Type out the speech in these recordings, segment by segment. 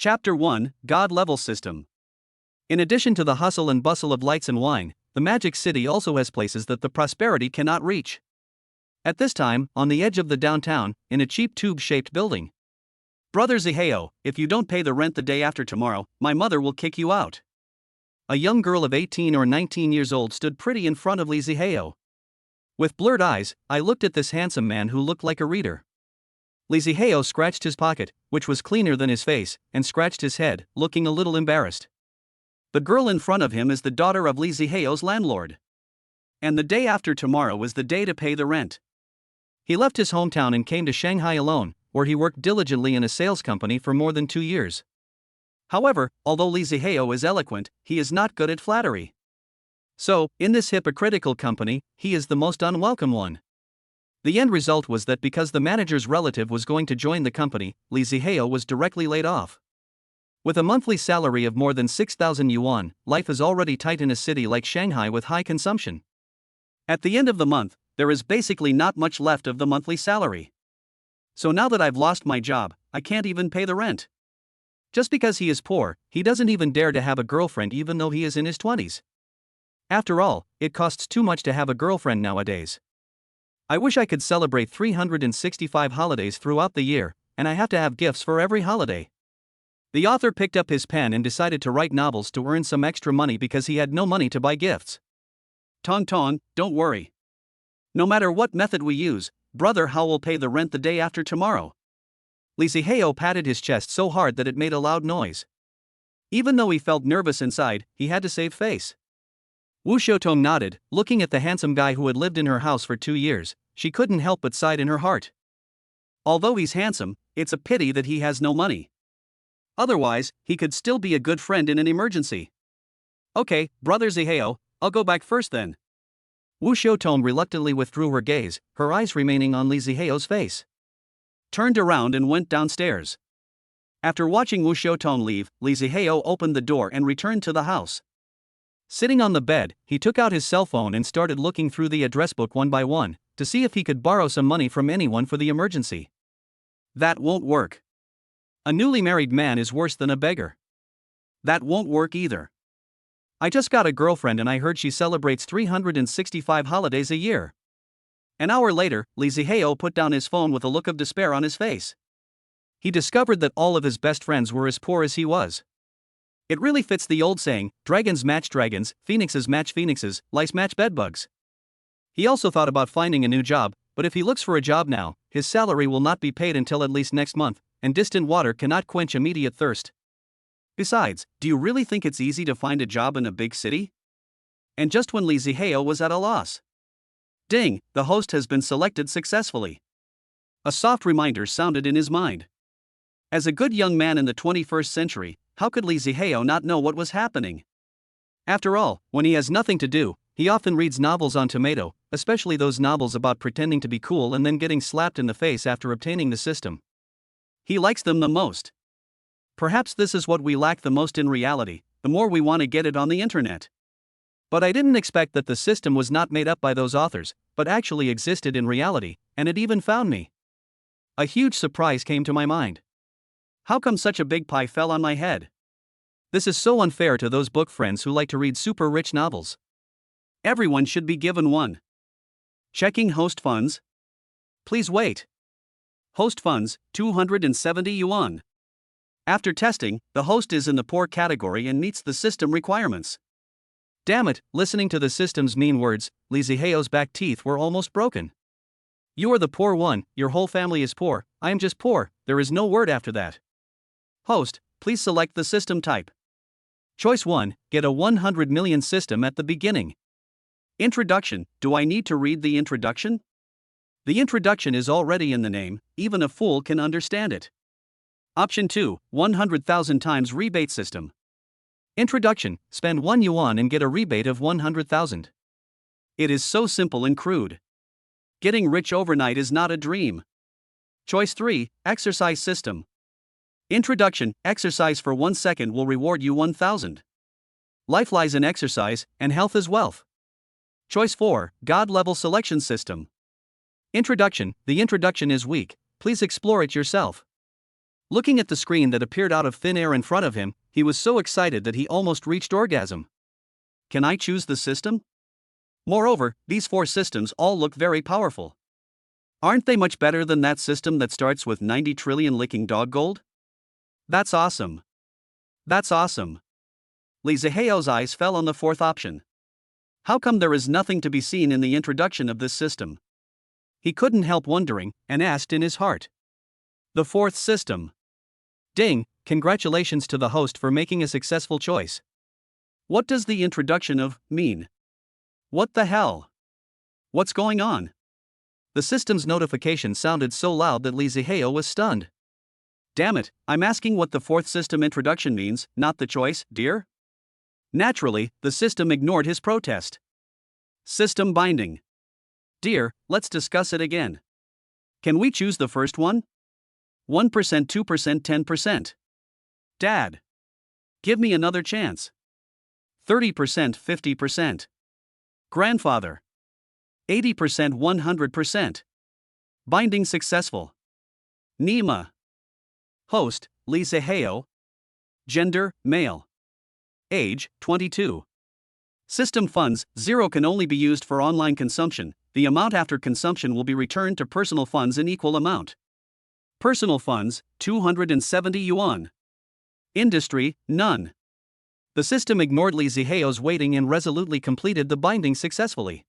Chapter 1, God Level System. In addition to the hustle and bustle of lights and wine, the Magic City also has places that the prosperity cannot reach. At this time, on the edge of the downtown, in a cheap tube-shaped building. Brother Ziheo, if you don't pay the rent the day after tomorrow, my mother will kick you out. A young girl of 18 or 19 years old stood pretty in front of Li Ziheo. With blurred eyes, I looked at this handsome man who looked like a reader. Li Ziheo scratched his pocket, which was cleaner than his face, and scratched his head, looking a little embarrassed. The girl in front of him is the daughter of Li Ziheo's landlord. And the day after tomorrow is the day to pay the rent. He left his hometown and came to Shanghai alone, where he worked diligently in a sales company for more than 2 years. However, although Li Ziheo is eloquent, he is not good at flattery. So, in this hypocritical company, he is the most unwelcome one. The end result was that because the manager's relative was going to join the company, Li Ziheo was directly laid off. With a monthly salary of more than 6,000 yuan, life is already tight in a city like Shanghai with high consumption. At the end of the month, there is basically not much left of the monthly salary. So now that I've lost my job, I can't even pay the rent. Just because he is poor, he doesn't even dare to have a girlfriend even though he is in his 20s. After all, it costs too much to have a girlfriend nowadays. I wish I could celebrate 365 holidays throughout the year, and I have to have gifts for every holiday. The author picked up his pen and decided to write novels to earn some extra money because he had no money to buy gifts. Tong Tong, don't worry. No matter what method we use, Brother Hao will pay the rent the day after tomorrow. Li Ziheo patted his chest so hard that it made a loud noise. Even though he felt nervous inside, he had to save face. Wu Xiaotong nodded, looking at the handsome guy who had lived in her house for 2 years. She couldn't help but sigh in her heart. Although he's handsome, it's a pity that he has no money. Otherwise, he could still be a good friend in an emergency. Okay, Brother Ziheo, I'll go back first then. Wu Xiaotong reluctantly withdrew her gaze, her eyes remaining on Li Ziheo's face. Turned around and went downstairs. After watching Wu Xiaotong leave, Li Ziheo opened the door and returned to the house. Sitting on the bed, he took out his cell phone and started looking through the address book one by one, to see if he could borrow some money from anyone for the emergency. That won't work. A newly married man is worse than a beggar. That won't work either. I just got a girlfriend and I heard she celebrates 365 holidays a year. An hour later, Li Ziheo put down his phone with a look of despair on his face. He discovered that all of his best friends were as poor as he was. It really fits the old saying, dragons match dragons, phoenixes match phoenixes, lice match bedbugs. He also thought about finding a new job, but if he looks for a job now, his salary will not be paid until at least next month, and distant water cannot quench immediate thirst. Besides, do you really think it's easy to find a job in a big city? And just when Li Ziheo was at a loss. Ding, the host has been selected successfully. A soft reminder sounded in his mind. As a good young man in the 21st century, how could Li Ziheo not know what was happening? After all, when he has nothing to do, he often reads novels on Tomato, especially those novels about pretending to be cool and then getting slapped in the face after obtaining the system. He likes them the most. Perhaps this is what we lack the most in reality, the more we want to get it on the internet. But I didn't expect that the system was not made up by those authors, but actually existed in reality, and it even found me. A huge surprise came to my mind. How come such a big pie fell on my head? This is so unfair to those book friends who like to read super rich novels. Everyone should be given one. Checking host funds. Please wait. Host funds, 270 yuan. After testing, the host is in the poor category and meets the system requirements. Damn it, listening to the system's mean words, Li Ziheo's back teeth were almost broken. You are the poor one, your whole family is poor, I am just poor, there is no word after that. Host, please select the system type. Choice 1, get a 100 million system at the beginning. Introduction, do I need to read the introduction? The introduction is already in the name, even a fool can understand it. Option 2, 100,000 times rebate system. Introduction, spend 1 yuan and get a rebate of 100,000. It is so simple and crude. Getting rich overnight is not a dream. Choice 3, exercise system. Introduction, exercise for 1 second will reward you 1,000. Life lies in exercise, and health is wealth. Choice 4, God level selection system. Introduction, the introduction is weak, please explore it yourself. Looking at the screen that appeared out of thin air in front of him, he was so excited that he almost reached orgasm. Can I choose the system? Moreover, these 4 systems all look very powerful. Aren't they much better than that system that starts with 90 trillion licking dog gold? That's awesome. That's awesome. Lee Ziheo's eyes fell on the 4th option. How come there is nothing to be seen in the introduction of this system? He couldn't help wondering, and asked in his heart. The 4th system. Ding, congratulations to the host for making a successful choice. What does the introduction of mean? What the hell? What's going on? The system's notification sounded so loud that Lee Ziheo was stunned. Damn it, I'm asking what the 4th system introduction means, not the choice, dear? Naturally, the system ignored his protest. System binding. Dear, let's discuss it again. Can we choose the first one? 1%, 2%, 10%. Dad. Give me another chance. 30%, 50%. Grandfather. 80%, 100%. Binding successful. Nima. Host, Lee Ziheo. Gender, male. Age, 22. System funds, 0 can only be used for online consumption. The amount after consumption will be returned to personal funds in equal amount. Personal funds, 270 yuan. Industry, none. The system ignored Lee Ziheo's waiting and resolutely completed the binding successfully.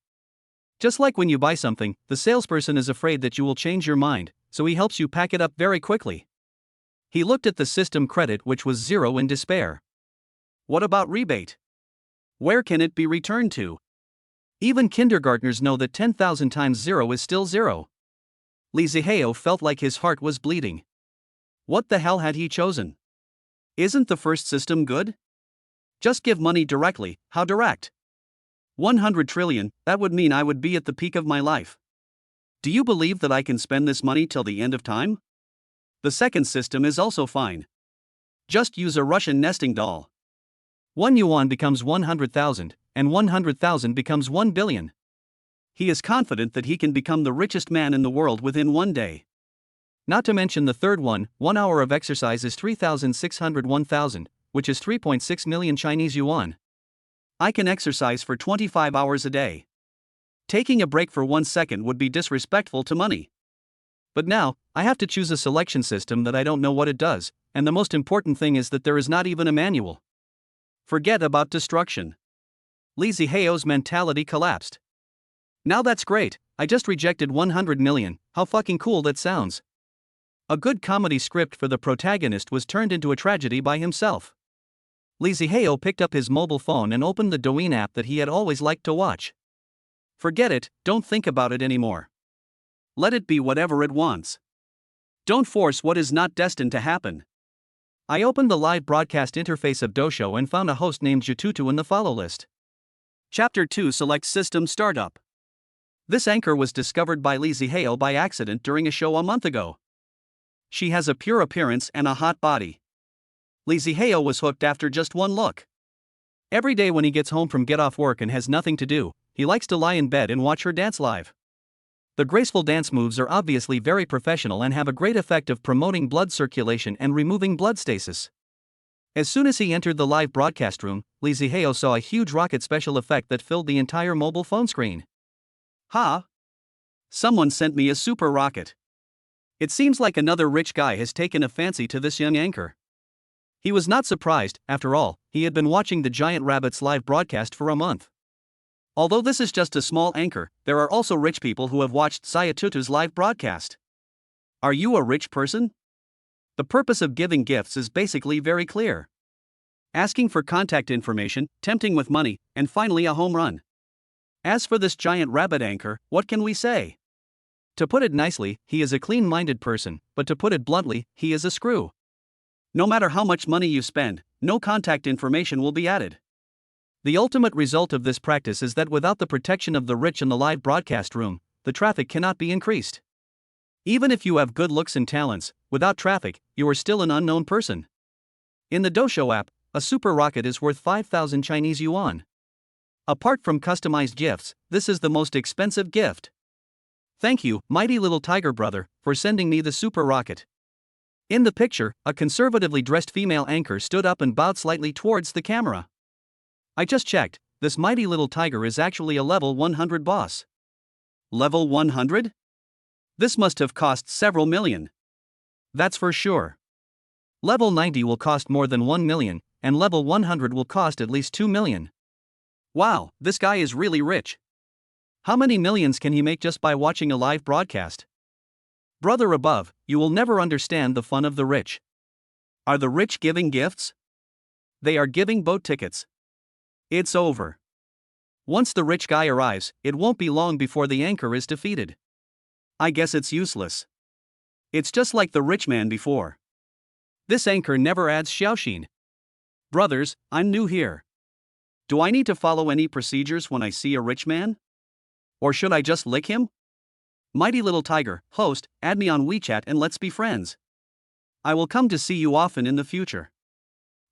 Just like when you buy something, the salesperson is afraid that you will change your mind, so he helps you pack it up very quickly. He looked at the system credit, which was 0, in despair. What about rebate? Where can it be returned to? Even kindergartners know that 10,000 times 0 is still 0. Lee Ziheo felt like his heart was bleeding. What the hell had he chosen? Isn't the first system good? Just give money directly. How direct? 100 trillion, that would mean I would be at the peak of my life. Do you believe that I can spend this money till the end of time? The second system is also fine. Just use a Russian nesting doll. 1 yuan becomes 100,000, and 100,000 becomes 1 billion. He is confident that he can become the richest man in the world within 1 day. Not to mention the third one, 1 hour of exercise is 3,601,000, which is 3.6 million Chinese yuan. I can exercise for 25 hours a day. Taking a break for 1 second would be disrespectful to money. But now, I have to choose a selection system that I don't know what it does, and the most important thing is that there is not even a manual. Forget about destruction. Lee Ziheo's mentality collapsed. Now that's great, I just rejected 100 million, how fucking cool that sounds. A good comedy script for the protagonist was turned into a tragedy by himself. Lee Ziheo picked up his mobile phone and opened the Douyin app that he had always liked to watch. Forget it, don't think about it anymore. Let it be whatever it wants. Don't force what is not destined to happen. I opened the live broadcast interface of Doshou and found a host named Jitutu in the follow list. Chapter 2 Select System Startup. This anchor was discovered by Lee Ziheo by accident during a show a month ago. She has a pure appearance and a hot body. Lee Ziheo was hooked after just one look. Every day when he gets home from get off work and has nothing to do, he likes to lie in bed and watch her dance live. The graceful dance moves are obviously very professional and have a great effect of promoting blood circulation and removing blood stasis. As soon as he entered the live broadcast room, Lee Ziheo saw a huge rocket special effect that filled the entire mobile phone screen. Ha! Someone sent me a super rocket. It seems like another rich guy has taken a fancy to this young anchor. He was not surprised, after all, he had been watching the Giant Rabbit's live broadcast for a month. Although this is just a small anchor, there are also rich people who have watched Sayatutu's live broadcast. Are you a rich person? The purpose of giving gifts is basically very clear. Asking for contact information, tempting with money, and finally a home run. As for this Giant Rabbit anchor, what can we say? To put it nicely, he is a clean-minded person, but to put it bluntly, he is a screw. No matter how much money you spend, no contact information will be added. The ultimate result of this practice is that without the protection of the rich in the live broadcast room, the traffic cannot be increased. Even if you have good looks and talents, without traffic, you are still an unknown person. In the Doshou app, a super rocket is worth 5,000 Chinese yuan. Apart from customized gifts, this is the most expensive gift. Thank you, mighty little tiger brother, for sending me the super rocket. In the picture, a conservatively dressed female anchor stood up and bowed slightly towards the camera. I just checked, this mighty little tiger is actually a level 100 boss. Level 100? This must have cost several million. That's for sure. Level 90 will cost more than 1 million, and level 100 will cost at least 2 million. Wow, this guy is really rich. How many millions can he make just by watching a live broadcast? Brother above, you will never understand the fun of the rich. Are the rich giving gifts? They are giving boat tickets. It's over. Once the rich guy arrives, it won't be long before the anchor is defeated. I guess it's useless. It's just like the rich man before. This anchor never adds xiaoxin. Brothers, I'm new here. Do I need to follow any procedures when I see a rich man? Or should I just lick him? Mighty little tiger, host, add me on WeChat and let's be friends. I will come to see you often in the future.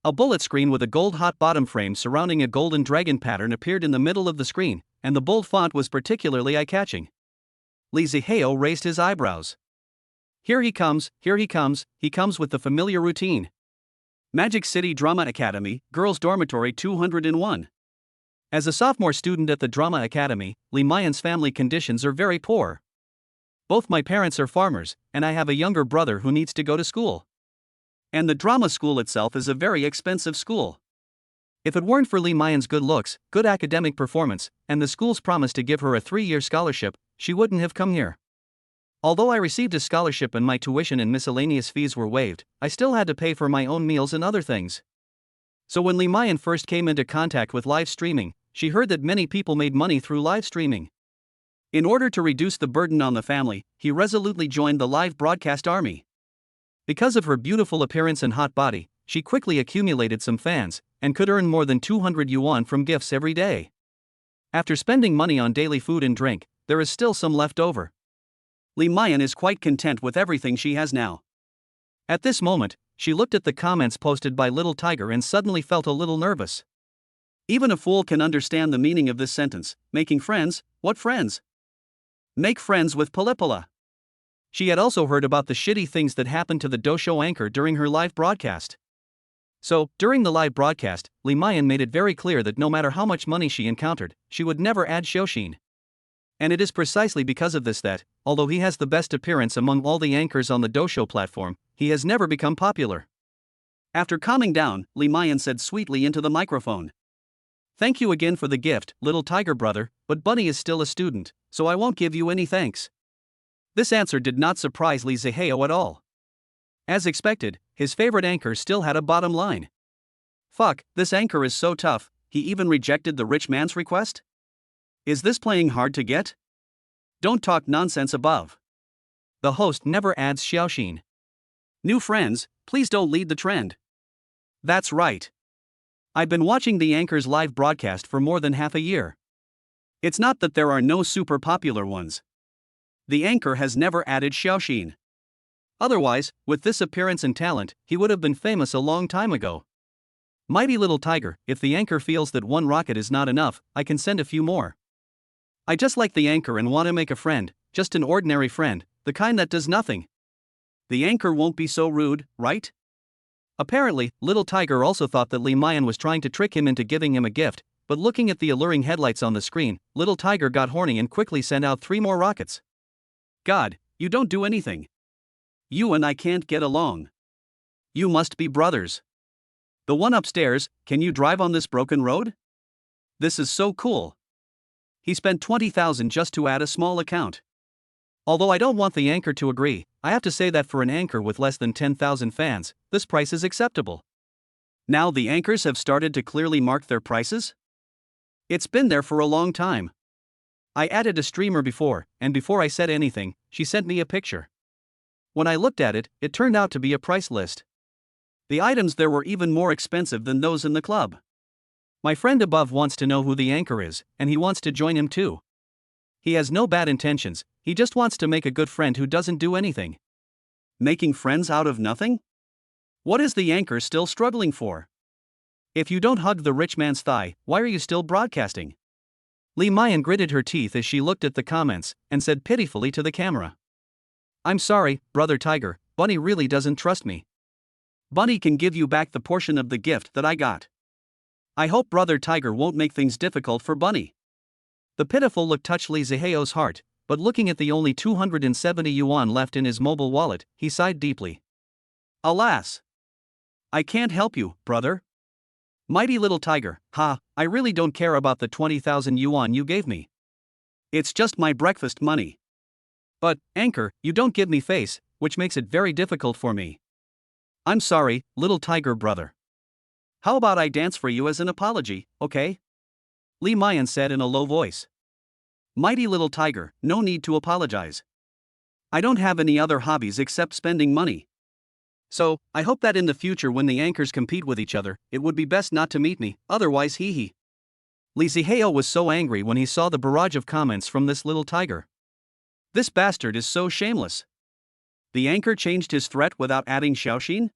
A bullet screen with a gold hot bottom frame surrounding a golden dragon pattern appeared in the middle of the screen, and the bold font was particularly eye-catching. Li Zihao raised his eyebrows. Here he comes with the familiar routine. Magic City Drama Academy, Girls Dormitory 201. As a sophomore student at the Drama Academy, Li Mayan's family conditions are very poor. Both my parents are farmers, and I have a younger brother who needs to go to school. And the drama school itself is a very expensive school. If it weren't for Li Mayan's good looks, good academic performance, and the school's promise to give her a 3-year scholarship, she wouldn't have come here. Although I received a scholarship and my tuition and miscellaneous fees were waived, I still had to pay for my own meals and other things. So when Li Mayan first came into contact with live streaming, she heard that many people made money through live streaming. In order to reduce the burden on the family, he resolutely joined the live broadcast army. Because of her beautiful appearance and hot body, she quickly accumulated some fans, and could earn more than 200 yuan from gifts every day. After spending money on daily food and drink, there is still some left over. Li Mayan is quite content with everything she has now. At this moment, she looked at the comments posted by Little Tiger and suddenly felt a little nervous. Even a fool can understand the meaning of this sentence. Making friends? What friends? Make friends with Palipala. She had also heard about the shitty things that happened to the Dosho anchor during her live broadcast. So, during the live broadcast, Li Mayan made it very clear that no matter how much money she encountered, she would never add xiaoxin. And it is precisely because of this that, although he has the best appearance among all the anchors on the Dosho platform, he has never become popular. After calming down, Li Mayan said sweetly into the microphone. Thank you again for the gift, Little Tiger brother, but Bunny is still a student, so I won't give you any thanks. This answer did not surprise Li Zihao at all. As expected, his favorite anchor still had a bottom line. Fuck, this anchor is so tough, he even rejected the rich man's request? Is this playing hard to get? Don't talk nonsense above. The host never adds xiaoxin. New friends, please don't lead the trend. That's right. I've been watching the anchor's live broadcast for more than half a year. It's not that there are no super popular ones. The anchor has never added xiaoxin. Otherwise, with this appearance and talent, he would have been famous a long time ago. Mighty Little Tiger, if the anchor feels that one rocket is not enough, I can send a few more. I just like the anchor and want to make a friend, just an ordinary friend, the kind that does nothing. The anchor won't be so rude, right? Apparently, Little Tiger also thought that Li Mayan was trying to trick him into giving him a gift, but looking at the alluring headlights on the screen, Little Tiger got horny and quickly sent out 3 more rockets. God, you don't do anything. You and I can't get along. You must be brothers. The one upstairs, can you drive on this broken road? This is so cool. He spent 20,000 just to add a small account. Although I don't want the anchor to agree, I have to say that for an anchor with less than 10,000 fans, this price is acceptable. Now the anchors have started to clearly mark their prices? It's been there for a long time. I added a streamer before, and before I said anything, she sent me a picture. When I looked at it, it turned out to be a price list. The items there were even more expensive than those in the club. My friend above wants to know who the anchor is, and he wants to join him too. He has no bad intentions, he just wants to make a good friend who doesn't do anything. Making friends out of nothing? What is the anchor still struggling for? If you don't hug the rich man's thigh, why are you still broadcasting? Li Mayan gritted her teeth as she looked at the comments, and said pitifully to the camera. I'm sorry, Brother Tiger, Bunny really doesn't trust me. Bunny can give you back the portion of the gift that I got. I hope Brother Tiger won't make things difficult for Bunny. The pitiful look touched Li Ziheo's heart, but looking at the only 270 yuan left in his mobile wallet, he sighed deeply. Alas! I can't help you, brother. Mighty little tiger, I really don't care about the 20,000 yuan you gave me. It's just my breakfast money. But, Anchor, you don't give me face, which makes it very difficult for me. I'm sorry, little tiger brother. How about I dance for you as an apology, okay? Li Mayan said in a low voice. Mighty little tiger, no need to apologize. I don't have any other hobbies except spending money. So, I hope that in the future when the anchors compete with each other, it would be best not to meet me, otherwise hee. Li Ziheo was so angry when he saw the barrage of comments from this little tiger. This bastard is so shameless. The anchor changed his threat without adding Xiaoxin?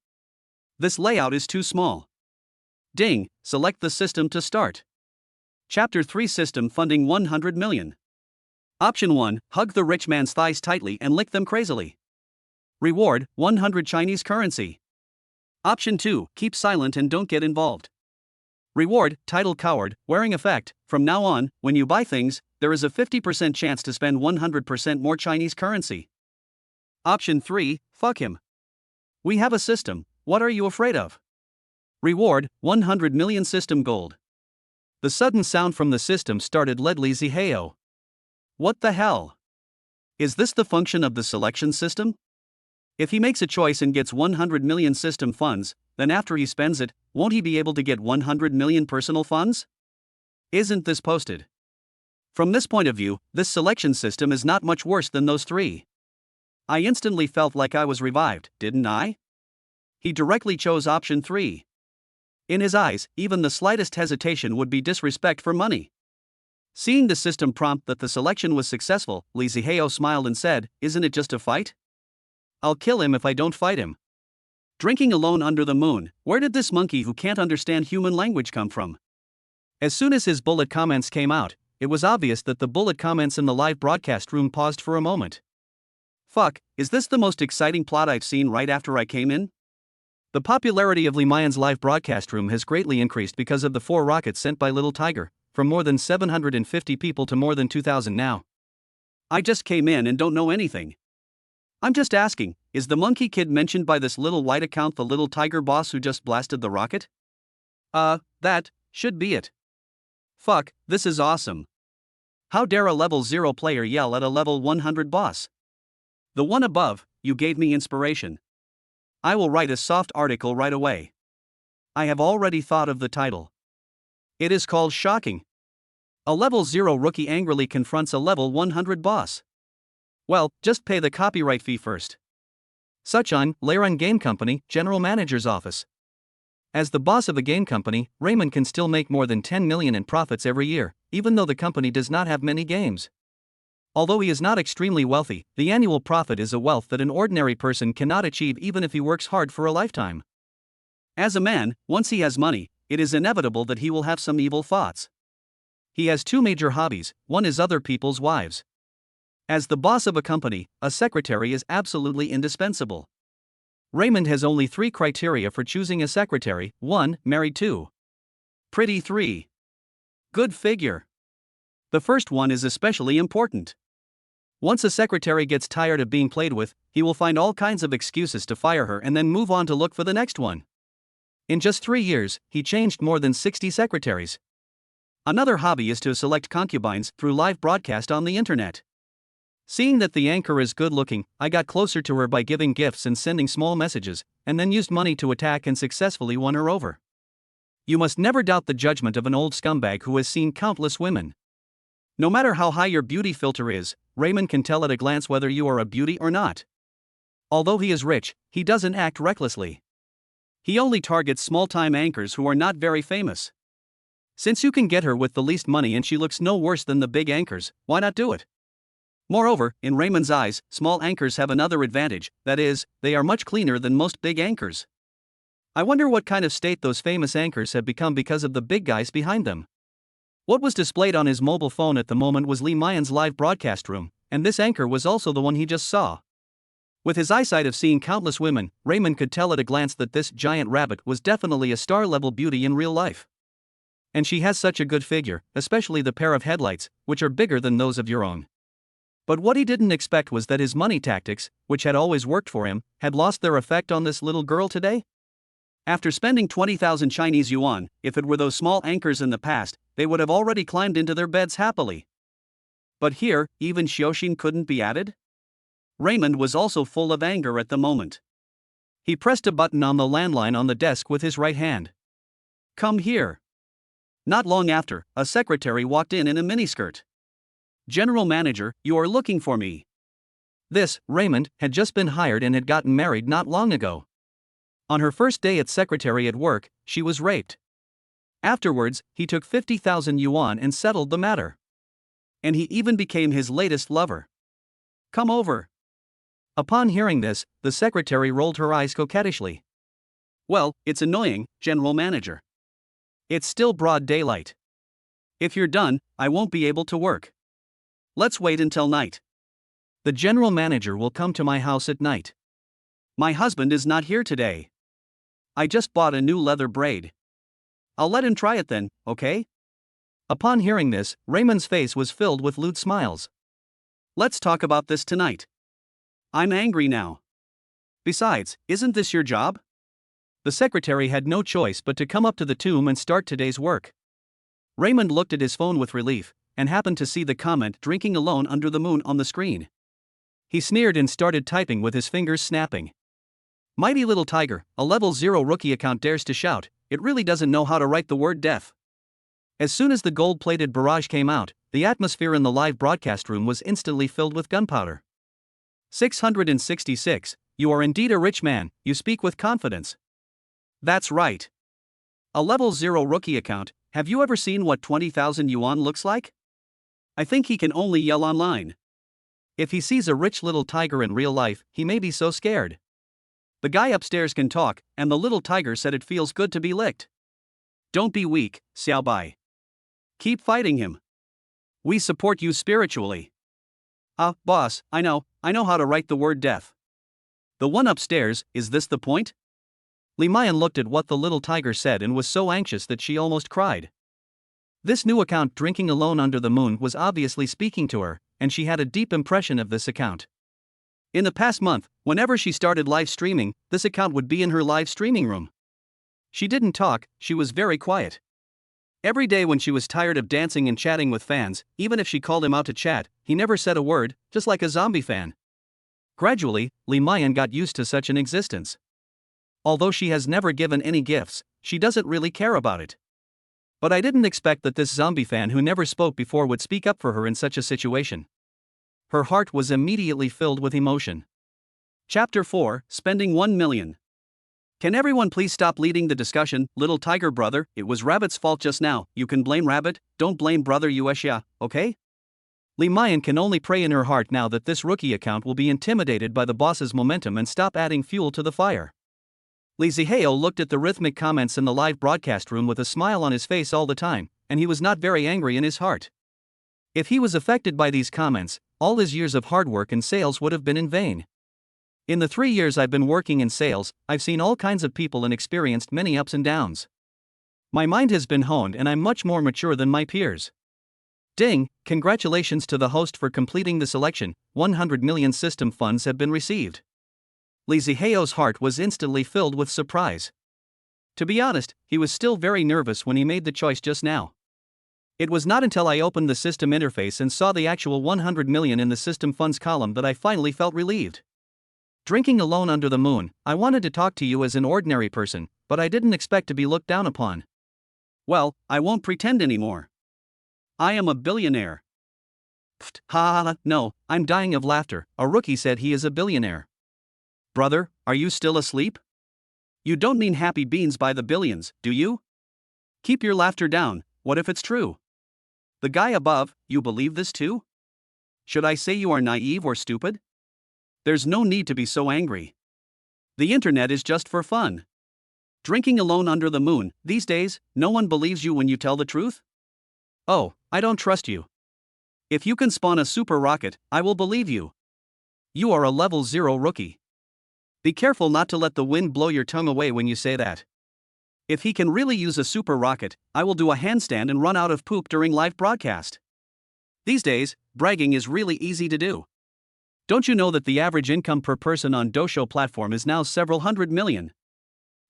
This layout is too small. Ding, select the system to start. Chapter 3 System Funding 100 million. Option 1, hug the rich man's thighs tightly and lick them crazily. Reward, 100 Chinese currency. Option 2, keep silent and don't get involved. Reward, title coward, wearing effect, from now on, when you buy things, there is a 50% chance to spend 100% more Chinese currency. Option 3, fuck him. We have a system, what are you afraid of? Reward, 100 million system gold. The sudden sound from the system started led Li Ziheo. What the hell? Is this the function of the selection system? If he makes a choice and gets 100 million system funds, then after he spends it, won't he be able to get 100 million personal funds? Isn't this posted? From this point of view, this selection system is not much worse than those three. I instantly felt like I was revived, didn't I? He directly chose option 3. In his eyes, even the slightest hesitation would be disrespect for money. Seeing the system prompt that the selection was successful, Li Ziheo smiled and said, isn't it just a fight? I'll kill him if I don't fight him. Drinking alone under the moon, where did this monkey who can't understand human language come from? As soon as his bullet comments came out, it was obvious that the bullet comments in the live broadcast room paused for a moment. Fuck, is this the most exciting plot I've seen right after I came in? The popularity of Li Mayan's live broadcast room has greatly increased because of the 4 rockets sent by Little Tiger, from more than 750 people to more than 2,000 now. I just came in and don't know anything. I'm just asking, is the monkey kid mentioned by this little white account the little tiger boss who just blasted the rocket? That should be it. Fuck, this is awesome. How dare a level 0 player yell at a level 100 boss? The one above, you gave me inspiration. I will write a soft article right away. I have already thought of the title. It is called Shocking. A level 0 rookie angrily confronts a level 100 boss. Well, just pay the copyright fee first. Suchan, Laren Game Company, General Manager's Office. As the boss of a game company, Raymond can still make more than 10 million in profits every year, even though the company does not have many games. Although he is not extremely wealthy, the annual profit is a wealth that an ordinary person cannot achieve even if he works hard for a lifetime. As a man, once he has money, it is inevitable that he will have some evil thoughts. He has 2 major hobbies, one is other people's wives. As the boss of a company, a secretary is absolutely indispensable. Raymond has only 3 criteria for choosing a secretary: 1, married; 2, pretty; 3, good figure. The first one is especially important. Once a secretary gets tired of being played with, he will find all kinds of excuses to fire her and then move on to look for the next one. In just 3 years, he changed more than 60 secretaries. Another hobby is to select concubines through live broadcast on the internet. Seeing that the anchor is good looking, I got closer to her by giving gifts and sending small messages, and then used money to attack and successfully won her over. You must never doubt the judgment of an old scumbag who has seen countless women. No matter how high your beauty filter is, Raymond can tell at a glance whether you are a beauty or not. Although he is rich, he doesn't act recklessly. He only targets small-time anchors who are not very famous. Since you can get her with the least money and she looks no worse than the big anchors, why not do it? Moreover, in Raymond's eyes, small anchors have another advantage, that is, they are much cleaner than most big anchors. I wonder what kind of state those famous anchors have become because of the big guys behind them. What was displayed on his mobile phone at the moment was Li Mayan's live broadcast room, and this anchor was also the one he just saw. With his eyesight of seeing countless women, Raymond could tell at a glance that this giant rabbit was definitely a star-level beauty in real life. And she has such a good figure, especially the pair of headlights, which are bigger than those of your own. But what he didn't expect was that his money tactics, which had always worked for him, had lost their effect on this little girl today. After spending 20,000 Chinese yuan, if it were those small anchors in the past, they would have already climbed into their beds happily. But here, even Xiaoxin couldn't be added? Raymond was also full of anger at the moment. He pressed a button on the landline on the desk with his right hand. "Come here." Not long after, a secretary walked in a miniskirt. "General manager, you are looking for me." This, Raymond, had just been hired and had gotten married not long ago. On her first day as secretary at work, she was raped. Afterwards, he took 50,000 yuan and settled the matter. And he even became his latest lover. "Come over." Upon hearing this, the secretary rolled her eyes coquettishly. "Well, it's annoying, General Manager. It's still broad daylight. If you're done, I won't be able to work. Let's wait until night. The General Manager will come to my house at night. My husband is not here today. I just bought a new leather braid. I'll let him try it then, okay?" Upon hearing this, Raymond's face was filled with lewd smiles. "Let's talk about this tonight. I'm angry now. Besides, isn't this your job?" The secretary had no choice but to come up to the tomb and start today's work. Raymond looked at his phone with relief, and happened to see the comment "drinking alone under the moon" on the screen. He sneered and started typing with his fingers snapping. Mighty little tiger, a level 0 rookie account dares to shout, it really doesn't know how to write the word death. As soon as the gold-plated barrage came out, the atmosphere in the live broadcast room was instantly filled with gunpowder. 666, you are indeed a rich man, you speak with confidence. That's right. A level 0 rookie account, have you ever seen what 20,000 yuan looks like? I think he can only yell online. If he sees a rich little tiger in real life, he may be so scared. The guy upstairs can talk, and the little tiger said it feels good to be licked. Don't be weak, Xiaobai. Keep fighting him. We support you spiritually. Boss, I know how to write the word death. The one upstairs, is this the point? Li Mayan looked at what the little tiger said and was so anxious that she almost cried. This new account "drinking alone under the moon" was obviously speaking to her, and she had a deep impression of this account. In the past month, whenever she started live streaming, this account would be in her live streaming room. She didn't talk, she was very quiet. Every day when she was tired of dancing and chatting with fans, even if she called him out to chat, he never said a word, just like a zombie fan. Gradually, Li Mayan got used to such an existence. Although she has never given any gifts, she doesn't really care about it. But I didn't expect that this zombie fan who never spoke before would speak up for her in such a situation. Her heart was immediately filled with emotion. Chapter 4, Spending 1 million. Can everyone please stop leading the discussion, little tiger brother, it was Rabbit's fault just now, you can blame Rabbit, don't blame brother Yueshia, okay? Li Mayan can only pray in her heart now that this rookie account will be intimidated by the boss's momentum and stop adding fuel to the fire. Li Zihao looked at the rhythmic comments in the live broadcast room with a smile on his face all the time, and he was not very angry in his heart. If he was affected by these comments, all his years of hard work and sales would have been in vain. In the 3 years I've been working in sales, I've seen all kinds of people and experienced many ups and downs. My mind has been honed and I'm much more mature than my peers. Ding, congratulations to the host for completing the selection, 100 million system funds have been received. Li Zihao's heart was instantly filled with surprise. To be honest, he was still very nervous when he made the choice just now. It was not until I opened the system interface and saw the actual 100 million in the system funds column that I finally felt relieved. Drinking alone under the moon, I wanted to talk to you as an ordinary person, but I didn't expect to be looked down upon. Well, I won't pretend anymore. I am a billionaire. Pfft, ha, no, I'm dying of laughter, a rookie said he is a billionaire. Brother, are you still asleep? You don't mean happy beans by the billions, do you? Keep your laughter down, what if it's true? The guy above, you believe this too? Should I say you are naive or stupid? There's no need to be so angry. The internet is just for fun. Drinking alone under the moon, these days, no one believes you when you tell the truth? Oh, I don't trust you. If you can spawn a super rocket, I will believe you. You are a level 0 rookie. Be careful not to let the wind blow your tongue away when you say that. If he can really use a super rocket, I will do a handstand and run out of poop during live broadcast. These days, bragging is really easy to do. Don't you know that the average income per person on Dosho platform is now several hundred million?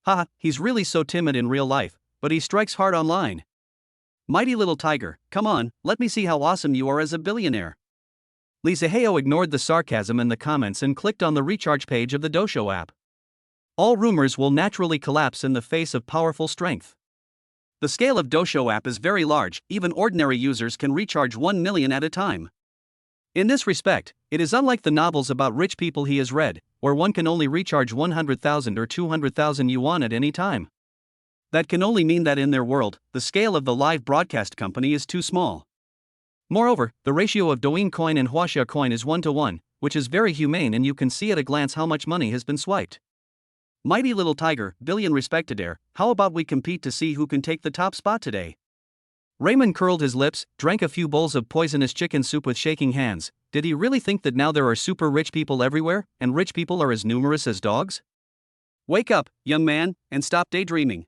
Haha, he's really so timid in real life, but he strikes hard online. Mighty little tiger, come on, let me see how awesome you are as a billionaire. Lee Seheo ignored the sarcasm in the comments and clicked on the recharge page of the Dosho app. All rumors will naturally collapse in the face of powerful strength. The scale of Dosho app is very large, even ordinary users can recharge 1 million at a time. In this respect, it is unlike the novels about rich people he has read, where one can only recharge 100,000 or 200,000 yuan at any time. That can only mean that in their world, the scale of the live broadcast company is too small. Moreover, the ratio of Douyin coin and Huaxia coin is 1-to-1, which is very humane and you can see at a glance how much money has been swiped. Mighty little tiger, billion respectadaire, how about we compete to see who can take the top spot today? Raymond curled his lips, drank a few bowls of poisonous chicken soup with shaking hands. Did he really think that now there are super rich people everywhere, and rich people are as numerous as dogs? Wake up, young man, and stop daydreaming.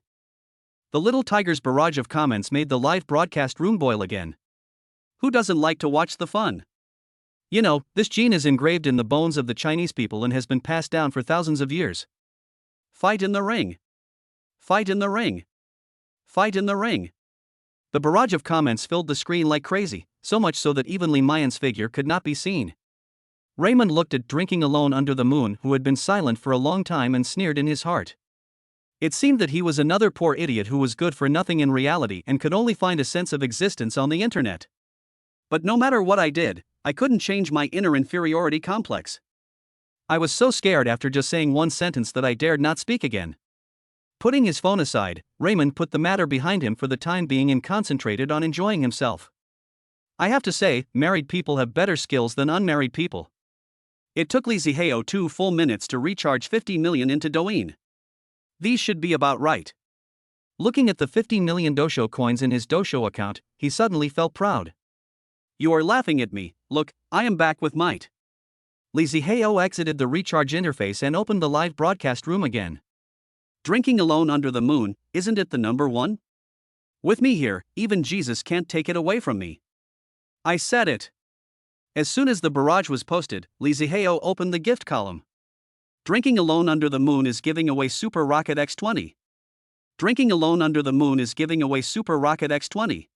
The little tiger's barrage of comments made the live broadcast room boil again. Who doesn't like to watch the fun? You know, this gene is engraved in the bones of the Chinese people and has been passed down for thousands of years. Fight in the ring. Fight in the ring. Fight in the ring. The barrage of comments filled the screen like crazy, so much so that even Li Mayan's figure could not be seen. Raymond looked at Drinking Alone Under the Moon, who had been silent for a long time, and sneered in his heart. It seemed that he was another poor idiot who was good for nothing in reality and could only find a sense of existence on the internet. But no matter what I did, I couldn't change my inner inferiority complex. I was so scared after just saying one sentence that I dared not speak again. Putting his phone aside, Raymond put the matter behind him for the time being and concentrated on enjoying himself. I have to say, married people have better skills than unmarried people. It took Lee Ziheo 2 full minutes to recharge 50 million into Douyin. These should be about right. Looking at the 50 million Dosho coins in his Dosho account, he suddenly felt proud. You are laughing at me, look, I am back with might. Lee Ziheo exited the recharge interface and opened the live broadcast room again. Drinking Alone Under the Moon, isn't it the number one? With me here, even Jesus can't take it away from me. I said it. As soon as the barrage was posted, Lee Ziheo opened the gift column. Drinking Alone Under the Moon is giving away Super Rocket X20. Drinking Alone Under the Moon is giving away Super Rocket X20.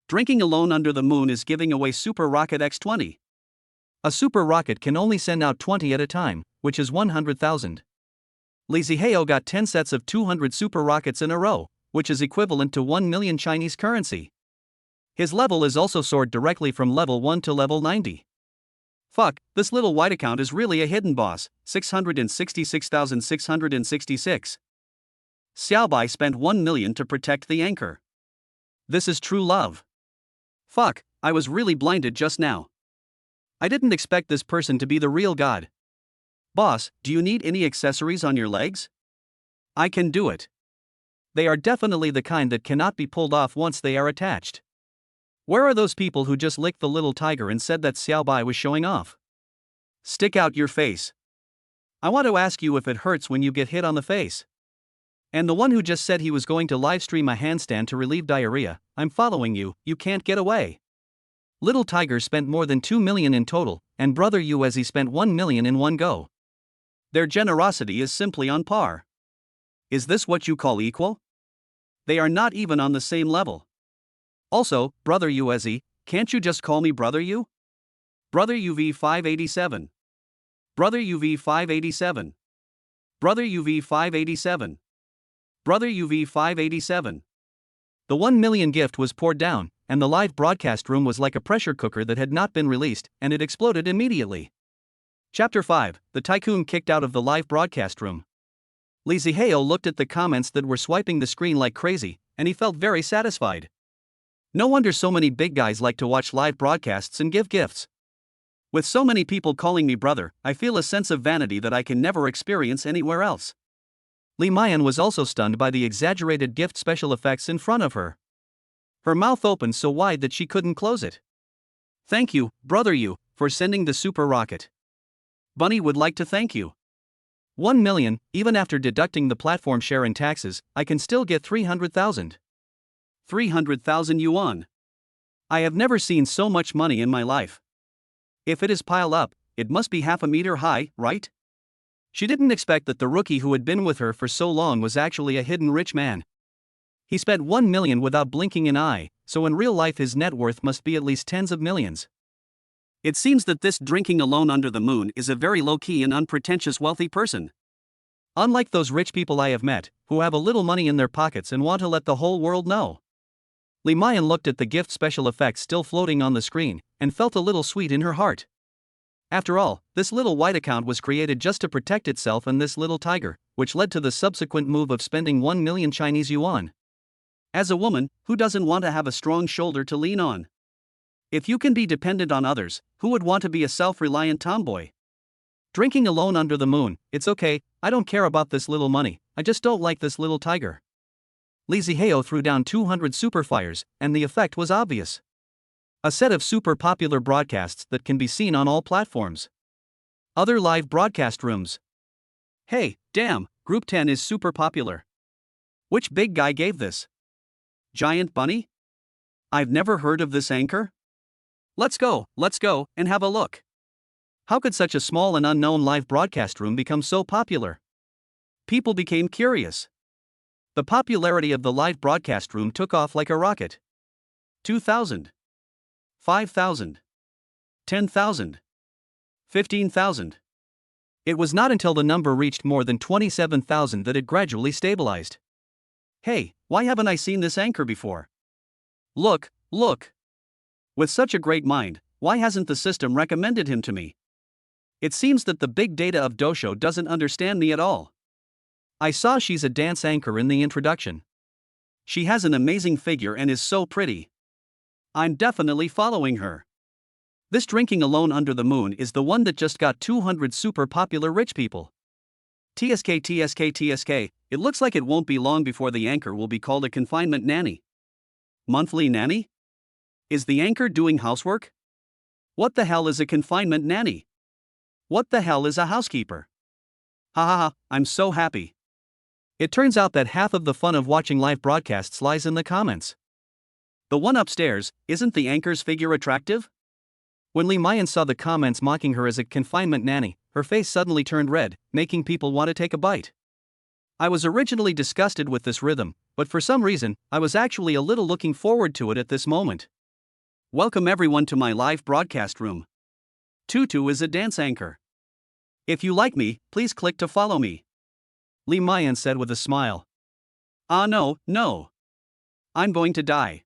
Drinking Alone Under the Moon is giving away Super Rocket X20. A super rocket can only send out 20 at a time, which is 100,000. Lee Ziheo got 10 sets of 200 super rockets in a row, which is equivalent to 1 million Chinese currency. His level is also soared directly from level 1 to level 90. Fuck, this little white account is really a hidden boss, 666,666. Xiaobai spent 1 million to protect the anchor. This is true love. Fuck, I was really blinded just now. I didn't expect this person to be the real god. Boss, do you need any accessories on your legs? I can do it. They are definitely the kind that cannot be pulled off once they are attached. Where are those people who just licked the little tiger and said that Xiaobai was showing off? Stick out your face. I want to ask you if it hurts when you get hit on the face. And the one who just said he was going to livestream a handstand to relieve diarrhea, I'm following you, you can't get away. Little Tiger spent more than 2 million in total, and Brother Uezi spent 1 million in one go. Their generosity is simply on par. Is this what you call equal? They are not even on the same level. Also, Brother Uezi, can't you just call me Brother U? Brother UV 587. Brother UV 587. Brother UV 587. Brother UV 587. The 1 million gift was poured down, and the live broadcast room was like a pressure cooker that had not been released, and it exploded immediately. Chapter 5, the tycoon kicked out of the live broadcast room. Lee Ziheo looked at the comments that were swiping the screen like crazy, and he felt very satisfied. No wonder so many big guys like to watch live broadcasts and give gifts. With so many people calling me brother, I feel a sense of vanity that I can never experience anywhere else. Li Mayan was also stunned by the exaggerated gift special effects in front of her. Her mouth opened so wide that she couldn't close it. Thank you, Brother Yu, for sending the super rocket. Bunny would like to thank you. 1 million, even after deducting the platform share and taxes, I can still get 300,000. 300,000 yuan. I have never seen so much money in my life. If it is piled up, it must be half a meter high, right? She didn't expect that the rookie who had been with her for so long was actually a hidden rich man. He spent 1 million without blinking an eye, so in real life his net worth must be at least tens of millions. It seems that this drinking alone under the moon is a very low-key and unpretentious wealthy person. Unlike those rich people I have met, who have a little money in their pockets and want to let the whole world know. Li Mayan looked at the gift special effects still floating on the screen, and felt a little sweet in her heart. After all, this little white account was created just to protect itself and this little tiger, which led to the subsequent move of spending 1 million Chinese yuan. As a woman, who doesn't want to have a strong shoulder to lean on? If you can be dependent on others, who would want to be a self-reliant tomboy? Drinking alone under the moon, it's okay, I don't care about this little money, I just don't like this little tiger. Li Zihao threw down 200 super fires, and the effect was obvious. A set of super popular broadcasts that can be seen on all platforms. Other live broadcast rooms. Hey, damn, Group 10 is super popular. Which big guy gave this? Giant Bunny? I've never heard of this anchor. Let's go, and have a look. How could such a small and unknown live broadcast room become so popular? People became curious. The popularity of the live broadcast room took off like a rocket. 2,000. 5,000. 10,000. 15,000. It was not until the number reached more than 27,000 that it gradually stabilized. Hey, why haven't I seen this anchor before? Look. With such a great mind, why hasn't the system recommended him to me? It seems that the big data of Dosho doesn't understand me at all. I saw she's a dance anchor in the introduction. She has an amazing figure and is so pretty. I'm definitely following her. This drinking alone under the moon is the one that just got 200 super popular rich people. TSK, it looks like it won't be long before the anchor will be called a confinement nanny. Monthly nanny? Is the anchor doing housework? What the hell is a confinement nanny? What the hell is a housekeeper? I'm so happy. It turns out that half of the fun of watching live broadcasts lies in the comments. The one upstairs, isn't the anchor's figure attractive? When Li Mayan saw the comments mocking her as a confinement nanny, her face suddenly turned red, making people want to take a bite. I was originally disgusted with this rhythm, but for some reason, I was actually a little looking forward to it at this moment. Welcome everyone to my live broadcast room. Tutu is a dance anchor. If you like me, please click to follow me. Li Mayan said with a smile. No. I'm going to die.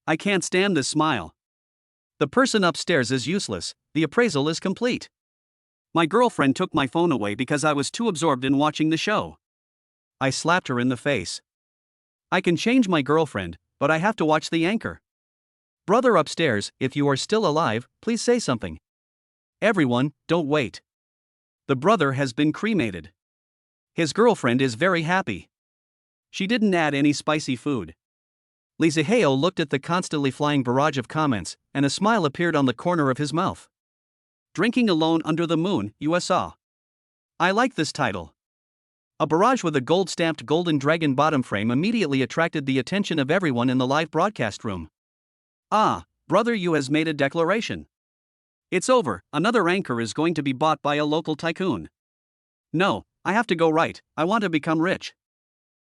I can't stand this smile. The person upstairs is useless, the appraisal is complete. My girlfriend took my phone away because I was too absorbed in watching the show. I slapped her in the face. I can change my girlfriend, but I have to watch the anchor. Brother upstairs, if you are still alive, please say something. Everyone, don't wait. The brother has been cremated. His girlfriend is very happy. She didn't add any spicy food. Li Zihao looked at the constantly flying barrage of comments, and a smile appeared on the corner of his mouth. Drinking alone under the moon, USA. I like this title. A barrage with a gold-stamped golden dragon bottom frame immediately attracted the attention of everyone in the live broadcast room. Brother Yu has made a declaration. It's over, another anchor is going to be bought by a local tycoon. No, I have to go right, I want to become rich.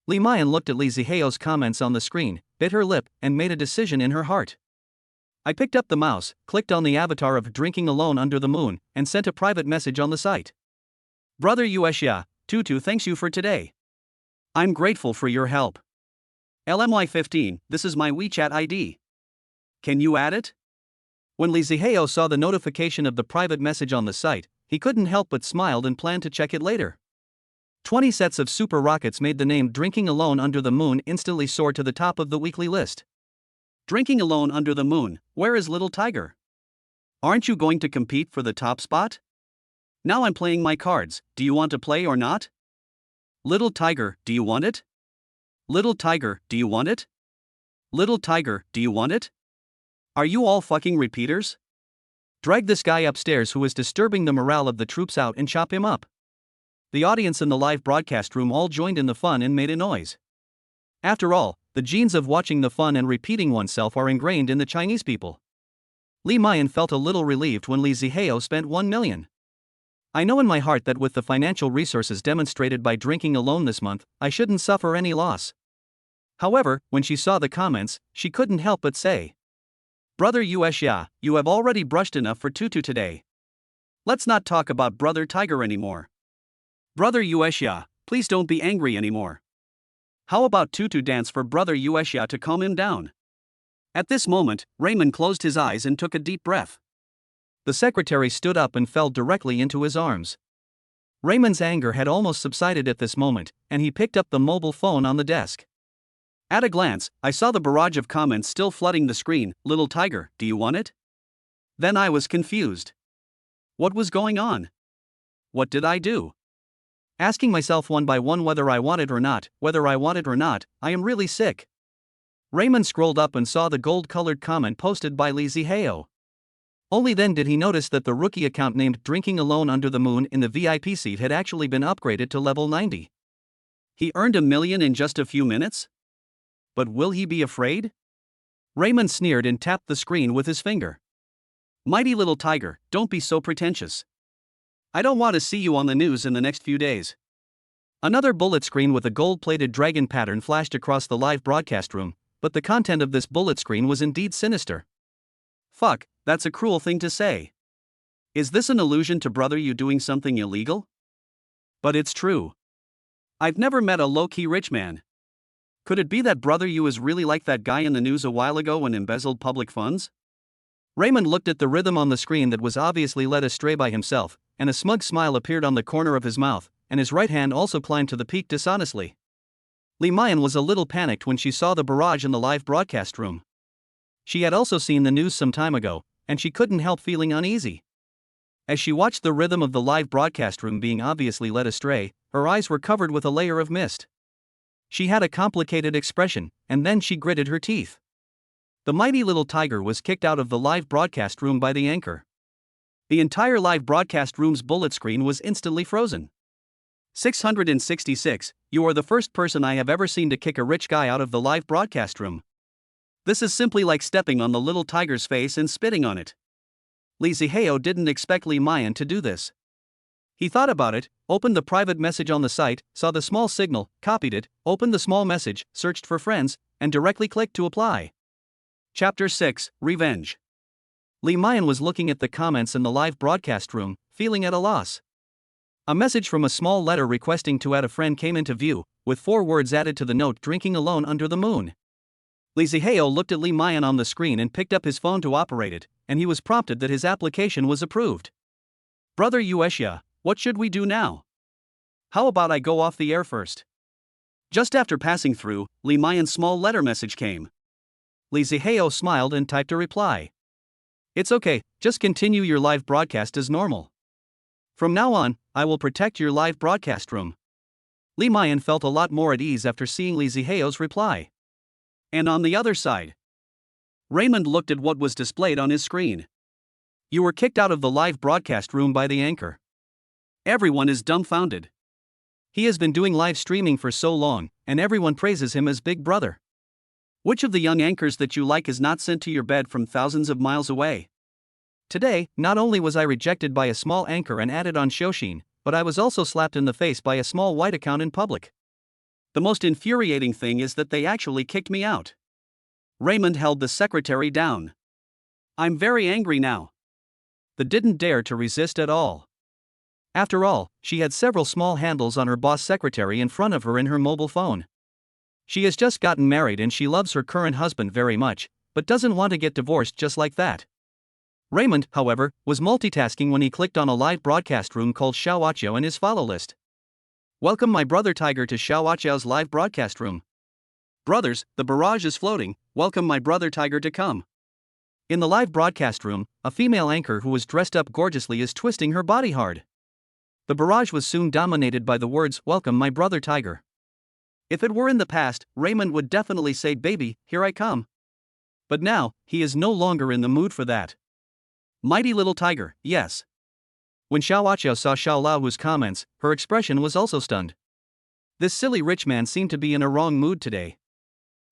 Li Mayan looked at Li Zihao's comments on the screen, bit her lip, and made a decision in her heart. I picked up the mouse, clicked on the avatar of drinking alone under the moon, and sent a private message on the site. Brother Yueshia, Tutu thanks you for today. I'm grateful for your help. LMY15, this is my WeChat ID. Can you add it? When Li Zihao saw the notification of the private message on the site, he couldn't help but smiled and planned to check it later. 20 sets of super rockets made the name Drinking Alone Under the Moon instantly soar to the top of the weekly list. Drinking Alone Under the Moon, where is Little Tiger? Aren't you going to compete for the top spot? Now I'm playing my cards, do you want to play or not? Little Tiger, do you want it? Little Tiger, do you want it? Little Tiger, do you want it? Are you all fucking repeaters? Drag this guy upstairs who is disturbing the morale of the troops out and chop him up. The audience in the live broadcast room all joined in the fun and made a noise. After all, the genes of watching the fun and repeating oneself are ingrained in the Chinese people. Li Mayan felt a little relieved when Li Zihao spent 1 million. I know in my heart that with the financial resources demonstrated by drinking alone this month, I shouldn't suffer any loss. However, when she saw the comments, she couldn't help but say, "Brother Yueshia, you have already brushed enough for Tutu today. Let's not talk about Brother Tiger anymore. Brother Yueshia, please don't be angry anymore. How about Tutu dance for Brother Yueshia to calm him down?" At this moment, Raymond closed his eyes and took a deep breath. The secretary stood up and fell directly into his arms. Raymond's anger had almost subsided at this moment, and he picked up the mobile phone on the desk. At a glance, I saw the barrage of comments still flooding the screen. "Little Tiger, do you want it?" Then I was confused. What was going on? What did I do? Asking myself one by one whether I want it or not, I am really sick. Raymond scrolled up and saw the gold-colored comment posted by Li Zihao. Only then did he notice that the rookie account named Drinking Alone Under the Moon in the VIP seat had actually been upgraded to level 90. He earned 1 million in just a few minutes? But will he be afraid? Raymond sneered and tapped the screen with his finger. "Mighty little tiger, don't be so pretentious. I don't want to see you on the news in the next few days." Another bullet screen with a gold-plated dragon pattern flashed across the live broadcast room, but the content of this bullet screen was indeed sinister. "Fuck, that's a cruel thing to say. Is this an allusion to Brother You doing something illegal?" But it's true. I've never met a low-key rich man. Could it be that Brother You is really like that guy in the news a while ago and embezzled public funds? Raymond looked at the rhythm on the screen that was obviously led astray by himself, and a smug smile appeared on the corner of his mouth, and his right hand also climbed to the peak dishonestly. Li Mayan was a little panicked when she saw the barrage in the live broadcast room. She had also seen the news some time ago, and she couldn't help feeling uneasy. As she watched the rhythm of the live broadcast room being obviously led astray, her eyes were covered with a layer of mist. She had a complicated expression, and then she gritted her teeth. The mighty little tiger was kicked out of the live broadcast room by the anchor. The entire live broadcast room's bullet screen was instantly frozen. 666, you are the first person I have ever seen to kick a rich guy out of the live broadcast room. This is simply like stepping on the little tiger's face and spitting on it. Li Zihao didn't expect Li Mayan to do this. He thought about it, opened the private message on the site, saw the small signal, copied it, opened the small message, searched for friends, and directly clicked to apply. Chapter 6, Revenge. Li Mayan was looking at the comments in the live broadcast room, feeling at a loss. A message from a small letter requesting to add a friend came into view, with 4 words added to the note: "Drinking alone under the moon." Li Zihao looked at Li Mayan on the screen and picked up his phone to operate it, and he was prompted that his application was approved. "Brother Yueshia, what should we do now? How about I go off the air first?" Just after passing through, Li Mayan's small letter message came. Li Zihao smiled and typed a reply. "It's okay, just continue your live broadcast as normal. From now on, I will protect your live broadcast room." Li Mayan felt a lot more at ease after seeing Li Zihao's reply. And on the other side, Raymond looked at what was displayed on his screen. "You were kicked out of the live broadcast room by the anchor." Everyone is dumbfounded. He has been doing live streaming for so long, and everyone praises him as Big Brother. Which of the young anchors that you like is not sent to your bed from thousands of miles away? Today, not only was I rejected by a small anchor and added on Shoshin, but I was also slapped in the face by a small white account in public. The most infuriating thing is that they actually kicked me out. Raymond held the secretary down. "I'm very angry now." The didn't dare to resist at all. After all, she had several small handles on her boss secretary in front of her in her mobile phone. She has just gotten married and she loves her current husband very much, but doesn't want to get divorced just like that. Raymond, however, was multitasking when he clicked on a live broadcast room called Xiaowaqiao in his follow list. "Welcome my brother Tiger to Xiaowaqiao's live broadcast room. Brothers, the barrage is floating, welcome my brother Tiger to come." In the live broadcast room, a female anchor who was dressed up gorgeously is twisting her body hard. The barrage was soon dominated by the words, "Welcome my brother Tiger." If it were in the past, Raymond would definitely say, "Baby, here I come." But now, he is no longer in the mood for that. Mighty little tiger, yes. When Xiao Aqiao saw Xiao Laohu's comments, her expression was also stunned. This silly rich man seemed to be in a wrong mood today.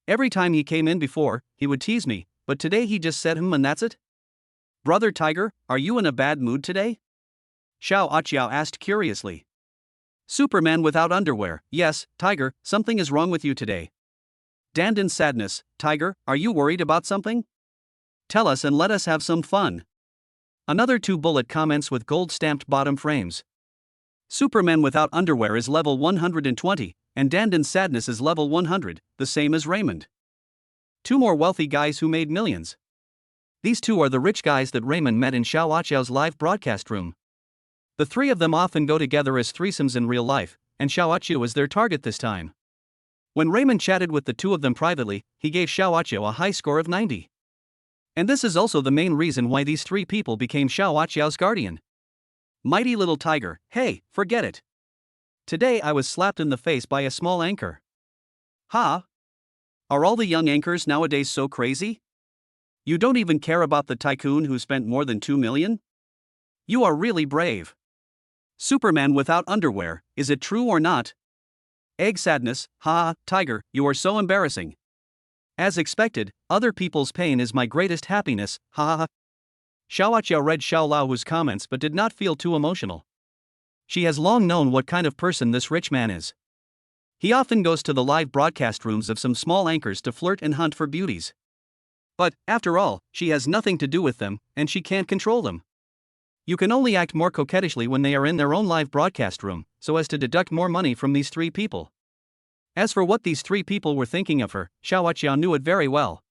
Every time he came in before, he would tease me, but today he just said and that's it? Brother Tiger, are you in a bad mood today? Xiao Aqiao asked curiously. Superman without underwear, yes, Tiger, something is wrong with you today. Dandan sadness, Tiger, are you worried about something? Tell us and let us have some fun. Another 2 bullet comments with gold-stamped bottom frames. Superman without underwear is level 120, and Dandan sadness is level 100, the same as Raymond. 2 more wealthy guys who made millions. These 2 are the rich guys that Raymond met in Xiao Aqiao's live broadcast room. The 3 of them often go together as threesomes in real life, and Xiao Aqiao is their target this time. When Raymond chatted with the 2 of them privately, he gave Xiao Aqiao a high score of 90. And this is also the main reason why these 3 people became Xiao Aqiao's guardian. Mighty little tiger, hey, forget it. Today I was slapped in the face by a small anchor. Ha! Are all the young anchors nowadays so crazy? You don't even care about the tycoon who spent more than 2 million? You are really brave. Superman without underwear, is it true or not? Egg sadness, ha, tiger, you are so embarrassing. As expected, other people's pain is my greatest happiness, ha ha ha. Xiao Aqiao read Xiao Laohu's comments but did not feel too emotional. She has long known what kind of person this rich man is. He often goes to the live broadcast rooms of some small anchors to flirt and hunt for beauties. But, after all, she has nothing to do with them, and she can't control them. You can only act more coquettishly when they are in their own live broadcast room, so as to deduct more money from these 3 people. As for what these 3 people were thinking of her, Xiao Aqiao knew it very well.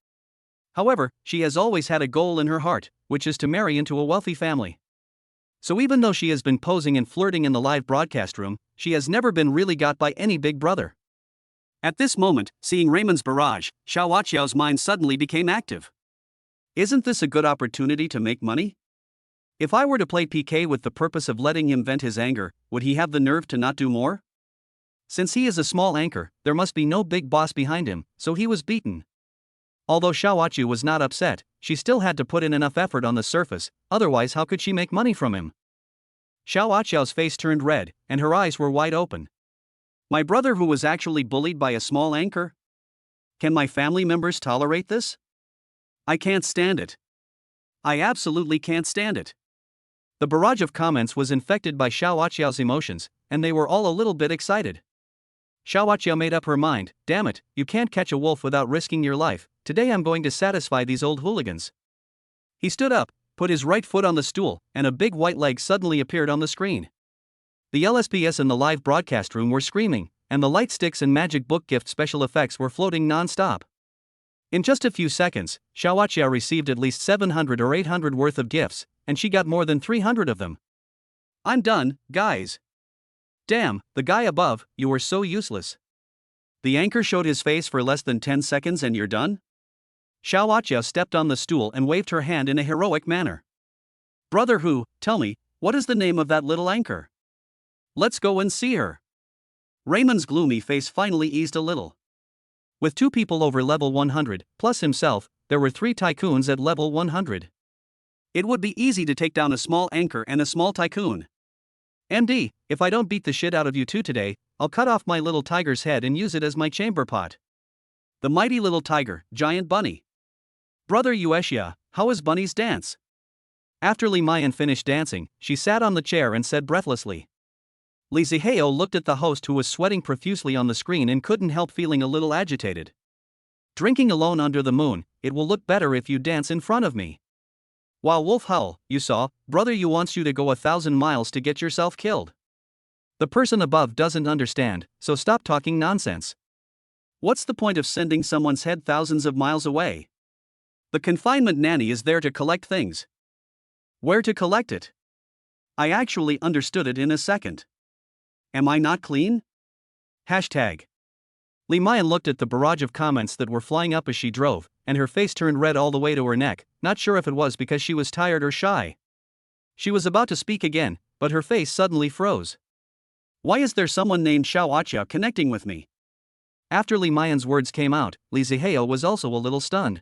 However, she has always had a goal in her heart, which is to marry into a wealthy family. So even though she has been posing and flirting in the live broadcast room, she has never been really got by any big brother. At this moment, seeing Raymond's barrage, Xiao Aqiao's mind suddenly became active. Isn't this a good opportunity to make money? If I were to play PK with the purpose of letting him vent his anger, would he have the nerve to not do more? Since he is a small anchor, there must be no big boss behind him, so he was beaten. Although Xiao Aqiao was not upset, she still had to put in enough effort on the surface, otherwise how could she make money from him? Xiao Aqiao's face turned red, and her eyes were wide open. My brother who was actually bullied by a small anchor? Can my family members tolerate this? I can't stand it. I absolutely can't stand it. The barrage of comments was infected by Xiao Aqiao's emotions, and they were all a little bit excited. Xiao Aqiao made up her mind, damn it, you can't catch a wolf without risking your life, today I'm going to satisfy these old hooligans. He stood up, put his right foot on the stool, and a big white leg suddenly appeared on the screen. The LSPS in the live broadcast room were screaming, and the light sticks and magic book gift special effects were floating non-stop. In just a few seconds, Xiao Aqiao received at least 700 or 800 worth of gifts, and she got more than 300 of them. I'm done, guys. Damn, the guy above, you were so useless. The anchor showed his face for less than 10 seconds and you're done? Xiao Aqiao stepped on the stool and waved her hand in a heroic manner. Brother who, tell me, what is the name of that little anchor? Let's go and see her. Raymond's gloomy face finally eased a little. With 2 people over level 100, plus himself, there were 3 tycoons at level 100. It would be easy to take down a small anchor and a small tycoon. MD, if I don't beat the shit out of you 2 today, I'll cut off my little tiger's head and use it as my chamber pot. The mighty little tiger, giant bunny. Brother Yueshia, how is Bunny's dance? After Li Mayan finished dancing, she sat on the chair and said breathlessly. Li Zihao looked at the host who was sweating profusely on the screen and couldn't help feeling a little agitated. Drinking alone under the moon, it will look better if you dance in front of me. While Wolf Howl, you saw, Brother Yu wants you to go 1,000 miles to get yourself killed. The person above doesn't understand, so stop talking nonsense. What's the point of sending someone's head thousands of miles away? The confinement nanny is there to collect things. Where to collect it? I actually understood it in a second. Am I not clean? Hashtag. Li Mayan looked at the barrage of comments that were flying up as she drove, and her face turned red all the way to her neck, not sure if it was because she was tired or shy. She was about to speak again, but her face suddenly froze. Why is there someone named Xiao Aqiao connecting with me? After Li Mayan's words came out, Li Zihao was also a little stunned.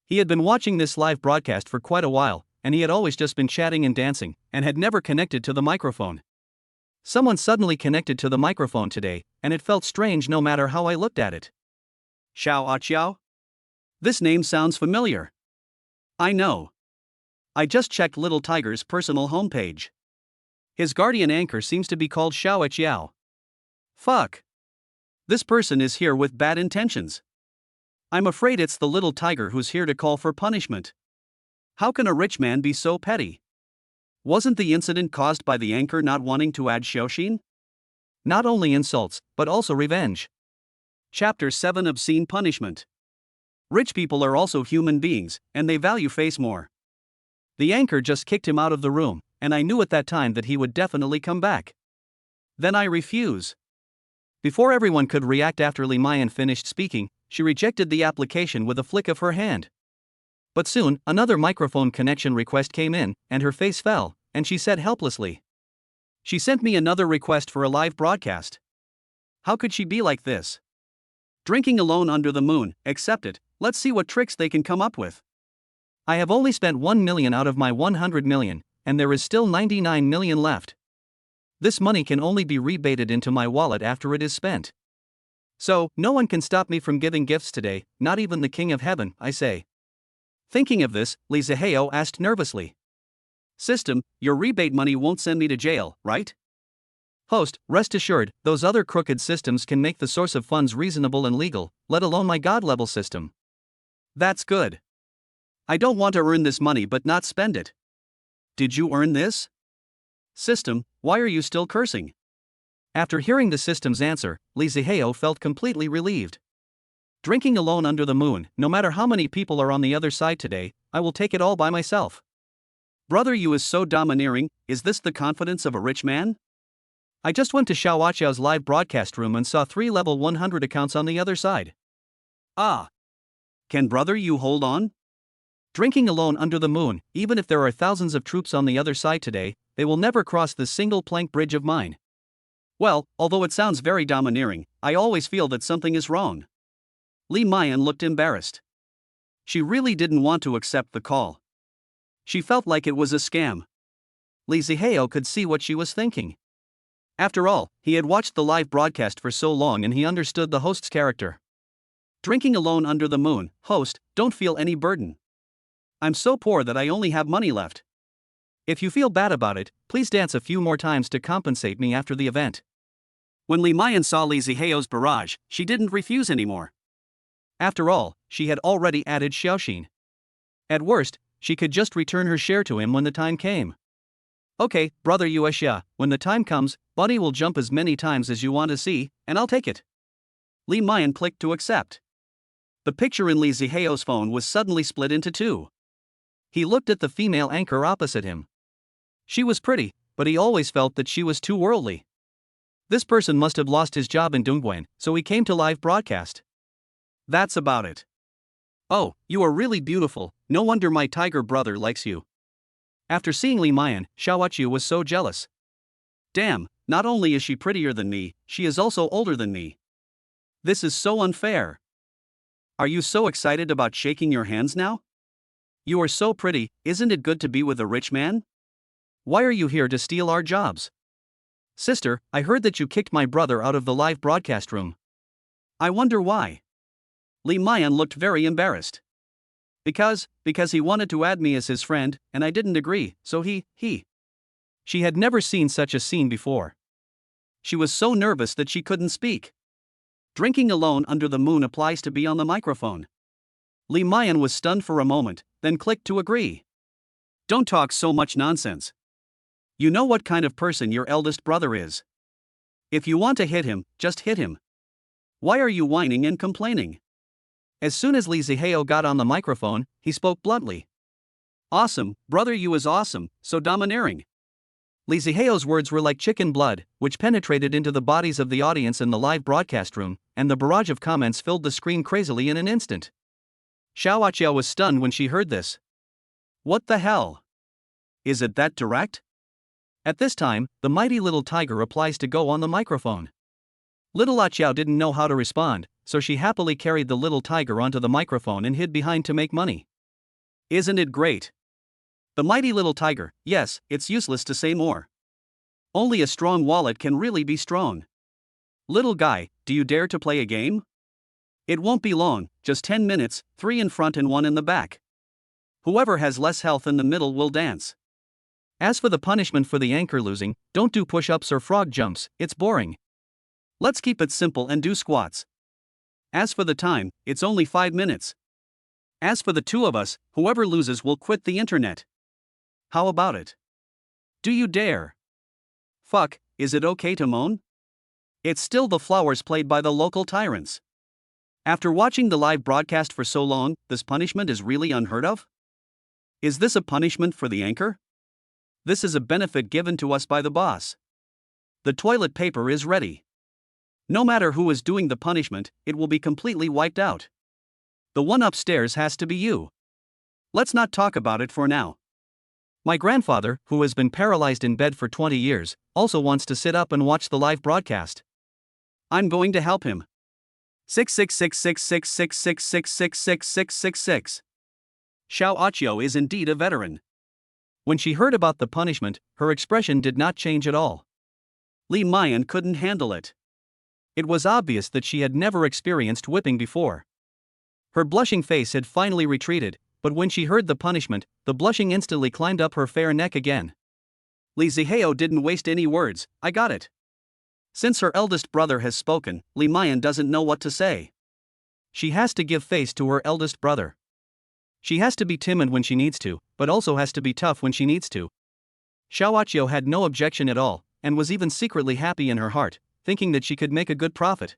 He had been watching this live broadcast for quite a while, and he had always just been chatting and dancing, and had never connected to the microphone. Someone suddenly connected to the microphone today, and it felt strange no matter how I looked at it. Xiao? This name sounds familiar. I know. I just checked Little Tiger's personal homepage. His guardian anchor seems to be called Xiao. Fuck. This person is here with bad intentions. I'm afraid it's the Little Tiger who's here to call for punishment. How can a rich man be so petty? Wasn't the incident caused by the anchor not wanting to add Xiaoxin? Not only insults, but also revenge. Chapter 7: Obscene Punishment. Rich people are also human beings, and they value face more. The anchor just kicked him out of the room, and I knew at that time that he would definitely come back. Then I refuse. Before everyone could react after Li Mayan finished speaking, she rejected the application with a flick of her hand. But soon, another microphone connection request came in, and her face fell, and she said helplessly. She sent me another request for a live broadcast. How could she be like this? Drinking alone under the moon, accept it, let's see what tricks they can come up with. I have only spent 1 million out of my 100 million, and there is still 99 million left. This money can only be rebated into my wallet after it is spent. So, no one can stop me from giving gifts today, not even the King of Heaven, I say. Thinking of this, Li Zihao asked nervously. System, your rebate money won't send me to jail, right? Host, rest assured, those other crooked systems can make the source of funds reasonable and legal, let alone my God-level system. That's good. I don't want to earn this money but not spend it. Did you earn this? System, why are you still cursing? After hearing the system's answer, Li Zihao felt completely relieved. Drinking alone under the moon, no matter how many people are on the other side today, I will take it all by myself. Brother, you is so domineering, is this the confidence of a rich man? I just went to Xiaoaqiao's live broadcast room and saw 3 level 100 accounts on the other side. Ah. Can brother you hold on? Drinking alone under the moon, even if there are thousands of troops on the other side today, they will never cross this single plank bridge of mine. Well, although it sounds very domineering, I always feel that something is wrong. Li Mayan looked embarrassed. She really didn't want to accept the call. She felt like it was a scam. Li Zihao could see what she was thinking. After all, he had watched the live broadcast for so long and he understood the host's character. Drinking alone under the moon, host, don't feel any burden. I'm so poor that I only have money left. If you feel bad about it, please dance a few more times to compensate me after the event. When Li Mayan saw Li Zihao's barrage, she didn't refuse anymore. After all, she had already added Xiaoxin. At worst, she could just return her share to him when the time came. Okay, brother Yuexia, when the time comes, Bunny will jump as many times as you want to see, and I'll take it. Li Mayan clicked to accept. The picture in Li Zihao's phone was suddenly split into two. He looked at the female anchor opposite him. She was pretty, but he always felt that she was too worldly. This person must have lost his job in Dongguan, so he came to live broadcast. That's about it. Oh, you are really beautiful, no wonder my tiger brother likes you. After seeing Li Mayan, Xiaoaqiu was so jealous. Damn, not only is she prettier than me, she is also older than me. This is so unfair. Are you so excited about shaking your hands now? You are so pretty, isn't it good to be with a rich man? Why are you here to steal our jobs? Sister, I heard that you kicked my brother out of the live broadcast room. I wonder why. Li Mayan looked very embarrassed. Because he wanted to add me as his friend, and I didn't agree, so he. She had never seen such a scene before. She was so nervous that she couldn't speak. Drinking alone under the moon applies to be on the microphone. Li Mayan was stunned for a moment, then clicked to agree. Don't talk so much nonsense. You know what kind of person your eldest brother is. If you want to hit him, just hit him. Why are you whining and complaining? As soon as Li Zihao got on the microphone, he spoke bluntly. Awesome, brother, you is awesome, so domineering. Li Zihao's words were like chicken blood, which penetrated into the bodies of the audience in the live broadcast room, and the barrage of comments filled the screen crazily in an instant. Xiaoaqiao was stunned when she heard this. What the hell? Is it that direct? At this time, the mighty little tiger applies to go on the microphone. Little Aqiao didn't know how to respond, so she happily carried the little tiger onto the microphone and hid behind to make money. Isn't it great? The mighty little tiger, yes, it's useless to say more. Only a strong wallet can really be strong. Little guy, do you dare to play a game? It won't be long, just 10 minutes, 3 in front and 1 in the back. Whoever has less health in the middle will dance. As for the punishment for the anchor losing, don't do push-ups or frog jumps, it's boring. Let's keep it simple and do squats. As for the time, it's only 5 minutes. As for the two of us, whoever loses will quit the internet. How about it? Do you dare? Fuck, is it okay to moan? It's still the flowers played by the local tyrants. After watching the live broadcast for so long, this punishment is really unheard of? Is this a punishment for the anchor? This is a benefit given to us by the boss. The toilet paper is ready. No matter who is doing the punishment, it will be completely wiped out. The one upstairs has to be you. Let's not talk about it for now. My grandfather, who has been paralyzed in bed for 20 years, also wants to sit up and watch the live broadcast. I'm going to help him. 6666666666666. Xiao Achio is indeed a veteran. When she heard about the punishment, her expression did not change at all. Li Mayan couldn't handle it. It was obvious that she had never experienced whipping before. Her blushing face had finally retreated, but when she heard the punishment, the blushing instantly climbed up her fair neck again. Li Zihao didn't waste any words, I got it. Since her eldest brother has spoken, Li Mayan doesn't know what to say. She has to give face to her eldest brother. She has to be timid when she needs to, but also has to be tough when she needs to. Xiaoachio had no objection at all, and was even secretly happy in her heart, thinking that she could make a good profit.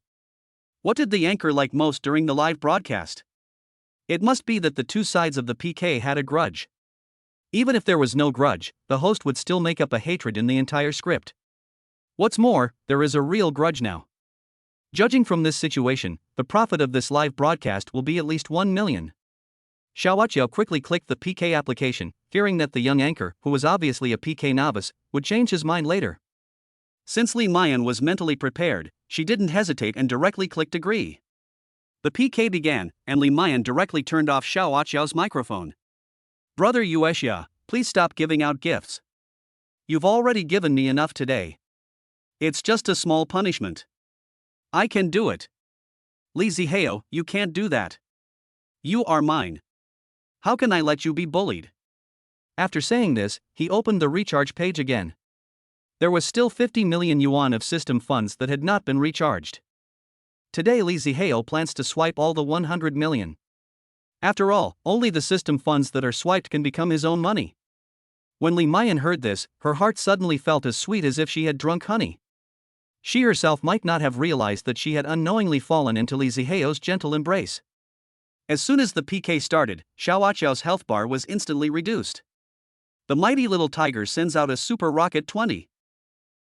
What did the anchor like most during the live broadcast? It must be that the two sides of the PK had a grudge. Even if there was no grudge, the host would still make up a hatred in the entire script. What's more, there is a real grudge now. Judging from this situation, the profit of this live broadcast will be at least 1 million. Xiaoachio quickly clicked the PK application, fearing that the young anchor, who was obviously a PK novice, would change his mind later. Since Li Mayan was mentally prepared, she didn't hesitate and directly clicked agree. The PK began, and Li Mayan directly turned off Xiaoachio's microphone. Brother Yueshia, please stop giving out gifts. You've already given me enough today. It's just a small punishment. I can do it. Li Zihao, you can't do that. You are mine. How can I let you be bullied? After saying this, he opened the recharge page again. There was still 50 million yuan of system funds that had not been recharged. Today Li Zihao plans to swipe all the 100 million. After all, only the system funds that are swiped can become his own money. When Li Mayan heard this, her heart suddenly felt as sweet as if she had drunk honey. She herself might not have realized that she had unknowingly fallen into Li Zihao's gentle embrace. As soon as the PK started, Xiaoachio's health bar was instantly reduced. The mighty little tiger sends out a super rocket 20.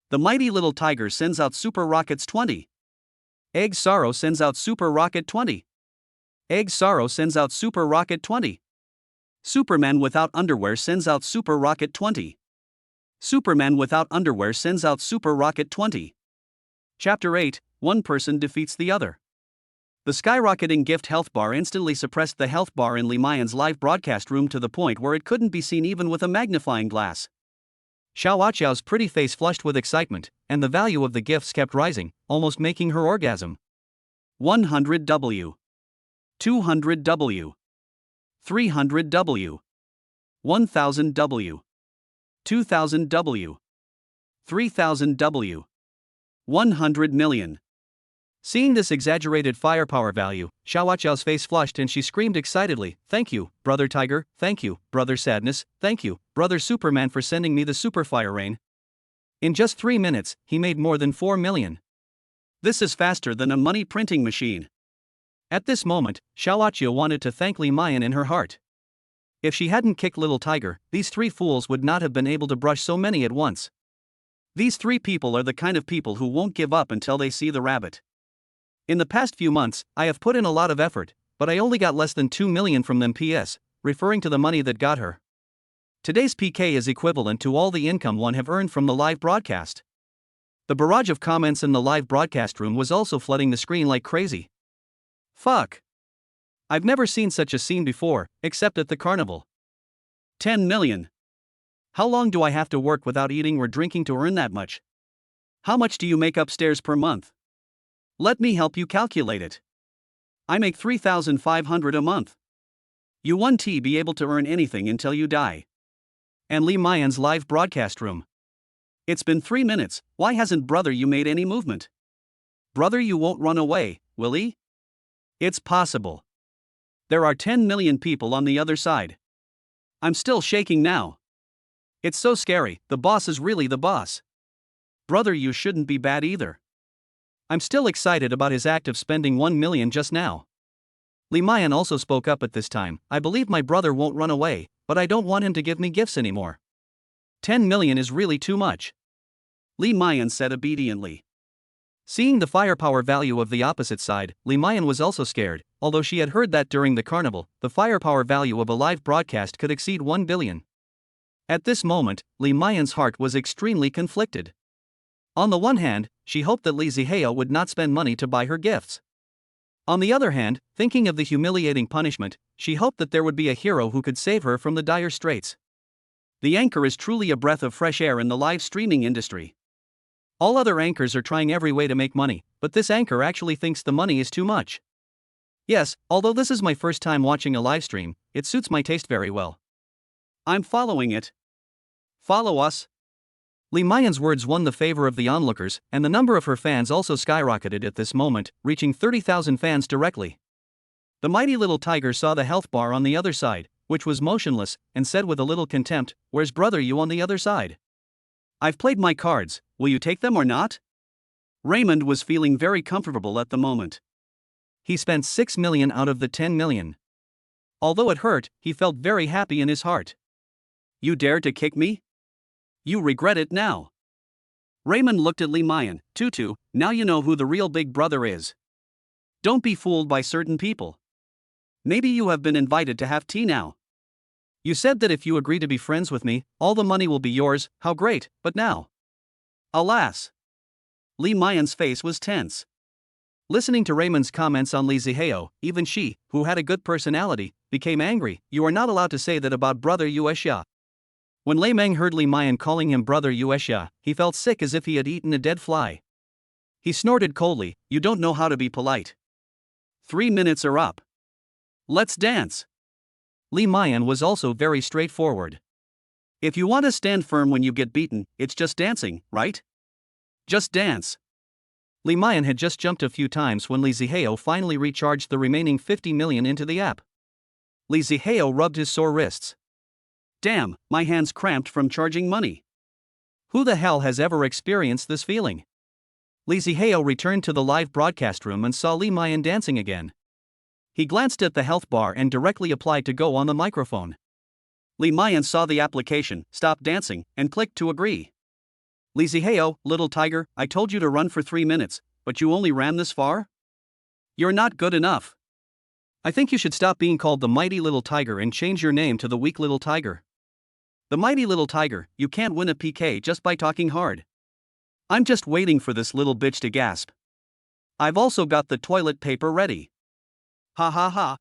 The mighty little tiger sends out super rockets 20. Egg Sorrow sends out super rocket 20. Egg Sorrow sends out super rocket 20. Superman without underwear sends out super rocket 20. Superman without underwear sends out super rocket 20. Chapter 8, one person defeats the other. The skyrocketing gift health bar instantly suppressed the health bar in Li Mayan's live broadcast room to the point where it couldn't be seen even with a magnifying glass. Xiaoachio's pretty face flushed with excitement, and the value of the gifts kept rising, almost making her orgasm. 100W. 200W. 300W. 1000W. 2000W. 3000W. 100 million. Seeing this exaggerated firepower value, Xiaoachio's face flushed and she screamed excitedly, "Thank you, Brother Tiger, thank you, Brother Sadness, thank you, Brother Superman for sending me the super fire rain." In just 3 minutes, he made more than 4 million. This is faster than a money printing machine. At this moment, Xiaoachio wanted to thank Li Mayan in her heart. If she hadn't kicked Little Tiger, these 3 fools would not have been able to brush so many at once. These 3 people are the kind of people who won't give up until they see the rabbit. In the past few months, I have put in a lot of effort, but I only got less than 2 million from them PS, referring to the money that got her. Today's PK is equivalent to all the income one have earned from the live broadcast. The barrage of comments in the live broadcast room was also flooding the screen like crazy. Fuck. I've never seen such a scene before, except at the carnival. 10 million. How long do I have to work without eating or drinking to earn that much? How much do you make upstairs per month? Let me help you calculate it. I make 3,500 a month. You won't be able to earn anything until you die. And Lee Mayan's live broadcast room. It's been 3 minutes, why hasn't brother you made any movement? Brother you won't run away, will he? It's possible. There are 10 million people on the other side. I'm still shaking now. It's so scary, the boss is really the boss. Brother you shouldn't be bad either. I'm still excited about his act of spending 1 million just now. Lee Mayan also spoke up at this time. I believe my brother won't run away, but I don't want him to give me gifts anymore. 10 million is really too much. Lee Mayan said obediently. Seeing the firepower value of the opposite side, Lee Mayan was also scared, although she had heard that during the carnival, the firepower value of a live broadcast could exceed 1 billion. At this moment, Lee Mayan's heart was extremely conflicted. On the one hand, she hoped that Lee Zihao would not spend money to buy her gifts. On the other hand, thinking of the humiliating punishment, she hoped that there would be a hero who could save her from the dire straits. The anchor is truly a breath of fresh air in the live streaming industry. All other anchors are trying every way to make money, but this anchor actually thinks the money is too much. Yes, although this is my first time watching a live stream, it suits my taste very well. I'm following it. Follow us. Lee Mayan's words won the favor of the onlookers, and the number of her fans also skyrocketed at this moment, reaching 30,000 fans directly. The mighty little tiger saw the health bar on the other side, which was motionless, and said with a little contempt, "Where's brother you on the other side? I've played my cards, will you take them or not?" Raymond was feeling very comfortable at the moment. He spent 6 million out of the 10 million. Although it hurt, he felt very happy in his heart. You dared to kick me? You regret it now. Raymond looked at Lee Mayan. Tutu, now you know who the real big brother is. Don't be fooled by certain people. Maybe you have been invited to have tea now. You said that if you agree to be friends with me, all the money will be yours. How great, but now. Alas. Lee Mayan's face was tense. Listening to Raymond's comments on Lee Zihao, even she, who had a good personality, became angry. You are not allowed to say that about brother Yueshia. When Lei Meng heard Lee Mayan calling him brother Yueshia, he felt sick as if he had eaten a dead fly. He snorted coldly, you don't know how to be polite. 3 minutes are up. Let's dance. Lee Mayan was also very straightforward. If you want to stand firm when you get beaten, it's just dancing, right? Just dance. Lee Mayan had just jumped a few times when Lee Zihao finally recharged the remaining 50 million into the app. Lee Zihao rubbed his sore wrists. Damn, my hands cramped from charging money. Who the hell has ever experienced this feeling? Lee Zihao returned to the live broadcast room and saw Lee Mayan dancing again. He glanced at the health bar and directly applied to go on the microphone. Lee Mayan saw the application, stopped dancing, and clicked to agree. Lee Zihao, little tiger, I told you to run for 3 minutes, but you only ran this far? You're not good enough. I think you should stop being called the mighty little tiger and change your name to the weak little tiger. The mighty little tiger, you can't win a PK just by talking hard. I'm just waiting for this little bitch to gasp. I've also got the toilet paper ready. Ha ha ha.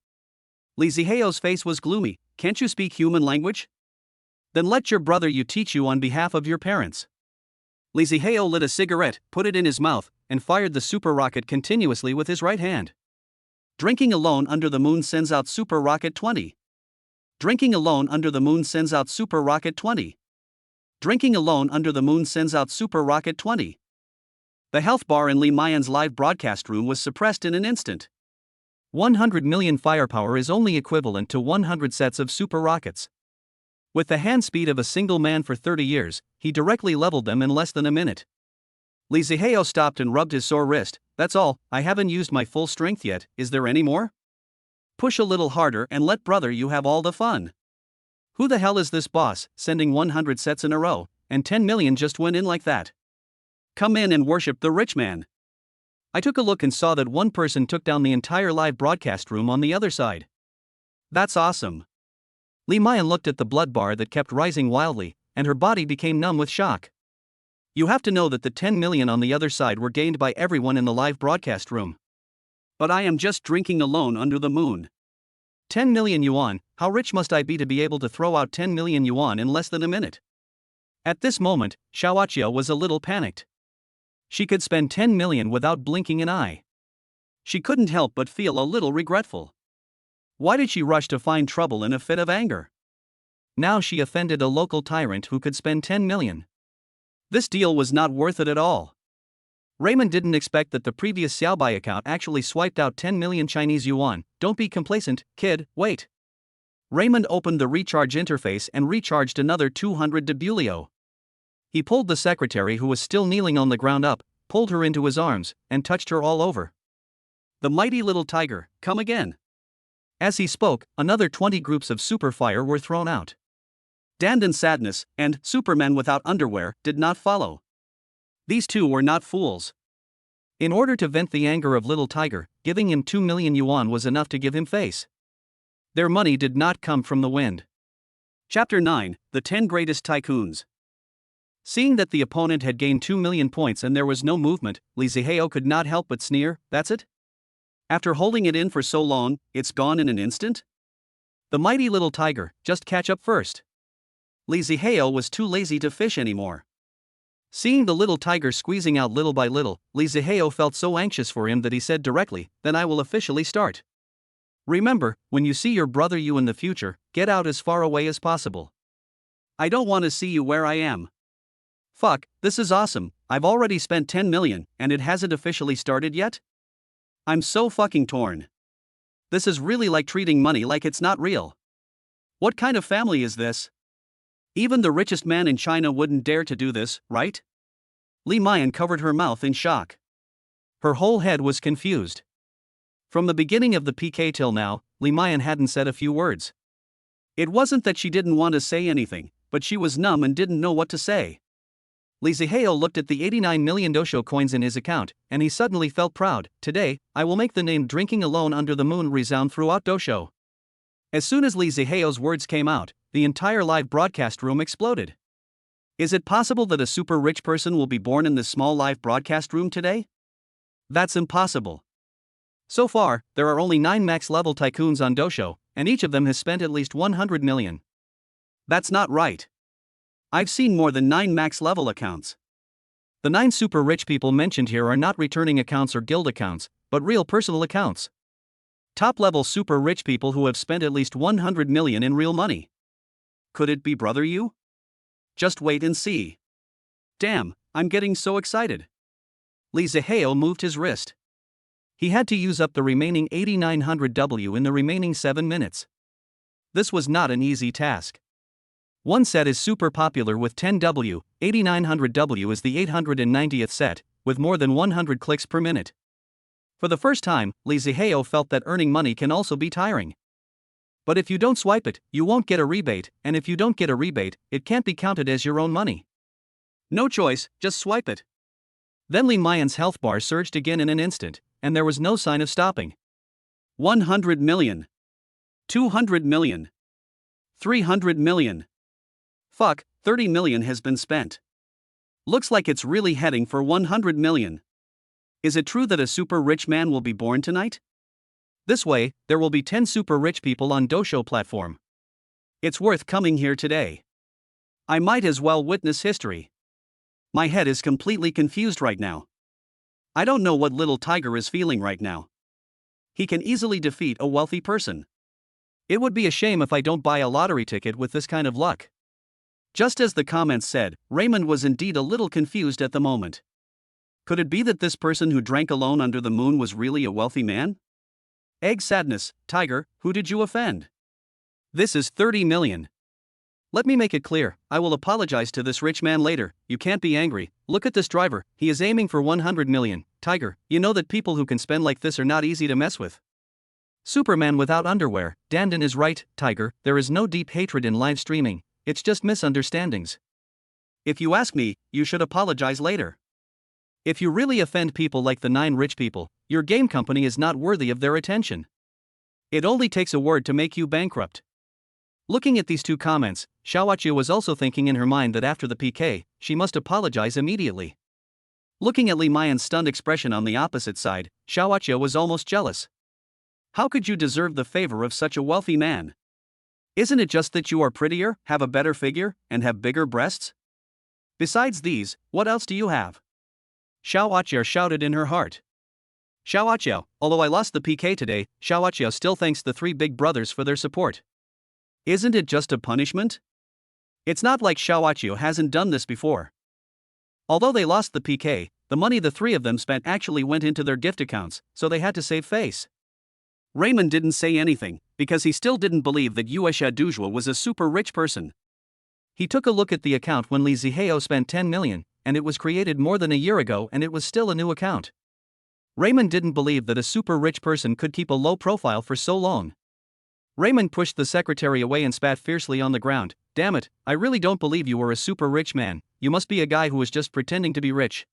Lee Zihao's face was gloomy. Can't you speak human language? Then let your brother you teach you on behalf of your parents. Lee Zihao lit a cigarette, put it in his mouth, and fired the super rocket continuously with his right hand. Drinking alone under the moon sends out super rocket 20. Drinking alone under the moon sends out super rocket 20. Drinking alone under the moon sends out super rocket 20. The health bar in Lee Mayan's live broadcast room was suppressed in an instant. 100 million firepower is only equivalent to 100 sets of super rockets. With the hand speed of a single man for 30 years, he directly leveled them in less than a minute. Lee Zihao stopped and rubbed his sore wrist. That's all, I haven't used my full strength yet, is there any more? Push a little harder and let brother you have all the fun. Who the hell is this boss, sending 100 sets in a row, and 10 million just went in like that? Come in and worship the rich man. I took a look and saw that one person took down the entire live broadcast room on the other side. That's awesome. Lee Mayan looked at the blood bar that kept rising wildly, and her body became numb with shock. You have to know that the 10 million on the other side were gained by everyone in the live broadcast room. But I am just drinking alone under the moon. 10 million yuan, how rich must I be to be able to throw out 10 million yuan in less than a minute? At this moment, Xiaoqia was a little panicked. She could spend 10 million without blinking an eye. She couldn't help but feel a little regretful. Why did she rush to find trouble in a fit of anger? Now she offended a local tyrant who could spend 10 million. This deal was not worth it at all. Raymond didn't expect that the previous Xiaobai account actually swiped out 10 million Chinese yuan. Don't be complacent, kid, wait. Raymond opened the recharge interface and recharged another 200 debulio. He pulled the secretary, who was still kneeling on the ground, up, pulled her into his arms, and touched her all over. The mighty little tiger, come again. As he spoke, another 20 groups of super fire were thrown out. Dandan Sadness and Superman Without Underwear did not follow. These two were not fools. In order to vent the anger of little tiger, giving him 2 million yuan was enough to give him face. Their money did not come from the wind. Chapter 9, The 10 Greatest Tycoons. Seeing that the opponent had gained 2 million points and there was no movement, Li Zihao could not help but sneer, that's it? After holding it in for so long, it's gone in an instant? The mighty little tiger, just catch up first. Li Zihao was too lazy to fish anymore. Seeing the little tiger squeezing out little by little, Li Zihao felt so anxious for him that he said directly, then I will officially start. Remember, when you see your brother Yu in the future, get out as far away as possible. I don't want to see you where I am. Fuck, this is awesome, I've already spent 10 million, and it hasn't officially started yet? I'm so fucking torn. This is really like treating money like it's not real. What kind of family is this? Even the richest man in China wouldn't dare to do this, right? Li Mayan covered her mouth in shock. Her whole head was confused. From the beginning of the PK till now, Li Mayan hadn't said a few words. It wasn't that she didn't want to say anything, but she was numb and didn't know what to say. Li Zihao looked at the 89 million dosho coins in his account, and he suddenly felt proud. Today, I will make the name Drinking Alone Under the Moon resound throughout dosho. As soon as Li Zihao's words came out, the entire live broadcast room exploded. Is it possible that a super rich person will be born in this small live broadcast room today? That's impossible. So far, there are only 9 max level tycoons on dosho, and each of them has spent at least 100 million. That's not right. I've seen more than 9 max level accounts. The 9 super rich people mentioned here are not returning accounts or guild accounts, but real personal accounts. Top level super rich people who have spent at least 100 million in real money. Could it be Brother Yu? Just wait and see. Damn, I'm getting so excited. Li Zihao moved his wrist. He had to use up the remaining 8900 W in the remaining 7 minutes. This was not an easy task. One set is super popular with 10 W, 8900 W is the 890th set, with more than 100 clicks per minute. For the first time, Li Zihao felt that earning money can also be tiring. But if you don't swipe it, you won't get a rebate, and if you don't get a rebate, it can't be counted as your own money. No choice, just swipe it. Then Li Mayan's health bar surged again in an instant, and there was no sign of stopping. 100 million. 200 million. 300 million. Fuck, 30 million has been spent. Looks like it's really heading for 100 million. Is it true that a super rich man will be born tonight? This way, there will be 10 super rich people on dosho platform. It's worth coming here today. I might as well witness history. My head is completely confused right now. I don't know what little tiger is feeling right now. He can easily defeat a wealthy person. It would be a shame if I don't buy a lottery ticket with this kind of luck. Just as the comments said, Raymond was indeed a little confused at the moment. Could it be that this person who drank alone under the moon was really a wealthy man? Egg Sadness, Tiger, who did you offend? This is 30 million. Let me make it clear, I will apologize to this rich man later, you can't be angry, look at this driver, he is aiming for 100 million, Tiger, you know that people who can spend like this are not easy to mess with. Superman Without Underwear, Dandan is right, Tiger, there is no deep hatred in live streaming, it's just misunderstandings. If you ask me, you should apologize later. If you really offend people like the 9 rich people, your game company is not worthy of their attention. It only takes a word to make you bankrupt. Looking at these two comments, Xiaoqia was also thinking in her mind that after the PK, she must apologize immediately. Looking at Li Mayan's stunned expression on the opposite side, Xiaoqia was almost jealous. How could you deserve the favor of such a wealthy man? Isn't it just that you are prettier, have a better figure, and have bigger breasts? Besides these, what else do you have? Xiao Aqiao shouted in her heart. Xiao Aqiao, although I lost the PK today, Xiao Aqiao still thanks the three big brothers for their support. Isn't it just a punishment? It's not like Xiao Aqiao hasn't done this before. Although they lost the PK, the money the three of them spent actually went into their gift accounts, so they had to save face. Raymond didn't say anything, because he still didn't believe that Yuexia Duzhua was a super rich person. He took a look at the account when Li Zihao spent 10 million, and it was created more than a year ago and it was still a new account. Raymond didn't believe that a super rich person could keep a low profile for so long. Raymond pushed the secretary away and spat fiercely on the ground. Damn it, I really don't believe you were a super rich man, you must be a guy who was just pretending to be rich.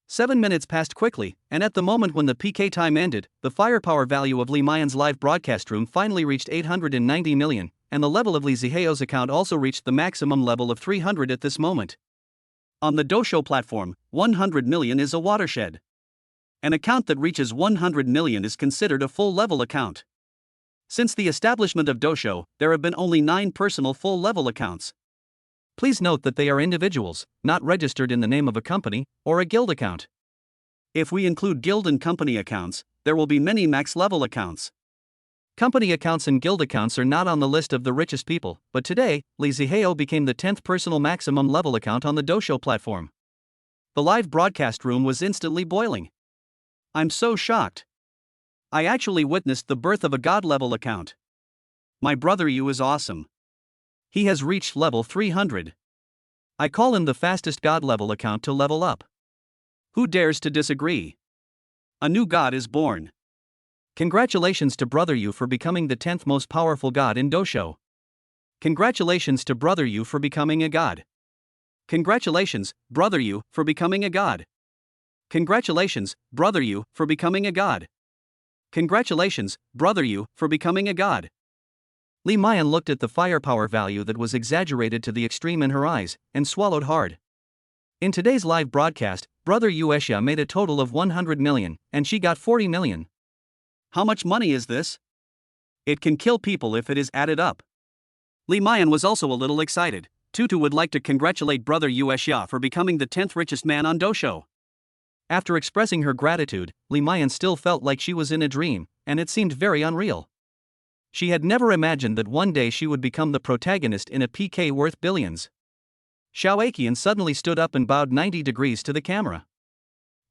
7 minutes passed quickly, and at the moment when the PK time ended, the firepower value of Li Mayan's live broadcast room finally reached 890 million, and the level of Li Zihao's account also reached the maximum level of 300 at this moment. On the Doshou platform, 100 million is a watershed. An account that reaches 100 million is considered a full-level account. Since the establishment of Doshou, there have been only 9 personal full-level accounts. Please note that they are individuals, not registered in the name of a company or a guild account. If we include guild and company accounts, there will be many max-level accounts. Company accounts and guild accounts are not on the list of the richest people, but today, Li Zihao became the 10th personal maximum level account on the Doshou platform. The live broadcast room was instantly boiling. I'm so shocked. I actually witnessed the birth of a god-level account. My brother Yu is awesome. He has reached level 300. I call him the fastest god-level account to level up. Who dares to disagree? A new god is born. Congratulations to Brother Yu for becoming the 10th most powerful god in Doshou. Congratulations to Brother Yu for becoming a god. Congratulations, Brother Yu, for becoming a god. Congratulations, Brother Yu, for becoming a god. Congratulations, Brother Yu, for becoming a god. Li Mayan looked at the firepower value that was exaggerated to the extreme in her eyes, and swallowed hard. In today's live broadcast, Brother Yuexia made a total of 100 million, and she got 40 million. How much money is this? It can kill people if it is added up. Li Mayan was also a little excited. Tutu would like to congratulate Brother Yuexia for becoming the 10th richest man on Doshou. After expressing her gratitude, Li Mayan still felt like she was in a dream, and it seemed very unreal. She had never imagined that one day she would become the protagonist in a PK worth billions. Xiao Aqian suddenly stood up and bowed 90 degrees to the camera.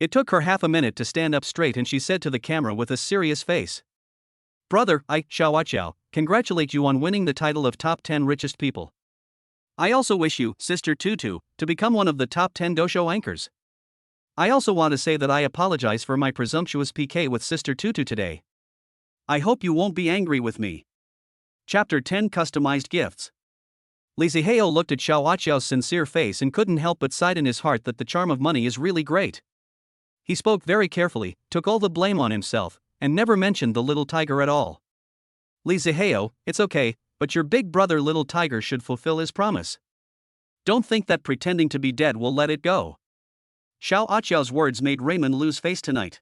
It took her half a minute to stand up straight and she said to the camera with a serious face. Brother, Xiao Aqiao, congratulate you on winning the title of top 10 richest people. I also wish you, Sister Tutu, to become one of the top 10 Doshou anchors. I also want to say that I apologize for my presumptuous PK with Sister Tutu today. I hope you won't be angry with me. Chapter 10 Customized Gifts. Li Zihao looked at Xiao Aqiao's sincere face and couldn't help but sigh in his heart that the charm of money is really great. He spoke very carefully, took all the blame on himself, and never mentioned the little tiger at all. Li Zihao, it's okay, but your big brother little tiger should fulfill his promise. Don't think that pretending to be dead will let it go. Xiao Aqiao's words made Raymond lose face tonight.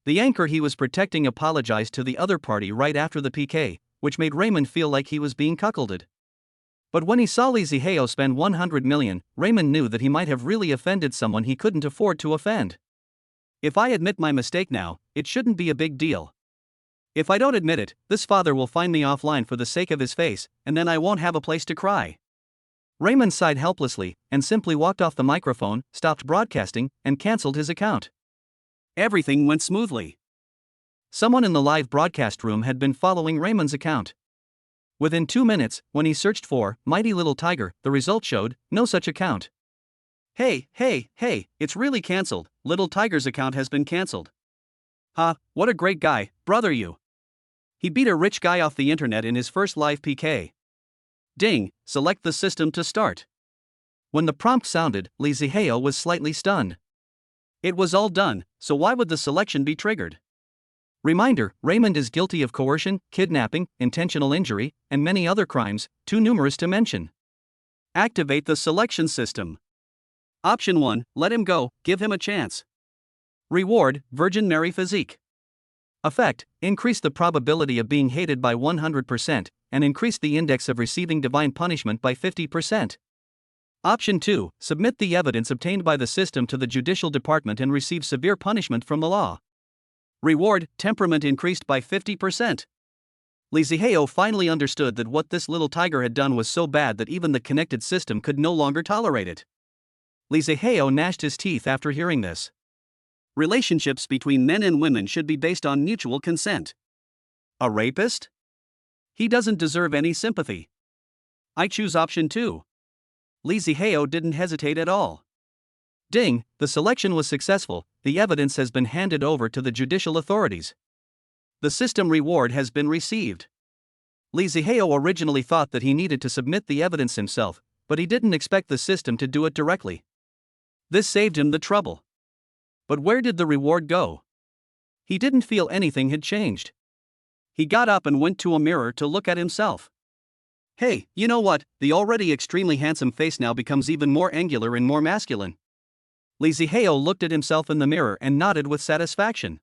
The anchor he was protecting apologized to the other party right after the PK, which made Raymond feel like he was being cuckolded. But when he saw Li Zihao spend 100 million, Raymond knew that he might have really offended someone he couldn't afford to offend. If I admit my mistake now, it shouldn't be a big deal. If I don't admit it, this father will find me offline for the sake of his face, and then I won't have a place to cry. Raymond sighed helplessly, and simply walked off the microphone, stopped broadcasting, and cancelled his account. Everything went smoothly. Someone in the live broadcast room had been following Raymond's account. Within 2 minutes, when he searched for Mighty Little Tiger, the result showed no such account. Hey, it's really cancelled. Little Tiger's account has been cancelled. Ha, what a great guy, Brother Yu. He beat a rich guy off the internet in his first live PK. Ding, select the system to start. When the prompt sounded, Li Zihao was slightly stunned. It was all done, so why would the selection be triggered? Reminder, Raymond is guilty of coercion, kidnapping, intentional injury, and many other crimes, too numerous to mention. Activate the selection system. Option 1, let him go, give him a chance. Reward, Virgin Mary physique. Effect, increase the probability of being hated by 100%, and increase the index of receiving divine punishment by 50%. Option 2. Submit the evidence obtained by the system to the judicial department and receive severe punishment from the law. Reward: temperament increased by 50%. Lee Zihao finally understood that what this little tiger had done was so bad that even the connected system could no longer tolerate it. Lee Zihao gnashed his teeth after hearing this. Relationships between men and women should be based on mutual consent. A rapist? He doesn't deserve any sympathy. I choose option 2. Lee Zihao didn't hesitate at all. Ding, the selection was successful, the evidence has been handed over to the judicial authorities. The system reward has been received. Lee Zihao originally thought that he needed to submit the evidence himself, but he didn't expect the system to do it directly. This saved him the trouble. But where did the reward go? He didn't feel anything had changed. He got up and went to a mirror to look at himself. Hey, you know what? The already extremely handsome face now becomes even more angular and more masculine. Lee Zihao looked at himself in the mirror and nodded with satisfaction.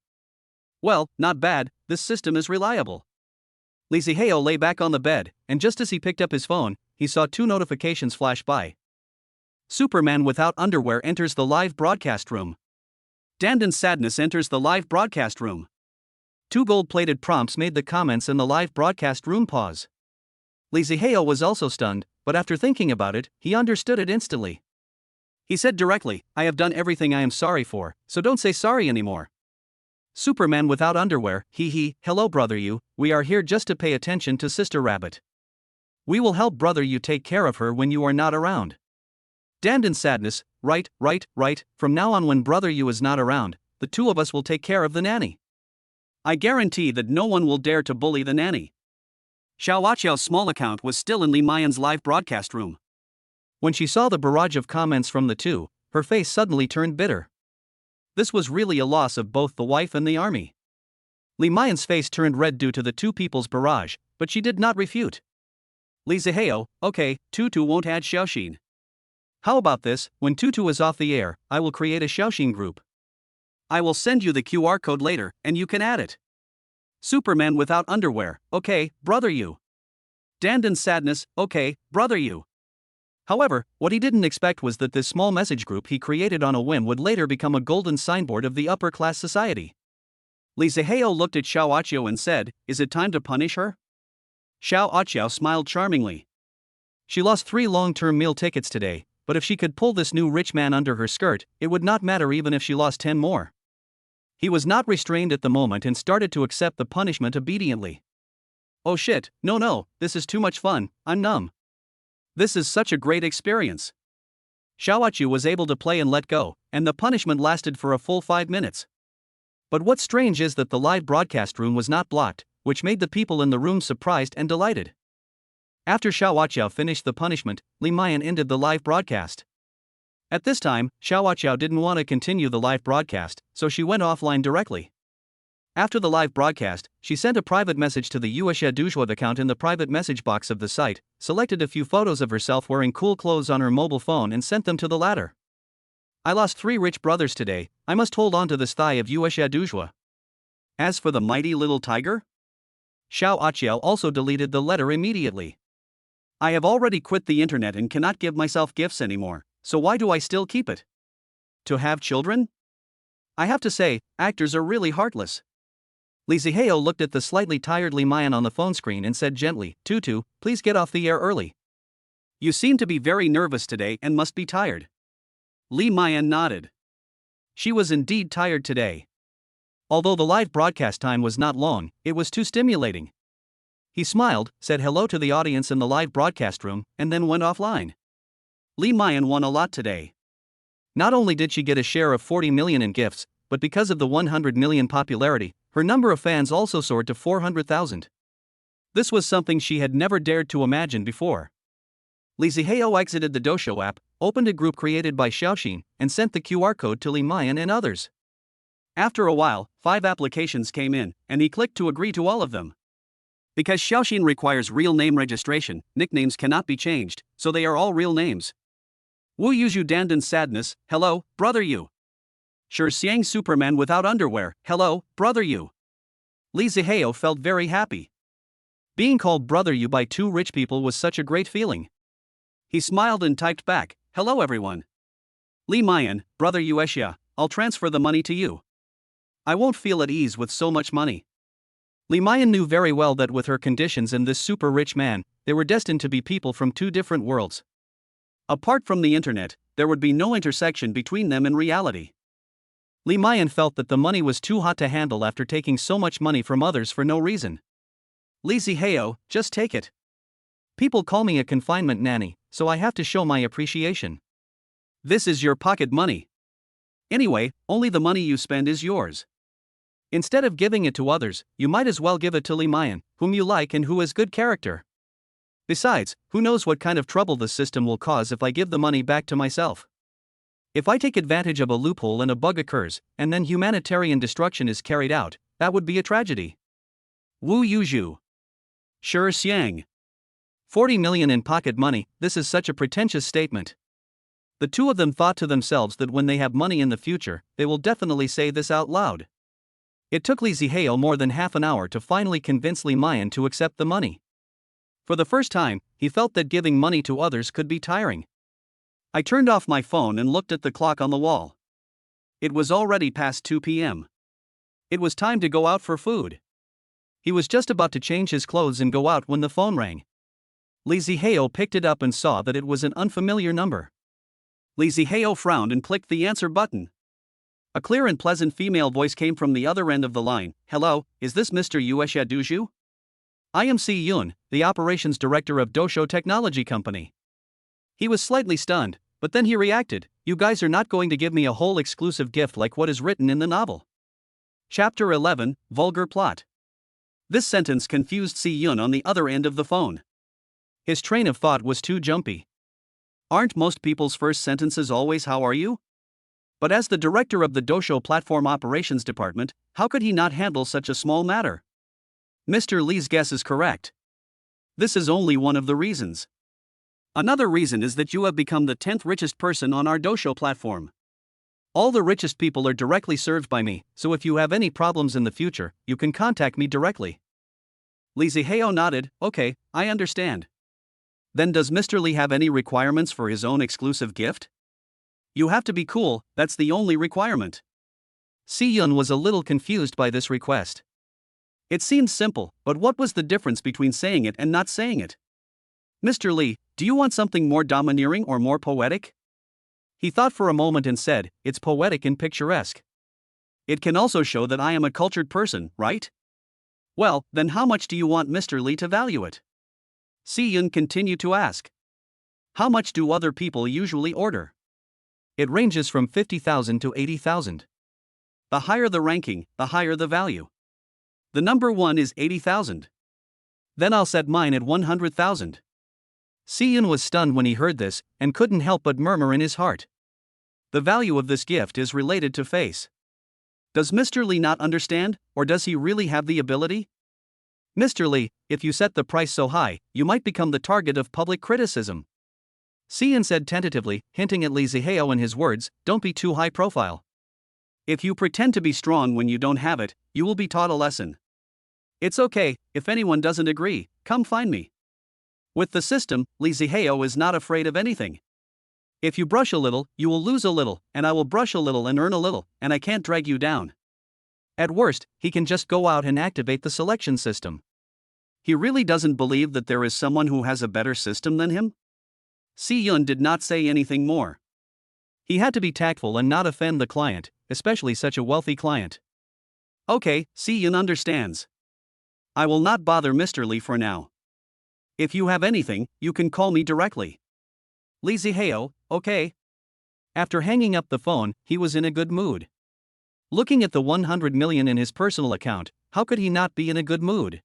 Well, not bad, this system is reliable. Lee Zihao lay back on the bed, and just as he picked up his phone, he saw 2 notifications flash by. Superman without underwear enters the live broadcast room. Danden's sadness enters the live broadcast room. 2 gold-plated prompts made the comments in the live broadcast room pause. Lee Zihao was also stunned, but after thinking about it, he understood it instantly. He said directly, I have done everything I am sorry for, so don't say sorry anymore. Superman without underwear, hello brother you, we are here just to pay attention to Sister Rabbit. We will help brother you take care of her when you are not around. Danden's sadness, right, from now on when brother you is not around, the 2 of us will take care of the nanny. I guarantee that no one will dare to bully the nanny. Xiao Aqiao's small account was still in Li Mayan's live broadcast room. When she saw the barrage of comments from the 2, her face suddenly turned bitter. This was really a loss of both the wife and the army. Li Mayan's face turned red due to the 2 people's barrage, but she did not refute. Lee Zihao, okay, Tutu won't add Xiaoxin. How about this, when Tutu is off the air, I will create a Xiaoxin group. I will send you the QR code later, and you can add it. Superman without underwear, okay, brother you. Danden's sadness, okay, brother you. However, what he didn't expect was that this small message group he created on a whim would later become a golden signboard of the upper-class society. Lee Zihao looked at Xiao Aqiao and said, is it time to punish her? Xiao Aqiao smiled charmingly. She lost 3 long-term meal tickets today, but if she could pull this new rich man under her skirt, it would not matter even if she lost 10 more. He was not restrained at the moment and started to accept the punishment obediently. Oh shit, no, this is too much fun, I'm numb. This is such a great experience. Xiao Aqiao was able to play and let go, and the punishment lasted for a full 5 minutes. But what's strange is that the live broadcast room was not blocked, which made the people in the room surprised and delighted. After Xiao Aqiao finished the punishment, Li Mayan ended the live broadcast. At this time, Xiao Aqiao didn't want to continue the live broadcast, so she went offline directly. After the live broadcast, she sent a private message to the Yuexia Duzhua account in the private message box of the site, selected a few photos of herself wearing cool clothes on her mobile phone and sent them to the latter. I lost 3 rich brothers today, I must hold on to this thigh of Yuexia Duzhua. As for the mighty little tiger? Xiao Aqiao also deleted the letter immediately. I have already quit the internet and cannot give myself gifts anymore, so why do I still keep it? To have children? I have to say, actors are really heartless. Lee Zihao looked at the slightly tired Li Mayan on the phone screen and said gently, Tutu, please get off the air early. You seem to be very nervous today and must be tired. Li Mayan nodded. She was indeed tired today. Although the live broadcast time was not long, it was too stimulating. He smiled, said hello to the audience in the live broadcast room, and then went offline. Li Mayan won a lot today. Not only did she get a share of 40 million in gifts, but because of the 100 million popularity, her number of fans also soared to 400,000. This was something she had never dared to imagine before. Lee Zihao exited the Doshou app, opened a group created by Xiaoxin, and sent the QR code to Li Mayan and others. After a while, 5 applications came in, and he clicked to agree to all of them. Because Xiaoxin requires real name registration, nicknames cannot be changed, so they are all real names. Wu Yuzhu Danden's sadness, hello, brother you. Shi Xiang Superman without underwear, hello, brother you. Lee Zihao felt very happy. Being called brother you by 2 rich people was such a great feeling. He smiled and typed back, Hello everyone. Lee Mayan, brother Ueshia, I'll transfer the money to you. I won't feel at ease with so much money. Lee Mayan knew very well that with her conditions and this super rich man, they were destined to be people from two different worlds. Apart from the internet, there would be no intersection between them in reality. Lee Mayan felt that the money was too hot to handle after taking so much money from others for no reason. Lee Ziheo, just take it. People call me a confinement nanny, so I have to show my appreciation. This is your pocket money. Anyway, only the money you spend is yours. Instead of giving it to others, you might as well give it to Lee Mayan, whom you like and who has good character. Besides, who knows what kind of trouble the system will cause if I give the money back to myself. If I take advantage of a loophole and a bug occurs, and then humanitarian destruction is carried out, that would be a tragedy. Wu Yuzhu. Sure Xiang. 40 million in pocket money, this is such a pretentious statement. The two of them thought to themselves that when they have money in the future, they will definitely say this out loud. It took Lee Ziheo more than half an hour to finally convince Lee Mayan to accept the money. For the first time, he felt that giving money to others could be tiring. I turned off my phone and looked at the clock on the wall. It was already past 2 p.m. It was time to go out for food. He was just about to change his clothes and go out when the phone rang. Lee Ziheo picked it up and saw that it was an unfamiliar number. Lee Ziheo frowned and clicked the answer button. A clear and pleasant female voice came from the other end of the line. Hello, is this Mr. Ueshia Duzhu? I am Si Yun, the operations director of Dosho Technology Company. He was slightly stunned, but then he reacted. You guys are not going to give me a whole exclusive gift like what is written in the novel. Chapter 11, Vulgar Plot. This sentence confused Si Yun on the other end of the phone. His train of thought was too jumpy. Aren't most people's first sentences always "How are you?" But as the director of the Dosho Platform Operations Department, how could he not handle such a small matter? Mr. Lee's guess is correct. This is only one of the reasons. Another reason is that you have become the 10th richest person on our Dosho platform. All the richest people are directly served by me, so if you have any problems in the future, you can contact me directly. Lee Ziheo nodded. Okay, I understand. Then does Mr. Lee have any requirements for his own exclusive gift? You have to be cool, that's the only requirement. Si Yun was a little confused by this request. It seemed simple, but what was the difference between saying it and not saying it? Mr. Lee, do you want something more domineering or more poetic? He thought for a moment and said, it's poetic and picturesque. It can also show that I am a cultured person, right? Well, then how much do you want Mr. Lee to value it? Si Yun continued to ask. How much do other people usually order? It ranges from 50,000 to 80,000. The higher the ranking, the higher the value. The number one is 80,000. Then I'll set mine at 100,000. Si Yun was stunned when he heard this, and couldn't help but murmur in his heart. The value of this gift is related to face. Does Mr. Lee not understand, or does he really have the ability? Mr. Lee, if you set the price so high, you might become the target of public criticism. Si Yun said tentatively, hinting at Lee Ziheo in his words, don't be too high profile. If you pretend to be strong when you don't have it, you will be taught a lesson. It's okay, if anyone doesn't agree, come find me. With the system, Lee Ziheo is not afraid of anything. If you brush a little, you will lose a little, and I will brush a little and earn a little, and I can't drag you down. At worst, he can just go out and activate the selection system. He really doesn't believe that there is someone who has a better system than him? Si Yun did not say anything more. He had to be tactful and not offend the client, especially such a wealthy client. Okay, Si Yun understands. I will not bother Mr. Lee for now. If you have anything, you can call me directly. Lee Ziheo, okay. After hanging up the phone, he was in a good mood. Looking at the 100 million in his personal account, how could he not be in a good mood?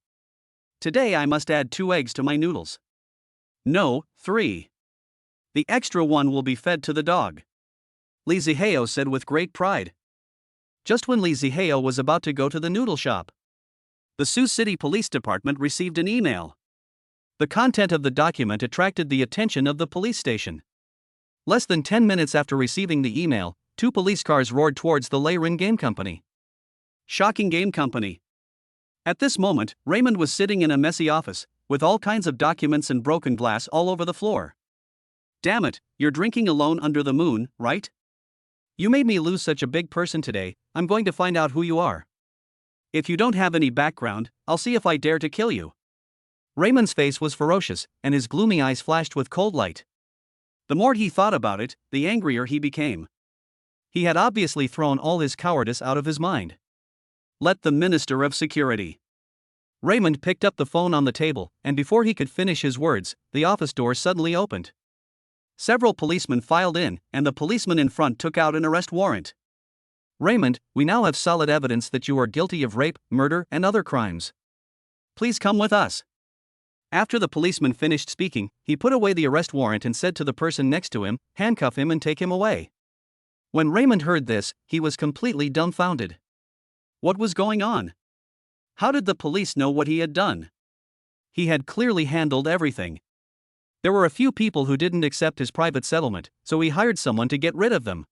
Today I must add 2 eggs to my noodles. No, 3. The extra one will be fed to the dog. Lee Ziheo said with great pride. Just when Lee Ziheo was about to go to the noodle shop, the Sioux City Police Department received an email. The content of the document attracted the attention of the police station. Less than 10 minutes after receiving the email, 2 police cars roared towards the Lei Rin Game Company. Shocking Game Company. At this moment, Raymond was sitting in a messy office, with all kinds of documents and broken glass all over the floor. Damn it, you're drinking alone under the moon, right? You made me lose such a big person today. I'm going to find out who you are. If you don't have any background, I'll see if I dare to kill you. Raymond's face was ferocious, and his gloomy eyes flashed with cold light. The more he thought about it, the angrier he became. He had obviously thrown all his cowardice out of his mind. Let the Minister of Security. Raymond picked up the phone on the table, and before he could finish his words, the office door suddenly opened. Several policemen filed in, and the policeman in front took out an arrest warrant. Raymond, we now have solid evidence that you are guilty of rape, murder, and other crimes. Please come with us. After the policeman finished speaking, he put away the arrest warrant and said to the person next to him, handcuff him and take him away. When Raymond heard this, he was completely dumbfounded. What was going on? How did the police know what he had done? He had clearly handled everything. There were a few people who didn't accept his private settlement, so he hired someone to get rid of them.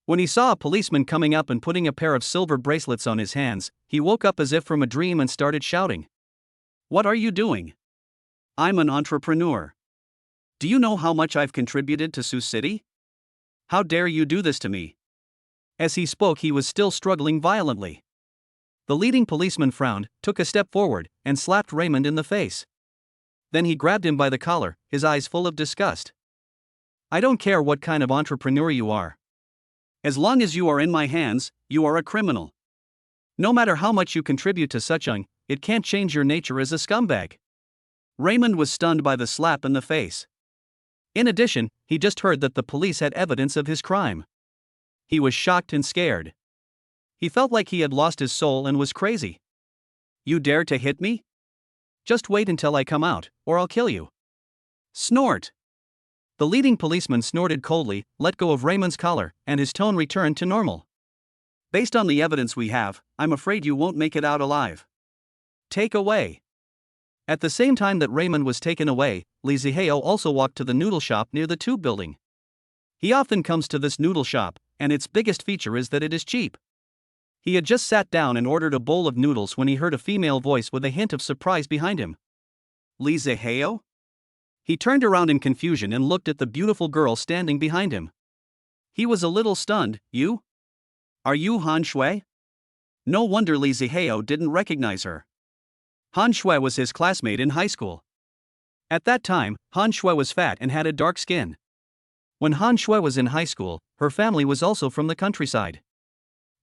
When he saw a policeman coming up and putting a pair of silver bracelets on his hands, he woke up as if from a dream and started shouting. What are you doing? I'm an entrepreneur. Do you know how much I've contributed to Sioux City? How dare you do this to me? As he spoke, he was still struggling violently. The leading policeman frowned, took a step forward, and slapped Raymond in the face. Then he grabbed him by the collar, his eyes full of disgust. I don't care what kind of entrepreneur you are. As long as you are in my hands, you are a criminal. No matter how much you contribute to such it can't change your nature as a scumbag. Raymond was stunned by the slap in the face. In addition, he just heard that the police had evidence of his crime. He was shocked and scared. He felt like he had lost his soul and was crazy. You dare to hit me? Just wait until I come out, or I'll kill you. Snort. The leading policeman snorted coldly, let go of Raymond's collar, and his tone returned to normal. Based on the evidence we have, I'm afraid you won't make it out alive. Take away. At the same time that Raymond was taken away, Liziheo also walked to the noodle shop near the Tube building. He often comes to this noodle shop, and its biggest feature is that it is cheap. He had just sat down and ordered a bowl of noodles when he heard a female voice with a hint of surprise behind him. Liziheo? He turned around in confusion and looked at the beautiful girl standing behind him. He was a little stunned. You? Are you Han Shui? No wonder Liziheo didn't recognize her. Han Shui was his classmate in high school. At that time, Han Shui was fat and had a dark skin. When Han Shui was in high school, her family was also from the countryside.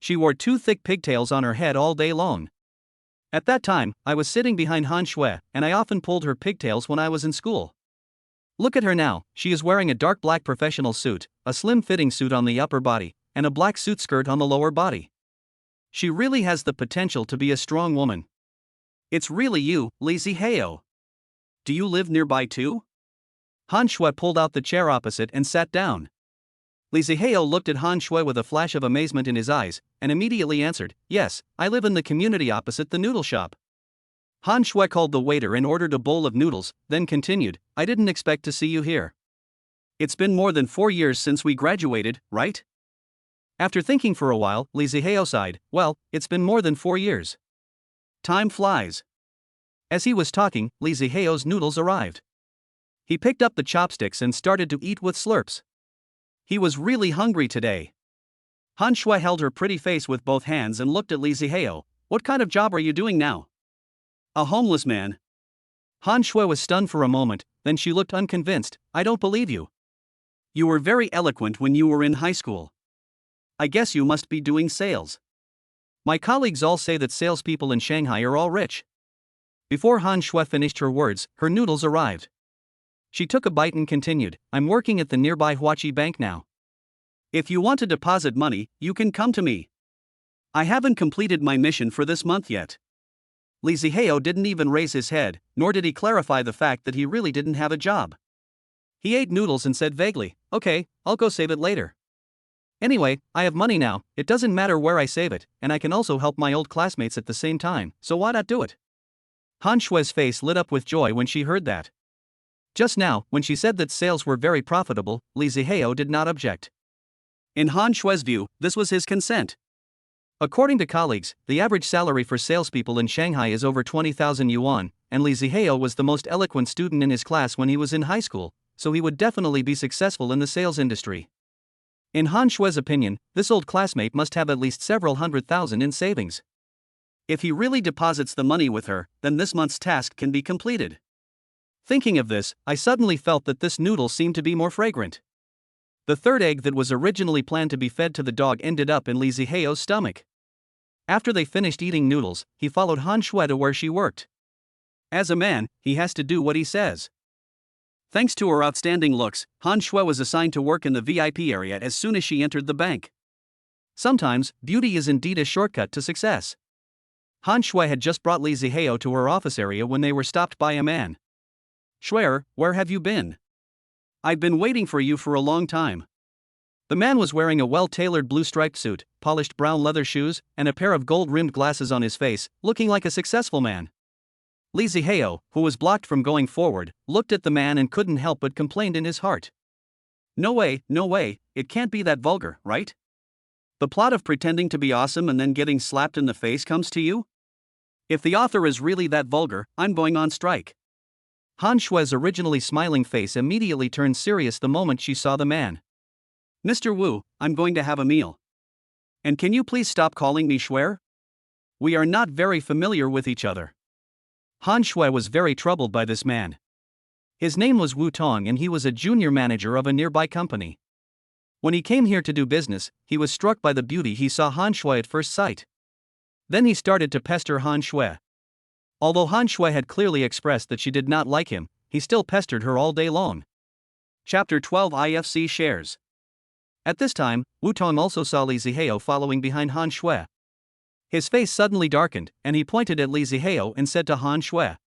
She wore 2 thick pigtails on her head all day long. At that time, I was sitting behind Han Shui, and I often pulled her pigtails when I was in school. Look at her now, she is wearing a dark black professional suit, a slim-fitting suit on the upper body, and a black suit skirt on the lower body. She really has the potential to be a strong woman. It's really you, Liziheo. Do you live nearby too? Han Shui pulled out the chair opposite and sat down. Liziheo looked at Han Shui with a flash of amazement in his eyes, and immediately answered, Yes, I live in the community opposite the noodle shop. Han Shui called the waiter and ordered a bowl of noodles, then continued, I didn't expect to see you here. It's been more than 4 years since we graduated, right? After thinking for a while, Liziheo sighed, Well, it's been more than 4 years. Time flies. As he was talking, Liziheo's noodles arrived. He picked up the chopsticks and started to eat with slurps. He was really hungry today. Han Shui held her pretty face with both hands and looked at Liziheo. What kind of job are you doing now? A homeless man. Han Shui was stunned for a moment, then she looked unconvinced. I don't believe you. You were very eloquent when you were in high school. I guess you must be doing sales. My colleagues all say that salespeople in Shanghai are all rich. Before Han Shui finished her words, her noodles arrived. She took a bite and continued, I'm working at the nearby Huachi Bank now. If you want to deposit money, you can come to me. I haven't completed my mission for this month yet. Liziheo didn't even raise his head, nor did he clarify the fact that he really didn't have a job. He ate noodles and said vaguely, Okay, I'll go save it later. Anyway, I have money now, it doesn't matter where I save it, and I can also help my old classmates at the same time, so why not do it? Han Shui's face lit up with joy when she heard that. Just now, when she said that sales were very profitable, Liziheo did not object. In Han Shui's view, this was his consent. According to colleagues, the average salary for salespeople in Shanghai is over 20,000 yuan, and Liziheo was the most eloquent student in his class when he was in high school, so he would definitely be successful in the sales industry. In Han Shue's opinion, this old classmate must have at least several $100,000 in savings. If he really deposits the money with her, then this month's task can be completed. Thinking of this, I suddenly felt that this noodle seemed to be more fragrant. The third egg that was originally planned to be fed to the dog ended up in Li Ziheo's stomach. After they finished eating noodles, he followed Han Shui to where she worked. As a man, he has to do what he says. Thanks to her outstanding looks, Han Shui was assigned to work in the VIP area as soon as she entered the bank. Sometimes, beauty is indeed a shortcut to success. Han Shui had just brought Li Ziheo to her office area when they were stopped by a man. "Shuer, where have you been? I've been waiting for you for a long time." The man was wearing a well-tailored blue-striped suit, polished brown leather shoes, and a pair of gold-rimmed glasses on his face, looking like a successful man. Li Ziheo, who was blocked from going forward, looked at the man and couldn't help but complain in his heart. No way, it can't be that vulgar, right? The plot of pretending to be awesome and then getting slapped in the face comes to you? If the author is really that vulgar, I'm going on strike. Han Shue's originally smiling face immediately turned serious the moment she saw the man. "Mr. Wu, I'm going to have a meal. And can you please stop calling me Shuer? We are not very familiar with each other." Han Shui was very troubled by this man. His name was Wu Tong and he was a junior manager of a nearby company. When he came here to do business, he was struck by the beauty he saw Han Shui at first sight. Then he started to pester Han Shui. Although Han Shui had clearly expressed that she did not like him, he still pestered her all day long. Chapter 12 IFC Shares. At this time, Wu Tong also saw Li Ziheo following behind Han Shui. His face suddenly darkened, and he pointed at Li Ziheo and said to Han Shui,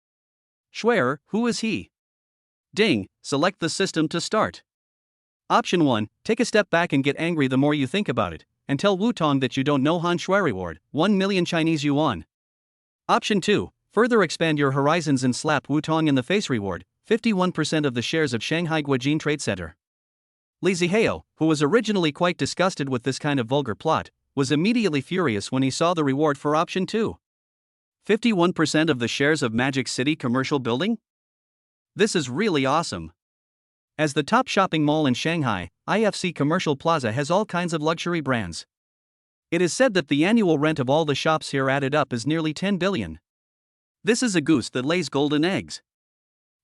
"Shuer, who is he?" Ding, select the system to start. Option 1, take a step back and get angry the more you think about it, and tell Wu Tong that you don't know Han Shui reward, 1 million Chinese yuan. Option 2, further expand your horizons and slap Wu Tong in the face reward, 51% of the shares of Shanghai Guojin Trade Center. Li Ziheo, who was originally quite disgusted with this kind of vulgar plot, was immediately furious when he saw the reward for option 2. 51% of the shares of Magic City Commercial Building? This is really awesome. As the top shopping mall in Shanghai, IFC Commercial Plaza has all kinds of luxury brands. It is said that the annual rent of all the shops here added up is nearly 10 billion. This is a goose that lays golden eggs.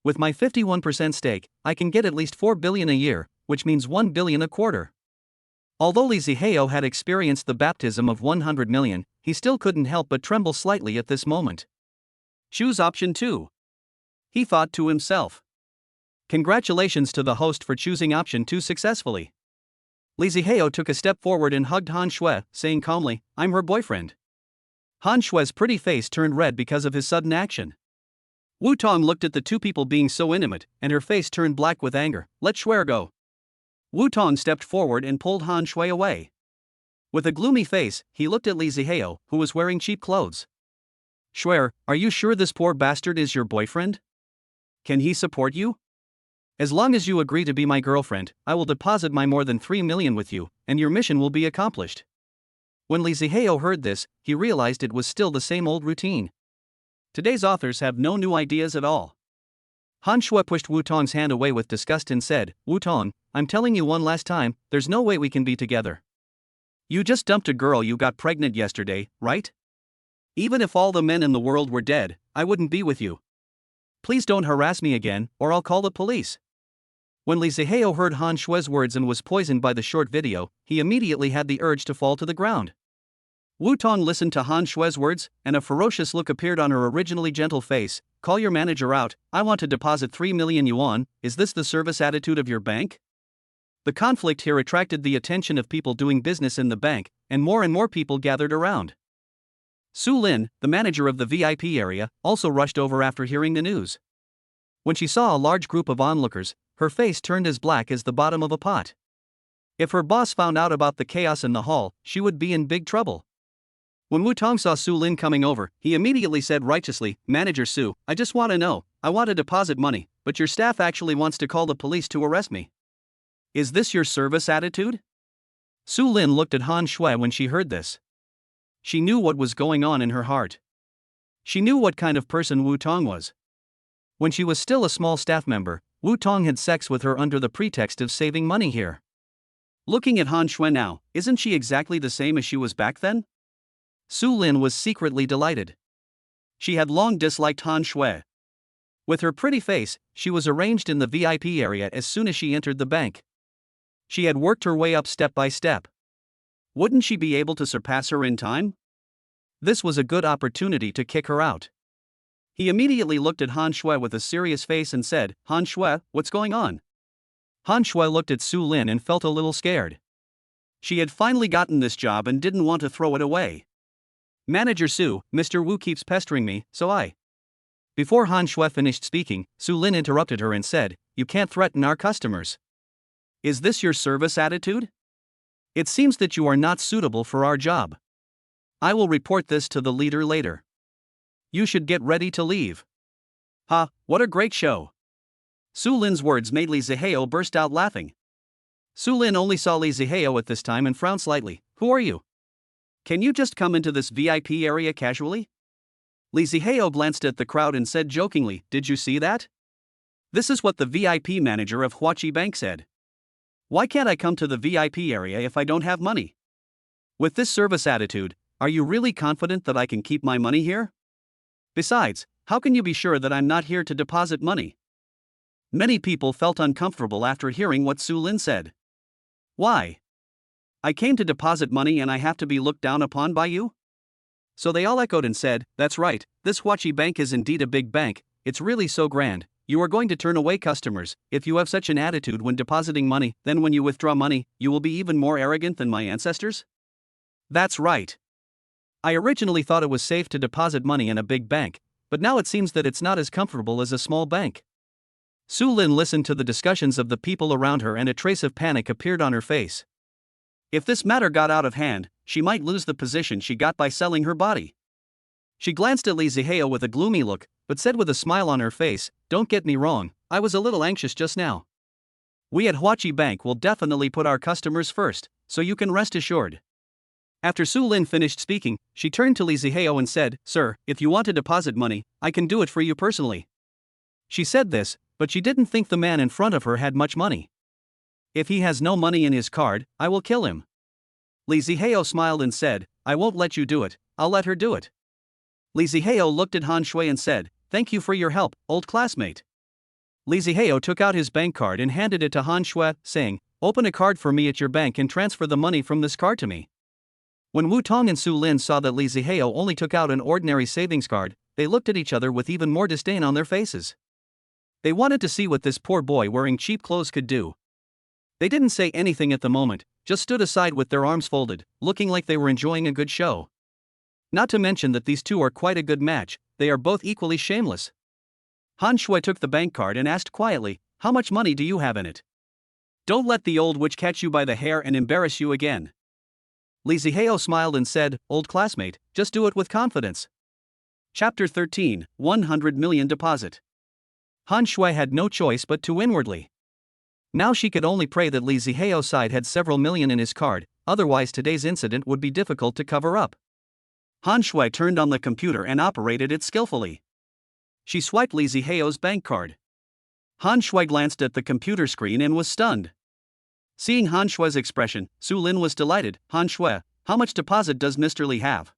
With my 51% stake, I can get at least 4 billion a year, which means 1 billion a quarter. Although Li Ziheo had experienced the baptism of 100 million, he still couldn't help but tremble slightly at this moment. Choose option 2. He thought to himself. Congratulations to the host for choosing option 2 successfully. Li Ziheo took a step forward and hugged Han Shui, saying calmly, "I'm her boyfriend." Han Shui's pretty face turned red because of his sudden action. Wu Tong looked at the two people being so intimate, and her face turned black with anger. "Let Shuer go." Wu Tong stepped forward and pulled Han Shui away. With a gloomy face, he looked at Li Ziheo, who was wearing cheap clothes. "Shuer, are you sure this poor bastard is your boyfriend? Can he support you? As long as you agree to be my girlfriend, I will deposit my more than 3 million with you, and your mission will be accomplished." When Li Ziheo heard this, he realized it was still the same old routine. Today's authors have no new ideas at all. Han Shui pushed Wu Tong's hand away with disgust and said, "Wu Tong, I'm telling you one last time, there's no way we can be together. You just dumped a girl you got pregnant yesterday, right? Even if all the men in the world were dead, I wouldn't be with you. Please don't harass me again, or I'll call the police." When Li Ziheo heard Han Shui's words and was poisoned by the short video, he immediately had the urge to fall to the ground. Wu Tong listened to Han Shui's words, and a ferocious look appeared on her originally gentle face. "Call your manager out, I want to deposit 3 million yuan, is this the service attitude of your bank?" The conflict here attracted the attention of people doing business in the bank, and more people gathered around. Su Lin, the manager of the VIP area, also rushed over after hearing the news. When she saw a large group of onlookers, her face turned as black as the bottom of a pot. If her boss found out about the chaos in the hall, she would be in big trouble. When Wu Tong saw Su Lin coming over, he immediately said righteously, "Manager Su, I just want to know, I want to deposit money, but your staff actually wants to call the police to arrest me. Is this your service attitude?" Su Lin looked at Han Shui when she heard this. She knew what was going on in her heart. She knew what kind of person Wu Tong was. When she was still a small staff member, Wu Tong had sex with her under the pretext of saving money here. Looking at Han Shui now, isn't she exactly the same as she was back then? Su Lin was secretly delighted. She had long disliked Han Shui. With her pretty face, she was arranged in the VIP area as soon as she entered the bank. She had worked her way up step by step. Wouldn't she be able to surpass her in time? This was a good opportunity to kick her out. He immediately looked at Han Shui with a serious face and said, Han Shui, what's going on? Han Shui looked at Su Lin and felt a little scared. She had finally gotten this job and didn't want to throw it away. Manager Su, Mr. Wu keeps pestering me, so I. Before Han Shui finished speaking, Su Lin interrupted her and said, you can't threaten our customers. Is this your service attitude? It seems that you are not suitable for our job. I will report this to the leader later. You should get ready to leave. Ha, what a great show. Su Lin's words made Li Zihao burst out laughing. Su Lin only saw Li Zihao at this time and frowned slightly. Who are you? Can you just come into this VIP area casually? Li Zihao glanced at the crowd and said jokingly, did you see that? This is what the VIP manager of Huachi Bank said. Why can't I come to the VIP area if I don't have money? With this service attitude, are you really confident that I can keep my money here? Besides, how can you be sure that I'm not here to deposit money? Many people felt uncomfortable after hearing what Su Lin said. Why? I came to deposit money and I have to be looked down upon by you? So they all echoed and said, that's right, this Huachi Bank is indeed a big bank, it's really so grand. You are going to turn away customers. If you have such an attitude when depositing money, then when you withdraw money, you will be even more arrogant than my ancestors? That's right. I originally thought it was safe to deposit money in a big bank, but now it seems that it's not as comfortable as a small bank. Su Lin listened to the discussions of the people around her and a trace of panic appeared on her face. If this matter got out of hand, she might lose the position she got by selling her body. She glanced at Li Zihao with a gloomy look, but said with a smile on her face, don't get me wrong, I was a little anxious just now. We at Huachi Bank will definitely put our customers first, so you can rest assured. After Su Lin finished speaking, she turned to Li Zihao and said, Sir, if you want to deposit money, I can do it for you personally. She said this, but she didn't think the man in front of her had much money. If he has no money in his card, I will kill him. Li Zihao smiled and said, I won't let you do it, I'll let her do it. Li Zihao looked at Han Shui and said, thank you for your help, old classmate. Li Zihao took out his bank card and handed it to Han Shui, saying, open a card for me at your bank and transfer the money from this card to me. When Wu Tong and Su Lin saw that Li Zihao only took out an ordinary savings card, they looked at each other with even more disdain on their faces. They wanted to see what this poor boy wearing cheap clothes could do. They didn't say anything at the moment, just stood aside with their arms folded, looking like they were enjoying a good show. Not to mention that these two are quite a good match, they are both equally shameless. Han Shui took the bank card and asked quietly, how much money do you have in it? Don't let the old witch catch you by the hair and embarrass you again. Li Zihao smiled and said, old classmate, just do it with confidence. Chapter 13, 100 million deposit. Han Shui had no choice but to inwardly. Now she could only pray that Li Zihao's side had several million in his card, otherwise today's incident would be difficult to cover up. Han Shui turned on the computer and operated it skillfully. She swiped Li Zihao's bank card. Han Shui glanced at the computer screen and was stunned. Seeing Han Shui's expression, Su Lin was delighted. Han Shui, how much deposit does Mr. Li have?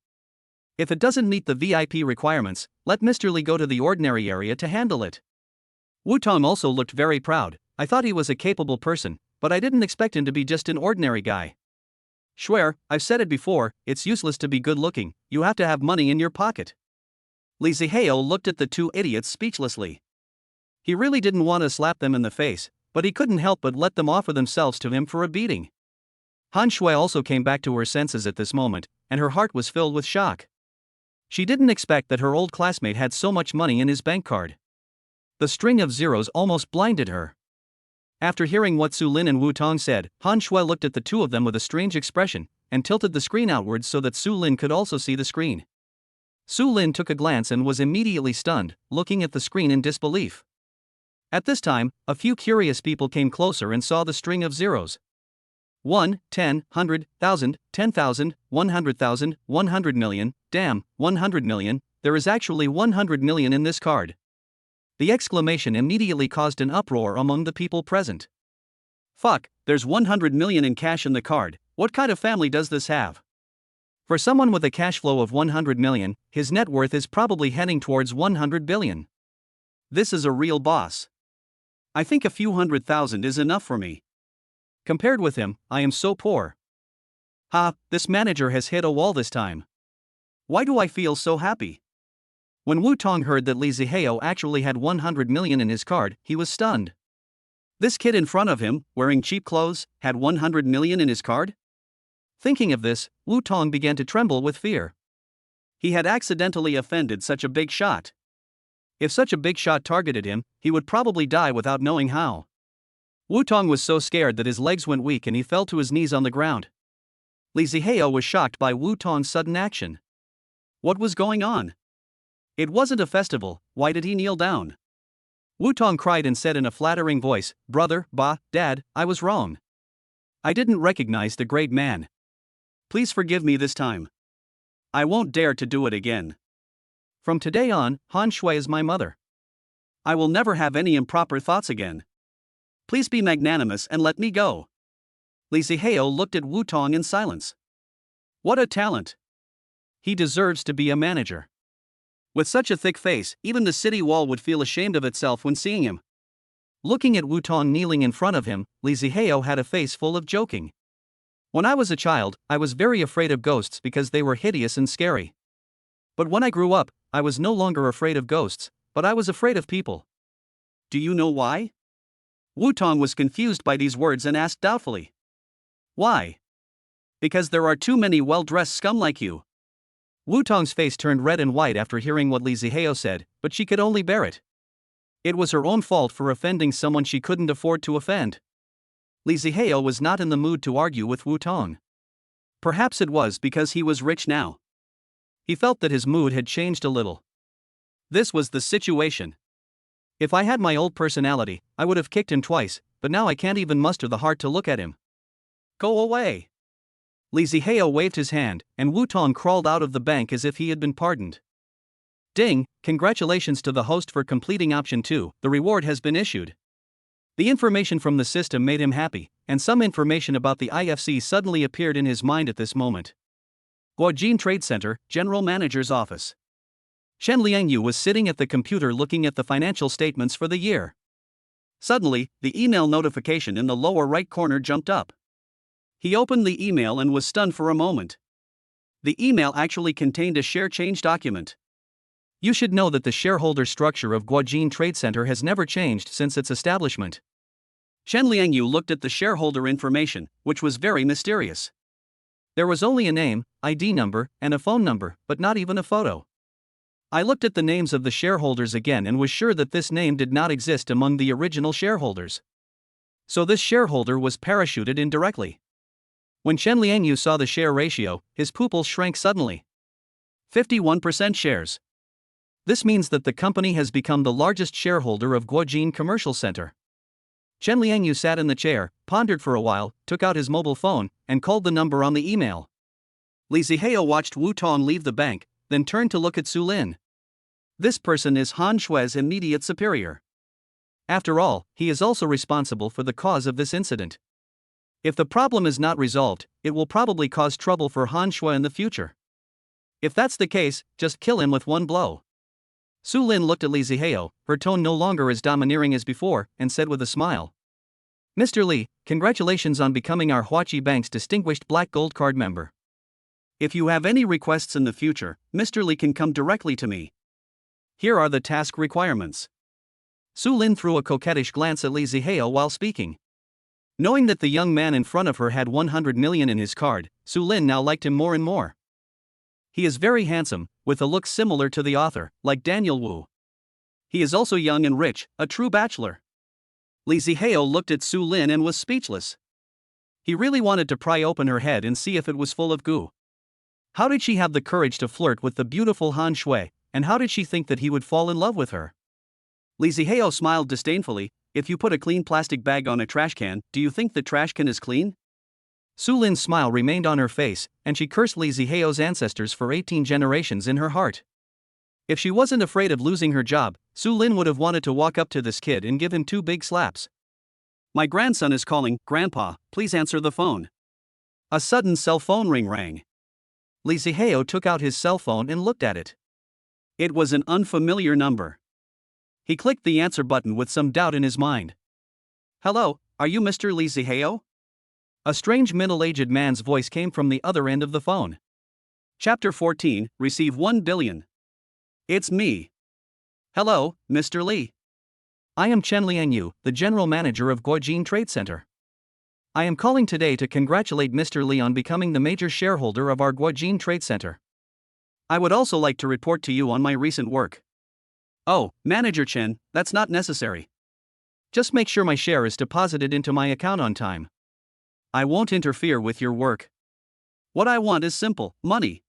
If it doesn't meet the VIP requirements, let Mr. Li go to the ordinary area to handle it. Wu Tong also looked very proud. I thought he was a capable person, but I didn't expect him to be just an ordinary guy. Swear, I've said it before, it's useless to be good looking, you have to have money in your pocket. Li Zihao looked at the two idiots speechlessly. He really didn't want to slap them in the face, but he couldn't help but let them offer themselves to him for a beating. Han Shui also came back to her senses at this moment, and her heart was filled with shock. She didn't expect that her old classmate had so much money in his bank card. The string of zeros almost blinded her. After hearing what Su Lin and Wu Tong said, Han Shui looked at the two of them with a strange expression, and tilted the screen outwards so that Su Lin could also see the screen. Su Lin took a glance and was immediately stunned, looking at the screen in disbelief. At this time, a few curious people came closer and saw the string of zeros. 1, 10, 100, 1,000, 10,000, 100,000, 100 million, damn, 100 million, there is actually 100 million in this card. The exclamation immediately caused an uproar among the people present. Fuck, there's 100 million in cash in the card, what kind of family does this have? For someone with a cash flow of 100 million, his net worth is probably heading towards 100 billion. This is a real boss. I think a few 100,000 is enough for me. Compared with him, I am so poor. Ha, this manager has hit a wall this time. Why do I feel so happy? When Wu Tong heard that Li Zihao actually had 100 million in his card, he was stunned. This kid in front of him, wearing cheap clothes, had 100 million in his card? Thinking of this, Wu Tong began to tremble with fear. He had accidentally offended such a big shot. If such a big shot targeted him, he would probably die without knowing how. Wu Tong was so scared that his legs went weak and he fell to his knees on the ground. Li Zihao was shocked by Wu Tong's sudden action. What was going on? It wasn't a festival, why did he kneel down? Wu Tong cried and said in a flattering voice, "Brother, Dad, I was wrong. I didn't recognize the great man. Please forgive me this time. I won't dare to do it again. From today on, Han Shui is my mother. I will never have any improper thoughts again. Please be magnanimous and let me go." Li Zihao looked at Wu Tong in silence. What a talent! He deserves to be a manager. With such a thick face, even the city wall would feel ashamed of itself when seeing him. Looking at Wu Tong kneeling in front of him, Li Zihao had a face full of joking. When I was a child, I was very afraid of ghosts because they were hideous and scary. But when I grew up, I was no longer afraid of ghosts, but I was afraid of people. Do you know why? Wu Tong was confused by these words and asked doubtfully. Why? Because there are too many well-dressed scum like you. Wu Tong's face turned red and white after hearing what Li Zihao said, but she could only bear it. It was her own fault for offending someone she couldn't afford to offend. Li Zihao was not in the mood to argue with Wu Tong. Perhaps it was because he was rich now. He felt that his mood had changed a little. This was the situation. If I had my old personality, I would have kicked him twice, but now I can't even muster the heart to look at him. Go away! Li Zihao waved his hand, and Wu Tong crawled out of the bank as if he had been pardoned. Ding, congratulations to the host for completing option 2, the reward has been issued. The information from the system made him happy, and some information about the IFC suddenly appeared in his mind at this moment. Guojin Trade Center, General Manager's Office. Shen Liangyu was sitting at the computer looking at the financial statements for the year. Suddenly, the email notification in the lower right corner jumped up. He opened the email and was stunned for a moment. The email actually contained a share change document. You should know that the shareholder structure of Guojin Trade Center has never changed since its establishment. Shen Liangyu looked at the shareholder information, which was very mysterious. There was only a name, ID number, and a phone number, but not even a photo. I looked at the names of the shareholders again and was sure that this name did not exist among the original shareholders. So this shareholder was parachuted in directly. When Shen Liangyu saw the share ratio, his pupils shrank suddenly. 51% shares. This means that the company has become the largest shareholder of Guojin Commercial Center. Shen Liangyu sat in the chair, pondered for a while, took out his mobile phone, and called the number on the email. Li Zihao watched Wu Tong leave the bank, then turned to look at Su Lin. This person is Han Shui's immediate superior. After all, he is also responsible for the cause of this incident. If the problem is not resolved, it will probably cause trouble for Han Shui in the future. If that's the case, just kill him with one blow. Su Lin looked at Li Zihao, her tone no longer as domineering as before, and said with a smile. Mr. Li, congratulations on becoming our Huachi Bank's distinguished Black Gold Card member. If you have any requests in the future, Mr. Li can come directly to me. Here are the task requirements. Su Lin threw a coquettish glance at Li Zihao while speaking. Knowing that the young man in front of her had 100 million in his card, Su Lin now liked him more and more. He is very handsome, with a look similar to the author, like Daniel Wu. He is also young and rich, a true bachelor. Li Zihao looked at Su Lin and was speechless. He really wanted to pry open her head and see if it was full of goo. How did she have the courage to flirt with the beautiful Han Shui, and how did she think that he would fall in love with her? Li Zihao smiled disdainfully. If you put a clean plastic bag on a trash can, do you think the trash can is clean? Su Lin's smile remained on her face, and she cursed Li Zihao's ancestors for 18 generations in her heart. If she wasn't afraid of losing her job, Su Lin would have wanted to walk up to this kid and give him 2 big slaps. My grandson is calling, Grandpa, please answer the phone. A sudden cell phone ring rang. Lee Zihao took out his cell phone and looked at it. It was an unfamiliar number. He clicked the answer button with some doubt in his mind. Hello, are you Mr. Lee Zihao? A strange middle-aged man's voice came from the other end of the phone. Chapter 14, Receive 1 billion. It's me. Hello, Mr. Lee. I am Chen Liangyu, the general manager of Guojin Trade Center. I am calling today to congratulate Mr. Lee on becoming the major shareholder of our Guojin Trade Center. I would also like to report to you on my recent work. Oh, Manager Chen, that's not necessary. Just make sure my share is deposited into my account on time. I won't interfere with your work. What I want is simple, money.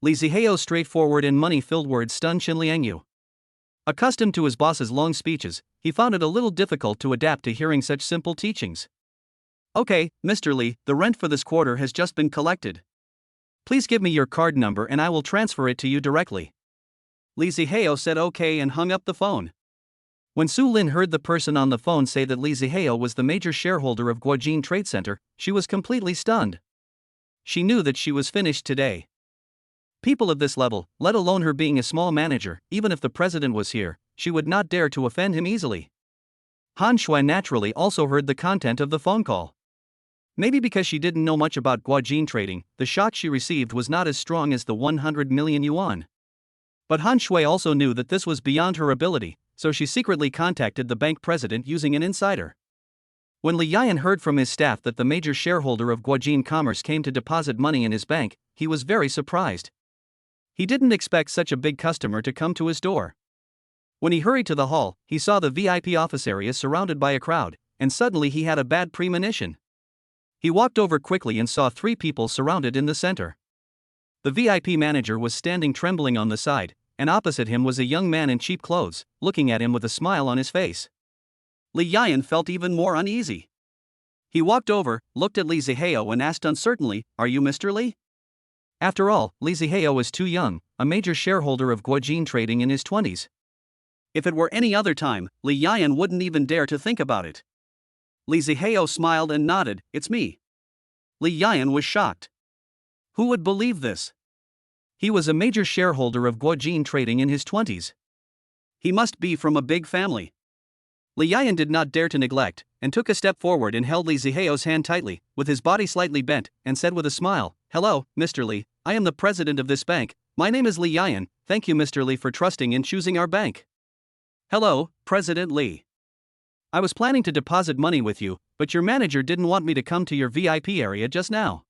Lee Zihao's straightforward and money-filled words stunned Chen Liangyu. Accustomed to his boss's long speeches, he found it a little difficult to adapt to hearing such simple teachings. Okay, Mr. Lee, the rent for this quarter has just been collected. Please give me your card number and I will transfer it to you directly. Lee Zihao said okay and hung up the phone. When Su Lin heard the person on the phone say that Lee Zihao was the major shareholder of Guojin Trade Center, she was completely stunned. She knew that she was finished today. People of this level, let alone her being a small manager, even if the president was here, she would not dare to offend him easily. Han Shui naturally also heard the content of the phone call. Maybe because she didn't know much about Guojin trading, the shock she received was not as strong as the 100 million yuan. But Han Shui also knew that this was beyond her ability, so she secretly contacted the bank president using an insider. When Li Yayan heard from his staff that the major shareholder of Guojin Commerce came to deposit money in his bank, he was very surprised. He didn't expect such a big customer to come to his door. When he hurried to the hall, he saw the VIP office area surrounded by a crowd, and suddenly he had a bad premonition. He walked over quickly and saw 3 people surrounded in the center. The VIP manager was standing trembling on the side, and opposite him was a young man in cheap clothes, looking at him with a smile on his face. Li Yayan felt even more uneasy. He walked over, looked at Lee Zihao and asked uncertainly, "Are you Mr. Lee?" After all, Lee Zihao was too young, a major shareholder of Guojin Trading in his 20s. If it were any other time, Li Yayan wouldn't even dare to think about it. Lee Zihao smiled and nodded, "It's me." Li Yayan was shocked. Who would believe this? He was a major shareholder of Guojin Trading in his 20s. He must be from a big family. Li Yayan did not dare to neglect, and took a step forward and held Lee Zihao's hand tightly, with his body slightly bent, and said with a smile, "Hello, Mr. Lee, I am the president of this bank. My name is Li Yayan. Thank you, Mr. Lee, for trusting and choosing our bank." "Hello, President Lee. I was planning to deposit money with you, but your manager didn't want me to come to your VIP area just now."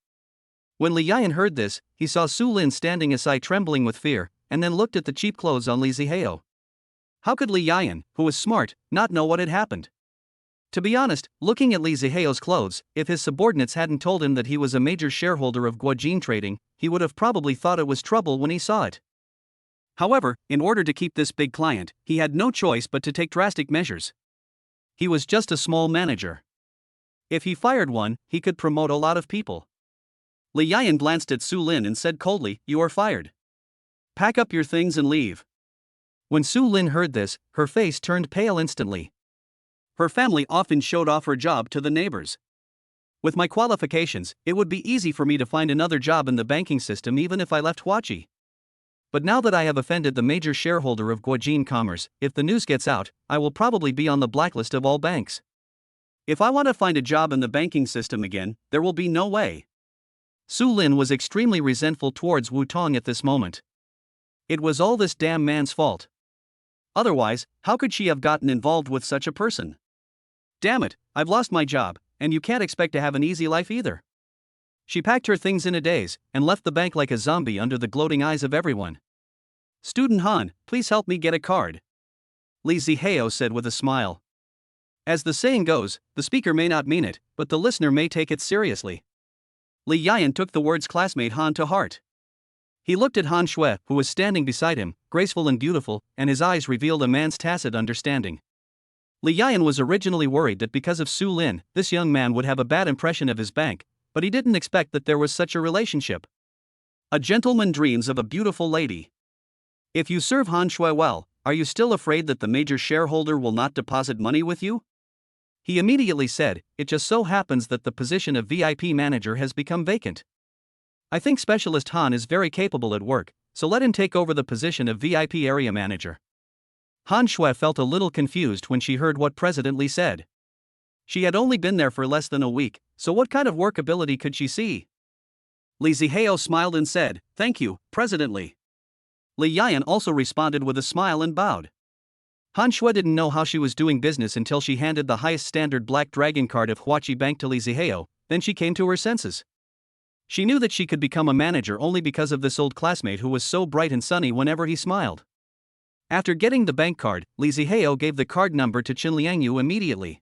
When Li Yayan heard this, he saw Su Lin standing aside trembling with fear, and then looked at the cheap clothes on Lee Zihao. How could Li Yayan, who was smart, not know what had happened? To be honest, looking at Lee Zihao's clothes, if his subordinates hadn't told him that he was a major shareholder of Guojin Trading, he would have probably thought it was trouble when he saw it. However, in order to keep this big client, he had no choice but to take drastic measures. He was just a small manager. If he fired one, he could promote a lot of people. Li Yayan glanced at Su Lin and said coldly, "You are fired. Pack up your things and leave." When Su Lin heard this, her face turned pale instantly. Her family often showed off her job to the neighbors. With my qualifications, it would be easy for me to find another job in the banking system even if I left Huachi. But now that I have offended the major shareholder of Guojin Commerce, if the news gets out, I will probably be on the blacklist of all banks. If I want to find a job in the banking system again, there will be no way. Su Lin was extremely resentful towards Wu Tong at this moment. It was all this damn man's fault. Otherwise, how could she have gotten involved with such a person? Damn it, I've lost my job, and you can't expect to have an easy life either. She packed her things in a daze, and left the bank like a zombie under the gloating eyes of everyone. "Student Han, please help me get a card," Lee Zihao said with a smile. As the saying goes, the speaker may not mean it, but the listener may take it seriously. Li Yayan took the words classmate Han to heart. He looked at Han Shui, who was standing beside him, graceful and beautiful, and his eyes revealed a man's tacit understanding. Li Yayan was originally worried that because of Su Lin, this young man would have a bad impression of his bank, but he didn't expect that there was such a relationship. A gentleman dreams of a beautiful lady. If you serve Han Shui well, "Are you still afraid that the major shareholder will not deposit money with you?" He immediately said, "It just so happens that the position of VIP manager has become vacant. I think Specialist Han is very capable at work, so let him take over the position of VIP area manager." Han Shui felt a little confused when she heard what President Li said. She had only been there for less than a week, so what kind of work ability could she see? Li Zihao smiled and said, "Thank you, President Li." Li Yian also responded with a smile and bowed. Han Shui didn't know how she was doing business until she handed the highest standard Black Dragon card of Huachi Bank to Li Zihao, then she came to her senses. She knew that she could become a manager only because of this old classmate who was so bright and sunny whenever he smiled. After getting the bank card, Li Zihao gave the card number to Qin Liangyu immediately.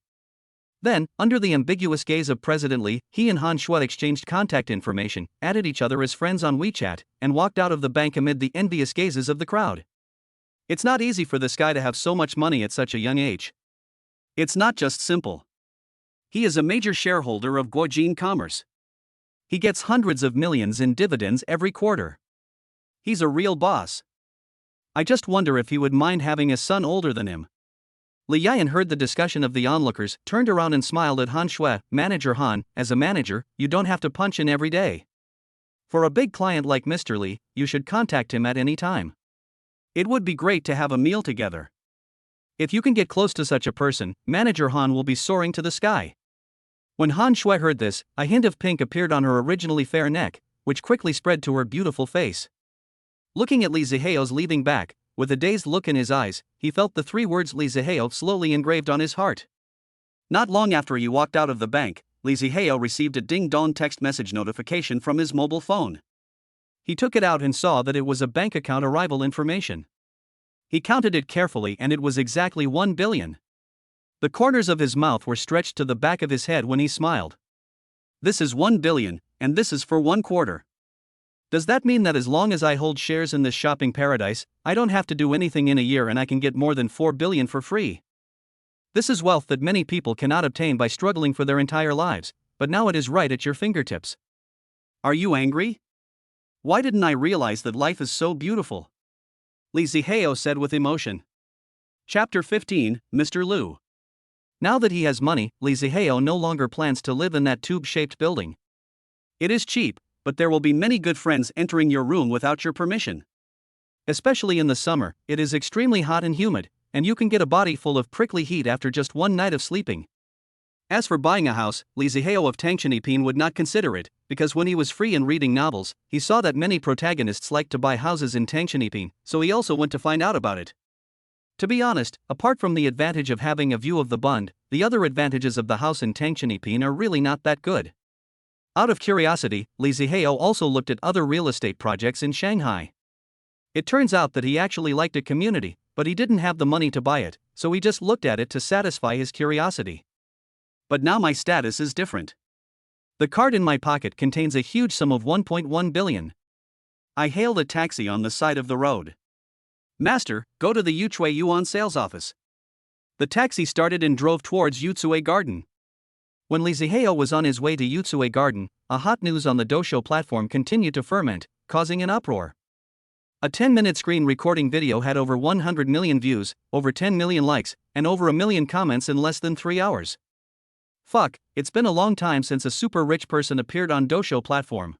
Then, under the ambiguous gaze of President Li, he and Han Shui exchanged contact information, added each other as friends on WeChat, and walked out of the bank amid the envious gazes of the crowd. It's not easy for this guy to have so much money at such a young age. It's not just simple. He is a major shareholder of Guojin Commerce. He gets hundreds of millions in dividends every quarter. He's a real boss. I just wonder if he would mind having a son older than him. Li Yian heard the discussion of the onlookers, turned around and smiled at Han Shui. "Manager Han, as a manager, you don't have to punch in every day. For a big client like Mr. Li, you should contact him at any time. It would be great to have a meal together. If you can get close to such a person, Manager Han will be soaring to the sky." When Han Shui heard this, a hint of pink appeared on her originally fair neck, which quickly spread to her beautiful face. Looking at Li Zihao's leaving back, with a dazed look in his eyes, he felt the three words Li Zihao slowly engraved on his heart. Not long after he walked out of the bank, Li Zihao received a ding-dong text message notification from his mobile phone. He took it out and saw that it was a bank account arrival information. He counted it carefully and it was exactly 1 billion. The corners of his mouth were stretched to the back of his head when he smiled. "This is 1 billion, and this is for 1 quarter. Does that mean that as long as I hold shares in this shopping paradise, I don't have to do anything in a year and I can get more than 4 billion for free? This is wealth that many people cannot obtain by struggling for their entire lives, but now it is right at your fingertips. Are you angry? Why didn't I realize that life is so beautiful?" Li Zihao said with emotion. Chapter 15, Mr. Liu. Now that he has money, Li Zihao no longer plans to live in that tube-shaped building. It is cheap, but there will be many good friends entering your room without your permission. Especially in the summer, it is extremely hot and humid, and you can get a body full of prickly heat after just one night of sleeping. As for buying a house, Li Zihao of Tangshanipin would not consider it, because when he was free and reading novels, he saw that many protagonists liked to buy houses in Tangshanipin, so he also went to find out about it. To be honest, apart from the advantage of having a view of the Bund, the other advantages of the house in Tangshanipin are really not that good. Out of curiosity, Li Zihao also looked at other real estate projects in Shanghai. It turns out that he actually liked a community, but he didn't have the money to buy it, so he just looked at it to satisfy his curiosity. But now my status is different. The card in my pocket contains a huge sum of 1.1 billion. I hailed a taxi on the side of the road. "Master, go to the Yuchui Yuan sales office." The taxi started and drove towards Yutsue Garden. When Li Zihao was on his way to Yutsue Garden, a hot news on the Dosho platform continued to ferment, causing an uproar. A 10-minute screen recording video had over 100 million views, over 10 million likes, and over 1 million comments in less than 3 hours. Fuck, it's been a long time since a super rich person appeared on Dosho platform.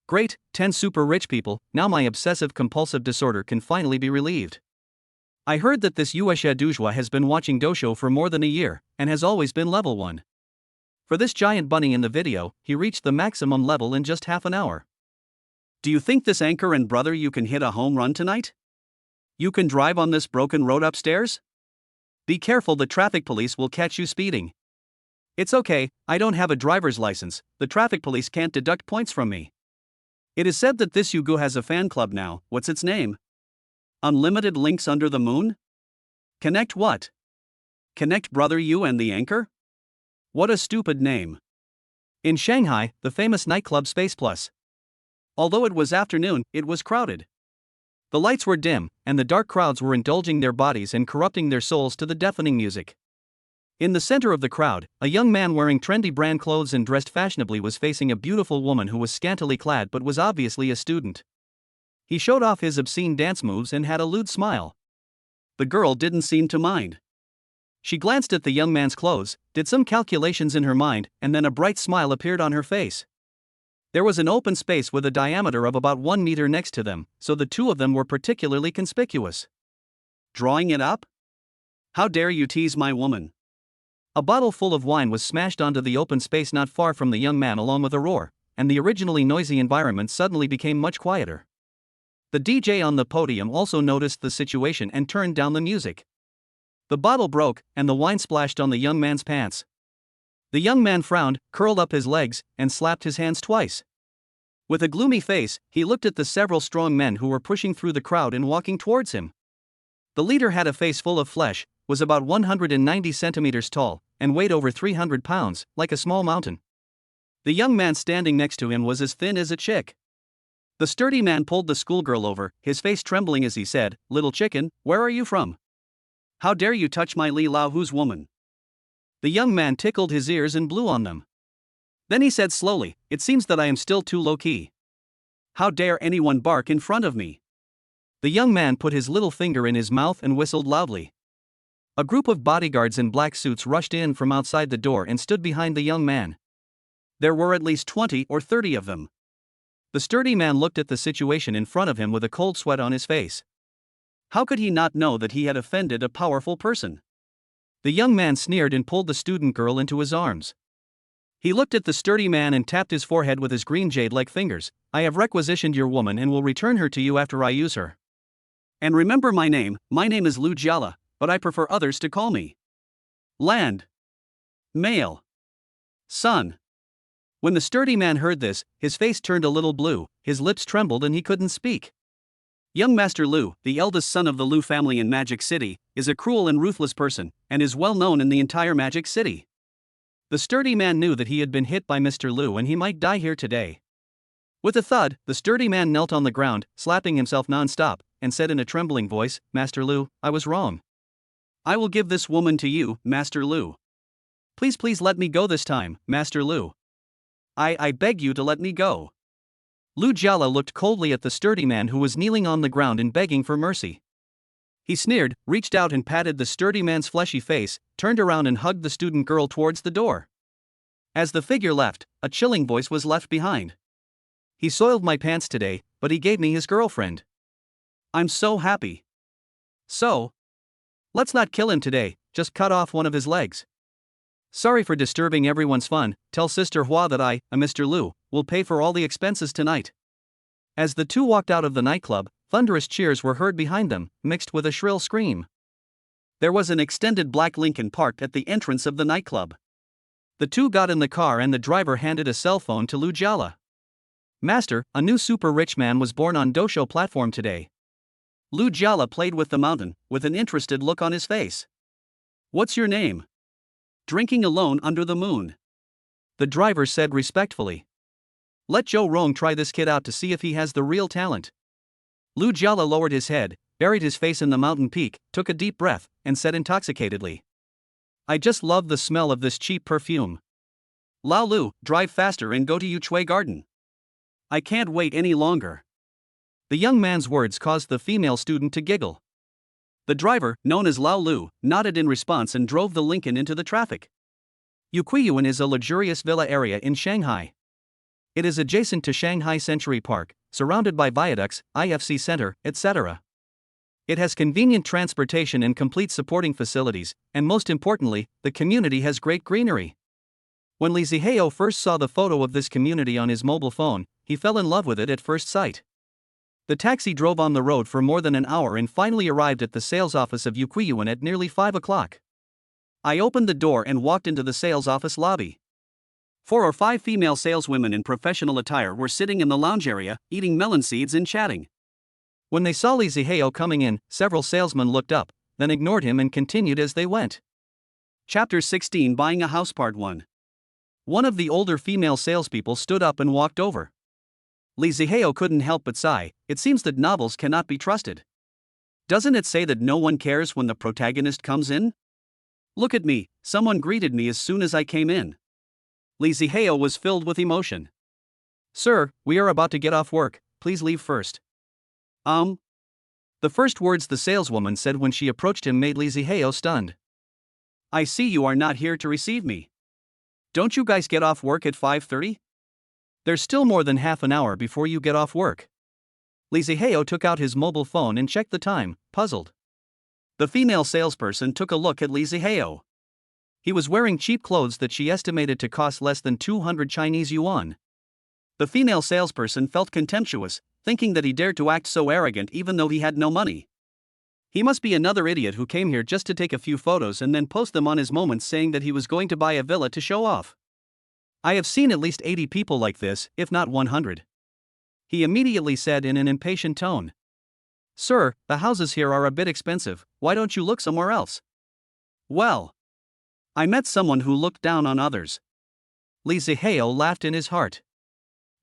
Great, 10 super rich people, now my obsessive-compulsive disorder can finally be relieved. I heard that this Yuesha Duzhua has been watching Dosho for more than a year, and has always been level 1. For this giant bunny in the video, he reached the maximum level in just half an hour. Do you think this anchor and brother you can hit a home run tonight? You can drive on this broken road upstairs? Be careful, the traffic police will catch you speeding. It's okay, I don't have a driver's license, the traffic police can't deduct points from me. It is said that this Yugu has a fan club now, what's its name? Unlimited Links Under the Moon? Connect what? Connect Brother You and the Anchor? What a stupid name. In Shanghai, the famous nightclub Space Plus. Although it was afternoon, it was crowded. The lights were dim, and the dark crowds were indulging their bodies and corrupting their souls to the deafening music. In the center of the crowd, a young man wearing trendy brand clothes and dressed fashionably was facing a beautiful woman who was scantily clad but was obviously a student. He showed off his obscene dance moves and had a lewd smile. The girl didn't seem to mind. She glanced at the young man's clothes, did some calculations in her mind, and then a bright smile appeared on her face. There was an open space with a diameter of about 1 meter next to them, so the two of them were particularly conspicuous. Drawing it up? How dare you tease my woman? A bottle full of wine was smashed onto the open space not far from the young man along with a roar, and the originally noisy environment suddenly became much quieter. The DJ on the podium also noticed the situation and turned down the music. The bottle broke, and the wine splashed on the young man's pants. The young man frowned, curled up his legs, and slapped his hands twice. With a gloomy face, he looked at the several strong men who were pushing through the crowd and walking towards him. The leader had a face full of flesh, was about 190 centimeters tall, and weighed over 300 pounds, like a small mountain. The young man standing next to him was as thin as a chick. The sturdy man pulled the schoolgirl over, his face trembling as he said, "Little chicken, where are you from? How dare you touch my Li Lao Hu's woman?" The young man tickled his ears and blew on them. Then he said slowly, "It seems that I am still too low-key. How dare anyone bark in front of me?" The young man put his little finger in his mouth and whistled loudly. A group of bodyguards in black suits rushed in from outside the door and stood behind the young man. There were at least 20 or 30 of them. The sturdy man looked at the situation in front of him with a cold sweat on his face. How could he not know that he had offended a powerful person? The young man sneered and pulled the student girl into his arms. He looked at the sturdy man and tapped his forehead with his green jade-like fingers. "I have requisitioned your woman and will return her to you after I use her. And remember my name is Lu Jiala, but I prefer others to call me Land. Male. Son." When the sturdy man heard this, his face turned a little blue, his lips trembled and he couldn't speak. Young Master Lu, the eldest son of the Lu family in Magic City, is a cruel and ruthless person, and is well known in the entire Magic City. The sturdy man knew that he had been hit by Mr. Lu and he might die here today. With a thud, the sturdy man knelt on the ground, slapping himself non-stop, and said in a trembling voice, "Master Lu, I was wrong. I will give this woman to you, Master Lu. Please let me go this time, Master Lu. I beg you to let me go." Lu Jiala looked coldly at the sturdy man who was kneeling on the ground and begging for mercy. He sneered, reached out and patted the sturdy man's fleshy face, turned around and hugged the student girl towards the door. As the figure left, a chilling voice was left behind. "He soiled my pants today, but he gave me his girlfriend. I'm so happy. So, let's not kill him today, just cut off one of his legs. Sorry for disturbing everyone's fun, tell Sister Hua that I, Mr. Lu, will pay for all the expenses tonight." As the two walked out of the nightclub, thunderous cheers were heard behind them, mixed with a shrill scream. There was an extended black Lincoln parked at the entrance of the nightclub. The two got in the car and the driver handed a cell phone to Lu Jiala. "Master, a new super rich man was born on Dosho platform today." Lu Jiala played with the mountain, with an interested look on his face. "What's your name?" "Drinking alone under the moon." The driver said respectfully. "Let Zhou Rong try this kid out to see if he has the real talent." Lu Jiala lowered his head, buried his face in the mountain peak, took a deep breath, and said intoxicatedly, "I just love the smell of this cheap perfume. Lao Lu, drive faster and go to Yuchui Garden. I can't wait any longer." The young man's words caused the female student to giggle. The driver, known as Lao Lu, nodded in response and drove the Lincoln into the traffic. Yuquiyuan is a luxurious villa area in Shanghai. It is adjacent to Shanghai Century Park, surrounded by viaducts, IFC Center, etc. It has convenient transportation and complete supporting facilities, and most importantly, the community has great greenery. When Li Zihao first saw the photo of this community on his mobile phone, he fell in love with it at first sight. The taxi drove on the road for more than an hour and finally arrived at the sales office of Yuquiyuan at nearly 5 o'clock. I opened the door and walked into the sales office lobby. 4 or 5 female saleswomen in professional attire were sitting in the lounge area, eating melon seeds and chatting. When they saw Li Zihao coming in, several salesmen looked up, then ignored him and continued as they went. Chapter 16, Buying a House Part 1. One of the older female salespeople stood up and walked over. Li Zihao couldn't help but sigh. It seems that novels cannot be trusted. Doesn't it say that no one cares when the protagonist comes in? Look at me, someone greeted me as soon as I came in. Li Zihao was filled with emotion. "Sir, we are about to get off work, please leave first." The first words the saleswoman said when she approached him made Li Zihao stunned. "I see you are not here to receive me. Don't you guys get off work at 5:30? There's still more than half an hour before you get off work." Li Zihao took out his mobile phone and checked the time, puzzled. The female salesperson took a look at Li Zihao. He was wearing cheap clothes that she estimated to cost less than 200 Chinese yuan. The female salesperson felt contemptuous, thinking that he dared to act so arrogant even though he had no money. He must be another idiot who came here just to take a few photos and then post them on his moments saying that he was going to buy a villa to show off. I have seen at least 80 people like this, if not 100. He immediately said in an impatient tone. "Sir, the houses here are a bit expensive, why don't you look somewhere else?" "Well, I met someone who looked down on others." Li Zihao laughed in his heart.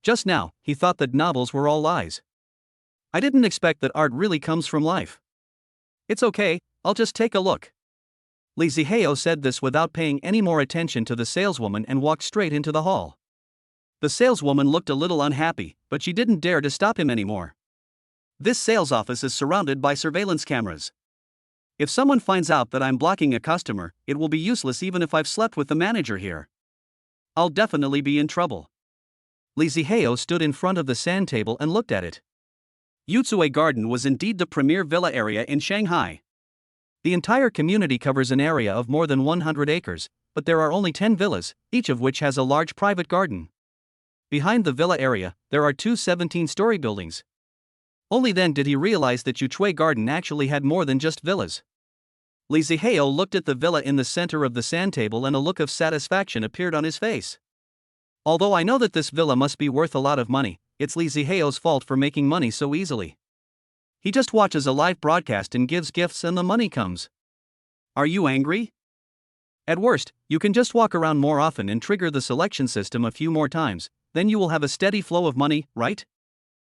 Just now, he thought that novels were all lies. "I didn't expect that art really comes from life. It's okay, I'll just take a look." Li Zihao said this without paying any more attention to the saleswoman and walked straight into the hall. The saleswoman looked a little unhappy, but she didn't dare to stop him anymore. This sales office is surrounded by surveillance cameras. If someone finds out that I'm blocking a customer, it will be useless even if I've slept with the manager here. I'll definitely be in trouble. Li Zihao stood in front of the sand table and looked at it. Yutsue Garden was indeed the premier villa area in Shanghai. The entire community covers an area of more than 100 acres, but there are only 10 villas, each of which has a large private garden. Behind the villa area, there are two 17-story buildings. Only then did he realize that Yutsue Garden actually had more than just villas. Li Zihao looked at the villa in the center of the sand table and a look of satisfaction appeared on his face. Although I know that this villa must be worth a lot of money, it's Li Zihao's fault for making money so easily. He just watches a live broadcast and gives gifts and the money comes. Are you angry? At worst, you can just walk around more often and trigger the selection system a few more times, then you will have a steady flow of money, right?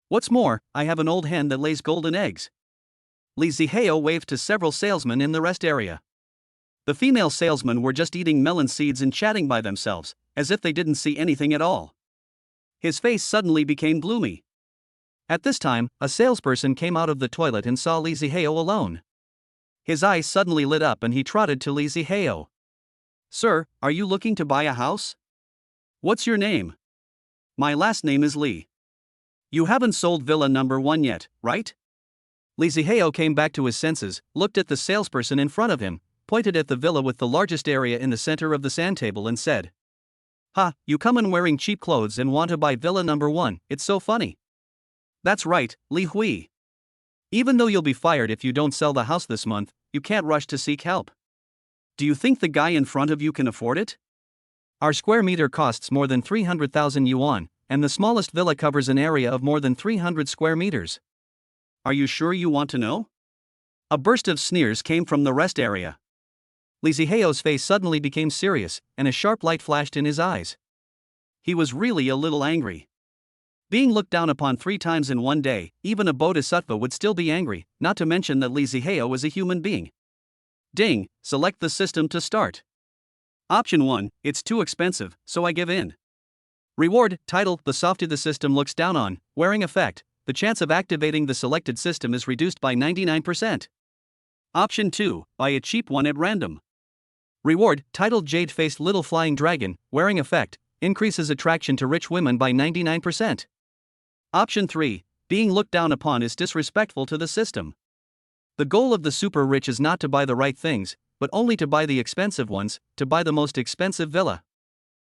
What's more, I have an old hen that lays golden eggs. Li Zihao waved to several salesmen in the rest area. The female salesmen were just eating melon seeds and chatting by themselves, as if they didn't see anything at all. His face suddenly became gloomy. At this time, a salesperson came out of the toilet and saw Li Zihao alone. His eyes suddenly lit up and he trotted to Li Zihao. "Sir, are you looking to buy a house? What's your name?" "My last name is Li." "You haven't sold villa number 1 yet, right?" Li Zihao came back to his senses, looked at the salesperson in front of him, pointed at the villa with the largest area in the center of the sand table and said, "Ha, you come in wearing cheap clothes and want to buy villa number 1, it's so funny." "That's right, Li Hui. Even though you'll be fired if you don't sell the house this month, you can't rush to seek help. Do you think the guy in front of you can afford it? Our square meter costs more than 300,000 yuan, and the smallest villa covers an area of more than 300 square meters. Are you sure you want to know?" A burst of sneers came from the rest area. Li Zihao's face suddenly became serious, and a sharp light flashed in his eyes. He was really a little angry. Being looked down upon 3 times in one day, even a bodhisattva would still be angry, not to mention that Li Zihao is a human being. Ding, select the system to start. Option 1, it's too expensive, so I give in. Reward, title, the softer the system looks down on, wearing effect, the chance of activating the selected system is reduced by 99%. Option 2, buy a cheap one at random. Reward, titled Jade-Faced Little Flying Dragon, wearing effect, increases attraction to rich women by 99%. Option 3, being looked down upon is disrespectful to the system. The goal of the super rich is not to buy the right things, but only to buy the expensive ones, to buy the most expensive villa.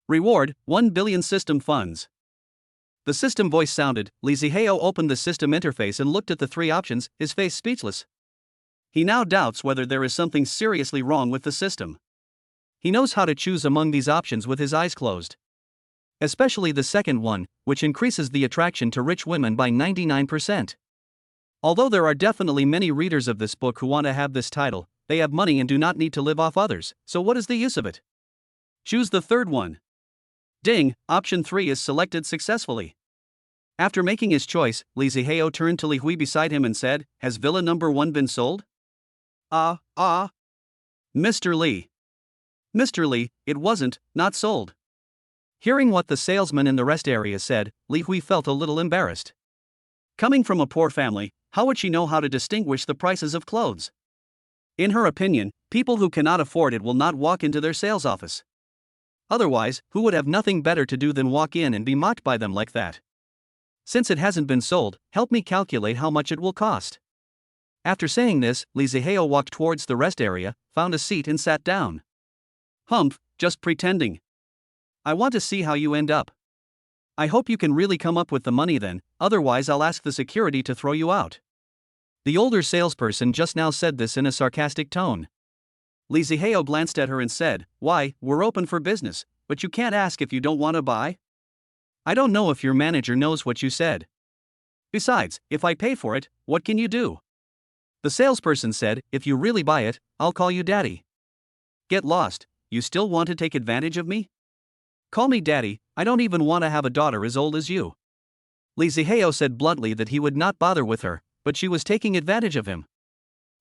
Reward, 1 billion system funds. The system voice sounded. Li Zihao opened the system interface and looked at the 3 options, his face speechless. He now doubts whether there is something seriously wrong with the system. He knows how to choose among these options with his eyes closed. Especially the second one, which increases the attraction to rich women by 99%. Although there are definitely many readers of this book who want to have this title, they have money and do not need to live off others, so what is the use of it? Choose the third one. Ding, option 3 is selected successfully. After making his choice, Li Zihao turned to Li Hui beside him and said, "Has villa number 1 been sold?" Mr. Li. Mr. Li, it wasn't, not sold. Hearing what the salesman in the rest area said, Li Hui felt a little embarrassed. Coming from a poor family, how would she know how to distinguish the prices of clothes? In her opinion, people who cannot afford it will not walk into their sales office. Otherwise, who would have nothing better to do than walk in and be mocked by them like that? Since it hasn't been sold, help me calculate how much it will cost. After saying this, Lee Ziheo walked towards the rest area, found a seat and sat down. Humph, just pretending. I want to see how you end up. I hope you can really come up with the money then, otherwise I'll ask the security to throw you out. The older salesperson just now said this in a sarcastic tone. Lee Ziheo glanced at her and said, "Why, we're open for business, but you can't ask if you don't want to buy? I don't know if your manager knows what you said. Besides, if I pay for it, what can you do?" The salesperson said, "If you really buy it, I'll call you daddy." Get lost, you still want to take advantage of me? Call me daddy, I don't even want to have a daughter as old as you. Lee Ziheo said bluntly that he would not bother with her, but she was taking advantage of him.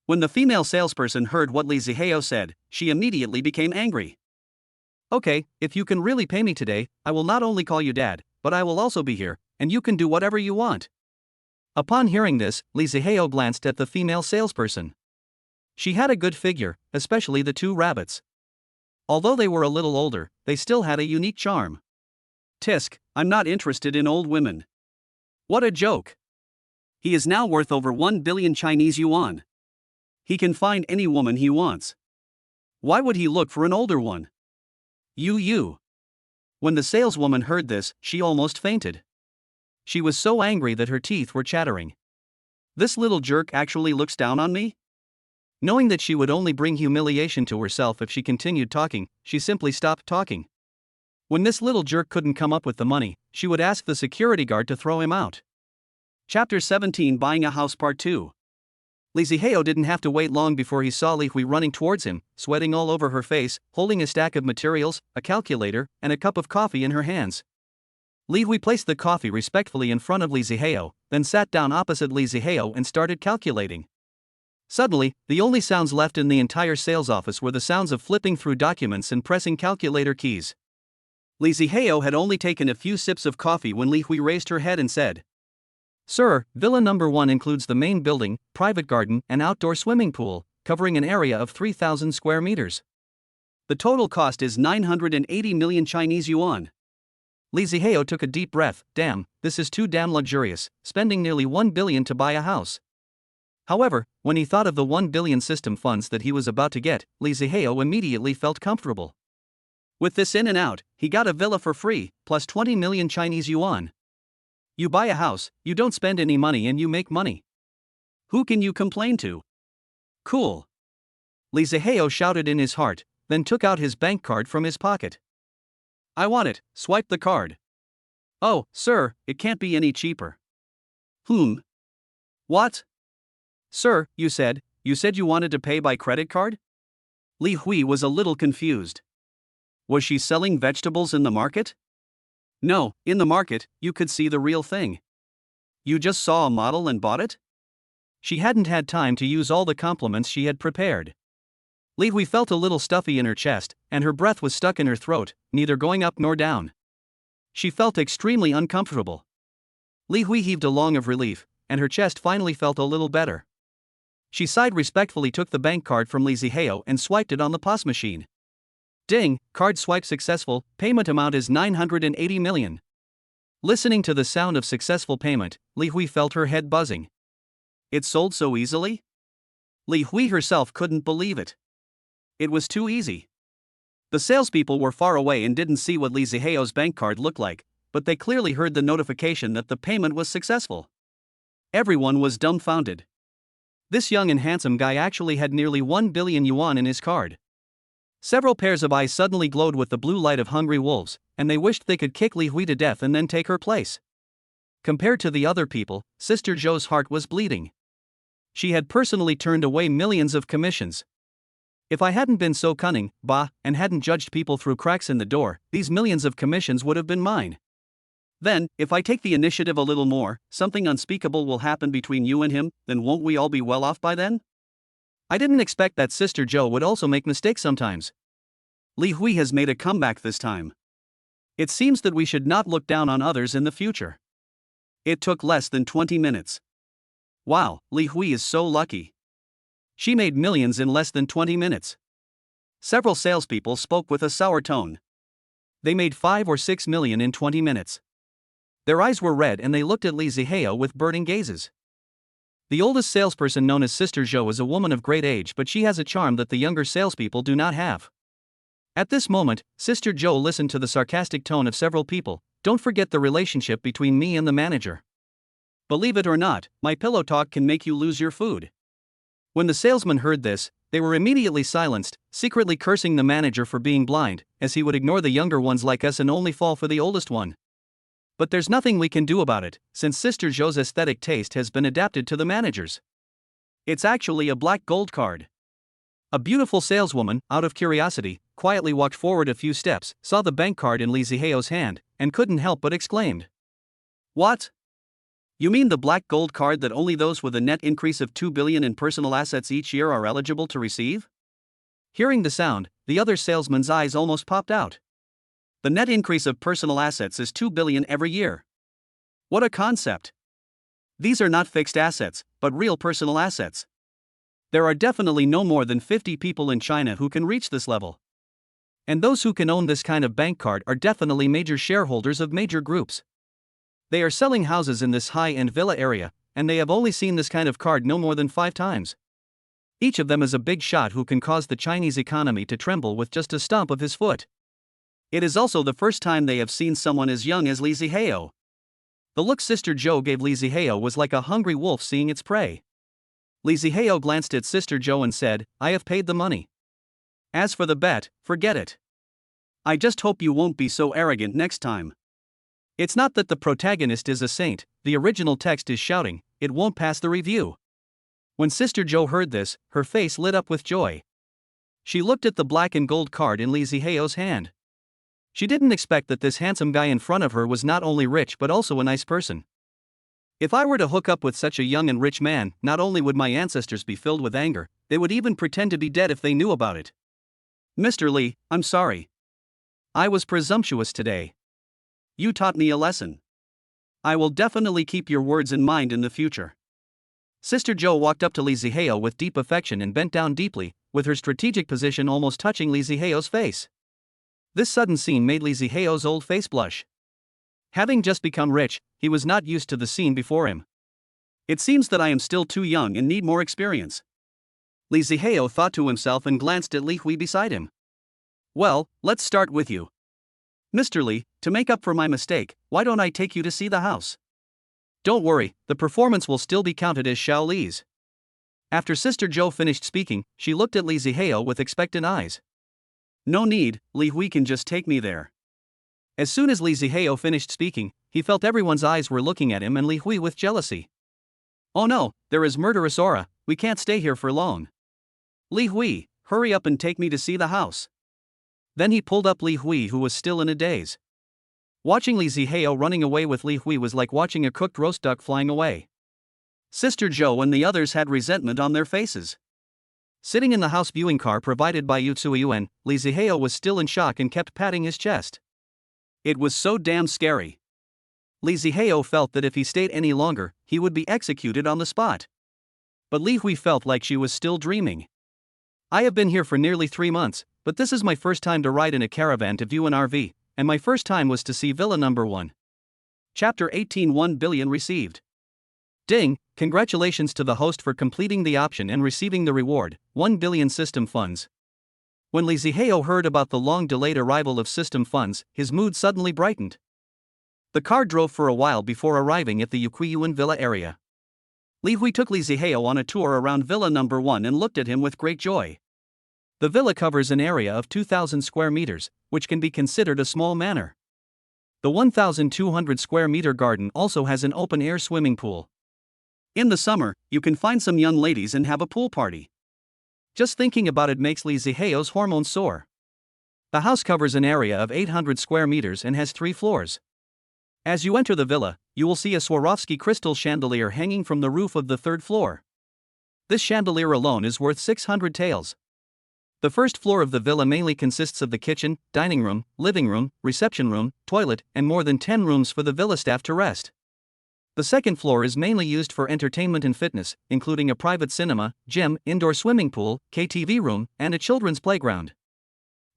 When the female salesperson heard what Lee Ziheo said, she immediately became angry. Okay, if you can really pay me today, I will not only call you dad, but I will also be here, and you can do whatever you want. Upon hearing this, Lee Ziheo glanced at the female salesperson. She had a good figure, especially the two rabbits. Although they were a little older, they still had a unique charm. Tisk, I'm not interested in old women. What a joke. He is now worth over 1 billion Chinese yuan. He can find any woman he wants. Why would he look for an older one? You. When the saleswoman heard this, she almost fainted. She was so angry that her teeth were chattering. This little jerk actually looks down on me? Knowing that she would only bring humiliation to herself if she continued talking, she simply stopped talking. When this little jerk couldn't come up with the money, she would ask the security guard to throw him out. Chapter 17, Buying a House Part 2. Lee Ziheo didn't have to wait long before he saw Li Hui running towards him, sweating all over her face, holding a stack of materials, a calculator, and a cup of coffee in her hands. Li Hui placed the coffee respectfully in front of Lee Ziheo, then sat down opposite Lee Ziheo and started calculating. Suddenly, the only sounds left in the entire sales office were the sounds of flipping through documents and pressing calculator keys. Lee Ziheo had only taken a few sips of coffee when Li Hui raised her head and said, "Sir, Villa number 1 includes the main building, private garden, and outdoor swimming pool, covering an area of 3,000 square meters. The total cost is 980 million Chinese yuan." Lee Ziheo took a deep breath. Damn, this is too damn luxurious, spending nearly 1 billion to buy a house. However, when he thought of the 1 billion system funds that he was about to get, Lee Ziheo immediately felt comfortable. With this in and out, he got a villa for free, plus 20 million Chinese yuan. You buy a house, you don't spend any money and you make money. Who can you complain to? Cool. Lee Ziheo shouted in his heart, then took out his bank card from his pocket. I want it, swipe the card. Oh, sir, it can't be any cheaper. What? Sir, you said you wanted to pay by credit card? Li Hui was a little confused. Was she selling vegetables in the market? No, in the market, you could see the real thing. You just saw a model and bought it? She hadn't had time to use all the compliments she had prepared. Li Hui felt a little stuffy in her chest, and her breath was stuck in her throat, neither going up nor down. She felt extremely uncomfortable. Li Hui heaved a long of relief, and her chest finally felt a little better. She sighed respectfully, took the bank card from Lee Ziheo and swiped it on the POS machine. Ding, card swipe successful, payment amount is 980 million. Listening to the sound of successful payment, Li Hui felt her head buzzing. It sold so easily? Li Hui herself couldn't believe it. It was too easy. The salespeople were far away and didn't see what Lee Ziheo's bank card looked like, but they clearly heard the notification that the payment was successful. Everyone was dumbfounded. This young and handsome guy actually had nearly 1 billion yuan in his card. Several pairs of eyes suddenly glowed with the blue light of hungry wolves, and they wished they could kick Li Hui to death and then take her place. Compared to the other people, Sister Zhou's heart was bleeding. She had personally turned away millions of commissions. If I hadn't been so cunning, and hadn't judged people through cracks in the door, these millions of commissions would have been mine. Then, if I take the initiative a little more, something unspeakable will happen between you and him, then won't we all be well off by then? I didn't expect that Sister Zhou would also make mistakes sometimes. Li Hui has made a comeback this time. It seems that we should not look down on others in the future. It took less than 20 minutes. Wow, Li Hui is so lucky. She made millions in less than 20 minutes. Several salespeople spoke with a sour tone. They made 5 or 6 million in 20 minutes. Their eyes were red and they looked at Li Zihao with burning gazes. The oldest salesperson, known as Sister Zhou, is a woman of great age, but she has a charm that the younger salespeople do not have. At this moment, Sister Zhou listened to the sarcastic tone of several people. Don't forget the relationship between me and the manager. Believe it or not, my pillow talk can make you lose your food. When the salesmen heard this, they were immediately silenced, secretly cursing the manager for being blind, as he would ignore the younger ones like us and only fall for the oldest one. But there's nothing we can do about it, since Sister Zhou's aesthetic taste has been adapted to the manager's. It's actually a black gold card. A beautiful saleswoman, out of curiosity, quietly walked forward a few steps, saw the bank card in Li Zihao's hand, and couldn't help but exclaimed. What? You mean the black gold card that only those with a net increase of 2 billion in personal assets each year are eligible to receive? Hearing the sound, the other salesman's eyes almost popped out. The net increase of personal assets is 2 billion every year. What a concept! These are not fixed assets, but real personal assets. There are definitely no more than 50 people in China who can reach this level. And those who can own this kind of bank card are definitely major shareholders of major groups. They are selling houses in this high-end villa area, and they have only seen this kind of card no more than 5 times. Each of them is a big shot who can cause the Chinese economy to tremble with just a stomp of his foot. It is also the first time they have seen someone as young as Li Zihao. The look Sister Zhou gave Li Zihao was like a hungry wolf seeing its prey. Li Zihao glanced at Sister Zhou and said, I have paid the money. As for the bet, forget it. I just hope you won't be so arrogant next time. It's not that the protagonist is a saint, the original text is shouting, it won't pass the review. When Sister Zhou heard this, her face lit up with joy. She looked at the black and gold card in Li Zihao's hand. She didn't expect that this handsome guy in front of her was not only rich but also a nice person. If I were to hook up with such a young and rich man, not only would my ancestors be filled with anger, they would even pretend to be dead if they knew about it. Mr. Li, I'm sorry. I was presumptuous today. You taught me a lesson. I will definitely keep your words in mind in the future. Sister Zhou walked up to Li Zihao with deep affection and bent down deeply, with her strategic position almost touching Li Zihao's face. This sudden scene made Li Zihao's old face blush. Having just become rich, he was not used to the scene before him. It seems that I am still too young and need more experience. Li Zihao thought to himself and glanced at Li Hui beside him. Well, let's start with you. Mr. Li, to make up for my mistake, why don't I take you to see the house? Don't worry, the performance will still be counted as Xiao Li's. After Sister Zhou finished speaking, she looked at Li Zihao with expectant eyes. No need, Li Hui can just take me there. As soon as Li Zihao finished speaking, he felt everyone's eyes were looking at him and Li Hui with jealousy. Oh no, there is murderous aura, we can't stay here for long. Li Hui, hurry up and take me to see the house. Then he pulled up Li Hui, who was still in a daze. Watching Li Zihao running away with Li Hui was like watching a cooked roast duck flying away. Sister Zhou and the others had resentment on their faces. Sitting in the house viewing car provided by Yu Yuan, Li Zihao was still in shock and kept patting his chest. It was so damn scary. Li Zihao felt that if he stayed any longer, he would be executed on the spot. But Li Hui felt like she was still dreaming. I have been here for nearly 3 months, but this is my first time to ride in a caravan to view an RV, and my first time was to see Villa Number 1. Chapter 18 1 billion received. Ding, congratulations to the host for completing the option and receiving the reward, 1 billion system funds. When Li Zihao heard about the long-delayed arrival of system funds, his mood suddenly brightened. The car drove for a while before arriving at the Yuan Villa area. Li Hui took Li Zihao on a tour around Villa Number 1 and looked at him with great joy. The villa covers an area of 2,000 square meters, which can be considered a small manor. The 1,200 square meter garden also has an open-air swimming pool. In the summer, you can find some young ladies and have a pool party. Just thinking about it makes Li Zihao's hormones soar. The house covers an area of 800 square meters and has 3 floors. As you enter the villa, you will see a Swarovski crystal chandelier hanging from the roof of the 3rd floor. This chandelier alone is worth 600 taels. The first floor of the villa mainly consists of the kitchen, dining room, living room, reception room, toilet, and more than 10 rooms for the villa staff to rest. The second floor is mainly used for entertainment and fitness, including a private cinema, gym, indoor swimming pool, KTV room, and a children's playground.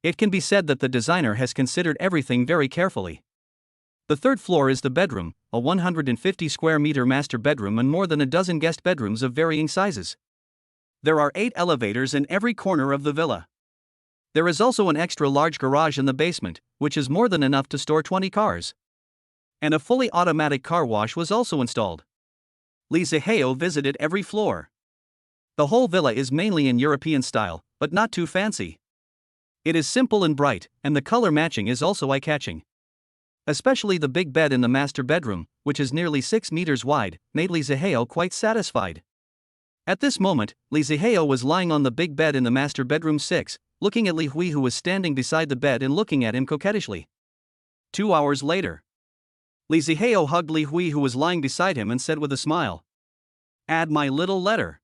It can be said that the designer has considered everything very carefully. The third floor is the bedroom, a 150 square meter master bedroom and more than a dozen guest bedrooms of varying sizes. There are 8 elevators in every corner of the villa. There is also an extra large garage in the basement, which is more than enough to store 20 cars. And a fully automatic car wash was also installed. Lee Ziheo visited every floor. The whole villa is mainly in European style, but not too fancy. It is simple and bright, and the color matching is also eye-catching. Especially the big bed in the master bedroom, which is nearly 6 meters wide, made Lee Ziheo quite satisfied. At this moment, Lee Ziheo was lying on the big bed in the master bedroom 6, looking at Li Hui, who was standing beside the bed and looking at him coquettishly. 2 hours later, Lee Ziheo hugged Li Hui, who was lying beside him, and said with a smile, "Add my little letter."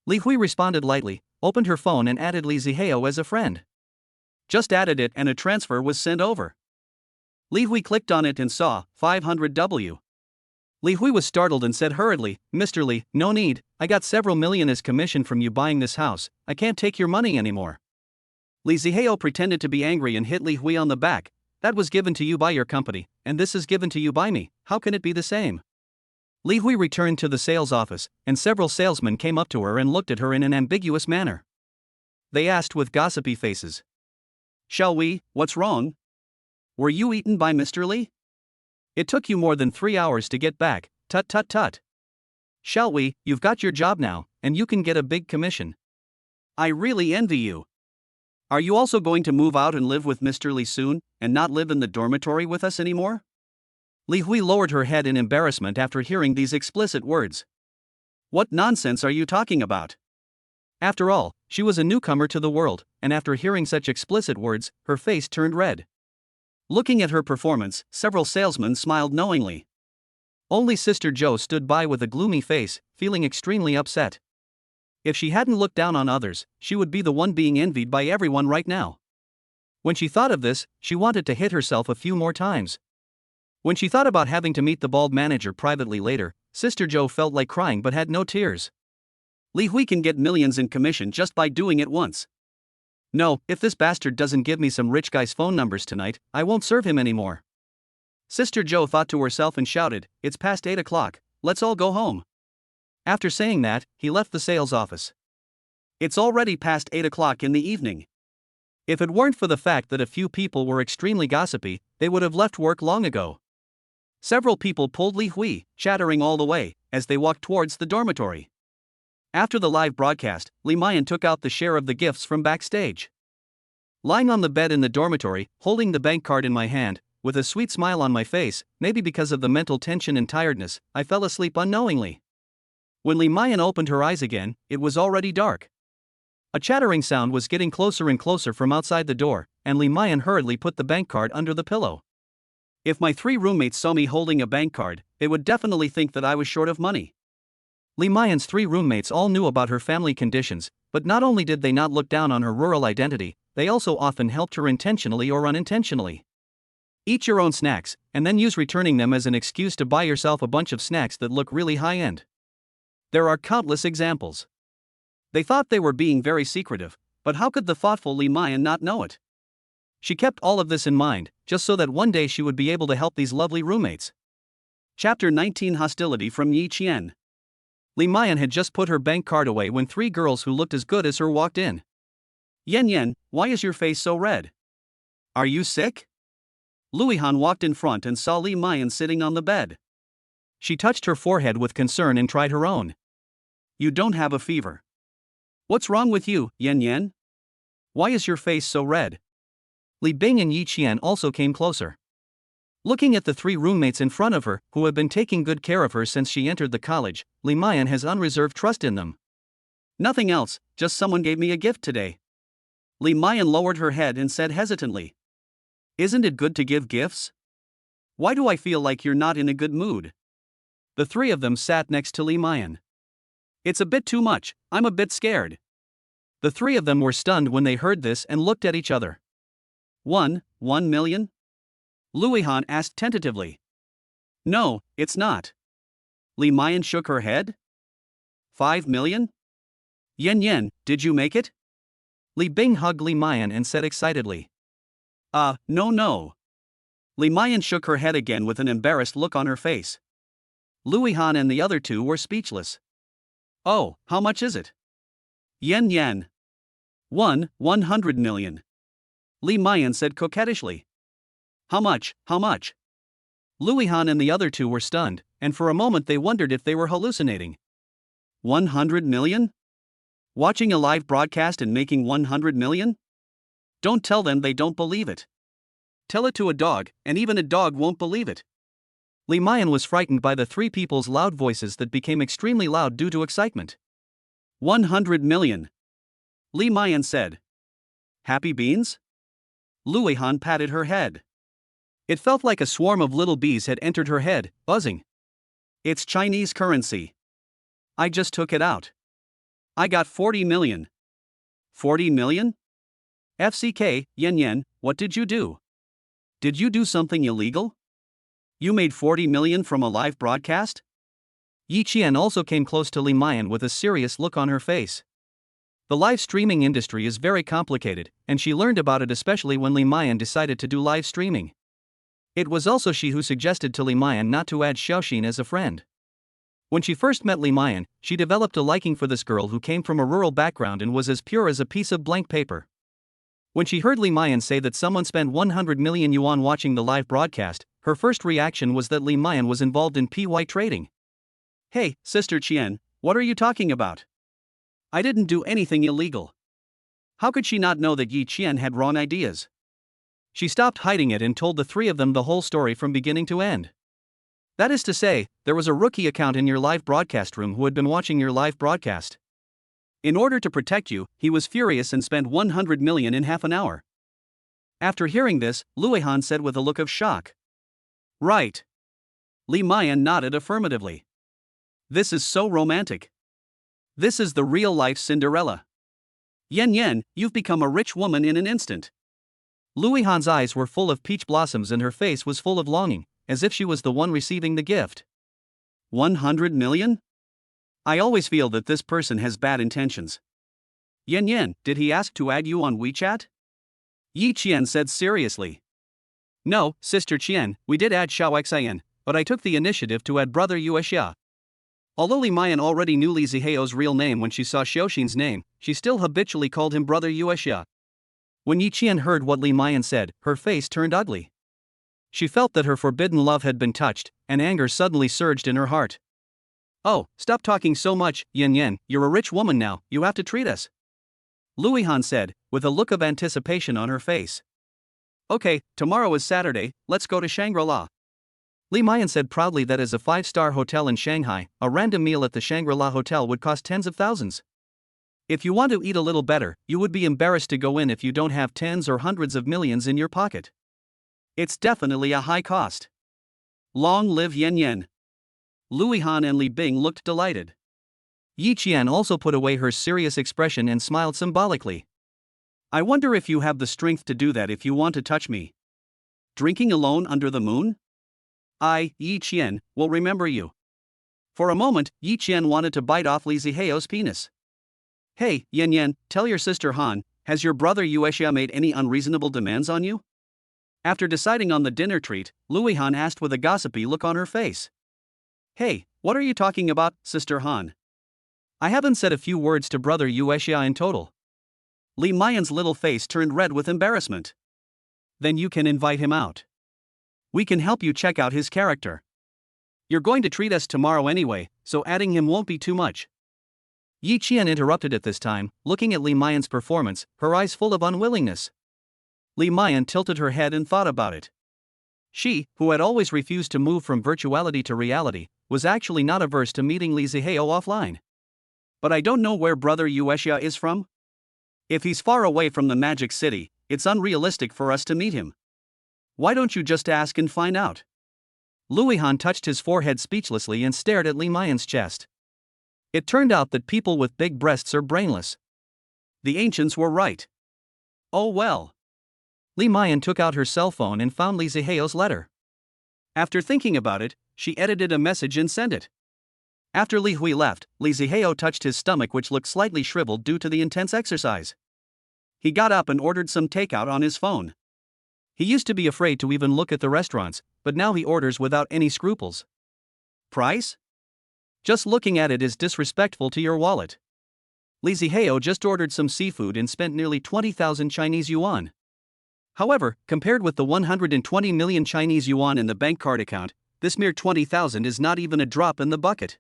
Li Hui responded lightly, opened her phone and added Lee Ziheo as a friend. Just added it and a transfer was sent over. Li Hui clicked on it and saw 500W. Li Hui was startled and said hurriedly, "Mr. Li, no need, I got several million as commission from you buying this house, I can't take your money anymore." Li Ziheo pretended to be angry and hit Li Hui on the back. "That was given to you by your company, and this is given to you by me, how can it be the same?" Li Hui returned to the sales office, and several salesmen came up to her and looked at her in an ambiguous manner. They asked with gossipy faces, "Shall we, what's wrong? Were you eaten by Mr. Li? It took you more than 3 hours to get back, tut tut tut. Shall we, you've got your job now, and you can get a big commission. I really envy you. Are you also going to move out and live with Mr. Li soon, and not live in the dormitory with us anymore?" Li Hui lowered her head in embarrassment after hearing these explicit words. What nonsense are you talking about? After all, she was a newcomer to the world, and after hearing such explicit words, her face turned red. Looking at her performance, several salesmen smiled knowingly. Only Sister Joe stood by with a gloomy face, feeling extremely upset. If she hadn't looked down on others, she would be the one being envied by everyone right now. When she thought of this, she wanted to hit herself a few more times. When she thought about having to meet the bald manager privately later, Sister Joe felt like crying but had no tears. Li Hui can get millions in commission just by doing it once. No, if this bastard doesn't give me some rich guy's phone numbers tonight, I won't serve him anymore. Sister Joe thought to herself and shouted, "It's past 8 o'clock, let's all go home." After saying that, he left the sales office. It's already past 8 o'clock in the evening. If it weren't for the fact that a few people were extremely gossipy, they would have left work long ago. Several people pulled Li Hui, chattering all the way, as they walked towards the dormitory. After the live broadcast, Li Mayan took out the share of the gifts from backstage. Lying on the bed in the dormitory, holding the bank card in my hand, with a sweet smile on my face, maybe because of the mental tension and tiredness, I fell asleep unknowingly. When Li Mayan opened her eyes again, it was already dark. A chattering sound was getting closer and closer from outside the door, and Li Mayan hurriedly put the bank card under the pillow. If my 3 roommates saw me holding a bank card, they would definitely think that I was short of money. Li Mayan's 3 roommates all knew about her family conditions, but not only did they not look down on her rural identity, they also often helped her intentionally or unintentionally. Eat your own snacks, and then use returning them as an excuse to buy yourself a bunch of snacks that look really high-end. There are countless examples. They thought they were being very secretive, but how could the thoughtful Li Mayan not know it? She kept all of this in mind, just so that one day she would be able to help these lovely roommates. Chapter 19 Hostility from Yi Qian. Li Mayan had just put her bank card away when 3 girls who looked as good as her walked in. "Yan Yan, why is your face so red? Are you sick?" Luihan walked in front and saw Li Mayan sitting on the bed. She touched her forehead with concern and tried her own. "You don't have a fever. What's wrong with you, Yan Yan? Why is your face so red?" Li Bing and Yi Qian also came closer. Looking at the 3 roommates in front of her, who have been taking good care of her since she entered the college, Li Mayan has unreserved trust in them. "Nothing else, just someone gave me a gift today." Li Mayan lowered her head and said hesitantly, "Isn't it good to give gifts? Why do I feel like you're not in a good mood?" The 3 of them sat next to Li Mayan. "It's a bit too much, I'm a bit scared." The 3 of them were stunned when they heard this and looked at each other. 1 million? Luihan asked tentatively. "No, it's not. Li Mayan shook her head. 5 million? Yen, did you make it? Li Bing hugged Li Mayan and said excitedly. No. Li Mayan shook her head again with an embarrassed look on her face. Louis Han and the other two were speechless. Oh, how much is it? Yen. 100 million. Li Mayan said coquettishly. How much? Louis Han and the other two were stunned, and for a moment they wondered if they were hallucinating. 100 million? Watching a live broadcast and making 100 million? Don't tell them they don't believe it. Tell it to a dog, and even a dog won't believe it. Li Mayan was frightened by the three people's loud voices that became extremely loud due to excitement. 100 million. Li Mayan said. Happy beans? Louis Han patted her head. It felt like a swarm of little bees had entered her head, buzzing. It's Chinese currency. I just took it out. I got 40 million. 40 million? FCK, Yen, what did you do? Did you do something illegal? You made 40 million from a live broadcast? Yi Qian also came close to Li Mayan with a serious look on her face. The live streaming industry is very complicated, and she learned about it especially when Li Mayan decided to do live streaming. It was also she who suggested to Li Mayan not to add Xiaoxin as a friend. When she first met Li Mayan, she developed a liking for this girl who came from a rural background and was as pure as a piece of blank paper. When she heard Li Mayan say that someone spent 100 million yuan watching the live broadcast, her first reaction was that Li Mayan was involved in PY trading. Hey, Sister Qian, what are you talking about? I didn't do anything illegal. How could she not know that Yi Qian had wrong ideas? She stopped hiding it and told the three of them the whole story from beginning to end. That is to say, there was a rookie account in your live broadcast room who had been watching your live broadcast. In order to protect you, he was furious and spent 100 million in half an hour. After hearing this, Louis Han said with a look of shock. Right. Li Mayan nodded affirmatively. This is so romantic. This is the real-life Cinderella. Yen, you've become a rich woman in an instant. Louis Han's eyes were full of peach blossoms and her face was full of longing, as if she was the one receiving the gift. 100 million? I always feel that this person has bad intentions. Yen, did he ask to add you on WeChat? Yi Qian said seriously. No, Sister Qian, we did add Xiao Xian, but I took the initiative to add Brother Yuexia. Although Li Mayan already knew Li Ziheo's real name when she saw Xiaoxin's name, she still habitually called him Brother Yuexia. When Yi Qian heard what Li Mayan said, her face turned ugly. She felt that her forbidden love had been touched, and anger suddenly surged in her heart. Oh, stop talking so much, Yen, you're a rich woman now, you have to treat us. Louis Han said, with a look of anticipation on her face. Okay, tomorrow is Saturday, let's go to Shangri-La. Li Mayan said proudly that as a 5-star hotel in Shanghai, a random meal at the Shangri-La Hotel would cost tens of thousands. If you want to eat a little better, you would be embarrassed to go in if you don't have tens or hundreds of millions in your pocket. It's definitely a high cost. Long live Yen. Louis Han and Li Bing looked delighted. Yi Qian also put away her serious expression and smiled symbolically. I wonder if you have the strength to do that if you want to touch me. Drinking alone under the moon? I, Yi Qian, will remember you. For a moment, Yi Qian wanted to bite off Li Ziheo's penis. Hey, Yen, tell your sister Han, has your brother Yuexia made any unreasonable demands on you? After deciding on the dinner treat, Louis Han asked with a gossipy look on her face. Hey, what are you talking about, Sister Han? I haven't said a few words to Brother Yuexia in total. Li Mayan's little face turned red with embarrassment. Then you can invite him out. We can help you check out his character. You're going to treat us tomorrow anyway, so adding him won't be too much. Yi Qian interrupted at this time, looking at Li Mayan's performance, her eyes full of unwillingness. Li Mayan tilted her head and thought about it. She, who had always refused to move from virtuality to reality, was actually not averse to meeting Li Ziheo offline. But I don't know where Brother Yuexia is from. If he's far away from the Magic City, it's unrealistic for us to meet him. Why don't you just ask and find out? Louis Han touched his forehead speechlessly and stared at Li Mayan's chest. It turned out that people with big breasts are brainless. The ancients were right. Oh well. Li Mayan took out her cell phone and found Li Ziheo's letter. After thinking about it, she edited a message and sent it. After Li Hui left, Li Zihao touched his stomach, which looked slightly shriveled due to the intense exercise. He got up and ordered some takeout on his phone. He used to be afraid to even look at the restaurants, but now he orders without any scruples. Price? Just looking at it is disrespectful to your wallet. Li Zihao just ordered some seafood and spent nearly 20,000 Chinese yuan. However, compared with the 120 million Chinese yuan in the bank card account, this mere 20,000 is not even a drop in the bucket.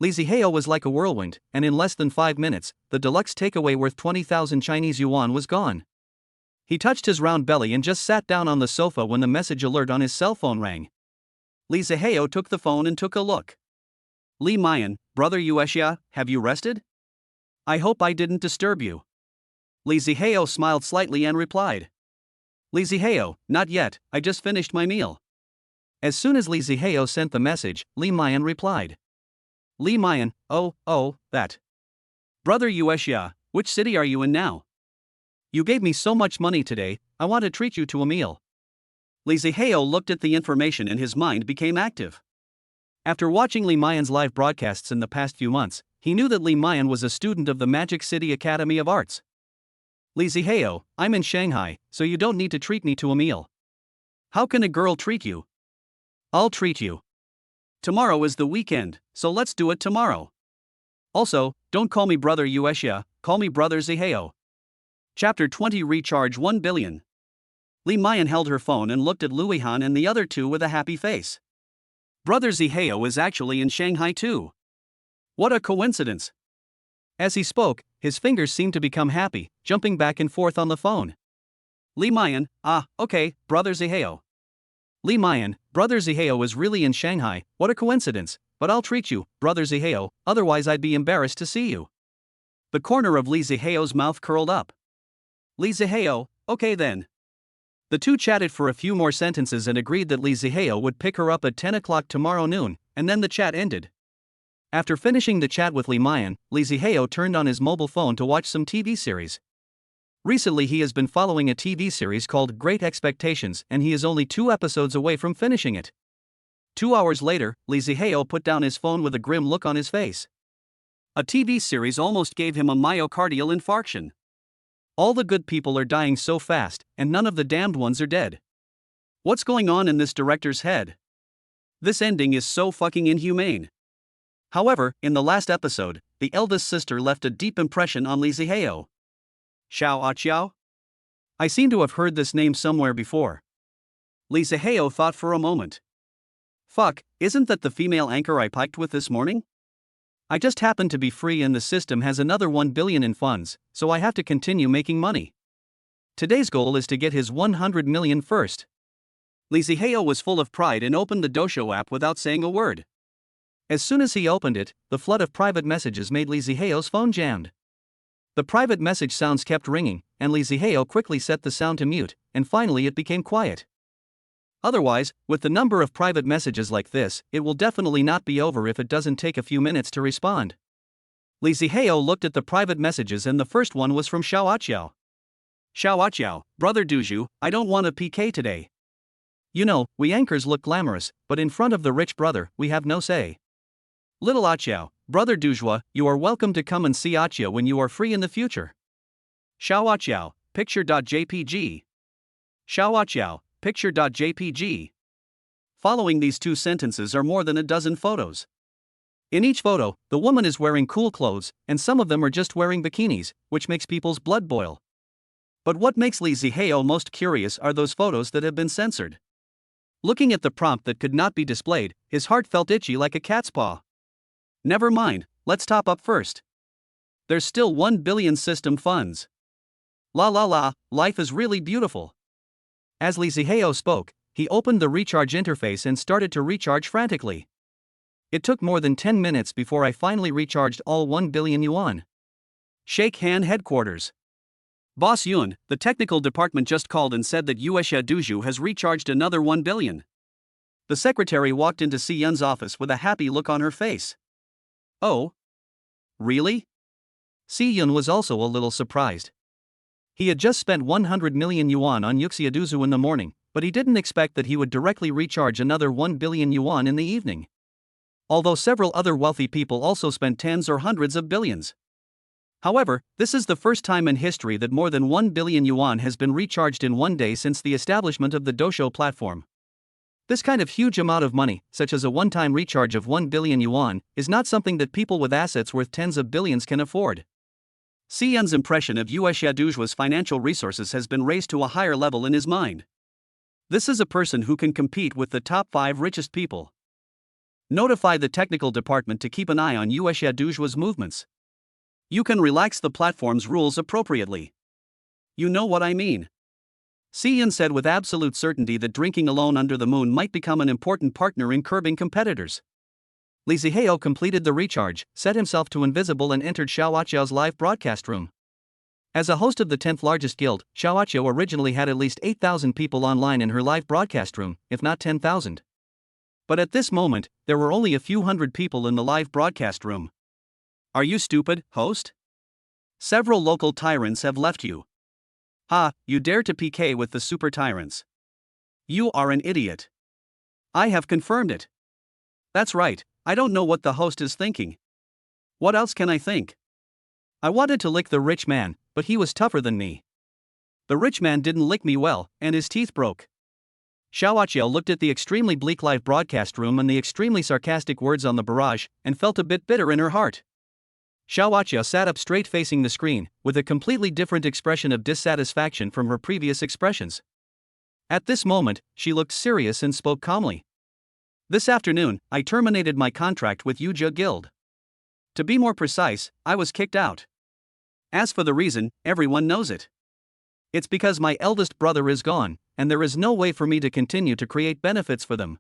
Li Zihao was like a whirlwind, and in less than 5 minutes, the deluxe takeaway worth 20,000 Chinese yuan was gone. He touched his round belly and just sat down on the sofa when the message alert on his cell phone rang. Li Zihao took the phone and took a look. Li Mayan, brother Yuexia, have you rested? I hope I didn't disturb you. Li Zihao smiled slightly and replied. Li Zihao, not yet, I just finished my meal. As soon as Li Zihao sent the message, Li Mayan replied. Li Mayan, oh, that. Brother Yuexia, which city are you in now? You gave me so much money today, I want to treat you to a meal. Li Zihao looked at the information and his mind became active. After watching Li Mayan's live broadcasts in the past few months, he knew that Li Mayan was a student of the Magic City Academy of Arts. Li Zihao, I'm in Shanghai, so you don't need to treat me to a meal. How can a girl treat you? I'll treat you. Tomorrow is the weekend, so let's do it tomorrow. Also, don't call me brother Yuexia, call me brother Zihao. Chapter 20 Recharge 1 billion. Li Mayan held her phone and looked at Luihan and the other two with a happy face. Brother Zihao is actually in Shanghai too. What a coincidence. As he spoke, his fingers seemed to become happy, jumping back and forth on the phone. Li Mayan, okay, brother Zihao. Li Mayan, brother Zihao is really in Shanghai, what a coincidence, but I'll treat you, brother Zihao, otherwise I'd be embarrassed to see you. The corner of Li Zihao's mouth curled up. Li Zihao, okay then. The two chatted for a few more sentences and agreed that Li Zihao would pick her up at 10 o'clock tomorrow noon, and then the chat ended. After finishing the chat with Li Mayan, Li Zihao turned on his mobile phone to watch some TV series. Recently he has been following a TV series called Great Expectations and he is only 2 episodes away from finishing it. 2 hours later, Li Zihao put down his phone with a grim look on his face. A TV series almost gave him a myocardial infarction. All the good people are dying so fast, and none of the damned ones are dead. What's going on in this director's head? This ending is so fucking inhumane. However, in the last episode, the eldest sister left a deep impression on Li Zihao. Xiao Aqiao? I seem to have heard this name somewhere before. Li Zihao thought for a moment. Fuck, isn't that the female anchor I piked with this morning? I just happen to be free and the system has another 1 billion in funds, so I have to continue making money. Today's goal is to get his 100 million first. Li Zihao was full of pride and opened the Doshou app without saying a word. As soon as he opened it, the flood of private messages made Li Zihao's phone jammed. The private message sounds kept ringing, and Li Zihao quickly set the sound to mute, and finally it became quiet. Otherwise, with the number of private messages like this, it will definitely not be over if it doesn't take a few minutes to respond. Li Zihao looked at the private messages and the first one was from Xiao Aqiao. Xiao Aqiao, brother Duju, I don't want a PK today. You know, we anchors look glamorous, but in front of the rich brother, we have no say. Little Aqiao, brother Dujua, you are welcome to come and see Aqiao when you are free in the future. Xiao Aqiao, picture.jpg. Xiao Aqiao, picture.jpg. Following these 2 sentences are more than a dozen photos. In each photo, the woman is wearing cool clothes, and some of them are just wearing bikinis, which makes people's blood boil. But what makes Li Zihao most curious are those photos that have been censored. Looking at the prompt that could not be displayed, his heart felt itchy like a cat's paw. Never mind, let's top up first. There's still 1 billion system funds. La la la, life is really beautiful. As Li Zihao spoke, he opened the recharge interface and started to recharge frantically. It took more than 10 minutes before I finally recharged all 1 billion yuan. Shake hand headquarters. Boss Yun, the technical department just called and said that Yuexia Duju has recharged another 1 billion. The secretary walked into Si Yun's office with a happy look on her face. Oh? Really? Si Yun was also a little surprised. He had just spent 100 million yuan on Yuexia Duju in the morning, but he didn't expect that he would directly recharge another 1 billion yuan in the evening. although several other wealthy people also spent tens or hundreds of billions. However, this is the first time in history that more than 1 billion yuan has been recharged in one day since the establishment of the Doshou platform. This kind of huge amount of money, such as a one-time recharge of 1 billion yuan, is not something that people with assets worth tens of billions can afford. Xian's impression of Yuexiadujua's financial resources has been raised to a higher level in his mind. This is a person who can compete with the top 5 richest people. Notify the technical department to keep an eye on Yuexiadujua's movements. You can relax the platform's rules appropriately. You know what I mean. Xian said with absolute certainty that drinking alone under the moon might become an important partner in curbing competitors. Li Zihao completed the recharge, set himself to invisible and entered Xiaoaqiao's live broadcast room. As a host of the 10th largest guild, Xiaoaqiao originally had at least 8,000 people online in her live broadcast room, if not 10,000. But at this moment, there were only a few hundred people in the live broadcast room. Are you stupid, host? Several local tyrants have left you. Ha, you dare to PK with the super tyrants. You are an idiot. I have confirmed it. That's right, I don't know what the host is thinking. What else can I think? I wanted to lick the rich man, but he was tougher than me. The rich man didn't lick me well, and his teeth broke. Xiaoaqiao looked at the extremely bleak live broadcast room and the extremely sarcastic words on the barrage, and felt a bit bitter in her heart. Xiaoaqiao sat up straight facing the screen, with a completely different expression of dissatisfaction from her previous expressions. At this moment, she looked serious and spoke calmly. This afternoon, I terminated my contract with Yujia Guild. To be more precise, I was kicked out. As for the reason, everyone knows it. It's because my eldest brother is gone, and there is no way for me to continue to create benefits for them.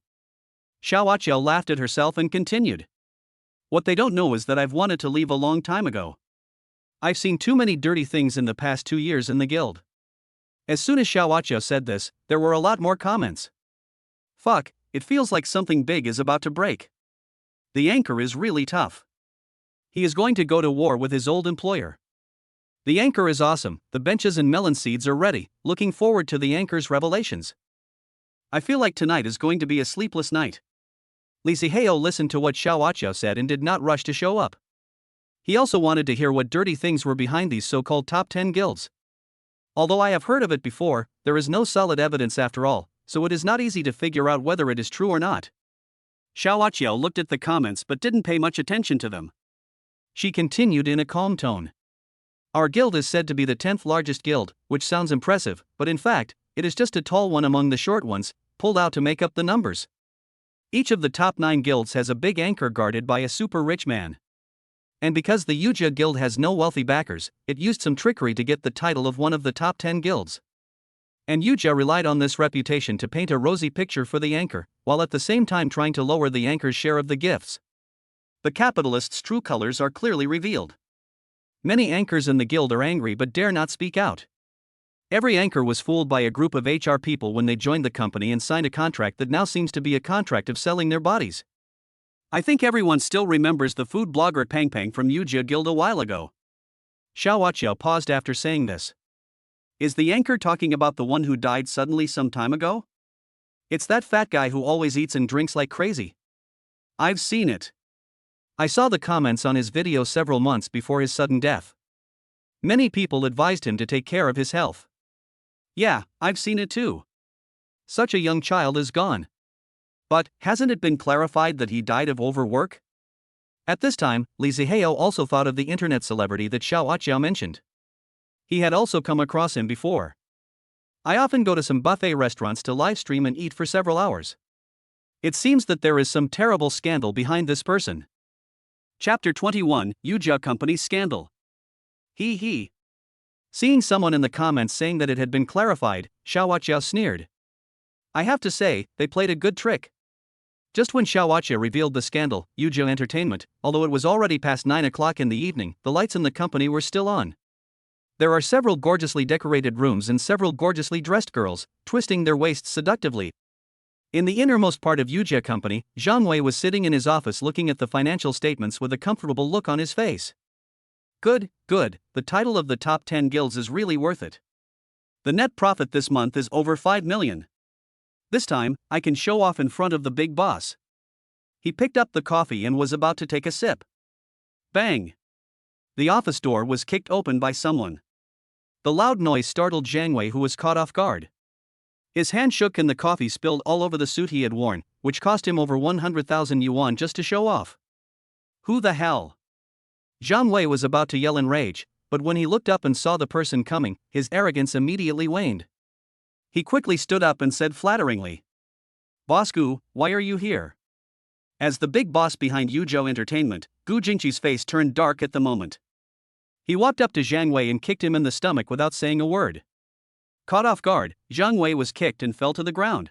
Xiaoaqiao laughed at herself and continued. What they don't know is that I've wanted to leave a long time ago. I've seen too many dirty things in the past 2 years in the guild. As soon as Xiaoaqiao said this, there were a lot more comments. Fuck, it feels like something big is about to break. The anchor is really tough. He is going to go to war with his old employer. The anchor is awesome, the benches and melon seeds are ready, looking forward to the anchor's revelations. I feel like tonight is going to be a sleepless night. Li Zihao listened to what Xiaoaqiao said and did not rush to show up. He also wanted to hear what dirty things were behind these so-called top 10 guilds. Although I have heard of it before, there is no solid evidence after all, so it is not easy to figure out whether it is true or not. Xiaoaqiao looked at the comments but didn't pay much attention to them. She continued in a calm tone. Our guild is said to be the 10th largest guild, which sounds impressive, but in fact, it is just a tall one among the short ones, pulled out to make up the numbers. Each of the top 9 guilds has a big anchor guarded by a super rich man. And because the Yujia Guild has no wealthy backers, it used some trickery to get the title of one of the top 10 guilds. And Yujia relied on this reputation to paint a rosy picture for the anchor, while at the same time trying to lower the anchor's share of the gifts. The capitalist's true colors are clearly revealed. Many anchors in the guild are angry but dare not speak out. Every anchor was fooled by a group of HR people when they joined the company and signed a contract that now seems to be a contract of selling their bodies. I think everyone still remembers the food blogger Pang Pang from Yujia Guild a while ago. Xiaoaqiao paused after saying this. Is the anchor talking about the one who died suddenly some time ago? It's that fat guy who always eats and drinks like crazy. I've seen it. I saw the comments on his video several months before his sudden death. Many people advised him to take care of his health. Yeah, I've seen it too. Such a young child is gone. But, hasn't it been clarified that he died of overwork? At this time, Li Zihao also thought of the internet celebrity that Xiaoaqiao mentioned. He had also come across him before. I often go to some buffet restaurants to live stream and eat for several hours. It seems that there is some terrible scandal behind this person. Chapter 21, Yujia Company Scandal. He. Seeing someone in the comments saying that it had been clarified, Xiaoaqiao sneered. I have to say, they played a good trick. Just when Xiaoaqiao revealed the scandal, Yujia Entertainment, although it was already past 9 o'clock in the evening, the lights in the company were still on. There are several gorgeously decorated rooms and several gorgeously dressed girls, twisting their waists seductively. In the innermost part of Yujia Company, Zhang Wei was sitting in his office looking at the financial statements with a comfortable look on his face. Good, the title of the top 10 guilds is really worth it. The net profit this month is over 5 million. This time, I can show off in front of the big boss. He picked up the coffee and was about to take a sip. Bang! The office door was kicked open by someone. The loud noise startled Jiang Wei, who was caught off guard. His hand shook and the coffee spilled all over the suit he had worn, which cost him over 100,000 yuan just to show off. Who the hell? Jiang Wei was about to yell in rage, but when he looked up and saw the person coming, his arrogance immediately waned. He quickly stood up and said flatteringly, "Boss Gu, why are you here?" As the big boss behind Yuzhou Entertainment, Gu Jingqi's face turned dark at the moment. He walked up to Jiang Wei and kicked him in the stomach without saying a word. Caught off guard, Jiang Wei was kicked and fell to the ground.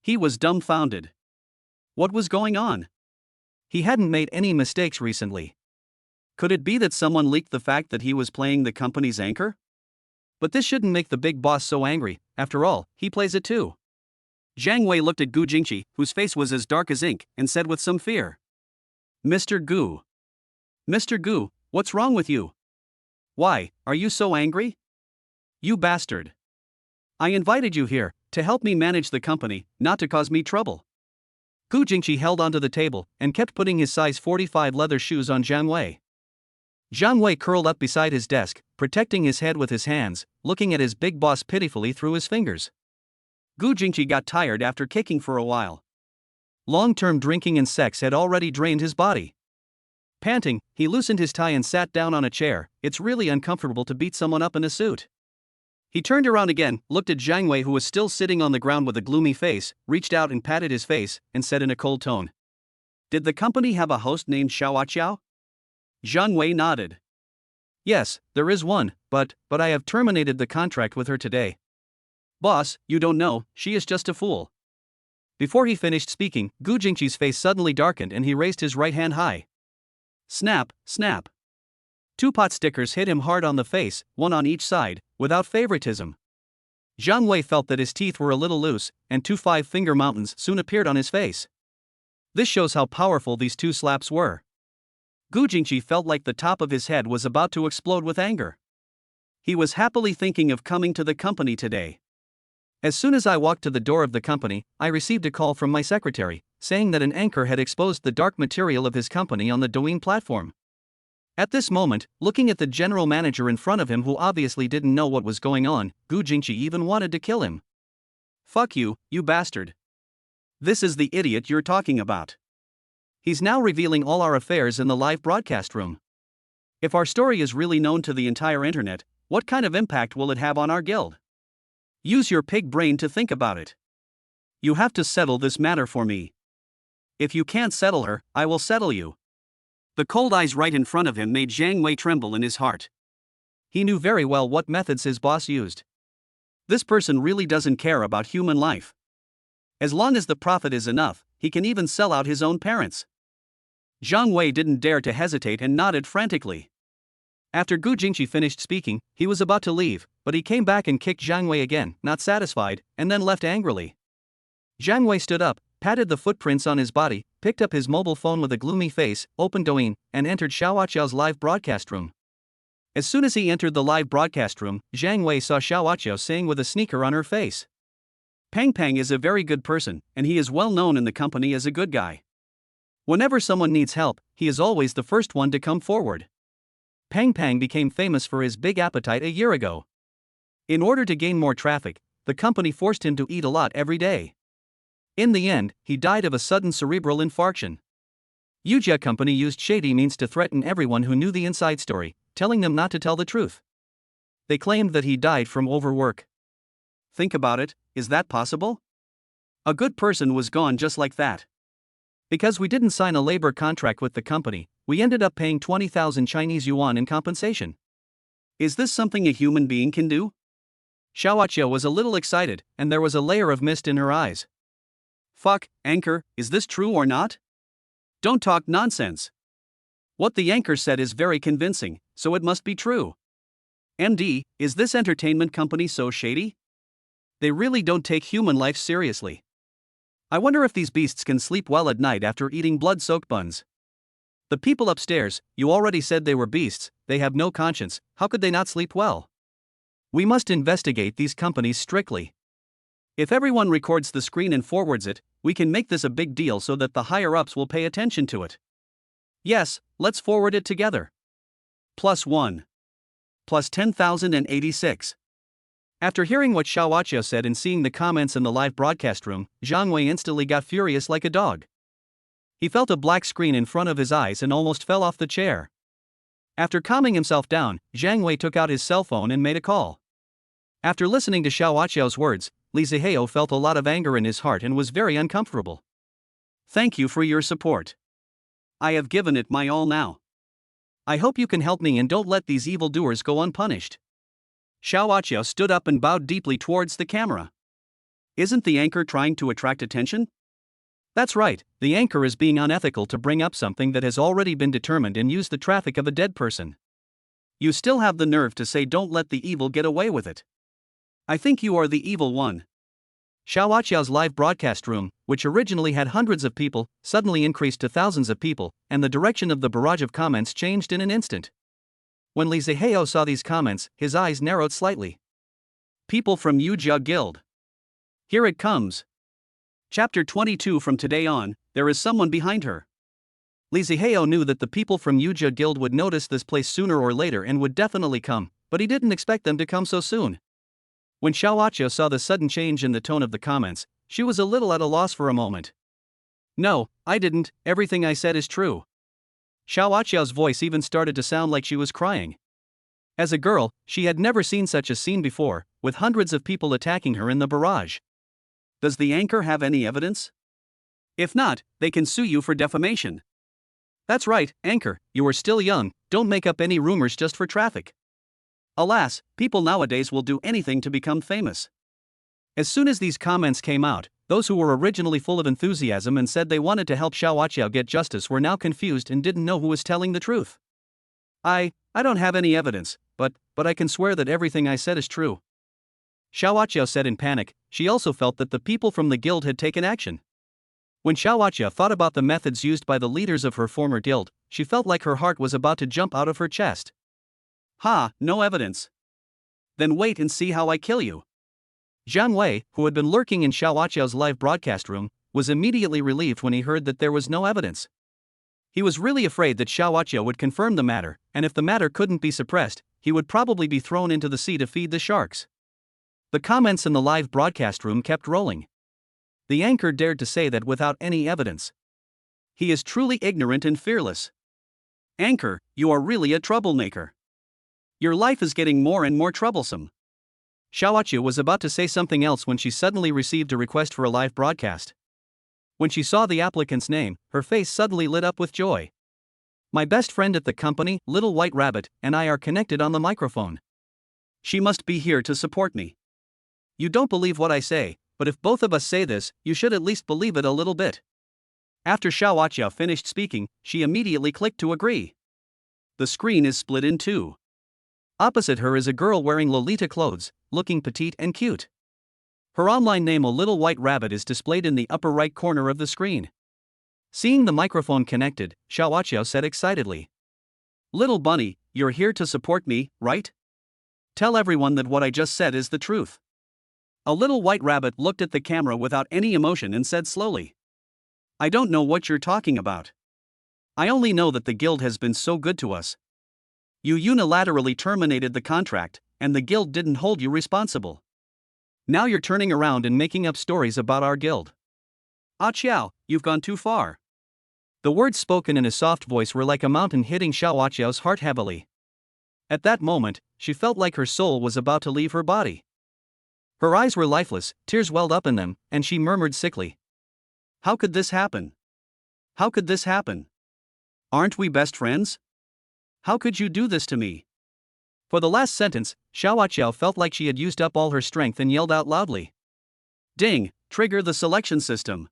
He was dumbfounded. What was going on? He hadn't made any mistakes recently. Could it be that someone leaked the fact that he was playing the company's anchor? But this shouldn't make the big boss so angry, after all, he plays it too. Jiang Wei looked at Gu Jingqi, whose face was as dark as ink, and said with some fear, "Mr. Gu. Mr. Gu, what's wrong with you? Why, are you so angry? You bastard. I invited you here, to help me manage the company, not to cause me trouble." Gu Jingqi held onto the table, and kept putting his size 45 leather shoes on Jiang Wei. Jiang Wei curled up beside his desk, protecting his head with his hands, looking at his big boss pitifully through his fingers. Gu Jingqi got tired after kicking for a while. Long-term drinking and sex had already drained his body. Panting, he loosened his tie and sat down on a chair. It's really uncomfortable to beat someone up in a suit. He turned around again, looked at Jiang Wei, who was still sitting on the ground with a gloomy face, reached out and patted his face, and said in a cold tone, "Did the company have a host named Xiao? Jiang Wei nodded. "Yes, there is one, but I have terminated the contract with her today." "Boss, you don't know, she is just a fool." Before he finished speaking, Gu Jingqi's face suddenly darkened and he raised his right hand high. Snap, snap. 2 pot stickers hit him hard on the face, one on each side, without favoritism. Jiang Wei felt that his teeth were a little loose, and 2 5-finger mountains soon appeared on his face. This shows how powerful these 2 slaps were. Gu Jingqi felt like the top of his head was about to explode with anger. He was happily thinking of coming to the company today. As soon as I walked to the door of the company, I received a call from my secretary, saying that an anchor had exposed the dark material of his company on the Douyin platform. At this moment, looking at the general manager in front of him who obviously didn't know what was going on, Gu Jingqi even wanted to kill him. "Fuck you, you bastard. This is the idiot you're talking about. He's now revealing all our affairs in the live broadcast room. If our story is really known to the entire internet, what kind of impact will it have on our guild? Use your pig brain to think about it. You have to settle this matter for me. If you can't settle her, I will settle you." The cold eyes right in front of him made Jiang Wei tremble in his heart. He knew very well what methods his boss used. This person really doesn't care about human life. As long as the profit is enough, he can even sell out his own parents. Jiang Wei didn't dare to hesitate and nodded frantically. After Gu Jingqi finished speaking, he was about to leave, but he came back and kicked Jiang Wei again, not satisfied, and then left angrily. Jiang Wei stood up, patted the footprints on his body, picked up his mobile phone with a gloomy face, opened Douyin, and entered Xiaoqiao's live broadcast room. As soon as he entered the live broadcast room, Jiang Wei saw Xiaoqiao saying with a sneaker on her face, "Pang Pang is a very good person, and he is well known in the company as a good guy. Whenever someone needs help, he is always the first one to come forward." Pang Pang became famous for his big appetite a year ago. In order to gain more traffic, the company forced him to eat a lot every day. In the end, he died of a sudden cerebral infarction. Yuzhou company used shady means to threaten everyone who knew the inside story, telling them not to tell the truth. They claimed that he died from overwork. Think about it, is that possible? A good person was gone just like that. Because we didn't sign a labor contract with the company, we ended up paying 20,000 Chinese yuan in compensation. Is this something a human being can do? Xiaoqiao was a little excited, and there was a layer of mist in her eyes. Fuck, anchor, is this true or not? Don't talk nonsense. What the anchor said is very convincing, so it must be true. MD, is this entertainment company so shady? They really don't take human life seriously. I wonder if these beasts can sleep well at night after eating blood-soaked buns. The people upstairs, you already said they were beasts, they have no conscience, how could they not sleep well? We must investigate these companies strictly. If everyone records the screen and forwards it, we can make this a big deal so that the higher-ups will pay attention to it. Yes, let's forward it together. +1. Plus 10,086. After hearing what Xiaohuaqiao said and seeing the comments in the live broadcast room, Zhang Wei instantly got furious like a dog. He felt a black screen in front of his eyes and almost fell off the chair. After calming himself down, Zhang Wei took out his cell phone and made a call. After listening to Xiaohuaqiao's words, Li Zihao felt a lot of anger in his heart and was very uncomfortable. Thank you for your support. I have given it my all now. I hope you can help me and don't let these evildoers go unpunished. Xiaohuaqiao stood up and bowed deeply towards the camera. Isn't the anchor trying to attract attention? That's right, the anchor is being unethical to bring up something that has already been determined and use the traffic of a dead person. You still have the nerve to say don't let the evil get away with it. I think you are the evil one. Xiaohuaqiao's live broadcast room, which originally had hundreds of people, suddenly increased to thousands of people, and the direction of the barrage of comments changed in an instant. When Li Zihao saw these comments, his eyes narrowed slightly. People from Yujia Guild. Here it comes. Chapter 22. From today on, there is someone behind her. Li Zihao knew that the people from Yujia Guild would notice this place sooner or later and would definitely come, but he didn't expect them to come so soon. When Xiaohuaqiao saw the sudden change in the tone of the comments, she was a little at a loss for a moment. No, I didn't, everything I said is true. Xiaohuaqiao's voice even started to sound like she was crying. As a girl, she had never seen such a scene before, with hundreds of people attacking her in the barrage. Does the anchor have any evidence? If not, they can sue you for defamation. That's right, anchor, you are still young, don't make up any rumors just for traffic. Alas, people nowadays will do anything to become famous. As soon as these comments came out, those who were originally full of enthusiasm and said they wanted to help Xiaohuaqiao get justice were now confused and didn't know who was telling the truth. I don't have any evidence, but I can swear that everything I said is true. Xiaohuaqiao said in panic. She also felt that the people from the guild had taken action. When Xiaohuaqiao thought about the methods used by the leaders of her former guild, she felt like her heart was about to jump out of her chest. Ha, no evidence. Then wait and see how I kill you. Zhang Wei, who had been lurking in Xiaohuaqiao's live broadcast room, was immediately relieved when he heard that there was no evidence. He was really afraid that Xiaohuaqiao would confirm the matter, and if the matter couldn't be suppressed, he would probably be thrown into the sea to feed the sharks. The comments in the live broadcast room kept rolling. The anchor dared to say that without any evidence. He is truly ignorant and fearless. Anchor, you are really a troublemaker. Your life is getting more and more troublesome. Xiaohuaqiao was about to say something else when she suddenly received a request for a live broadcast. When she saw the applicant's name, her face suddenly lit up with joy. My best friend at the company, Little White Rabbit, and I are connected on the microphone. She must be here to support me. You don't believe what I say, but if both of us say this, you should at least believe it a little bit. After Xiaohuaqiao finished speaking, she immediately clicked to agree. The screen is split in two. Opposite her is a girl wearing Lolita clothes, looking petite and cute. Her online name, A Little White Rabbit, is displayed in the upper right corner of the screen. Seeing the microphone connected, Xiaohuaqiao said excitedly. Little bunny, you're here to support me, right? Tell everyone that what I just said is the truth. A Little White Rabbit looked at the camera without any emotion and said slowly. I don't know what you're talking about. I only know that the guild has been so good to us. You unilaterally terminated the contract, and the guild didn't hold you responsible. Now you're turning around and making up stories about our guild. Ah Qiao, you've gone too far. The words spoken in a soft voice were like a mountain hitting Xiaohuaqiao's heart heavily. At that moment, she felt like her soul was about to leave her body. Her eyes were lifeless, tears welled up in them, and she murmured sickly. How could this happen? How could this happen? Aren't we best friends? How could you do this to me? For the last sentence, Xiaohuaqiao felt like she had used up all her strength and yelled out loudly. Ding, trigger the selection system.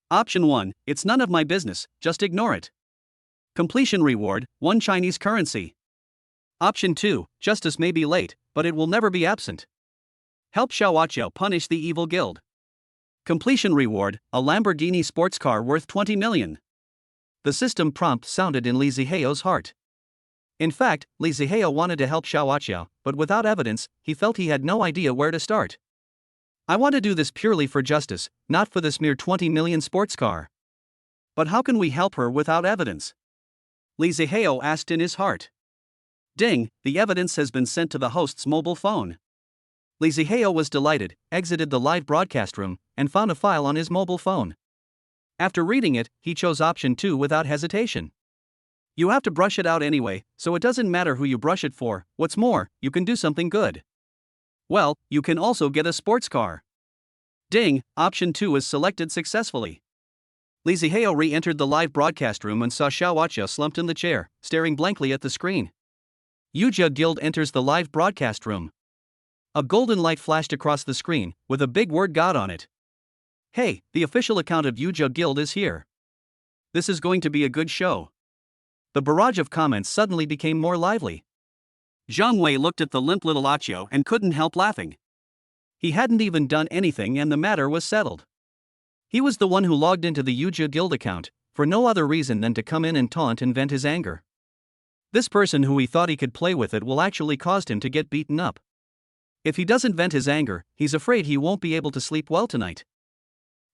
Option 1, it's none of my business, just ignore it. Completion reward, 1 Chinese currency. Option 2, justice may be late, but it will never be absent. Help Xiaohuaqiao punish the evil guild. Completion reward, a Lamborghini sports car worth 20 million. The system prompt sounded in Li Zihao's heart. In fact, Li Zihao wanted to help Xiaohuaqiao, but without evidence, he felt he had no idea where to start. I want to do this purely for justice, not for this mere 20 million sports car. But how can we help her without evidence? Lee Zihao asked in his heart. Ding, the evidence has been sent to the host's mobile phone. Lee Zihao was delighted, exited the live broadcast room, and found a file on his mobile phone. After reading it, he chose option 2 without hesitation. You have to brush it out anyway, so it doesn't matter who you brush it for. What's more, you can do something good. Well, you can also get a sports car. Ding, option 2 is selected successfully. Lee Zihao re-entered the live broadcast room and saw Xiao Achia slumped in the chair, staring blankly at the screen. Yujia Guild enters the live broadcast room. A golden light flashed across the screen, with a big word God on it. Hey, the official account of Yujia Guild is here. This is going to be a good show. The barrage of comments suddenly became more lively. Zhang Wei looked at the limp little Achio and couldn't help laughing. He hadn't even done anything and the matter was settled. He was the one who logged into the Yujia Guild account, for no other reason than to come in and taunt and vent his anger. This person who he thought he could play with it will actually cause him to get beaten up. If he doesn't vent his anger, he's afraid he won't be able to sleep well tonight.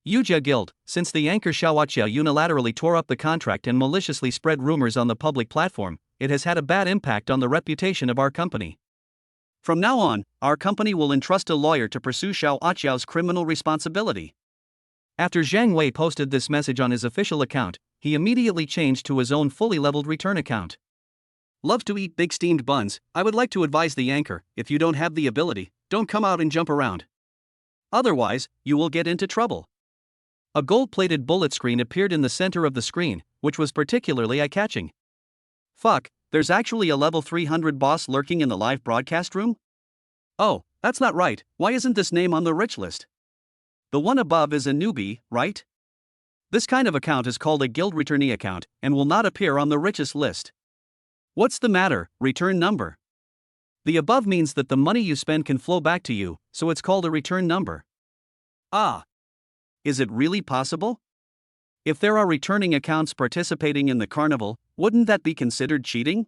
Yujia Guild, since the anchor Xiaoachia unilaterally tore up the contract and maliciously spread rumors on the public platform, it has had a bad impact on the reputation of our company. From now on, our company will entrust a lawyer to pursue Xiaoachiao's criminal responsibility. After Zhang Wei posted this message on his official account, he immediately changed to his own fully leveled return account. Love to eat big steamed buns. I would like to advise the anchor, if you don't have the ability, don't come out and jump around. Otherwise, you will get into trouble. A gold-plated bullet screen appeared in the center of the screen, which was particularly eye-catching. Fuck, there's actually a level 300 boss lurking in the live broadcast room? Oh, that's not right. Why isn't this name on the rich list? The one above is a newbie, right? This kind of account is called a guild returnee account and will not appear on the richest list. What's the matter, return number? The above means that the money you spend can flow back to you, so it's called a return number. Ah. Is it really possible? If there are returning accounts participating in the carnival, wouldn't that be considered cheating?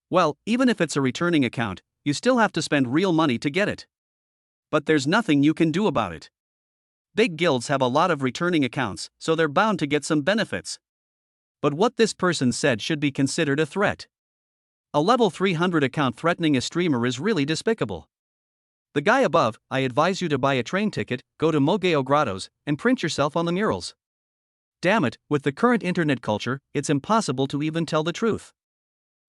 Well, even if it's a returning account, you still have to spend real money to get it. But there's nothing you can do about it. Big guilds have a lot of returning accounts, so they're bound to get some benefits. But what this person said should be considered a threat. A level 300 account threatening a streamer is really despicable. The guy above, I advise you to buy a train ticket, go to Mogeo Grottos, and print yourself on the murals. Damn it, with the current internet culture, it's impossible to even tell the truth.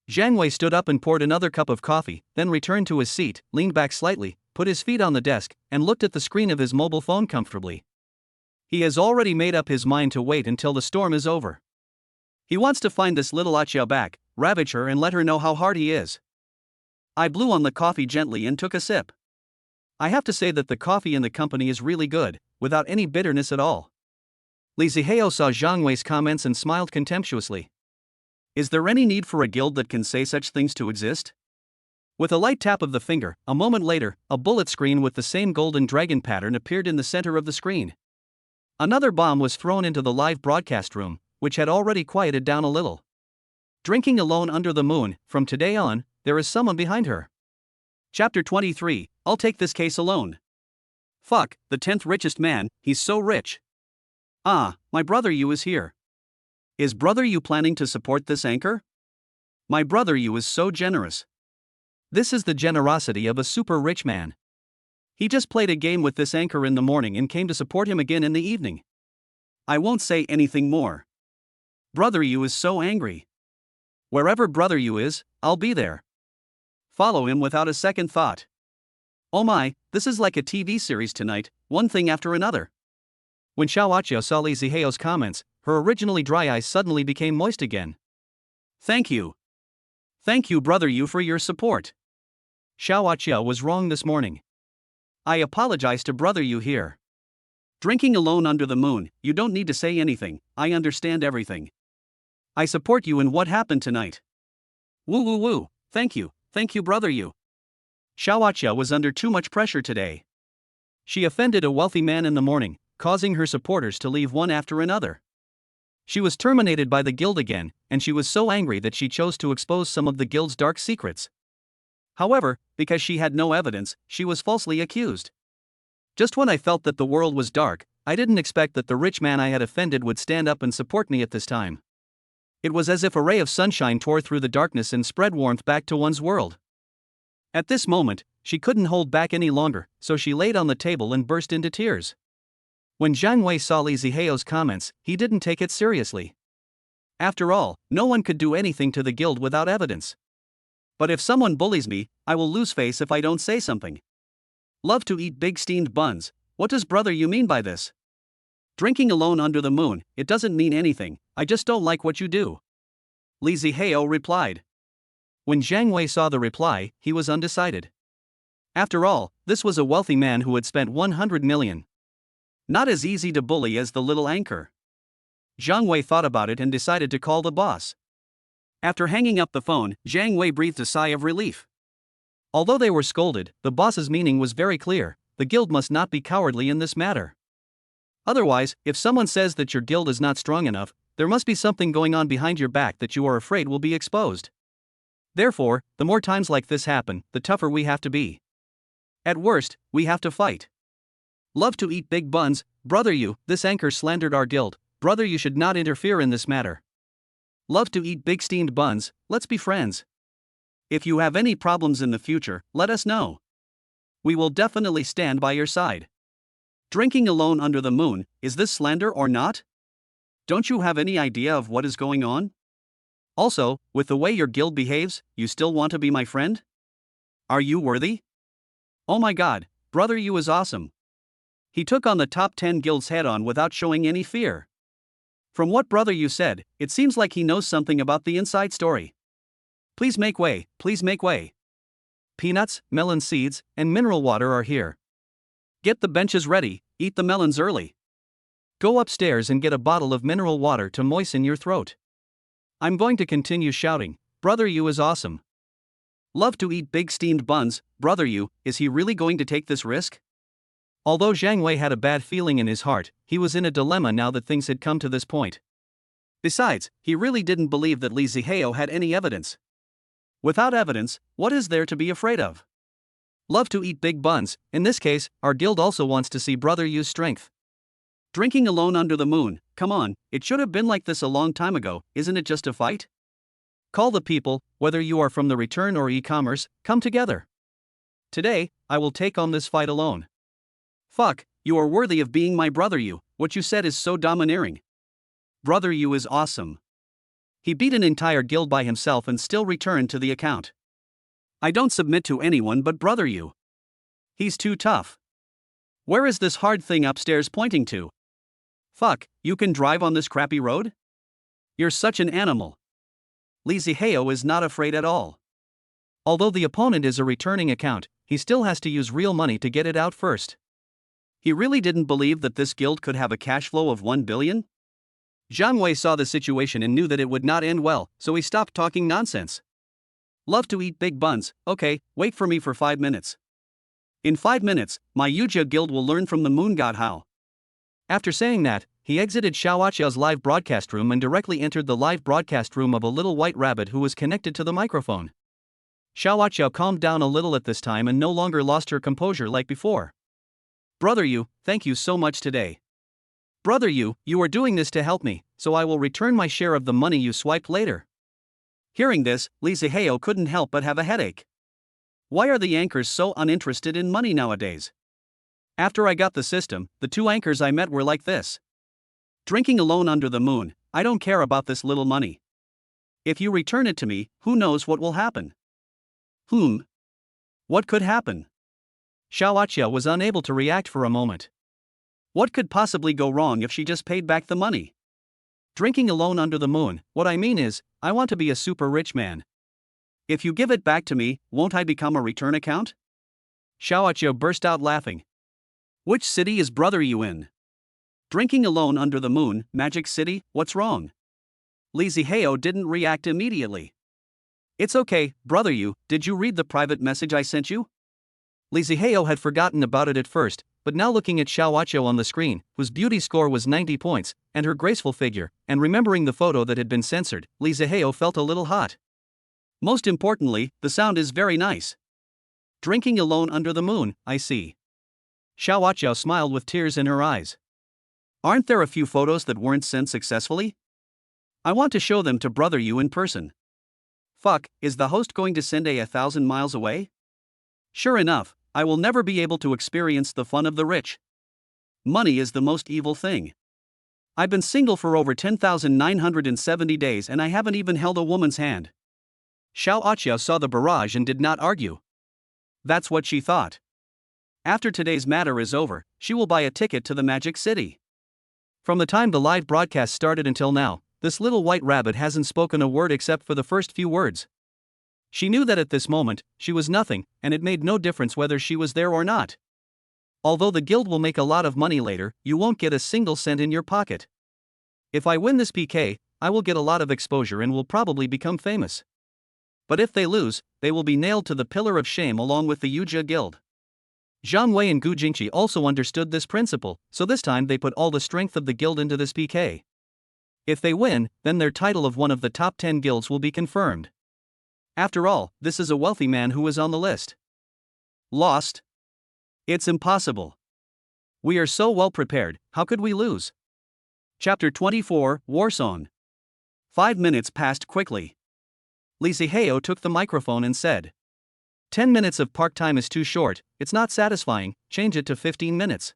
Zhang Wei stood up and poured another cup of coffee, then returned to his seat, leaned back slightly, put his feet on the desk, and looked at the screen of his mobile phone comfortably. He has already made up his mind to wait until the storm is over. He wants to find this little Achia back, ravage her and let her know how hard he is. I blew on the coffee gently and took a sip. I have to say that the coffee in the company is really good, without any bitterness at all. Li Zihao saw Zhang Wei's comments and smiled contemptuously. Is there any need for a guild that can say such things to exist? With a light tap of the finger, a moment later, a bullet screen with the same golden dragon pattern appeared in the center of the screen. Another bomb was thrown into the live broadcast room, which had already quieted down a little. Drinking alone under the moon, from today on, there is someone behind her. Chapter 23, I'll take this case alone. Fuck, the 10th richest man, he's so rich. Ah, my brother Yu is here. Is brother Yu planning to support this anchor? My brother Yu is so generous. This is the generosity of a super rich man. He just played a game with this anchor in the morning and came to support him again in the evening. I won't say anything more. Brother Yu is so angry. Wherever brother Yu is, I'll be there. Follow him without a second thought. Oh my, this is like a TV series tonight, one thing after another. When Xiaoachia saw Li Zihao's comments, her originally dry eyes suddenly became moist again. Thank you. Thank you brother Yu for your support. Xiaoachia was wrong this morning. I apologize to brother Yu here. Drinking alone under the moon, you don't need to say anything, I understand everything. I support you in what happened tonight. Woo woo woo, thank you brother Yu. Xiaoachia was under too much pressure today. She offended a wealthy man in the morning, causing her supporters to leave one after another. She was terminated by the guild again, and she was so angry that she chose to expose some of the guild's dark secrets. However, because she had no evidence, she was falsely accused. Just when I felt that the world was dark, I didn't expect that the rich man I had offended would stand up and support me at this time. It was as if a ray of sunshine tore through the darkness and spread warmth back to one's world. At this moment, she couldn't hold back any longer, so she laid on the table and burst into tears. When Zhang Wei saw Li Ziheo's comments, he didn't take it seriously. After all, no one could do anything to the guild without evidence. But if someone bullies me, I will lose face if I don't say something. Love to eat big steamed buns. What does brother you mean by this? Drinking alone under the moon, it doesn't mean anything, I just don't like what you do. Li Ziheo replied. When Zhang Wei saw the reply, he was undecided. After all, this was a wealthy man who had spent 100 million. Not as easy to bully as the little anchor. Zhang Wei thought about it and decided to call the boss. After hanging up the phone, Zhang Wei breathed a sigh of relief. Although they were scolded, the boss's meaning was very clear: the guild must not be cowardly in this matter. Otherwise, if someone says that your guild is not strong enough, there must be something going on behind your back that you are afraid will be exposed. Therefore, the more times like this happen, the tougher we have to be. At worst, we have to fight. Love to eat big buns. Brother you, this anchor slandered our guild. Brother you should not interfere in this matter. Love to eat big steamed buns. Let's be friends. If you have any problems in the future, let us know. We will definitely stand by your side. Drinking alone under the moon, is this slander or not? Don't you have any idea of what is going on? Also, with the way your guild behaves, you still want to be my friend? Are you worthy? Oh my god, brother you is awesome. He took on the top 10 guilds head on without showing any fear. From what brother you said, it seems like he knows something about the inside story. Please make way, please make way. Peanuts, melon seeds, and mineral water are here. Get the benches ready, eat the melons early. Go upstairs and get a bottle of mineral water to moisten your throat. I'm going to continue shouting, brother you is awesome. Love to eat big steamed buns. Brother you, is he really going to take this risk? Although Zhang Wei had a bad feeling in his heart, he was in a dilemma now that things had come to this point. Besides, he really didn't believe that Li Ziheo had any evidence. Without evidence, what is there to be afraid of? Love to eat big buns. In this case, our guild also wants to see brother use strength. Drinking alone under the moon, come on, it should have been like this a long time ago, isn't it just a fight? Call the people, whether you are from the return or e-commerce, come together. Today, I will take on this fight alone. Fuck, you are worthy of being my brother you, what you said is so domineering. Brother you is awesome. He beat an entire guild by himself and still returned to the account. I don't submit to anyone but brother you. He's too tough. Where is this hard thing upstairs pointing to? Fuck, you can drive on this crappy road? You're such an animal. Li Ziheo is not afraid at all. Although the opponent is a returning account, he still has to use real money to get it out first. He really didn't believe that this guild could have a cash flow of 1 billion? Zhang Wei saw the situation and knew that it would not end well, so he stopped talking nonsense. Love to eat big buns. Okay, wait for me for 5 minutes. In 5 minutes, my Yuja guild will learn from the moon god how. After saying that, he exited Xiaoaqiao's live broadcast room and directly entered the live broadcast room of a little white rabbit who was connected to the microphone. Xiaoaqiao calmed down a little at this time and no longer lost her composure like before. Brother you, thank you so much today. Brother you are doing this to help me, so I will return my share of the money you swiped later. Hearing this, Li Ziheo couldn't help but have a headache. Why are the anchors so uninterested in money nowadays? After I got the system, the 2 anchors I met were like this. Drinking alone under the moon, I don't care about this little money. If you return it to me, who knows what will happen? What could happen? Xiaoaqia was unable to react for a moment. What could possibly go wrong if she just paid back the money? Drinking alone under the moon, what I mean is, I want to be a super rich man. If you give it back to me, won't I become a return account? Xiaoaqia burst out laughing. Which city is brother you in? Drinking alone under the moon, Magic City, what's wrong? Li Ziheo didn't react immediately. It's okay, brother you, did you read the private message I sent you? Li Ziheo had forgotten about it at first, but now looking at Xiaoaqiao on the screen, whose beauty score was 90 points, and her graceful figure, and remembering the photo that had been censored, Li Ziheo felt a little hot. Most importantly, the sound is very nice. Drinking alone under the moon, I see. Xiao Aqiao smiled with tears in her eyes. Aren't there a few photos that weren't sent successfully? I want to show them to brother you in person. Fuck, is the host going to send 1,000 miles away? Sure enough, I will never be able to experience the fun of the rich. Money is the most evil thing. I've been single for over 10,970 days and I haven't even held a woman's hand. Xiao Aqiao saw the barrage and did not argue. That's what she thought. After today's matter is over, she will buy a ticket to the Magic City. From the time the live broadcast started until now, this little white rabbit hasn't spoken a word except for the first few words. She knew that at this moment, she was nothing, and it made no difference whether she was there or not. Although the guild will make a lot of money later, you won't get a single cent in your pocket. If I win this PK, I will get a lot of exposure and will probably become famous. But if they lose, they will be nailed to the pillar of shame along with the Yujia guild. Zhang Wei and Gu Jingqi also understood this principle, so this time they put all the strength of the guild into this PK. If they win, then their title of one of the top 10 guilds will be confirmed. After all, this is a wealthy man who is on the list. Lost? It's impossible. We are so well prepared, how could we lose? Chapter 24, Warzone. 5 minutes passed quickly. Li Zihao took the microphone and said, 10 minutes of park time is too short, it's not satisfying, change it to 15 minutes.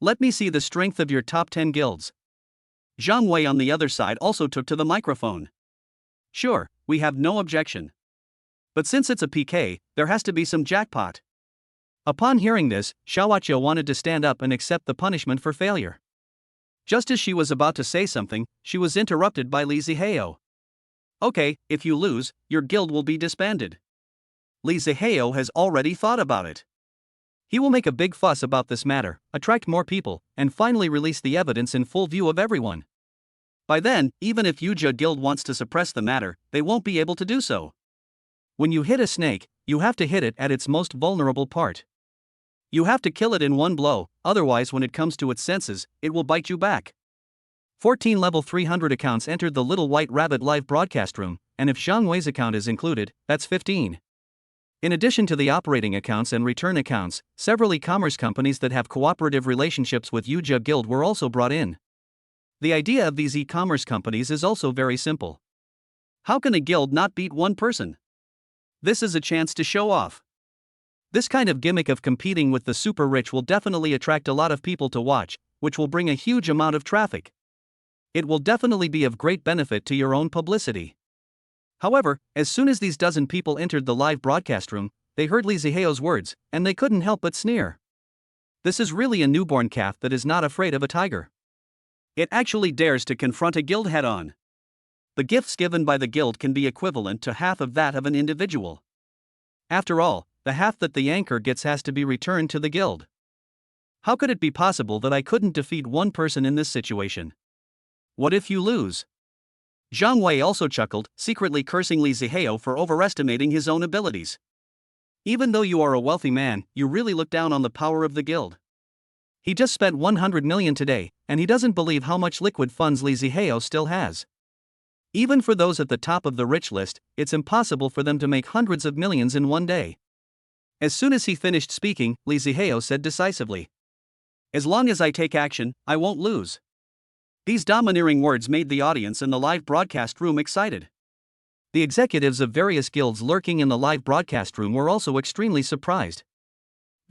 Let me see the strength of your top 10 guilds. Zhang Wei on the other side also took to the microphone. Sure, we have no objection. But since it's a PK, there has to be some jackpot. Upon hearing this, Xiao Aqiao wanted to stand up and accept the punishment for failure. Just as she was about to say something, she was interrupted by Li Zihao. Okay, if you lose, your guild will be disbanded. Li Zihao has already thought about it. He will make a big fuss about this matter, attract more people, and finally release the evidence in full view of everyone. By then, even if Yujia Guild wants to suppress the matter, they won't be able to do so. When you hit a snake, you have to hit it at its most vulnerable part. You have to kill it in one blow, otherwise when it comes to its senses, it will bite you back. 14 level 300 accounts entered the Little White Rabbit live broadcast room, and if Zhang Wei's account is included, that's 15. In addition to the operating accounts and return accounts, several e-commerce companies that have cooperative relationships with Yujia Guild were also brought in. The idea of these e-commerce companies is also very simple. How can a guild not beat one person? This is a chance to show off. This kind of gimmick of competing with the super rich will definitely attract a lot of people to watch, which will bring a huge amount of traffic. It will definitely be of great benefit to your own publicity. However, as soon as these dozen people entered the live broadcast room, they heard Li Zihao's words, and they couldn't help but sneer. This is really a newborn calf that is not afraid of a tiger. It actually dares to confront a guild head-on. The gifts given by the guild can be equivalent to half of that of an individual. After all, the half that the anchor gets has to be returned to the guild. How could it be possible that I couldn't defeat one person in this situation? What if you lose? Zhang Wei also chuckled, secretly cursing Li Zihao for overestimating his own abilities. Even though you are a wealthy man, you really look down on the power of the guild. He just spent 100 million today, and he doesn't believe how much liquid funds Li Zihao still has. Even for those at the top of the rich list, it's impossible for them to make hundreds of millions in one day. As soon as he finished speaking, Li Zihao said decisively, "As long as I take action, I won't lose." These domineering words made the audience in the live broadcast room excited. The executives of various guilds lurking in the live broadcast room were also extremely surprised.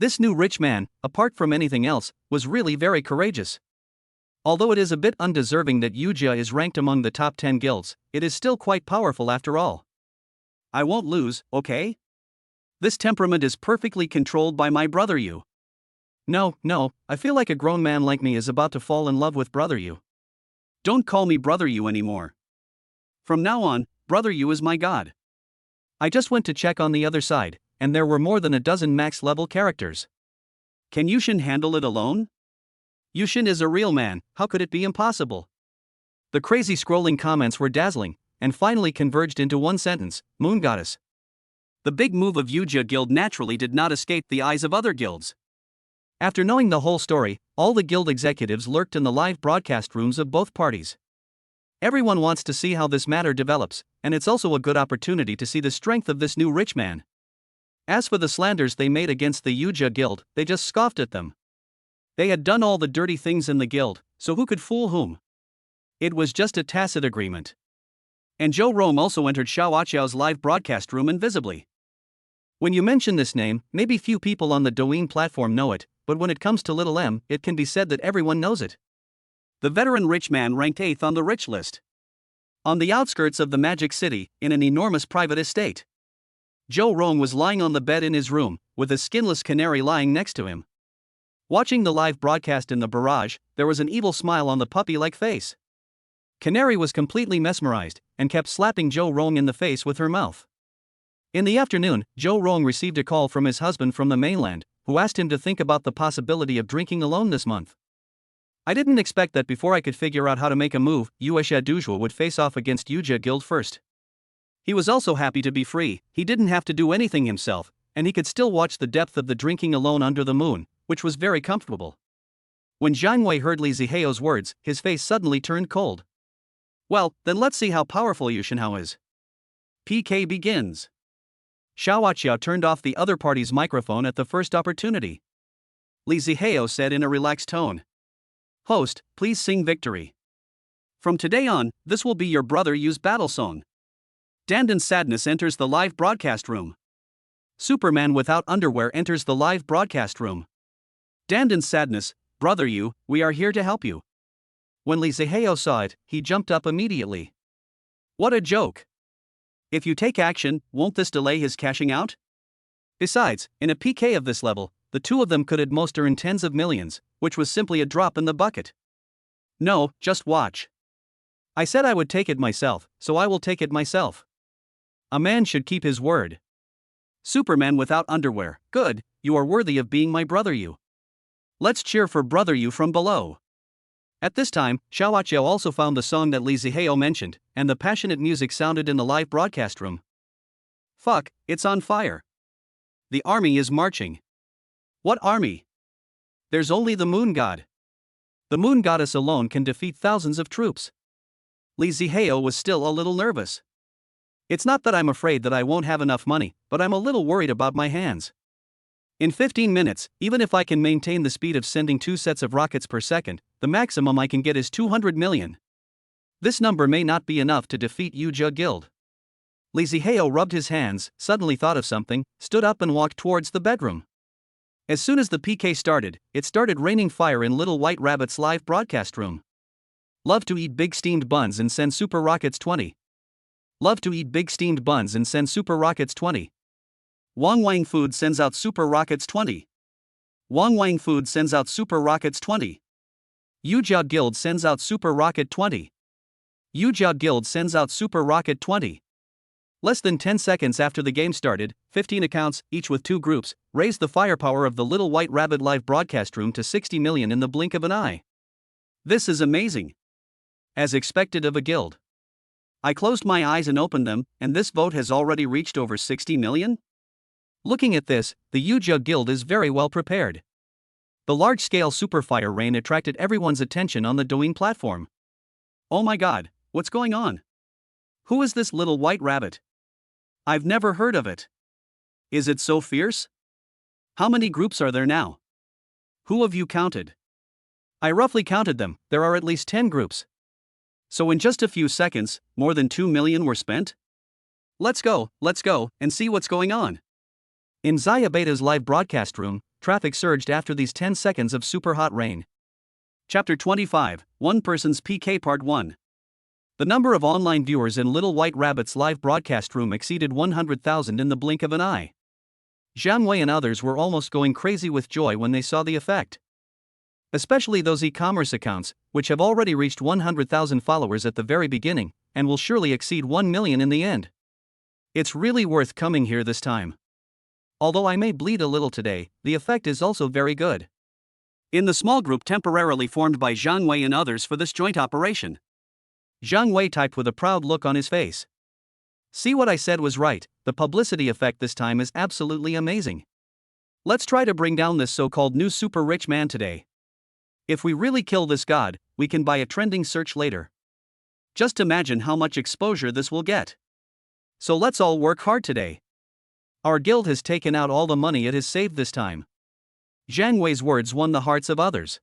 This new rich man, apart from anything else, was really very courageous. Although it is a bit undeserving that Yujia is ranked among the top 10 guilds, it is still quite powerful after all. I won't lose, okay? This temperament is perfectly controlled by my brother Yu. No, I feel like a grown man like me is about to fall in love with brother Yu. Don't call me brother Yu anymore. From now on, brother Yu is my god. I just went to check on the other side, and there were more than a dozen max-level characters. Can Yushin handle it alone? Yushin is a real man, how could it be impossible? The crazy scrolling comments were dazzling, and finally converged into one sentence, Moon Goddess. The big move of Yujia Guild naturally did not escape the eyes of other guilds. After knowing the whole story, all the guild executives lurked in the live broadcast rooms of both parties. Everyone wants to see how this matter develops, and it's also a good opportunity to see the strength of this new rich man. As for the slanders they made against the Yujia Guild, they just scoffed at them. They had done all the dirty things in the guild, so who could fool whom? It was just a tacit agreement. And Joe Rome also entered Xiaoaqiao's live broadcast room invisibly. When you mention this name, maybe few people on the Douyin platform know it, but when it comes to Little M, it can be said that everyone knows it. The veteran rich man ranked 8th on the rich list. On the outskirts of the Magic City, in an enormous private estate. Joe Rome was lying on the bed in his room, with a skinless canary lying next to him. Watching the live broadcast in the barrage, there was an evil smile on the puppy-like face. Canary was completely mesmerized, and kept slapping Joe Rome in the face with her mouth. In the afternoon, Joe Rome received a call from his husband from the mainland, who asked him to think about the possibility of drinking alone this month. I didn't expect that before I could figure out how to make a move, Yuesha Duzhua would face off against Yuja Guild first. He was also happy to be free, he didn't have to do anything himself, and he could still watch the depth of the drinking alone under the moon, which was very comfortable. When Zhang Wei heard Li Ziheo's words, his face suddenly turned cold. Well, then let's see how powerful Yu Shenhao is. PK begins. Xiaoaqiao turned off the other party's microphone at the first opportunity. Li Ziheo said in a relaxed tone. Host, please sing victory. From today on, this will be your brother Yu's battle song. Dandan Sadness enters the live broadcast room. Superman without underwear enters the live broadcast room. Dandan Sadness, brother Yu, we are here to help you. When Li Ziheo saw it, he jumped up immediately. What a joke! If you take action, won't this delay his cashing out? Besides, in a PK of this level, the two of them could at most earn tens of millions, which was simply a drop in the bucket. No, just watch. I said I would take it myself, so I will take it myself. A man should keep his word. Superman without underwear, good, you are worthy of being my brother Yu. Let's cheer for brother Yu from below. At this time, Xiaoaqiao also found the song that Li Ziheo mentioned, and the passionate music sounded in the live broadcast room. Fuck, it's on fire. The army is marching. What army? There's only the moon god. The moon goddess alone can defeat thousands of troops. Li Ziheo was still a little nervous. It's not that I'm afraid that I won't have enough money, but I'm a little worried about my hands. In 15 minutes, even if I can maintain the speed of sending 2 sets of rockets per second, the maximum I can get is 200 million. This number may not be enough to defeat Yuja Guild. Li Ziheo rubbed his hands, suddenly thought of something, stood up and walked towards the bedroom. As soon as the PK started, it started raining fire in Little White Rabbit's live broadcast room. Love to eat big steamed buns and send super rockets 20. Love to eat big steamed buns and send super rockets 20. Wang Wang Food sends out super rockets 20. Wang Wang Food sends out super rockets 20. Yuja Guild sends out super rocket 20. Yuja Guild sends out super rocket 20. Less than 10 seconds after the game started, 15 accounts, each with 2 groups, raised the firepower of the Little White Rabbit live broadcast room to 60 million in the blink of an eye. This is amazing. As expected of a guild. I closed my eyes and opened them, and this vote has already reached over 60 million? Looking at this, the Yuja Guild is very well prepared. The large-scale superfire rain attracted everyone's attention on the Douyin platform. Oh my god, what's going on? Who is this Little White Rabbit? I've never heard of it. Is it so fierce? How many groups are there now? Who have you counted? I roughly counted them, there are at least 10 groups. So in just a few seconds, more than 2 million were spent? Let's go, and see what's going on. In Zaya Beta's live broadcast room, traffic surged after these 10 seconds of super hot rain. Chapter 25, One Person's PK Part 1. The number of online viewers in Little White Rabbit's live broadcast room exceeded 100,000 in the blink of an eye. Zhang Wei and others were almost going crazy with joy when they saw the effect. Especially those e-commerce accounts, which have already reached 100,000 followers at the very beginning, and will surely exceed 1 million in the end. It's really worth coming here this time. Although I may bleed a little today, the effect is also very good. In the small group temporarily formed by Zhang Wei and others for this joint operation, Zhang Wei typed with a proud look on his face. See what I said was right, the publicity effect this time is absolutely amazing. Let's try to bring down this so-called new super rich man today. If we really kill this god, we can buy a trending search later. Just imagine how much exposure this will get. So let's all work hard today. Our guild has taken out all the money it has saved this time. Zhang Wei's words won the hearts of others.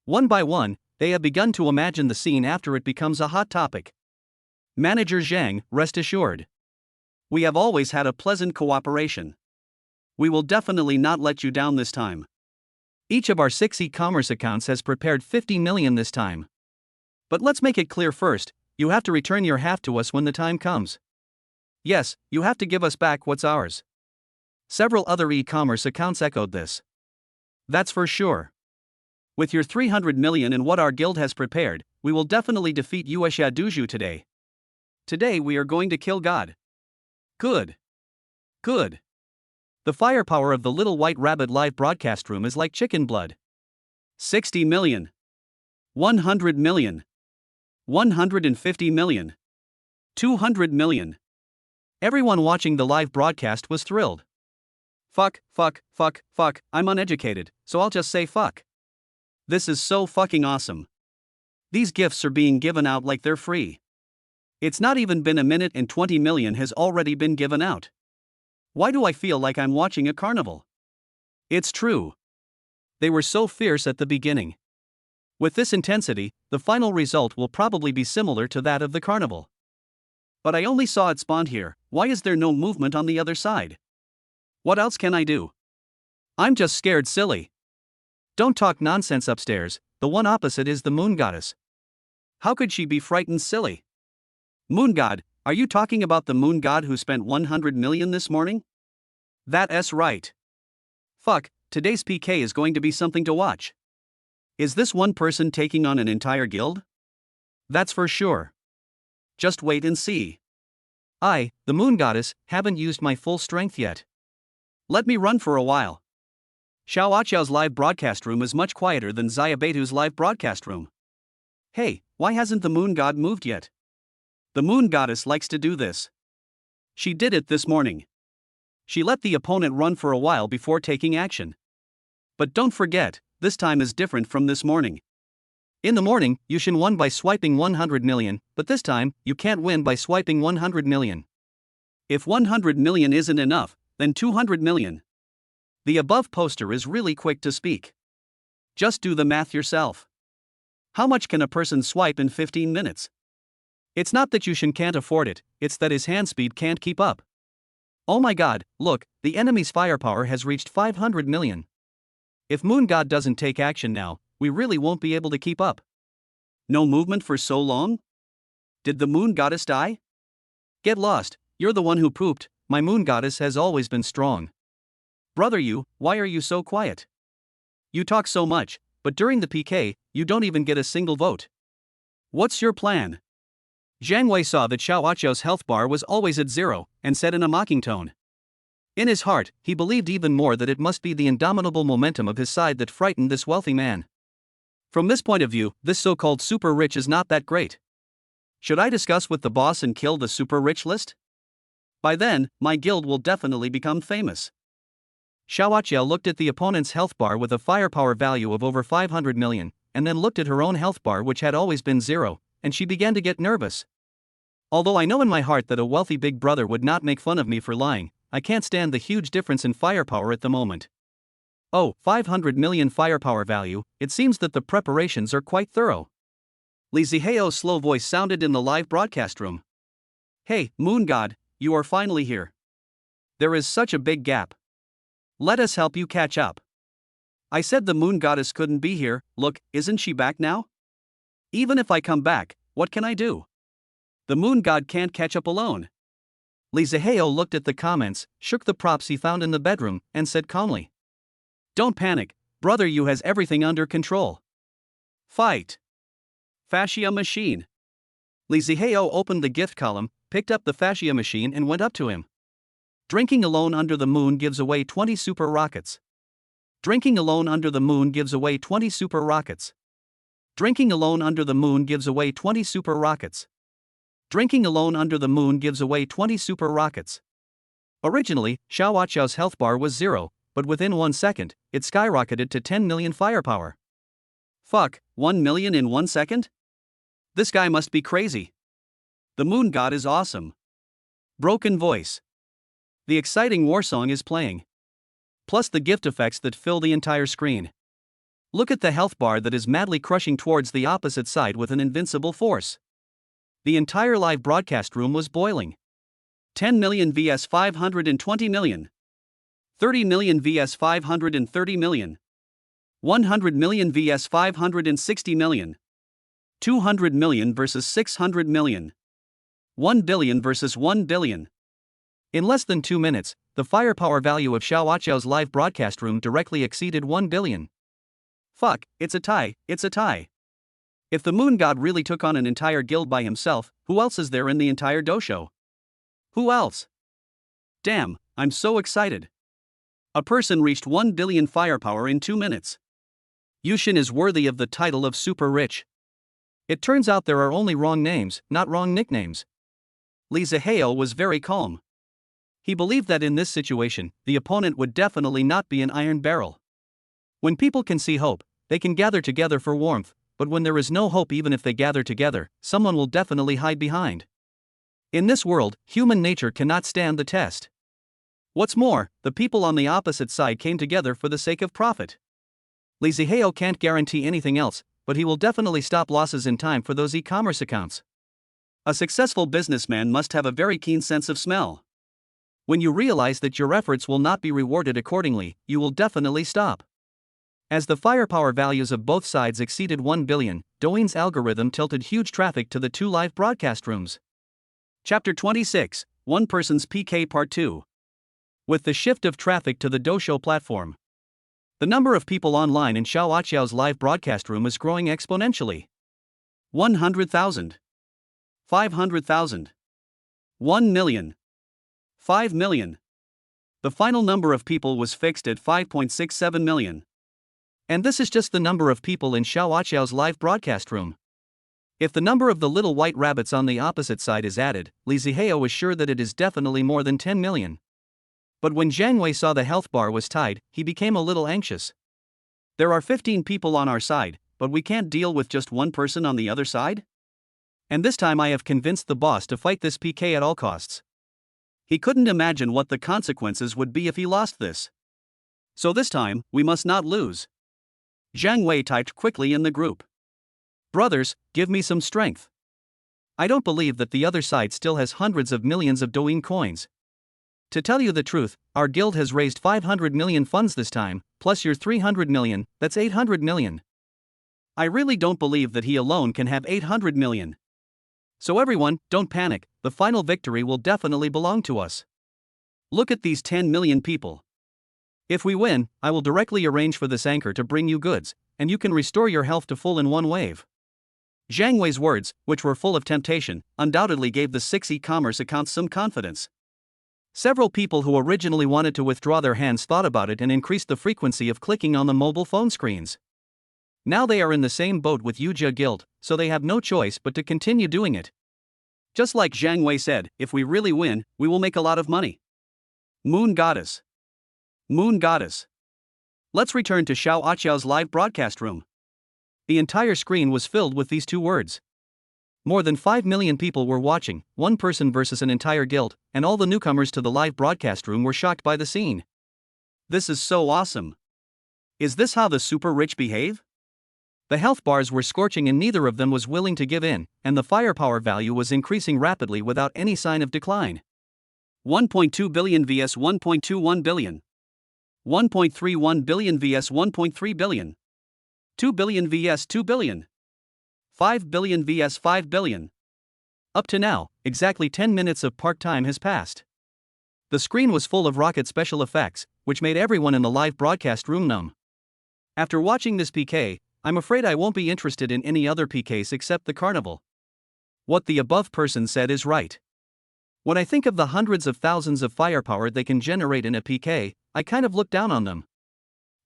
One by one, they have begun to imagine the scene after it becomes a hot topic. Manager Zhang, rest assured. We have always had a pleasant cooperation. We will definitely not let you down this time. Each of our 6 e-commerce accounts has prepared 50 million this time. But let's make it clear first, you have to return your half to us when the time comes. Yes, you have to give us back what's ours. Several other e-commerce accounts echoed this. That's for sure. With your 300 million and what our guild has prepared, we will definitely defeat Yuesha Duju today. Today we are going to kill God. Good. Good. The firepower of the Little White Rabbit live broadcast room is like chicken blood. 60 million. 100 million. 150 million. 200 million. Everyone watching the live broadcast was thrilled. Fuck, I'm uneducated, so I'll just say fuck. This is so fucking awesome. These gifts are being given out like they're free. It's not even been a minute and 20 million has already been given out. Why do I feel like I'm watching a carnival? It's true. They were so fierce at the beginning. With this intensity, the final result will probably be similar to that of the carnival. But I only saw it spawn here. Why is there no movement on the other side? What else can I do? I'm just scared silly. Don't talk nonsense upstairs, the one opposite is the moon goddess. How could she be frightened silly? Moon god, are you talking about the moon god who spent 100 million this morning? That's right. Fuck, today's PK is going to be something to watch. Is this one person taking on an entire guild? That's for sure. Just wait and see. I, the moon goddess, haven't used my full strength yet. Let me run for a while. Xiao Aqiao's live broadcast room is much quieter than Xiaobeitu's live broadcast room. Hey, why hasn't the moon god moved yet? The moon goddess likes to do this. She did it this morning. She let the opponent run for a while before taking action. But don't forget, this time is different from this morning. In the morning, Yushin won by swiping 100 million, but this time, you can't win by swiping 100 million. If 100 million isn't enough, then 200 million. The above poster is really quick to speak. Just do the math yourself. How much can a person swipe in 15 minutes? It's not that Yushin can't afford it, it's that his hand speed can't keep up. Oh my god, look, the enemy's firepower has reached 500 million. If Moon God doesn't take action now, we really won't be able to keep up. No movement for so long? Did the Moon Goddess die? Get lost, you're the one who pooped, my Moon Goddess has always been strong. Brother why are you so quiet? You talk so much, but during the PK, you don't even get a single vote. What's your plan? Zhang Wei saw that Xiao Aqiao's health bar was always at 0, and said in a mocking tone. In his heart, he believed even more that it must be the indomitable momentum of his side that frightened this wealthy man. From this point of view, this so-called super rich is not that great. Should I discuss with the boss and kill the super rich list? By then, my guild will definitely become famous. Xiao Aqiao looked at the opponent's health bar with a firepower value of over 500 million, and then looked at her own health bar which had always been 0, and she began to get nervous. Although I know in my heart that a wealthy big brother would not make fun of me for lying, I can't stand the huge difference in firepower at the moment. Oh, 500 million firepower value, it seems that the preparations are quite thorough. Li Ziheo's slow voice sounded in the live broadcast room. Hey, Moon God, you are finally here. There is such a big gap. Let us help you catch up. I said the Moon Goddess couldn't be here, look, isn't she back now? Even if I come back, what can I do? The Moon God can't catch up alone. Li Ziheo looked at the comments, shook the props he found in the bedroom, and said calmly. Don't panic, brother Yu has everything under control. Fight. Fascia machine. Li Ziheo opened the gift column, picked up the fascia machine and went up to him. Drinking alone under the moon gives away 20 super rockets. Drinking alone under the moon gives away 20 super rockets. Drinking alone under the moon gives away 20 super rockets. Drinking alone under the moon gives away 20 super rockets. Originally, Xiao Aqiao's health bar was 0, but within 1 second, it skyrocketed to 10 million firepower. Fuck, 1 million in 1 second? This guy must be crazy. The moon god is awesome. Broken voice. The exciting war song is playing. plus the gift effects that fill the entire screen. Look at the health bar that is madly crushing towards the opposite side with an invincible force. The entire live broadcast room was boiling. 10 million vs 520 million. 30 million vs 530 million. 100 million vs 560 million. 200 million versus 600 million. 1 billion versus 1 billion. In less than 2 minutes, the firepower value of Xiaoaqiao's live broadcast room directly exceeded 1 billion. Fuck, it's a tie, it's a tie. If the moon god really took on an entire guild by himself, who else is there in the entire dojo? Who else? Damn, I'm so excited. A person reached 1 billion firepower in 2 minutes. Yushin is worthy of the title of super rich. It turns out there are only wrong names, not wrong nicknames. Li Zihao was very calm. He believed that in this situation, the opponent would definitely not be an iron barrel. When people can see hope, they can gather together for warmth, but when there is no hope, even if they gather together, someone will definitely hide behind. In this world, human nature cannot stand the test. What's more, the people on the opposite side came together for the sake of profit. Li Zihao can't guarantee anything else, but he will definitely stop losses in time for those e-commerce accounts. A successful businessman must have a very keen sense of smell. When you realize that your efforts will not be rewarded accordingly, you will definitely stop. As the firepower values of both sides exceeded 1 billion, Douyin's algorithm tilted huge traffic to the two live broadcast rooms. Chapter 26, One Person's PK Part 2. With the shift of traffic to the Dojo platform, the number of people online in Xiaoaqiao's live broadcast room is growing exponentially. 100,000. 500,000. 1 million. 5 million. The final number of people was fixed at 5.67 million. And this is just the number of people in Xiaoaqiao's live broadcast room. If the number of the little white rabbits on the opposite side is added, Li Zihao is sure that it is definitely more than 10 million. But when Zhang Wei saw the health bar was tied, he became a little anxious. There are 15 people on our side, but we can't deal with just one person on the other side? And this time I have convinced the boss to fight this PK at all costs. He couldn't imagine what the consequences would be if he lost this. So this time, we must not lose. Zhang Wei typed quickly in the group. Brothers, give me some strength. I don't believe that the other side still has hundreds of millions of Douyin coins. To tell you the truth, our guild has raised 500 million funds this time, plus your 300 million, that's 800 million. I really don't believe that he alone can have 800 million. So everyone, don't panic, the final victory will definitely belong to us. Look at these 10 million people. If we win, I will directly arrange for this anchor to bring you goods, and you can restore your health to full in one wave. Zhang Wei's words, which were full of temptation, undoubtedly gave the 6 e-commerce accounts some confidence. Several people who originally wanted to withdraw their hands thought about it and increased the frequency of clicking on the mobile phone screens. Now they are in the same boat with Yujia Guild, so they have no choice but to continue doing it. Just like Zhang Wei said, if we really win, we will make a lot of money. Moon Goddess. Moon Goddess. Let's return to Xiaoaqiao's live broadcast room. The entire screen was filled with these two words. More than 5 million people were watching, one person versus an entire guild, and all the newcomers to the live broadcast room were shocked by the scene. This is so awesome. Is this how the super rich behave? The health bars were scorching and neither of them was willing to give in, and the firepower value was increasing rapidly without any sign of decline. 1.2 billion vs 1.21 billion. 1.31 billion vs 1.3 billion. 2 billion vs 2 billion. 5 billion vs 5 billion. Up to now, exactly 10 minutes of part time has passed. The screen was full of rocket special effects, which made everyone in the live broadcast room numb. After watching this PK, I'm afraid I won't be interested in any other PKs except the carnival. What the above person said is right. When I think of the hundreds of thousands of firepower they can generate in a PK, I kind of look down on them.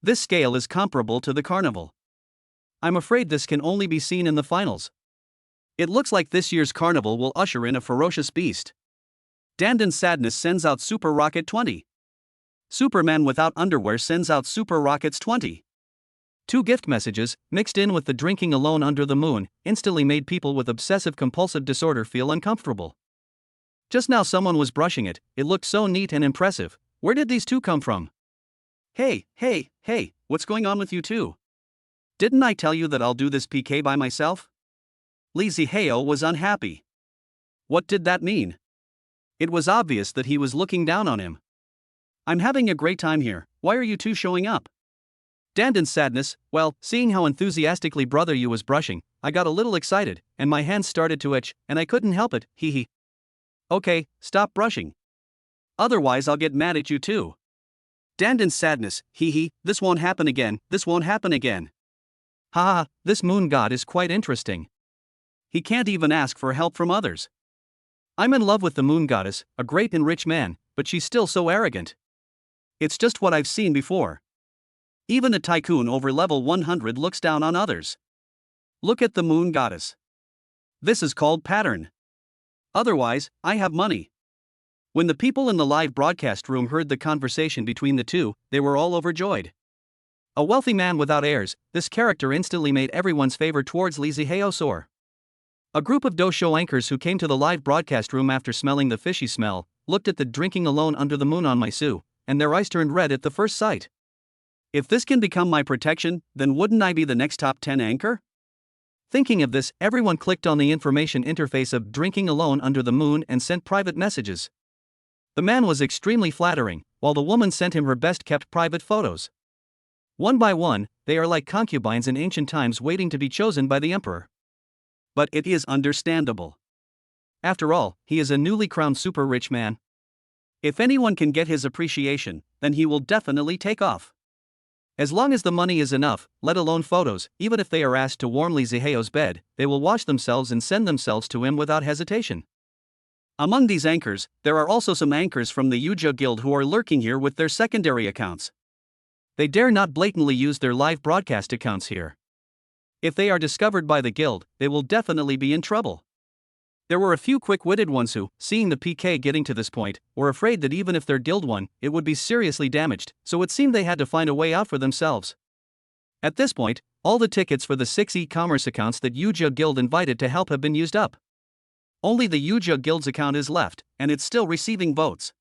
This scale is comparable to the carnival. I'm afraid this can only be seen in the finals. It looks like this year's carnival will usher in a ferocious beast. Dandan Sadness sends out Super Rocket 20. Superman without underwear sends out Super Rockets 20. 2 gift messages, mixed in with the drinking alone under the moon, instantly made people with obsessive-compulsive disorder feel uncomfortable. Just now someone was brushing it, it looked so neat and impressive. Where did these two come from? Hey, what's going on with you two? Didn't I tell you that I'll do this PK by myself? Lee Zihao was unhappy. What did that mean? It was obvious that he was looking down on him. I'm having a great time here, why are you two showing up? Danden's sadness, well, seeing how enthusiastically brother you was brushing, I got a little excited, and my hands started to itch, and I couldn't help it, hee. Okay, stop brushing. Otherwise I'll get mad at you too. Danden's sadness, hee, this won't happen again. Haha, this moon god is quite interesting. He can't even ask for help from others. I'm in love with the moon goddess, a great and rich man, but she's still so arrogant. It's just what I've seen before. Even a tycoon over level 100 looks down on others. Look at the moon goddess. This is called pattern. Otherwise, I have money. When the people in the live broadcast room heard the conversation between the two, they were all overjoyed. A wealthy man without heirs, this character instantly made everyone's favor towards Lee Zihao soar. A group of dousho anchors who came to the live broadcast room after smelling the fishy smell, looked at the drinking alone under the moon on Maisu, and their eyes turned red at the first sight. If this can become my protection, then wouldn't I be the next top 10 anchor? Thinking of this, everyone clicked on the information interface of drinking alone under the moon and sent private messages. The man was extremely flattering, while the woman sent him her best-kept private photos. One by one, they are like concubines in ancient times waiting to be chosen by the emperor. But it is understandable. After all, he is a newly crowned super rich man. If anyone can get his appreciation, then he will definitely take off. As long as the money is enough, let alone photos, even if they are asked to warm Lee Zihao's bed, they will wash themselves and send themselves to him without hesitation. Among these anchors, there are also some anchors from the Yuja Guild who are lurking here with their secondary accounts. They dare not blatantly use their live broadcast accounts here. If they are discovered by the guild, they will definitely be in trouble. There were a few quick-witted ones who, seeing the PK getting to this point, were afraid that even if their guild won, it would be seriously damaged, so it seemed they had to find a way out for themselves. At this point, all the tickets for the 6 e-commerce accounts that Yuja Guild invited to help have been used up. Only the Yuja Guild's account is left, and it's still receiving votes.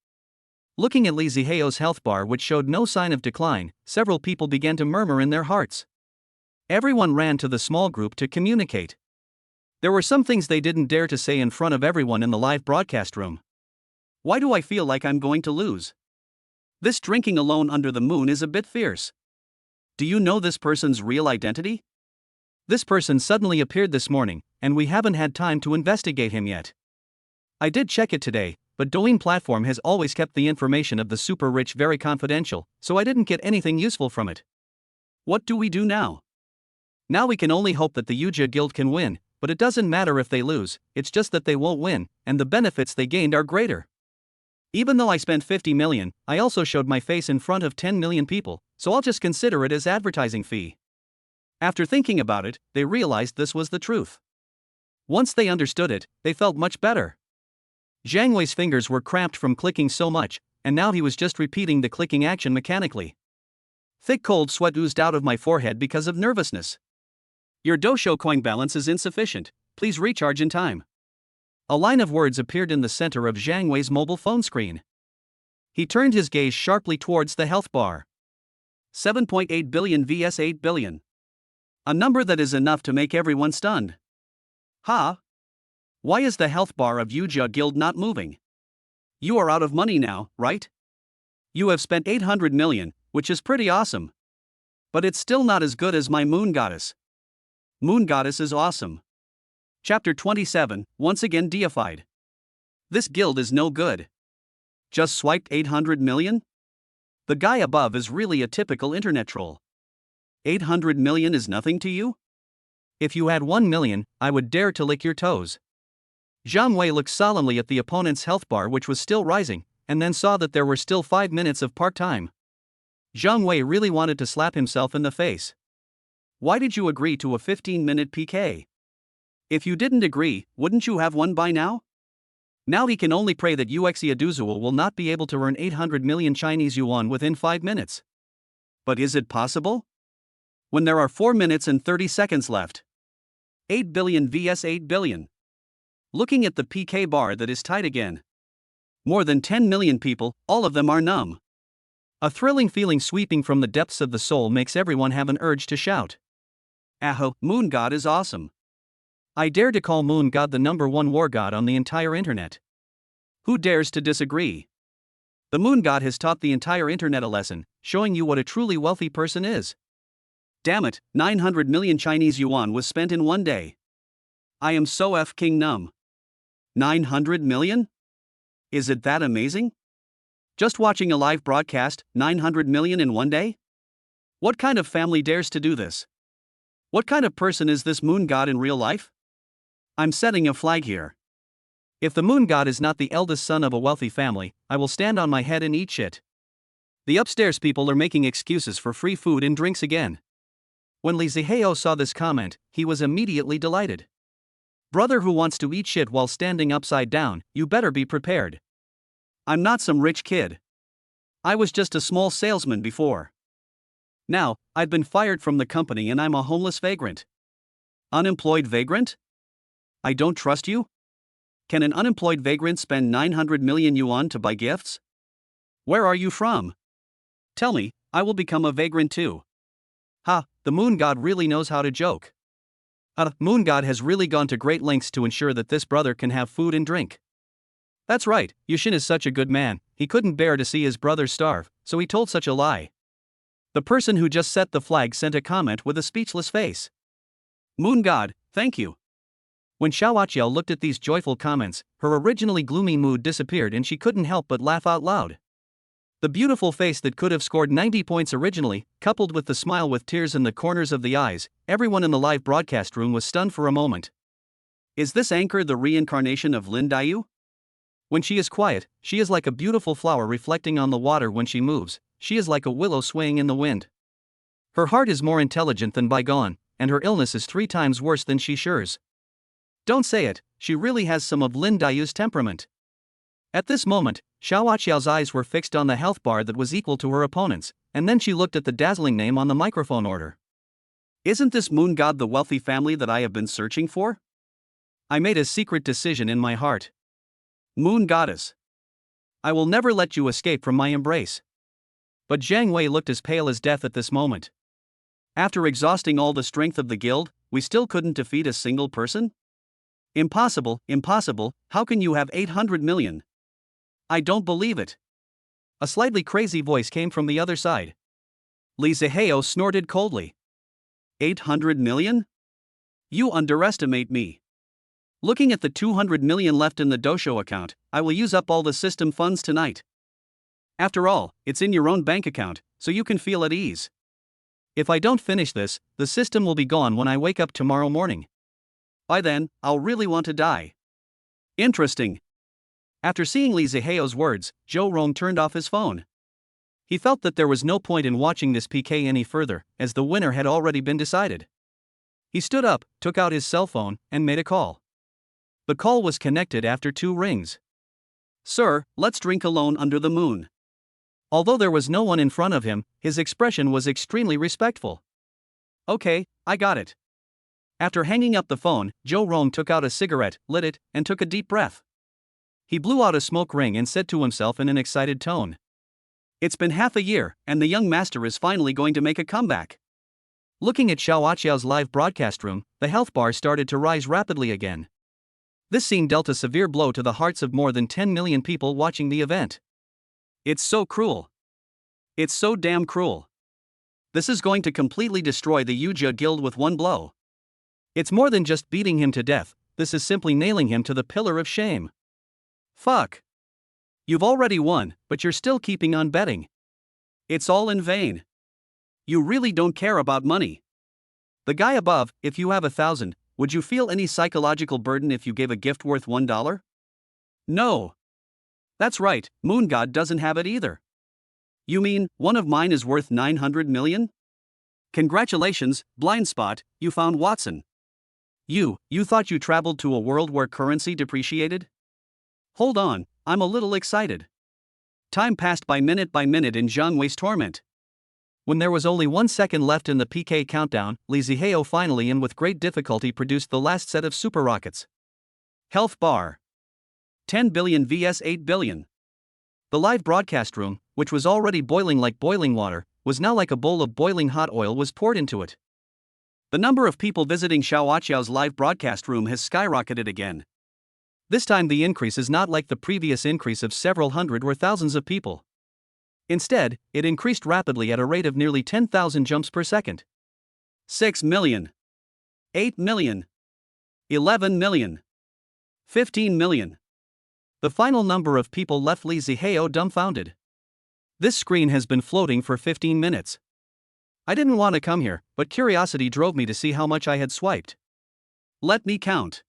Looking at Lee Zihao's health bar, which showed no sign of decline, several people began to murmur in their hearts. Everyone ran to the small group to communicate. There were some things they didn't dare to say in front of everyone in the live broadcast room. Why do I feel like I'm going to lose? This drinking alone under the moon is a bit fierce. Do you know this person's real identity? This person suddenly appeared this morning, and we haven't had time to investigate him yet. I did check it today, but Douyin platform has always kept the information of the super rich very confidential, so I didn't get anything useful from it. What do we do now? Now we can only hope that the Yuja Guild can win, but it doesn't matter if they lose, it's just that they won't win, and the benefits they gained are greater. Even though I spent 50 million, I also showed my face in front of 10 million people, so I'll just consider it as advertising fee. After thinking about it, they realized this was the truth. Once they understood it, they felt much better. Zhang Wei's fingers were cramped from clicking so much, and now he was just repeating the clicking action mechanically. Thick cold sweat oozed out of my forehead because of nervousness. Your dousho coin balance is insufficient, please recharge in time. A line of words appeared in the center of Zhang Wei's mobile phone screen. He turned his gaze sharply towards the health bar. 7.8 billion vs 8 billion. A number that is enough to make everyone stunned. Ha! Why is the health bar of Yuja Guild not moving? You are out of money now, right? You have spent 800 million, which is pretty awesome. But it's still not as good as my moon goddess. Moon goddess is awesome. Chapter 27, once again deified. This guild is no good. Just swiped 800 million? The guy above is really a typical internet troll. 800 million is nothing to you? If you had 1 million, I would dare to lick your toes. Zhang Wei looked solemnly at the opponent's health bar, which was still rising, and then saw that there were still 5 minutes of part-time. Zhang Wei really wanted to slap himself in the face. Why did you agree to a 15-minute PK? If you didn't agree, wouldn't you have won by now? Now he can only pray that Uexia Duzuo will not be able to earn 800 million Chinese yuan within 5 minutes. But is it possible? When there are 4 minutes and 30 seconds left. 8 billion vs 8 billion. Looking at the PK bar that is tight again. More than 10 million people, all of them are numb. A thrilling feeling sweeping from the depths of the soul makes everyone have an urge to shout. Aho, Moon God is awesome. I dare to call Moon God the #1 war god on the entire internet. Who dares to disagree? The Moon God has taught the entire internet a lesson, showing you what a truly wealthy person is. Damn it, 900 million Chinese yuan was spent in one day. I am so f***ing numb. 900 million? Is it that amazing? Just watching a live broadcast, 900 million in one day? What kind of family dares to do this? What kind of person is this Moon God in real life? I'm setting a flag here. If the Moon God is not the eldest son of a wealthy family, I will stand on my head and eat shit. The upstairs people are making excuses for free food and drinks again. When Li Zihao saw this comment, he was immediately delighted. Brother who wants to eat shit while standing upside down, you better be prepared. I'm not some rich kid. I was just a small salesman before. Now, I've been fired from the company and I'm a homeless vagrant. Unemployed vagrant? I don't trust you? Can an unemployed vagrant spend 900 million yuan to buy gifts? Where are you from? Tell me, I will become a vagrant too. Ha, the Moon God really knows how to joke. Moon God has really gone to great lengths to ensure that this brother can have food and drink. That's right, Yushin is such a good man, he couldn't bear to see his brother starve, so he told such a lie. The person who just set the flag sent a comment with a speechless face. Moon God, thank you. When Xiaoqiao looked at these joyful comments, her originally gloomy mood disappeared and she couldn't help but laugh out loud. The beautiful face that could have scored 90 points originally, coupled with the smile with tears in the corners of the eyes, everyone in the live broadcast room was stunned for a moment. Is this anchor the reincarnation of Lin Daiyu? When she is quiet, she is like a beautiful flower reflecting on the water. When she moves, she is like a willow swaying in the wind. Her heart is more intelligent than bygone, and her illness is 3 times worse than she shares. Don't say it, she really has some of Lin Daiyu's temperament. At this moment, Xiaoqiao's eyes were fixed on the health bar that was equal to her opponent's, and then she looked at the dazzling name on the microphone order. Isn't this Moon God the wealthy family that I have been searching for? I made a secret decision in my heart. Moon Goddess. I will never let you escape from my embrace. But Zhang Wei looked as pale as death at this moment. After exhausting all the strength of the guild, we still couldn't defeat a single person? Impossible, impossible, how can you have 800 million? I don't believe it. A slightly crazy voice came from the other side. Li Zihao snorted coldly. 800 million? You underestimate me. Looking at the 200 million left in the Dosho account, I will use up all the system funds tonight. After all, it's in your own bank account, so you can feel at ease. If I don't finish this, the system will be gone when I wake up tomorrow morning. By then, I'll really want to die. Interesting. After seeing Li Zihao's words, Zhou Rong turned off his phone. He felt that there was no point in watching this PK any further, as the winner had already been decided. He stood up, took out his cell phone, and made a call. The call was connected after 2 rings. Sir, let's drink alone under the moon. Although there was no one in front of him, his expression was extremely respectful. Okay, I got it. After hanging up the phone, Zhou Rong took out a cigarette, lit it, and took a deep breath. He blew out a smoke ring and said to himself in an excited tone. It's been half a year, and the young master is finally going to make a comeback. Looking at Xiaoqiao's live broadcast room, the health bar started to rise rapidly again. This scene dealt a severe blow to the hearts of more than 10 million people watching the event. It's so cruel. It's so damn cruel. This is going to completely destroy the Yuja Guild with one blow. It's more than just beating him to death, this is simply nailing him to the pillar of shame. Fuck. You've already won, but you're still keeping on betting. It's all in vain. You really don't care about money. The guy above, if you have 1,000, would you feel any psychological burden if you gave a gift worth $1? No. That's right, Moon God doesn't have it either. You mean, one of mine is worth 900 million? Congratulations, blind spot, you found Watson. You thought you traveled to a world where currency depreciated? Hold on, I'm a little excited. Time passed by minute in Zhang Wei's torment. When there was only 1 second left in the PK countdown, Li Zihao finally and with great difficulty produced the last set of super rockets. Health bar. 10 billion vs 8 billion. The live broadcast room, which was already boiling like boiling water, was now like a bowl of boiling hot oil was poured into it. The number of people visiting Xiaoaqiao's live broadcast room has skyrocketed again. This time the increase is not like the previous increase of several hundred or thousands of people. Instead, it increased rapidly at a rate of nearly 10,000 jumps per second. 6 million. 8 million. 11 million. 15 million. The final number of people left Li Zihao dumbfounded. This screen has been floating for 15 minutes. I didn't want to come here, but curiosity drove me to see how much I had swiped. Let me count.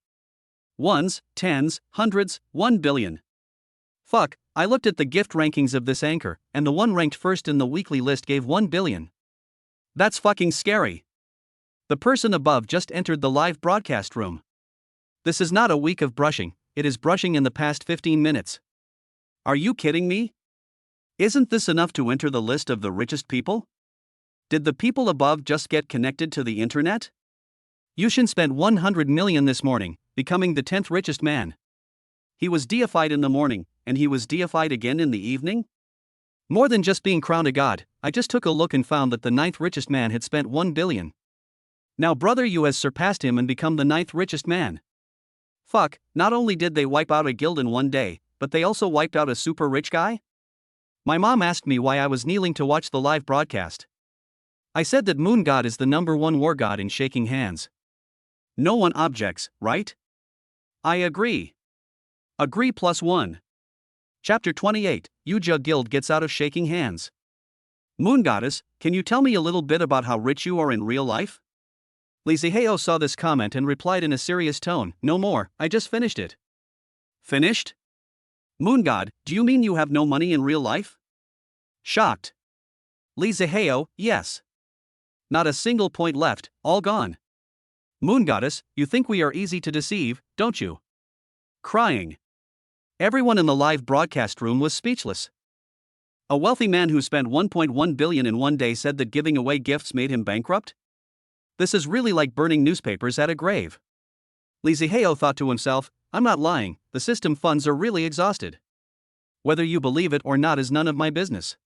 Ones, tens, hundreds, 1 billion. Fuck, I looked at the gift rankings of this anchor, and the one ranked first in the weekly list gave 1 billion. That's fucking scary. The person above just entered the live broadcast room. This is not a week of brushing, it is brushing in the past 15 minutes. Are you kidding me? Isn't this enough to enter the list of the richest people? Did the people above just get connected to the internet? Yushin spent 100 million this morning, becoming the 10th richest man. He was deified in the morning, and he was deified again in the evening? More than just being crowned a god, I just took a look and found that the 9th richest man had spent 1 billion. Now Brother Yu has surpassed him and become the 9th richest man. Fuck, not only did they wipe out a guild in one day, but they also wiped out a super rich guy? My mom asked me why I was kneeling to watch the live broadcast. I said that Moon God is the #1 war god in shaking hands. No one objects, right? I agree. Agree +1. Chapter 28, Yuja Guild gets out of shaking hands. Moon Goddess, can you tell me a little bit about how rich you are in real life? Li Zihao saw this comment and replied in a serious tone, no more, I just finished it. Finished? Moon God, do you mean you have no money in real life? Shocked. Li Zihao, yes. Not a single point left, all gone. Moon Goddess, you think we are easy to deceive, don't you? Crying. Everyone in the live broadcast room was speechless. A wealthy man who spent 1.1 billion in one day said that giving away gifts made him bankrupt? This is really like burning newspapers at a grave. Li Zihao thought to himself, I'm not lying, the system funds are really exhausted. Whether you believe it or not is none of my business.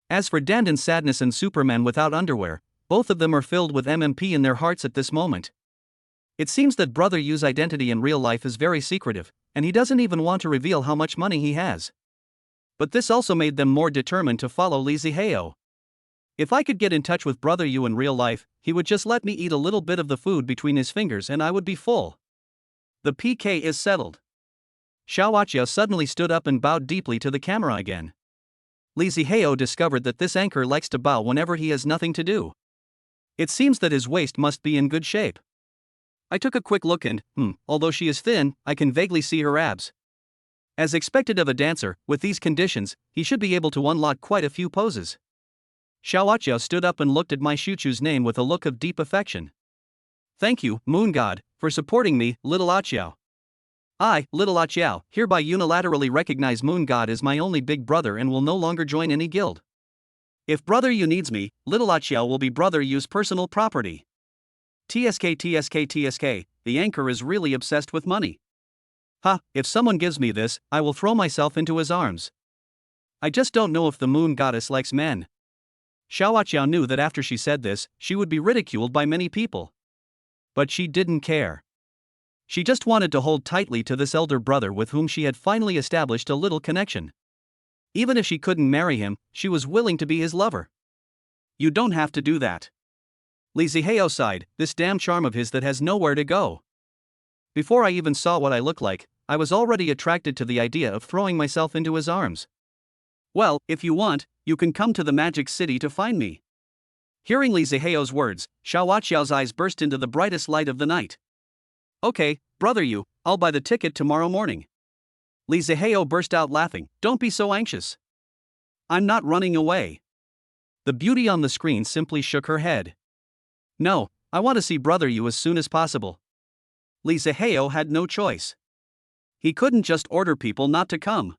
As for Dandan's sadness and Superman without underwear, both of them are filled with MMP in their hearts at this moment. It seems that Brother Yu's identity in real life is very secretive, and he doesn't even want to reveal how much money he has. But this also made them more determined to follow Li Zihao. If I could get in touch with Brother Yu in real life, he would just let me eat a little bit of the food between his fingers and I would be full. The PK is settled. Xiaoaqiao suddenly stood up and bowed deeply to the camera again. Li Zihao discovered that this anchor likes to bow whenever he has nothing to do. It seems that his waist must be in good shape. I took a quick look and, although she is thin, I can vaguely see her abs. As expected of a dancer, with these conditions, he should be able to unlock quite a few poses. Xiaoaqiao stood up and looked at my Shuchu's name with a look of deep affection. Thank you, Moon God, for supporting me, Little Aqiao. I, Little Aqiao, hereby unilaterally recognize Moon God as my only big brother and will no longer join any guild. If Brother Yu needs me, Little Aqiao will be Brother Yu's personal property. TSK, the anchor is really obsessed with money. Ha, if someone gives me this, I will throw myself into his arms. I just don't know if the Moon Goddess likes men. Xiaoaqiao knew that after she said this, she would be ridiculed by many people. But she didn't care. She just wanted to hold tightly to this elder brother with whom she had finally established a little connection. Even if she couldn't marry him, she was willing to be his lover. You don't have to do that. Li Zihao sighed, this damn charm of his that has nowhere to go. Before I even saw what I looked like, I was already attracted to the idea of throwing myself into his arms. Well, if you want, you can come to the Magic City to find me. Hearing Li Zihao's words, Xiaoaqiao's eyes burst into the brightest light of the night. Okay, Brother Yu, I'll buy the ticket tomorrow morning. Li Zihao burst out laughing, don't be so anxious. I'm not running away. The beauty on the screen simply shook her head. No, I want to see Brother Yu as soon as possible. Li Zihao had no choice. He couldn't just order people not to come.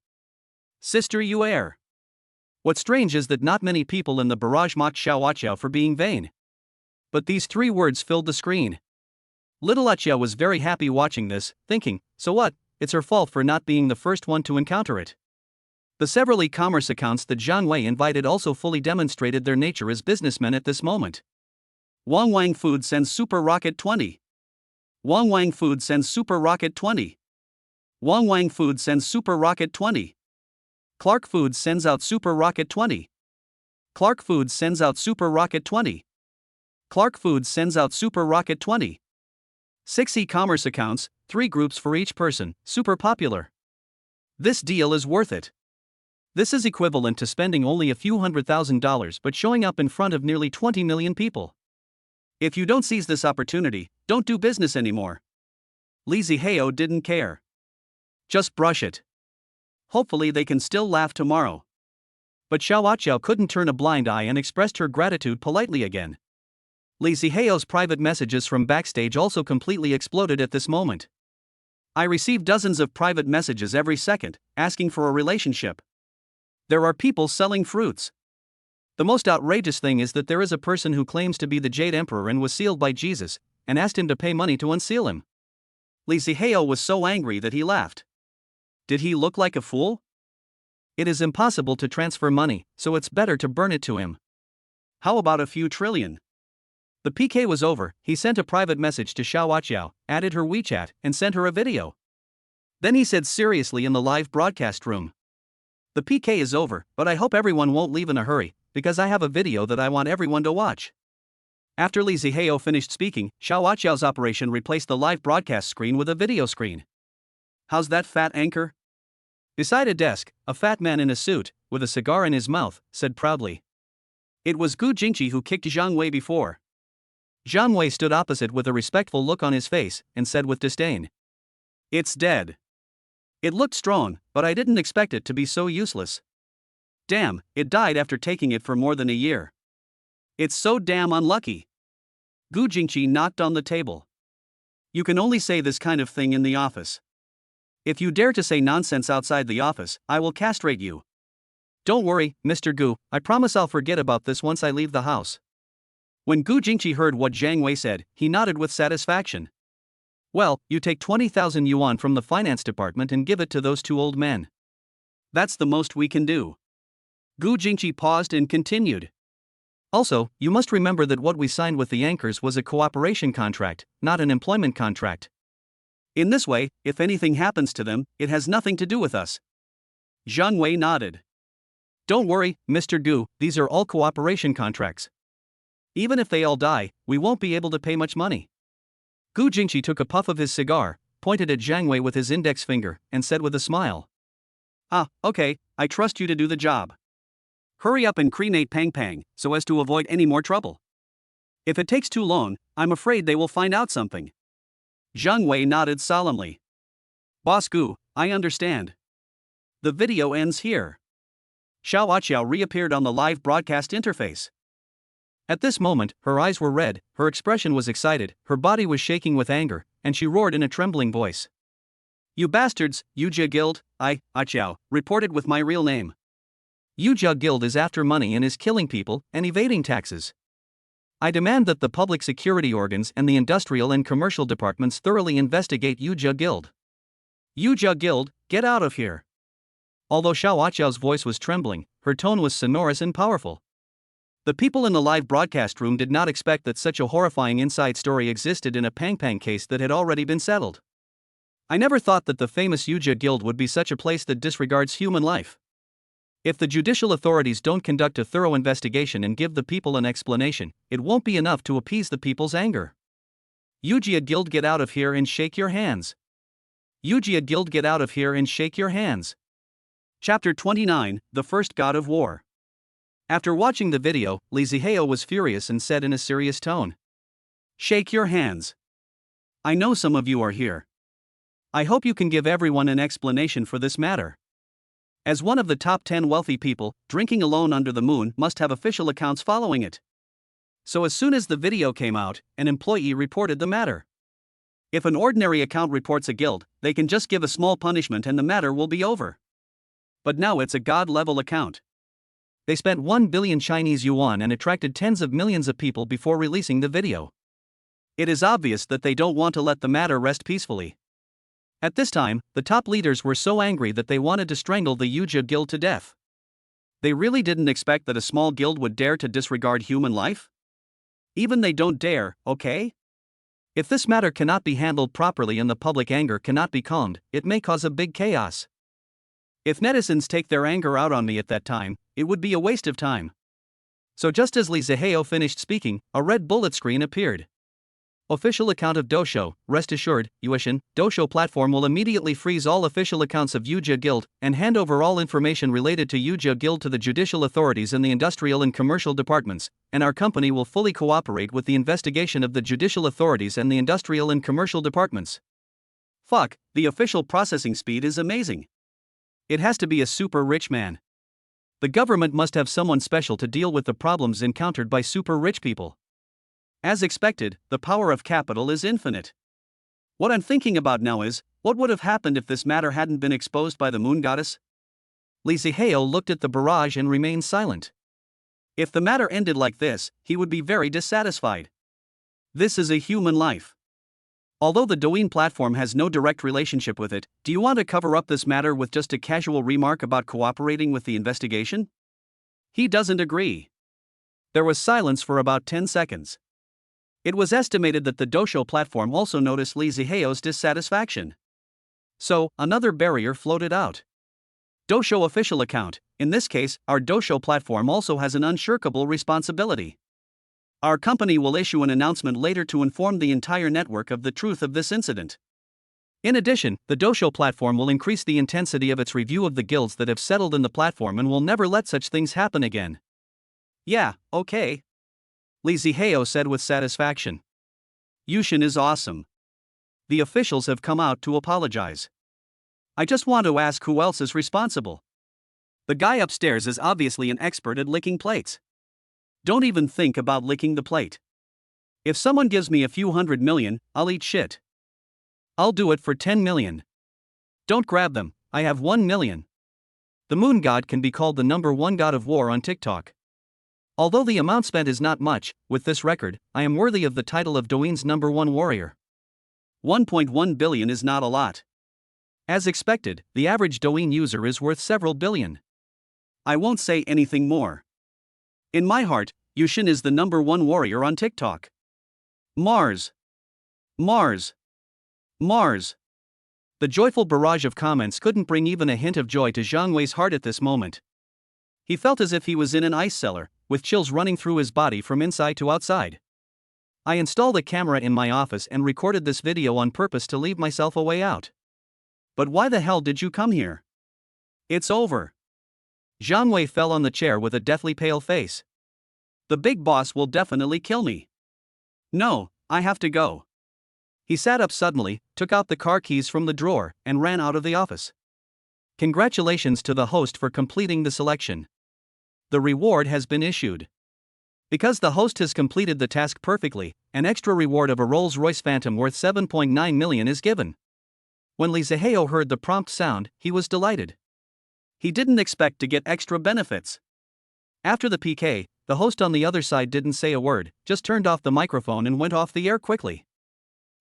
Sister Yu Air. What's strange is that not many people in the barrage mocked Xiaoaqiao for being vain. But these 3 words filled the screen. Little Aqiao was very happy watching this, thinking, so what, it's her fault for not being the first one to encounter it. The several e-commerce accounts that Zhang Wei invited also fully demonstrated their nature as businessmen at this moment. Wang Wang Food sends Super Rocket 20. Wang Wang Food sends Super Rocket 20. Wang Wang Food sends Super Rocket 20. Clark Foods sends out Super Rocket 20. Clark Foods sends out Super Rocket 20. Clark Foods sends out Super Rocket 20. 6 e-commerce accounts, 3 groups for each person, super popular. This deal is worth it. This is equivalent to spending only a few $100,000 but showing up in front of nearly 20 million people. If you don't seize this opportunity, don't do business anymore. Li Zihao didn't care. Just brush it. Hopefully they can still laugh tomorrow. But Xiao Qiao couldn't turn a blind eye and expressed her gratitude politely again. Li Zihao's private messages from backstage also completely exploded at this moment. I receive dozens of private messages every second, asking for a relationship. There are people selling fruits. The most outrageous thing is that there is a person who claims to be the Jade Emperor and was sealed by Jesus, and asked him to pay money to unseal him. Li Zihao was so angry that he laughed. Did he look like a fool? It is impossible to transfer money, so it's better to burn it to him. How about a few trillion? The PK was over, he sent a private message to Xiao Qiao, added her WeChat, and sent her a video. Then he said seriously in the live broadcast room. The PK is over, but I hope everyone won't leave in a hurry, because I have a video that I want everyone to watch. After Li Zihao finished speaking, Xiao Qiao's operation replaced the live broadcast screen with a video screen. How's that, fat anchor? Beside a desk, a fat man in a suit, with a cigar in his mouth, said proudly. It was Gu Jingqi who kicked Zhang Wei before. Zhang Wei stood opposite with a respectful look on his face, and said with disdain. It's dead. It looked strong, but I didn't expect it to be so useless. Damn, it died after taking it for more than a year. It's so damn unlucky. Gu Jingqi knocked on the table. You can only say this kind of thing in the office. If you dare to say nonsense outside the office, I will castrate you. Don't worry, Mr. Gu, I promise I'll forget about this once I leave the house. When Gu Jingqi heard what Zhang Wei said, he nodded with satisfaction. Well, you take 20,000 yuan from the finance department and give it to those 2 old men. That's the most we can do. Gu Jingqi paused and continued. Also, you must remember that what we signed with the anchors was a cooperation contract, not an employment contract. In this way, if anything happens to them, it has nothing to do with us. Zhang Wei nodded. Don't worry, Mr. Gu, these are all cooperation contracts. Even if they all die, we won't be able to pay much money. Gu Jingqi took a puff of his cigar, pointed at Zhang Wei with his index finger, and said with a smile. Ah, okay, I trust you to do the job. Hurry up and cremate Pang Pang, so as to avoid any more trouble. If it takes too long, I'm afraid they will find out something. Zhang Wei nodded solemnly. Boss Gu, I understand. The video ends here. Xiao Qiao reappeared on the live broadcast interface. At this moment, her eyes were red, her expression was excited, her body was shaking with anger, and she roared in a trembling voice. You bastards, Yujia Guild, Qiao, reported with my real name. Yujia Guild is after money and is killing people and evading taxes. I demand that the public security organs and the industrial and commercial departments thoroughly investigate Yujia Guild. Yujia Guild, get out of here. Although Xiao Qiao's voice was trembling, her tone was sonorous and powerful. The people in the live broadcast room did not expect that such a horrifying inside story existed in a Pang Pang case that had already been settled. I never thought that the famous Yujia Guild would be such a place that disregards human life. If the judicial authorities don't conduct a thorough investigation and give the people an explanation, it won't be enough to appease the people's anger. Yujia Guild, get out of here and shake your hands. Yujia Guild, get out of here and shake your hands. Chapter 29, The First God of War. After watching the video, Li Zihao was furious and said in a serious tone. Shake your hands. I know some of you are here. I hope you can give everyone an explanation for this matter. As one of the top 10 wealthy people, drinking alone under the moon must have official accounts following it. So as soon as the video came out, an employee reported the matter. If an ordinary account reports a guild, they can just give a small punishment and the matter will be over. But now it's a god-level account. They spent 1 billion Chinese yuan and attracted tens of millions of people before releasing the video. It is obvious that they don't want to let the matter rest peacefully. At this time, the top leaders were so angry that they wanted to strangle the Yuja guild to death. They really didn't expect that a small guild would dare to disregard human life? Even they don't dare, okay? If this matter cannot be handled properly and the public anger cannot be calmed, it may cause a big chaos. If netizens take their anger out on me at that time, it would be a waste of time. So just as Lee Ziheo finished speaking, a red bullet screen appeared. Official account of Dosho. Rest assured, Yuishin, Dosho platform will immediately freeze all official accounts of Yuja Guild and hand over all information related to Yuja Guild to the judicial authorities and the industrial and commercial departments, and our company will fully cooperate with the investigation of the judicial authorities and the industrial and commercial departments. Fuck, the official processing speed is amazing. It has to be a super rich man. The government must have someone special to deal with the problems encountered by super rich people. As expected, the power of capital is infinite. What I'm thinking about now is, what would have happened if this matter hadn't been exposed by the moon goddess? Lee Ziheo looked at the barrage and remained silent. If the matter ended like this, he would be very dissatisfied. This is a human life. Although the Douyin platform has no direct relationship with it, do you want to cover up this matter with just a casual remark about cooperating with the investigation? He doesn't agree. There was silence for about 10 seconds. It was estimated that the Dosho platform also noticed Lee Ziheo's dissatisfaction. So, another barrier floated out. Dosho official account. In this case, our Dosho platform also has an unshirkable responsibility. Our company will issue an announcement later to inform the entire network of the truth of this incident. In addition, the Dosho platform will increase the intensity of its review of the guilds that have settled in the platform and will never let such things happen again. Yeah, okay. Lee Ziheo said with satisfaction. Yushin is awesome. The officials have come out to apologize. I just want to ask who else is responsible. The guy upstairs is obviously an expert at licking plates. Don't even think about licking the plate. If someone gives me a few $100 million, I'll eat shit. I'll do it for $10 million. Don't grab them, I have $1 million. The moon god can be called the #1 god of war on TikTok. Although the amount spent is not much, with this record, I am worthy of the title of Douyin's #1 warrior. 1.1 billion is not a lot. As expected, the average Douyin user is worth several billion. I won't say anything more. In my heart, Yushin is the #1 warrior on TikTok. Mars. Mars. Mars. The joyful barrage of comments couldn't bring even a hint of joy to Zhang Wei's heart at this moment. He felt as if he was in an ice cellar, with chills running through his body from inside to outside. I installed a camera in my office and recorded this video on purpose to leave myself a way out. But why the hell did you come here? It's over. Zhang Wei fell on the chair with a deathly pale face. The big boss will definitely kill me. No, I have to go. He sat up suddenly, took out the car keys from the drawer, and ran out of the office. Congratulations to the host for completing the selection. The reward has been issued. Because the host has completed the task perfectly, an extra reward of a Rolls-Royce Phantom worth 7.9 million is given. When Lee Ziheo heard the prompt sound, he was delighted. He didn't expect to get extra benefits. After the PK, the host on the other side didn't say a word, just turned off the microphone and went off the air quickly.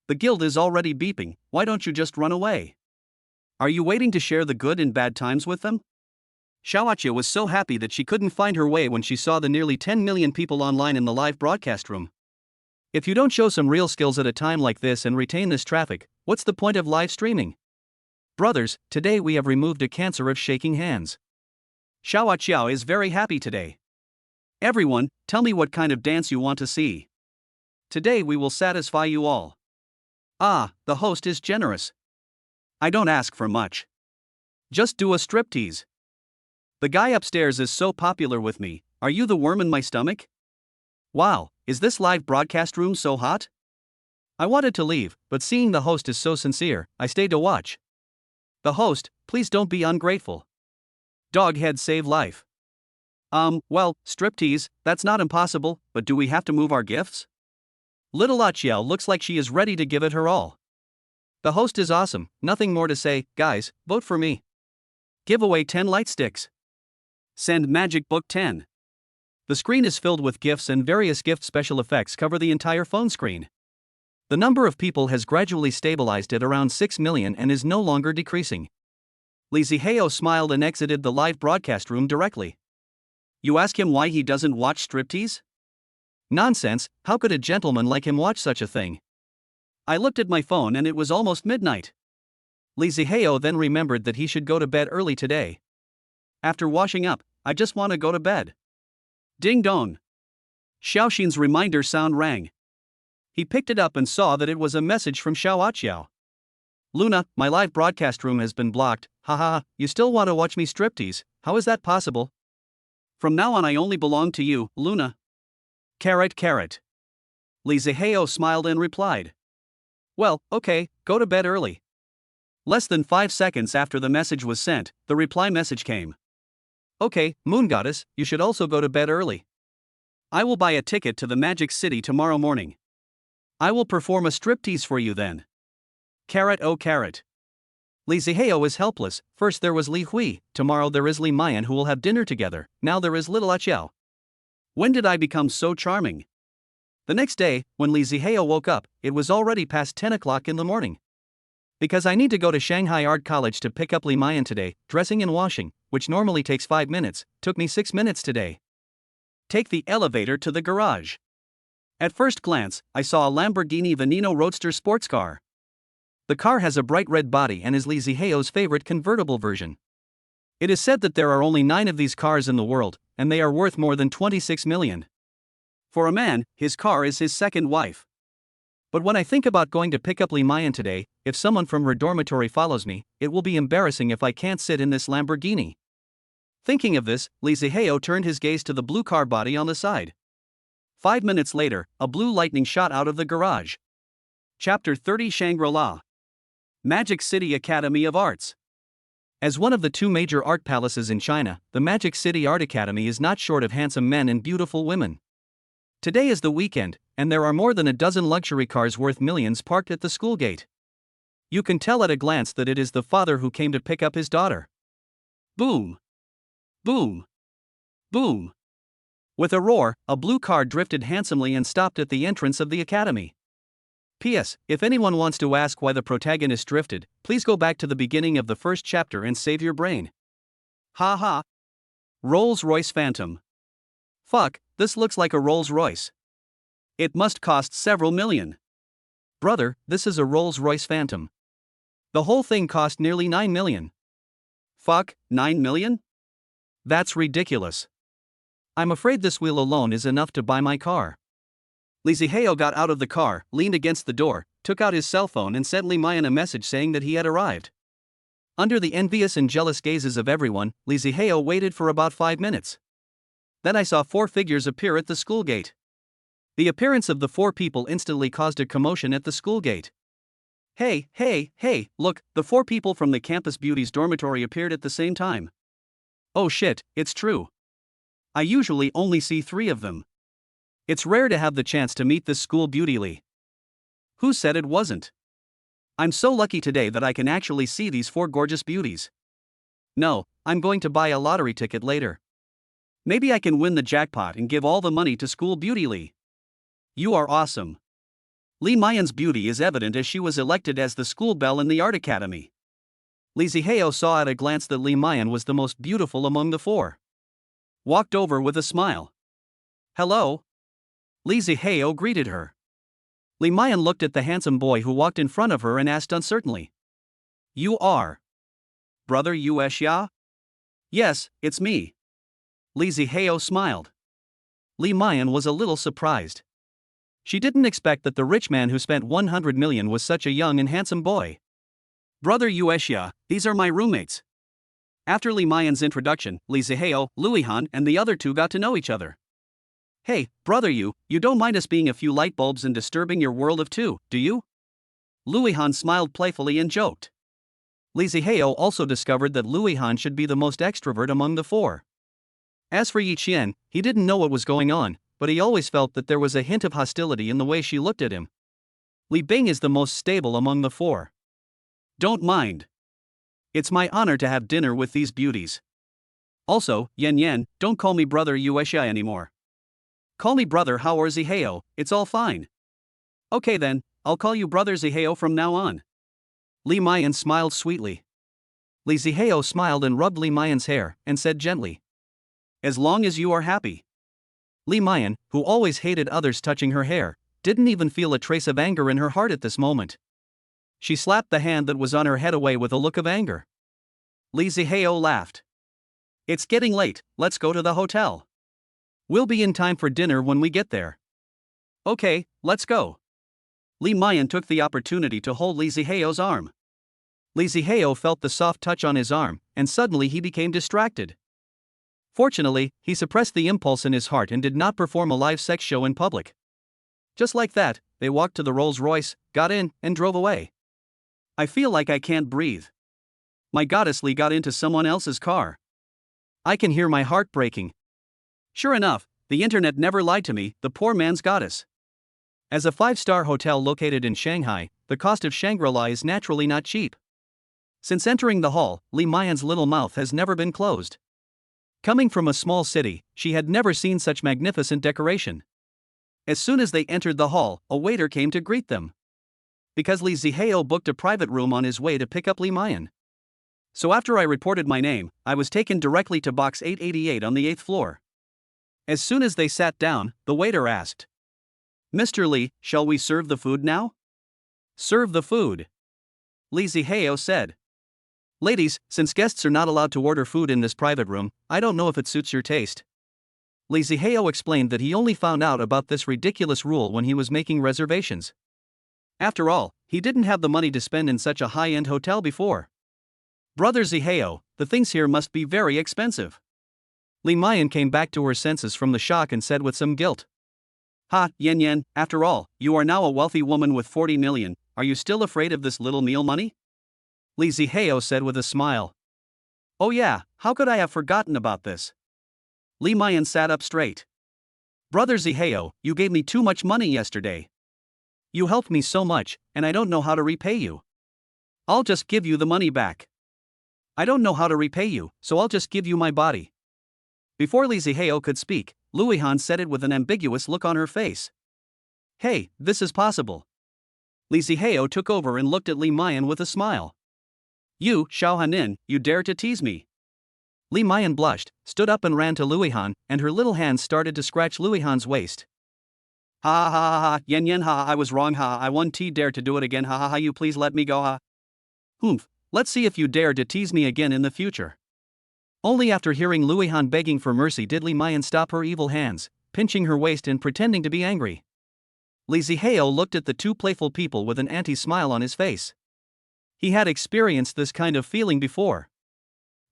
The guild is already beeping, why don't you just run away? Are you waiting to share the good and bad times with them? Xiaoqia was so happy that she couldn't find her way when she saw the nearly 10 million people online in the live broadcast room. If you don't show some real skills at a time like this and retain this traffic, what's the point of live streaming? Brothers, today we have removed a cancer of shaking hands. Xiaoqia is very happy today. Everyone, tell me what kind of dance you want to see. Today we will satisfy you all. Ah, the host is generous. I don't ask for much. Just do a striptease. The guy upstairs is so popular with me, are you the worm in my stomach? Wow, is this live broadcast room so hot? I wanted to leave, but seeing the host is so sincere, I stayed to watch. The host, please don't be ungrateful. Doghead save life. Well, striptease, that's not impossible, but do we have to move our gifts? Little Achiel looks like she is ready to give it her all. The host is awesome, nothing more to say, guys, vote for me. Give away 10 light sticks. Send Magic Book 10. The screen is filled with gifts and various gift special effects cover the entire phone screen. The number of people has gradually stabilized at around 6 million and is no longer decreasing. Lee Zihao smiled and exited the live broadcast room directly. You ask him why he doesn't watch striptease? Nonsense, how could a gentleman like him watch such a thing? I looked at my phone and it was almost midnight. Lee Zihao then remembered that he should go to bed early today. After washing up, I just want to go to bed. Ding dong. Xiaoxin's reminder sound rang. He picked it up and saw that it was a message from Xiao Aqiao. Luna, my live broadcast room has been blocked. Haha, you still want to watch me striptease? How is that possible? From now on I only belong to you, Luna. Carrot. Lee Zihao smiled and replied. Well, okay, go to bed early. Less than 5 seconds after the message was sent, the reply message came. Okay, Moon Goddess, you should also go to bed early. I will buy a ticket to the Magic City tomorrow morning. I will perform a striptease for you then. Carrot. Lee Zihao is helpless. First there was Li Hui, tomorrow there is Li Mayan who will have dinner together, now there is little Aqiao. When did I become so charming? The next day, when Lee Zihao woke up, it was already past 10 o'clock in the morning. Because I need to go to Shanghai Art College to pick up Li Mayan today, dressing and washing, which normally takes 5 minutes, took me 6 minutes today. Take the elevator to the garage. At first glance, I saw a Lamborghini Veneno Roadster sports car. The car has a bright red body and is Lee Zihao's favorite convertible version. It is said that there are only 9 of these cars in the world, and they are worth more than 26 million. For a man, his car is his second wife. But when I think about going to pick up Li Mayan today, if someone from her dormitory follows me, it will be embarrassing if I can't sit in this Lamborghini. Thinking of this, Lee Zihao turned his gaze to the blue car body on the side. 5 minutes later, a blue lightning shot out of the garage. Chapter 30 Shangri-La. Magic City Academy of Arts. As one of the 2 major art palaces in China, the Magic City Art Academy is not short of handsome men and beautiful women. Today is the weekend, and there are more than a dozen luxury cars worth millions parked at the school gate. You can tell at a glance that it is the father who came to pick up his daughter. Boom! Boom! Boom! With a roar, a blue car drifted handsomely and stopped at the entrance of the academy. P.S. If anyone wants to ask why the protagonist drifted, please go back to the beginning of the first chapter and save your brain. Ha ha! Rolls-Royce Phantom. Fuck, this looks like a Rolls-Royce. It must cost several million. Brother, this is a Rolls-Royce Phantom. The whole thing cost nearly 9 million. Fuck, 9 million? That's ridiculous. I'm afraid this wheel alone is enough to buy my car. Lee Zihao got out of the car, leaned against the door, took out his cell phone and sent Li Mayan a message saying that he had arrived. Under the envious and jealous gazes of everyone, Lee Zihao waited for about 5 minutes. Then I saw 4 figures appear at the school gate. The appearance of the 4 people instantly caused a commotion at the school gate. Hey, look, the 4 people from the Campus Beauties dormitory appeared at the same time. Oh shit, it's true. I usually only see 3 of them. It's rare to have the chance to meet this school beauty Lee. Who said it wasn't? I'm so lucky today that I can actually see these 4 gorgeous beauties. No, I'm going to buy a lottery ticket later. Maybe I can win the jackpot and give all the money to school beauty Lee. You are awesome. Li Mayan's beauty is evident as she was elected as the school belle in the art academy. Lee Zihao saw at a glance that Li Mayan was the most beautiful among the 4. Walked over with a smile. Hello? Lee Zihao greeted her. Li Mayan looked at the handsome boy who walked in front of her and asked uncertainly. You are Brother Yu Xia? Yes, it's me. Lee Zihao smiled. Li Mayan was a little surprised. She didn't expect that the rich man who spent 100 million was such a young and handsome boy. Brother Yu Xia, these are my roommates. After Li Mayan's introduction, Li Zihao, Luihan and the other 2 got to know each other. Hey, brother you don't mind us being a few light bulbs and disturbing your world of 2, do you? Luihan smiled playfully and joked. Li Zihao also discovered that Luihan should be the most extrovert among the 4. As for Yi Qian, he didn't know what was going on, but he always felt that there was a hint of hostility in the way she looked at him. Li Bing is the most stable among the 4. Don't mind. It's my honor to have dinner with these beauties. Also, Yan, don't call me brother Yu Xia anymore. Call me brother Hao or Zihao, it's all fine. Okay then, I'll call you Brother Ziheo from now on. Li Mayan smiled sweetly. Li Ziheo smiled and rubbed Li Mayan's hair, and said gently, as long as you are happy. Li Mayan, who always hated others touching her hair, didn't even feel a trace of anger in her heart at this moment. She slapped the hand that was on her head away with a look of anger. Li Ziheo laughed. It's getting late, let's go to the hotel. We'll be in time for dinner when we get there. Okay, let's go. Li Mayan took the opportunity to hold Li Ziheo's arm. Li Ziheo felt the soft touch on his arm, and suddenly he became distracted. Fortunately, he suppressed the impulse in his heart and did not perform a live sex show in public. Just like that, they walked to the Rolls-Royce, got in, and drove away. I feel like I can't breathe. My goddess Li got into someone else's car. I can hear my heart breaking. Sure enough, the internet never lied to me, the poor man's goddess. As a 5-star hotel located in Shanghai, the cost of Shangri-La is naturally not cheap. Since entering the hall, Li Mayan's little mouth has never been closed. Coming from a small city, she had never seen such magnificent decoration. As soon as they entered the hall, a waiter came to greet them. Because Li Ziheo booked a private room on his way to pick up Li Mayan. So after I reported my name, I was taken directly to box 888 on the 8th floor. As soon as they sat down, the waiter asked, Mr. Li, shall we serve the food now? Serve the food. Li Ziheo said. Ladies, since guests are not allowed to order food in this private room, I don't know if it suits your taste. Li Ziheo explained that he only found out about this ridiculous rule when he was making reservations. After all, he didn't have the money to spend in such a high-end hotel before. Brother Ziheo, the things here must be very expensive. Li Mayan came back to her senses from the shock and said with some guilt. Ha, Yen Yen, after all, you are now a wealthy woman with 40 million, are you still afraid of this little meal money? Li Ziheo said with a smile. Oh yeah, how could I have forgotten about this? Li Mayan sat up straight. Brother Ziheo, you gave me too much money yesterday. You helped me so much, and I don't know how to repay you. I'll just give you the money back. I don't know how to repay you, so I'll just give you my body. Before Li Ziheo could speak, Luihan said it with an ambiguous look on her face. Hey, this is possible. Li Ziheo took over and looked at Li Mayan with a smile. You, Xiao Hanin, you dare to tease me. Li Mayan blushed, stood up and ran to Luihan, and her little hands started to scratch Luihan's waist. Ha ha ha ha, Yen Yen ha, I was wrong ha, I won't dare to do it again ha ha ha, you please let me go ha. Humph, let's see if you dare to tease me again in the future. Only after hearing Luihan begging for mercy did Li Mayan stop her evil hands, pinching her waist and pretending to be angry. Li Ziheo looked at the two playful people with an anti-smile on his face. He had experienced this kind of feeling before.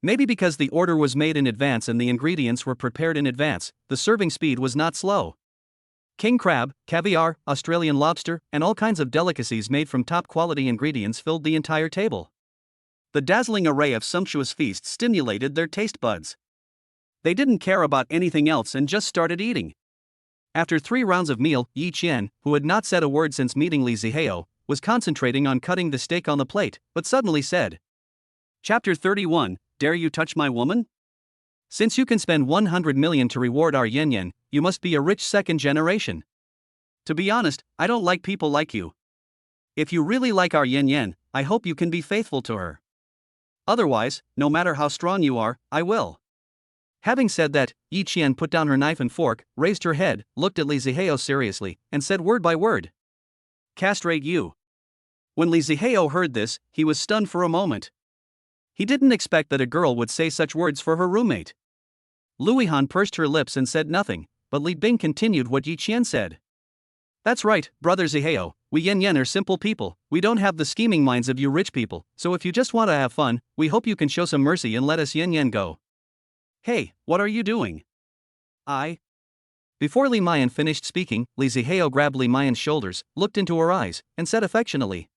Maybe because the order was made in advance and the ingredients were prepared in advance, the serving speed was not slow. King crab, caviar, Australian lobster, and all kinds of delicacies made from top-quality ingredients filled the entire table. The dazzling array of sumptuous feasts stimulated their taste buds. They didn't care about anything else and just started eating. After 3 rounds of meal, Yi Qian, who had not said a word since meeting Li Ziheo, was concentrating on cutting the steak on the plate, but suddenly said, Chapter 31, Dare you touch my woman? Since you can spend 100 million to reward our Yen Yen, you must be a rich second generation. To be honest, I don't like people like you. If you really like our Yen Yen, I hope you can be faithful to her. Otherwise, no matter how strong you are, I will. Having said that, Yi Qian put down her knife and fork, raised her head, looked at Li Ziheo seriously, and said word by word. Castrate you. When Li Ziheo heard this, he was stunned for a moment. He didn't expect that a girl would say such words for her roommate. Luihan pursed her lips and said nothing, but Li Bing continued what Yi Qian said. That's right, Brother Ziheo, we Yen Yen are simple people, we don't have the scheming minds of you rich people, so if you just want to have fun, we hope you can show some mercy and let us Yen Yen go. Hey, what are you doing? Before Li Mayan finished speaking, Li Ziheo grabbed Li Mayan's shoulders, looked into her eyes, and said affectionately,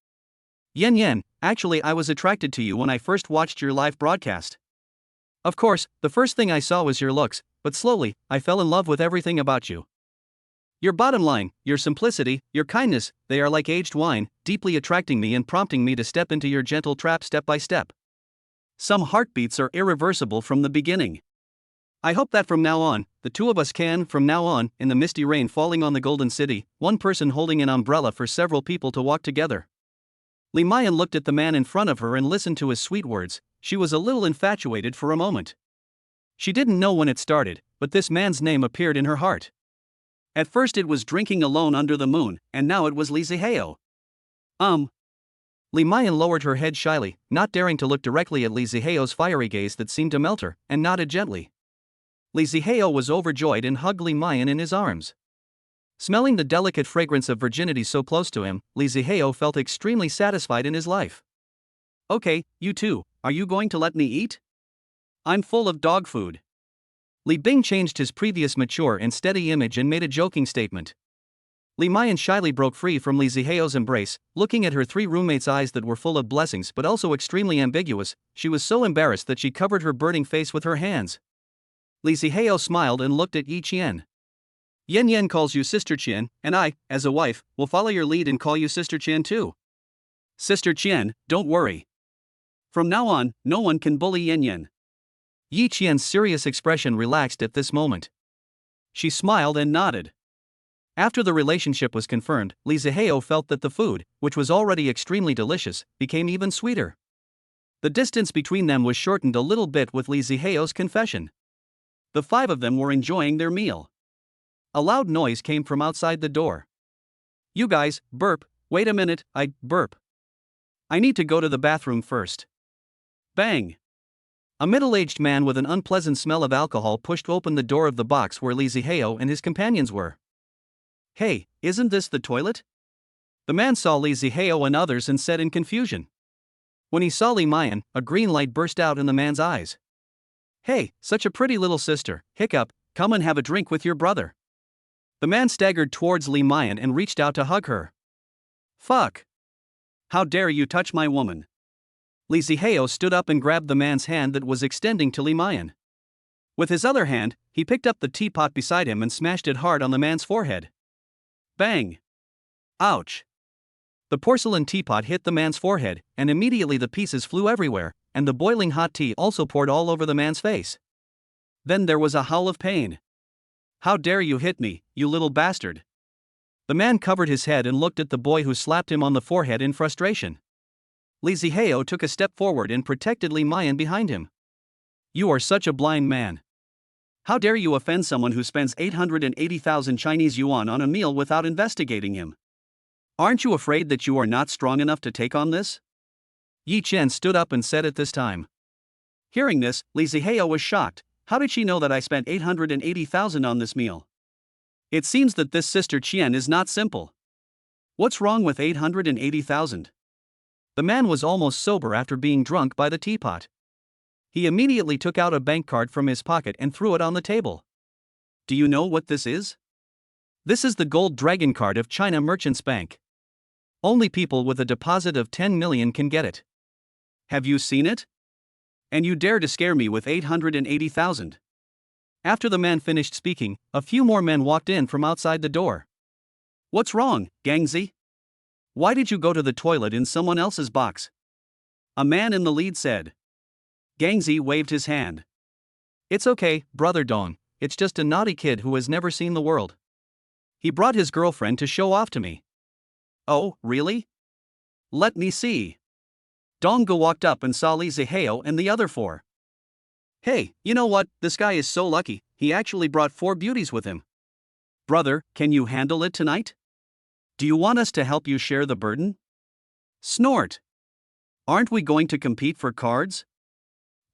Yen Yen, actually I was attracted to you when I first watched your live broadcast. Of course, the first thing I saw was your looks, but slowly, I fell in love with everything about you. Your bottom line, your simplicity, your kindness, they are like aged wine, deeply attracting me and prompting me to step into your gentle trap step by step. Some heartbeats are irreversible from the beginning. I hope that from now on, the two of us can, from now on, in the misty rain falling on the Golden City, one person holding an umbrella for several people to walk together. Li Mayan looked at the man in front of her and listened to his sweet words. She was a little infatuated for a moment. She didn't know when it started, but this man's name appeared in her heart. At first it was drinking alone under the moon, and now it was Li Zihao. Li Mayan lowered her head shyly, not daring to look directly at Li Zihao's fiery gaze that seemed to melt her, and nodded gently. Li Zihao was overjoyed and hugged Li Mayan in his arms. Smelling the delicate fragrance of virginity so close to him, Li Zihao felt extremely satisfied in his life. Okay, you two, are you going to let me eat? I'm full of dog food. Li Bing changed his previous mature and steady image and made a joking statement. Li Mayan shyly broke free from Li Zihao's embrace, looking at her three roommates' eyes that were full of blessings but also extremely ambiguous. She was so embarrassed that she covered her burning face with her hands. Li Zihao smiled and looked at Yi Qian. Yen Yen calls you Sister Qian, and I, as a wife, will follow your lead and call you Sister Qian too. Sister Qian, don't worry. From now on, no one can bully Yen Yen. Yi Qian's serious expression relaxed at this moment. She smiled and nodded. After the relationship was confirmed, Li Zihao felt that the food, which was already extremely delicious, became even sweeter. The distance between them was shortened a little bit with Li Zihao's confession. The five of them were enjoying their meal. A loud noise came from outside the door. You guys, burp, wait a minute, burp. I need to go to the bathroom first. Bang! A middle-aged man with an unpleasant smell of alcohol pushed open the door of the box where Li Zihao and his companions were. Hey, isn't this the toilet? The man saw Li Zihao and others and said in confusion. When he saw Li Mayan, a green light burst out in the man's eyes. Hey, such a pretty little sister, hiccup, come and have a drink with your brother. The man staggered towards Li Mayan and reached out to hug her. Fuck! How dare you touch my woman? Li Zihao stood up and grabbed the man's hand that was extending to Li Mayan. With his other hand, he picked up the teapot beside him and smashed it hard on the man's forehead. Bang! Ouch! The porcelain teapot hit the man's forehead, and immediately the pieces flew everywhere, and the boiling hot tea also poured all over the man's face. Then there was a howl of pain. How dare you hit me, you little bastard! The man covered his head and looked at the boy who slapped him on the forehead in frustration. Li Zihao took a step forward and protected Li Mayan behind him. You are such a blind man. How dare you offend someone who spends 880,000 Chinese yuan on a meal without investigating him? Aren't you afraid that you are not strong enough to take on this? Yi Qian stood up and said at this time. Hearing this, Li Zihao was shocked. How did she know that I spent 880,000 on this meal? It seems that this Sister Qian is not simple. What's wrong with 880,000? The man was almost sober after being drunk by the teapot. He immediately took out a bank card from his pocket and threw it on the table. Do you know what this is? This is the Gold Dragon card of China Merchants Bank. Only people with a deposit of 10 million can get it. Have you seen it? And you dare to scare me with 880,000. After the man finished speaking, a few more men walked in from outside the door. What's wrong, Gangzi? Why did you go to the toilet in someone else's box? A man in the lead said. Gangzi waved his hand. It's okay, Brother Dong, it's just a naughty kid who has never seen the world. He brought his girlfriend to show off to me. Oh, really? Let me see. Donggo walked up and saw Li Zihao and the other four. Hey, you know what, this guy is so lucky, he actually brought 4 beauties with him. Brother, can you handle it tonight? Do you want us to help you share the burden? Snort. Aren't we going to compete for cards?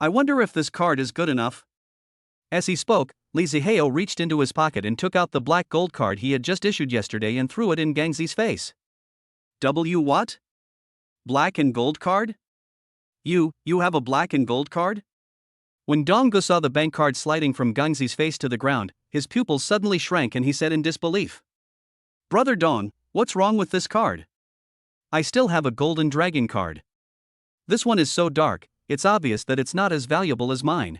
I wonder if this card is good enough. As he spoke, Li Zihao reached into his pocket and took out the black gold card he had just issued yesterday and threw it in Gangzi's face. What? Black and gold card? You have a black and gold card? When Donggo saw the bank card sliding from Gangzi's face to the ground, his pupils suddenly shrank and he said in disbelief. Brother Dong, what's wrong with this card? I still have a golden dragon card. This one is so dark, it's obvious that it's not as valuable as mine.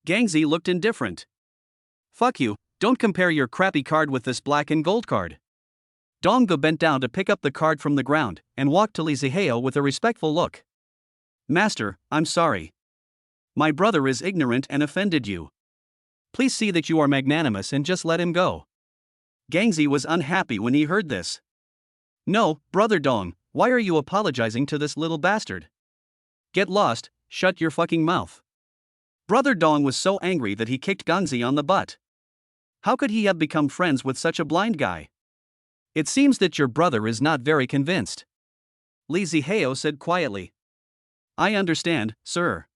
Gangzi looked indifferent. Fuck you, don't compare your crappy card with this black and gold card. Donggo bent down to pick up the card from the ground, and walked to Li Zihao with a respectful look. Master, I'm sorry. My brother is ignorant and offended you. Please see that you are magnanimous and just let him go. Gangzi was unhappy when he heard this. No, Brother Dong, why are you apologizing to this little bastard? Get lost, shut your fucking mouth. Brother Dong was so angry that he kicked Gangzi on the butt. How could he have become friends with such a blind guy? It seems that your brother is not very convinced. Li Zihao said quietly. I understand, sir.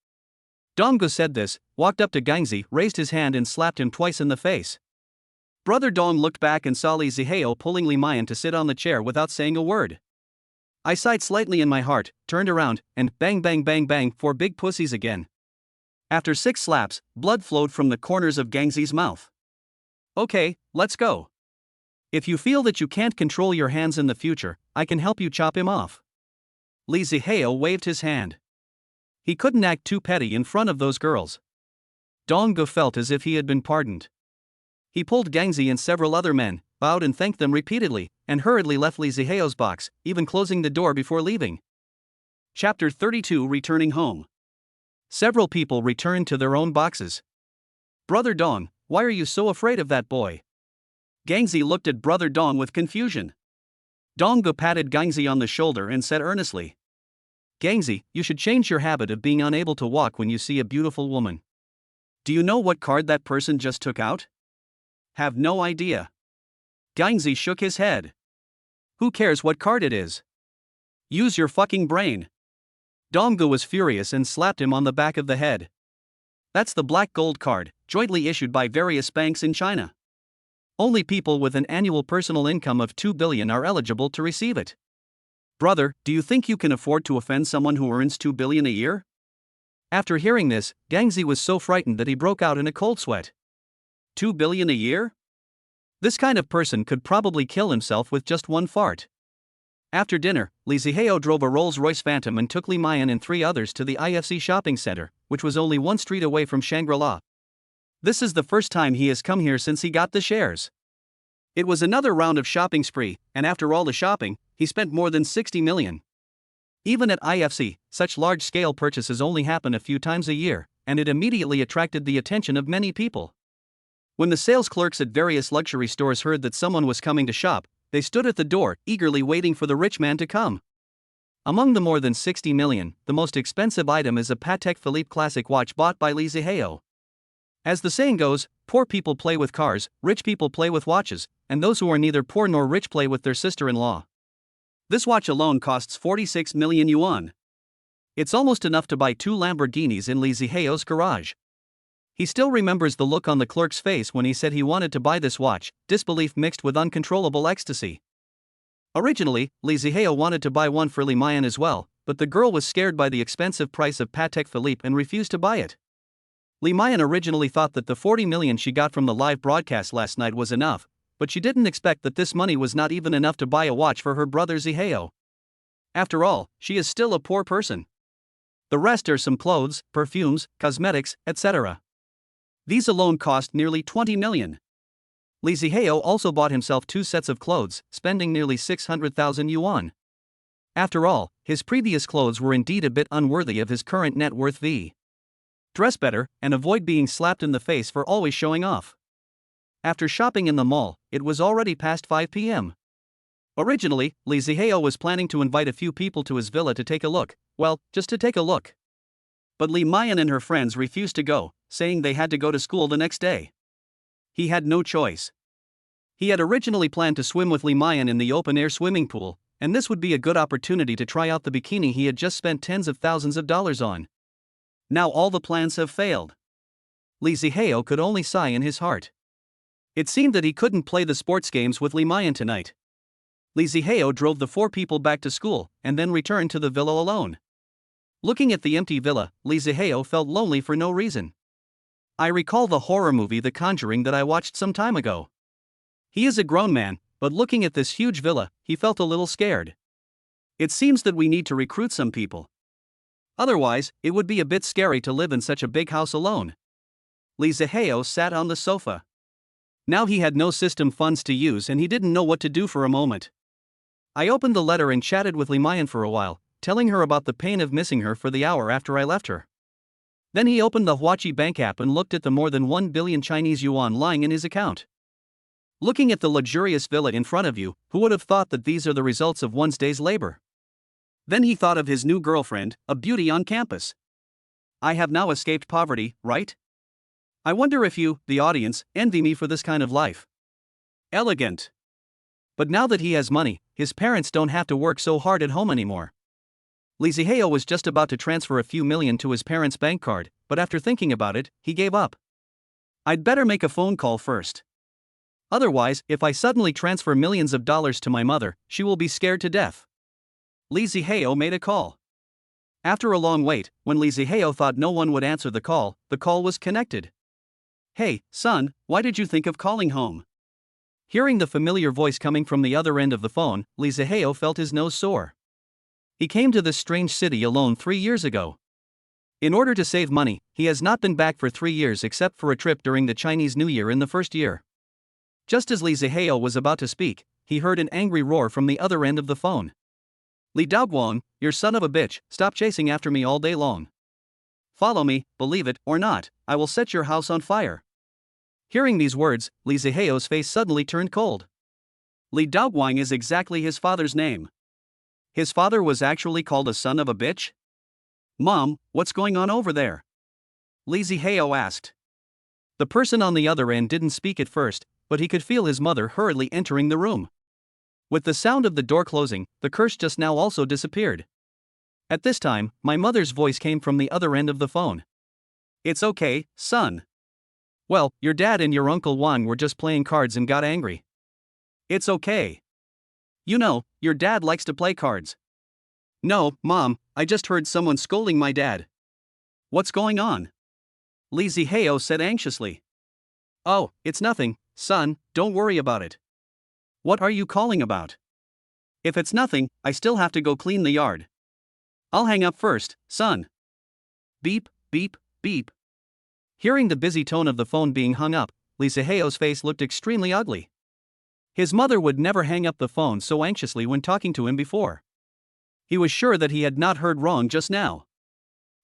Donggu said this, walked up to Gangzi, raised his hand and slapped him twice in the face. Brother Dong looked back and saw Li Zihao pulling Li Mayan to sit on the chair without saying a word. I sighed slightly in my heart, turned around, and bang bang bang bang 4 big pussies again. After 6 slaps, blood flowed from the corners of Gangzi's mouth. Okay, let's go. If you feel that you can't control your hands in the future, I can help you chop him off. Li Zihao waved his hand. He couldn't act too petty in front of those girls. Donggu felt as if he had been pardoned. He pulled Gangzi and several other men, bowed and thanked them repeatedly, and hurriedly left Li Zihao's box, even closing the door before leaving. Chapter 32 Returning Home. Several people returned to their own boxes. Brother Dong, why are you so afraid of that boy? Gangzi looked at Brother Dong with confusion. Donggu patted Gangzi on the shoulder and said earnestly. Gangzi, you should change your habit of being unable to walk when you see a beautiful woman. Do you know what card that person just took out? Have no idea. Gangzi shook his head. Who cares what card it is? Use your fucking brain. Donggu was furious and slapped him on the back of the head. That's the black gold card, jointly issued by various banks in China. Only people with an annual personal income of 2 billion are eligible to receive it. Brother, do you think you can afford to offend someone who earns 2 billion a year? After hearing this, Gangzi was so frightened that he broke out in a cold sweat. 2 billion a year? This kind of person could probably kill himself with just one fart. After dinner, Li Zihao drove a Rolls-Royce Phantom and took Li Mayan and 3 others to the IFC shopping center, which was only 1 street away from Shangri-La. This is the first time he has come here since he got the shares. It was another round of shopping spree, and after all the shopping, he spent more than 60 million. Even at IFC, such large-scale purchases only happen a few times a year, and it immediately attracted the attention of many people. When the sales clerks at various luxury stores heard that someone was coming to shop, they stood at the door, eagerly waiting for the rich man to come. Among the more than 60 million, the most expensive item is a Patek Philippe classic watch bought by Li Zihao. As the saying goes, poor people play with cars, rich people play with watches, and those who are neither poor nor rich play with their sister-in-law. This watch alone costs 46 million yuan. It's almost enough to buy 2 Lamborghinis in Li Zihao's garage. He still remembers the look on the clerk's face when he said he wanted to buy this watch, disbelief mixed with uncontrollable ecstasy. Originally, Li Zihao wanted to buy one for Li Mayan as well, but the girl was scared by the expensive price of Patek Philippe and refused to buy it. Li Mayan originally thought that the 40 million she got from the live broadcast last night was enough, but she didn't expect that this money was not even enough to buy a watch for her brother Zihao. After all, she is still a poor person. The rest are some clothes, perfumes, cosmetics, etc. These alone cost nearly 20 million. Li Zihao also bought himself 2 sets of clothes, spending nearly 600,000 yuan. After all, his previous clothes were indeed a bit unworthy of his current net worth. Dress better, and avoid being slapped in the face for always showing off. After shopping in the mall, it was already past 5 p.m. Originally, Li Zihao was planning to invite a few people to his villa to take a look, well, just to take a look. But Li Mayan and her friends refused to go, saying they had to go to school the next day. He had no choice. He had originally planned to swim with Li Mayan in the open-air swimming pool, and this would be a good opportunity to try out the bikini he had just spent tens of thousands of dollars on. Now all the plans have failed. Li Zihao could only sigh in his heart. It seemed that he couldn't play the sports games with Li Mayan tonight. Li Zihao drove the 4 people back to school, and then returned to the villa alone. Looking at the empty villa, Li Zihao felt lonely for no reason. I recall the horror movie The Conjuring that I watched some time ago. He is a grown man, but looking at this huge villa, he felt a little scared. It seems that we need to recruit some people. Otherwise, it would be a bit scary to live in such a big house alone. Li Zihao sat on the sofa. Now he had no system funds to use and he didn't know what to do for a moment. I opened the letter and chatted with Li Mayan for a while, telling her about the pain of missing her for the hour after I left her. Then he opened the Huachi Bank app and looked at the more than 1 billion Chinese yuan lying in his account. Looking at the luxurious villa in front of you, who would have thought that these are the results of one's day's labor? Then he thought of his new girlfriend, a beauty on campus. I have now escaped poverty, right? I wonder if you, the audience, envy me for this kind of life. Elegant. But now that he has money, his parents don't have to work so hard at home anymore. Lee Zihao was just about to transfer a few million to his parents' bank card, but after thinking about it, he gave up. I'd better make a phone call first. Otherwise, if I suddenly transfer millions of dollars to my mother, she will be scared to death. Lee Zihao made a call. After a long wait, when Lee Zihao thought no one would answer the call was connected. Hey, son, why did you think of calling home? Hearing the familiar voice coming from the other end of the phone, Lee Zihao felt his nose sore. He came to this strange city alone 3 years ago. In order to save money, he has not been back for 3 years except for a trip during the Chinese New Year in the first year. Just as Lee Zihao was about to speak, he heard an angry roar from the other end of the phone. Li Daoguang, you son of a bitch, stop chasing after me all day long. Follow me, believe it or not, I will set your house on fire. Hearing these words, Lee Zihao's face suddenly turned cold. Li Daoguang is exactly his father's name. His father was actually called a son of a bitch? Mom, what's going on over there? Lee Zihao asked. The person on the other end didn't speak at first, but he could feel his mother hurriedly entering the room. With the sound of the door closing, the curse just now also disappeared. At this time, my mother's voice came from the other end of the phone. It's okay, son. Well, your dad and your Uncle Wang were just playing cards and got angry. It's okay. You know, your dad likes to play cards. No, Mom, I just heard someone scolding my dad. What's going on? Lee Zihao said anxiously. Oh, it's nothing, son, don't worry about it. What are you calling about? If it's nothing, I still have to go clean the yard. I'll hang up first, son. Beep, beep, beep. Hearing the busy tone of the phone being hung up, Lee Zihao's face looked extremely ugly. His mother would never hang up the phone so anxiously when talking to him before. He was sure that he had not heard wrong just now.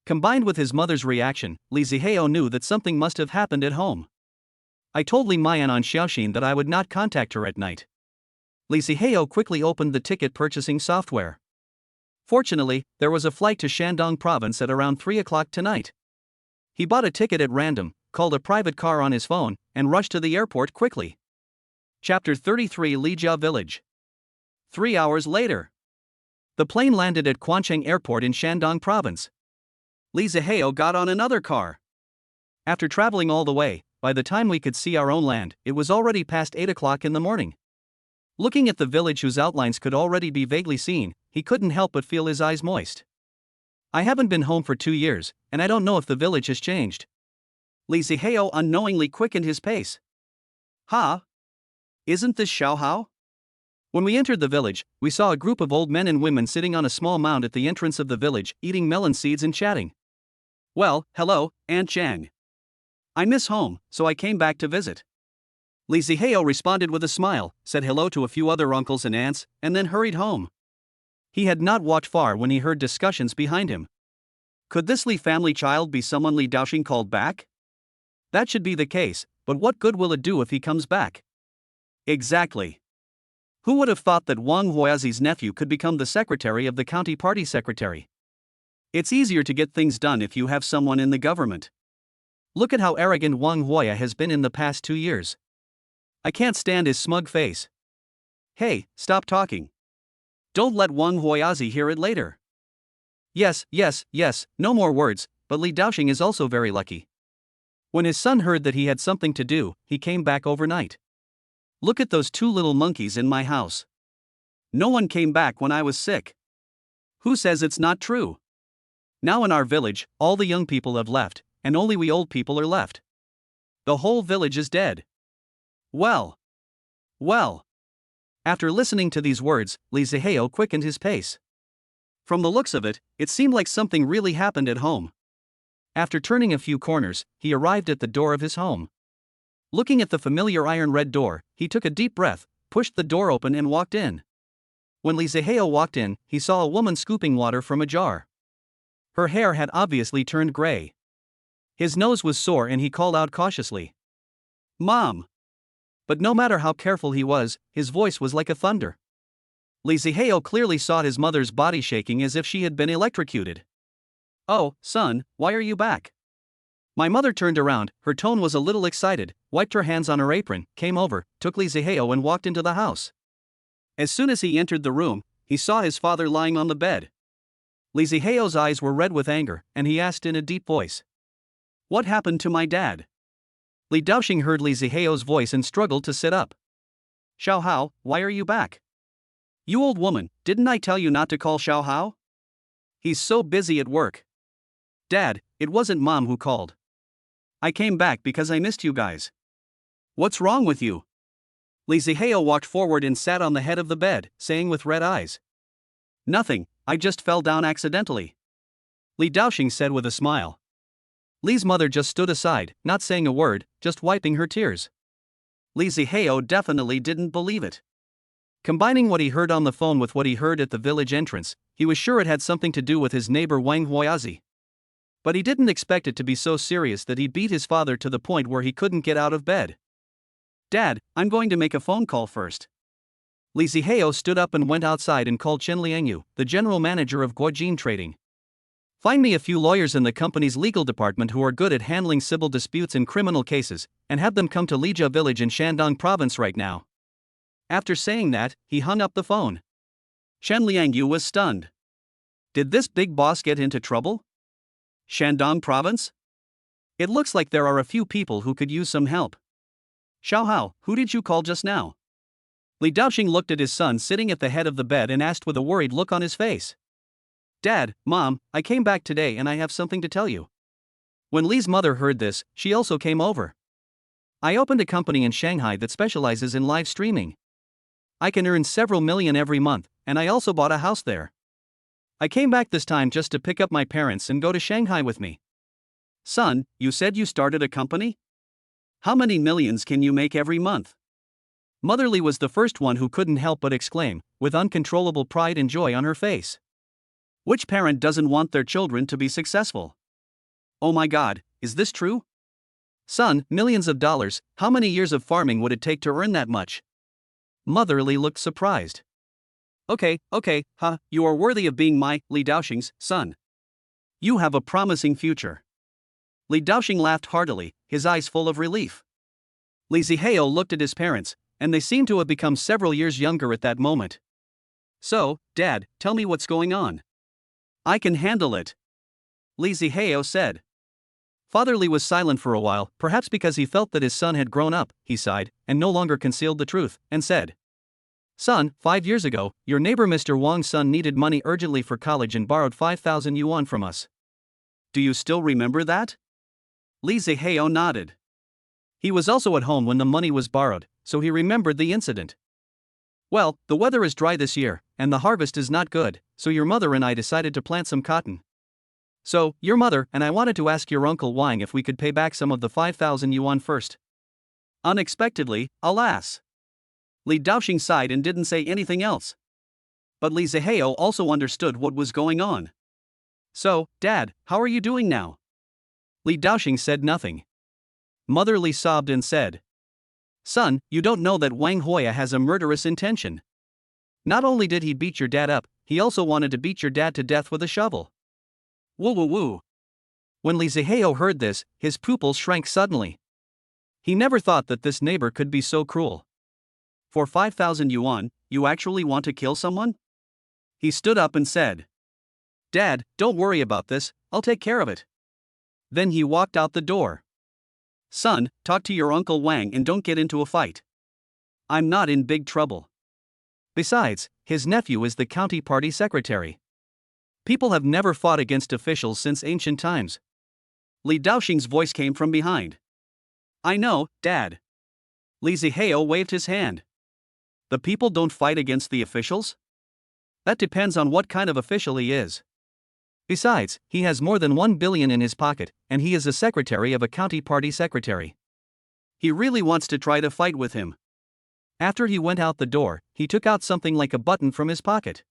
Combined with his mother's reaction, Lee Zihao knew that something must have happened at home. I told Li Mayan on Xiaoxin that I would not contact her at night. Lee Zihao quickly opened the ticket purchasing software. Fortunately, there was a flight to Shandong province at around 3 o'clock tonight. He bought a ticket at random, called a private car on his phone, and rushed to the airport quickly. Chapter 33 Lijia Village. 3 hours later. The plane landed at Quancheng Airport in Shandong province. Lee Zihao got on another car. After traveling all the way, by the time we could see our own land, it was already past 8 o'clock in the morning. Looking at the village whose outlines could already be vaguely seen, he couldn't help but feel his eyes moist. I haven't been home for 2 years, and I don't know if the village has changed. Lee Zihao unknowingly quickened his pace. Ha! Isn't this Shaohao? When we entered the village, we saw a group of old men and women sitting on a small mound at the entrance of the village, eating melon seeds and chatting. Well, hello, Aunt Chang. I miss home, so I came back to visit. Lee Zihao responded with a smile, said hello to a few other uncles and aunts, and then hurried home. He had not walked far when he heard discussions behind him. Could this Li family child be someone Li Daoxing called back? That should be the case, but what good will it do if he comes back? Exactly. Who would have thought that Wang Huazi's nephew could become the secretary of the county party secretary? It's easier to get things done if you have someone in the government. Look at how arrogant Wang Huaya has been in the past 2 years. I can't stand his smug face. Hey, stop talking. Don't let Wang Huazi hear it later. Yes, no more words, but Li Daoxing is also very lucky. When his son heard that he had something to do, he came back overnight. Look at those 2 little monkeys in my house. No one came back when I was sick. Who says it's not true? Now in our village, all the young people have left, and only we old people are left. The whole village is dead. Well. After listening to these words, Lee Zihao quickened his pace. From the looks of it, it seemed like something really happened at home. After turning a few corners, he arrived at the door of his home. Looking at the familiar iron-red door, he took a deep breath, pushed the door open and walked in. When Lee Zihao walked in, he saw a woman scooping water from a jar. Her hair had obviously turned gray. His nose was sore and he called out cautiously, "Mom!" But no matter how careful he was, his voice was like a thunder. Lee Zihao clearly saw his mother's body shaking as if she had been electrocuted. "Oh, son, why are you back?" My mother turned around, her tone was a little excited, wiped her hands on her apron, came over, took Lee Zihao and walked into the house. As soon as he entered the room, he saw his father lying on the bed. Lee Zihao's eyes were red with anger, and he asked in a deep voice, "What happened to my dad?" Li Daoxing heard Li Zihao's voice and struggled to sit up. "Xiao Hao, why are you back?" "You old woman, didn't I tell you not to call Xiao Hao? He's so busy at work." "Dad, it wasn't Mom who called. I came back because I missed you guys." "What's wrong with you?" Li Zihao walked forward and sat on the head of the bed, saying with red eyes, "Nothing, I just fell down accidentally," Li Daoxing said with a smile. Li's mother just stood aside, not saying a word, just wiping her tears. Li Zihao definitely didn't believe it. Combining what he heard on the phone with what he heard at the village entrance, he was sure it had something to do with his neighbor Wang Huiyazi. But he didn't expect it to be so serious that he beat his father to the point where he couldn't get out of bed. "Dad, I'm going to make a phone call first." Li Zihao stood up and went outside and called Chen Liangyu, the general manager of Guojin Trading. "Find me a few lawyers in the company's legal department who are good at handling civil disputes and criminal cases, and have them come to Lija village in Shandong province right now." After saying that, he hung up the phone. Chen Liangyu was stunned. Did this big boss get into trouble? Shandong province? It looks like there are a few people who could use some help. "Xiao Hao, who did you call just now?" Li Daoxing looked at his son sitting at the head of the bed and asked with a worried look on his face. "Dad, Mom, I came back today and I have something to tell you." When Li's mother heard this, she also came over. "I opened a company in Shanghai that specializes in live streaming. I can earn several million every month, and I also bought a house there. I came back this time just to pick up my parents and go to Shanghai with me." "Son, you said you started a company? How many millions can you make every month?" Mother Li was the first one who couldn't help but exclaim, with uncontrollable pride and joy on her face. Which parent doesn't want their children to be successful? "Oh my God, is this true?" "Son, millions of dollars, how many years of farming would it take to earn that much?" Mother Li looked surprised. Okay, you are worthy of being my, Li Daoxing's, son. You have a promising future." Li Daoxing laughed heartily, his eyes full of relief. Li Zihao looked at his parents, and they seemed to have become several years younger at that moment. "So, Dad, tell me what's going on." "I can handle it," Li Zihao said. Father Li was silent for a while, perhaps because he felt that his son had grown up. He sighed, and no longer concealed the truth, and said, "Son, 5 years ago, your neighbor Mr. Wang's son needed money urgently for college and borrowed 5,000 yuan from us. Do you still remember that?" Li Zihao nodded. He was also at home when the money was borrowed, so he remembered the incident. "Well, the weather is dry this year, and the harvest is not good, so your mother and I decided to plant some cotton. So, your mother and I wanted to ask your uncle Wang if we could pay back some of the 5,000 yuan first." Unexpectedly, alas. Li Daoxing sighed and didn't say anything else. But Li Zihao also understood what was going on. "So, Dad, how are you doing now?" Li Daoxing said nothing. Mother Li sobbed and said, "Son, you don't know that Wang Hoya has a murderous intention. Not only did he beat your dad up, he also wanted to beat your dad to death with a shovel." Woo woo woo. When Li Zihao heard this, his pupils shrank suddenly. He never thought that this neighbor could be so cruel. "For 5,000 yuan, you actually want to kill someone?" He stood up and said, "Dad, don't worry about this, I'll take care of it." Then he walked out the door. "Son, talk to your uncle Wang and don't get into a fight. I'm not in big trouble. Besides, his nephew is the county party secretary. People have never fought against officials since ancient times." Li Daoxing's voice came from behind. "I know, Dad." Li Zihao waved his hand. "The people don't fight against the officials? That depends on what kind of official he is. Besides, he has more than 1 billion in his pocket, and he is a secretary of a county party secretary. He really wants to try to fight with him." After he went out the door, he took out something like a button from his pocket.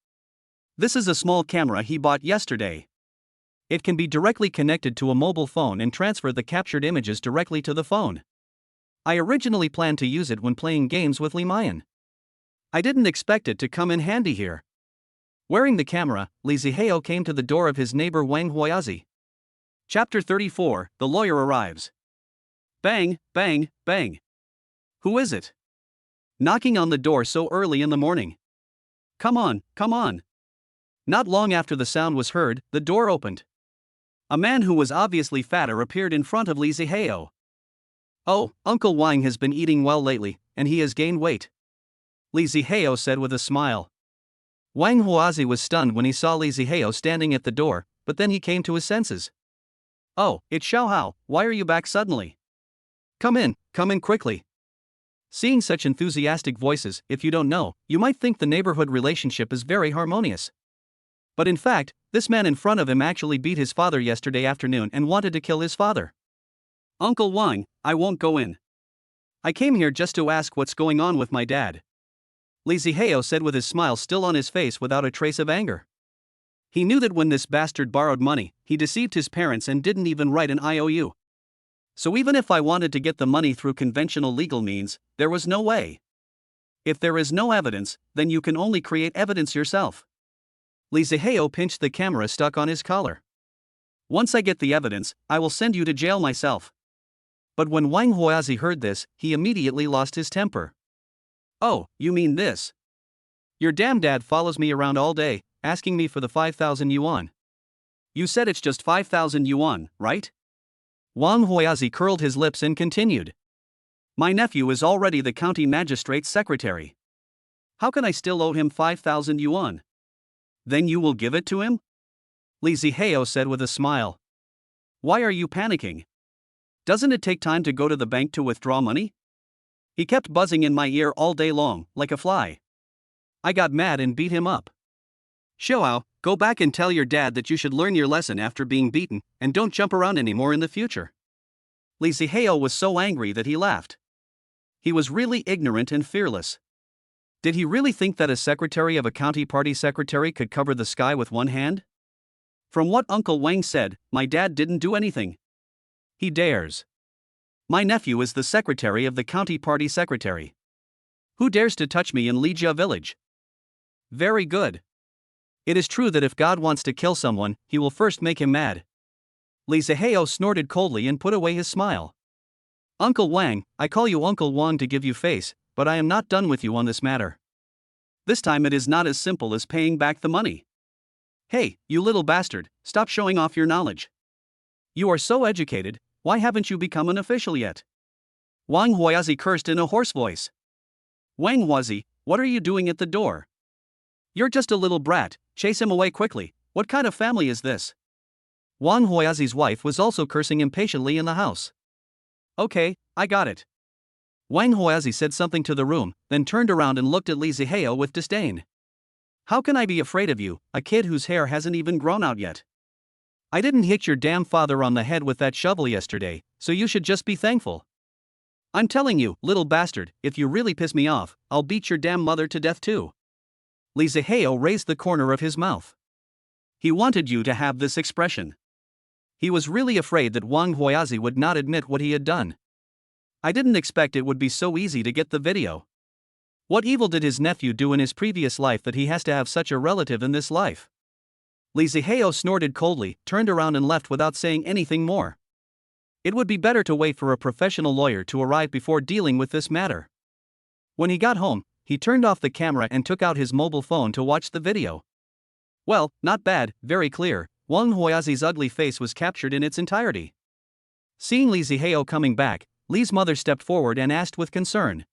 "This is a small camera he bought yesterday. It can be directly connected to a mobile phone and transfer the captured images directly to the phone. I originally planned to use it when playing games with Limayan. I didn't expect it to come in handy here. Wearing the camera, Li Zihao came to the door of his neighbor Wang Huiyazi. Chapter 34, The Lawyer Arrives. Bang, bang, bang. Who is it? Knocking on the door so early in the morning. Come on, come on. Not long after the sound was heard, the door opened. A man who was obviously fatter appeared in front of Li Zihao. Oh, Uncle Wang has been eating well lately, and he has gained weight. Li Zihao said with a smile. Wang Huazi was stunned when he saw Li Zihao standing at the door, but then he came to his senses. Oh, it's Xiao Hao, why are you back suddenly? Come in quickly. Seeing such enthusiastic voices, if you don't know, you might think the neighborhood relationship is very harmonious. But in fact, this man in front of him actually beat his father yesterday afternoon and wanted to kill his father. Uncle Wang, I won't go in. I came here just to ask what's going on with my dad. Li Zihao said with his smile still on his face without a trace of anger. He knew that when this bastard borrowed money, he deceived his parents and didn't even write an IOU. So even if I wanted to get the money through conventional legal means, there was no way. If there is no evidence, then you can only create evidence yourself. Li Zihao pinched the camera stuck on his collar. Once I get the evidence, I will send you to jail myself. But when Wang Huazi heard this, he immediately lost his temper. Oh, you mean this? Your damn dad follows me around all day, asking me for the 5,000 yuan. You said it's just 5,000 yuan, right? Wang Huazi curled his lips and continued. My nephew is already the county magistrate's secretary. How can I still owe him 5,000 yuan? Then you will give it to him? Li Zihao said with a smile. Why are you panicking? Doesn't it take time to go to the bank to withdraw money? He kept buzzing in my ear all day long, like a fly. I got mad and beat him up. Xiao, go back and tell your dad that you should learn your lesson after being beaten, and don't jump around anymore in the future. Li Zihao was so angry that he laughed. He was really ignorant and fearless. Did he really think that a secretary of a county party secretary could cover the sky with one hand? From what Uncle Wang said, my dad didn't do anything. He dares. My nephew is the secretary of the county party secretary. Who dares to touch me in Lijia village? Very good. It is true that if God wants to kill someone, he will first make him mad. Li Zihao snorted coldly and put away his smile. Uncle Wang, I call you Uncle Wang to give you face, but I am not done with you on this matter. This time it is not as simple as paying back the money. Hey, you little bastard, stop showing off your knowledge. You are so educated, why haven't you become an official yet? Wang Huazi cursed in a hoarse voice. Wang Huazi, what are you doing at the door? You're just a little brat, chase him away quickly, what kind of family is this? Wang Huazi's wife was also cursing impatiently in the house. Okay, I got it. Wang Huazi said something to the room, then turned around and looked at Li Zihao with disdain. How can I be afraid of you, a kid whose hair hasn't even grown out yet? I didn't hit your damn father on the head with that shovel yesterday, so you should just be thankful. I'm telling you, little bastard, if you really piss me off, I'll beat your damn mother to death too. Li Zihao raised the corner of his mouth. He wanted you to have this expression. He was really afraid that Wang Huazi would not admit what he had done. I didn't expect it would be so easy to get the video. What evil did his nephew do in his previous life that he has to have such a relative in this life? Li Zihao snorted coldly, turned around and left without saying anything more. It would be better to wait for a professional lawyer to arrive before dealing with this matter. When he got home, he turned off the camera and took out his mobile phone to watch the video. Well, not bad, very clear. Wang Huazi's ugly face was captured in its entirety. Seeing Li Zihao coming back, Li's mother stepped forward and asked with concern.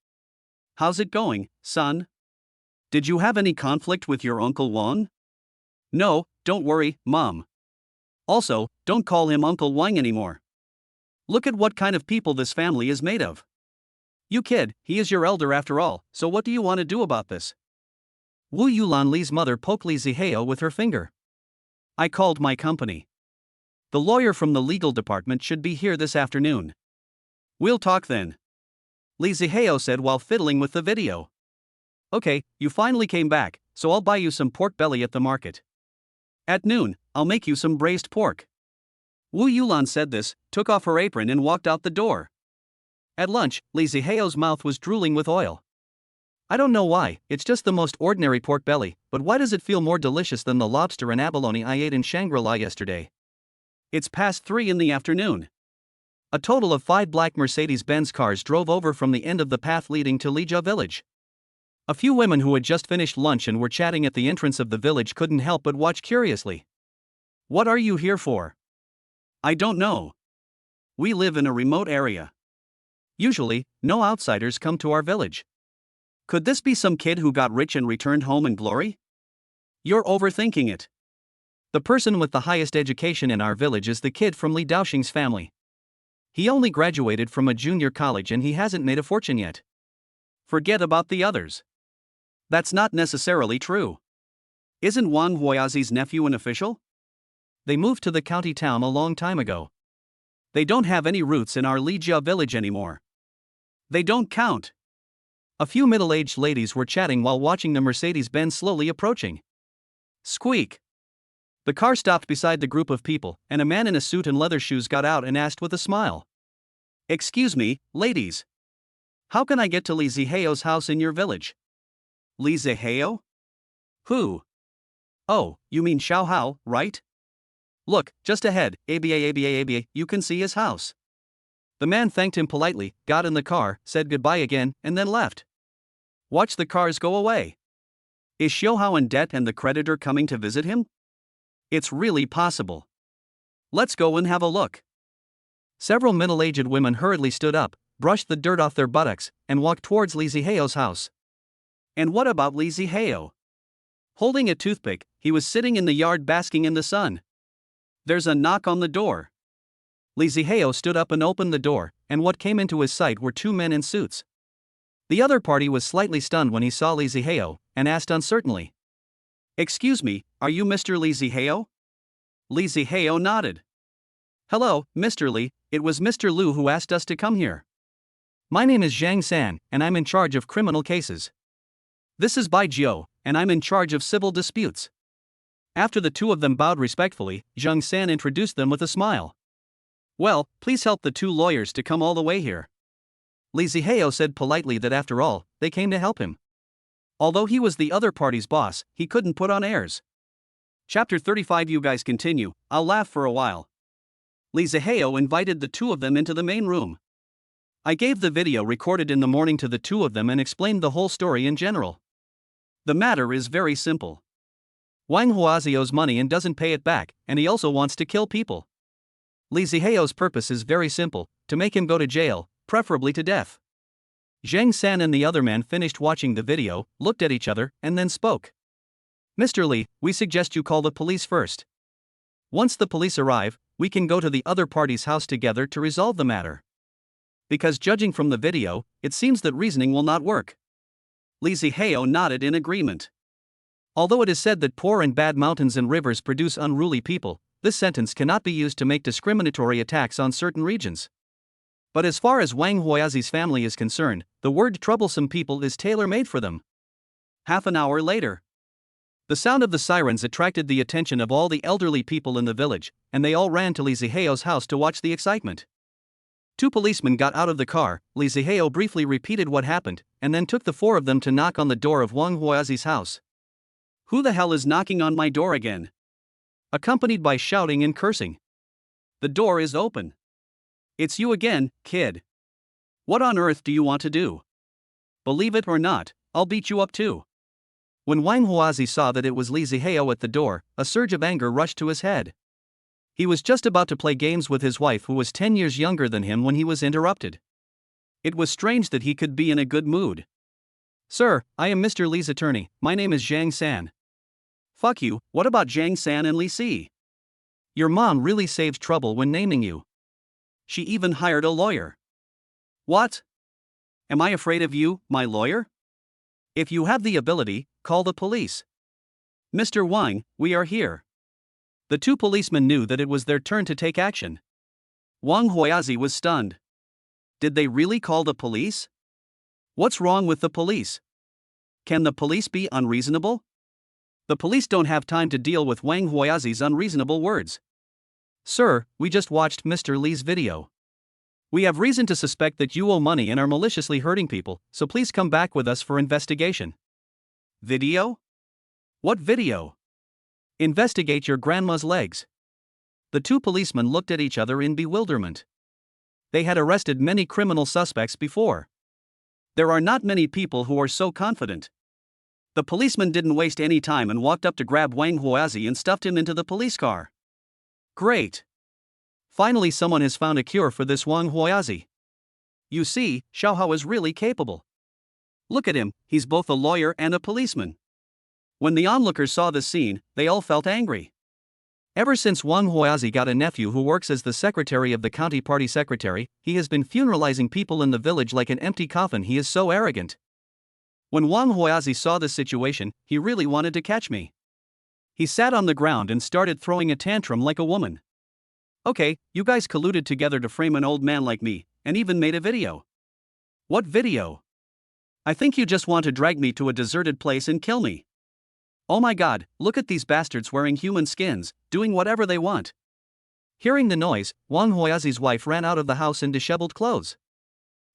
How's it going, son? Did you have any conflict with your Uncle Wang? No, don't worry, Mom. Also, don't call him Uncle Wang anymore. Look at what kind of people this family is made of. You kid, he is your elder after all, so what do you want to do about this? Wu Yulan Li's mother poked Li Zihao with her finger. I called my company. The lawyer from the legal department should be here this afternoon. We'll talk then. Li Zihao said while fiddling with the video. Okay, you finally came back, so I'll buy you some pork belly at the market. At noon, I'll make you some braised pork. Wu Yulan said this, took off her apron and walked out the door. At lunch, Li Ziheo's mouth was drooling with oil. I don't know why, it's just the most ordinary pork belly, but why does it feel more delicious than the lobster and abalone I ate in Shangri-La yesterday? It's past 3 in the afternoon. A total of 5 black Mercedes-Benz cars drove over from the end of the path leading to Lija village. A few women who had just finished lunch and were chatting at the entrance of the village couldn't help but watch curiously. What are you here for? I don't know. We live in a remote area. Usually, no outsiders come to our village. Could this be some kid who got rich and returned home in glory? You're overthinking it. The person with the highest education in our village is the kid from Li Daoxing's family. He only graduated from a junior college and he hasn't made a fortune yet. Forget about the others. That's not necessarily true. Isn't Wang Huiyazi's nephew an official? They moved to the county town a long time ago. They don't have any roots in our Lija village anymore. They don't count. A few middle-aged ladies were chatting while watching the Mercedes-Benz slowly approaching. Squeak! The car stopped beside the group of people, and a man in a suit and leather shoes got out and asked with a smile. Excuse me, ladies. How can I get to Li Ziheo's house in your village? Li Ziheo? Who? Oh, you mean Xiao Hao, right? Look, just ahead, ABA, you can see his house. The man thanked him politely, got in the car, said goodbye again, and then left. Watch the cars go away. Is Xiao Hao in debt and the creditor coming to visit him? It's really possible. Let's go and have a look. Several middle-aged women hurriedly stood up, brushed the dirt off their buttocks, and walked towards Li Ziheo's house. And what about Li Ziheo? Holding a toothpick, he was sitting in the yard basking in the sun. There's a knock on the door. Li Ziheo stood up and opened the door, and what came into his sight were 2 men in suits. The other party was slightly stunned when he saw Li Ziheo, and asked uncertainly. Excuse me, are you Mr. Li Ziheo? Li Ziheo nodded. Hello, Mr. Li, it was Mr. Lu who asked us to come here. My name is Zhang San, and I'm in charge of criminal cases. This is Bai Jiu, and I'm in charge of civil disputes. After the 2 of them bowed respectfully, Zhang San introduced them with a smile. Well, please help the 2 lawyers to come all the way here. Li Ziheo said politely that after all, they came to help him. Although he was the other party's boss, he couldn't put on airs. Chapter 35. You guys continue, I'll laugh for a while. Li Ziheo invited the 2 of them into the main room. I gave the video recorded in the morning to the 2 of them and explained the whole story in general. The matter is very simple. Wang Huazi owes money and doesn't pay it back, and he also wants to kill people. Li Ziheo's purpose is very simple, to make him go to jail, preferably to death. Zhang San and the other man finished watching the video, looked at each other, and then spoke. Mr. Li, we suggest you call the police first. Once the police arrive, we can go to the other party's house together to resolve the matter. Because judging from the video, it seems that reasoning will not work. Li Ziheo nodded in agreement. Although it is said that poor and bad mountains and rivers produce unruly people, this sentence cannot be used to make discriminatory attacks on certain regions. But as far as Wang Huiyazi's family is concerned, the word troublesome people is tailor-made for them. Half an hour later. The sound of the sirens attracted the attention of all the elderly people in the village, and they all ran to Li Ziheo's house to watch the excitement. 2 policemen got out of the car, Li Ziheo briefly repeated what happened, and then took the 4 of them to knock on the door of Wang Huiyazi's house. Who the hell is knocking on my door again? Accompanied by shouting and cursing. The door is open. It's you again, kid. What on earth do you want to do? Believe it or not, I'll beat you up too. When Wang Huazi saw that it was Li Ziheo at the door, a surge of anger rushed to his head. He was just about to play games with his wife who was 10 years younger than him when he was interrupted. It was strange that he could be in a good mood. Sir, I am Mr. Li's attorney, my name is Zhang San. Fuck you, what about Zhang San and Li Si? Your mom really saved trouble when naming you. She even hired a lawyer. What? Am I afraid of you, my lawyer? If you have the ability, call the police. Mr. Wang, we are here. The 2 policemen knew that it was their turn to take action. Wang Huiyazi was stunned. Did they really call the police? What's wrong with the police? Can the police be unreasonable? The police don't have time to deal with Wang Huiyazi's unreasonable words. Sir, we just watched Mr. Lee's video. We have reason to suspect that you owe money and are maliciously hurting people, so please come back with us for investigation. Video? What video? Investigate your grandma's legs. The two policemen looked at each other in bewilderment. They had arrested many criminal suspects before. There are not many people who are so confident. The policeman didn't waste any time and walked up to grab Wang Huazi and stuffed him into the police car. Great! Finally, someone has found a cure for this Wang Huazi. You see, Xiaohao is really capable. Look at him, he's both a lawyer and a policeman. When the onlookers saw the scene, they all felt angry. Ever since Wang Huazi got a nephew who works as the secretary of the county party secretary, he has been funeralizing people in the village like an empty coffin. He is so arrogant. When Wang Huazi saw this situation, he really wanted to catch me. He sat on the ground and started throwing a tantrum like a woman. Okay, you guys colluded together to frame an old man like me, and even made a video. What video? I think you just want to drag me to a deserted place and kill me. Oh my god, look at these bastards wearing human skins, doing whatever they want. Hearing the noise, Wang Huazi's wife ran out of the house in disheveled clothes.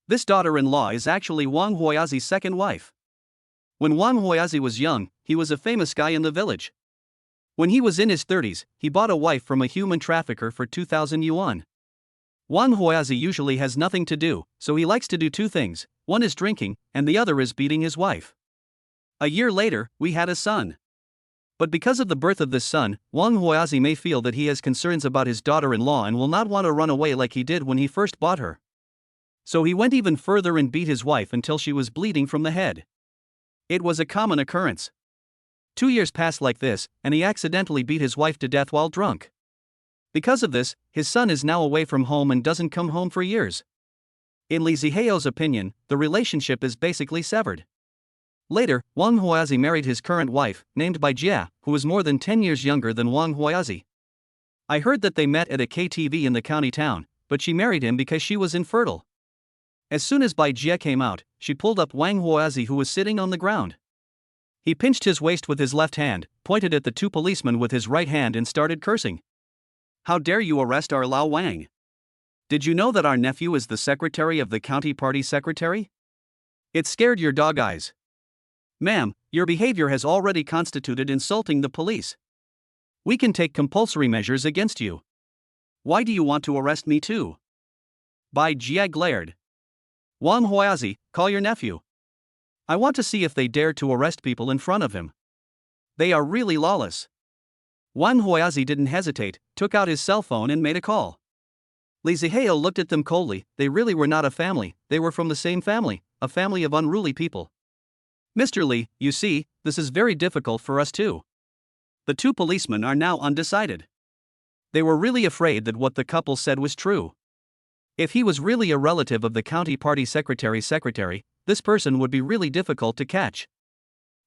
This daughter-in-law is actually Wang Huazi's second wife. When Wang Huazi was young, he was a famous guy in the village. When he was in his 30s, he bought a wife from a human trafficker for 2,000 yuan. Wang Huazi usually has nothing to do, so he likes to do two things: one is drinking, and the other is beating his wife. A year later, we had a son. But because of the birth of this son, Wang Huazi may feel that he has concerns about his daughter-in-law and will not want to run away like he did when he first bought her. So he went even further and beat his wife until she was bleeding from the head. It was a common occurrence. 2 years passed like this, and he accidentally beat his wife to death while drunk. Because of this, his son is now away from home and doesn't come home for years. In Li Ziheo's opinion, the relationship is basically severed. Later, Wang Huazi married his current wife, named Bai Jia, who was more than 10 years younger than Wang Huazi. I heard that they met at a KTV in the county town, but she married him because she was infertile. As soon as Bai Jia came out, she pulled up Wang Huazi, who was sitting on the ground. He pinched his waist with his left hand, pointed at the two policemen with his right hand and started cursing. How dare you arrest our Lao Wang? Did you know that our nephew is the secretary of the county party secretary? It scared your dog eyes. Ma'am, your behavior has already constituted insulting the police. We can take compulsory measures against you. Why do you want to arrest me too? Bai Jia glared. Wang Huazi, call your nephew. I want to see if they dare to arrest people in front of him. They are really lawless. Wang Huazi didn't hesitate, took out his cell phone and made a call. Li Ziheo looked at them coldly. They really were not a family, they were from the same family, a family of unruly people. Mr. Li, you see, this is very difficult for us too. The two policemen are now undecided. They were really afraid that what the couple said was true. If he was really a relative of the county party secretary's secretary, this person would be really difficult to catch.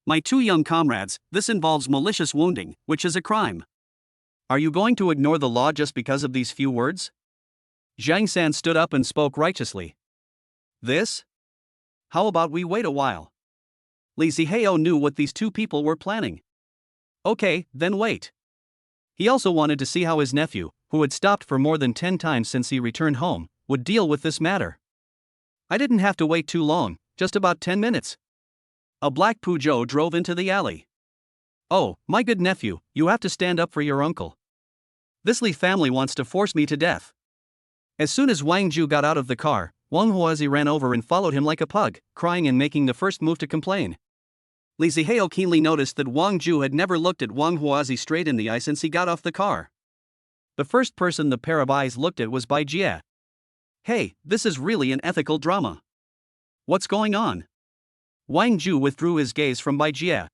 My two young comrades, this involves malicious wounding, which is a crime. Are you going to ignore the law just because of these few words? Zhang San stood up and spoke righteously. This? How about we wait a while? Li Ziheo knew what these two people were planning. Okay, then wait. He also wanted to see how his nephew, who had stopped for more than 10 times since he returned home, would deal with this matter. I didn't have to wait too long, just about 10 minutes. A black Peugeot drove into the alley. Oh, my good nephew, you have to stand up for your uncle. This Li family wants to force me to death. As soon as Wang Ju got out of the car, Wang Huazi ran over and followed him like a pug, crying and making the first move to complain. Li Ziheo keenly noticed that Wang Ju had never looked at Wang Huazi straight in the eye since he got off the car. The first person the pair of eyes looked at was Bai Jia. Hey, this is really an ethical drama. What's going on? Wang Ju withdrew his gaze from Bai Jia.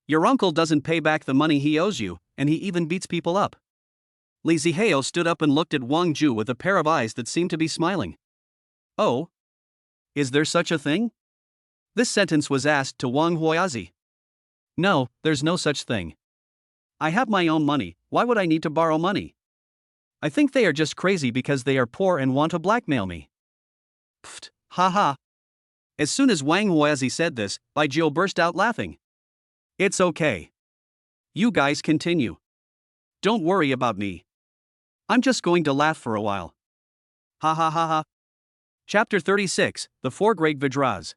Your uncle doesn't pay back the money he owes you, and he even beats people up. Li Ziheo stood up and looked at Wang Ju with a pair of eyes that seemed to be smiling. Oh? Is there such a thing? This sentence was asked to Wang Huazi. No, there's no such thing. I have my own money, why would I need to borrow money? I think they are just crazy because they are poor and want to blackmail me. Pfft, ha ha. As soon as Wang Huazi said this, Bai Jiu burst out laughing. It's okay. You guys continue. Don't worry about me. I'm just going to laugh for a while. Ha ha ha ha. Chapter 36, The Four Great Vidras.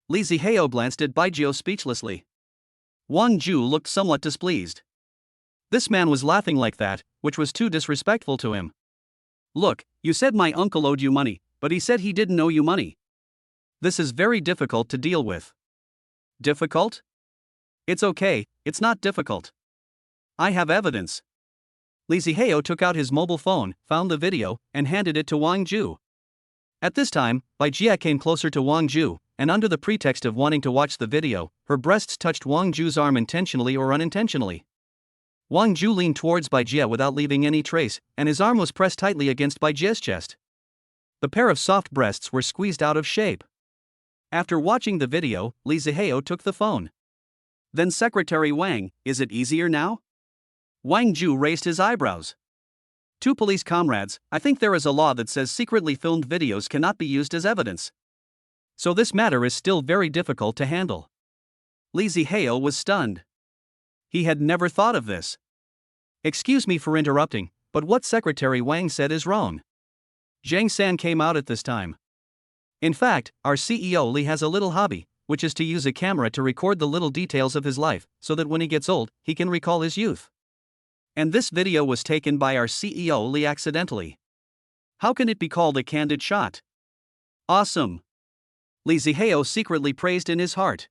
Li Zihao glanced at Baizhou speechlessly. Wang Ju looked somewhat displeased. This man was laughing like that, which was too disrespectful to him. Look, you said my uncle owed you money, but he said he didn't owe you money. This is very difficult to deal with. Difficult? It's okay, it's not difficult. I have evidence. Li Zihao took out his mobile phone, found the video, and handed it to Wang Ju. At this time, Bai Jia came closer to Wang Ju, and under the pretext of wanting to watch the video, her breasts touched Wang Ju's arm intentionally or unintentionally. Wang Ju leaned towards Bai Jia without leaving any trace, and his arm was pressed tightly against Bai Jia's chest. The pair of soft breasts were squeezed out of shape. After watching the video, Li Zihao took the phone. Then Secretary Wang, is it easier now? Wang Ju raised his eyebrows. Two police comrades, I think there is a law that says secretly filmed videos cannot be used as evidence. So this matter is still very difficult to handle. Li Zihao was stunned. He had never thought of this. Excuse me for interrupting, but what Secretary Wang said is wrong. Zhang San came out at this time. In fact, our CEO Li has a little hobby, which is to use a camera to record the little details of his life, so that when he gets old, he can recall his youth. And this video was taken by our CEO Li accidentally. How can it be called a candid shot? Awesome! Li Zihao secretly praised in his heart.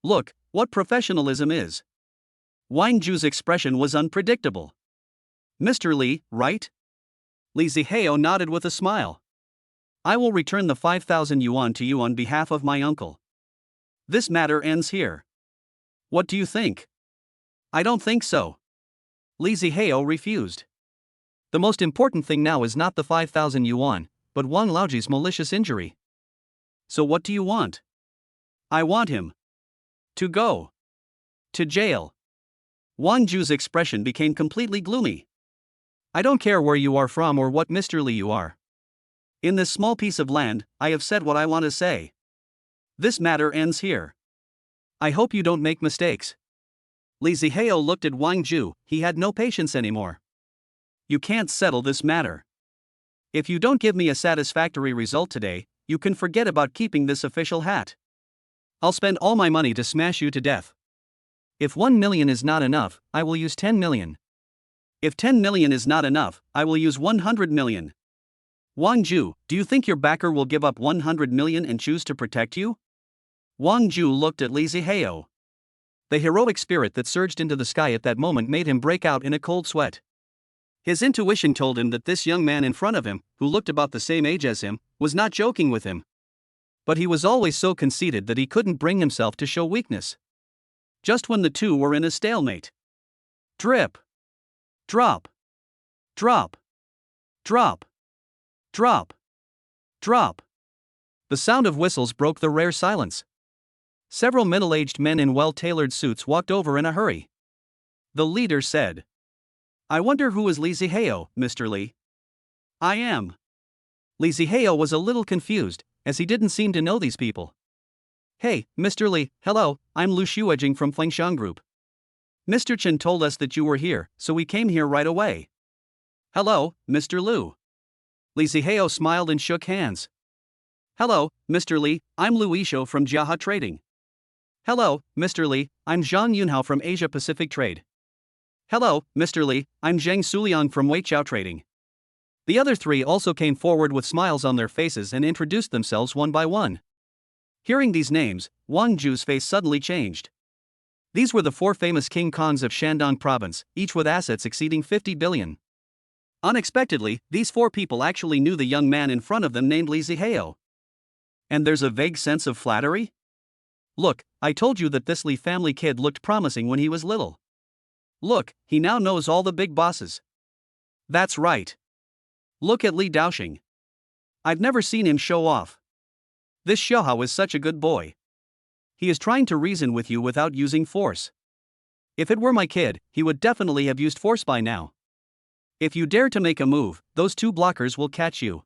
Look, what professionalism is. Wang Ju's expression was unpredictable. Mr. Li, right? Li Zihao nodded with a smile. I will return the 5,000 yuan to you on behalf of my uncle. This matter ends here. What do you think? I don't think so. Li Zihao refused. The most important thing now is not the 5,000 yuan, but Wang Laoji's malicious injury. So what do you want? I want him to go to jail. Wang Ju's expression became completely gloomy. I don't care where you are from or what Mr. Li you are. In this small piece of land, I have said what I want to say. This matter ends here. I hope you don't make mistakes. Li Zihao looked at Wang Ju, he had no patience anymore. You can't settle this matter. If you don't give me a satisfactory result today, you can forget about keeping this official hat. I'll spend all my money to smash you to death. If 1 million is not enough, I will use 10 million. If 10 million is not enough, I will use 100 million. Wang Ju, do you think your backer will give up 100 million and choose to protect you? Wang Ju looked at Li Zihao. The heroic spirit that surged into the sky at that moment made him break out in a cold sweat. His intuition told him that this young man in front of him, who looked about the same age as him, was not joking with him. But he was always so conceited that he couldn't bring himself to show weakness. Just when the two were in a stalemate. Drip. Drop. Drop. Drop. Drop. Drop. The sound of whistles broke the rare silence. Several middle-aged men in well-tailored suits walked over in a hurry. The leader said, I wonder who is Li Zihao, Mr. Li? I am. Li Zihao was a little confused, as he didn't seem to know these people. Hey, Mr. Li, hello, I'm Lu Shuejing from Fengxiang Group. Mr. Chen told us that you were here, so we came here right away. Hello, Mr. Lu. Li Zihao smiled and shook hands. Hello, Mr. Li, I'm Lu Yishou from Jiaha Trading. Hello, Mr. Li, I'm Zhang Yunhao from Asia Pacific Trade. Hello, Mr. Li, I'm Zhang Suliang from Weiqiao Trading. The other three also came forward with smiles on their faces and introduced themselves one by one. Hearing these names, Wang Ju's face suddenly changed. These were the four famous King Kongs of Shandong Province, each with assets exceeding 50 billion. Unexpectedly, these four people actually knew the young man in front of them named Li Zihao. And there's a vague sense of flattery? Look, I told you that this Li family kid looked promising when he was little. Look, he now knows all the big bosses. That's right. Look at Li Daoxing. I've never seen him show off. This Xiaohao is such a good boy. He is trying to reason with you without using force. If it were my kid, he would definitely have used force by now. If you dare to make a move, those two blockers will catch you.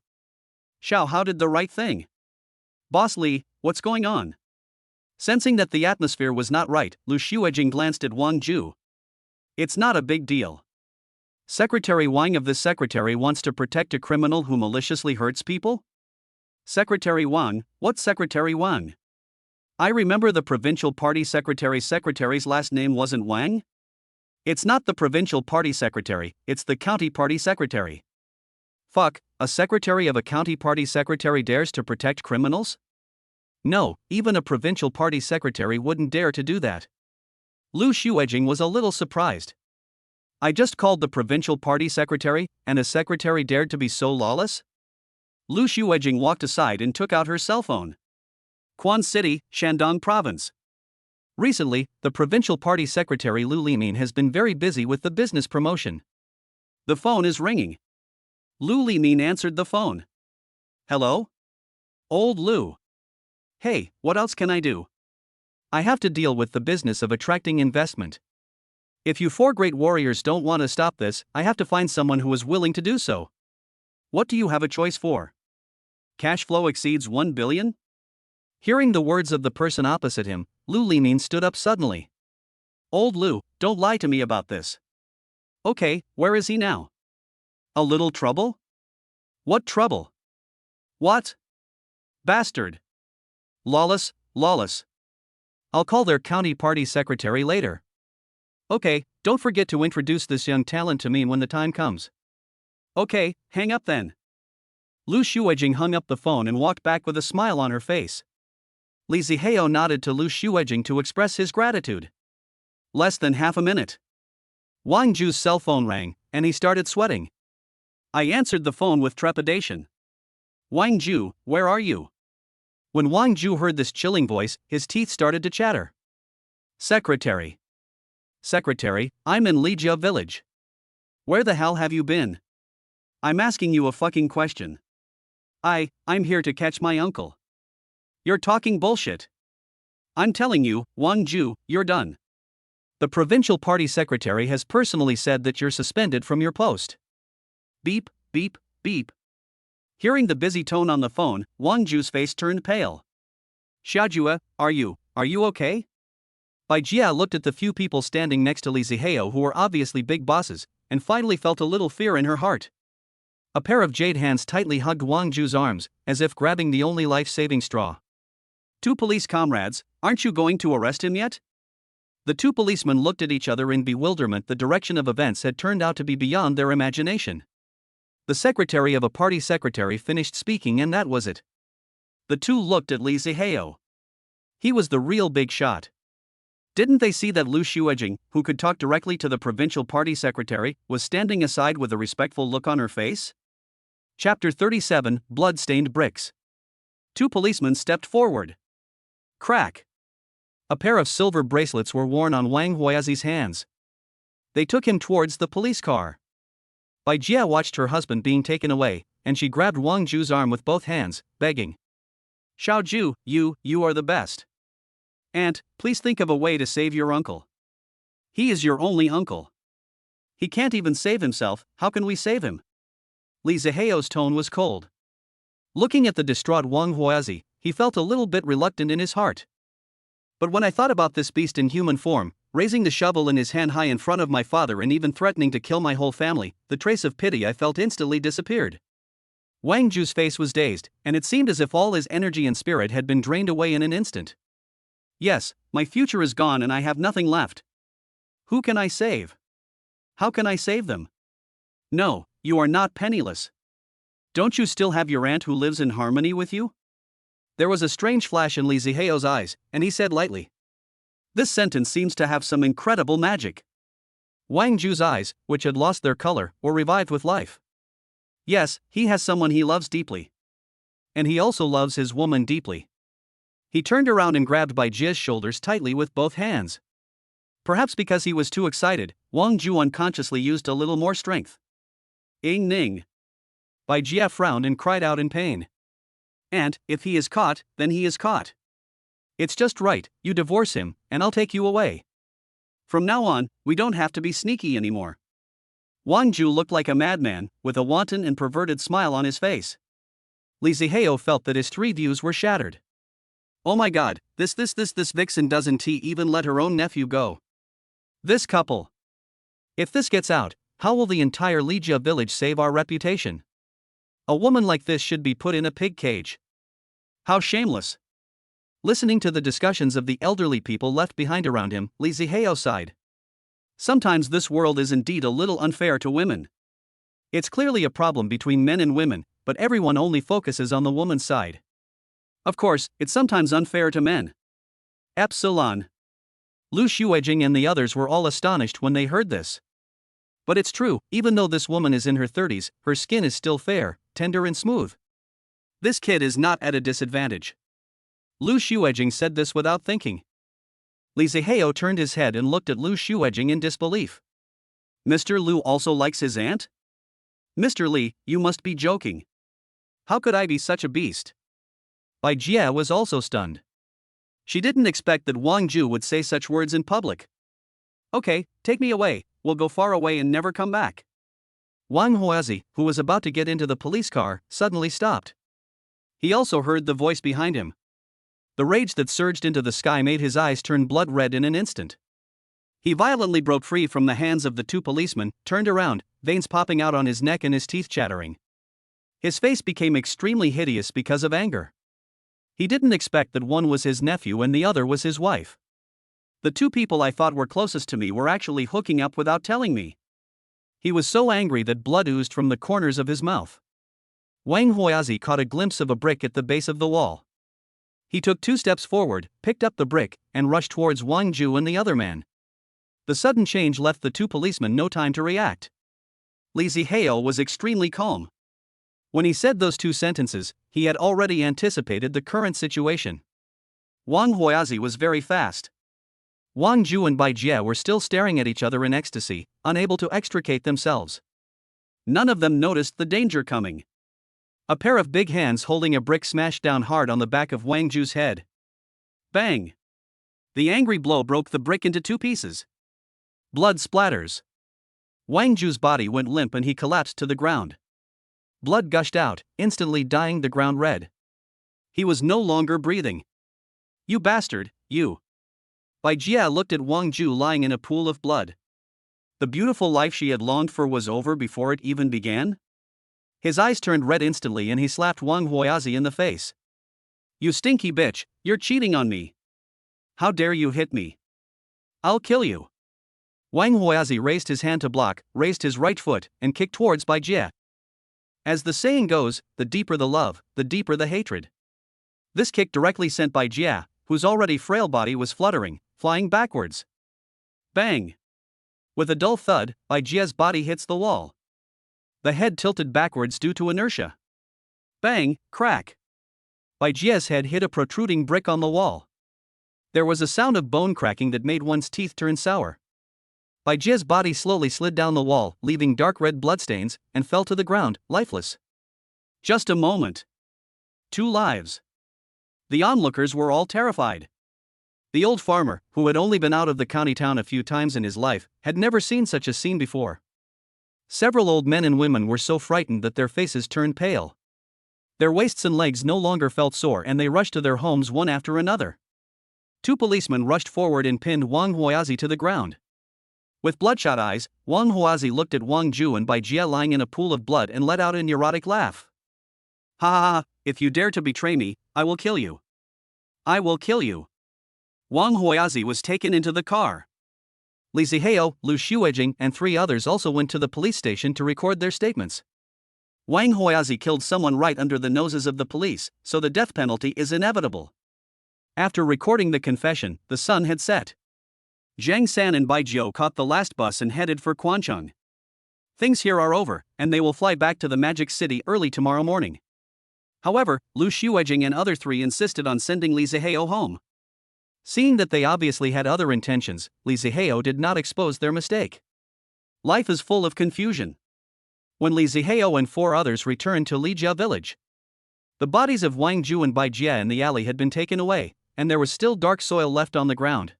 Xiaohao did the right thing. Boss Li, what's going on? Sensing that the atmosphere was not right, Lu Shuejing glanced at Wang Ju. It's not a big deal. Secretary Wang of this secretary wants to protect a criminal who maliciously hurts people? Secretary Wang, what's Secretary Wang? I remember the provincial party secretary's last name wasn't Wang? It's not the provincial party secretary, it's the county party secretary. Fuck, a secretary of a county party secretary dares to protect criminals? No, even a provincial party secretary wouldn't dare to do that. Lu Xuejing was a little surprised. I just called the provincial party secretary, and a secretary dared to be so lawless? Lu Xuejing walked aside and took out her cell phone. Quan City, Shandong Province. Recently, the provincial party secretary Lu Limin has been very busy with the business promotion. The phone is ringing. Lu Limin answered the phone. Hello? Old Lu. Hey, what else can I do? I have to deal with the business of attracting investment. If you four great warriors don't want to stop this, I have to find someone who is willing to do so. What do you have a choice for? Cash flow exceeds 1 billion? Hearing the words of the person opposite him, Lu Limin stood up suddenly. Old Lu, don't lie to me about this. Okay, where is he now? A little trouble? What trouble? What? Bastard. Lawless. I'll call their county party secretary later. Okay, don't forget to introduce this young talent to me when the time comes. Okay, hang up then. Lu Xuejing hung up the phone and walked back with a smile on her face. Li Zihao nodded to Lu Xuejing to express his gratitude. Less than half a minute. Wang Ju's cell phone rang, and he started sweating. I answered the phone with trepidation. Wang Ju, where are you? When Wang Ju heard this chilling voice, his teeth started to chatter. Secretary, I'm in Lijia village. Where the hell have you been? I'm asking you a fucking question. I'm here to catch my uncle. You're talking bullshit. I'm telling you, Wang Ju, you're done. The provincial party secretary has personally said that you're suspended from your post. Beep, beep, beep. Hearing the busy tone on the phone, Wang Ju's face turned pale. Xiaojue, are you okay? Bai Jia looked at the few people standing next to Li Zihao who were obviously big bosses, and finally felt a little fear in her heart. A pair of jade hands tightly hugged Wang Ju's arms, as if grabbing the only life-saving straw. Two police comrades, aren't you going to arrest him yet? The two policemen looked at each other in bewilderment. The direction of events had turned out to be beyond their imagination. The secretary of a party secretary finished speaking, and that was it. The two looked at Li Zihao. He was the real big shot. Didn't they see that Lu Xuejing, who could talk directly to the provincial party secretary, was standing aside with a respectful look on her face? Chapter 37, Blood-Stained Bricks. Two policemen stepped forward. Crack. A pair of silver bracelets were worn on Wang Huizi's hands. They took him towards the police car. Bai Jia watched her husband being taken away, and she grabbed Wang Ju's arm with both hands, begging. Xiaoju, you are the best. Aunt, please think of a way to save your uncle. He is your only uncle. He can't even save himself, how can we save him? Li Zihao's tone was cold. Looking at the distraught Wang Huizi, he felt a little bit reluctant in his heart. But when I thought about this beast in human form, raising the shovel in his hand high in front of my father and even threatening to kill my whole family, the trace of pity I felt instantly disappeared. Wang Ju's face was dazed, and it seemed as if all his energy and spirit had been drained away in an instant. Yes, my future is gone and I have nothing left. Who can I save? How can I save them? No, you are not penniless. Don't you still have your aunt who lives in harmony with you? There was a strange flash in Li Zihao's eyes, and he said lightly. This sentence seems to have some incredible magic. Wang Ju's eyes, which had lost their color, were revived with life. Yes, he has someone he loves deeply. And he also loves his woman deeply. He turned around and grabbed Bai Jia's shoulders tightly with both hands. Perhaps because he was too excited, Wang Ju unconsciously used a little more strength. Ing Ning. Bai Jia frowned and cried out in pain. And, if he is caught, then he is caught. It's just right, you divorce him, and I'll take you away. From now on, we don't have to be sneaky anymore. Wang Ju looked like a madman, with a wanton and perverted smile on his face. Li Zihao felt that his three views were shattered. Oh my god, this vixen doesn't even let her own nephew go. This couple. If this gets out, How will the entire Ligia village save our reputation? A woman like this should be put in a pig cage. How shameless. Listening to the discussions of the elderly people left behind around him, Li Zihao sighed. Sometimes this world is indeed a little unfair to women. It's clearly a problem between men and women, but everyone only focuses on the woman's side. Of course, it's sometimes unfair to men. Epsilon. Lu Xuejing and the others were all astonished when they heard this. But it's true, even though this woman is in her 30s, her skin is still fair, tender and smooth. This kid is not at a disadvantage. Lu Xuejing said this without thinking. Li Zihao turned his head and looked at Lu Xuejing in disbelief. Mr. Lu also likes his aunt? Mr. Li, you must be joking. How could I be such a beast? Bai Jie was also stunned. She didn't expect that Wang Ju would say such words in public. Okay, take me away, we'll go far away and never come back. Wang Huazi, who was about to get into the police car, suddenly stopped. He also heard the voice behind him. The rage that surged into the sky made his eyes turn blood red in an instant. He violently broke free from the hands of the two policemen, turned around, veins popping out on his neck and his teeth chattering. His face became extremely hideous because of anger. He didn't expect that one was his nephew and the other was his wife. The two people I thought were closest to me were actually hooking up without telling me. He was so angry that blood oozed from the corners of his mouth. Wang Huazi caught a glimpse of a brick at the base of the wall. He took 2 steps forward, picked up the brick, and rushed towards Wang Ju and the other man. The sudden change left the two policemen no time to react. Li Zihao was extremely calm. When he said those 2 sentences, he had already anticipated the current situation. Wang Huazi was very fast. Wang Ju and Bai Jie were still staring at each other in ecstasy, unable to extricate themselves. None of them noticed the danger coming. A pair of big hands holding a brick smashed down hard on the back of Wang Ju's head. Bang! The angry blow broke the brick into 2 pieces. Blood splatters. Wang Ju's body went limp and he collapsed to the ground. Blood gushed out, instantly dyeing the ground red. He was no longer breathing. You bastard, you. Bai Jie looked at Wang Ju lying in a pool of blood. The beautiful life she had longed for was over before it even began? His eyes turned red instantly and he slapped Wang Huazi in the face. You stinky bitch, you're cheating on me. How dare you hit me? I'll kill you. Wang Huazi raised his hand to block, raised his right foot, and kicked towards Bai Jie. As the saying goes, the deeper the love, the deeper the hatred. This kick directly sent Bai Jie, whose already frail body was fluttering, flying backwards. Bang! With a dull thud, Bai Jie's body hits the wall. The head tilted backwards due to inertia. Bang, crack. Bai Jie's head hit a protruding brick on the wall. There was a sound of bone cracking that made one's teeth turn sour. Bai Jie's body slowly slid down the wall, leaving dark red bloodstains, and fell to the ground, lifeless. Just a moment. 2 lives. The onlookers were all terrified. The old farmer, who had only been out of the county town a few times in his life, had never seen such a scene before. Several old men and women were so frightened that their faces turned pale. Their waists and legs no longer felt sore and they rushed to their homes one after another. 2 policemen rushed forward and pinned Wang Huazi to the ground. With bloodshot eyes, Wang Huazi looked at Wang Ju and Bai Jie lying in a pool of blood and let out a neurotic laugh. Ha ha ha, if you dare to betray me, I will kill you. I will kill you. Wang Huazi was taken into the car. Li Zihao, Lu Xuejing, and 3 others also went to the police station to record their statements. Wang Huazi killed someone right under the noses of the police, so the death penalty is inevitable. After recording the confession, the sun had set. Zhang San and Bai Jiu caught the last bus and headed for Quancheng. Things here are over, and they will fly back to the Magic City early tomorrow morning. However, Lu Xuejing and other 3 insisted on sending Li Zihao home. Seeing that they obviously had other intentions, Li Zihao did not expose their mistake. Life is full of confusion. When Li Zihao and 4 others returned to Lijia village, the bodies of Wang Ju and Bai Jie in the alley had been taken away, and there was still dark soil left on the ground.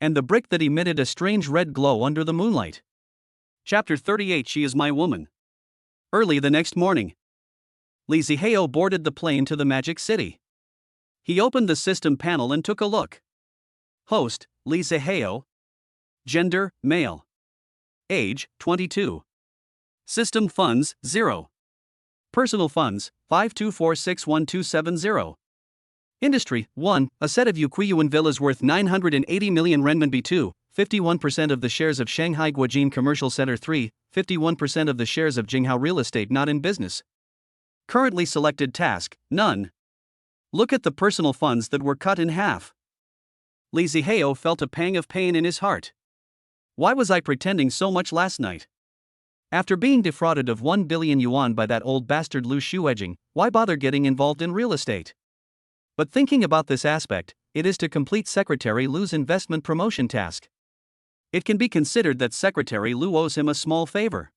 And the brick that emitted a strange red glow under the moonlight. Chapter 38. She is my woman. Early the next morning, Li Zihao boarded the plane to the Magic City. He opened the system panel and took a look. Host, Li Zihao. Gender, male. Age, 22. System funds, 0. Personal funds, 524612770. Industry, 1. A set of Yuquiyuan villas worth 980 million renminbi. 2. 51% of the shares of Shanghai Guojin Commercial Center. 3. 51% of the shares of Jinghao Real Estate not in business. Currently selected task, none. Look at the personal funds that were cut in half. Li Zihao felt a pang of pain in his heart. Why was I pretending so much last night? After being defrauded of 1 billion yuan by that old bastard Lu Shuejing, why bother getting involved in real estate? But thinking about this aspect, it is to complete Secretary Lu's investment promotion task. It can be considered that Secretary Lu owes him a small favor.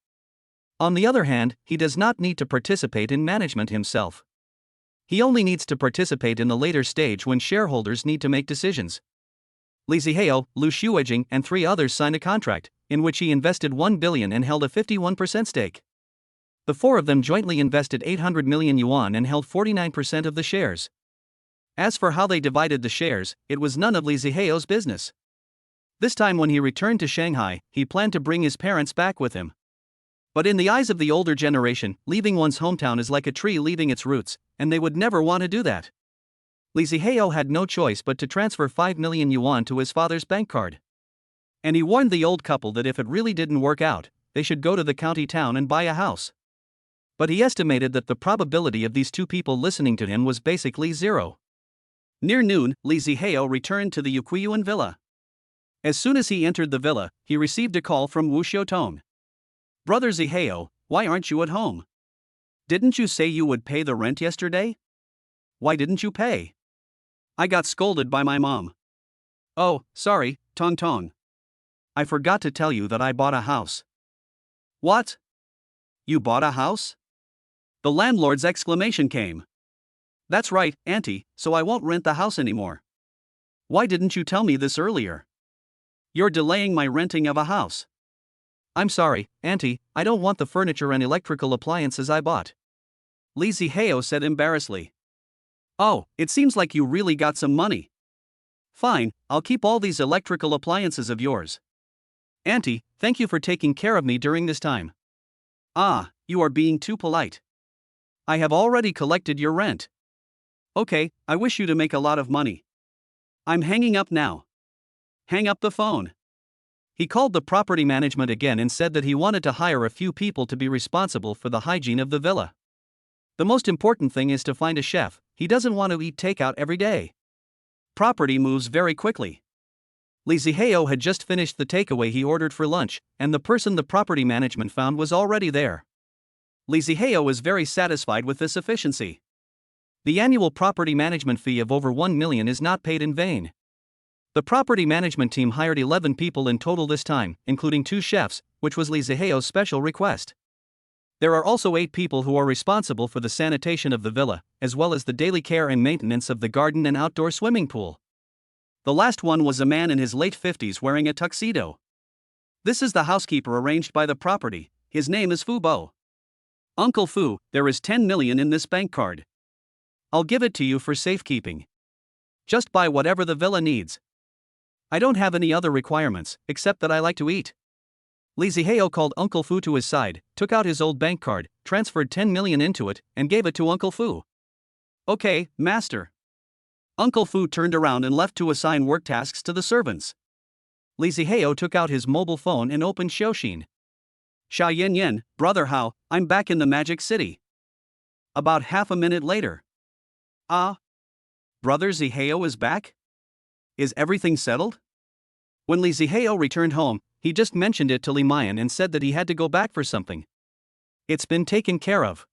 On the other hand, he does not need to participate in management himself. He only needs to participate in the later stage when shareholders need to make decisions. Li Zihao, Lu Shuejing, and 3 others signed a contract, in which he invested 1 billion and held a 51% stake. The 4 of them jointly invested 800 million yuan and held 49% of the shares. As for how they divided the shares, it was none of Li Zihao's business. This time when he returned to Shanghai, he planned to bring his parents back with him. But in the eyes of the older generation, leaving one's hometown is like a tree leaving its roots, and they would never want to do that. Li Zihao had no choice but to transfer 5 million yuan to his father's bank card. And he warned the old couple that if it really didn't work out, they should go to the county town and buy a house. But he estimated that the probability of these 2 people listening to him was basically 0. Near noon, Li Zihao returned to the Yuquiyuan villa. As soon as he entered the villa, he received a call from Wu Xiaotong. Brother Zihao, why aren't you at home? Didn't you say you would pay the rent yesterday? Why didn't you pay? I got scolded by my mom. Oh, sorry, Tong Tong. I forgot to tell you that I bought a house. What? You bought a house? The landlord's exclamation came. That's right, Auntie, so I won't rent the house anymore. Why didn't you tell me this earlier? You're delaying my renting of a house. I'm sorry, Auntie, I don't want the furniture and electrical appliances I bought. Li Zihao said embarrassedly. Oh, it seems like you really got some money. Fine, I'll keep all these electrical appliances of yours. Auntie, thank you for taking care of me during this time. Ah, you are being too polite. I have already collected your rent. Okay, I wish you to make a lot of money. I'm hanging up now. Hang up the phone. He called the property management again and said that he wanted to hire a few people to be responsible for the hygiene of the villa. The most important thing is to find a chef, he doesn't want to eat takeout every day. Property moves very quickly. Li Zihao had just finished the takeaway he ordered for lunch, and the person the property management found was already there. Li Zihao was very satisfied with this efficiency. The annual property management fee of over 1 million is not paid in vain. The property management team hired 11 people in total this time, including 2 chefs, which was Li Zihao's special request. There are also 8 people who are responsible for the sanitation of the villa, as well as the daily care and maintenance of the garden and outdoor swimming pool. The last one was a man in his late 50s wearing a tuxedo. This is the housekeeper arranged by the property, his name is Fu Bo. Uncle Fu, there is 10 million in this bank card. I'll give it to you for safekeeping. Just buy whatever the villa needs. I don't have any other requirements, except that I like to eat. Li Zihao called Uncle Fu to his side, took out his old bank card, transferred 10 million into it, and gave it to Uncle Fu. Okay, master. Uncle Fu turned around and left to assign work tasks to the servants. Li Zihao took out his mobile phone and opened Xiaoxin. Xia Yen Yen, brother Hao, I'm back in the Magic City. About half a minute later. Ah? Brother Zihao is back? Is everything settled? When Li Zihao returned home, he just mentioned it to Li Mayan and said that he had to go back for something. It's been taken care of.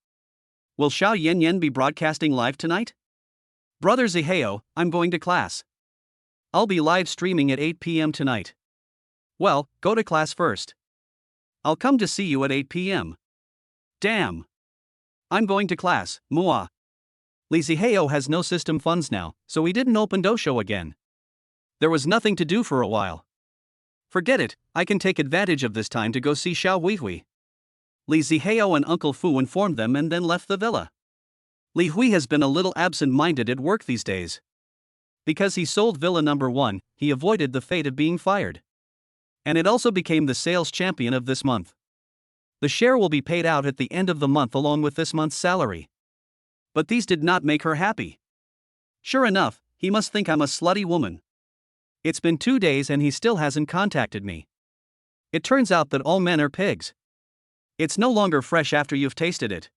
Will Xiao Yen Yen be broadcasting live tonight? Brother Zihao, I'm going to class. I'll be live streaming at 8 p.m. tonight. Well, go to class first. I'll come to see you at 8 p.m. Damn. I'm going to class, Mua. Li Zihao has no system funds now, so he didn't open Dosho again. There was nothing to do for a while. Forget it, I can take advantage of this time to go see Xiao Huihui. Li Zihao and Uncle Fu informed them and then left the villa. Li Hui has been a little absent-minded at work these days. Because he sold Villa Number 1, he avoided the fate of being fired. And it also became the sales champion of this month. The share will be paid out at the end of the month along with this month's salary. But these did not make her happy. Sure enough, he must think I'm a slutty woman. It's been 2 days and he still hasn't contacted me. It turns out that all men are pigs. It's no longer fresh after you've tasted it.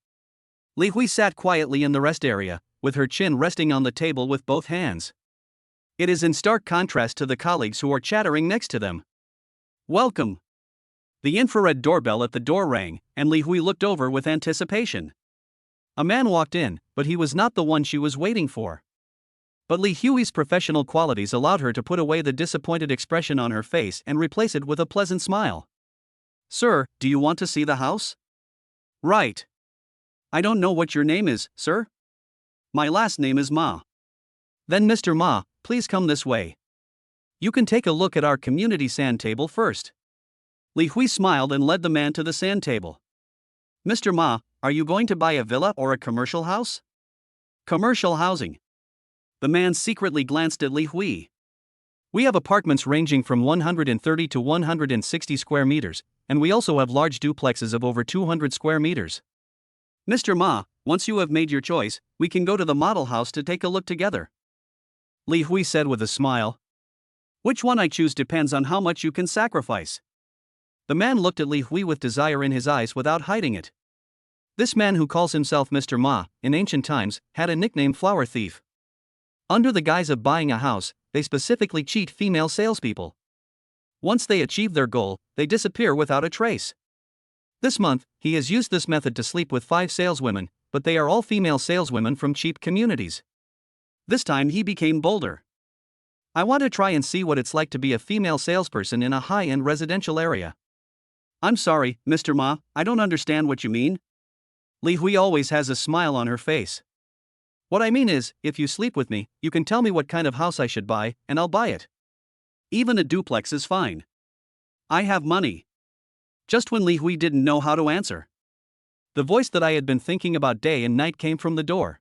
Li Hui sat quietly in the rest area, with her chin resting on the table with both hands. It is in stark contrast to the colleagues who are chattering next to them. Welcome. The infrared doorbell at the door rang, and Li Hui looked over with anticipation. A man walked in, but he was not the one she was waiting for. But Li Hui's professional qualities allowed her to put away the disappointed expression on her face and replace it with a pleasant smile. Sir, do you want to see the house? Right. I don't know what your name is, sir. My last name is Ma. Then Mr. Ma, please come this way. You can take a look at our community sand table first. Li Hui smiled and led the man to the sand table. Mr. Ma, are you going to buy a villa or a commercial house? Commercial housing. The man secretly glanced at Li Hui. We have apartments ranging from 130 to 160 square meters, and we also have large duplexes of over 200 square meters. Mr. Ma, once you have made your choice, we can go to the model house to take a look together. Li Hui said with a smile. Which one I choose depends on how much you can sacrifice. The man looked at Li Hui with desire in his eyes without hiding it. This man who calls himself Mr. Ma, in ancient times, had a nickname Flower Thief. Under the guise of buying a house, they specifically cheat female salespeople. Once they achieve their goal, they disappear without a trace. This month, he has used this method to sleep with 5 saleswomen, but they are all female saleswomen from cheap communities. This time he became bolder. I want to try and see what it's like to be a female salesperson in a high-end residential area. I'm sorry, Mr. Ma, I don't understand what you mean. Li Hui always has a smile on her face. What I mean is, if you sleep with me, you can tell me what kind of house I should buy, and I'll buy it. Even a duplex is fine. I have money. Just when Li Hui didn't know how to answer, the voice that I had been thinking about day and night came from the door.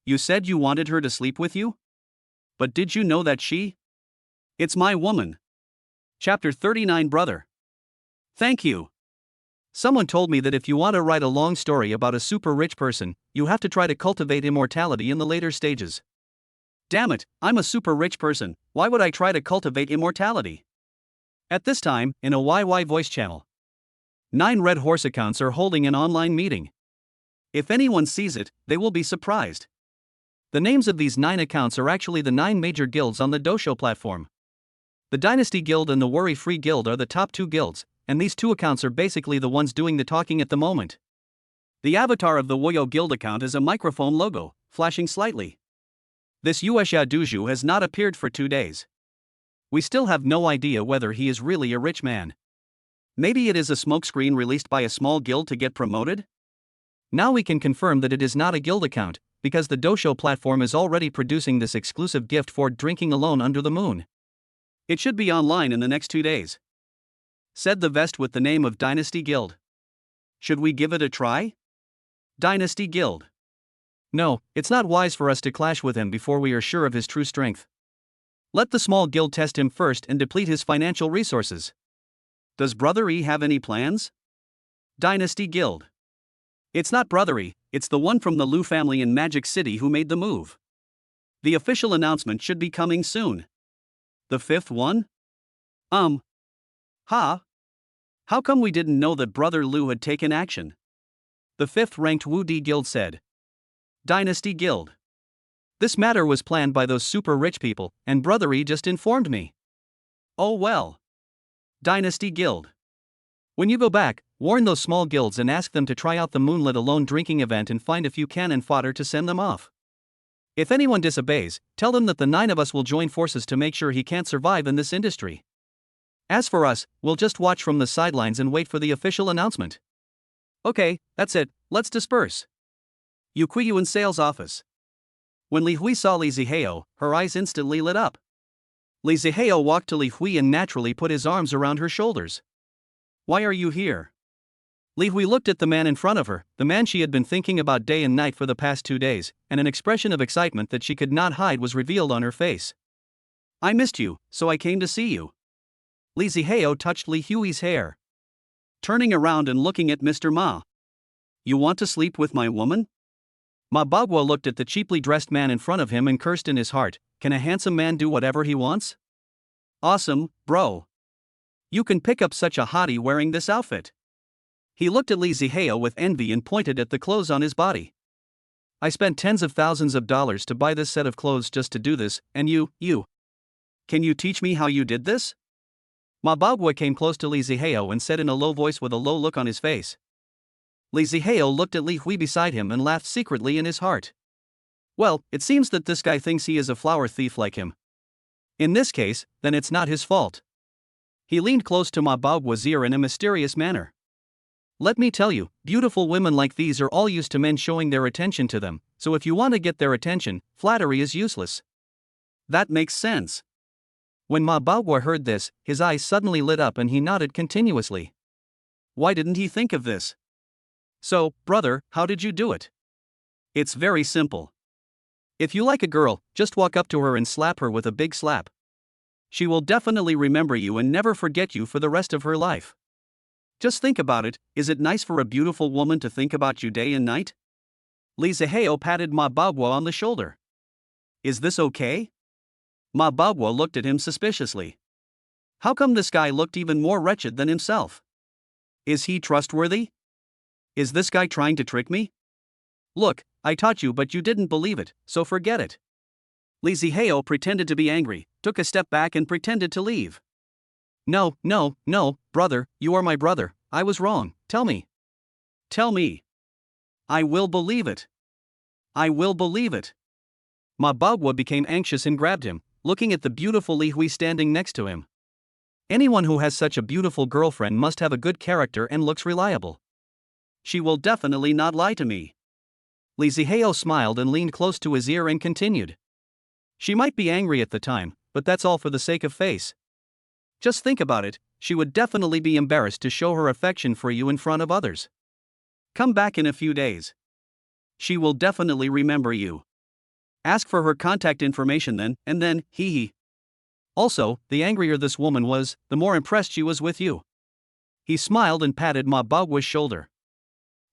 You said you wanted her to sleep with you? But did you know that she? It's my woman. Chapter 39 Brother. Thank you. Someone told me that if you want to write a long story about a super rich person, you have to try to cultivate immortality in the later stages. Damn it, I'm a super rich person, why would I try to cultivate immortality? At this time, in a YY voice channel, 9 Red Horse accounts are holding an online meeting. If anyone sees it, they will be surprised. The names of these 9 accounts are actually the 9 major guilds on the Dosho platform. The Dynasty Guild and the Worry-Free Guild are the top 2 guilds, and these 2 accounts are basically the ones doing the talking at the moment. The avatar of the Woyo Guild account is a microphone logo, flashing slightly. This Yuesha Duju has not appeared for 2 days. We still have no idea whether he is really a rich man. Maybe it is a smokescreen released by a small guild to get promoted? Now we can confirm that it is not a guild account, because the Dosho platform is already producing this exclusive gift for drinking alone under the moon. It should be online in the next 2 days. Said the vest with the name of Dynasty Guild. Should we give it a try? Dynasty Guild. No, it's not wise for us to clash with him before we are sure of his true strength. Let the small guild test him first and deplete his financial resources. Does Brother E have any plans? Dynasty Guild. It's not Brother E, it's the one from the Lu family in Magic City who made the move. The official announcement should be coming soon. The 5th one? How come we didn't know that Brother Lu had taken action? The 5th ranked Wu Di Guild said. Dynasty Guild. This matter was planned by those super rich people, and Brother E just informed me. Oh well. Dynasty Guild. When you go back, warn those small guilds and ask them to try out the Moonlit Alone drinking event and find a few cannon fodder to send them off. If anyone disobeys, tell them that the 9 of us will join forces to make sure he can't survive in this industry. As for us, we'll just watch from the sidelines and wait for the official announcement. Okay, that's it, let's disperse. Yu Kuiyuan sales office. When Li Hui saw Li Zihao, her eyes instantly lit up. Li Zihao walked to Li Hui and naturally put his arms around her shoulders. Why are you here? Li Hui looked at the man in front of her, the man she had been thinking about day and night for the past 2 days, and an expression of excitement that she could not hide was revealed on her face. I missed you, so I came to see you. Li Zihao touched Li Hui's hair, turning around and looking at Mr. Ma. You want to sleep with my woman? Ma Bagua looked at the cheaply dressed man in front of him and cursed in his heart, can a handsome man do whatever he wants? Awesome, bro. You can pick up such a hottie wearing this outfit. He looked at Li Zihao with envy and pointed at the clothes on his body. I spent tens of thousands of dollars to buy this set of clothes just to do this, and you. Can you teach me how you did this? Ma Bagua came close to Li Zihao and said in a low voice with a low look on his face. Li Zihao looked at Li Hui beside him and laughed secretly in his heart. Well, it seems that this guy thinks he is a flower thief like him. In this case, then it's not his fault. He leaned close to Ma Bagua's ear in a mysterious manner. Let me tell you, beautiful women like these are all used to men showing their attention to them, so if you want to get their attention, flattery is useless. That makes sense. When Ma Bagua heard this, his eyes suddenly lit up and he nodded continuously. Why didn't he think of this? So, brother, how did you do it? It's very simple. If you like a girl, just walk up to her and slap her with a big slap. She will definitely remember you and never forget you for the rest of her life. Just think about it, is it nice for a beautiful woman to think about you day and night? Li Zihao patted Ma Bagua on the shoulder. Is this okay? Ma Bagua looked at him suspiciously. How come this guy looked even more wretched than himself? Is he trustworthy? Is this guy trying to trick me? Look, I taught you but you didn't believe it, so forget it. Li Zihao pretended to be angry, took a step back and pretended to leave. No, brother, you are my brother, I was wrong, tell me. Tell me. I will believe it. I will believe it. Ma Bagua became anxious and grabbed him, looking at the beautiful Li Hui standing next to him. Anyone who has such a beautiful girlfriend must have a good character and looks reliable. She will definitely not lie to me. Li Zihao smiled and leaned close to his ear and continued. She might be angry at the time, but that's all for the sake of face. Just think about it, she would definitely be embarrassed to show her affection for you in front of others. Come back in a few days. She will definitely remember you. Ask for her contact information then, and then, hee. Also, the angrier this woman was, the more impressed she was with you. He smiled and patted Ma Bagua's shoulder.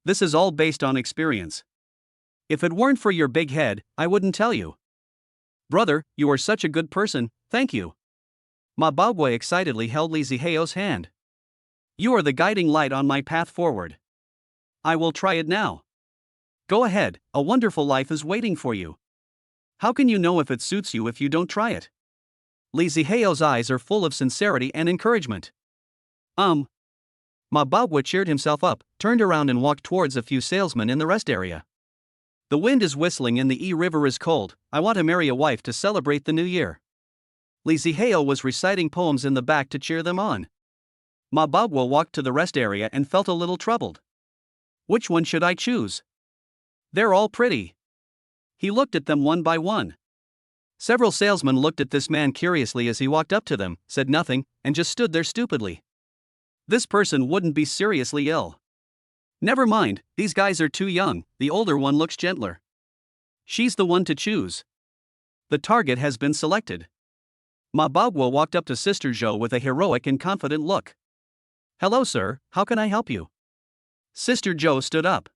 This is all based on experience. If it weren't for your big head, I wouldn't tell you. Brother, you are such a good person, thank you. Ma Bagua excitedly held Li Zihao's hand. You are the guiding light on my path forward. I will try it now. Go ahead, a wonderful life is waiting for you. How can you know if it suits you if you don't try it? Li Zihao's eyes are full of sincerity and encouragement. Ma Bagua cheered himself up, turned around and walked towards a few salesmen in the rest area. The wind is whistling and the E River is cold, I want to marry a wife to celebrate the new year. Li Zihao was reciting poems in the back to cheer them on. Ma Bagua walked to the rest area and felt a little troubled. Which one should I choose? They're all pretty. He looked at them one by one. Several salesmen looked at this man curiously as he walked up to them, said nothing, and just stood there stupidly. This person wouldn't be seriously ill. Never mind, these guys are too young, the older one looks gentler. She's the one to choose. The target has been selected. Ma Bagua walked up to Sister Zhou with a heroic and confident look. Hello sir, how can I help you? Sister Zhou stood up.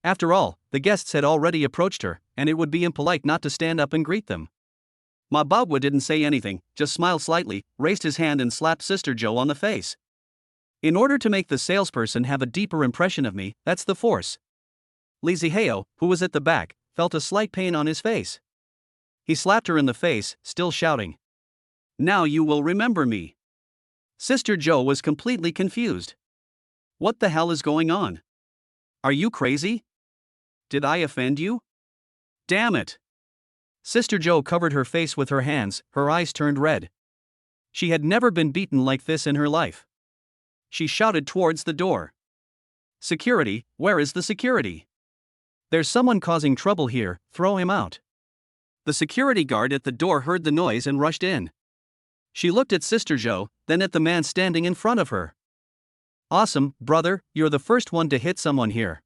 After all, the guests had already approached her, and it would be impolite not to stand up and greet them. Ma Bagua didn't say anything, just smiled slightly, raised his hand and slapped Sister Zhou on the face. In order to make the salesperson have a deeper impression of me, that's the force. Li Zihao, who was at the back, felt a slight pain on his face. He slapped her in the face, still shouting. Now you will remember me. Sister Zhou was completely confused. What the hell is going on? Are you crazy? Did I offend you? Damn it. Sister Zhou covered her face with her hands, her eyes turned red. She had never been beaten like this in her life. She shouted towards the door. Security, where is the security? There's someone causing trouble here, throw him out. The security guard at the door heard the noise and rushed in. She looked at Sister Zhou, then at the man standing in front of her. Awesome, brother, you're the first one to hit someone here.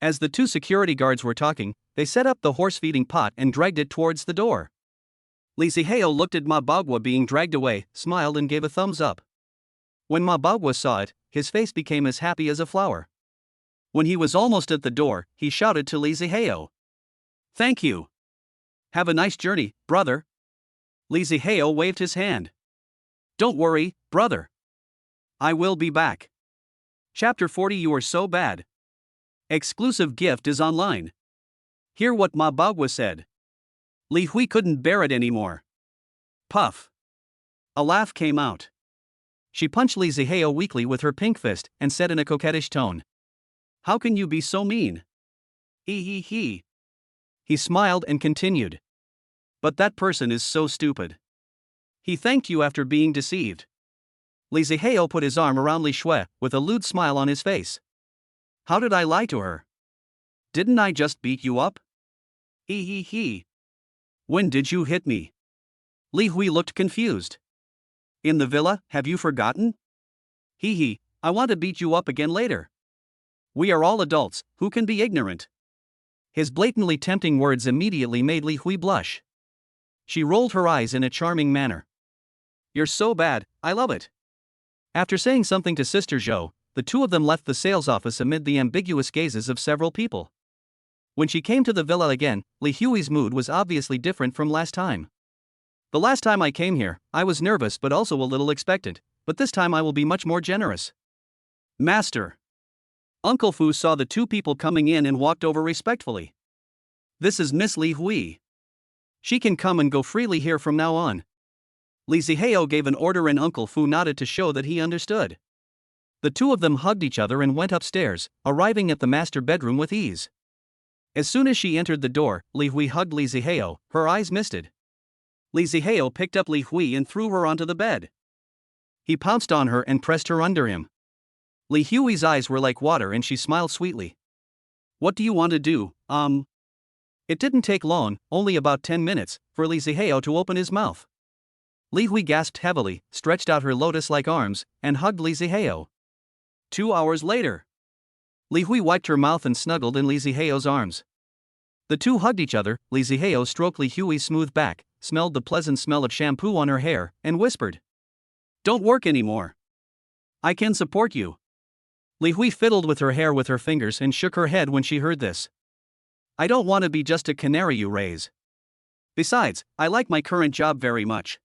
As the two security guards were talking, they set up the horse feeding pot and dragged it towards the door. Li Zihao looked at Ma Bagua being dragged away, smiled and gave a thumbs up. When Ma Bagua saw it, his face became as happy as a flower. When he was almost at the door, he shouted to Li Zihao. "Thank you. Have a nice journey, brother." Li Zihao waved his hand. "Don't worry, brother. I will be back." Chapter 40. You are so bad. Exclusive gift is online. Hear what Ma Bagua said. Li Hui couldn't bear it anymore. Puff. A laugh came out. She punched Li Zihao weakly with her pink fist and said in a coquettish tone, "How can you be so mean?" He. He smiled and continued. "But that person is so stupid. He thanked you after being deceived." Li Zihao put his arm around Li Shui with a lewd smile on his face. "How did I lie to her? Didn't I just beat you up?" He. "When did you hit me?" Li Hui looked confused. "In the villa, have you forgotten?" He. "I want to beat you up again later. We are all adults, who can be ignorant?" His blatantly tempting words immediately made Li Hui blush. She rolled her eyes in a charming manner. "You're so bad, I love it." After saying something to Sister Zhou, the two of them left the sales office amid the ambiguous gazes of several people. When she came to the villa again, Li Hui's mood was obviously different from last time. "The last time I came here, I was nervous but also a little expectant, but this time I will be much more generous." "Master." Uncle Fu saw the two people coming in and walked over respectfully. "This is Miss Li Hui. She can come and go freely here from now on." Li Zihao gave an order and Uncle Fu nodded to show that he understood. The two of them hugged each other and went upstairs, arriving at the master bedroom with ease. As soon as she entered the door, Li Hui hugged Li Zihao, her eyes misted. Li Zihao picked up Li Hui and threw her onto the bed. He pounced on her and pressed her under him. Li Hui's eyes were like water and she smiled sweetly. "What do you want to do, It didn't take long, only about 10 minutes, for Li Zihao to open his mouth. Li Hui gasped heavily, stretched out her lotus-like arms, and hugged Li Zihao. 2 hours later. Li Hui wiped her mouth and snuggled in Li Zihao's arms. The two hugged each other. Li Zihao stroked Li Hui's smooth back, smelled the pleasant smell of shampoo on her hair, and whispered, "Don't work anymore. I can support you." Li Hui fiddled with her hair with her fingers and shook her head when she heard this. "I don't want to be just a canary you raise. Besides, I like my current job very much.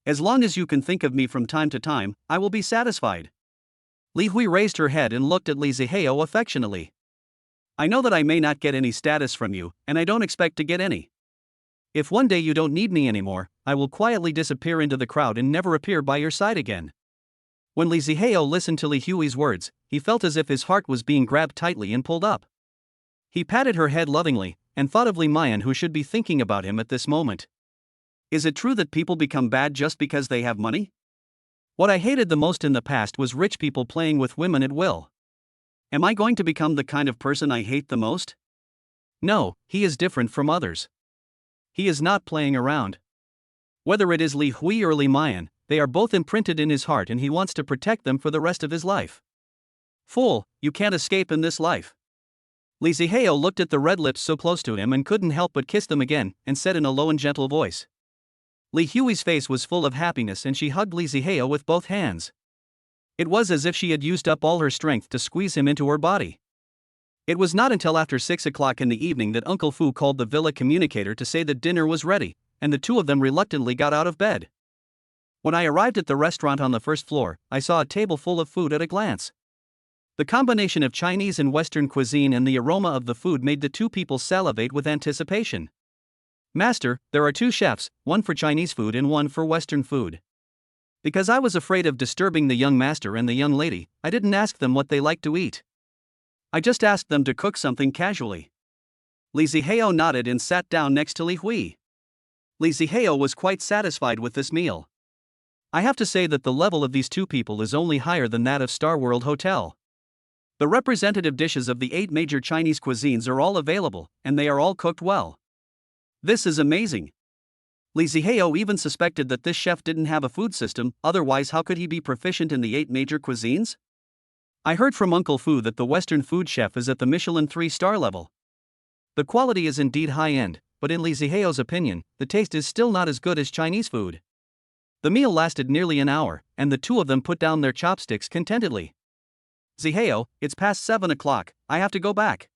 As long as you can think of me from time to time, I will be satisfied." Li Hui raised her head and looked at Li Zihao affectionately. "I know that I may not get any status from you, and I don't expect to get any. If one day you don't need me anymore, I will quietly disappear into the crowd and never appear by your side again." When Li Zihao listened to Li Hui's words, he felt as if his heart was being grabbed tightly and pulled up. He patted her head lovingly, and thought of Li Mayan who should be thinking about him at this moment. Is it true that people become bad just because they have money? What I hated the most in the past was rich people playing with women at will. Am I going to become the kind of person I hate the most? No, he is different from others. He is not playing around. Whether it is Li Hui or Li Mayan, they are both imprinted in his heart and he wants to protect them for the rest of his life. Fool, you can't escape in this life. Li Zihao looked at the red lips so close to him and couldn't help but kiss them again, and said in a low and gentle voice. Li Hui's face was full of happiness and she hugged Li Zihao with both hands. It was as if she had used up all her strength to squeeze him into her body. It was not until after 6 o'clock in the evening that Uncle Fu called the villa communicator to say that dinner was ready, and the two of them reluctantly got out of bed. When I arrived at the restaurant on the first floor, I saw a table full of food at a glance. The combination of Chinese and Western cuisine and the aroma of the food made the two people salivate with anticipation. "Master, there are 2 chefs, one for Chinese food and one for Western food." Because I was afraid of disturbing the young master and the young lady, I didn't ask them what they liked to eat. I just asked them to cook something casually. Li Zihao nodded and sat down next to Li Hui. Li Zihao was quite satisfied with this meal. I have to say that the level of these two people is only higher than that of Star World Hotel. The representative dishes of the 8 major Chinese cuisines are all available, and they are all cooked well. This is amazing. Li Zihao even suspected that this chef didn't have a food system, otherwise how could he be proficient in the 8 major cuisines? I heard from Uncle Fu that the Western food chef is at the Michelin 3-star level. The quality is indeed high-end, but in Li Ziheo's opinion, the taste is still not as good as Chinese food. The meal lasted nearly an hour, and the two of them put down their chopsticks contentedly. Ziheo, it's past 7 o'clock, I have to go back.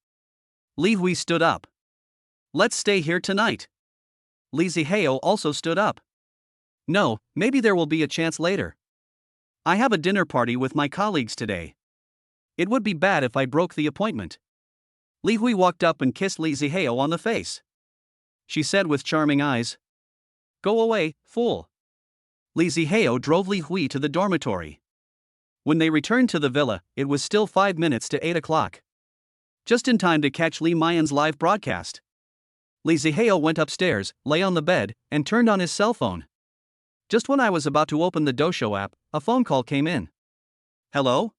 Li Hui stood up. Let's stay here tonight. Li Ziheo also stood up. No, maybe there will be a chance later. I have a dinner party with my colleagues today. It would be bad if I broke the appointment. Li Hui walked up and kissed Li Ziheo on the face. She said with charming eyes, "Go away, fool." Li Ziheo drove Li Hui to the dormitory. When they returned to the villa, it was still 5 minutes to 8 o'clock. Just in time to catch Li Mayan's live broadcast. Li Ziheo went upstairs, lay on the bed, and turned on his cell phone. Just when I was about to open the Doshou app, a phone call came in. Hello?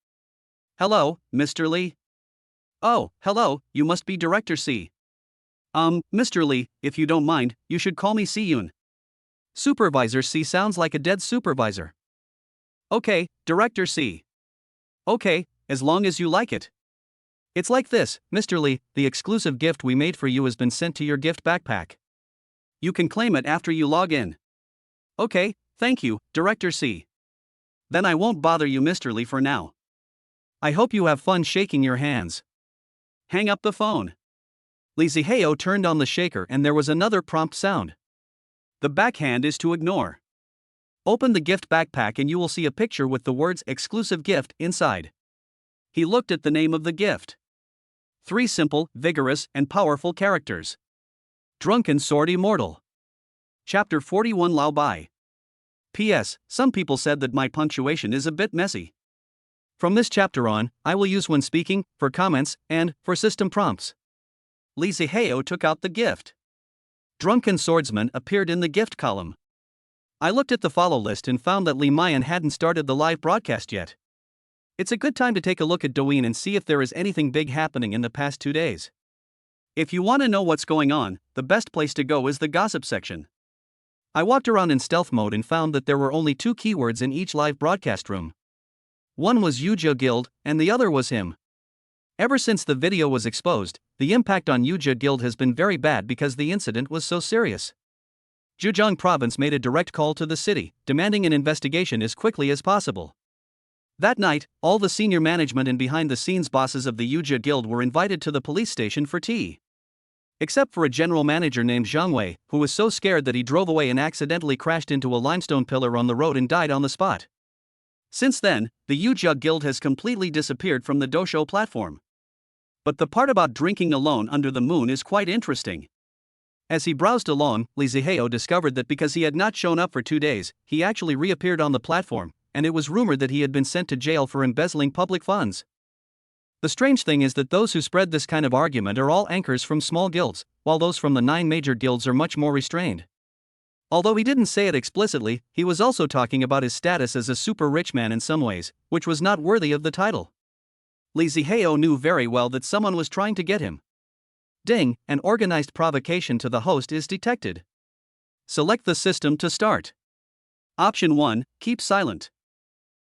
Hello, Mr. Li? Oh, hello, you must be Director C. Mr. Li, if you don't mind, you should call me Si-Yun. Supervisor C sounds like a dead supervisor. Okay, Director C. Okay, as long as you like it. It's like this, Mr. Li, the exclusive gift we made for you has been sent to your gift backpack. You can claim it after you log in. Okay, thank you, Director C. Then I won't bother you, Mr. Li, for now. I hope you have fun shaking your hands. Hang up the phone. Li Ziheo turned on the shaker and there was another prompt sound. The backhand is to ignore. Open the gift backpack and you will see a picture with the words exclusive gift inside. He looked at the name of the gift. 3 simple, vigorous, and powerful characters. Drunken Sword Immortal. Chapter 41 Lao Bai. P.S. Some people said that my punctuation is a bit messy. From this chapter on, I will use when speaking, for comments, and for system prompts. Li Ziheo took out the gift. Drunken Swordsman appeared in the gift column. I looked at the follow list and found that Li Mayan hadn't started the live broadcast yet. It's a good time to take a look at Douyin and see if there is anything big happening in the past 2 days. If you want to know what's going on, the best place to go is the gossip section. I walked around in stealth mode and found that there were only 2 keywords in each live broadcast room. One was Yujia Guild, and the other was him. Ever since the video was exposed, the impact on Yujia Guild has been very bad because the incident was so serious. Zhejiang Province made a direct call to the city, demanding an investigation as quickly as possible. That night, all the senior management and behind-the-scenes bosses of the Yujia Guild were invited to the police station for tea. Except for a general manager named Zhang Wei, who was so scared that he drove away and accidentally crashed into a limestone pillar on the road and died on the spot. Since then, the Yujia Guild has completely disappeared from the Doshou platform. But the part about drinking alone under the moon is quite interesting. As he browsed along, Li Ziheo discovered that because he had not shown up for 2 days, he actually reappeared on the platform, and it was rumored that he had been sent to jail for embezzling public funds. The strange thing is that those who spread this kind of argument are all anchors from small guilds, while those from the 9 major guilds are much more restrained. Although he didn't say it explicitly, he was also talking about his status as a super rich man in some ways, which was not worthy of the title. Li Ziheo knew very well that someone was trying to get him. Ding, an organized provocation to the host is detected. Select the system to start. Option 1, keep silent.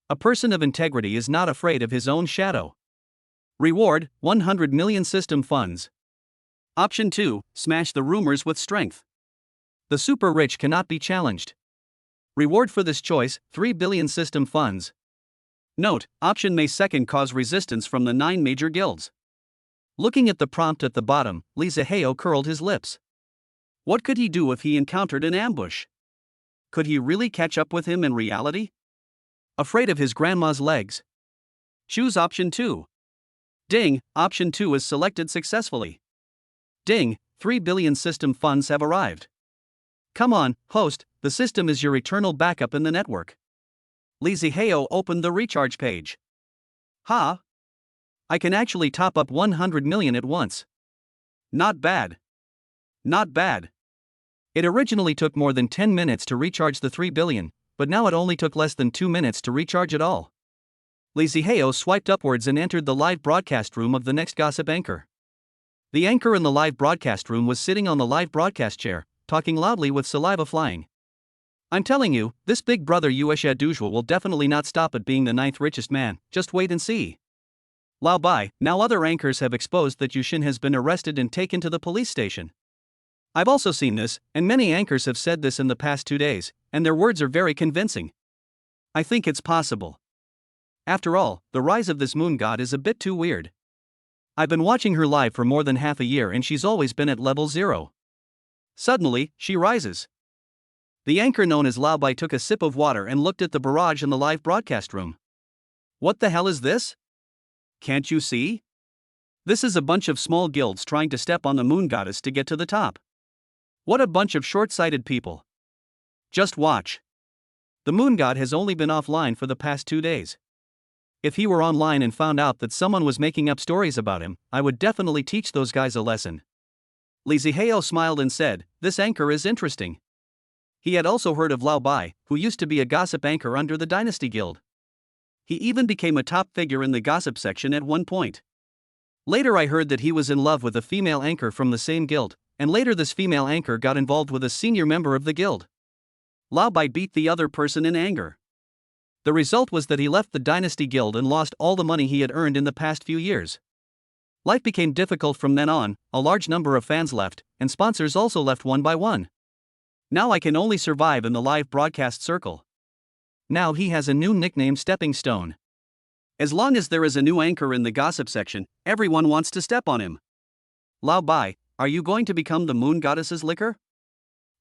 A person of integrity is not afraid of his own shadow. Reward, 100 million system funds. Option 2, smash the rumors with strength. The super rich cannot be challenged. Reward for this choice, 3 billion system funds. Note, option may second cause resistance from the 9 major guilds. Looking at the prompt at the bottom, Li Ziheo curled his lips. What could he do if he encountered an ambush? Could he really catch up with him in reality? Afraid of his grandma's legs? Choose option 2. Ding, option 2 is selected successfully. Ding, 3 billion system funds have arrived. Come on, host, the system is your eternal backup in the network. Li Ziheo opened the recharge page. Ha! I can actually top up 100 million at once. Not bad. Not bad. It originally took more than 10 minutes to recharge the 3 billion, but now it only took less than 2 minutes to recharge it all. Li Ziheo swiped upwards and entered the live broadcast room of the next gossip anchor. The anchor in the live broadcast room was sitting on the live broadcast chair, talking loudly with saliva flying. I'm telling you, this big brother Yuesha Duzhua will definitely not stop at being the 9th richest man, just wait and see. Lao Bai, now other anchors have exposed that Yushin has been arrested and taken to the police station. I've also seen this, and many anchors have said this in the past 2 days, and their words are very convincing. I think it's possible. After all, the rise of this moon god is a bit too weird. I've been watching her live for more than half a year and she's always been at level 0. Suddenly, she rises. The anchor known as Lao Bai took a sip of water and looked at the barrage in the live broadcast room. What the hell is this? Can't you see? This is a bunch of small guilds trying to step on the moon goddess to get to the top. What a bunch of short-sighted people. Just watch. The moon god has only been offline for the past 2 days. If he were online and found out that someone was making up stories about him, I would definitely teach those guys a lesson. Li Zihao smiled and said, "This anchor is interesting." He had also heard of Lao Bai, who used to be a gossip anchor under the Dynasty Guild. He even became a top figure in the gossip section at one point. Later I heard that he was in love with a female anchor from the same guild, and later this female anchor got involved with a senior member of the guild. Lao Bai beat the other person in anger. The result was that he left the Dynasty Guild and lost all the money he had earned in the past few years. Life became difficult from then on, a large number of fans left, and sponsors also left one by one. Now I can only survive in the live broadcast circle. Now he has a new nickname, Stepping Stone. As long as there is a new anchor in the gossip section, everyone wants to step on him. Lao Bai, are you going to become the moon goddess's liquor?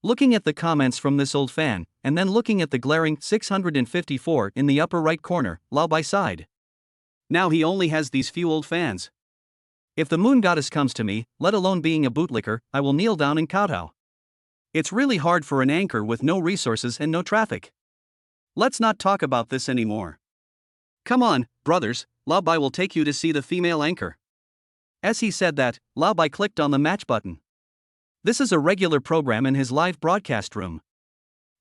Looking at the comments from this old fan, and then looking at the glaring 654 in the upper right corner, Lao Bai sighed. Now he only has these few old fans. If the moon goddess comes to me, let alone being a bootlicker, I will kneel down and kowtow. It's really hard for an anchor with no resources and no traffic. Let's not talk about this anymore. Come on, brothers, Lao Bai will take you to see the female anchor. As he said that, Lao Bai clicked on the match button. This is a regular program in his live broadcast room.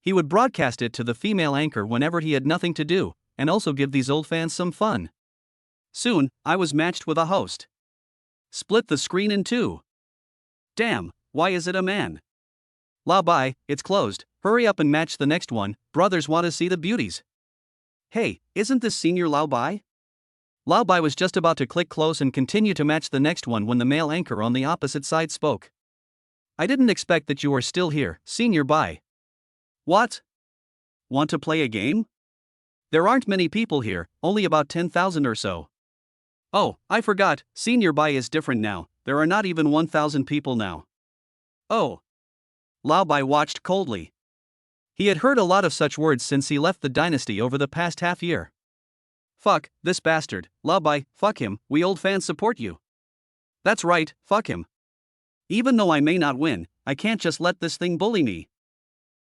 He would broadcast it to the female anchor whenever he had nothing to do, and also give these old fans some fun. Soon, I was matched with a host. Split the screen in two. Damn, why is it a man? Lao Bai, it's closed, hurry up and match the next one, brothers want to see the beauties. Hey, isn't this senior Lao Bai? Lao Bai was just about to click close and continue to match the next one when the male anchor on the opposite side spoke. I didn't expect that you were still here, Senior Bai. What? Want to play a game? There aren't many people here, only about 10,000 or so. Oh, I forgot, Senior Bai is different now, there are not even 1,000 people now. Oh. Lao Bai watched coldly. He had heard a lot of such words since he left the dynasty over the past half year. Fuck, this bastard, Lao Bai, fuck him, we old fans support you. That's right, fuck him. Even though I may not win, I can't just let this thing bully me.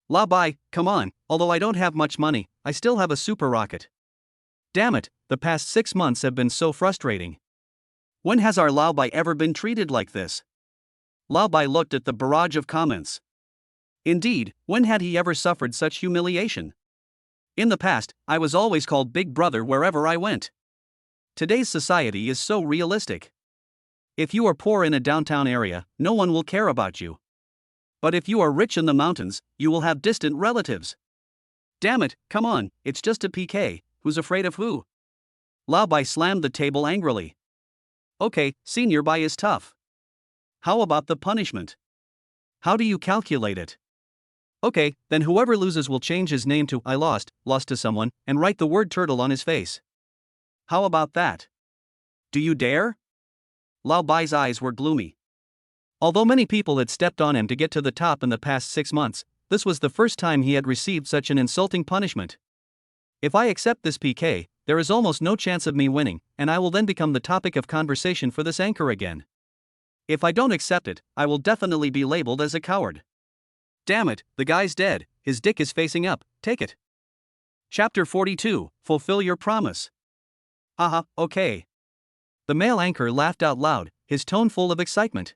Lao Bai, come on, although I don't have much money, I still have a super rocket. Damn it, the past 6 months have been so frustrating. When has our Lao Bai ever been treated like this? Lao Bai looked at the barrage of comments. Indeed, when had he ever suffered such humiliation? In the past, I was always called Big Brother wherever I went. Today's society is so realistic. If you are poor in a downtown area, no one will care about you. But if you are rich in the mountains, you will have distant relatives. Damn it, come on, it's just a PK, who's afraid of who? Lao Bai slammed the table angrily. Okay, Senior Bai is tough. How about the punishment? How do you calculate it? Okay, then whoever loses will change his name to I lost to someone, and write the word turtle on his face. How about that? Do you dare? Lao Bai's eyes were gloomy. Although many people had stepped on him to get to the top in the past 6 months, this was the first time he had received such an insulting punishment. If I accept this PK, there is almost no chance of me winning, and I will then become the topic of conversation for this anchor again. If I don't accept it, I will definitely be labeled as a coward. Damn it, the guy's dead, his dick is facing up, take it. Chapter 42, Fulfill Your Promise. Haha, okay. The male anchor laughed out loud, his tone full of excitement.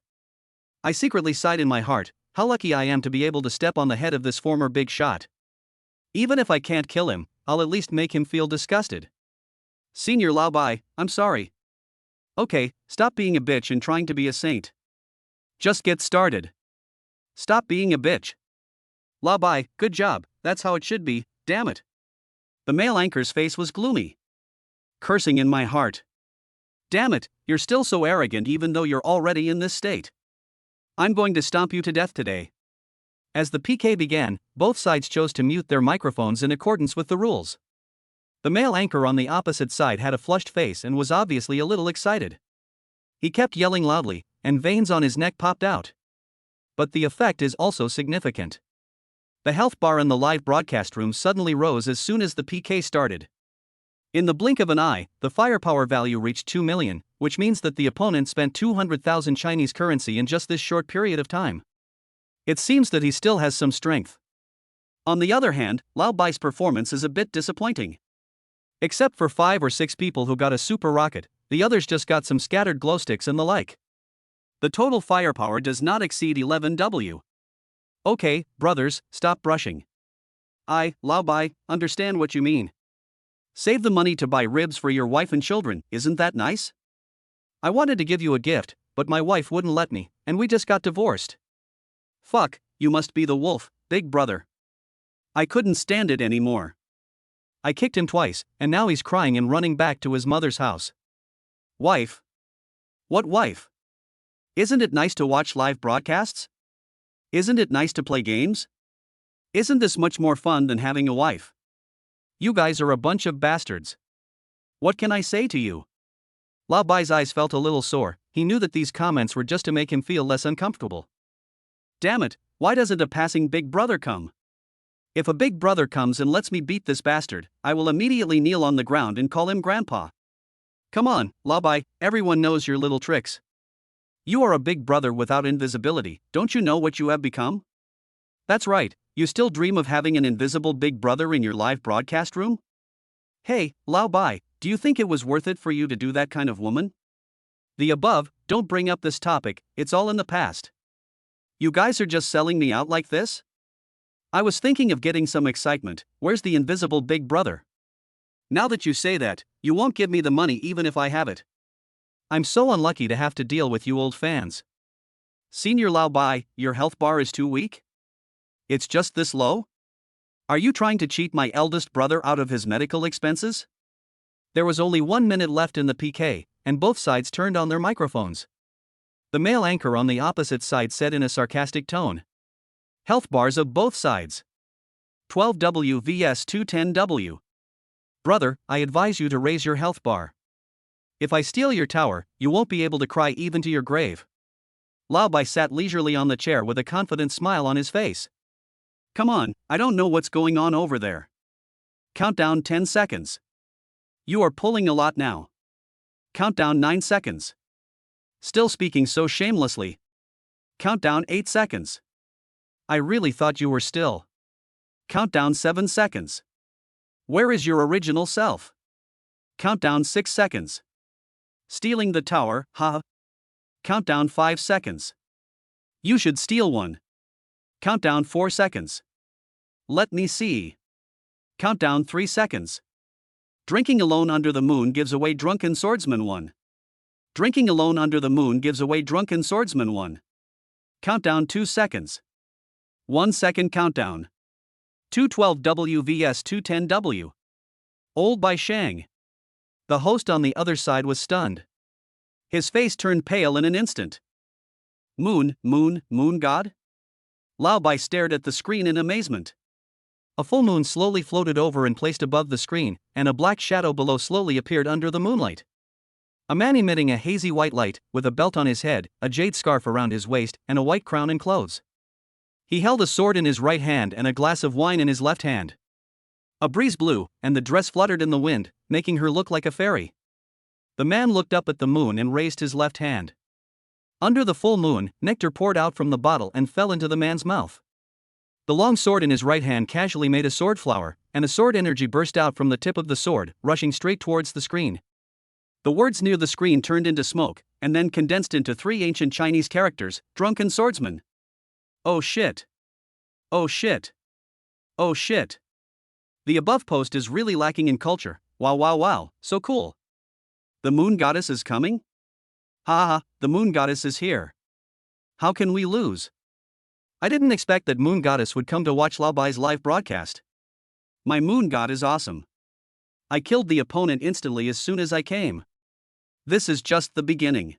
I secretly sighed in my heart, how lucky I am to be able to step on the head of this former big shot. Even if I can't kill him, I'll at least make him feel disgusted. Senior Lao Bai, I'm sorry. Okay, stop being a bitch and trying to be a saint. Just get started. Stop being a bitch. Lao Bai, good job, that's how it should be, damn it. The male anchor's face was gloomy. Cursing in my heart. Damn it, you're still so arrogant even though you're already in this state. I'm going to stomp you to death today. As the PK began, both sides chose to mute their microphones in accordance with the rules. The male anchor on the opposite side had a flushed face and was obviously a little excited. He kept yelling loudly, and veins on his neck popped out. But the effect is also significant. The health bar in the live broadcast room suddenly rose as soon as the PK started. In the blink of an eye, the firepower value reached 2 million, which means that the opponent spent 200,000 Chinese currency in just this short period of time. It seems that he still has some strength. On the other hand, Lao Bai's performance is a bit disappointing. Except for 5 or 6 people who got a super rocket, the others just got some scattered glow sticks and the like. The total firepower does not exceed 11W. Okay, brothers, stop brushing. Lao Bai, understand what you mean. Save the money to buy ribs for your wife and children, isn't that nice? I wanted to give you a gift, but my wife wouldn't let me, and we just got divorced. Fuck, you must be the wolf, big brother. I couldn't stand it anymore. I kicked him twice, and now he's crying and running back to his mother's house. Wife? What wife? Isn't it nice to watch live broadcasts? Isn't it nice to play games? Isn't this much more fun than having a wife? You guys are a bunch of bastards. What can I say to you? Lao Bai's eyes felt a little sore. He knew that these comments were just to make him feel less uncomfortable. Damn it, why doesn't a passing big brother come? If a big brother comes and lets me beat this bastard, I will immediately kneel on the ground and call him grandpa. Come on, Lao Bai, everyone knows your little tricks. You are a big brother without invisibility, don't you know what you have become? That's right, you still dream of having an invisible big brother in your live broadcast room? Hey, Lao Bai, do you think it was worth it for you to do that kind of woman? The above, don't bring up this topic, it's all in the past. You guys are just selling me out like this? I was thinking of getting some excitement, where's the invisible big brother? Now that you say that, you won't give me the money even if I have it. I'm so unlucky to have to deal with you old fans. Senior Lao Bai, your health bar is too weak? It's just this low? Are you trying to cheat my eldest brother out of his medical expenses? There was only 1 minute left in the PK, and both sides turned on their microphones. The male anchor on the opposite side said in a sarcastic tone. Health bars of both sides. 12W vs 210W. Brother, I advise you to raise your health bar. If I steal your tower, you won't be able to cry even to your grave. Lao Bai sat leisurely on the chair with a confident smile on his face. Come on, I don't know what's going on over there. Countdown 10 seconds. You are pulling a lot now. Countdown 9 seconds. Still speaking so shamelessly. Countdown 8 seconds. I really thought you were still. Countdown 7 seconds. Where is your original self? Countdown 6 seconds. Stealing the tower, haha. Countdown 5 seconds. You should steal one. Countdown 4 seconds. Let me see. Countdown 3 seconds. Drinking alone under the moon gives away drunken swordsman 1. Drinking alone under the moon gives away drunken swordsman 1. Countdown 2 seconds. 1 second countdown. 212W vs 210W. Old by Shang. The host on the other side was stunned. His face turned pale in an instant. Moon god? Lao Bai stared at the screen in amazement. A full moon slowly floated over and placed above the screen, and a black shadow below slowly appeared under the moonlight. A man emitting a hazy white light, with a belt on his head, a jade scarf around his waist, and a white crown and clothes. He held a sword in his right hand and a glass of wine in his left hand. A breeze blew, and the dress fluttered in the wind, making her look like a fairy. The man looked up at the moon and raised his left hand. Under the full moon, nectar poured out from the bottle and fell into the man's mouth. The long sword in his right hand casually made a sword flower, and a sword energy burst out from the tip of the sword, rushing straight towards the screen. The words near the screen turned into smoke, and then condensed into 3 ancient Chinese characters, drunken swordsman. Oh shit. Oh shit. Oh shit. The above post is really lacking in culture. Wow, so cool. The moon goddess is coming? Ha, the moon goddess is here. How can we lose? I didn't expect that moon goddess would come to watch Lao Bai's live broadcast. My moon god is awesome. I killed the opponent instantly as soon as I came. This is just the beginning.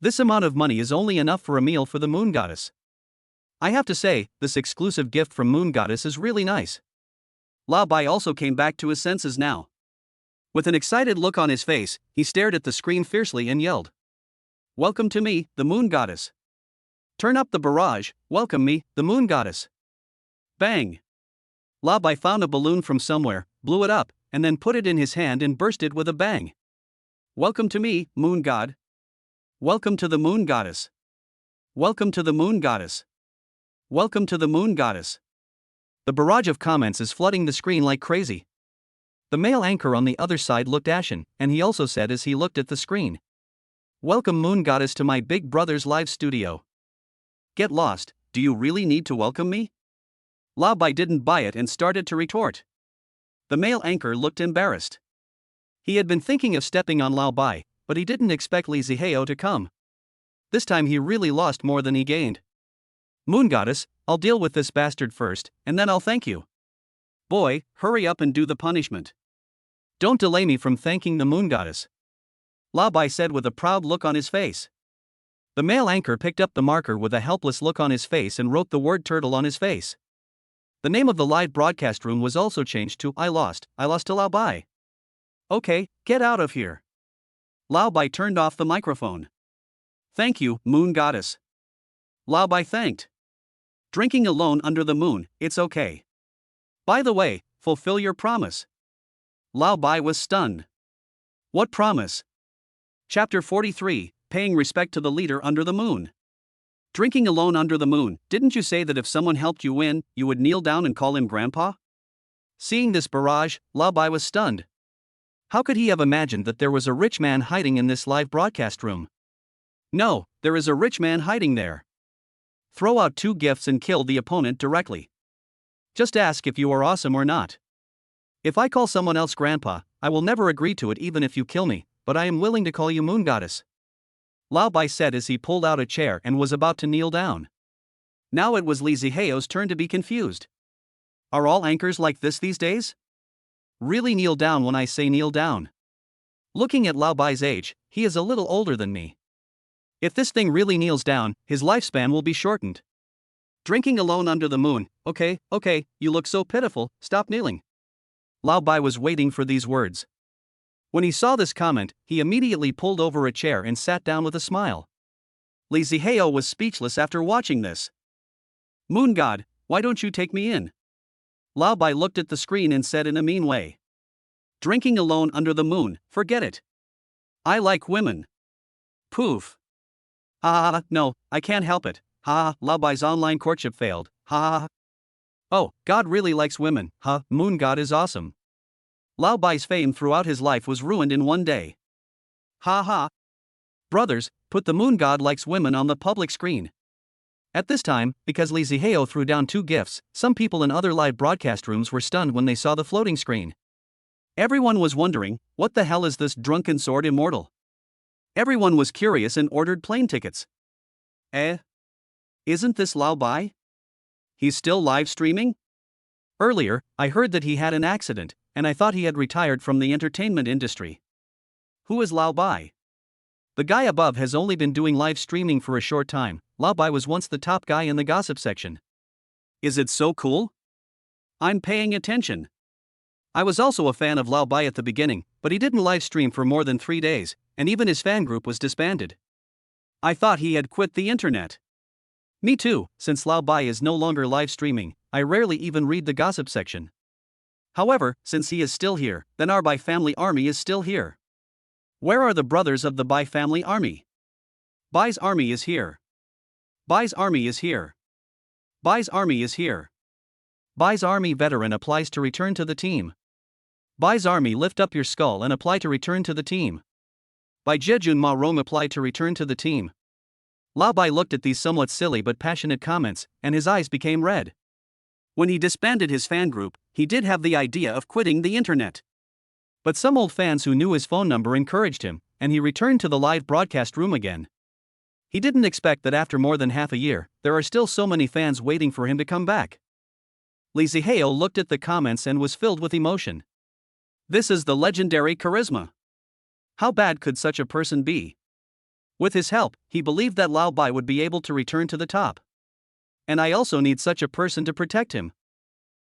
This amount of money is only enough for a meal for the moon goddess. I have to say, this exclusive gift from Moon Goddess is really nice. Lao Bai also came back to his senses now. With an excited look on his face, he stared at the screen fiercely and yelled, "Welcome to me, the Moon Goddess. Turn up the barrage, welcome me, the Moon Goddess." Bang! Lao Bai found a balloon from somewhere, blew it up, and then put it in his hand and burst it with a bang. "Welcome to me, Moon God. Welcome to the Moon Goddess. Welcome to the Moon Goddess. Welcome to the Moon Goddess." The barrage of comments is flooding the screen like crazy. The male anchor on the other side looked ashen, and he also said as he looked at the screen, "Welcome Moon Goddess to my big brother's live studio. Get lost, do you really need to welcome me?" Lao Bai didn't buy it and started to retort. The male anchor looked embarrassed. He had been thinking of stepping on Lao Bai, but he didn't expect Li Zihao to come. This time he really lost more than he gained. "Moon Goddess, I'll deal with this bastard first, and then I'll thank you." "Boy, hurry up and do the punishment. Don't delay me from thanking the Moon Goddess," Lao Bai said with a proud look on his face. The male anchor picked up the marker with a helpless look on his face and wrote the word turtle on his face. The name of the live broadcast room was also changed to I lost to Lao Bai. "Okay, get out of here." Lao Bai turned off the microphone. "Thank you, Moon Goddess." Lao Bai thanked. "Drinking alone under the moon, it's okay. By the way, fulfill your promise." Lao Bai was stunned. "What promise?" Chapter 43, Paying Respect to the Leader Under the Moon. "Drinking alone under the moon, didn't you say that if someone helped you win, you would kneel down and call him Grandpa?" Seeing this barrage, Lao Bai was stunned. How could he have imagined that there was a rich man hiding in this live broadcast room? No, there is a rich man hiding there. Throw out 2 gifts and kill the opponent directly. Just ask if you are awesome or not. If I call someone else Grandpa, I will never agree to it even if you kill me, but I am willing to call you Moon Goddess," Lao Bai said as he pulled out a chair and was about to kneel down. Now it was Li Zihao's turn to be confused. Are all anchors like this these days? Really kneel down when I say kneel down? Looking at Lao Bai's age, he is a little older than me. If this thing really kneels down, his lifespan will be shortened. "Drinking alone under the moon, okay, you look so pitiful, stop kneeling." Lao Bai was waiting for these words. When he saw this comment, he immediately pulled over a chair and sat down with a smile. Li Zihao was speechless after watching this. "Moon God, why don't you take me in?" Lao Bai looked at the screen and said in a mean way. "Drinking alone under the moon, forget it. I like women." Poof. "Ha, no, I can't help it. Ha, Lao Bai's online courtship failed. Ha. Oh, God really likes women. Ha, Moon God is awesome." Lao Bai's fame throughout his life was ruined in one day. Ha. Brothers, put the Moon God likes women on the public screen. At this time, because Li Zihao threw down 2 gifts, some people in other live broadcast rooms were stunned when they saw the floating screen. Everyone was wondering, what the hell is this drunken sword immortal? Everyone was curious and ordered plane tickets. Isn't this Lao Bai? He's still live streaming? Earlier, I heard that he had an accident, and I thought he had retired from the entertainment industry. Who is Lao Bai? The guy above has only been doing live streaming for a short time. Lao Bai was once the top guy in the gossip section. Is it so cool? I'm paying attention. I was also a fan of Lao Bai at the beginning, but he didn't live stream for more than 3 days, and even his fan group was disbanded. I thought he had quit the internet. Me too, since Lao Bai is no longer live streaming, I rarely even read the gossip section. However, since he is still here, then our Bai family army is still here. Where are the brothers of the Bai family army? Bai's army is here. Bai's army is here. Bai's army is here. Bai's army veteran applies to return to the team. Bai's army lift up your skull and apply to return to the team. Bai Jejun Ma Rong apply to return to the team. Lao Bai looked at these somewhat silly but passionate comments, and his eyes became red. When he disbanded his fan group, he did have the idea of quitting the internet. But some old fans who knew his phone number encouraged him, and he returned to the live broadcast room again. He didn't expect that after more than half a year, there are still so many fans waiting for him to come back. Li Zihao looked at the comments and was filled with emotion. This is the legendary charisma. How bad could such a person be? With his help, he believed that Lao Bai would be able to return to the top. And I also need such a person to protect him.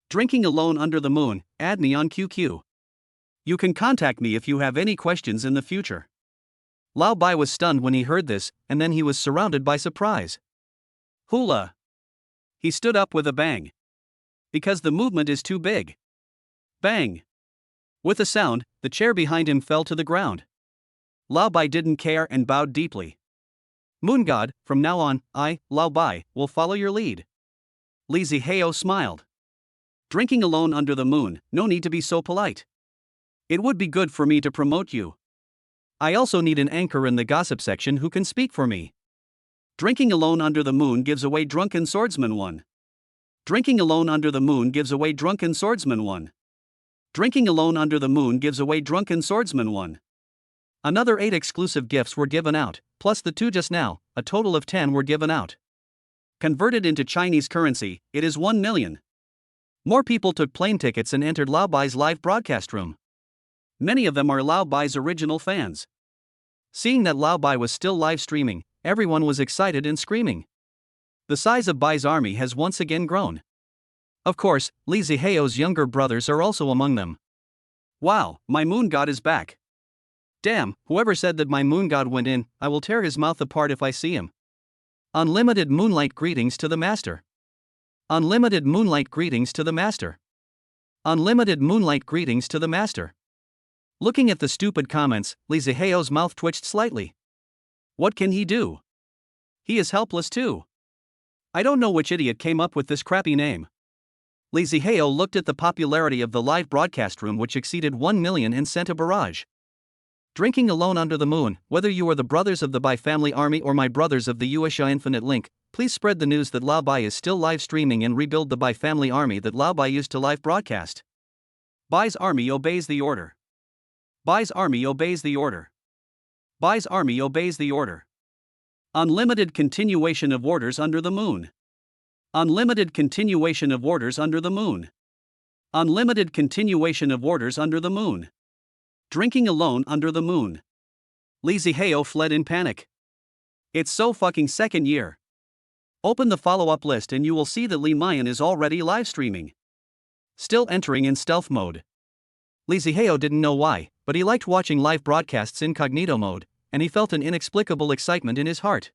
Drinking alone under the moon, add me on QQ. You can contact me if you have any questions in the future. Lao Bai was stunned when he heard this, and then he was surrounded by surprise. Hula! He stood up with a bang. Because the movement is too big. Bang! With a sound, the chair behind him fell to the ground. Lao Bai didn't care and bowed deeply. Moon God, from now on, I, Lao Bai, will follow your lead. Li Zihao smiled. Drinking alone under the moon, no need to be so polite. It would be good for me to promote you. I also need an anchor in the gossip section who can speak for me. Drinking alone under the moon gives away Drunken Swordsman 1. Drinking alone under the moon gives away Drunken Swordsman 1. Drinking alone under the moon gives away Drunken Swordsman 1. Another 8 exclusive gifts were given out, plus the 2 just now, a total of 10 were given out. Converted into Chinese currency, it is 1 million. More people took plane tickets and entered Lao Bai's live broadcast room. Many of them are Lao Bai's original fans. Seeing that Lao Bai was still live streaming, everyone was excited and screaming. The size of Bai's army has once again grown. Of course, Li Zihao's younger brothers are also among them. Wow, my moon god is back. Damn, whoever said that my moon god went in, I will tear his mouth apart if I see him. Unlimited moonlight greetings to the master. Unlimited moonlight greetings to the master. Unlimited moonlight greetings to the master. Looking at the stupid comments, Li Zihao's mouth twitched slightly. What can he do? He is helpless too. I don't know which idiot came up with this crappy name. Li Zihao looked at the popularity of the live broadcast room, which exceeded 1 million, and sent a barrage. Drinking alone under the moon, whether you are the brothers of the Bai family army or my brothers of the Uasha Infinite Link, please spread the news that Lao Bai is still live streaming and rebuild the Bai family army that Lao Bai used to live broadcast. Bai's army obeys the order. Bai's army obeys the order. Bai's army obeys the order. Unlimited continuation of orders under the moon. Unlimited continuation of orders under the moon. Unlimited continuation of orders under the moon. Drinking alone under the moon. Li Zihao fled in panic. It's so fucking second year. Open the follow-up list and you will see that Li Mayan is already live streaming. Still entering in stealth mode. Li Zihao didn't know why, but he liked watching live broadcasts incognito mode, and he felt an inexplicable excitement in his heart.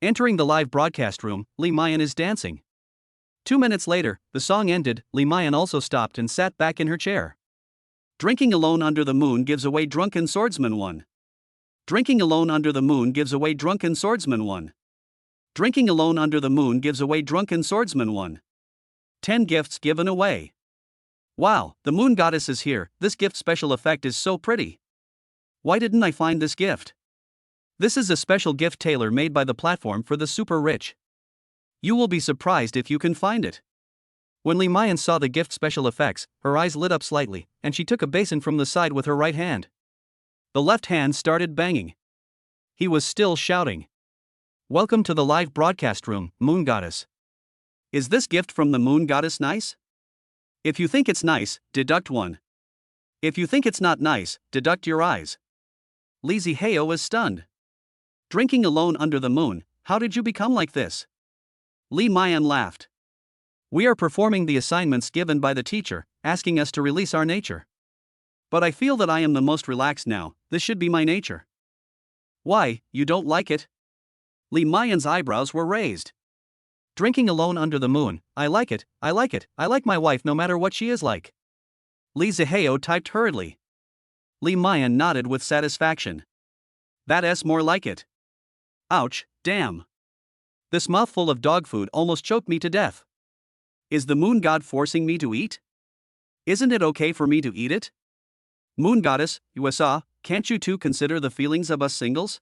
Entering the live broadcast room, Li Mayan is dancing. 2 minutes later, the song ended, Li Mayan also stopped and sat back in her chair. Drinking alone under the moon gives away Drunken Swordsman 1. Drinking alone under the moon gives away Drunken Swordsman 1. Drinking alone under the moon gives away Drunken Swordsman 1. 10 gifts given away. Wow, the moon goddess is here. This gift special effect is so pretty. Why didn't I find this gift? This is a special gift tailor-made by the platform for the super rich. You will be surprised if you can find it. When Li Mayan saw the gift special effects, her eyes lit up slightly, and she took a basin from the side with her right hand. The left hand started banging. He was still shouting. Welcome to the live broadcast room, Moon Goddess. Is this gift from the Moon Goddess nice? If you think it's nice, deduct 1. If you think it's not nice, deduct your eyes. Li Zihao is stunned. Drinking alone under the moon, how did you become like this? Li Mayan laughed. We are performing the assignments given by the teacher, asking us to release our nature. But I feel that I am the most relaxed now, this should be my nature. Why, you don't like it? Li Mayan's eyebrows were raised. Drinking alone under the moon, I like it, I like it, I like my wife no matter what she is like. Li Zihao typed hurriedly. Li Mayan nodded with satisfaction. That's more like it. Ouch, damn. This mouthful of dog food almost choked me to death. Is the moon god forcing me to eat? Isn't it okay for me to eat it? Moon goddess, USA, can't you too consider the feelings of us singles?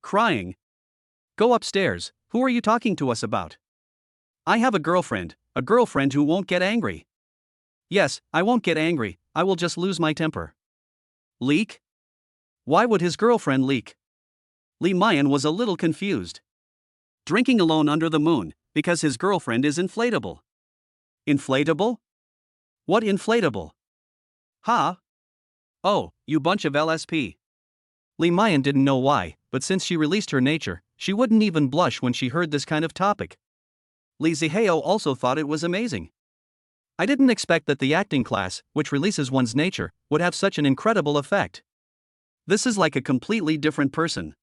Crying. Go upstairs, who are you talking to us about? I have a girlfriend who won't get angry. Yes, I won't get angry, I will just lose my temper. Leak? Why would his girlfriend leak? Li Mayan was a little confused. Drinking alone under the moon, because his girlfriend is inflatable. Inflatable? What inflatable? Ha? Oh, you bunch of LSP. Li Mayan didn't know why, but since she released her nature, she wouldn't even blush when she heard this kind of topic. Lee Zihao also thought it was amazing. I didn't expect that the acting class, which releases one's nature, would have such an incredible effect. This is like a completely different person.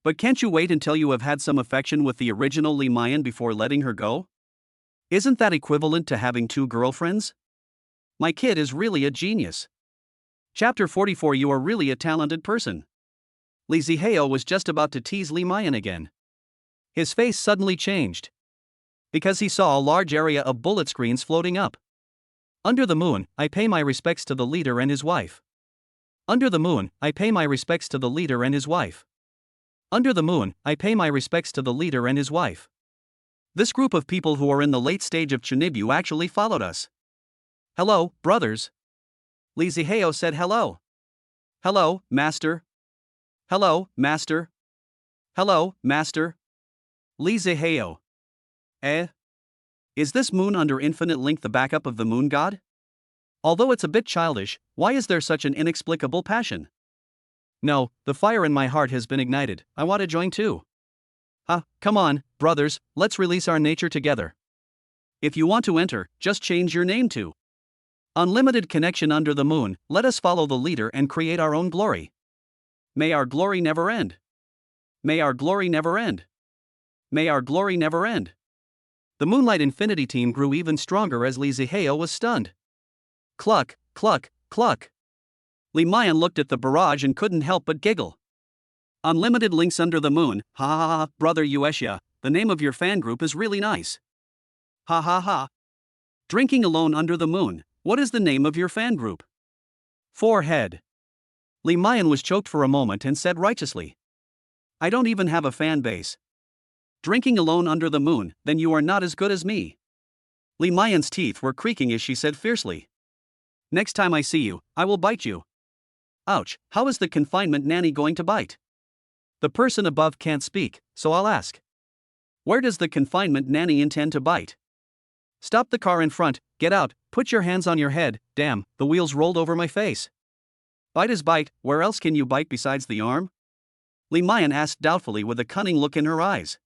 But can't you wait until you have had some affection with the original Li Mayan before letting her go? Isn't that equivalent to having 2 girlfriends? My kid is really a genius. Chapter 44. You are really a talented person. Li Zihao was just about to tease Li Mayan again. His face suddenly changed. Because he saw a large area of bullet screens floating up. Under the moon, I pay my respects to the leader and his wife. Under the moon, I pay my respects to the leader and his wife. Under the moon, I pay my respects to the leader and his wife. This group of people who are in the late stage of Chunibu actually followed us. Hello, brothers. Li Zihao said hello. Hello, master. Hello, master. Hello, master. Li Zihao. Is this moon under infinite link the backup of the moon god? Although it's a bit childish, why is there such an inexplicable passion? No, the fire in my heart has been ignited, I want to join too. Come on, brothers, let's release our nature together. If you want to enter, just change your name to Unlimited Connection Under the Moon. Let us follow the leader and create our own glory. May our glory never end. May our glory never end. May our glory never end. The Moonlight Infinity team grew even stronger as Li Zihao was stunned. Cluck, cluck, cluck. Li Mayan looked at the barrage and couldn't help but giggle. Unlimited Links Under the Moon. Ha ha ha, brother Uesha, the name of your fan group is really nice. Ha ha ha. Drinking Alone Under the Moon. What is the name of your fan group? Forehead. Li Mayan was choked for a moment and said righteously. I don't even have a fan base. Drinking Alone Under the Moon, then you are not as good as me. Li Mayan's teeth were creaking as she said fiercely. Next time I see you, I will bite you. Ouch, how is the confinement nanny going to bite? The person above can't speak, so I'll ask. Where does the confinement nanny intend to bite? Stop the car in front, get out, put your hands on your head, damn, the wheels rolled over my face. Bite is bite, where else can you bite besides the arm? Li Mayan asked doubtfully with a cunning look in her eyes.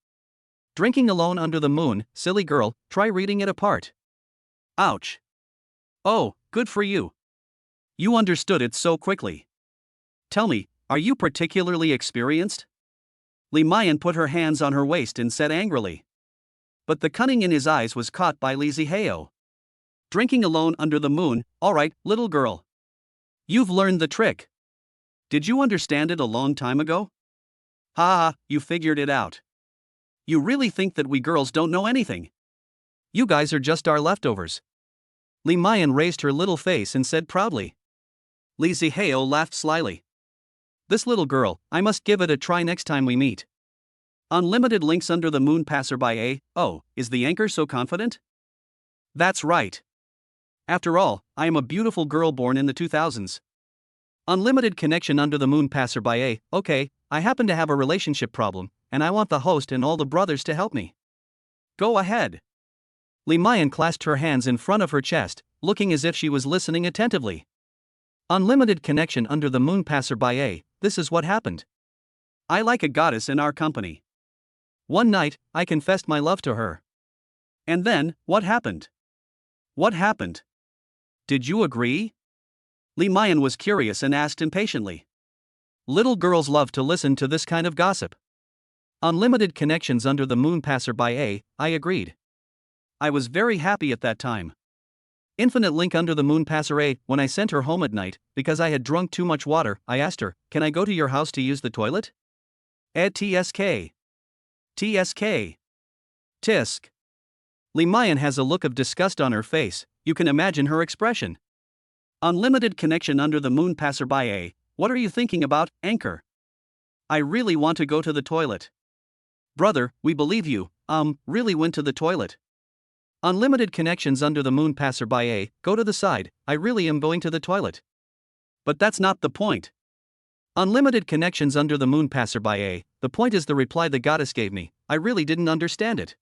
Drinking Alone Under the Moon, silly girl, try reading it apart. Ouch. Oh, good for you. You understood it so quickly. Tell me, are you particularly experienced? Li Mayan put her hands on her waist and said angrily. But the cunning in his eyes was caught by Li Zihao. Drinking Alone Under the Moon, alright, little girl. You've learned the trick. Did you understand it a long time ago? Ha ha, you figured it out. You really think that we girls don't know anything? You guys are just our leftovers. Li Mayan raised her little face and said proudly. Li Zihao laughed slyly. This little girl, I must give it a try next time we meet. Unlimited Links Under the Moon passerby. Oh, is the anchor so confident? That's right. After all, I am a beautiful girl born in the 2000s. Unlimited Connection Under the Moon passerby. Okay, I happen to have a relationship problem, and I want the host and all the brothers to help me. Go ahead. Li Mayan clasped her hands in front of her chest, looking as if she was listening attentively. Unlimited Connection Under the Moon passerby. This is what happened. I like a goddess in our company. One night, I confessed my love to her. And then, what happened? What happened? Did you agree? Li Mayan was curious and asked impatiently. Little girls love to listen to this kind of gossip. Unlimited Connections Under the Moon passerby. I agreed. I was very happy at that time. Infinite Link Under the Moon passer. When I sent her home at night, because I had drunk too much water, I asked her, can I go to your house to use the toilet? TSK. TSK. Tisk. Li Mayan has a look of disgust on her face, you can imagine her expression. Unlimited Connection Under the Moon passerby. What are you thinking about, anchor? I really want to go to the toilet. Brother, we believe you, really went to the toilet. Unlimited Connections Under the Moon passerby. Go to the side, I really am going to the toilet. But that's not the point. Unlimited Connections Under the Moon passerby. The point is the reply the goddess gave me, I really didn't understand it.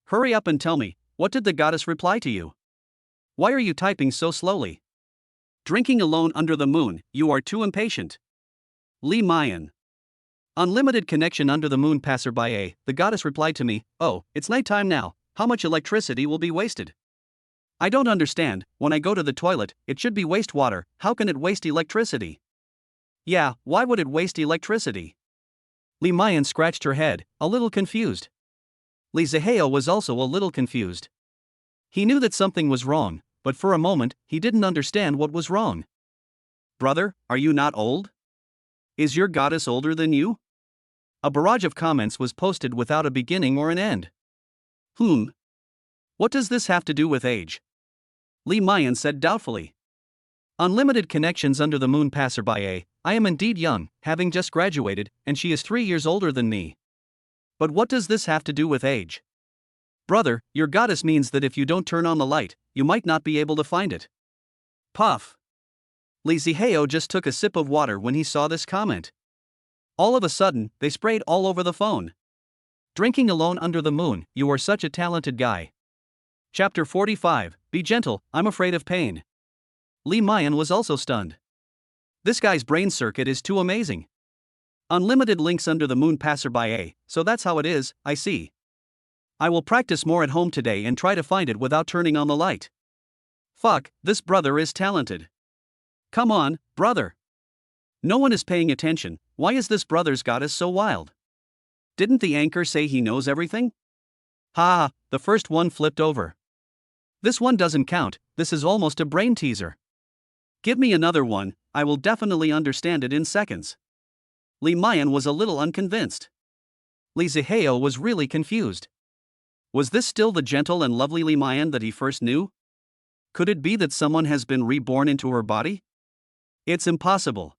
Hurry up and tell me, what did the goddess reply to you? Why are you typing so slowly? Drinking Alone Under the Moon, you are too impatient. Li Mayan. Unlimited connection under the moon passerby. The goddess replied to me, "Oh, it's nighttime now, how much electricity will be wasted? I don't understand, when I go to the toilet, it should be wastewater, how can it waste electricity?" Yeah, why would it waste electricity? Li Mayan scratched her head, a little confused. Li Zihao was also a little confused. He knew that something was wrong, but for a moment, he didn't understand what was wrong. Brother, are you not old? Is your goddess older than you? A barrage of comments was posted without a beginning or an end. What does this have to do with age? Li Mayan said doubtfully. Unlimited connections under the moon passerby. I am indeed young, having just graduated, and she is 3 years older than me. But what does this have to do with age? Brother, your goddess means that if you don't turn on the light, you might not be able to find it. Puff. Li Zihao just took a sip of water when he saw this comment. All of a sudden, they sprayed all over the phone. Drinking alone under the moon, you are such a talented guy. Chapter 45, Be gentle, I'm afraid of pain. Li Mayan was also stunned. This guy's brain circuit is too amazing. Unlimited links under the moon passerby. So that's how it is, I see. I will practice more at home today and try to find it without turning on the light. Fuck, this brother is talented. Come on, brother. No one is paying attention, why is this brother's goddess so wild? Didn't the anchor say he knows everything? Ha, the first one flipped over. This one doesn't count, this is almost a brain teaser. Give me another one, I will definitely understand it in seconds. Li Mayan was a little unconvinced. Li Zihao was really confused. Was this still the gentle and lovely Li Mayan that he first knew? Could it be that someone has been reborn into her body? It's impossible.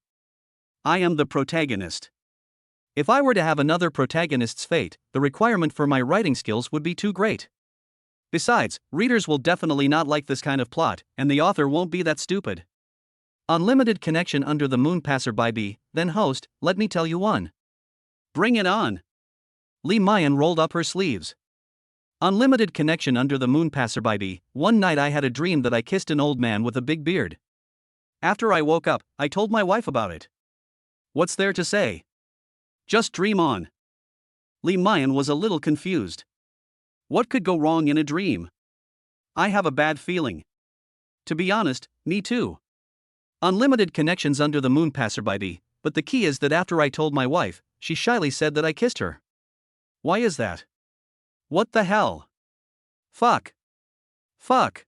I am the protagonist. If I were to have another protagonist's fate, the requirement for my writing skills would be too great. Besides, readers will definitely not like this kind of plot, and the author won't be that stupid. Unlimited connection under the moon passerby. Then host, let me tell you one. Bring it on. Li Mayan rolled up her sleeves. Unlimited connection under the moon passerby. One night I had a dream that I kissed an old man with a big beard. After I woke up, I told my wife about it. What's there to say? Just dream on. Li Mayan was a little confused. What could go wrong in a dream? I have a bad feeling. To be honest, me too. Unlimited connections under the moon passerby. But the key is that after I told my wife, she shyly said that I kissed her. Why is that? What the hell? Fuck. Fuck.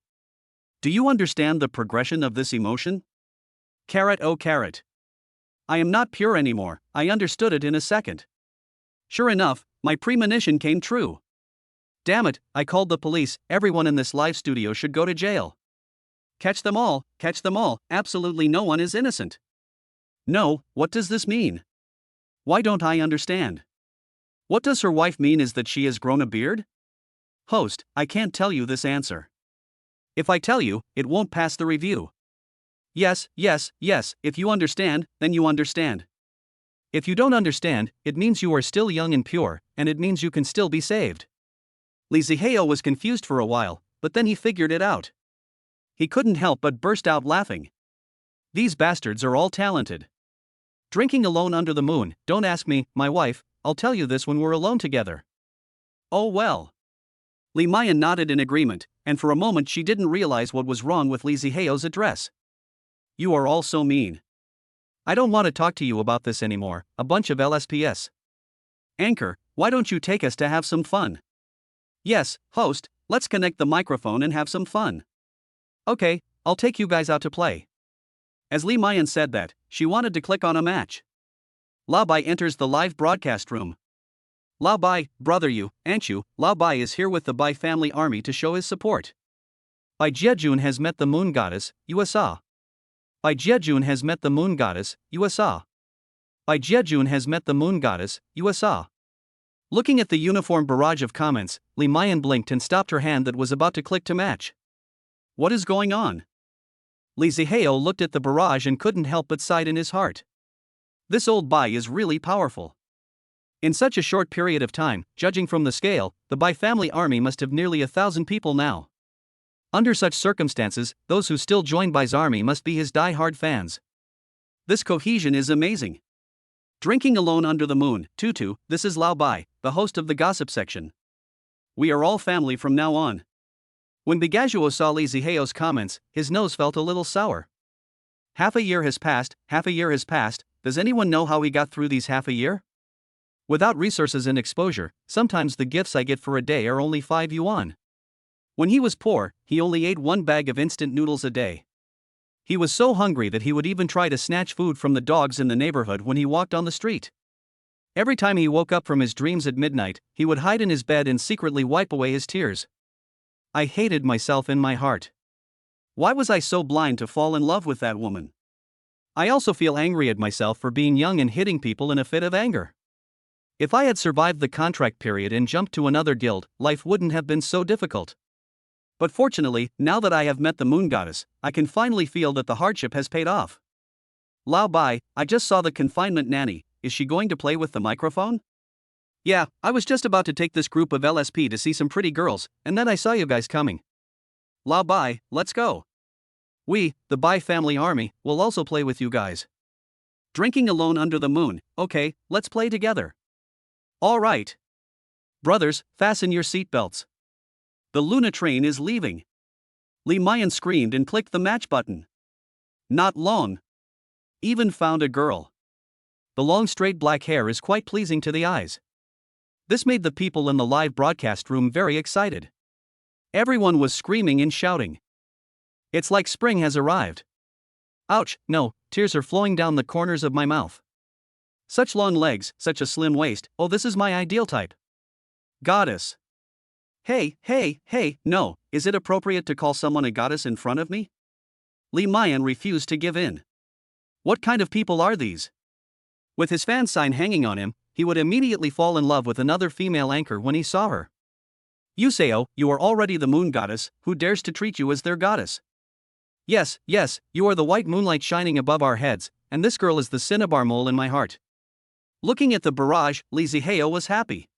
Do you understand the progression of this emotion? Carrot oh carrot. I am not pure anymore, I understood it in a second. Sure enough, my premonition came true. Damn it, I called the police, everyone in this live studio should go to jail. Catch them all, absolutely no one is innocent. No, what does this mean? Why don't I understand? What does her wife mean is that she has grown a beard? Host, I can't tell you this answer. If I tell you, it won't pass the review. Yes, if you understand, then you understand. If you don't understand, it means you are still young and pure, and it means you can still be saved. Li Zihao was confused for a while, but then he figured it out. He couldn't help but burst out laughing. These bastards are all talented. Drinking alone under the moon, don't ask me, my wife, I'll tell you this when we're alone together. Oh well. Li Mayan nodded in agreement, and for a moment she didn't realize what was wrong with Li Zihao's address. You are all so mean. I don't want to talk to you about this anymore, a bunch of LSPS. Anchor, why don't you take us to have some fun? Yes, host, let's connect the microphone and have some fun. Okay, I'll take you guys out to play. As Li Mayan said that, she wanted to click on a match. Lao Bai enters the live broadcast room. Lao Bai, brother you, ain't you, Lao Bai is here with the Bai family army to show his support. Bai Jiejun has met the moon goddess, USA. Bai Jiejun has met the moon goddess, USA. Bai Jiejun has met the moon goddess, USA. Looking at the uniform barrage of comments, Li Mayan blinked and stopped her hand that was about to click to match. What is going on? Li Zihao looked at the barrage and couldn't help but sigh in his heart. This old Bai is really powerful. In such a short period of time, judging from the scale, the Bai family army must have nearly 1,000 people now. Under such circumstances, those who still join Bai's army must be his die-hard fans. This cohesion is amazing. Drinking alone under the moon. Tutu, this is Lao Bai, the host of the gossip section. We are all family from now on. When Bigajuo saw Li Ziheo's comments, his nose felt a little sour. Half a year has passed, does anyone know how we got through these half a year? Without resources and exposure, sometimes the gifts I get for a day are only 5 yuan. When he was poor, he only ate 1 bag of instant noodles a day. He was so hungry that he would even try to snatch food from the dogs in the neighborhood when he walked on the street. Every time he woke up from his dreams at midnight, he would hide in his bed and secretly wipe away his tears. I hated myself in my heart. Why was I so blind to fall in love with that woman? I also feel angry at myself for being young and hitting people in a fit of anger. If I had survived the contract period and jumped to another guild, life wouldn't have been so difficult. But fortunately, now that I have met the moon goddess, I can finally feel that the hardship has paid off. Lao Bai, I just saw the confinement nanny, is she going to play with the microphone? Yeah, I was just about to take this group of LSP to see some pretty girls, and then I saw you guys coming. Lao Bai, let's go. We, the Bai family army, will also play with you guys. Drinking alone under the moon. Okay, let's play together. All right. Brothers, fasten your seatbelts. The Luna train is leaving. Li Mayan screamed and clicked the match button. Not long. Even found a girl. The long straight black hair is quite pleasing to the eyes. This made the people in the live broadcast room very excited. Everyone was screaming and shouting. It's like spring has arrived. Ouch, no, tears are flowing down the corners of my mouth. Such long legs, such a slim waist, oh, this is my ideal type. Goddess. Hey, no, is it appropriate to call someone a goddess in front of me? Li Mayan refused to give in. What kind of people are these? With his fan sign hanging on him, he would immediately fall in love with another female anchor when he saw her. Yuseo, you are already the moon goddess, who dares to treat you as their goddess? Yes, you are the white moonlight shining above our heads, and this girl is the cinnabar mole in my heart. Looking at the barrage, Li Ziheo was happy.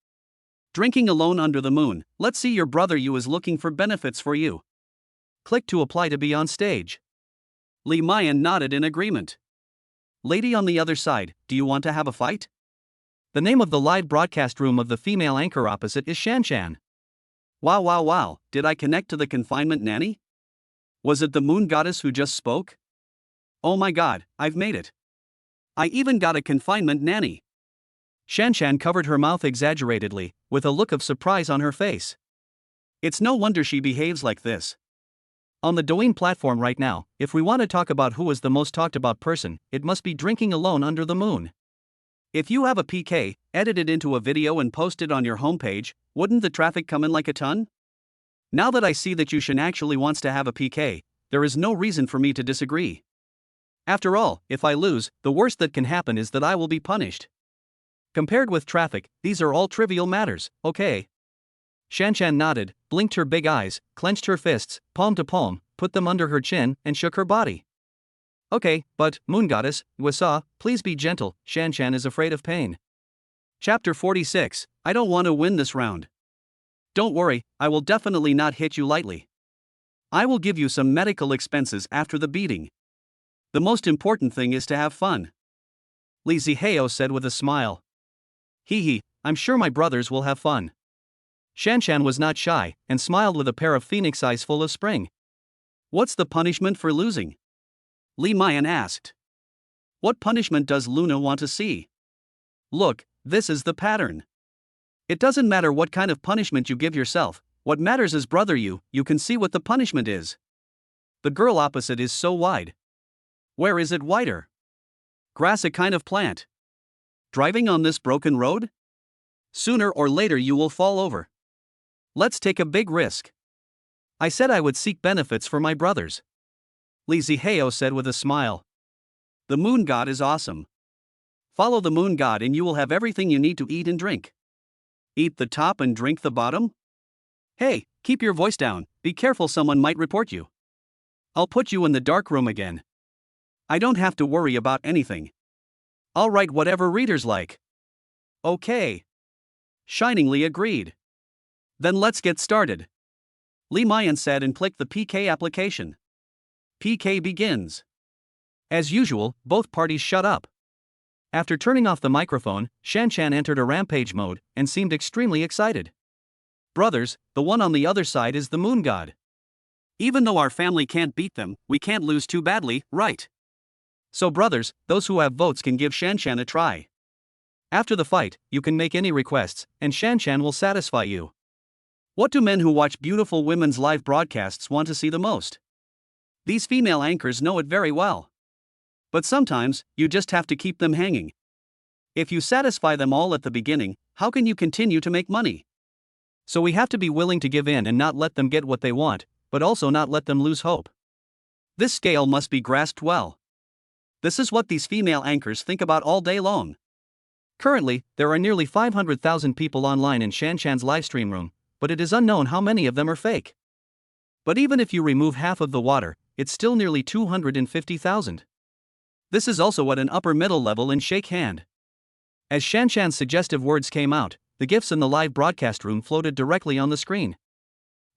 Drinking alone under the moon, let's see your brother Yu is looking for benefits for you. Click to apply to be on stage. Li Mayan nodded in agreement. Lady on the other side, do you want to have a fight? The name of the live broadcast room of the female anchor opposite is Shanshan. Wow, did I connect to the confinement nanny? Was it the moon goddess who just spoke? Oh my god, I've made it. I even got a confinement nanny. Shanshan covered her mouth exaggeratedly, with a look of surprise on her face. It's no wonder she behaves like this. On the Douyin platform right now, if we want to talk about who is the most talked about person, it must be drinking alone under the moon. If you have a PK, edit it into a video and post it on your homepage, wouldn't the traffic come in like a ton? Now that I see that Yushin actually wants to have a PK, there is no reason for me to disagree. After all, if I lose, the worst that can happen is that I will be punished. Compared with traffic, these are all trivial matters, okay? Shanshan nodded, blinked her big eyes, clenched her fists, palm to palm, put them under her chin, and shook her body. Okay, but, Moon Goddess, Wasa, please be gentle, Shanshan is afraid of pain. Chapter 46, I don't want to win this round. Don't worry, I will definitely not hit you lightly. I will give you some medical expenses after the beating. The most important thing is to have fun. Li Ziheo said with a smile. Hee, I'm sure my brothers will have fun. Shanshan was not shy, and smiled with a pair of phoenix eyes full of spring. What's the punishment for losing? Li Mayan asked. What punishment does Luna want to see? Look, this is the pattern. It doesn't matter what kind of punishment you give yourself, what matters is brother you can see what the punishment is. The girl opposite is so wide. Where is it wider? Grass a kind of plant. Driving on this broken road? Sooner or later you will fall over. Let's take a big risk. I said I would seek benefits for my brothers. Li Ziheo said with a smile. The moon god is awesome. Follow the moon god and you will have everything you need to eat and drink. Eat the top and drink the bottom? Hey, keep your voice down, be careful someone might report you. I'll put you in the dark room again. I don't have to worry about anything. I'll write whatever readers like. Okay. Shiningly agreed. Then let's get started. Li Mayan said and clicked the PK application. PK begins. As usual, both parties shut up. After turning off the microphone, Shanshan entered a rampage mode and seemed extremely excited. Brothers, the one on the other side is the moon god. Even though our family can't beat them, we can't lose too badly, right? So brothers, those who have votes can give Shanshan a try. After the fight, you can make any requests, and Shanshan will satisfy you. What do men who watch beautiful women's live broadcasts want to see the most? These female anchors know it very well. But sometimes, you just have to keep them hanging. If you satisfy them all at the beginning, how can you continue to make money? So we have to be willing to give in and not let them get what they want, but also not let them lose hope. This scale must be grasped well. This is what these female anchors think about all day long. Currently, there are nearly 500,000 people online in Shanshan's livestream room, but it is unknown how many of them are fake. But even if you remove half of the water, it's still nearly 250,000. This is also at an upper middle level in shake hand. As Shanshan's suggestive words came out, the gifts in the live broadcast room floated directly on the screen.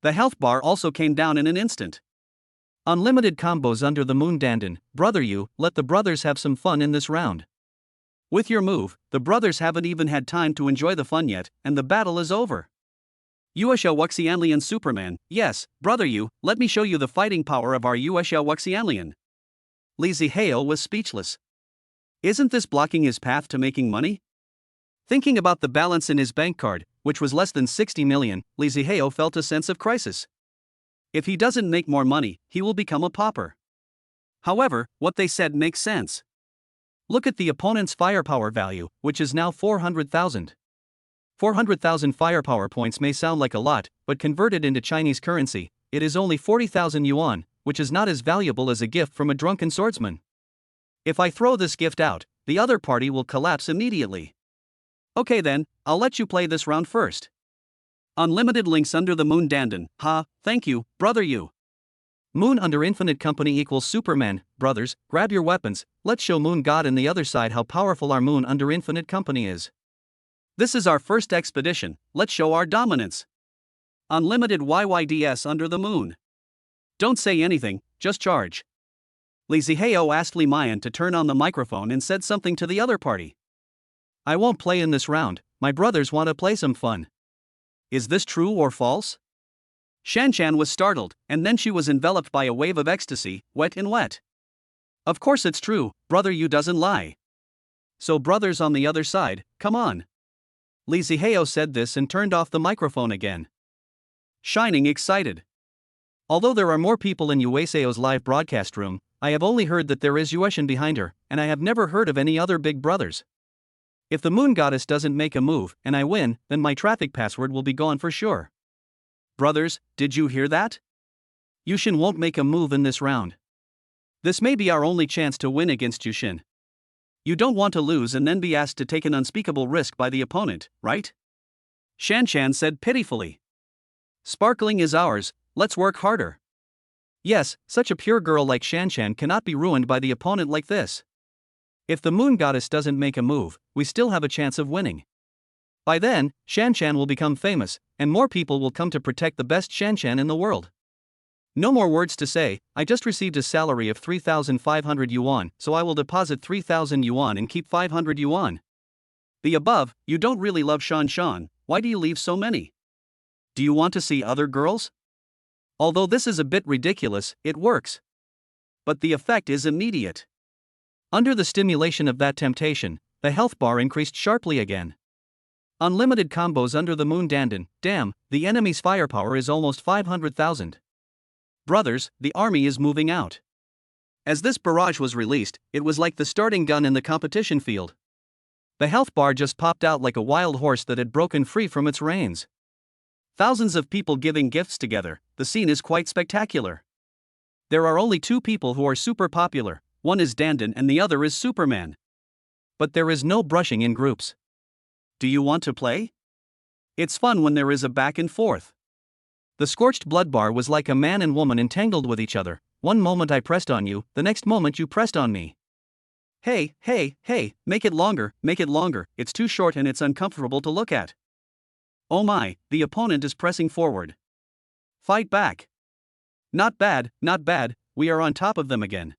The health bar also came down in an instant. Unlimited combos under the moon dandan, brother you, let the brothers have some fun in this round. With your move, the brothers haven't even had time to enjoy the fun yet, and the battle is over. Yuesha Wuxianlian Superman, yes, brother you, let me show you the fighting power of our Yuesha Wuxianlian. Li Zihao was speechless. Isn't this blocking his path to making money? Thinking about the balance in his bank card, which was less than 60 million, Li Zihao felt a sense of crisis. If he doesn't make more money, he will become a pauper. However, what they said makes sense. Look at the opponent's firepower value, which is now 400,000. 400,000 firepower points may sound like a lot, but converted into Chinese currency, it is only 40,000 yuan, which is not as valuable as a gift from a drunken swordsman. If I throw this gift out, the other party will collapse immediately. Okay then, I'll let you play this round first. Unlimited links under the moon dandan, thank you, brother you. Moon under infinite company equals Superman, brothers, grab your weapons, let's show Moon God and the other side how powerful our moon under infinite company is. This is our first expedition, let's show our dominance. Unlimited YYDS under the moon. Don't say anything, just charge. Li Zihao asked Li Mayan to turn on the microphone and said something to the other party. I won't play in this round, my brothers want to play some fun. Is this true or false? Shanshan was startled, and then she was enveloped by a wave of ecstasy, wet and wet. Of course it's true, brother you doesn't lie. So brothers on the other side, come on. Li Zihao said this and turned off the microphone again. Shining excited. Although there are more people in Yueseo's live broadcast room, I have only heard that there is Yueshan behind her, and I have never heard of any other big brothers. If the moon goddess doesn't make a move, and I win, then my traffic password will be gone for sure. Brothers, did you hear that? Yushin won't make a move in this round. This may be our only chance to win against Yushin. You don't want to lose and then be asked to take an unspeakable risk by the opponent, right? Shanshan said pitifully. Sparkling is ours, let's work harder. Yes, such a pure girl like Shanshan cannot be ruined by the opponent like this. If the moon goddess doesn't make a move, we still have a chance of winning. By then, Shanshan will become famous, and more people will come to protect the best Shanshan in the world. No more words to say, I just received a salary of 3,500 yuan, so I will deposit 3,000 yuan and keep 500 yuan. The above, you don't really love Shanshan, why do you leave so many? Do you want to see other girls? Although this is a bit ridiculous, it works. But the effect is immediate. Under the stimulation of that temptation, the health bar increased sharply again. Unlimited combos under the moon dandan, damn, the enemy's firepower is almost 500,000. Brothers, the army is moving out. As this barrage was released, it was like the starting gun in the competition field. The health bar just popped out like a wild horse that had broken free from its reins. Thousands of people giving gifts together, the scene is quite spectacular. There are only two people who are super popular, one is Dandan and the other is Superman. But there is no brushing in groups. Do you want to play? It's fun when there is a back and forth. The scorched blood bar was like a man and woman entangled with each other. One moment I pressed on you, the next moment you pressed on me. Hey, make it longer, it's too short and it's uncomfortable to look at. Oh my, the opponent is pressing forward. Fight back. Not bad, we are on top of them again.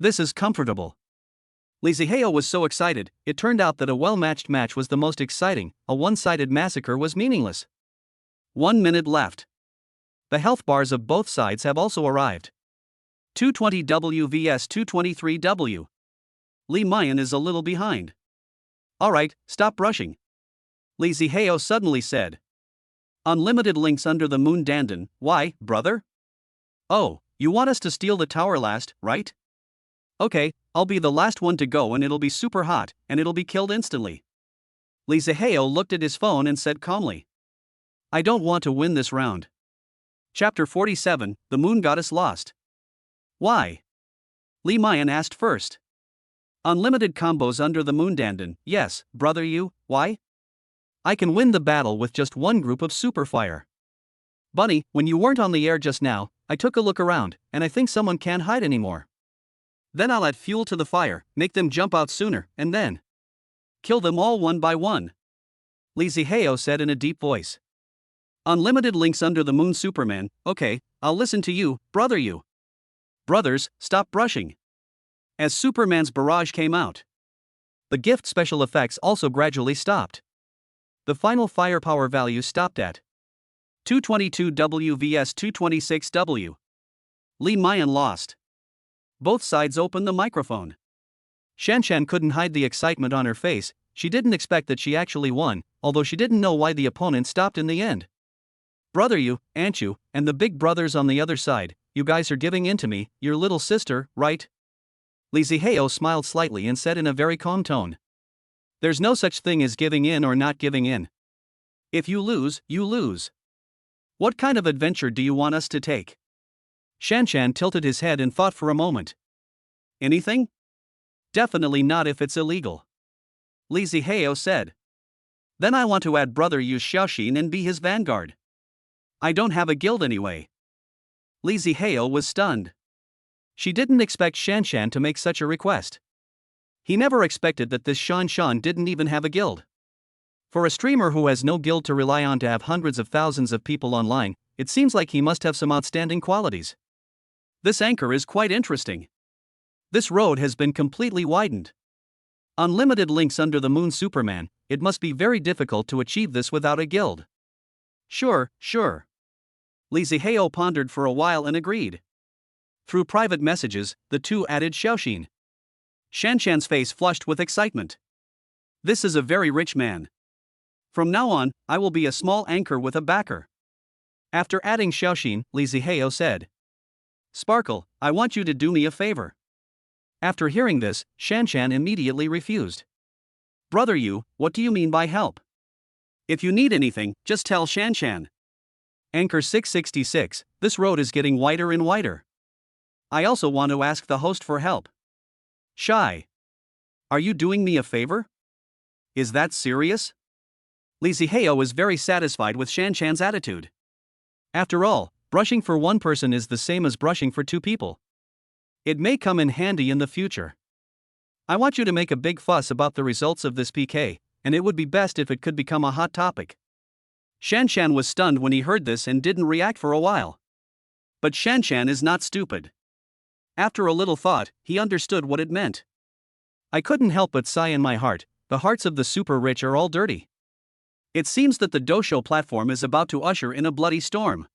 This is comfortable. Li Zihao was so excited, it turned out that a well-matched match was the most exciting, a one-sided massacre was meaningless. 1 minute left. The health bars of both sides have also arrived. 220W vs 223W. Li Mayan is a little behind. Alright, stop rushing. Li Zihao suddenly said. Unlimited links under the moon dandan, why, brother? Oh, you want us to steal the tower last, right? Okay, I'll be the last one to go and it'll be super hot, and it'll be killed instantly. Li Zihao looked at his phone and said calmly. I don't want to win this round. Chapter 47, The Moon Goddess Lost. Why? Li Mayan asked first. Unlimited combos under the moon dandan, yes, brother you, why? I can win the battle with just one group of super fire. Bunny, when you weren't on the air just now, I took a look around, and I think someone can't hide anymore. Then I'll add fuel to the fire, make them jump out sooner, and then kill them all one by one. Li Zihao said in a deep voice. Unlimited links under the moon Superman, okay, I'll listen to you, brother you. Brothers, stop brushing. As Superman's barrage came out, the gift special effects also gradually stopped. The final firepower value stopped at 222W vs 226W. Li Mayan lost. Both sides opened the microphone. Shanshan couldn't hide the excitement on her face. She didn't expect that she actually won, although she didn't know why the opponent stopped in the end. Brother you, aunt you, and the big brothers on the other side, you guys are giving in to me, your little sister, right? Li Zihao smiled slightly and said in a very calm tone. There's no such thing as giving in or not giving in. If you lose, you lose. What kind of adventure do you want us to take? Shanshan tilted his head and thought for a moment. Anything? Definitely not if it's illegal. Li Zihao said. Then I want to add brother Yu Xiaoxin and be his vanguard. I don't have a guild anyway. Li Zihao was stunned. She didn't expect Shanshan to make such a request. He never expected that this Shanshan didn't even have a guild. For a streamer who has no guild to rely on to have hundreds of thousands of people online, it seems like he must have some outstanding qualities. This anchor is quite interesting. This road has been completely widened. Unlimited links under the moon Superman, it must be very difficult to achieve this without a guild. Sure. Li Zihao pondered for a while and agreed. Through private messages, the two added Xiaoxin. Shanshan's face flushed with excitement. This is a very rich man. From now on, I will be a small anchor with a backer. After adding Xiaoxin, Li Zihao said. Sparkle, I want you to do me a favor. After hearing this, Shanshan immediately refused. Brother you, what do you mean by help? If you need anything, just tell Shanshan. Anchor 666, this road is getting wider and wider. I also want to ask the host for help. Shy. Are you doing me a favor? Is that serious? Li Zihao was very satisfied with Shanshan's attitude. After all, brushing for one person is the same as brushing for two people. It may come in handy in the future. I want you to make a big fuss about the results of this PK, and it would be best if it could become a hot topic. Shanshan was stunned when he heard this and didn't react for a while. But Shanshan is not stupid. After a little thought, he understood what it meant. I couldn't help but sigh in my heart, the hearts of the super rich are all dirty. It seems that the Dosho platform is about to usher in a bloody storm.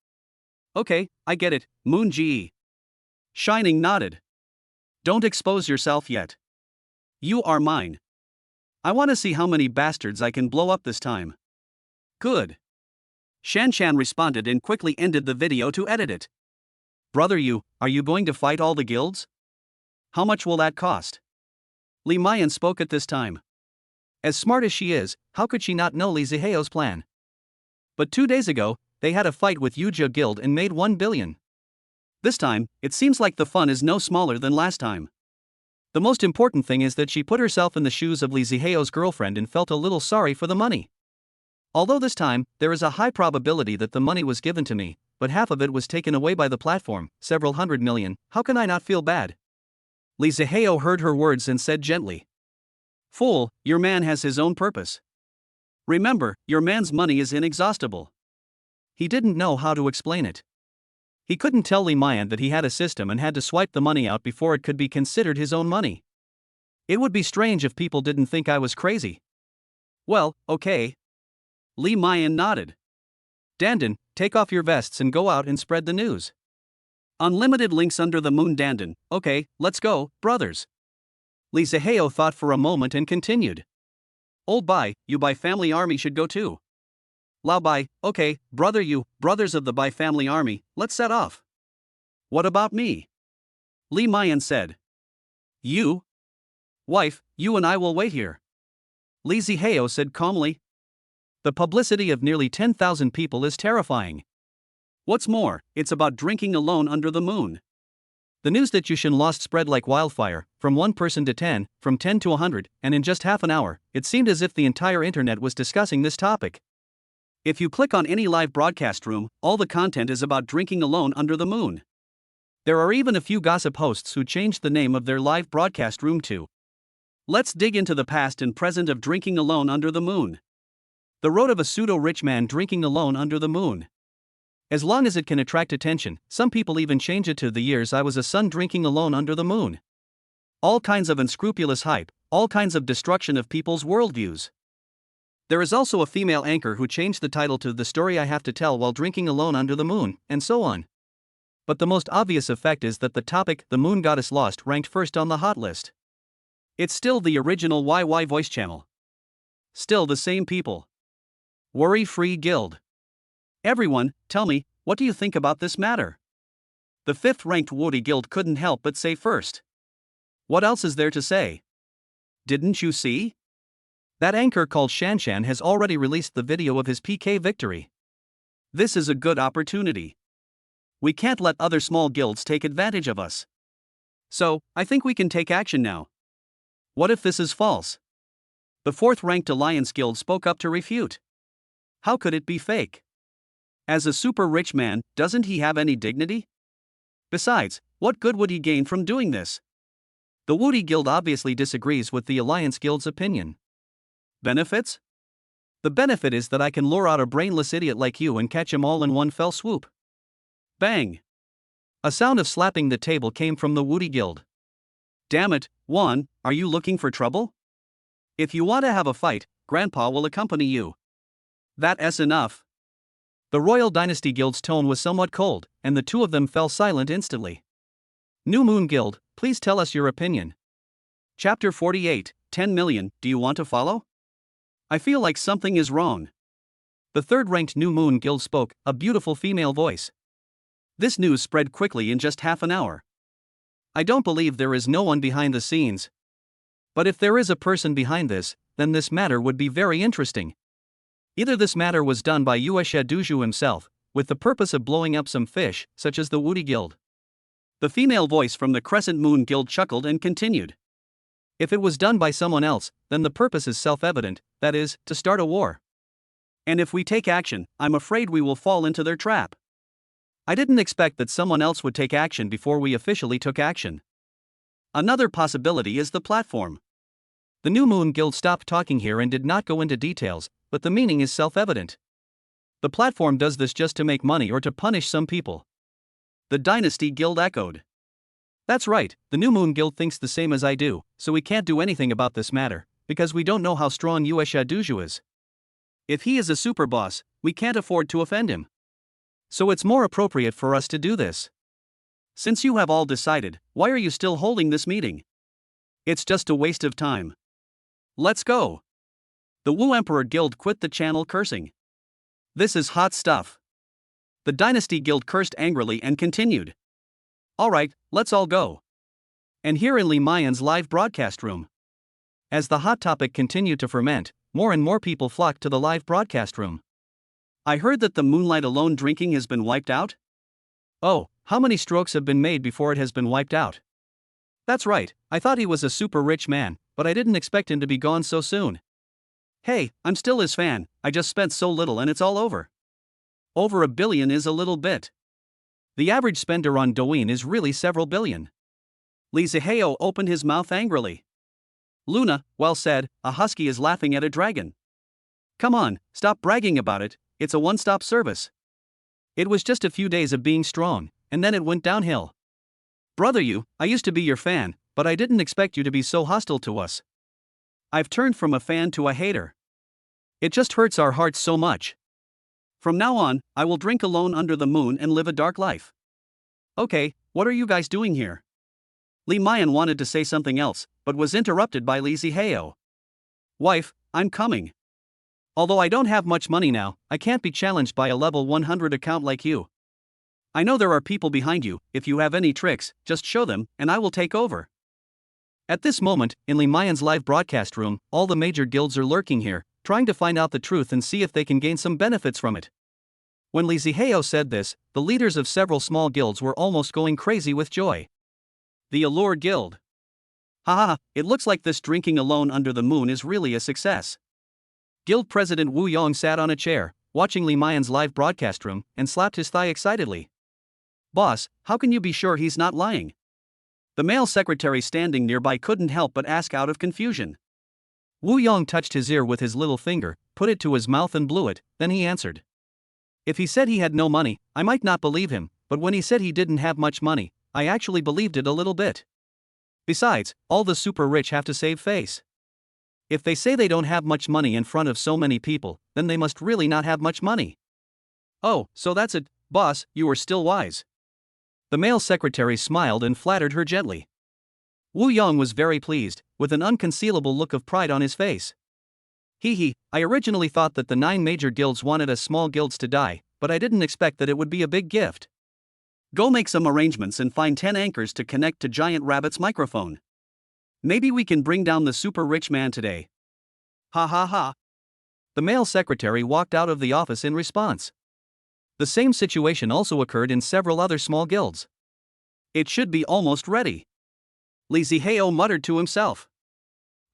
Okay, I get it, Moon GE. Shining nodded. Don't expose yourself yet. You are mine. I want to see how many bastards I can blow up this time. Good. Shanshan responded and quickly ended the video to edit it. Brother you, are you going to fight all the guilds? How much will that cost? Li Mayan spoke at this time. As smart as she is, how could she not know Li Zihao's plan? But 2 days ago, they had a fight with Yujia Guild and made 1 billion. This time, it seems like the fun is no smaller than last time. The most important thing is that she put herself in the shoes of Li Zihao's girlfriend and felt a little sorry for the money. Although this time, there is a high probability that the money was given to me, but half of it was taken away by the platform, several hundred million, how can I not feel bad? Li Zihao heard her words and said gently. Fool, your man has his own purpose. Remember, your man's money is inexhaustible. He didn't know how to explain it. He couldn't tell Li Mayan that he had a system and had to swipe the money out before it could be considered his own money. It would be strange if people didn't think I was crazy. Well, okay. Lee Mayan nodded. Dandan, take off your vests and go out and spread the news. Unlimited links under the moon. Dandan, okay, let's go, brothers. Lee Zaheo thought for a moment and continued. Old Bai, you Bai family army should go too. Lao Bai, okay, brother you, brothers of the Bai family army, let's set off. What about me? Lee Mayan said. You? Wife, you and I will wait here. Lee Zaheo said calmly. The publicity of nearly 10,000 people is terrifying. What's more, it's about drinking alone under the moon. The news that Yushin lost spread like wildfire, from one person to 10, from 10 to 100, and in just half an hour, it seemed as if the entire internet was discussing this topic. If you click on any live broadcast room, all the content is about drinking alone under the moon. There are even a few gossip hosts who changed the name of their live broadcast room to Let's dig into the past and present of drinking alone under the moon. The road of a pseudo-rich man drinking alone under the moon. As long as it can attract attention, some people even change it to the years I was a son drinking alone under the moon. All kinds of unscrupulous hype, all kinds of destruction of people's worldviews. There is also a female anchor who changed the title to The Story I Have to Tell While Drinking Alone Under the Moon, and so on. But the most obvious effect is that the topic, The Moon Goddess Lost, ranked first on the hot list. It's still the original YY voice channel. Still the same people. Worry-free guild. Everyone, tell me, what do you think about this matter? The 5th-ranked Woody Guild couldn't help but say first. What else is there to say? Didn't you see? That anchor called Shanshan has already released the video of his PK victory. This is a good opportunity. We can't let other small guilds take advantage of us. So, I think we can take action now. What if this is false? The 4th-ranked Alliance Guild spoke up to refute. How could it be fake? As a super rich man, doesn't he have any dignity? Besides, what good would he gain from doing this? The Woody Guild obviously disagrees with the Alliance Guild's opinion. Benefits? The benefit is that I can lure out a brainless idiot like you and catch him all in one fell swoop. Bang! A sound of slapping the table came from the Woody Guild. Damn it, Juan, are you looking for trouble? If you want to have a fight, Grandpa will accompany you. That's enough. The Royal Dynasty Guild's tone was somewhat cold, and the two of them fell silent instantly. New Moon Guild, please tell us your opinion. Chapter 48, 10 million, do you want to follow? I feel like something is wrong. The 3rd-ranked New Moon Guild spoke, a beautiful female voice. This news spread quickly in just half an hour. I don't believe there is no one behind the scenes. But if there is a person behind this, then this matter would be very interesting. Either this matter was done by Yuesha Duju himself, with the purpose of blowing up some fish, such as the Woody Guild. The female voice from the Crescent Moon Guild chuckled and continued. If it was done by someone else, then the purpose is self-evident, that is, to start a war. And if we take action, I'm afraid we will fall into their trap. I didn't expect that someone else would take action before we officially took action. Another possibility is the platform. The New Moon Guild stopped talking here and did not go into details, but the meaning is self-evident. The platform does this just to make money or to punish some people. The Dynasty Guild echoed. That's right, the New Moon Guild thinks the same as I do, so we can't do anything about this matter, because we don't know how strong Yuesha Duju is. If he is a super boss, we can't afford to offend him. So it's more appropriate for us to do this. Since you have all decided, why are you still holding this meeting? It's just a waste of time. Let's go. The Wu Emperor Guild quit the channel cursing. This is hot stuff. The Dynasty Guild cursed angrily and continued. Alright, let's all go. And here in Lee Mayan's live broadcast room. As the hot topic continued to ferment, more and more people flocked to the live broadcast room. I heard that the moonlight alone drinking has been wiped out? Oh, how many strokes have been made before it has been wiped out? That's right, I thought he was a super rich man, but I didn't expect him to be gone so soon. Hey, I'm still his fan, I just spent so little and it's all over. Over $1 billion is a little bit. The average spender on Douyin is really several billion. Lee Zaheo opened his mouth angrily. Luna, well said, a husky is laughing at a dragon. Come on, stop bragging about it, it's a one-stop service. It was just a few days of being strong, and then it went downhill. Brother you, I used to be your fan, but I didn't expect you to be so hostile to us. I've turned from a fan to a hater. It just hurts our hearts so much. From now on, I will drink alone under the moon and live a dark life. Okay, what are you guys doing here? Li Mayan wanted to say something else, but was interrupted by Li Zihao. Wife, I'm coming. Although I don't have much money now, I can't be challenged by a level 100 account like you. I know there are people behind you. If you have any tricks, just show them, and I will take over. At this moment, in Li Mayan's live broadcast room, all the major guilds are lurking here, trying to find out the truth and see if they can gain some benefits from it. When Li Zihao said this, the leaders of several small guilds were almost going crazy with joy. The Allure Guild. Haha, it looks like this drinking alone under the moon is really a success. Guild President Wu Yong sat on a chair, watching Li Mayan's live broadcast room, and slapped his thigh excitedly. Boss, how can you be sure he's not lying? The male secretary standing nearby couldn't help but ask out of confusion. Wu Yong touched his ear with his little finger, put it to his mouth and blew it, then he answered. If he said he had no money, I might not believe him, but when he said he didn't have much money, I actually believed it a little bit. Besides, all the super rich have to save face. If they say they don't have much money in front of so many people, then they must really not have much money. Oh, so that's it, boss, you are still wise. The male secretary smiled and flattered her gently. Wu Yong was very pleased, with an unconcealable look of pride on his face. Hee, I originally thought that the 9 major guilds wanted us small guilds to die, but I didn't expect that it would be a big gift. Go make some arrangements and find 10 anchors to connect to Giant Rabbit's microphone. Maybe we can bring down the super rich man today. Ha ha ha. The male secretary walked out of the office in response. The same situation also occurred in several other small guilds. It should be almost ready. Li Zihao muttered to himself.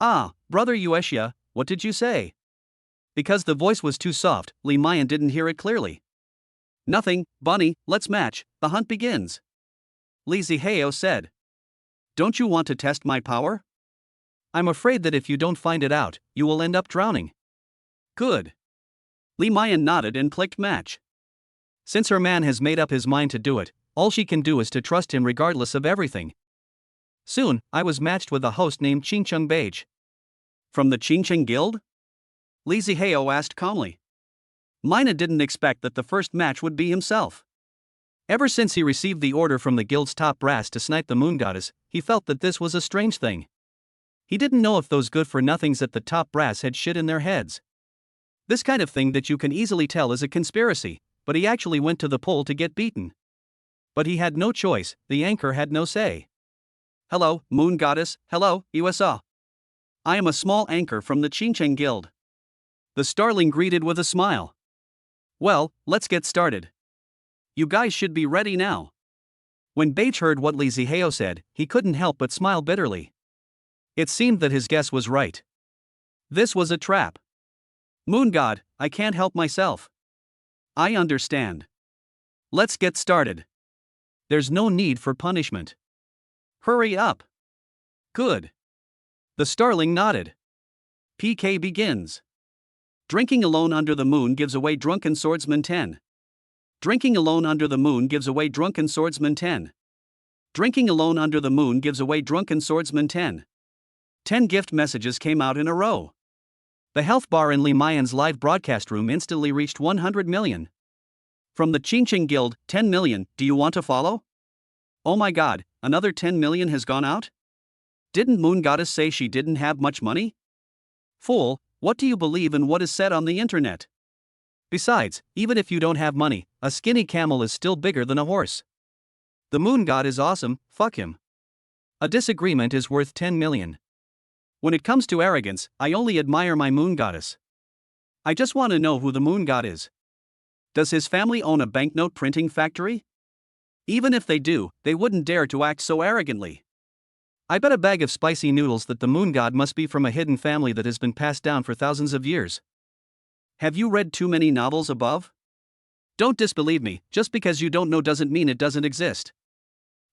Ah, brother Yueshia, what did you say? Because the voice was too soft, Li Mayan didn't hear it clearly. Nothing, Bunny, let's match, the hunt begins. Li Zihao said. Don't you want to test my power? I'm afraid that if you don't find it out, you will end up drowning. Good. Li Mayan nodded and clicked match. Since her man has made up his mind to do it, all she can do is to trust him regardless of everything. Soon, I was matched with a host named Qingcheng Beige. From the Qingcheng Guild? Li Zihao asked calmly. Mina didn't expect that the first match would be himself. Ever since he received the order from the guild's top brass to snipe the moon goddess, he felt that this was a strange thing. He didn't know if those good-for-nothings at the top brass had shit in their heads. This kind of thing that you can easily tell is a conspiracy, but he actually went to the poll to get beaten. But he had no choice, the anchor had no say. Hello, moon goddess, hello, USA. I am a small anchor from the Qingcheng Guild. The starling greeted with a smile. Well, let's get started. You guys should be ready now. When Beige heard what Li Zihao said, he couldn't help but smile bitterly. It seemed that his guess was right. This was a trap. Moon God, I can't help myself. I understand. Let's get started. There's no need for punishment. Hurry up. Good. The starling nodded. PK begins. Drinking alone under the moon gives away drunken swordsman 10. Drinking alone under the moon gives away drunken swordsman 10. Drinking alone under the moon gives away drunken swordsman 10. 10 gift messages came out in a row. The health bar in Li Mayan's live broadcast room instantly reached 100 million. From the Qingcheng Guild, 10 million, do you want to follow? Oh my god, another 10 million has gone out? Didn't Moon Goddess say she didn't have much money? Fool, what do you believe in what is said on the internet? Besides, even if you don't have money, a skinny camel is still bigger than a horse. The moon god is awesome, fuck him. A disagreement is worth 10 million. When it comes to arrogance, I only admire my moon goddess. I just want to know who the moon god is. Does his family own a banknote printing factory? Even if they do, they wouldn't dare to act so arrogantly. I bet a bag of spicy noodles that the moon god must be from a hidden family that has been passed down for thousands of years. Have you read too many novels above? Don't disbelieve me, just because you don't know doesn't mean it doesn't exist.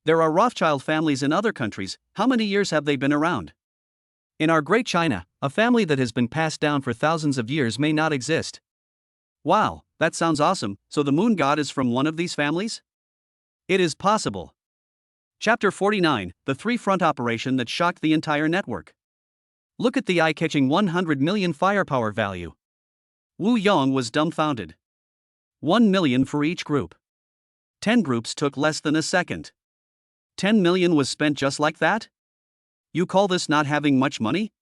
There are Rothschild families in other countries, how many years have they been around? In our great China, a family that has been passed down for thousands of years may not exist. Wow, that sounds awesome, so the moon god is from one of these families? It is possible. Chapter 49, the three-front operation that shocked the entire network. Look at the eye-catching 100 million firepower value. Wu Yong was dumbfounded. 1 million for each group. 10 groups took less than a second. 10 million was spent just like that? You call this not having much money?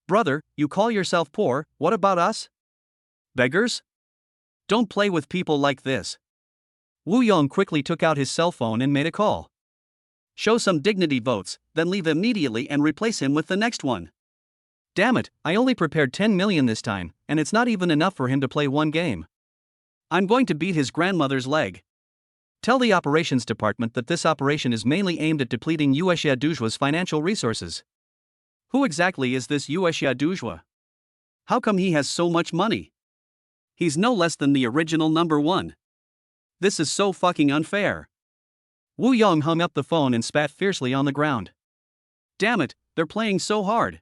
Brother, you call yourself poor, what about us? Beggars? Don't play with people like this. Wu Yong quickly took out his cell phone and made a call. Show some dignity, votes, then leave immediately and replace him with the next one. Damn it, I only prepared 10 million this time, and it's not even enough for him to play one game. I'm going to beat his grandmother's leg. Tell the operations department that this operation is mainly aimed at depleting Yueshia Duzhua's financial resources. Who exactly is this Yueshia Duzhua? How come he has so much money? He's no less than the original number one. This is so fucking unfair. Wu Yong hung up the phone and spat fiercely on the ground. Damn it, they're playing so hard.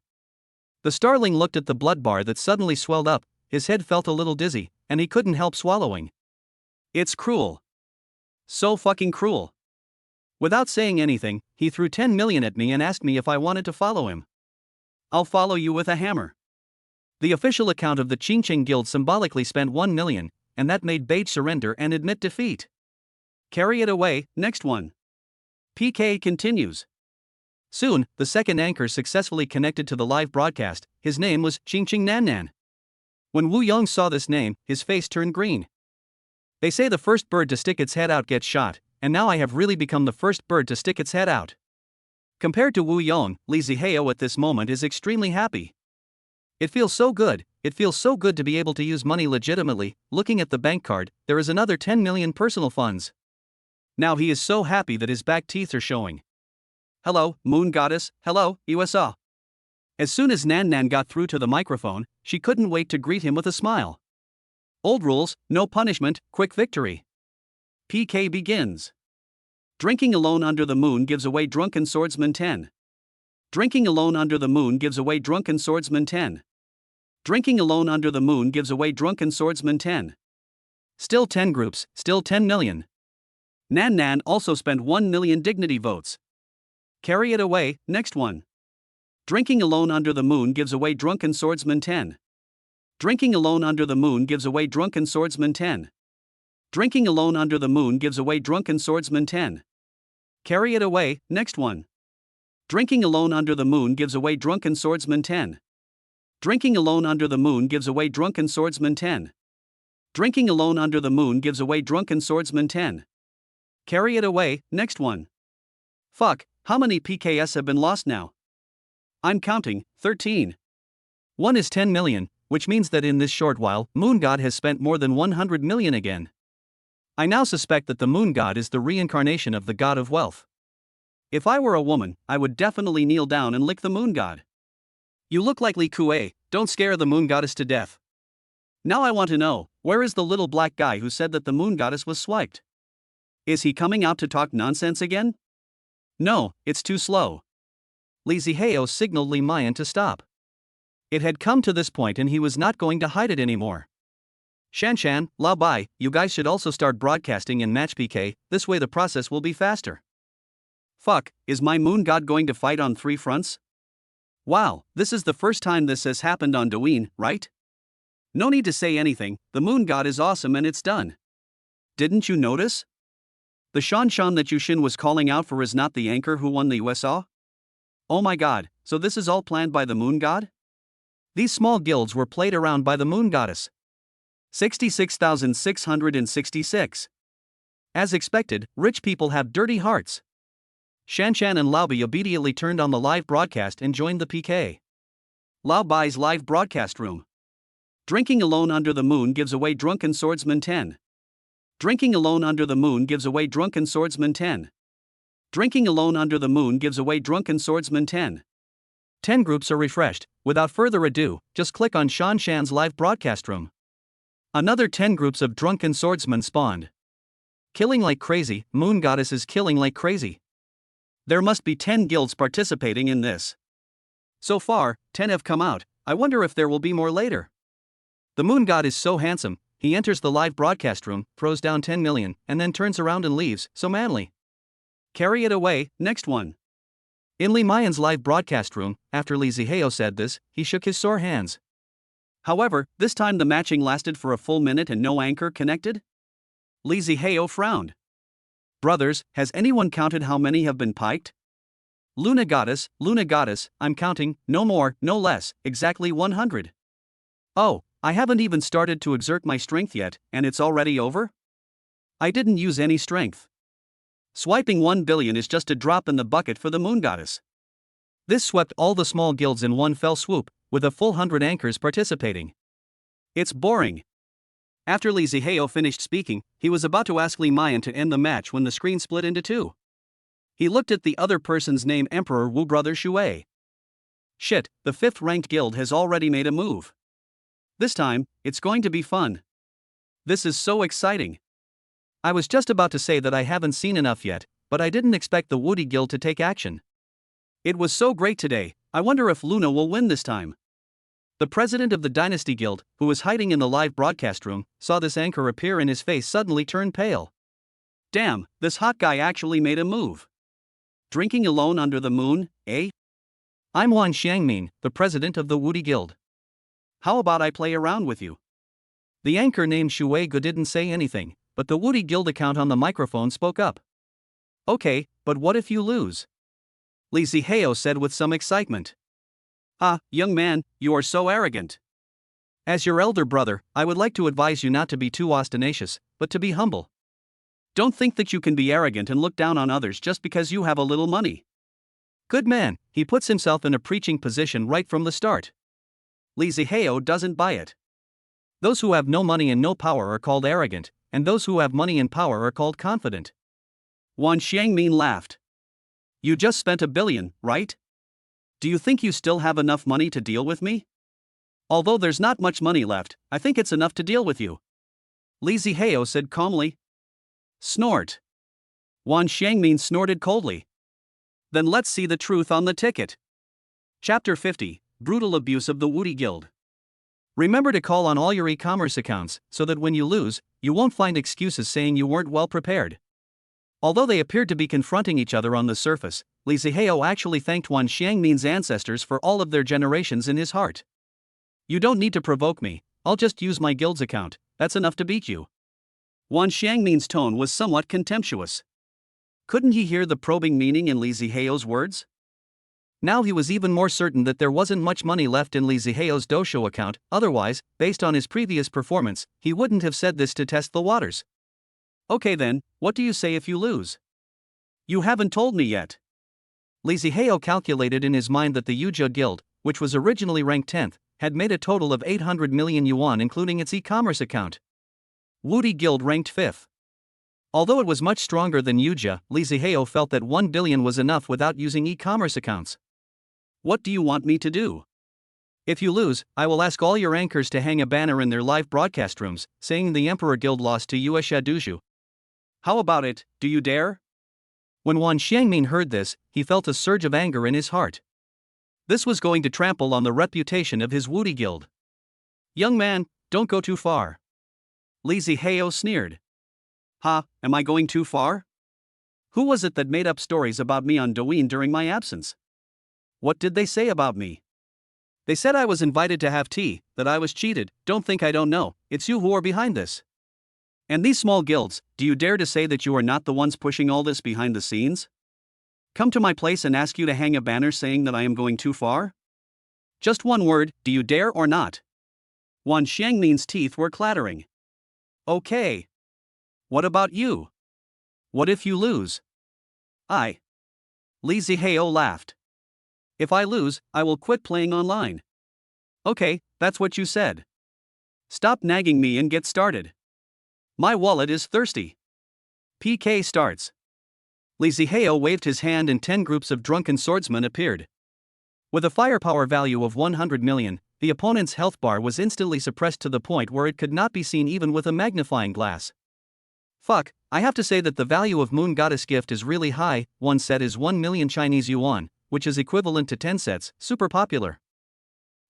The starling looked at the blood bar that suddenly swelled up, his head felt a little dizzy, and he couldn't help swallowing. It's cruel. So fucking cruel. Without saying anything, he threw 10 million at me and asked me if I wanted to follow him. I'll follow you with a hammer. The official account of the Qingqing Guild symbolically spent 1 million, and that made Beige surrender and admit defeat. Carry it away, next one. PK continues. Soon, the second anchor successfully connected to the live broadcast. His name was Qingqing Nannan. When Wu Yong saw this name, his face turned green. They say the first bird to stick its head out gets shot, and now I have really become the first bird to stick its head out. Compared to Wu Yong, Li Zihao at this moment is extremely happy. It feels so good to be able to use money legitimately. Looking at the bank card, there is another 10 million personal funds. Now he is so happy that his back teeth are showing. Hello, Moon Goddess, hello, USA. As soon as Nan got through to the microphone, she couldn't wait to greet him with a smile. Old rules, no punishment, quick victory. PK begins. Drinking alone under the moon gives away drunken swordsman 10. Drinking alone under the moon gives away drunken swordsman 10. Drinking alone under the moon gives away drunken swordsman 10. Still 10 groups, still 10 million. Nan also spent 1 million dignity votes. Carry it away, next one. Drinking alone under the moon gives away drunken swordsman 10. Drinking alone under the moon gives away drunken swordsman 10. Drinking alone under the moon gives away drunken swordsman 10. Carry it away, next one. Drinking alone under the moon gives away drunken swordsman 10. Drinking alone under the moon gives away drunken swordsman 10. Drinking alone under the moon gives away drunken swordsman 10. Carry it away, next one. Fuck, how many PKS have been lost now? I'm counting, 13. One is 10 million, which means that in this short while, Moon God has spent more than 100 million again. I now suspect that the Moon God is the reincarnation of the God of Wealth. If I were a woman, I would definitely kneel down and lick the Moon God. You look like Li Kuei, don't scare the Moon Goddess to death. Now I want to know, where is the little black guy who said that the Moon Goddess was swiped? Is he coming out to talk nonsense again? No, it's too slow. Li Zihao signaled Li Mayan to stop. It had come to this point and he was not going to hide it anymore. Shanshan, Lao Bai, you guys should also start broadcasting in match PK, this way the process will be faster. Fuck, is my Moon God going to fight on 3 fronts? Wow, this is the first time this has happened on Douyin, right? No need to say anything, the Moon God is awesome and it's done. Didn't you notice? The Shanshan that Yushin was calling out for is not the anchor who won the USA? Oh my god, so this is all planned by the Moon God? These small guilds were played around by the Moon Goddess. 66,666. As expected, rich people have dirty hearts. Shanshan and Lao Bai obediently turned on the live broadcast and joined the PK. Lao Bai's live broadcast room. Drinking alone under the moon gives away drunken swordsman 10. Drinking alone under the moon gives away drunken swordsman 10. Drinking alone under the moon gives away drunken swordsman 10. 10 groups are refreshed. Without further ado, just click on Shanshan's live broadcast room. Another 10 groups of drunken swordsmen spawned. Killing like crazy, Moon Goddess is killing like crazy. There must be 10 guilds participating in this. So far, 10 have come out, I wonder if there will be more later. The Moon God is so handsome, he enters the live broadcast room, throws down 10 million, and then turns around and leaves, so manly. Carry it away, next one. In Li Mayan's live broadcast room, after Li Zihao said this, he shook his sore hands. However, this time the matching lasted for a full minute and no anchor connected? Li Zihao frowned. Brothers, has anyone counted how many have been piked? Luna Goddess, I'm counting, no more, no less, exactly 100. Oh, I haven't even started to exert my strength yet, and it's already over? I didn't use any strength. Swiping 1 billion is just a drop in the bucket for the Moon Goddess. This swept all the small guilds in one fell swoop, with a full 100 anchors participating. It's boring. After Li Zihao finished speaking, he was about to ask Li Mayan to end the match when the screen split into two. He looked at the other person's name, Emperor Wu Brother Shui. Shit, the 5th ranked guild has already made a move. This time, it's going to be fun. This is so exciting. I was just about to say that I haven't seen enough yet, but I didn't expect the Woody Guild to take action. It was so great today, I wonder if Luna will win this time. The president of the Dynasty Guild, who was hiding in the live broadcast room, saw this anchor appear and his face suddenly turned pale. Damn, this hot guy actually made a move. Drinking alone under the moon, eh? I'm Wan Xiangmin, the president of the Woody Guild. How about I play around with you? The anchor named Shui Gu didn't say anything, but the Woody Guild account on the microphone spoke up. Okay, but what if you lose? Li Zihao said with some excitement. Ah, young man, you are so arrogant. As your elder brother, I would like to advise you not to be too ostentatious, but to be humble. Don't think that you can be arrogant and look down on others just because you have a little money. Good man, he puts himself in a preaching position right from the start. Li Zihao doesn't buy it. Those who have no money and no power are called arrogant, and those who have money and power are called confident. Wan Xiangmin laughed. You just spent 1 billion, right? Do you think you still have enough money to deal with me? Although there's not much money left, I think it's enough to deal with you. Li Zihao said calmly. Snort. Wan Xiangmin snorted coldly. Then let's see the truth on the ticket. Chapter 50, Brutal Abuse of the Woody Guild. Remember to call on all your e-commerce accounts, so that when you lose, you won't find excuses saying you weren't well prepared. Although they appeared to be confronting each other on the surface, Li Zihao actually thanked Wan Xiangmin's ancestors for all of their generations in his heart. You don't need to provoke me, I'll just use my guild's account, that's enough to beat you. Wan Xiangmin's tone was somewhat contemptuous. Couldn't he hear the probing meaning in Li Zihao's words? Now he was even more certain that there wasn't much money left in Li Zihao's Doshou account, otherwise, based on his previous performance, he wouldn't have said this to test the waters. Okay then, what do you say if you lose? You haven't told me yet. Li Zihao calculated in his mind that the Yuzhou Guild, which was originally ranked 10th, had made a total of 800 million yuan including its e-commerce account. Woody Guild ranked 5th. Although it was much stronger than Yuzhou, Li Zihao felt that 1 billion was enough without using e-commerce accounts. What do you want me to do? If you lose, I will ask all your anchors to hang a banner in their live broadcast rooms, saying the Emperor Guild lost to Yuesha Duzhu. How about it, do you dare? When Wan Xiangmin heard this, he felt a surge of anger in his heart. This was going to trample on the reputation of his Woody Guild. Young man, don't go too far. Li Zihao sneered. Ha, am I going too far? Who was it that made up stories about me on Douyin during my absence? What did they say about me? They said I was invited to have tea, that I was cheated. Don't think I don't know, it's you who are behind this. And these small guilds, do you dare to say that you are not the ones pushing all this behind the scenes? Come to my place and ask you to hang a banner saying that I am going too far? Just one word, do you dare or not? Wan Xiangmin's teeth were clattering. Okay. What about you? What if you lose? Li Zihao laughed. If I lose, I will quit playing online. Okay, that's what you said. Stop nagging me and get started. My wallet is thirsty. PK starts. Li Zihao waved his hand and 10 groups of drunken swordsmen appeared. With a firepower value of 100 million, the opponent's health bar was instantly suppressed to the point where it could not be seen even with a magnifying glass. Fuck, I have to say that the value of Moon Goddess gift is really high. One set is 1 million Chinese yuan, which is equivalent to 10 sets, super popular.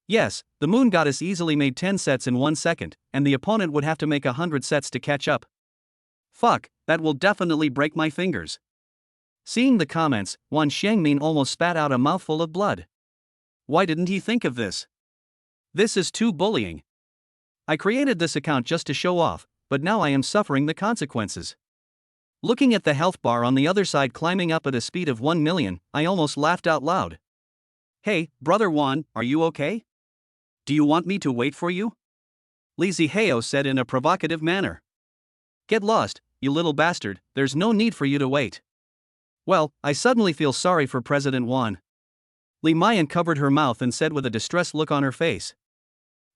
Yes, the Moon Goddess easily made 10 sets in 1 second, and the opponent would have to make 100 sets to catch up. Fuck, that will definitely break my fingers. Seeing the comments, Wan Xiangmin almost spat out a mouthful of blood. Why didn't he think of this? This is too bullying. I created this account just to show off, but now I am suffering the consequences. Looking at the health bar on the other side climbing up at a speed of 1 million, I almost laughed out loud. Hey, brother Wan, are you okay? Do you want me to wait for you? Li Zihao said in a provocative manner. Get lost, you little bastard, there's no need for you to wait. Well, I suddenly feel sorry for President Wan. Li Mayan covered her mouth and said with a distressed look on her face.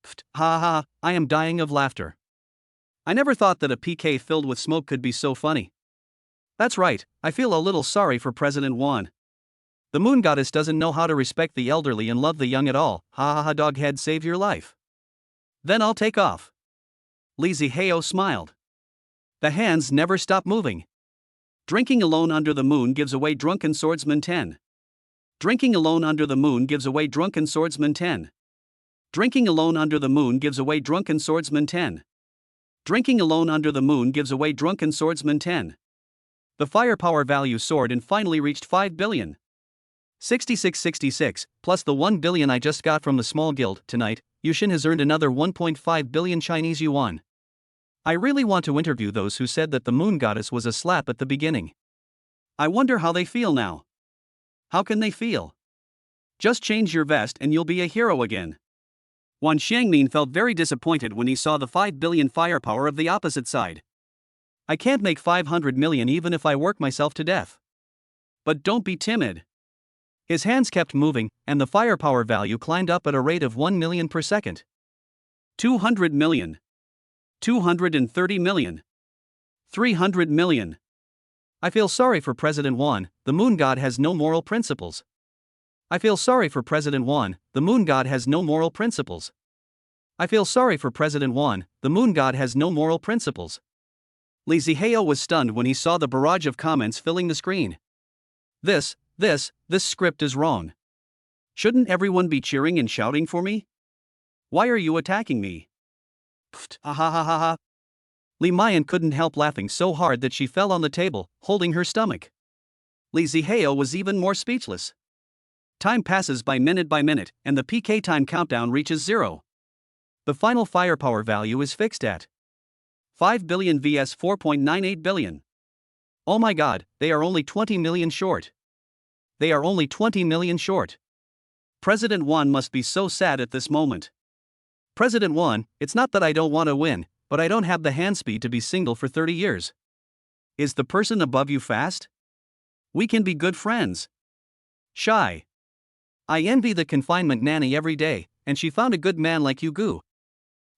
Pfft, ha ha, I am dying of laughter. I never thought that a PK filled with smoke could be so funny. That's right, I feel a little sorry for President Wan. The moon goddess doesn't know how to respect the elderly and love the young at all. Ha ha ha, doghead, save your life. Then I'll take off. Li Zihao smiled. The hands never stop moving. Drinking alone under the moon gives away drunken swordsman 10. Drinking alone under the moon gives away drunken swordsman 10. Drinking alone under the moon gives away drunken swordsman 10. Drinking alone under the moon gives away drunken swordsman 10. The firepower value soared and finally reached 5 billion. 6666, plus the 1 billion I just got from the small guild tonight, Yushin has earned another 1.5 billion Chinese yuan. I really want to interview those who said that the moon goddess was a slap at the beginning. I wonder how they feel now. How can they feel? Just change your vest and you'll be a hero again. Wan Xiangmin felt very disappointed when he saw the 5 billion firepower of the opposite side. I can't make 500 million even if I work myself to death. But don't be timid. His hands kept moving, and the firepower value climbed up at a rate of 1 million per second. 200 million. 230 million. 300 million. I feel sorry for President Wan, the moon god has no moral principles. I feel sorry for President Wan, the moon god has no moral principles. I feel sorry for President Wan, the moon god has no moral principles. Li Zihao was stunned when he saw the barrage of comments filling the screen. This script is wrong. Shouldn't everyone be cheering and shouting for me? Why are you attacking me? Pfft, ha ha ha ha ha. Li Mayan couldn't help laughing so hard that she fell on the table, holding her stomach. Li Zihao was even more speechless. Time passes by minute, and the PK time countdown reaches 0. The final firepower value is fixed at 5 billion vs 4.98 billion. Oh my god, they are only 20 million short. They are only 20 million short. President Wan must be so sad at this moment. President Wan, it's not that I don't want to win, but I don't have the hand speed to be single for 30 years. Is the person above you fast? We can be good friends. Shy. I envy the confinement nanny every day, and she found a good man like you Gu.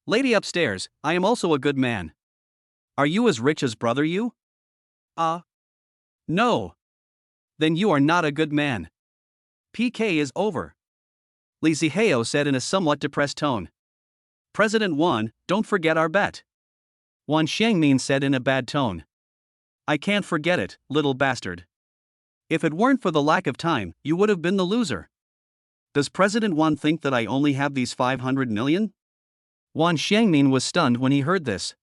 Lady upstairs, I am also a good man. Are you as rich as brother you? No. Then you are not a good man. PK is over. Li Zihao said in a somewhat depressed tone. President Wan, don't forget our bet. Wan Xiangmin said in a bad tone. I can't forget it, little bastard. If it weren't for the lack of time, you would have been the loser. Does President Wan think that I only have these 500 million? Wan Xiangmin was stunned when he heard this.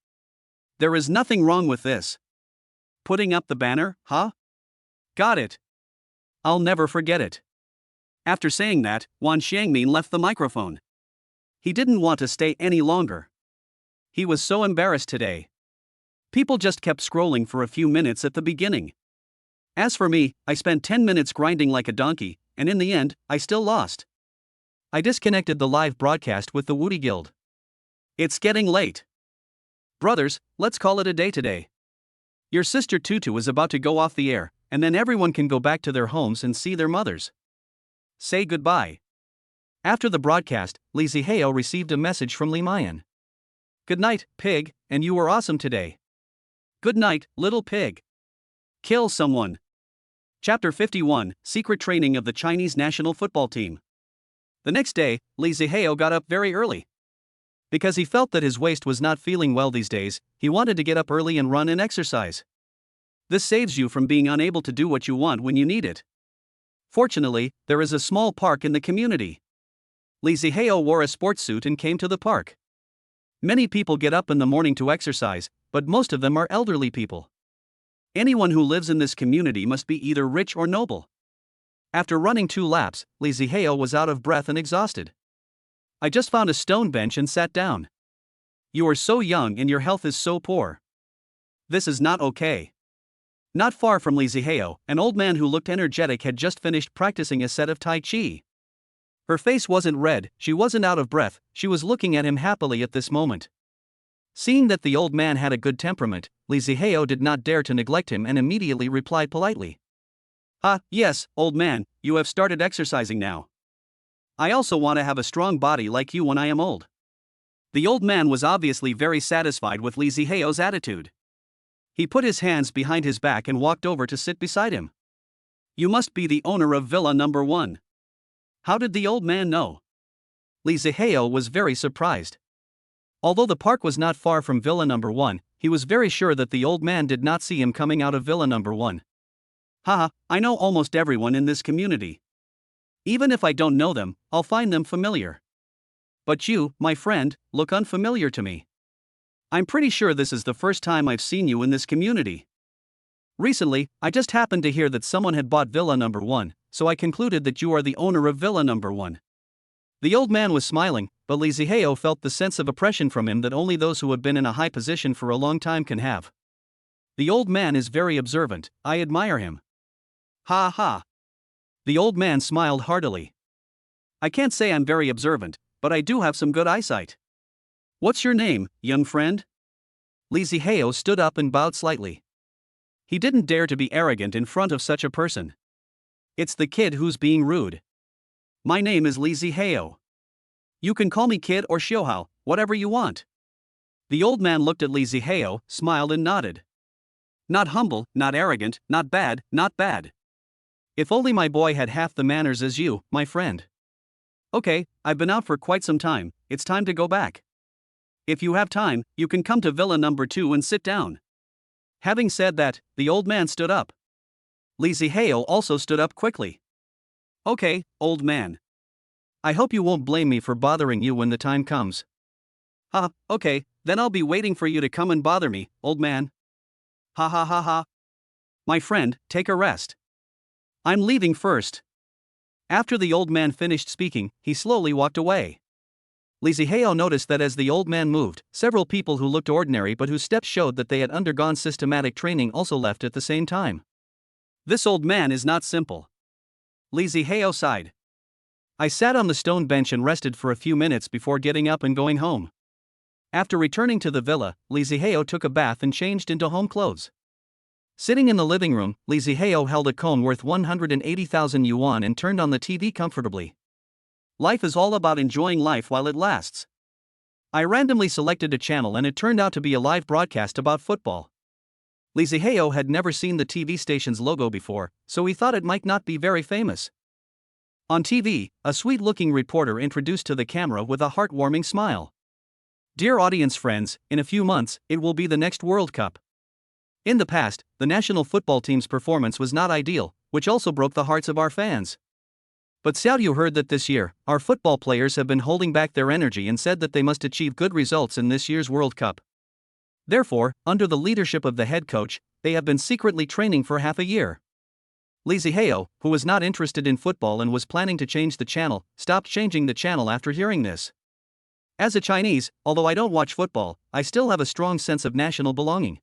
There is nothing wrong with this. Putting up the banner, huh? Got it. I'll never forget it. After saying that, Wan Xiangmin left the microphone. He didn't want to stay any longer. He was so embarrassed today. People just kept scrolling for a few minutes at the beginning. As for me, I spent 10 minutes grinding like a donkey, and in the end, I still lost. I disconnected the live broadcast with the Woody Guild. It's getting late. Brothers, let's call it a day today. Your sister Tutu is about to go off the air, and then everyone can go back to their homes and see their mothers. Say goodbye. After the broadcast, Li Zihao received a message from Li Mayan. Good night, pig, and you were awesome today. Good night, little pig. Kill someone. Chapter 51, Secret Training of the Chinese National Football Team. The next day, Li Zihao got up very early. Because he felt that his waist was not feeling well these days, he wanted to get up early and run and exercise. This saves you from being unable to do what you want when you need it. Fortunately, there is a small park in the community. Li Zihao wore a sports suit and came to the park. Many people get up in the morning to exercise, but most of them are elderly people. Anyone who lives in this community must be either rich or noble. After running 2 laps, Li Zihao was out of breath and exhausted. I just found a stone bench and sat down. You are so young and your health is so poor. This is not okay. Not far from Li Zihao, an old man who looked energetic had just finished practicing a set of Tai Chi. Her face wasn't red, she wasn't out of breath, she was looking at him happily at this moment. Seeing that the old man had a good temperament, Li Zihao did not dare to neglect him and immediately replied politely. Ah, yes, old man, you have started exercising now. I also want to have a strong body like you when I am old. The old man was obviously very satisfied with Li Zihao's attitude. He put his hands behind his back and walked over to sit beside him. You must be the owner of Villa Number 1. How did the old man know? Li Zihao was very surprised. Although the park was not far from Villa Number 1, he was very sure that the old man did not see him coming out of Villa Number 1. Haha, I know almost everyone in this community. Even if I don't know them, I'll find them familiar. But you, my friend, look unfamiliar to me. I'm pretty sure this is the first time I've seen you in this community. Recently, I just happened to hear that someone had bought Villa Number 1, so I concluded that you are the owner of Villa Number 1. The old man was smiling, but Li Zihao felt the sense of oppression from him that only those who have been in a high position for a long time can have. The old man is very observant, I admire him. Ha ha. The old man smiled heartily. I can't say I'm very observant, but I do have some good eyesight. What's your name, young friend? Li Zihao stood up and bowed slightly. He didn't dare to be arrogant in front of such a person. It's the kid who's being rude. My name is Li Zihao. You can call me kid or Xiaohao, whatever you want. The old man looked at Li Zihao, smiled and nodded. Not humble, not arrogant, not bad, not bad. If only my boy had half the manners as you, my friend. Okay, I've been out for quite some time, it's time to go back. If you have time, you can come to Villa Number 2 and sit down. Having said that, the old man stood up. Li Zihao also stood up quickly. Okay, old man. I hope you won't blame me for bothering you when the time comes. Okay, then I'll be waiting for you to come and bother me, old man. Ha ha ha ha. My friend, take a rest. I'm leaving first. After the old man finished speaking, he slowly walked away. Li Zihao noticed that as the old man moved, several people who looked ordinary but whose steps showed that they had undergone systematic training also left at the same time. This old man is not simple. Li Zihao sighed. I sat on the stone bench and rested for a few minutes before getting up and going home. After returning to the villa, Li Zihao took a bath and changed into home clothes. Sitting in the living room, Li Zihao held a cone worth 180,000 yuan and turned on the TV comfortably. Life is all about enjoying life while it lasts. I randomly selected a channel and it turned out to be a live broadcast about football. Li Zihao had never seen the TV station's logo before, so he thought it might not be very famous. On TV, a sweet-looking reporter introduced to the camera with a heartwarming smile. Dear audience friends, in a few months, it will be the next World Cup. In the past, the national football team's performance was not ideal, which also broke the hearts of our fans. But Xiaodu heard that this year, our football players have been holding back their energy and said that they must achieve good results in this year's World Cup. Therefore, under the leadership of the head coach, they have been secretly training for half a year. Li Zihao, who was not interested in football and was planning to change the channel, stopped changing the channel after hearing this. As a Chinese, although I don't watch football, I still have a strong sense of national belonging.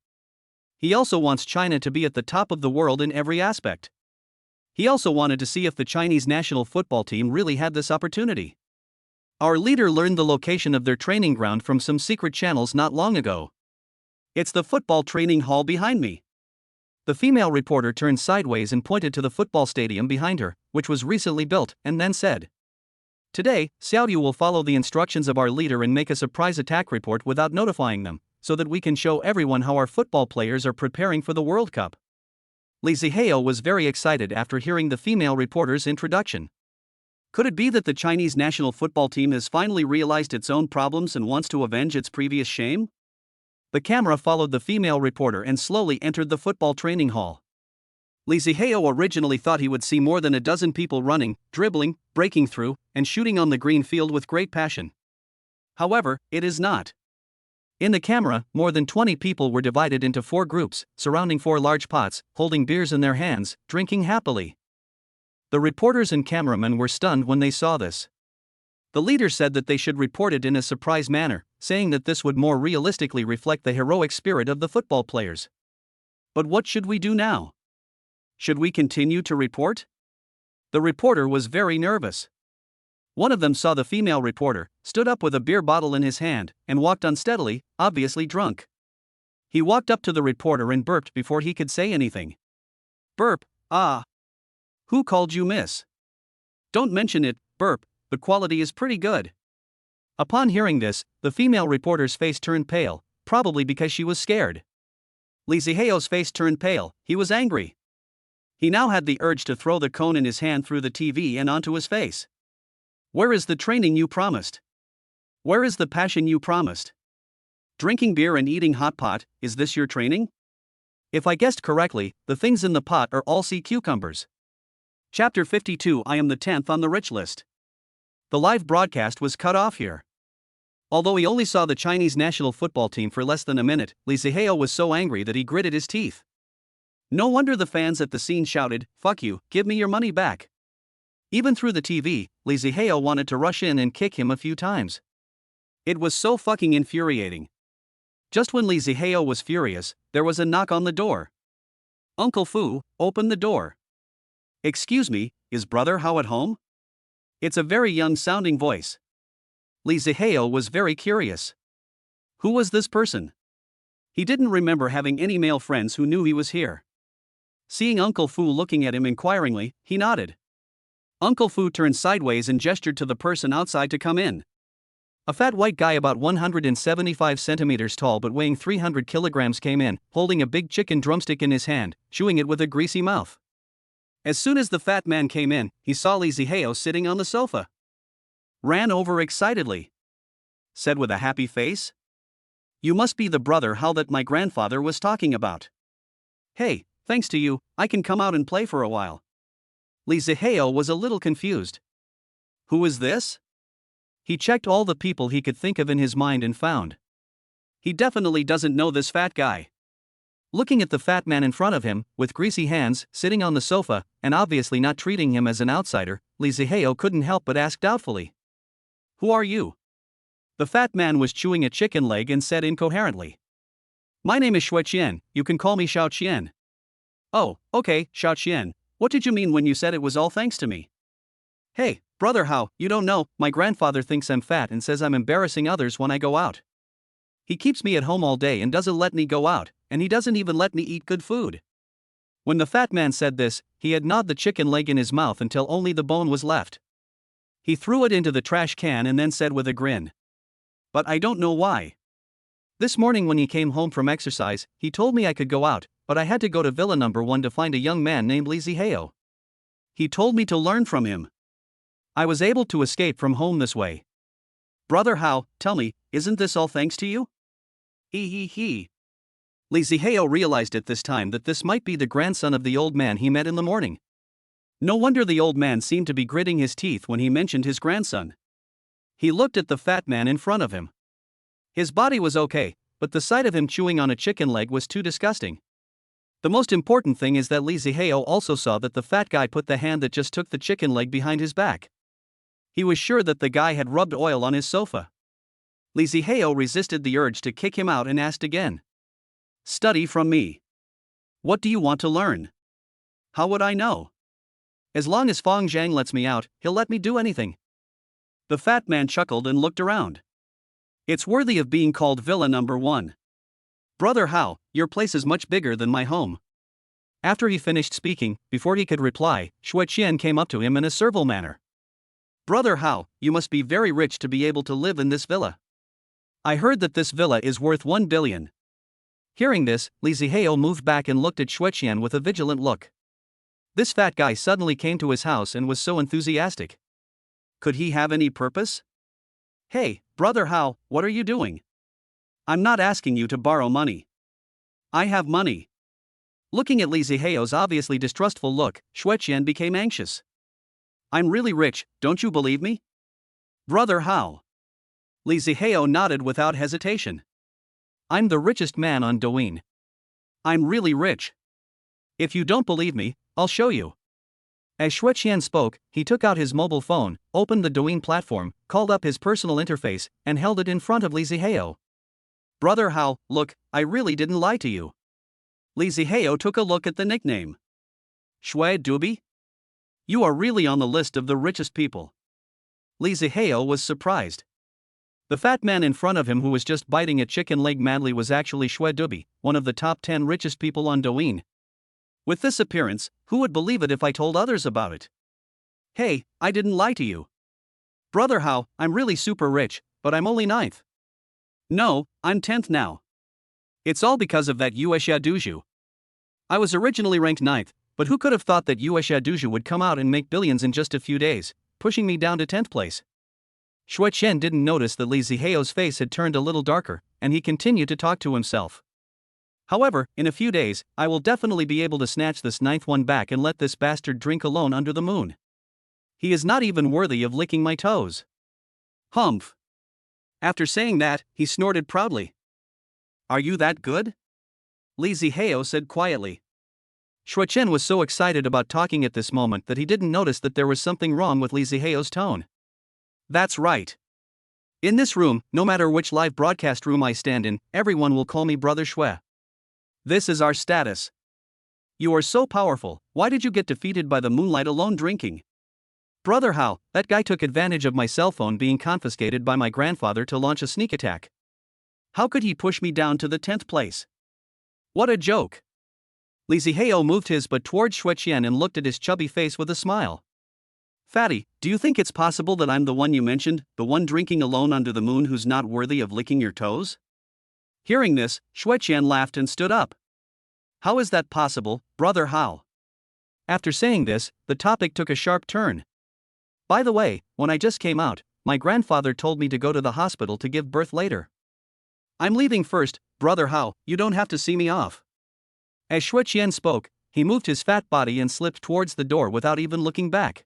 He also wants China to be at the top of the world in every aspect. He also wanted to see if the Chinese national football team really had this opportunity. Our leader learned the location of their training ground from some secret channels not long ago. It's the football training hall behind me. The female reporter turned sideways and pointed to the football stadium behind her, which was recently built, and then said, Today, Xiaodu will follow the instructions of our leader and make a surprise attack report without notifying them, so that we can show everyone how our football players are preparing for the World Cup. Li Zihao was very excited after hearing the female reporter's introduction. Could it be that the Chinese national football team has finally realized its own problems and wants to avenge its previous shame? The camera followed the female reporter and slowly entered the football training hall. Li Zihao originally thought he would see more than a dozen people running, dribbling, breaking through, and shooting on the green field with great passion. However, it is not. In the camera, more than 20 people were divided into 4 groups, surrounding 4 large pots, holding beers in their hands, drinking happily. The reporters and cameramen were stunned when they saw this. The leader said that they should report it in a surprise manner, saying that this would more realistically reflect the heroic spirit of the football players. But what should we do now? Should we continue to report? The reporter was very nervous. One of them saw the female reporter, stood up with a beer bottle in his hand, and walked unsteadily, obviously drunk. He walked up to the reporter and burped before he could say anything. Burp, ah. Who called you miss? Don't mention it, burp, the quality is pretty good. Upon hearing this, the female reporter's face turned pale, probably because she was scared. Lee Ziheo's face turned pale, he was angry. He now had the urge to throw the cone in his hand through the TV and onto his face. Where is the training you promised? Where is the passion you promised? Drinking beer and eating hot pot, is this your training? If I guessed correctly, the things in the pot are all sea cucumbers. Chapter 52. I am the 10th on the rich list. The live broadcast was cut off here. Although he only saw the Chinese national football team for less than a minute, Lee Ziheo was so angry that he gritted his teeth. No wonder the fans at the scene shouted, "Fuck you, give me your money back." Even through the TV, Lee Ziheo wanted to rush in and kick him a few times. It was so fucking infuriating. Just when Lee Ziheo was furious, there was a knock on the door. Uncle Fu, open the door. Excuse me, is Brother Hao at home? It's a very young-sounding voice. Lee Ziheo was very curious. Who was this person? He didn't remember having any male friends who knew he was here. Seeing Uncle Fu looking at him inquiringly, he nodded. Uncle Fu turned sideways and gestured to the person outside to come in. A fat white guy about 175 centimeters tall but weighing 300 kilograms came in, holding a big chicken drumstick in his hand, chewing it with a greasy mouth. As soon as the fat man came in, he saw Lee Ziheo sitting on the sofa. Ran over excitedly. Said with a happy face, "You must be the Brother Hao that my grandfather was talking about. Hey, thanks to you, I can come out and play for a while." Lee Ziheo was a little confused. Who is this? He checked all the people he could think of in his mind and found. He definitely doesn't know this fat guy. Looking at the fat man in front of him, with greasy hands, sitting on the sofa, and obviously not treating him as an outsider, Lee Ziheo couldn't help but ask doubtfully. Who are you? The fat man was chewing a chicken leg and said incoherently. My name is Shui Qian, you can call me Xiao Qian. Oh, okay, Xiao Qian. What did you mean when you said it was all thanks to me? Hey, Brother Hao, you don't know, my grandfather thinks I'm fat and says I'm embarrassing others when I go out. He keeps me at home all day and doesn't let me go out, and he doesn't even let me eat good food. When the fat man said this, he had gnawed the chicken leg in his mouth until only the bone was left. He threw it into the trash can and then said with a grin. But I don't know why. This morning when he came home from exercise, he told me I could go out, but I had to go to Villa number 1 to find a young man named Lee Ziheo. He told me to learn from him. I was able to escape from home this way. Brother Hao, tell me, isn't this all thanks to you? He. Lee Ziheo realized at this time that this might be the grandson of the old man he met in the morning. No wonder the old man seemed to be gritting his teeth when he mentioned his grandson. He looked at the fat man in front of him. His body was okay, but the sight of him chewing on a chicken leg was too disgusting. The most important thing is that Lee Ziheo also saw that the fat guy put the hand that just took the chicken leg behind his back. He was sure that the guy had rubbed oil on his sofa. Lee Ziheo resisted the urge to kick him out and asked again. Study from me. What do you want to learn? How would I know? As long as Fong Zhang lets me out, he'll let me do anything. The fat man chuckled and looked around. It's worthy of being called Villa number 1. Brother Hao, your place is much bigger than my home. After he finished speaking, before he could reply, Shui Qian came up to him in a servile manner. Brother Hao, you must be very rich to be able to live in this villa. I heard that this villa is worth 1 billion. Hearing this, Lee Ziheo moved back and looked at Shui Qian with a vigilant look. This fat guy suddenly came to his house and was so enthusiastic. Could he have any purpose? Hey, Brother Hao, what are you doing? I'm not asking you to borrow money. I have money. Looking at Lee Ziheo's obviously distrustful look, Shui Qian became anxious. I'm really rich, don't you believe me? Brother Hao. Lee Ziheo nodded without hesitation. I'm the richest man on Douyin. I'm really rich. If you don't believe me, I'll show you. As Xueqian spoke, he took out his mobile phone, opened the Douyin platform, called up his personal interface, and held it in front of Li Zihao. Brother Hao, look, I really didn't lie to you. Li Zihao took a look at the nickname. Shui Dubi? You are really on the list of the richest people. Li Zihao was surprised. The fat man in front of him who was just biting a chicken leg madly was actually Shui Dubi, one of the top 10 richest people on Douyin. With this appearance, who would believe it if I told others about it? Hey, I didn't lie to you. Brother Hao, I'm really super rich, but I'm only 9th. No, I'm 10th now. It's all because of that Yuexia Duju. I was originally ranked 9th, but who could have thought that Yuexia Duju would come out and make billions in just a few days, pushing me down to 10th place? Xueqian didn't notice that Li Zihao's face had turned a little darker, and he continued to talk to himself. However, in a few days, I will definitely be able to snatch this 9th one back and let this bastard drink alone under the moon. He is not even worthy of licking my toes. Humph. After saying that, he snorted proudly. Are you that good? Li Zihao said quietly. Xueqian was so excited about talking at this moment that he didn't notice that there was something wrong with Li Zihao's tone. That's right. In this room, no matter which live broadcast room I stand in, everyone will call me Brother Shui. This is our status. You are so powerful, why did you get defeated by the moonlight alone drinking? Brother Hao, that guy took advantage of my cell phone being confiscated by my grandfather to launch a sneak attack. How could he push me down to the 10th place? What a joke. Li Zihao moved his butt towards Xueqian and looked at his chubby face with a smile. Fatty, do you think it's possible that I'm the one you mentioned, the one drinking alone under the moon who's not worthy of licking your toes? Hearing this, Xueqian laughed and stood up. How is that possible, Brother Hao? After saying this, the topic took a sharp turn. By the way, when I just came out, my grandfather told me to go to the hospital to give birth later. I'm leaving first, Brother Hao, you don't have to see me off. As Xueqian spoke, he moved his fat body and slipped towards the door without even looking back.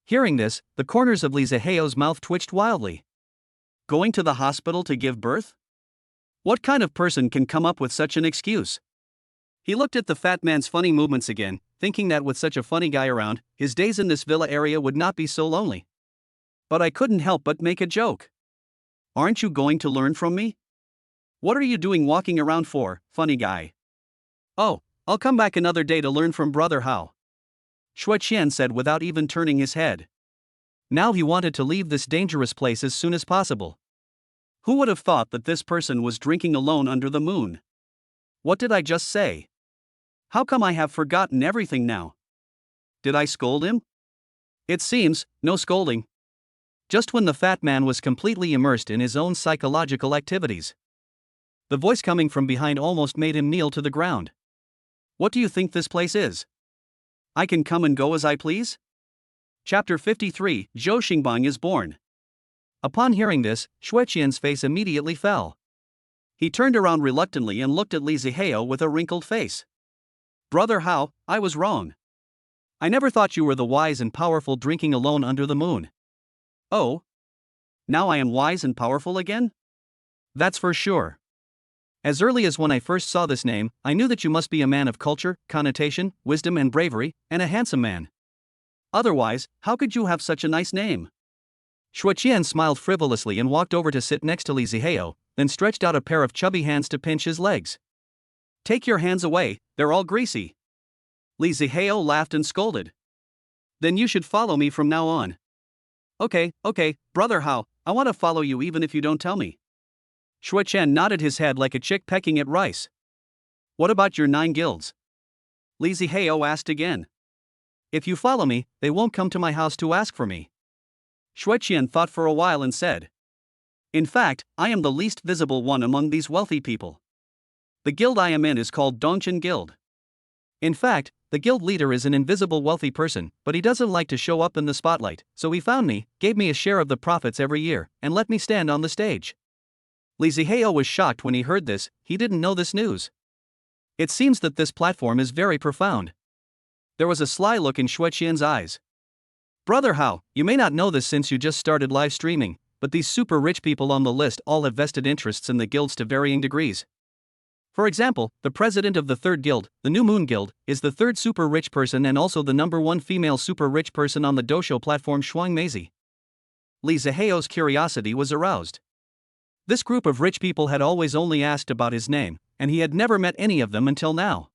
Hearing this, the corners of Li Zihao's mouth twitched wildly. Going to the hospital to give birth? What kind of person can come up with such an excuse? He looked at the fat man's funny movements again, thinking that with such a funny guy around, his days in this villa area would not be so lonely. But I couldn't help but make a joke. Aren't you going to learn from me? What are you doing walking around for, funny guy? Oh, I'll come back another day to learn from Brother Hao. Xueqian said without even turning his head. Now he wanted to leave this dangerous place as soon as possible. Who would have thought that this person was drinking alone under the moon? What did I just say? How come I have forgotten everything now? Did I scold him? It seems, no scolding. Just when the fat man was completely immersed in his own psychological activities. The voice coming from behind almost made him kneel to the ground. What do you think this place is? I can come and go as I please? Chapter 53, Zhou Xingbang is born. Upon hearing this, Xueqian's face immediately fell. He turned around reluctantly and looked at Li Zihao with a wrinkled face. Brother Hao, I was wrong. I never thought you were the wise and powerful drinking alone under the moon. Oh? Now I am wise and powerful again? That's for sure. As early as when I first saw this name, I knew that you must be a man of culture, connotation, wisdom and bravery, and a handsome man. Otherwise, how could you have such a nice name? Xueqian smiled frivolously and walked over to sit next to Li Zihao, then stretched out a pair of chubby hands to pinch his legs. Take your hands away, they're all greasy. Li Zihao laughed and scolded. Then you should follow me from now on. Okay, Brother Hao, I want to follow you even if you don't tell me. Xueqian nodded his head like a chick pecking at rice. What about your 9 guilds? Li Zihao asked again. If you follow me, they won't come to my house to ask for me. Xueqian thought for a while and said. In fact, I am the least visible one among these wealthy people. The guild I am in is called Dongchen Guild. In fact, the guild leader is an invisible wealthy person, but he doesn't like to show up in the spotlight, so he found me, gave me a share of the profits every year, and let me stand on the stage. Li Zihao was shocked when he heard this, he didn't know this news. It seems that this platform is very profound. There was a sly look in Xueqian's eyes. Brother Hao, you may not know this since you just started live streaming, but these super rich people on the list all have vested interests in the guilds to varying degrees. For example, the president of the third guild, the New Moon Guild, is the third super rich person and also the number one female super rich person on the Dosho platform Shuang Meizi. Li Ziheo's curiosity was aroused. This group of rich people had always only asked about his name, and he had never met any of them until now.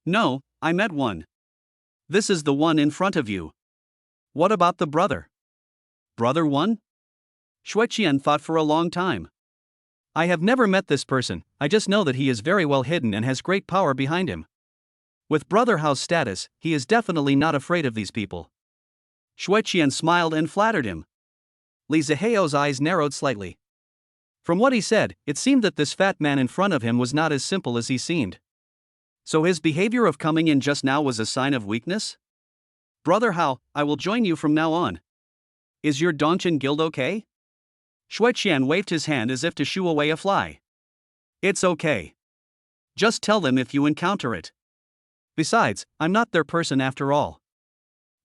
No, I met one. This is the one in front of you. What about the brother? Brother one? Xueqian thought for a long time. I have never met this person, I just know that he is very well hidden and has great power behind him. With Brother Hao's status, he is definitely not afraid of these people. Xueqian smiled and flattered him. Li Ziheo's eyes narrowed slightly. From what he said, it seemed that this fat man in front of him was not as simple as he seemed. So his behavior of coming in just now was a sign of weakness? Brother Hao, I will join you from now on. Is your Dongchen guild okay? Xueqian waved his hand as if to shoo away a fly. It's okay. Just tell them if you encounter it. Besides, I'm not their person after all.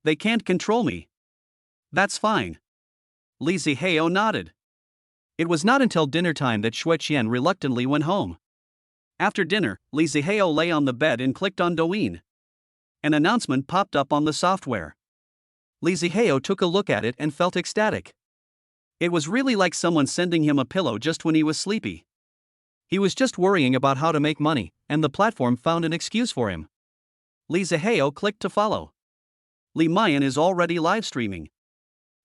They can't control me. That's fine. Li Ziheo nodded. It was not until dinner time that Xueqian reluctantly went home. After dinner, Li Ziheo lay on the bed and clicked on Douyin. An announcement popped up on the software. Li Ziheo took a look at it and felt ecstatic. It was really like someone sending him a pillow just when he was sleepy. He was just worrying about how to make money, and the platform found an excuse for him. Li Ziheo clicked to follow. Li Mayan is already live streaming.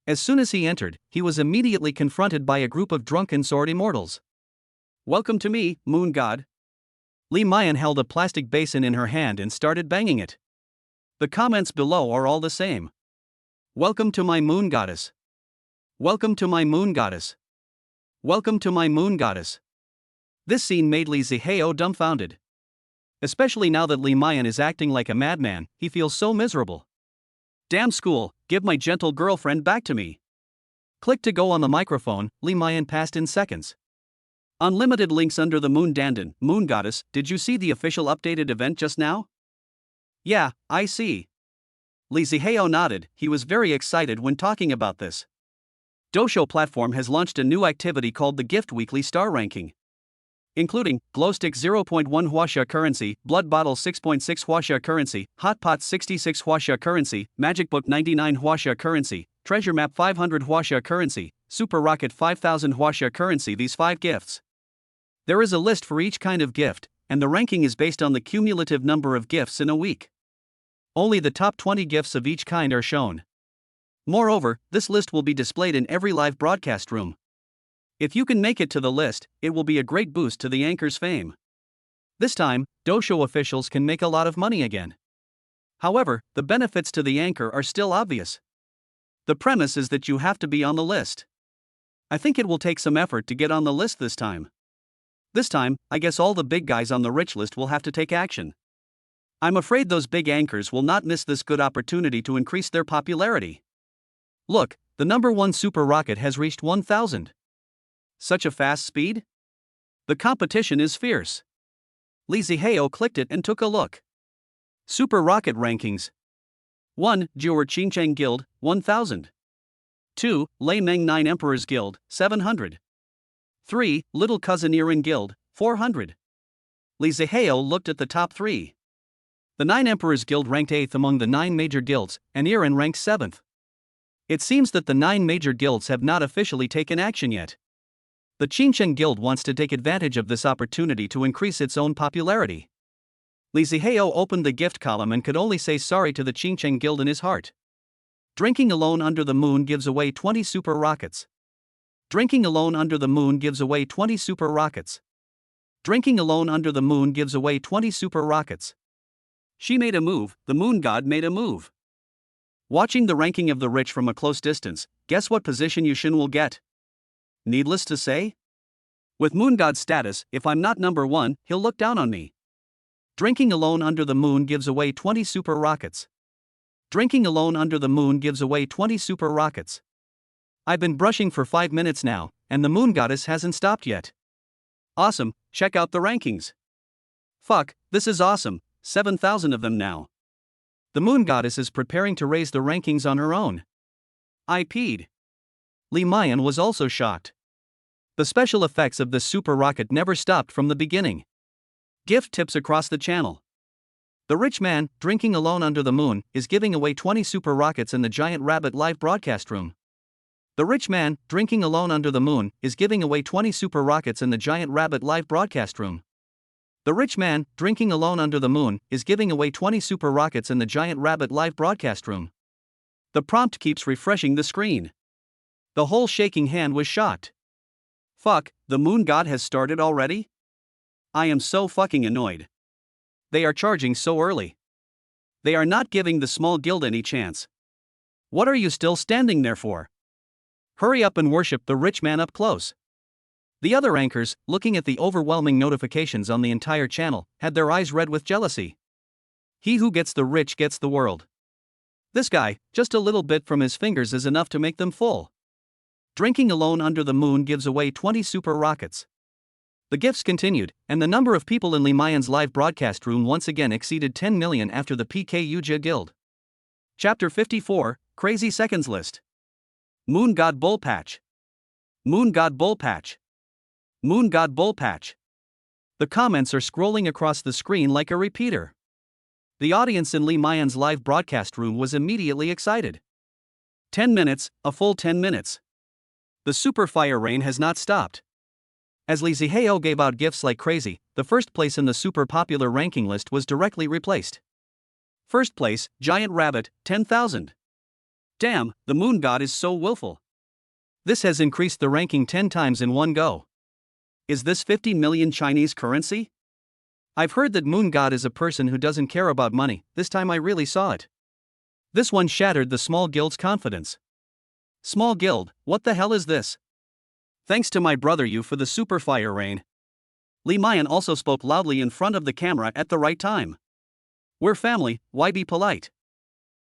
As soon as he entered, he was immediately confronted by a group of drunken sword immortals. Welcome to me, Moon God. Li Mayan held a plastic basin in her hand and started banging it. The comments below are all the same. Welcome to my Moon Goddess. Welcome to my Moon Goddess. Welcome to my Moon Goddess. This scene made Li Ziheo dumbfounded. Especially now that Li Mayan is acting like a madman, he feels so miserable. Damn school, give my gentle girlfriend back to me. Click to go on the microphone, Li Mayan passed in seconds. Unlimited links under the Moon Dandan, Moon Goddess, did you see the official updated event just now? Yeah, I see. Li Ziheo nodded, he was very excited when talking about this. Dosho platform has launched a new activity called the Gift Weekly Star Ranking. Including Glowstick 0.1 Huaxia currency, Blood Bottle 6.6 Huaxia currency, Hot Pot 66 Huaxia currency, Magic Book 99 Huaxia currency, Treasure Map 500 Huaxia currency, Super Rocket 5000 Huaxia currency. These 5 gifts. There is a list for each kind of gift, and the ranking is based on the cumulative number of gifts in a week. Only the top 20 gifts of each kind are shown. Moreover, this list will be displayed in every live broadcast room. If you can make it to the list, it will be a great boost to the anchor's fame. This time, Dosho officials can make a lot of money again. However, the benefits to the anchor are still obvious. The premise is that you have to be on the list. I think it will take some effort to get on the list this time. This time, I guess all the big guys on the rich list will have to take action. I'm afraid those big anchors will not miss this good opportunity to increase their popularity. Look, the number 1 super rocket has reached 1000. Such a fast speed? The competition is fierce. Li Ziheo clicked it and took a look. Super Rocket Rankings. 1. Jiuer Qingcheng Guild, 1000. 2. Lei Meng 9 Emperors Guild, 700. 3. Little Cousin Irin Guild, 400. Li Ziheo looked at the top 3. The 9 Emperors Guild ranked 8th among the 9 major guilds, and Irin ranked 7th. It seems that the 9 major guilds have not officially taken action yet. The Qingcheng Guild wants to take advantage of this opportunity to increase its own popularity. Li Ziheo opened the gift column and could only say sorry to the Qingcheng Guild in his heart. Drinking alone under the moon gives away 20 super rockets. Drinking alone under the moon gives away 20 super rockets. Drinking alone under the moon gives away 20 super rockets. She made a move, the moon god made a move. Watching the ranking of the rich from a close distance, guess what position Yushin will get? Needless to say? With Moon God status, if I'm not number 1, he'll look down on me. Drinking alone under the moon gives away 20 super rockets. Drinking alone under the moon gives away 20 super rockets. I've been brushing for 5 minutes now, and the moon goddess hasn't stopped yet. Awesome, check out the rankings. Fuck, this is awesome, 7,000 of them now. The moon goddess is preparing to raise the rankings on her own. I peed. Li Mayan was also shocked. The special effects of this super rocket never stopped from the beginning. Gift tips across the channel. The rich man, drinking alone under the moon, is giving away 20 super rockets in the Giant Rabbit live broadcast room. The rich man, drinking alone under the moon, is giving away 20 super rockets in the Giant Rabbit live broadcast room. The rich man, drinking alone under the moon, is giving away 20 super rockets in the Giant Rabbit live broadcast room. The prompt keeps refreshing the screen. The whole shaking hand was shocked. Fuck, the moon god has started already? I am so fucking annoyed. They are charging so early. They are not giving the small guild any chance. What are you still standing there for? Hurry up and worship the rich man up close. The other anchors, looking at the overwhelming notifications on the entire channel, had their eyes red with jealousy. He who gets the rich gets the world. This guy, just a little bit from his fingers is enough to make them full. Drinking alone under the moon gives away 20 super rockets. The gifts continued, and the number of people in Li Mayan's live broadcast room once again exceeded 10 million after the PKUJ Guild. Chapter 54, Crazy Seconds List. Moon God Bull Patch. Moon God Bull Patch. Moon God Bull Patch. The comments are scrolling across the screen like a repeater. The audience in Li Mayan's live broadcast room was immediately excited. 10 minutes, a full 10 minutes. The super fire rain has not stopped. As Li Zihao gave out gifts like crazy, the first place in the super popular ranking list was directly replaced. First place, Giant Rabbit, 10,000. Damn, the moon god is so willful. This has increased the ranking 10 times in one go. Is this 50 million Chinese currency? I've heard that moon god is a person who doesn't care about money. This time I really saw it. This one shattered the small guild's confidence. Small guild, what the hell is this? Thanks to my brother you for the super fire rain. Li Mayan also spoke loudly in front of the camera at the right time. We're family, why be polite?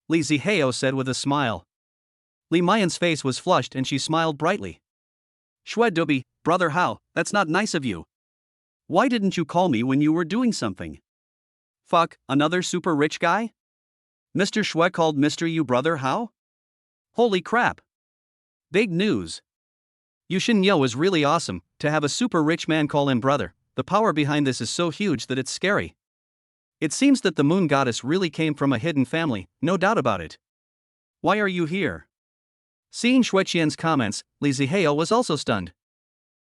Li Zihao said with a smile. Li Mayan's face was flushed and she smiled brightly. Shue Dubi, brother Hao, that's not nice of you. Why didn't you call me when you were doing something? Fuck, another super rich guy? Mr. Shue called Mr. You brother Hao? Holy crap. Big news. Yushin Yo is really awesome, to have a super rich man call him brother. The power behind this is so huge that it's scary. It seems that the moon goddess really came from a hidden family, no doubt about it. Why are you here? Seeing Xue Qian's comments, Li Zihao was also stunned.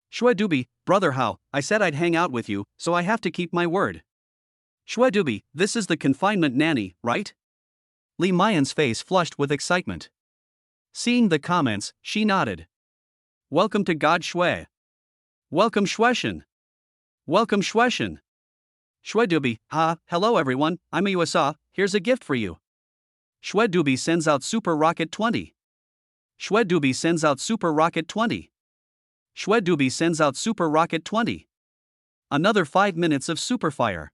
Shue Dubi, brother Hao, I said I'd hang out with you, so I have to keep my word. Shue Dubi, this is the confinement nanny, right? Li Mayan's face flushed with excitement. Seeing the comments, she nodded. Welcome to God Shue. Welcome Xueshen. Welcome Xueshen. Shue Dubi, hello everyone, I'm a USA, here's a gift for you. Shue Dubi sends out Super Rocket 20. Shue Dubi sends out Super Rocket 20. Shue Dubi sends out Super Rocket 20. Another 5 minutes of super fire.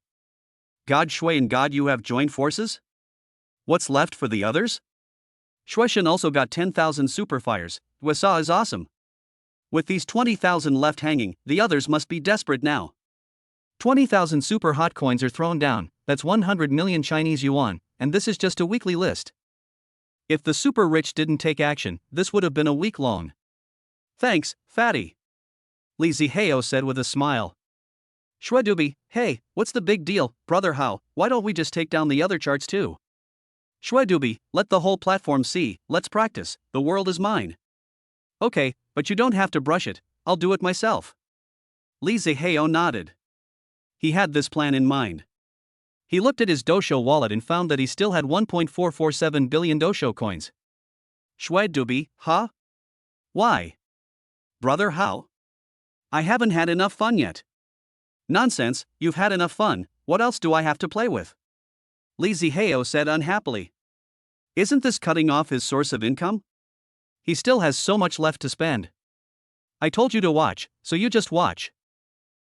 God Shue and God you have joined forces? What's left for the others? Xueshen also got 10,000 super fires. USA is awesome. With these 20,000 left hanging, the others must be desperate now. 20,000 super hot coins are thrown down, that's 100 million Chinese yuan, and this is just a weekly list. If the super rich didn't take action, this would have been a week long. Thanks, fatty. Li Zihao said with a smile. Shue Dubi, hey, what's the big deal, brother Hao, why don't we just take down the other charts too? Shue Dubi, let the whole platform see, let's practice, the world is mine. Okay, but you don't have to brush it, I'll do it myself. Li Zihao nodded. He had this plan in mind. He looked at his Dosho wallet and found that he still had 1.447 billion Dosho coins. Shue Dubi, huh? Why? Brother Hao? I haven't had enough fun yet. Nonsense, you've had enough fun, what else do I have to play with? Li Zihao said unhappily. Isn't this cutting off his source of income? He still has so much left to spend. I told you to watch, so you just watch.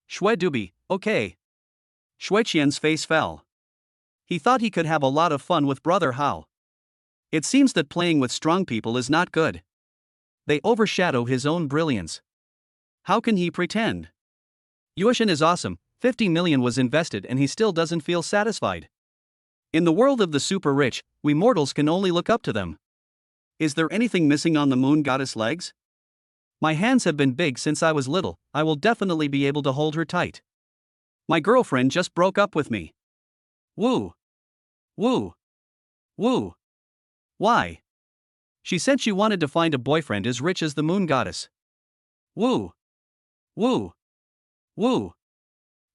Shue Dubi, okay. Xue Qian's face fell. He thought he could have a lot of fun with brother Hao. It seems that playing with strong people is not good. They overshadow his own brilliance. How can he pretend? Yueshin is awesome, 50 million was invested and he still doesn't feel satisfied. In the world of the super rich, we mortals can only look up to them. Is there anything missing on the moon goddess legs? My hands have been big since I was little, I will definitely be able to hold her tight. My girlfriend just broke up with me. Woo. Woo. Woo. Why? She said she wanted to find a boyfriend as rich as the moon goddess. Woo. Woo. Woo.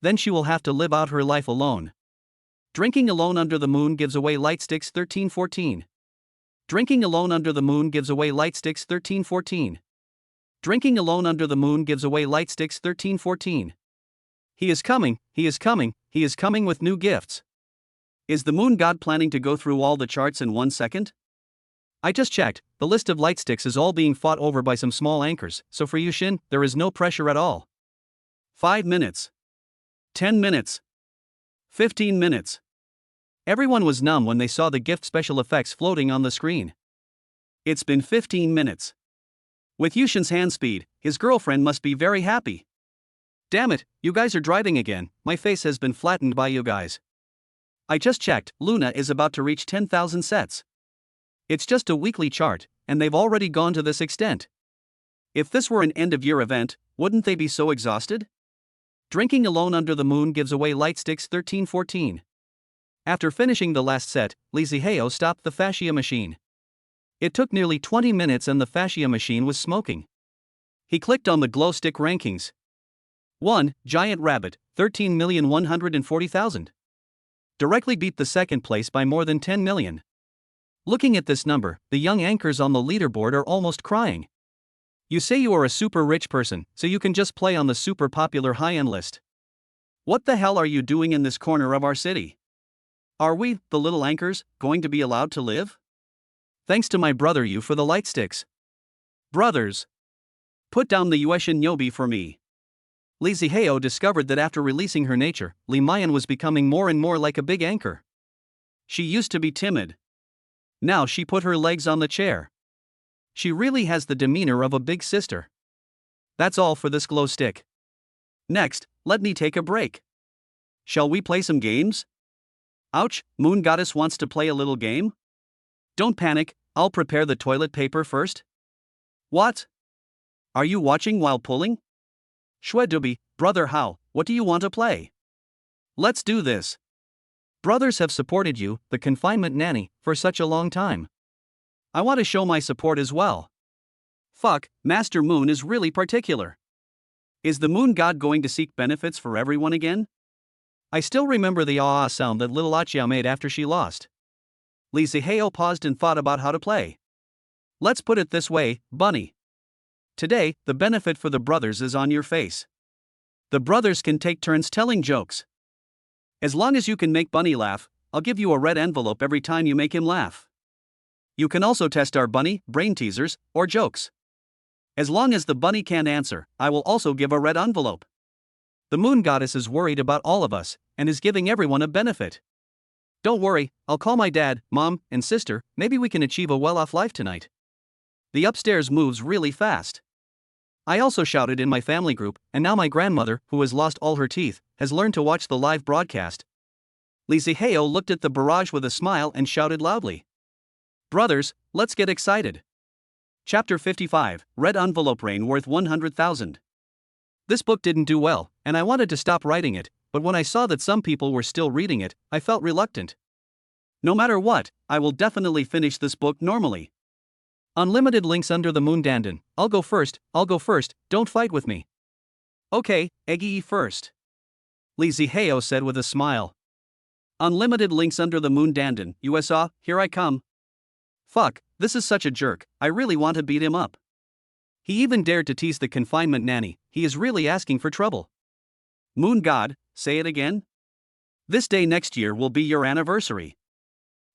Then she will have to live out her life alone. Drinking alone under the moon gives away light sticks 1314. Drinking alone under the moon gives away light sticks 1314. Drinking alone under the moon gives away light sticks 1314. He is coming, he is coming, he is coming with new gifts. Is the moon god planning to go through all the charts in 1 second? I just checked, the list of light sticks is all being fought over by some small anchors, so for you Shin, there is no pressure at all. 5 minutes. 10 minutes. 15 minutes. Everyone was numb when they saw the gift special effects floating on the screen. It's been 15 minutes. With Yushin's hand speed, his girlfriend must be very happy. Damn it, you guys are driving again, my face has been flattened by you guys. I just checked, Luna is about to reach 10,000 sets. It's just a weekly chart, and they've already gone to this extent. If this were an end-of-year event, wouldn't they be so exhausted? Drinking alone under the moon gives away light sticks 1314. After finishing the last set, Lee Ziheo stopped the fascia machine. It took nearly 20 minutes and the fascia machine was smoking. He clicked on the glow stick rankings. 1. Giant Rabbit, 13,140,000. Directly beat the second place by more than 10 million. Looking at this number, the young anchors on the leaderboard are almost crying. You say you are a super rich person, so you can just play on the super popular high-end list. What the hell are you doing in this corner of our city? Are we, the little anchors, going to be allowed to live? Thanks to my brother Yu for the light sticks. Brothers. Put down the Yueshin Yobi for me. Lee Ziheo discovered that after releasing her nature, Li Mayan was becoming more and more like a big anchor. She used to be timid. Now she put her legs on the chair. She really has the demeanor of a big sister. That's all for this glow stick. Next, let me take a break. Shall we play some games? Ouch, Moon Goddess wants to play a little game? Don't panic, I'll prepare the toilet paper first. What? Are you watching while pulling? Shwedubi, brother Hao, what do you want to play? Let's do this. Brothers have supported you, the confinement nanny, for such a long time. I want to show my support as well. Fuck, Master Moon is really particular. Is the moon god going to seek benefits for everyone again? I still remember the ah sound that little Achia made after she lost. Lee Ziheo paused and thought about how to play. Let's put it this way, Bunny. Today, the benefit for the brothers is on your face. The brothers can take turns telling jokes. As long as you can make Bunny laugh, I'll give you a red envelope every time you make him laugh. You can also test our bunny, brain teasers, or jokes. As long as the bunny can't answer, I will also give a red envelope. The moon goddess is worried about all of us, and is giving everyone a benefit. Don't worry, I'll call my dad, mom, and sister, maybe we can achieve a well-off life tonight. The upstairs moves really fast. I also shouted in my family group, and now my grandmother, who has lost all her teeth, has learned to watch the live broadcast. Lee Ziheo looked at the barrage with a smile and shouted loudly. Brothers, let's get excited. Chapter 55, Red Envelope Rain Worth 100,000. This book didn't do well, and I wanted to stop writing it, but when I saw that some people were still reading it, I felt reluctant. No matter what, I will definitely finish this book normally. Unlimited links under the moon dandan. I'll go first, don't fight with me. Okay, Eggie first. Lee Ziheo said with a smile. Unlimited links under the moon dandan, USA, here I come. Fuck, this is such a jerk, I really want to beat him up. He even dared to tease the confinement nanny, he is really asking for trouble. Moon god, say it again? This day next year will be your anniversary.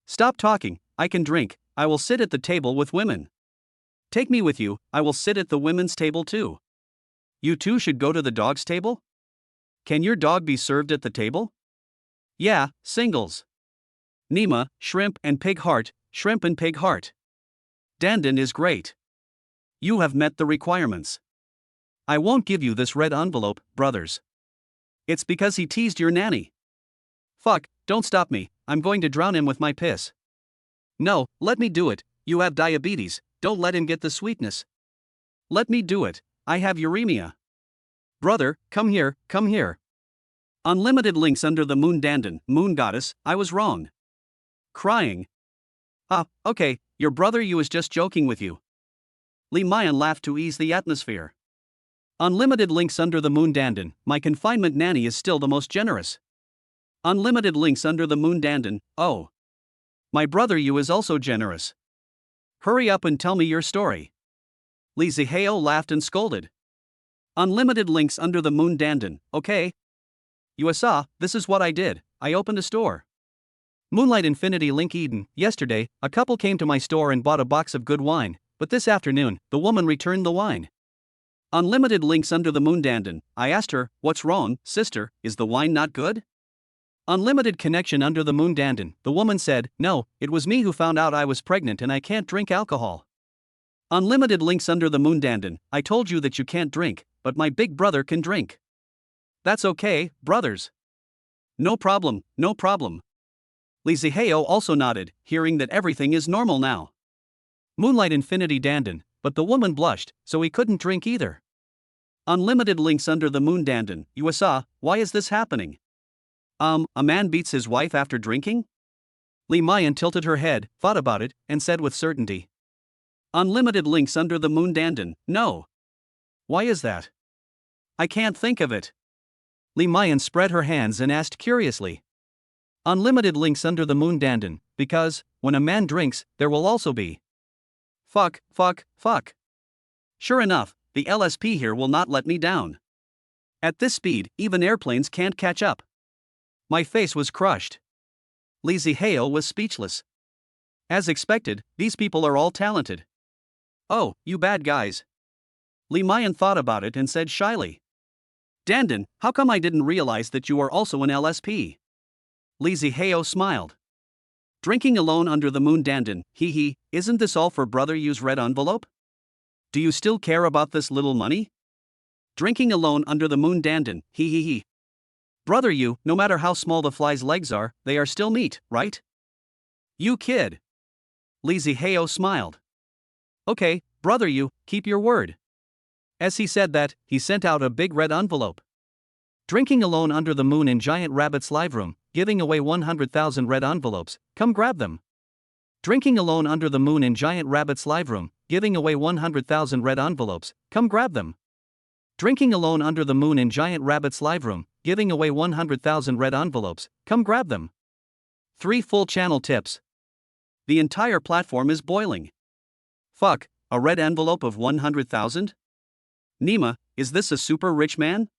Stop talking, I can drink, I will sit at the table with women. Take me with you, I will sit at the women's table too. You two should go to the dog's table? Can your dog be served at the table? Yeah, singles. Nima, shrimp and pig heart, shrimp and pig heart. Dandan is great. You have met the requirements. I won't give you this red envelope, brothers. It's because he teased your nanny. Fuck, don't stop me, I'm going to drown him with my piss. No, let me do it, you have diabetes, don't let him get the sweetness. Let me do it, I have uremia. Brother, come here, come here. Unlimited links under the moon dandan, moon goddess, I was wrong. Crying. Ah, okay, your brother you was just joking with you. Li Mayan laughed to ease the atmosphere. Unlimited links under the moon dandan, my confinement nanny is still the most generous. Unlimited links under the moon dandan, oh. My brother you is also generous. Hurry up and tell me your story. Li Zihao laughed and scolded. Unlimited links under the moon dandan, okay? USA, this is what I did, I opened a store. Moonlight Infinity Link Eden, yesterday, a couple came to my store and bought a box of good wine, but this afternoon, the woman returned the wine. Unlimited links under the moon dandan, I asked her, what's wrong, sister, is the wine not good? Unlimited connection under the moon dandan, the woman said, no, it was me who found out I was pregnant and I can't drink alcohol. Unlimited links under the moon dandan, I told you that you can't drink, but my big brother can drink. That's okay, brothers. No problem, no problem. Li Zihao also nodded, hearing that everything is normal now. Moonlight Infinity dandan, but the woman blushed, so he couldn't drink either. Unlimited links under the moon dandan, USA, why is this happening? A man beats his wife after drinking? Li Mayan tilted her head, thought about it, and said with certainty. Unlimited links under the moon dandan, no. Why is that? I can't think of it. Li Mayan spread her hands and asked curiously. Unlimited links under the moon dandan, because, when a man drinks, there will also be. Fuck. Sure enough, the LSP here will not let me down. At this speed, even airplanes can't catch up. My face was crushed. Li Zihao was speechless. As expected, these people are all talented. Oh, you bad guys. Li Mayan thought about it and said shyly. Dandan, how come I didn't realize that you are also an LSP? Li Zihao smiled. Drinking alone under the moon dandan, hee, isn't this all for brother you's red envelope? Do you still care about this little money? Drinking alone under the moon dandan, hee. Brother you, no matter how small the fly's legs are, they are still meat, right? You kid. Li Zihao smiled. Okay, brother you, keep your word. As he said that, he sent out a big red envelope. Drinking alone under the moon in Giant Rabbit's live room, giving away 100,000 red envelopes, come grab them. Drinking alone under the moon in Giant Rabbit's live room, giving away 100,000 red envelopes, come grab them. Drinking alone under the moon in Giant Rabbit's live room, giving away 100,000 red envelopes, come grab them. 3 full channel tips. The entire platform is boiling. Fuck, a red envelope of 100,000? Nima, is this a super rich man?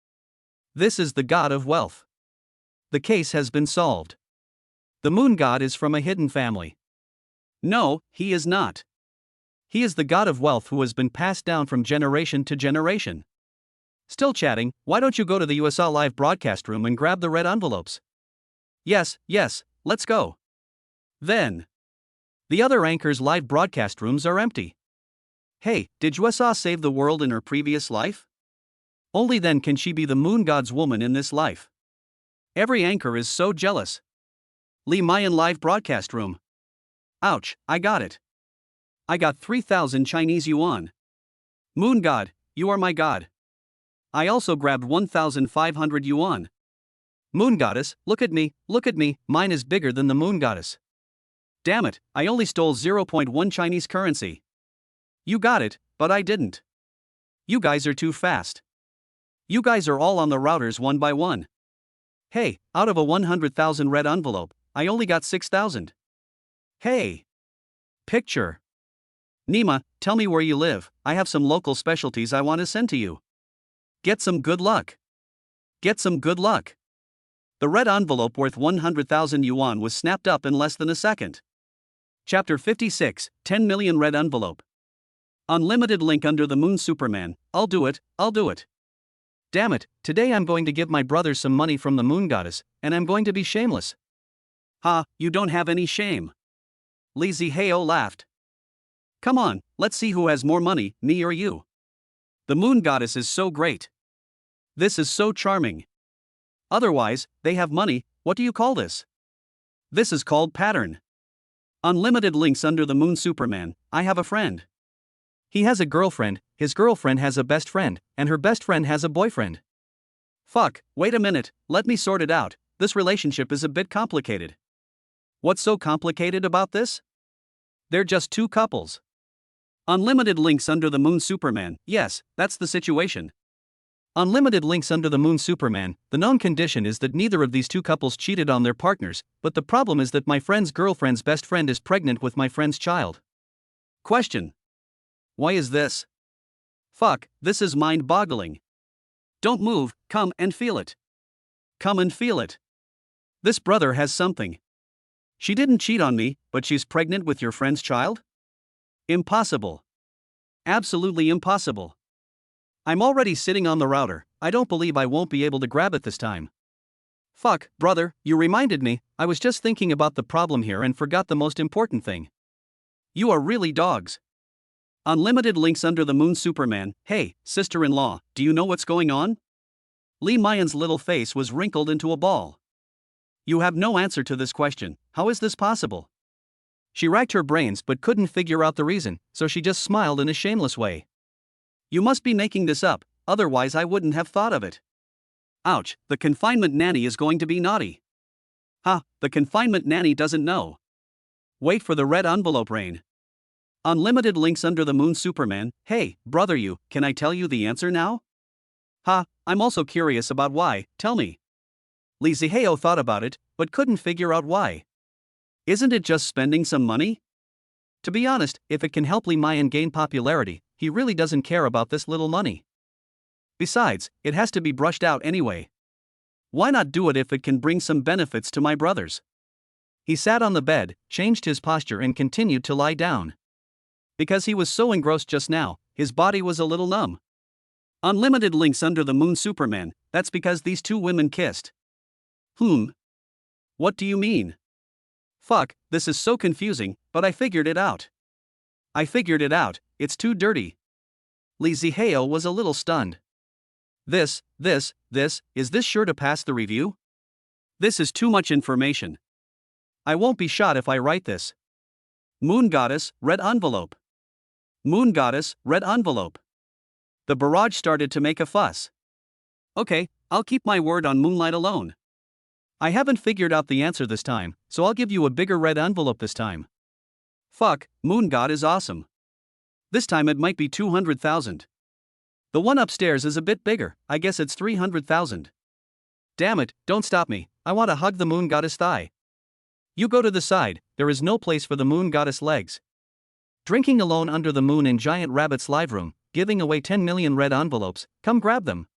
This is the god of wealth. The case has been solved. The moon god is from a hidden family. No, he is not. He is the god of wealth who has been passed down from generation to generation. Still chatting, why don't you go to the USA live broadcast room and grab the red envelopes? Yes, let's go. Then. The other anchor's live broadcast rooms are empty. Hey, did USA save the world in her previous life? Only then can she be the moon god's woman in this life. Every anchor is so jealous. Li Mayan live broadcast room. Ouch, I got it. I got 3,000 Chinese yuan. Moon god, you are my god. I also grabbed 1,500 yuan. Moon goddess, look at me, mine is bigger than the moon goddess. Damn it, I only stole 0.1 Chinese currency. You got it, but I didn't. You guys are too fast. You guys are all on the routers one by one. Hey, out of a 100,000 red envelope, I only got 6,000. Hey. Picture. Nima, tell me where you live, I have some local specialties I want to send to you. Get some good luck. Get some good luck. The red envelope worth 100,000 yuan was snapped up in less than a second. Chapter 56, 10 million red envelope. Unlimited link under the moon Superman, I'll do it. Damn it, today I'm going to give my brother some money from the moon goddess, and I'm going to be shameless. Ha, you don't have any shame. Li Zihao laughed. Come on, let's see who has more money, me or you. The moon goddess is so great. This is so charming. Otherwise, they have money, what do you call this? This is called pattern. Unlimited links under the moon Superman, I have a friend. He has a girlfriend, his girlfriend has a best friend, and her best friend has a boyfriend. Fuck, wait a minute, let me sort it out, this relationship is a bit complicated. What's so complicated about this? They're just two couples. Unlimited links under the moon Superman, yes, that's the situation. Unlimited links under the moon Superman, the known condition is that neither of these two couples cheated on their partners, but the problem is that my friend's girlfriend's best friend is pregnant with my friend's child. Question. Why is this? Fuck, this is mind-boggling. Don't move, come and feel it. Come and feel it. This brother has something. She didn't cheat on me, but she's pregnant with your friend's child? Impossible. Absolutely impossible. I'm already sitting on the router, I don't believe I won't be able to grab it this time. Fuck, brother, you reminded me, I was just thinking about the problem here and forgot the most important thing. You are really dogs. Unlimited links under the moon Superman, hey, sister-in-law, do you know what's going on? Lee Mayan's little face was wrinkled into a ball. You have no answer to this question, how is this possible? She racked her brains but couldn't figure out the reason, so she just smiled in a shameless way. You must be making this up, otherwise I wouldn't have thought of it. Ouch, the confinement nanny is going to be naughty. Ha, the confinement nanny doesn't know. Wait for the red envelope rain. Unlimited links under the moon Superman, hey, brother you, can I tell you the answer now? Ha, I'm also curious about why, tell me. Lee Ziheo thought about it, but couldn't figure out why. Isn't it just spending some money? To be honest, if it can help Lee Mayan gain popularity, he really doesn't care about this little money. Besides, it has to be brushed out anyway. Why not do it if it can bring some benefits to my brothers? He sat on the bed, changed his posture and continued to lie down. Because he was so engrossed just now, his body was a little numb. Unlimited links under the moon Superman, that's because these two women kissed. What do you mean? Fuck, this is so confusing, but I figured it out. I figured it out, it's too dirty. Lee Ziheo was a little stunned. Is this sure to pass the review? This is too much information. I won't be shot if I write this. Moon Goddess, red envelope. Moon Goddess, red envelope. The barrage started to make a fuss. Okay, I'll keep my word on Moonlight alone. I haven't figured out the answer this time, so I'll give you a bigger red envelope this time. Fuck, Moon God is awesome. This time it might be 200,000. The one upstairs is a bit bigger, I guess it's 300,000. Damn it, don't stop me, I want to hug the moon goddess thigh. You go to the side, there is no place for the moon goddess legs. Drinking alone under the moon in Giant Rabbit's live room, giving away 10 million red envelopes, come grab them.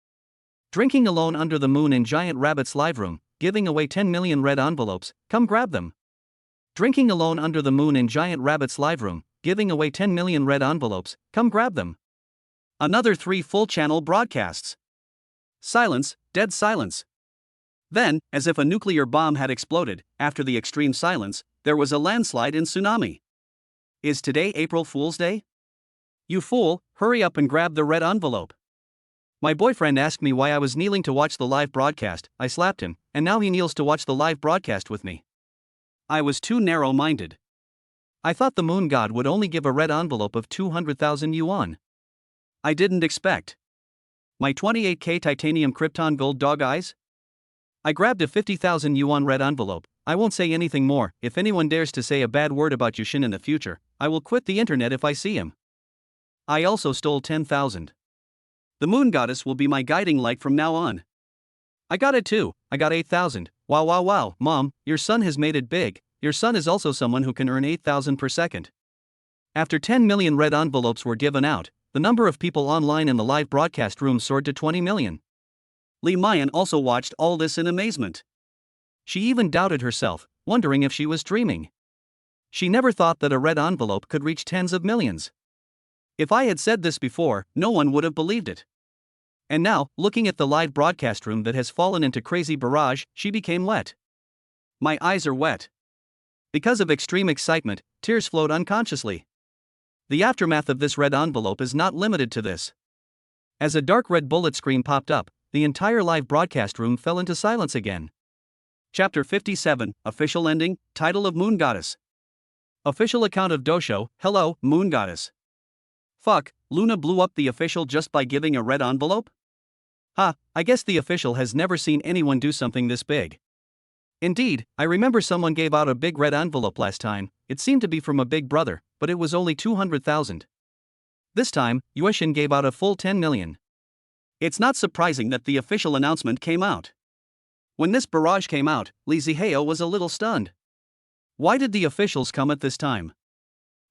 Drinking alone under the moon in Giant Rabbit's live room, giving away 10 million red envelopes, come grab them. Drinking alone under the moon in Giant Rabbit's live room, giving away 10 million red envelopes, come grab them. Another 3 full-channel broadcasts. Silence, dead silence. Then, as if a nuclear bomb had exploded, after the extreme silence, there was a landslide and tsunami. Is today April Fool's Day? You fool, hurry up and grab the red envelope. My boyfriend asked me why I was kneeling to watch the live broadcast, I slapped him, and now he kneels to watch the live broadcast with me. I was too narrow-minded. I thought the moon god would only give a red envelope of 200,000 yuan. I didn't expect. My 28K titanium krypton gold dog eyes? I grabbed a 50,000 yuan red envelope. I won't say anything more. If anyone dares to say a bad word about Yushin in the future, I will quit the internet if I see him. I also stole 10,000. The moon goddess will be my guiding light from now on. I got it too, I got 8,000. Wow, Mom, your son has made it big. Your son is also someone who can earn 8,000 per second. After 10 million red envelopes were given out, the number of people online in the live broadcast room soared to 20 million. Lee Mayan also watched all this in amazement. She even doubted herself, wondering if she was dreaming. She never thought that a red envelope could reach tens of millions. If I had said this before, no one would have believed it. And now, looking at the live broadcast room that has fallen into crazy barrage, she became wet. My eyes are wet. Because of extreme excitement, tears flowed unconsciously. The aftermath of this red envelope is not limited to this. As a dark red bullet screen popped up, the entire live broadcast room fell into silence again. Chapter 57, Official Ending, Title of Moon Goddess. Official account of Dosho, Hello, Moon Goddess. Fuck, Luna blew up the official just by giving a red envelope? I guess the official has never seen anyone do something this big. Indeed, I remember someone gave out a big red envelope last time. It seemed to be from a big brother, but it was only 200,000. This time, Yueshin gave out a full 10 million. It's not surprising that the official announcement came out. When this barrage came out, Lee Zihao was a little stunned. Why did the officials come at this time?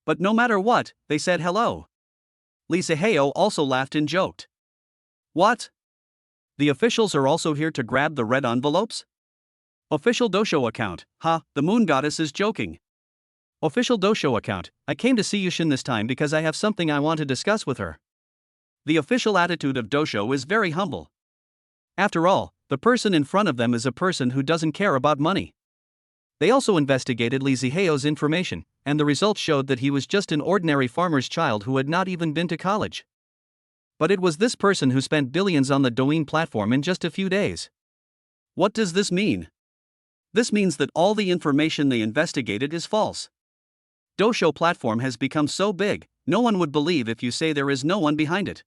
But no matter what, they said hello. Lee Zihao also laughed and joked. What? The officials are also here to grab the red envelopes? Official Dosho account, the moon goddess is joking. Official Dosho account, I came to see Yushin this time because I have something I want to discuss with her. The official attitude of Dosho is very humble. After all, the person in front of them is a person who doesn't care about money. They also investigated Lee Zihao's information, and the results showed that he was just an ordinary farmer's child who had not even been to college. But it was this person who spent billions on the Douyin platform in just a few days. What does this mean? This means that all the information they investigated is false. Dosho platform has become so big, no one would believe if you say there is no one behind it.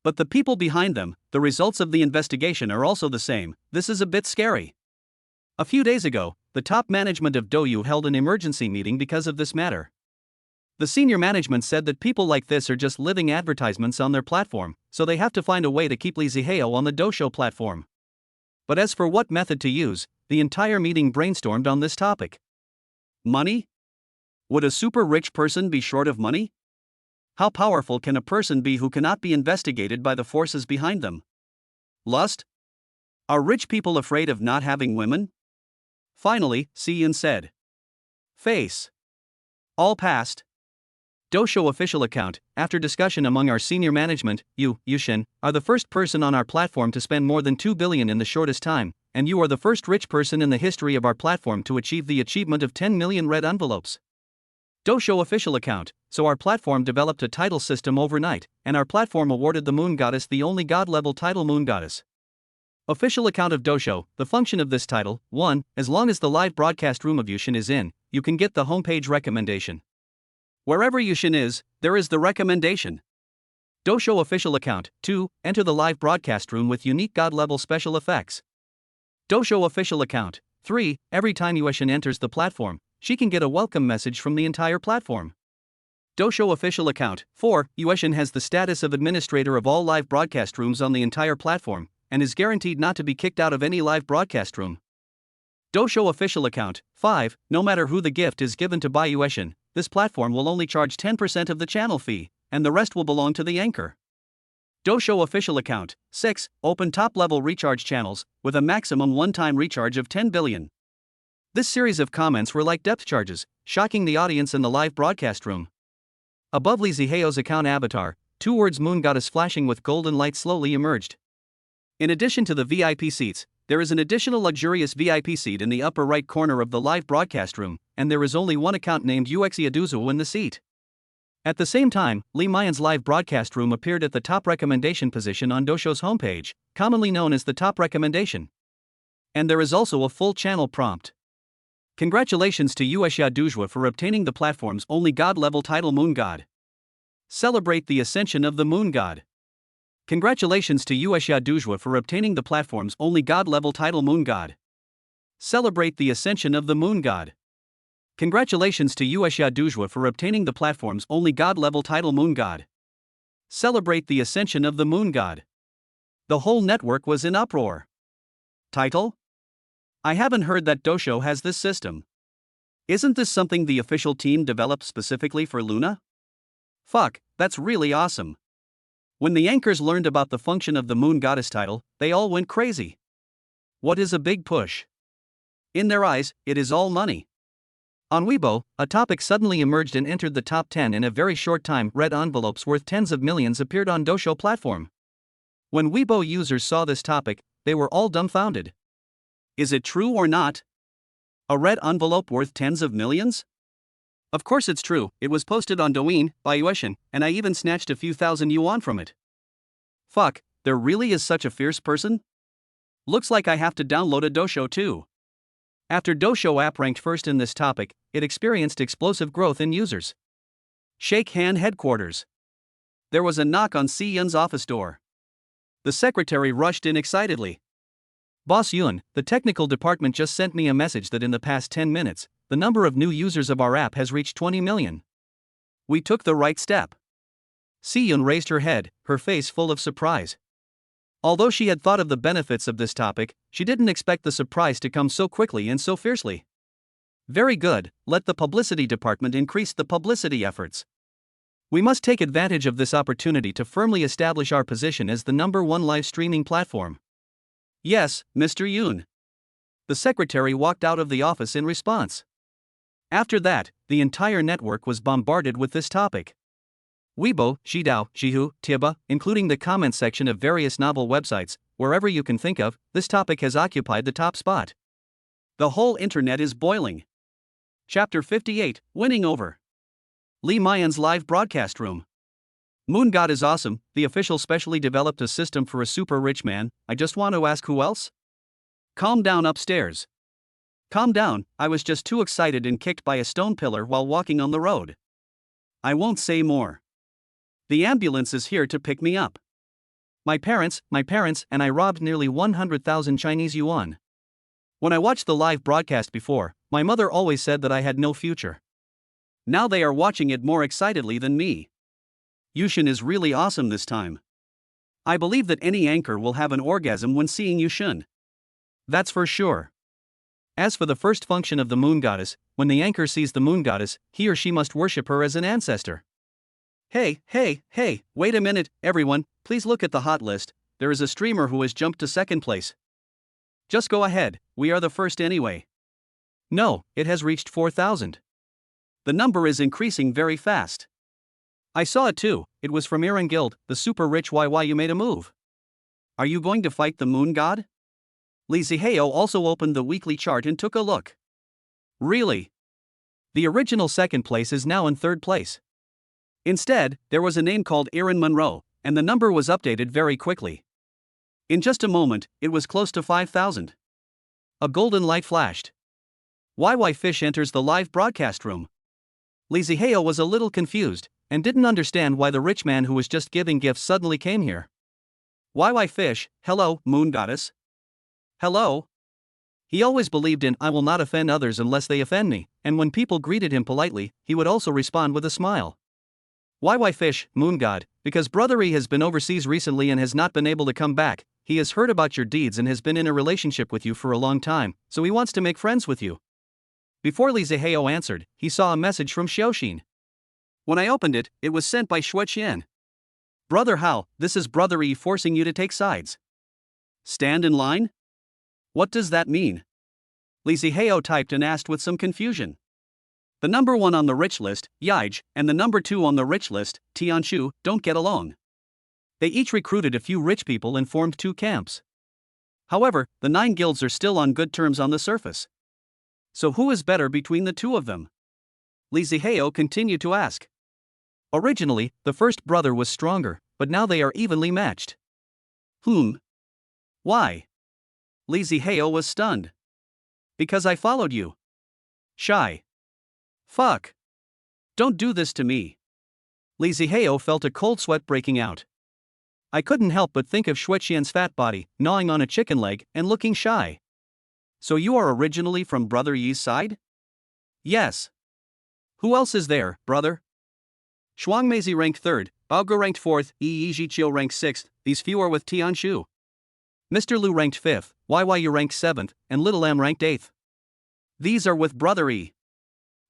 But the people behind them, the results of the investigation are also the same. This is a bit scary. A few days ago, the top management of Douyu held an emergency meeting because of this matter. The senior management said that people like this are just living advertisements on their platform, so they have to find a way to keep Lee Zihao on the Dosho platform. But as for what method to use, the entire meeting brainstormed on this topic. Money? Would a super rich person be short of money? How powerful can a person be who cannot be investigated by the forces behind them? Lust? Are rich people afraid of not having women? Finally, Si-Yun said. Face. All passed. Dosho official account, after discussion among our senior management, you, Yushin, are the first person on our platform to spend more than 2 billion in the shortest time, and you are the first rich person in the history of our platform to achieve the achievement of 10 million red envelopes. Dosho official account, so our platform developed a title system overnight, and our platform awarded the Moon Goddess the only god-level title Moon Goddess. Official account of Dosho, the function of this title, 1. As long as the live broadcast room of Yushin is in, you can get the homepage recommendation. Wherever Yushin is, there is the recommendation. Dosho official account, 2. Enter the live broadcast room with unique god-level special effects. Dosho official account, 3. Every time Yushin enters the platform, she can get a welcome message from the entire platform. Dosho official account, 4. Yushin has the status of administrator of all live broadcast rooms on the entire platform, and is guaranteed not to be kicked out of any live broadcast room. Dosho official account, 5. No matter who the gift is given to by Yushin, this platform will only charge 10% of the channel fee, and the rest will belong to the anchor. Dosho official account, 6. Open top-level recharge channels, with a maximum one-time recharge of 10 billion. This series of comments were like depth charges, shocking the audience in the live broadcast room. Above Lee Zihao's account avatar, 2 words Moon Goddess flashing with golden light slowly emerged. In addition to the VIP seats, there is an additional luxurious VIP seat in the upper right corner of the live broadcast room, and there is only one account named Uexia Duzuo in the seat. At the same time, Lee Mayan's live broadcast room appeared at the top recommendation position on Dosho's homepage, commonly known as the top recommendation. And there is also a full channel prompt. Congratulations to Uexia Duzuo for obtaining the platform's only god-level title Moon God. Celebrate the ascension of the Moon God. Congratulations to Uexia Duzuo for obtaining the platform's only god-level title Moon God. Celebrate the ascension of the Moon God. Congratulations to Uexia Duzuo for obtaining the platform's only god-level title Moon God. Celebrate the ascension of the Moon God. The whole network was in uproar. Title? I haven't heard that Dosho has this system. Isn't this something the official team developed specifically for Luna? Fuck, that's really awesome. When the anchors learned about the function of the Moon Goddess title, they all went crazy. What is a big push? In their eyes, it is all money. On Weibo, a topic suddenly emerged and entered the top 10 in a very short time. Red envelopes worth tens of millions appeared on Dosho platform. When Weibo users saw this topic, they were all dumbfounded. Is it true or not? A red envelope worth tens of millions? Of course it's true. It was posted on Douyin by Yushin, and I even snatched a few thousand yuan from it. Fuck, there really is such a fierce person? Looks like I have to download a Dosho too. After Dosho app ranked first in this topic, it experienced explosive growth in users. Shake Hand headquarters. There was a knock on Si Yun's office door. The secretary rushed in excitedly. Boss Yun, the technical department just sent me a message that in the past 10 minutes, the number of new users of our app has reached 20 million. We took the right step. Si Yun raised her head, her face full of surprise. Although she had thought of the benefits of this topic, she didn't expect the surprise to come so quickly and so fiercely. Very good, let the publicity department increase the publicity efforts. We must take advantage of this opportunity to firmly establish our position as the #1 live streaming platform. Yes, Mr. Yun. The secretary walked out of the office in response. After that, the entire network was bombarded with this topic. Weibo, Xidao, Zhihu, Tieba, including the comment section of various novel websites, wherever you can think of, this topic has occupied the top spot. The whole internet is boiling. Chapter 58, Winning Over. Li Mayan's live broadcast room. Moon God is awesome, the official specially developed a system for a super rich man. I just want to ask who else? Calm down upstairs. Calm down, I was just too excited and kicked by a stone pillar while walking on the road. I won't say more. The ambulance is here to pick me up. My parents, and I robbed nearly 100,000 Chinese yuan. When I watched the live broadcast before, my mother always said that I had no future. Now they are watching it more excitedly than me. Yushin is really awesome this time. I believe that any anchor will have an orgasm when seeing Yushin. That's for sure. As for the first function of the moon goddess, when the anchor sees the moon goddess, he or she must worship her as an ancestor. Hey, wait a minute, everyone, please look at the hot list. There is a streamer who has jumped to second place. Just go ahead, we are the first anyway. No, it has reached 4,000. The number is increasing very fast. I saw it too, it was from Iran Guild, the super rich YY you made a move. Are you going to fight the moon god? Li Zihao also opened the weekly chart and took a look. Really? The original second place is now in third place. Instead, there was a name called Aaron Monroe, and the number was updated very quickly. In just a moment, it was close to 5,000. A golden light flashed. YY Fish enters the live broadcast room. Li Zihao was a little confused, and didn't understand why the rich man who was just giving gifts suddenly came here. YY Fish, hello, moon goddess. Hello. He always believed in I will not offend others unless they offend me, and when people greeted him politely, he would also respond with a smile. YY Fish, moon god, because Brother E has been overseas recently and has not been able to come back, he has heard about your deeds and has been in a relationship with you for a long time, so he wants to make friends with you. Before Li Zihao answered, he saw a message from Xiaoxin. When I opened it, it was sent by Xueqian. Brother Hao, this is Brother E forcing you to take sides. Stand in line? What does that mean? Li Zihao typed and asked with some confusion. The number 1 on the rich list, Yaij, and the number 2 on the rich list, Tianshu, don't get along. They each recruited a few rich people and formed 2 camps. However, the 9 guilds are still on good terms on the surface. So who is better between the 2 of them? Li Zihao continued to ask. Originally, the first brother was stronger, but now they are evenly matched. Why? Li Zihao was stunned. Because I followed you. Shy. Fuck. Don't do this to me. Li Zihao felt a cold sweat breaking out. I couldn't help but think of Xueqian's fat body, gnawing on a chicken leg, and looking shy. So you are originally from Brother Yi's side? Yes. Who else is there, brother? Shuangmeizi ranked 3rd, Baoge ranked 4th, Yi Yijiqiu ranked 6th, these few are with Tianshu. Mr. Lu ranked 5th, YYU ranked 7th, and Little M ranked 8th. These are with Brother E.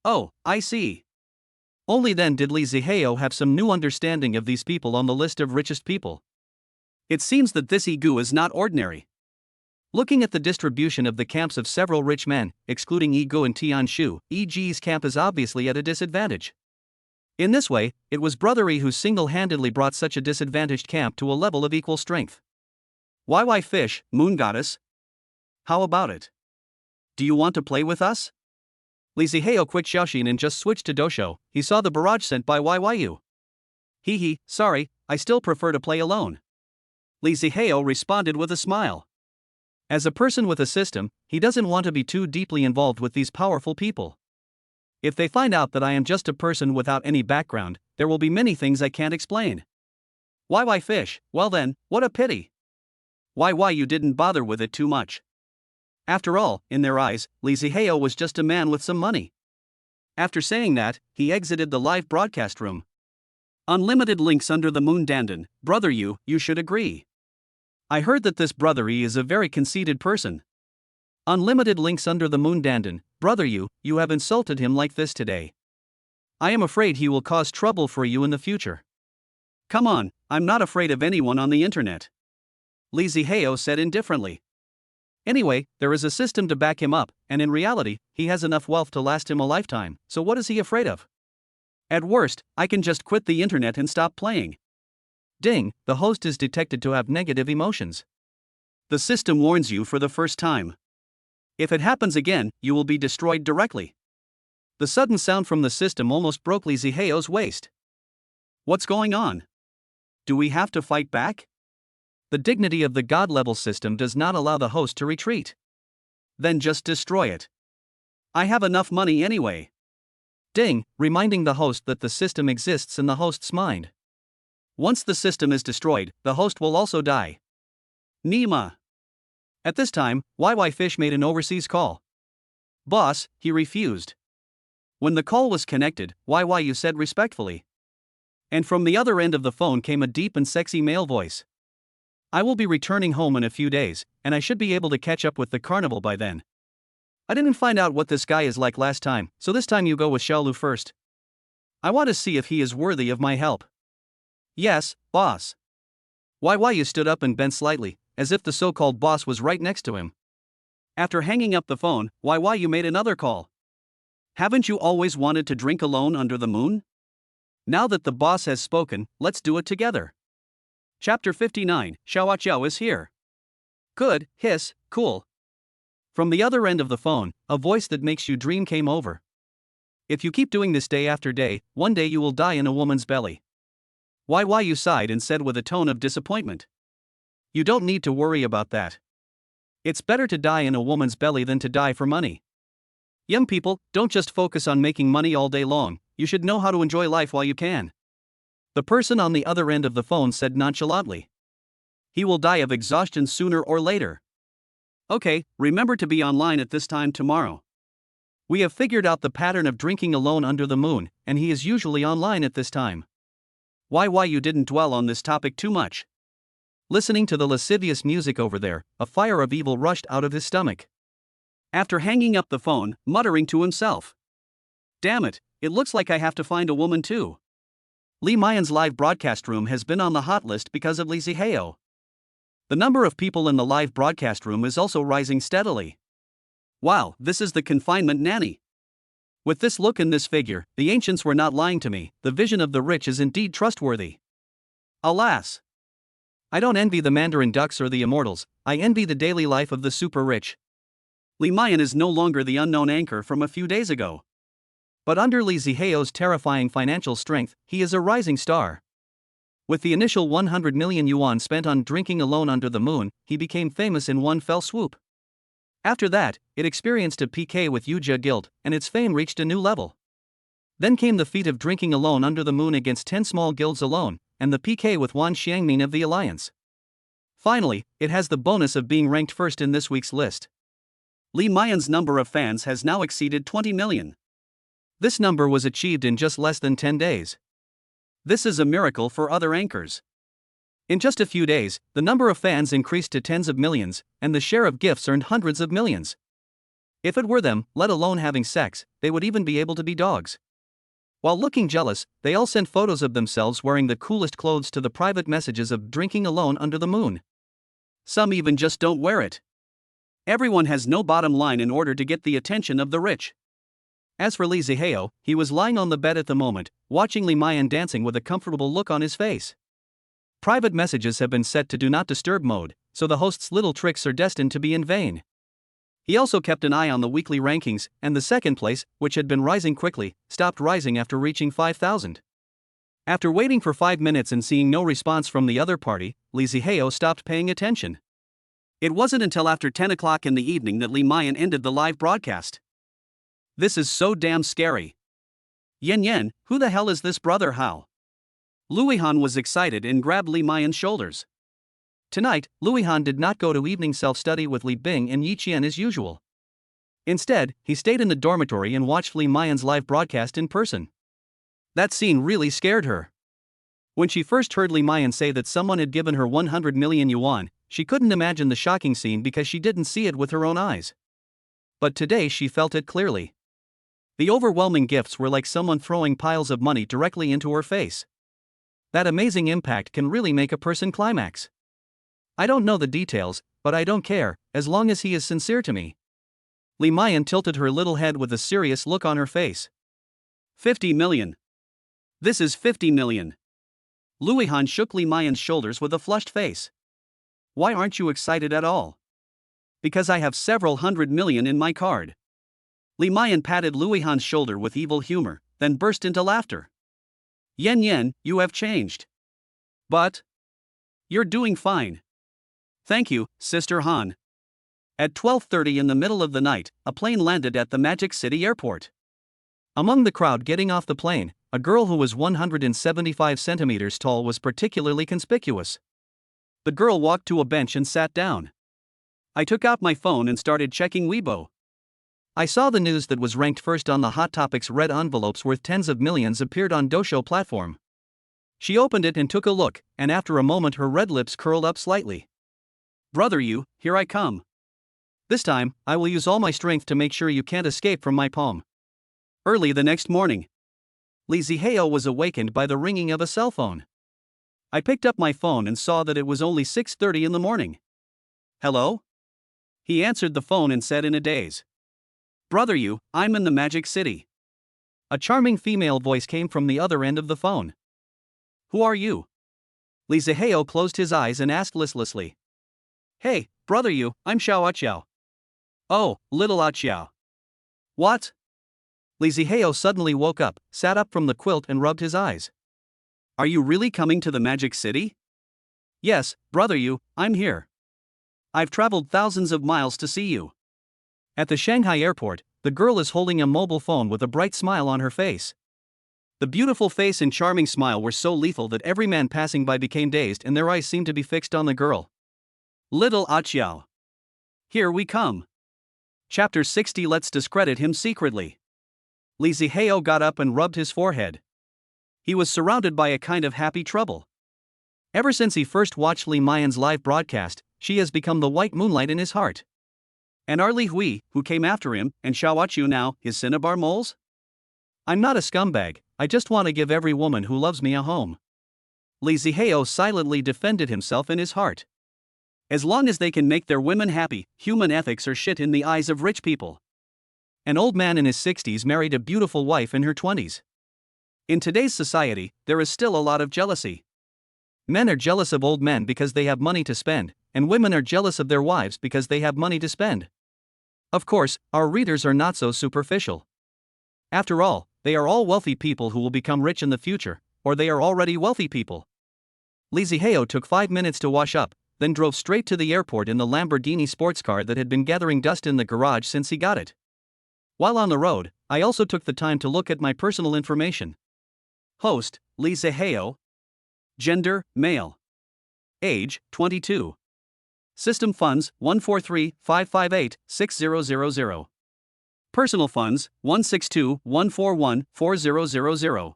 Oh, I see. Only then did Li Zihao have some new understanding of these people on the list of richest people. It seems that this Igu is not ordinary. Looking at the distribution of the camps of several rich men, excluding Igu and Tianshu, EG's camp is obviously at a disadvantage. In this way, it was Brother E who single-handedly brought such a disadvantaged camp to a level of equal strength. YY Fish, moon goddess? How about it? Do you want to play with us? Li Zihao quit Xiaoxin and just switched to Dosho. He saw the barrage sent by YYU. Sorry, I still prefer to play alone. Li Zihao responded with a smile. As a person with a system, he doesn't want to be too deeply involved with these powerful people. If they find out that I am just a person without any background, there will be many things I can't explain. Why fish? Well then, what a pity. Why you didn't bother with it too much. After all, in their eyes, Lee Zihao was just a man with some money. After saying that, he exited the live broadcast room. Unlimited links under the moon Dandan, brother you should agree. I heard that this brother is a very conceited person. Unlimited links under the moon Dandan, brother you have insulted him like this today. I am afraid he will cause trouble for you in the future. Come on, I'm not afraid of anyone on the internet. Lee Zihao said indifferently. Anyway, there is a system to back him up, and in reality, he has enough wealth to last him a lifetime, so what is he afraid of? At worst, I can just quit the internet and stop playing. Ding, the host is detected to have negative emotions. The system warns you for the first time. If it happens again, you will be destroyed directly. The sudden sound from the system almost broke Lee Zihao's waist. What's going on? Do we have to fight back? The dignity of the God-level system does not allow the host to retreat. Then just destroy it. I have enough money anyway. Ding, reminding the host that the system exists in the host's mind. Once the system is destroyed, the host will also die. Nima. At this time, YY Fish made an overseas call. Boss, he refused. When the call was connected, YYU said respectfully. And from the other end of the phone came a deep and sexy male voice. I will be returning home in a few days, and I should be able to catch up with the carnival by then. I didn't find out what this guy is like last time, so this time you go with Xiaolu first. I want to see if he is worthy of my help. Yes, boss. YYU stood up and bent slightly, as if the so-called boss was right next to him. After hanging up the phone, YYU made another call. Haven't you always wanted to drink alone under the moon? Now that the boss has spoken, let's do it together. Chapter 59, Xiaoqiao is here. Good, hiss, cool. From the other end of the phone, a voice that makes you dream came over. If you keep doing this day after day, one day you will die in a woman's belly. YYU sighed and said with a tone of disappointment. You don't need to worry about that. It's better to die in a woman's belly than to die for money. Young people, don't just focus on making money all day long, you should know how to enjoy life while you can. The person on the other end of the phone said nonchalantly. He will die of exhaustion sooner or later. Okay, remember to be online at this time tomorrow. We have figured out the pattern of drinking alone under the moon, and he is usually online at this time. Why you didn't dwell on this topic too much? Listening to the lascivious music over there, a fire of evil rushed out of his stomach. After hanging up the phone, muttering to himself. Damn it, it looks like I have to find a woman too. Lee Mayan's live broadcast room has been on the hot list because of Lee Zihao. The number of people in the live broadcast room is also rising steadily. Wow, this is the confinement nanny. With this look and this figure, the ancients were not lying to me, the vision of the rich is indeed trustworthy. Alas! I don't envy the Mandarin ducks or the immortals, I envy the daily life of the super rich. Lee Mayan is no longer the unknown anchor from a few days ago. But under Lee Zihao's terrifying financial strength, he is a rising star. With the initial 100 million yuan spent on drinking alone under the moon, he became famous in one fell swoop. After that, it experienced a PK with Yujia Guild, and its fame reached a new level. Then came the feat of drinking alone under the moon against 10 small guilds alone, and the PK with Wan Xiangmin of the Alliance. Finally, it has the bonus of being ranked first in this week's list. Lee Mayan's number of fans has now exceeded 20 million. This number was achieved in just less than 10 days. This is a miracle for other anchors. In just a few days, the number of fans increased to tens of millions, and the share of gifts earned hundreds of millions. If it were them, let alone having sex, they would even be able to be dogs. While looking jealous, they all sent photos of themselves wearing the coolest clothes to the private messages of drinking alone under the moon. Some even just don't wear it. Everyone has no bottom line in order to get the attention of the rich. As for Lee Zihao, he was lying on the bed at the moment, watching Lee Mayan dancing with a comfortable look on his face. Private messages have been set to do not disturb mode, so the host's little tricks are destined to be in vain. He also kept an eye on the weekly rankings, and the second place, which had been rising quickly, stopped rising after reaching 5,000. After waiting for 5 minutes and seeing no response from the other party, Lee Zihao stopped paying attention. It wasn't until after 10 o'clock in the evening that Lee Mayan ended the live broadcast. This is so damn scary. Yen, who the hell is this brother Hao? Luihan was excited and grabbed Li Mayan's shoulders. Tonight, Luihan did not go to evening self-study with Li Bing and Yi Qian as usual. Instead, he stayed in the dormitory and watched Li Mayan's live broadcast in person. That scene really scared her. When she first heard Li Mayan say that someone had given her 100 million yuan, she couldn't imagine the shocking scene because she didn't see it with her own eyes. But today she felt it clearly. The overwhelming gifts were like someone throwing piles of money directly into her face. That amazing impact can really make a person climax. I don't know the details, but I don't care, as long as he is sincere to me. Li Mayan tilted her little head with a serious look on her face. 50 million. This is 50 million. Luihan shook Li Mayan's shoulders with a flushed face. Why aren't you excited at all? Because I have several 100 million in my card. Li Mayan patted Luihan's shoulder with evil humor, then burst into laughter. Yen, you have changed. But you're doing fine. Thank you, Sister Han. At 12:30 in the middle of the night, a plane landed at the Magic City airport. Among the crowd getting off the plane, a girl who was 175 centimeters tall was particularly conspicuous. The girl walked to a bench and sat down. I took out my phone and started checking Weibo. I saw the news that was ranked first on the Hot Topics red envelopes worth tens of millions appeared on Doshou platform. She opened it and took a look, and after a moment her red lips curled up slightly. Brother you, here I come. This time, I will use all my strength to make sure you can't escape from my palm. Early the next morning, Li Zihao was awakened by the ringing of a cell phone. I picked up my phone and saw that it was only 6:30 in the morning. Hello? He answered the phone and said in a daze. Brother you, I'm in the Magic City. A charming female voice came from the other end of the phone. Who are you? Li Zihao closed his eyes and asked listlessly. Hey, brother you, I'm Xiao Aqiao. Oh, little Aqiao. What? Li Zihao suddenly woke up, sat up from the quilt and rubbed his eyes. Are you really coming to the Magic City? Yes, brother you, I'm here. I've traveled thousands of miles to see you. At the Shanghai airport, the girl is holding a mobile phone with a bright smile on her face. The beautiful face and charming smile were so lethal that every man passing by became dazed and their eyes seemed to be fixed on the girl. Little Aqiao. Here we come. Chapter 60. Let's discredit him secretly. Li Zihao got up and rubbed his forehead. He was surrounded by a kind of happy trouble. Ever since he first watched Li Mayan's live broadcast, she has become the white moonlight in his heart. And are Li Hui, who came after him, and Xiao Aqiao now, his cinnabar moles? I'm not a scumbag, I just want to give every woman who loves me a home. Li Zihao silently defended himself in his heart. As long as they can make their women happy, human ethics are shit in the eyes of rich people. An old man in his 60s married a beautiful wife in her 20s. In today's society, there is still a lot of jealousy. Men are jealous of old men because they have money to spend, and women are jealous of their wives because they have money to spend. Of course, our readers are not so superficial. After all, they are all wealthy people who will become rich in the future, or they are already wealthy people. Li Zihao took 5 minutes to wash up, then drove straight to the airport in the Lamborghini sports car that had been gathering dust in the garage since he got it. While on the road, I also took the time to look at my personal information. Host, Li Zihao. Gender, male. Age, 22. System funds, 143-558-6000. Personal funds, 162-141-4000.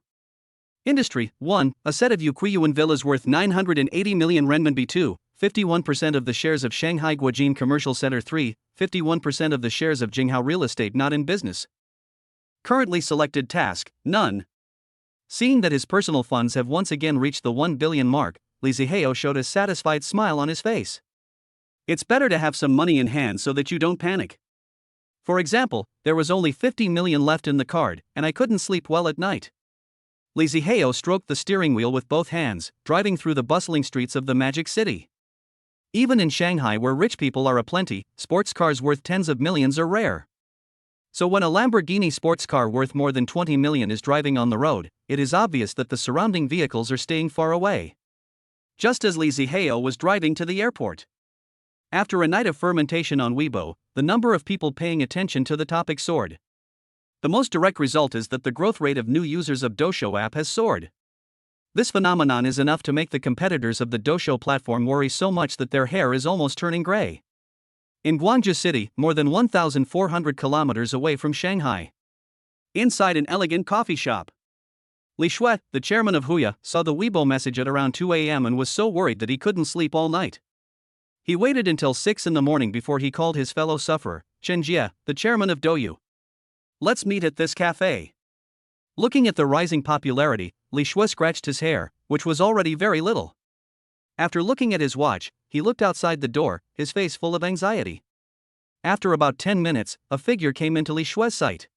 Industry, 1. A set of Yuquiyuan villas worth 980 million renminbi. 2. 51% of the shares of Shanghai Guojin Commercial Center. 3. 51% of the shares of Jinghao Real Estate not in business. Currently selected task, none. Seeing that his personal funds have once again reached the 1 billion mark, Li Zihao showed a satisfied smile on his face. It's better to have some money in hand so that you don't panic. For example, there was only 50 million left in the card, and I couldn't sleep well at night. Li Zihao stroked the steering wheel with both hands, driving through the bustling streets of the Magic City. Even in Shanghai, where rich people are aplenty, sports cars worth tens of millions are rare. So when a Lamborghini sports car worth more than 20 million is driving on the road, it is obvious that the surrounding vehicles are staying far away. Just as Li Zihao was driving to the airport. After a night of fermentation on Weibo, the number of people paying attention to the topic soared. The most direct result is that the growth rate of new users of Doshou app has soared. This phenomenon is enough to make the competitors of the Doshou platform worry so much that their hair is almost turning gray. In Guangzhou City, more than 1,400 kilometers away from Shanghai. Inside an elegant coffee shop. Li Shui, the chairman of Huya, saw the Weibo message at around 2 a.m. and was so worried that he couldn't sleep all night. He waited until 6 in the morning before he called his fellow sufferer, Chen Jie, the chairman of Douyu. Let's meet at this cafe. Looking at the rising popularity, Li Shui scratched his hair, which was already very little. After looking at his watch, he looked outside the door, his face full of anxiety. After about 10 minutes, a figure came into Li Shui's sight.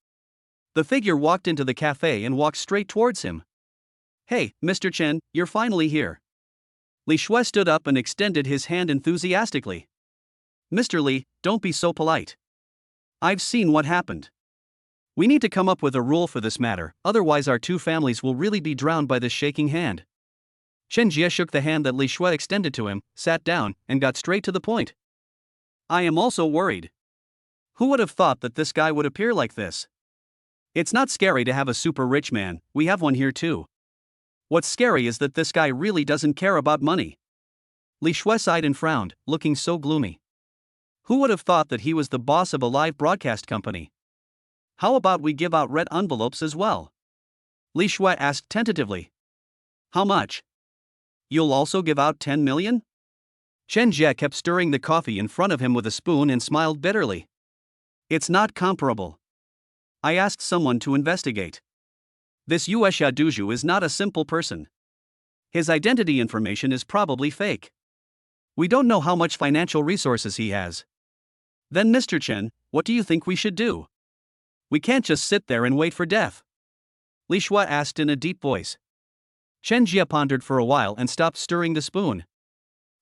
The figure walked into the cafe and walked straight towards him. Hey, Mr. Chen, you're finally here. Li Shui stood up and extended his hand enthusiastically. Mr. Li, don't be so polite. I've seen what happened. We need to come up with a rule for this matter, otherwise our two families will really be drowned by this shaking hand. Chen Jie shook the hand that Li Shui extended to him, sat down, and got straight to the point. I am also worried. Who would have thought that this guy would appear like this? It's not scary to have a super rich man, we have one here too. What's scary is that this guy really doesn't care about money. Li Shui sighed and frowned, looking so gloomy. Who would have thought that he was the boss of a live broadcast company? How about we give out red envelopes as well? Li Shui asked tentatively. How much? You'll also give out 10 million? Chen Jie kept stirring the coffee in front of him with a spoon and smiled bitterly. It's not comparable. I asked someone to investigate. This Yuexia Duzhu is not a simple person. His identity information is probably fake. We don't know how much financial resources he has. Then Mr. Chen, what do you think we should do? We can't just sit there and wait for death. Li Shui asked in a deep voice. Chen Jie pondered for a while and stopped stirring the spoon.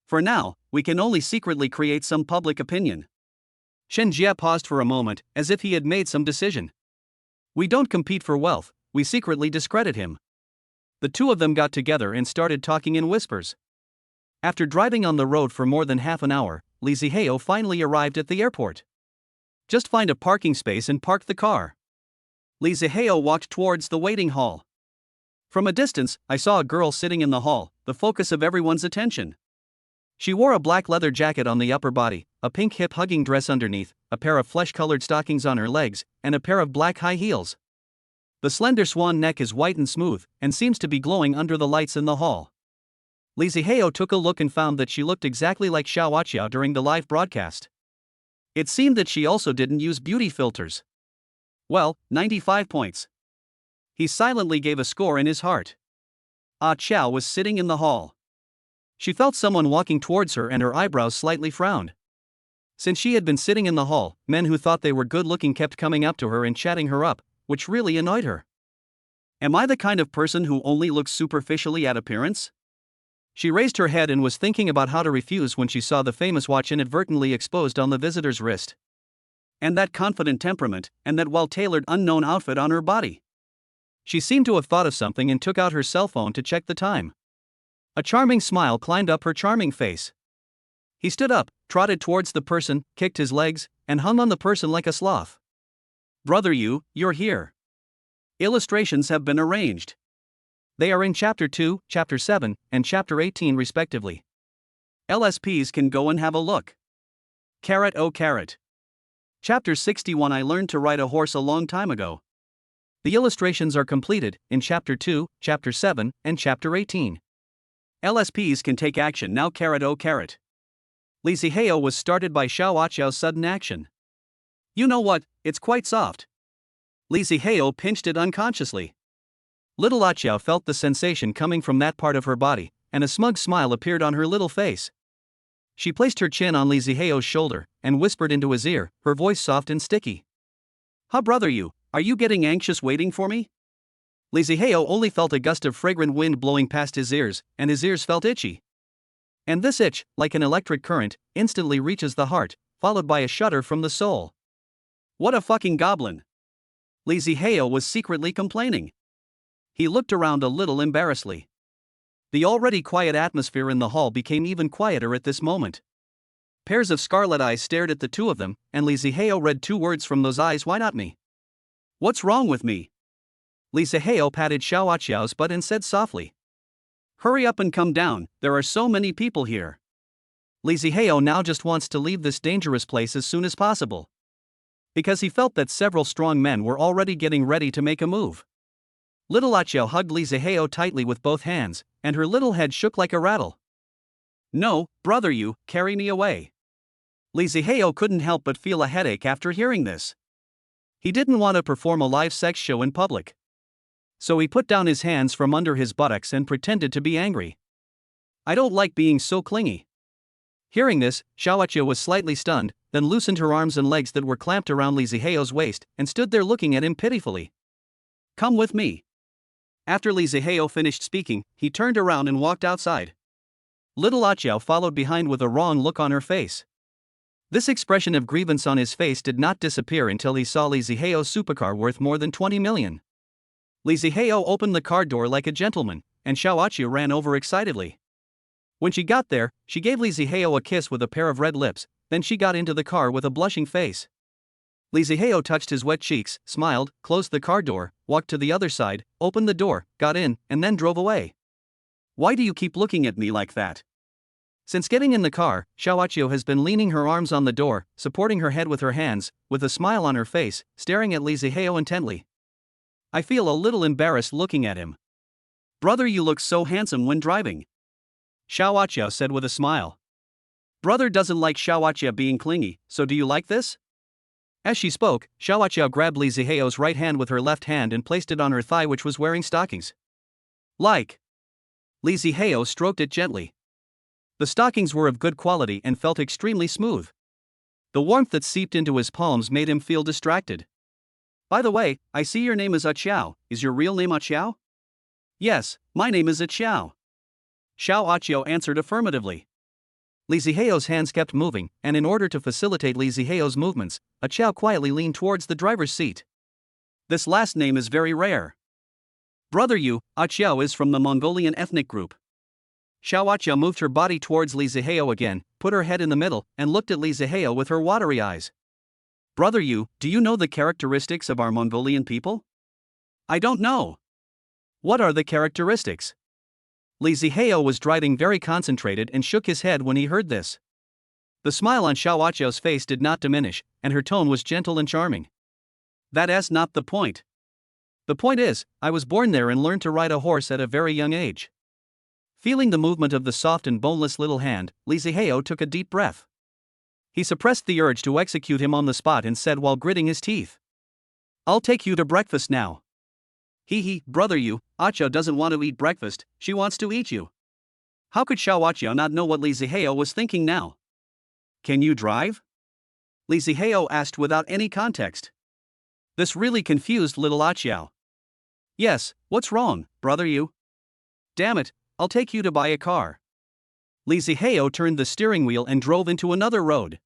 For now, we can only secretly create some public opinion. Chen Jie paused for a moment, as if he had made some decision. We don't compete for wealth, we secretly discredit him. The two of them got together and started talking in whispers. After driving on the road for more than half an hour, Li Zihao finally arrived at the airport. Just find a parking space and park the car. Li Zihao walked towards the waiting hall. From a distance, I saw a girl sitting in the hall, the focus of everyone's attention. She wore a black leather jacket on the upper body, a pink hip-hugging dress underneath, a pair of flesh-colored stockings on her legs, and a pair of black high heels. The slender swan neck is white and smooth, and seems to be glowing under the lights in the hall. Li Zihao took a look and found that she looked exactly like Xiao Waqiao during the live broadcast. It seemed that she also didn't use beauty filters. Well, 95 points. He silently gave a score in his heart. Ah Chao was sitting in the hall. She felt someone walking towards her and her eyebrows slightly frowned. Since she had been sitting in the hall, men who thought they were good-looking kept coming up to her and chatting her up, which really annoyed her. Am I the kind of person who only looks superficially at appearance? She raised her head and was thinking about how to refuse when she saw the famous watch inadvertently exposed on the visitor's wrist. And that confident temperament, and that well-tailored unknown outfit on her body. She seemed to have thought of something and took out her cell phone to check the time. A charming smile climbed up her charming face. He stood up, trotted towards the person, kicked his legs, and hung on the person like a sloth. Brother you're here. Illustrations have been arranged. They are in Chapter 2, Chapter 7, and Chapter 18 respectively. LSPs can go and have a look. Carrot oh carrot. Chapter 61 I learned to ride a horse a long time ago. The illustrations are completed in Chapter 2, Chapter 7, and Chapter 18. LSPs can take action now carrot oh carrot. Li Zihao was started by Xiao Waqiao's sudden action. You know what, it's quite soft. Li Zihao pinched it unconsciously. Little Aqiao felt the sensation coming from that part of her body, and a smug smile appeared on her little face. She placed her chin on Li Zihao's shoulder, and whispered into his ear, her voice soft and sticky. Ha brother are you getting anxious waiting for me? Li Zihao only felt a gust of fragrant wind blowing past his ears, and his ears felt itchy. And this itch, like an electric current, instantly reaches the heart, followed by a shudder from the soul. What a fucking goblin! Li Zihao was secretly complaining. He looked around a little embarrassedly. The already quiet atmosphere in the hall became even quieter at this moment. Pairs of scarlet eyes stared at the two of them, and Li Zihao read two words from those eyes: why not me? What's wrong with me? Li Zihao patted Xiao Waqiao's butt and said softly. Hurry up and come down, there are so many people here. Li Zihao now just wants to leave this dangerous place as soon as possible. Because he felt that several strong men were already getting ready to make a move. Little Aqiao hugged Li Zihao tightly with both hands, and her little head shook like a rattle. No, brother, you, carry me away. Li Zihao couldn't help but feel a headache after hearing this. He didn't want to perform a live sex show in public. So he put down his hands from under his buttocks and pretended to be angry. I don't like being so clingy. Hearing this, Xiaoqiao was slightly stunned, then loosened her arms and legs that were clamped around Li Zihao's waist and stood there looking at him pitifully. Come with me. After Li Zihao finished speaking, he turned around and walked outside. Little Aqiao followed behind with a wrong look on her face. This expression of grievance on his face did not disappear until he saw Li Zihao's supercar worth more than 20 million. Li Zihao opened the car door like a gentleman, and Xiaoqiao ran over excitedly. When she got there, she gave Li Zihao a kiss with a pair of red lips, then she got into the car with a blushing face. Li Zihao touched his wet cheeks, smiled, closed the car door, walked to the other side, opened the door, got in, and then drove away. Why do you keep looking at me like that? Since getting in the car, Xiaoqiao has been leaning her arms on the door, supporting her head with her hands, with a smile on her face, staring at Li Zihao intently. I feel a little embarrassed looking at him. Brother, you look so handsome when driving. Xiaoqiao said with a smile. Brother doesn't like Xiaoqiao being clingy, so do you like this? As she spoke, Xiaoqiao grabbed Li Zihao's right hand with her left hand and placed it on her thigh, which was wearing stockings. Like. Li Zihao stroked it gently. The stockings were of good quality and felt extremely smooth. The warmth that seeped into his palms made him feel distracted. By the way, I see your name is Aqiao. Is your real name Aqiao? Yes, my name is Aqiao. Xiaoqiao answered affirmatively. Li Zihao's hands kept moving, and in order to facilitate Li Zihao's movements, Aqiao quietly leaned towards the driver's seat. This last name is very rare. Brother, you, Aqiao is from the Mongolian ethnic group. Xiaoqiao moved her body towards Li Zihao again, put her head in the middle, and looked at Li Zihao with her watery eyes. Brother, you, do you know the characteristics of our Mongolian people? I don't know. What are the characteristics? Li Zihao was driving very concentrated and shook his head when he heard this. The smile on Xiaoqiao's face did not diminish, and her tone was gentle and charming. That is not the point. The point is, I was born there and learned to ride a horse at a very young age. Feeling the movement of the soft and boneless little hand, Li Zihao took a deep breath. He suppressed the urge to execute him on the spot and said while gritting his teeth. I'll take you to breakfast now. Hee, brother, you, Aqiao doesn't want to eat breakfast, she wants to eat you. How could Xiaoqiao not know what Li Zihao was thinking now? Can you drive? Li Zihao asked without any context. This really confused little Aqiao. Yes, what's wrong, brother, you? Damn it, I'll take you to buy a car. Li Zihao turned the steering wheel and drove into another road.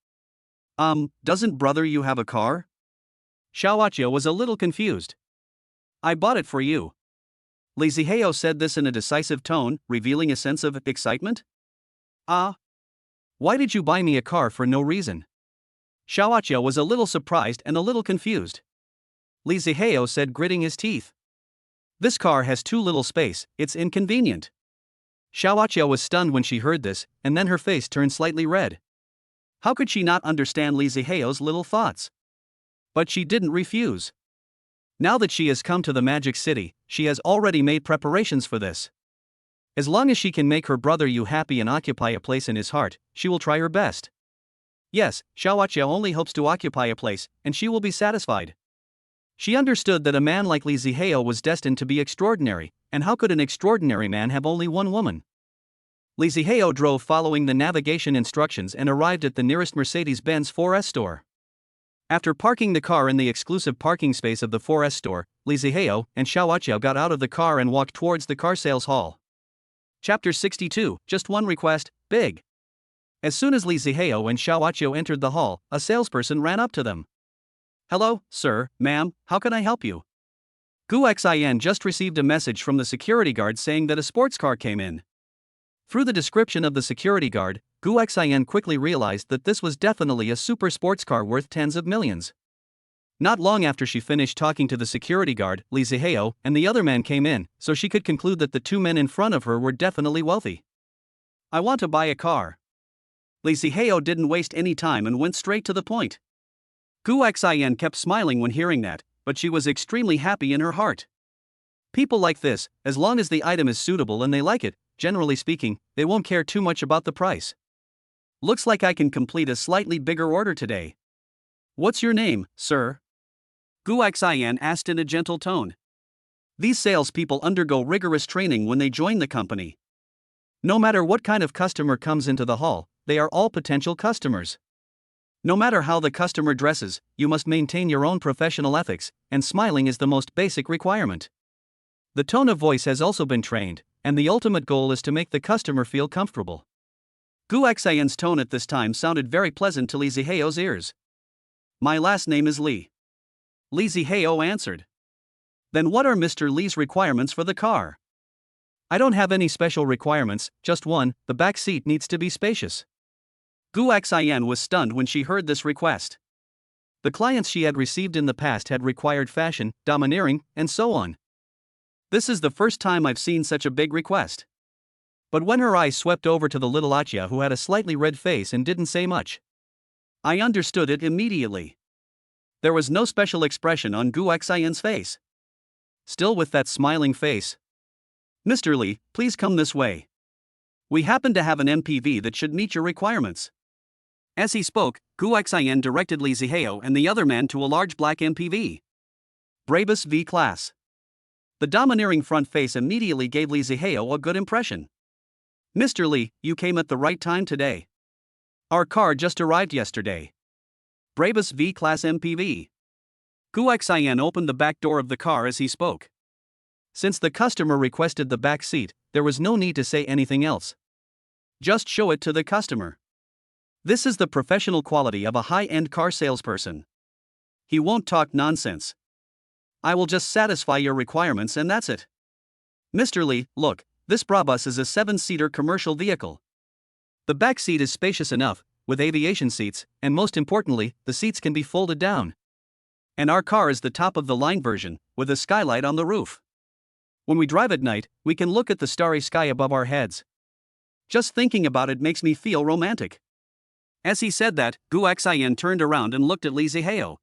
Doesn't brother you have a car? Xiaoqiao was a little confused. I bought it for you. Li Zihao said this in a decisive tone, revealing a sense of excitement. Why did you buy me a car for no reason? Xiaoqiao was a little surprised and a little confused. Li Zihao said, gritting his teeth. This car has too little space, it's inconvenient. Xiaoqiao was stunned when she heard this, and then her face turned slightly red. How could she not understand Li Zihao's little thoughts? But she didn't refuse. Now that she has come to the Magic City, she has already made preparations for this. As long as she can make her brother Yu happy and occupy a place in his heart, she will try her best. Yes, Xiaoqiao only hopes to occupy a place, and she will be satisfied. She understood that a man like Li Zihao was destined to be extraordinary, and how could an extraordinary man have only one woman? Li Zihao drove following the navigation instructions and arrived at the nearest Mercedes-Benz 4S store. After parking the car in the exclusive parking space of the 4S store, Li Zihao and Xiaoqiao got out of the car and walked towards the car sales hall. Chapter 62, Just One Request, Big. As soon as Li Zihao and Xiaoqiao entered the hall, a salesperson ran up to them. Hello, sir, ma'am, how can I help you? Gu Xin just received a message from the security guard saying that a sports car came in. Through the description of the security guard, Gu Xin quickly realized that this was definitely a super sports car worth tens of millions. Not long after she finished talking to the security guard, Lee Ziheo and the other man came in, so she could conclude that the two men in front of her were definitely wealthy. I want to buy a car. Lee Ziheo didn't waste any time and went straight to the point. Gu Xian kept smiling when hearing that, but she was extremely happy in her heart. People like this, as long as the item is suitable and they like it, generally speaking, they won't care too much about the price. Looks like I can complete a slightly bigger order today. What's your name, sir? Gu Xian asked in a gentle tone. These salespeople undergo rigorous training when they join the company. No matter what kind of customer comes into the hall, they are all potential customers. No matter how the customer dresses, you must maintain your own professional ethics, and smiling is the most basic requirement. The tone of voice has also been trained, and the ultimate goal is to make the customer feel comfortable. Gu Xian's tone at this time sounded very pleasant to Lee Ziheo's ears. My last name is Lee. Lee Ziheo answered. Then what are Mr. Lee's requirements for the car? I don't have any special requirements, just one, the back seat needs to be spacious. Gu Xian was stunned when she heard this request. The clients she had received in the past had required fashion, domineering, and so on. This is the first time I've seen such a big request. But when her eyes swept over to the little Achia who had a slightly red face and didn't say much, I understood it immediately. There was no special expression on Gu Xian's face. Still with that smiling face. Mr. Lee, please come this way. We happen to have an MPV that should meet your requirements. As he spoke, Gu Xian directed Lee Ziheo and the other man to a large black MPV. Brabus V-Class. The domineering front face immediately gave Lee Ziheo a good impression. Mr. Lee, you came at the right time today. Our car just arrived yesterday. Brabus V-Class MPV. Gu Xian opened the back door of the car as he spoke. Since the customer requested the back seat, there was no need to say anything else. Just show it to the customer. This is the professional quality of a high-end car salesperson. He won't talk nonsense. I will just satisfy your requirements and that's it. Mr. Lee, look, this Brabus is a 7-seater commercial vehicle. The back seat is spacious enough, with aviation seats, and most importantly, the seats can be folded down. And our car is the top-of-the-line version, with a skylight on the roof. When we drive at night, we can look at the starry sky above our heads. Just thinking about it makes me feel romantic. As he said that, Gu Xian turned around and looked at Lee Ziheo.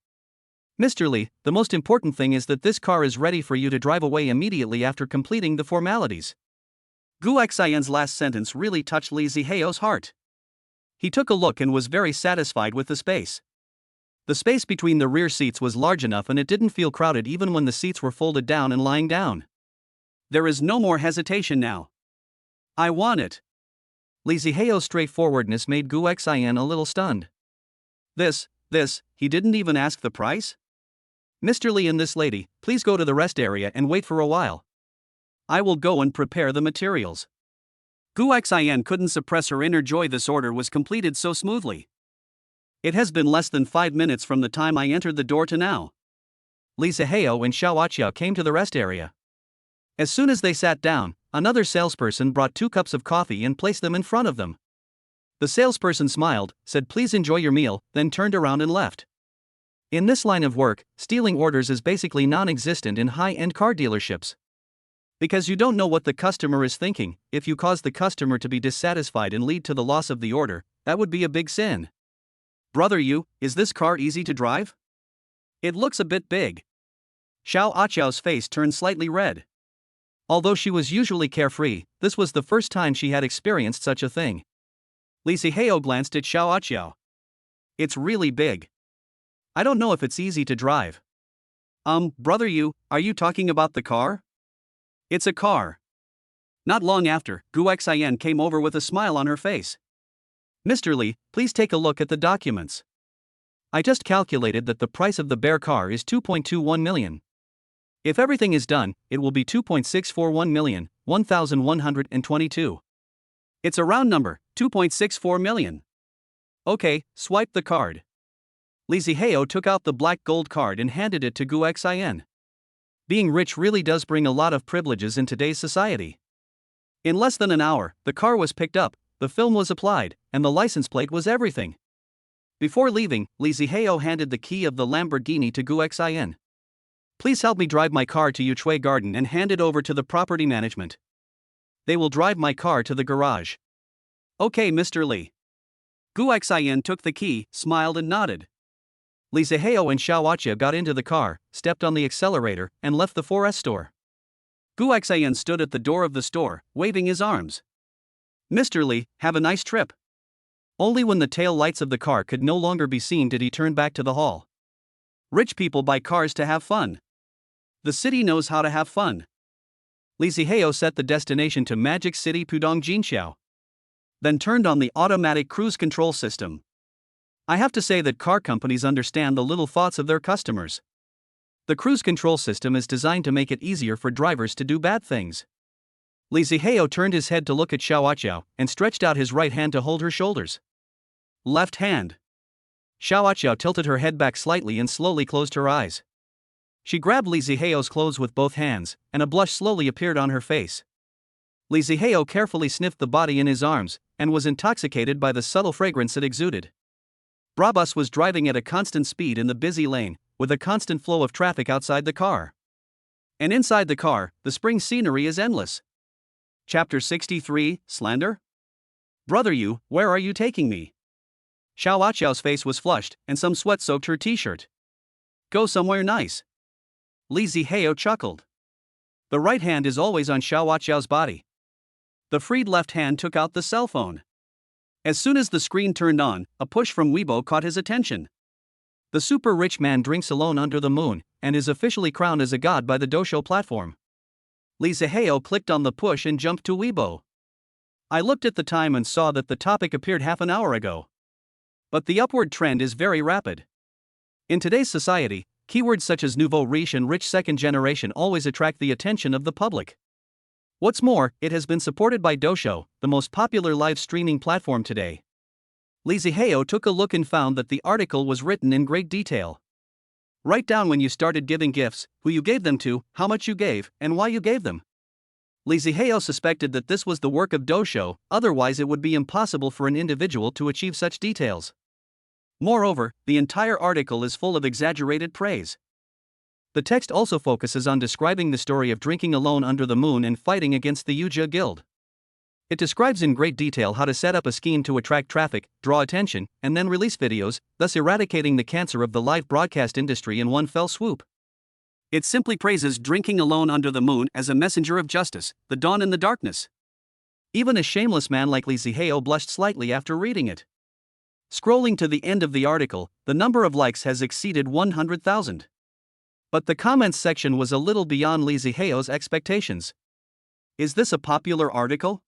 Mr. Lee, the most important thing is that this car is ready for you to drive away immediately after completing the formalities. Gu Xian's last sentence really touched Lee Ziheo's heart. He took a look and was very satisfied with the space. The space between the rear seats was large enough and it didn't feel crowded even when the seats were folded down and lying down. There is no more hesitation now. I want it. Lee Ziheo's straightforwardness made Gu Xian a little stunned. This, he didn't even ask the price? Mr. Lee and this lady, please go to the rest area and wait for a while. I will go and prepare the materials. Gu Xian couldn't suppress her inner joy this order was completed so smoothly. It has been less than 5 minutes from the time I entered the door to now. Lee Ziheo and Xiao Achia came to the rest area. As soon as they sat down, another salesperson brought 2 cups of coffee and placed them in front of them. The salesperson smiled, said please enjoy your meal, then turned around and left. In this line of work, stealing orders is basically non-existent in high-end car dealerships. Because you don't know what the customer is thinking, if you cause the customer to be dissatisfied and lead to the loss of the order, that would be a big sin. Brother is this car easy to drive? It looks a bit big. Xiao Aqiao's face turned slightly red. Although she was usually carefree, this was the first time she had experienced such a thing. Lee Ziheo glanced at Xiao Aqiao. It's really big. I don't know if it's easy to drive. Brother are you talking about the car? It's a car. Not long after, Gu Xian came over with a smile on her face. Mr. Lee, please take a look at the documents. I just calculated that the price of the bare car is 2.21 million. If everything is done, it will be 2.641 million, 1,122. It's a round number, 2.64 million. Okay, swipe the card. Lee Ziheo took out the black gold card and handed it to Gu Xian. Being rich really does bring a lot of privileges in today's society. In less than an hour, the car was picked up, the film was applied, and the license plate was everything. Before leaving, Li Zihao handed the key of the Lamborghini to Gu Xin. Please help me drive my car to Yuchui Garden and hand it over to the property management. They will drive my car to the garage. Okay, Mr. Li. Gu Xian took the key, smiled and nodded. Li Zihao and Xiaoachia got into the car, stepped on the accelerator, and left the 4S store. Gu Xian stood at the door of the store, waving his arms. Mr. Li, have a nice trip. Only when the tail lights of the car could no longer be seen did he turn back to the hall. Rich people buy cars to have fun. The city knows how to have fun. Li Zihao set the destination to Magic City Pudong Jinxiao. Then turned on the automatic cruise control system. I have to say that car companies understand the little thoughts of their customers. The cruise control system is designed to make it easier for drivers to do bad things. Li Zihao turned his head to look at Xiaoachia and stretched out his right hand to hold her shoulders. Left hand. Xiaoachia tilted her head back slightly and slowly closed her eyes. She grabbed Li Zihao's clothes with both hands, and a blush slowly appeared on her face. Li Zihao carefully sniffed the body in his arms, and was intoxicated by the subtle fragrance it exuded. Brabus was driving at a constant speed in the busy lane, with a constant flow of traffic outside the car. And inside the car, the spring scenery is endless. Chapter 63, Slander? Brother you, where are you taking me? Xiaoaqiao's face was flushed, and some sweat soaked her t-shirt. Go somewhere nice. Li Zihao chuckled. The right hand is always on Xiaoaqiao's body. The freed left hand took out the cell phone. As soon as the screen turned on, a push from Weibo caught his attention. The super rich man drinks alone under the moon, and is officially crowned as a god by the Doshou platform. Li Zihao clicked on the push and jumped to Weibo. I looked at the time and saw that the topic appeared half an hour ago. But the upward trend is very rapid. In today's society, keywords such as nouveau riche and rich second generation always attract the attention of the public. What's more, it has been supported by Doshou, the most popular live streaming platform today. Li Zihao took a look and found that the article was written in great detail. Write down when you started giving gifts, who you gave them to, how much you gave, and why you gave them. Li Zihao suspected that this was the work of Doshou, otherwise it would be impossible for an individual to achieve such details. Moreover, the entire article is full of exaggerated praise. The text also focuses on describing the story of drinking alone under the moon and fighting against the Yuja Guild. It describes in great detail how to set up a scheme to attract traffic, draw attention, and then release videos, thus eradicating the cancer of the live broadcast industry in one fell swoop. It simply praises drinking alone under the moon as a messenger of justice, the dawn in the darkness. Even a shameless man like Li Zihao blushed slightly after reading it. Scrolling to the end of the article, the number of likes has exceeded 100,000. But the comments section was a little beyond Li Zihao's expectations. Is this a popular article?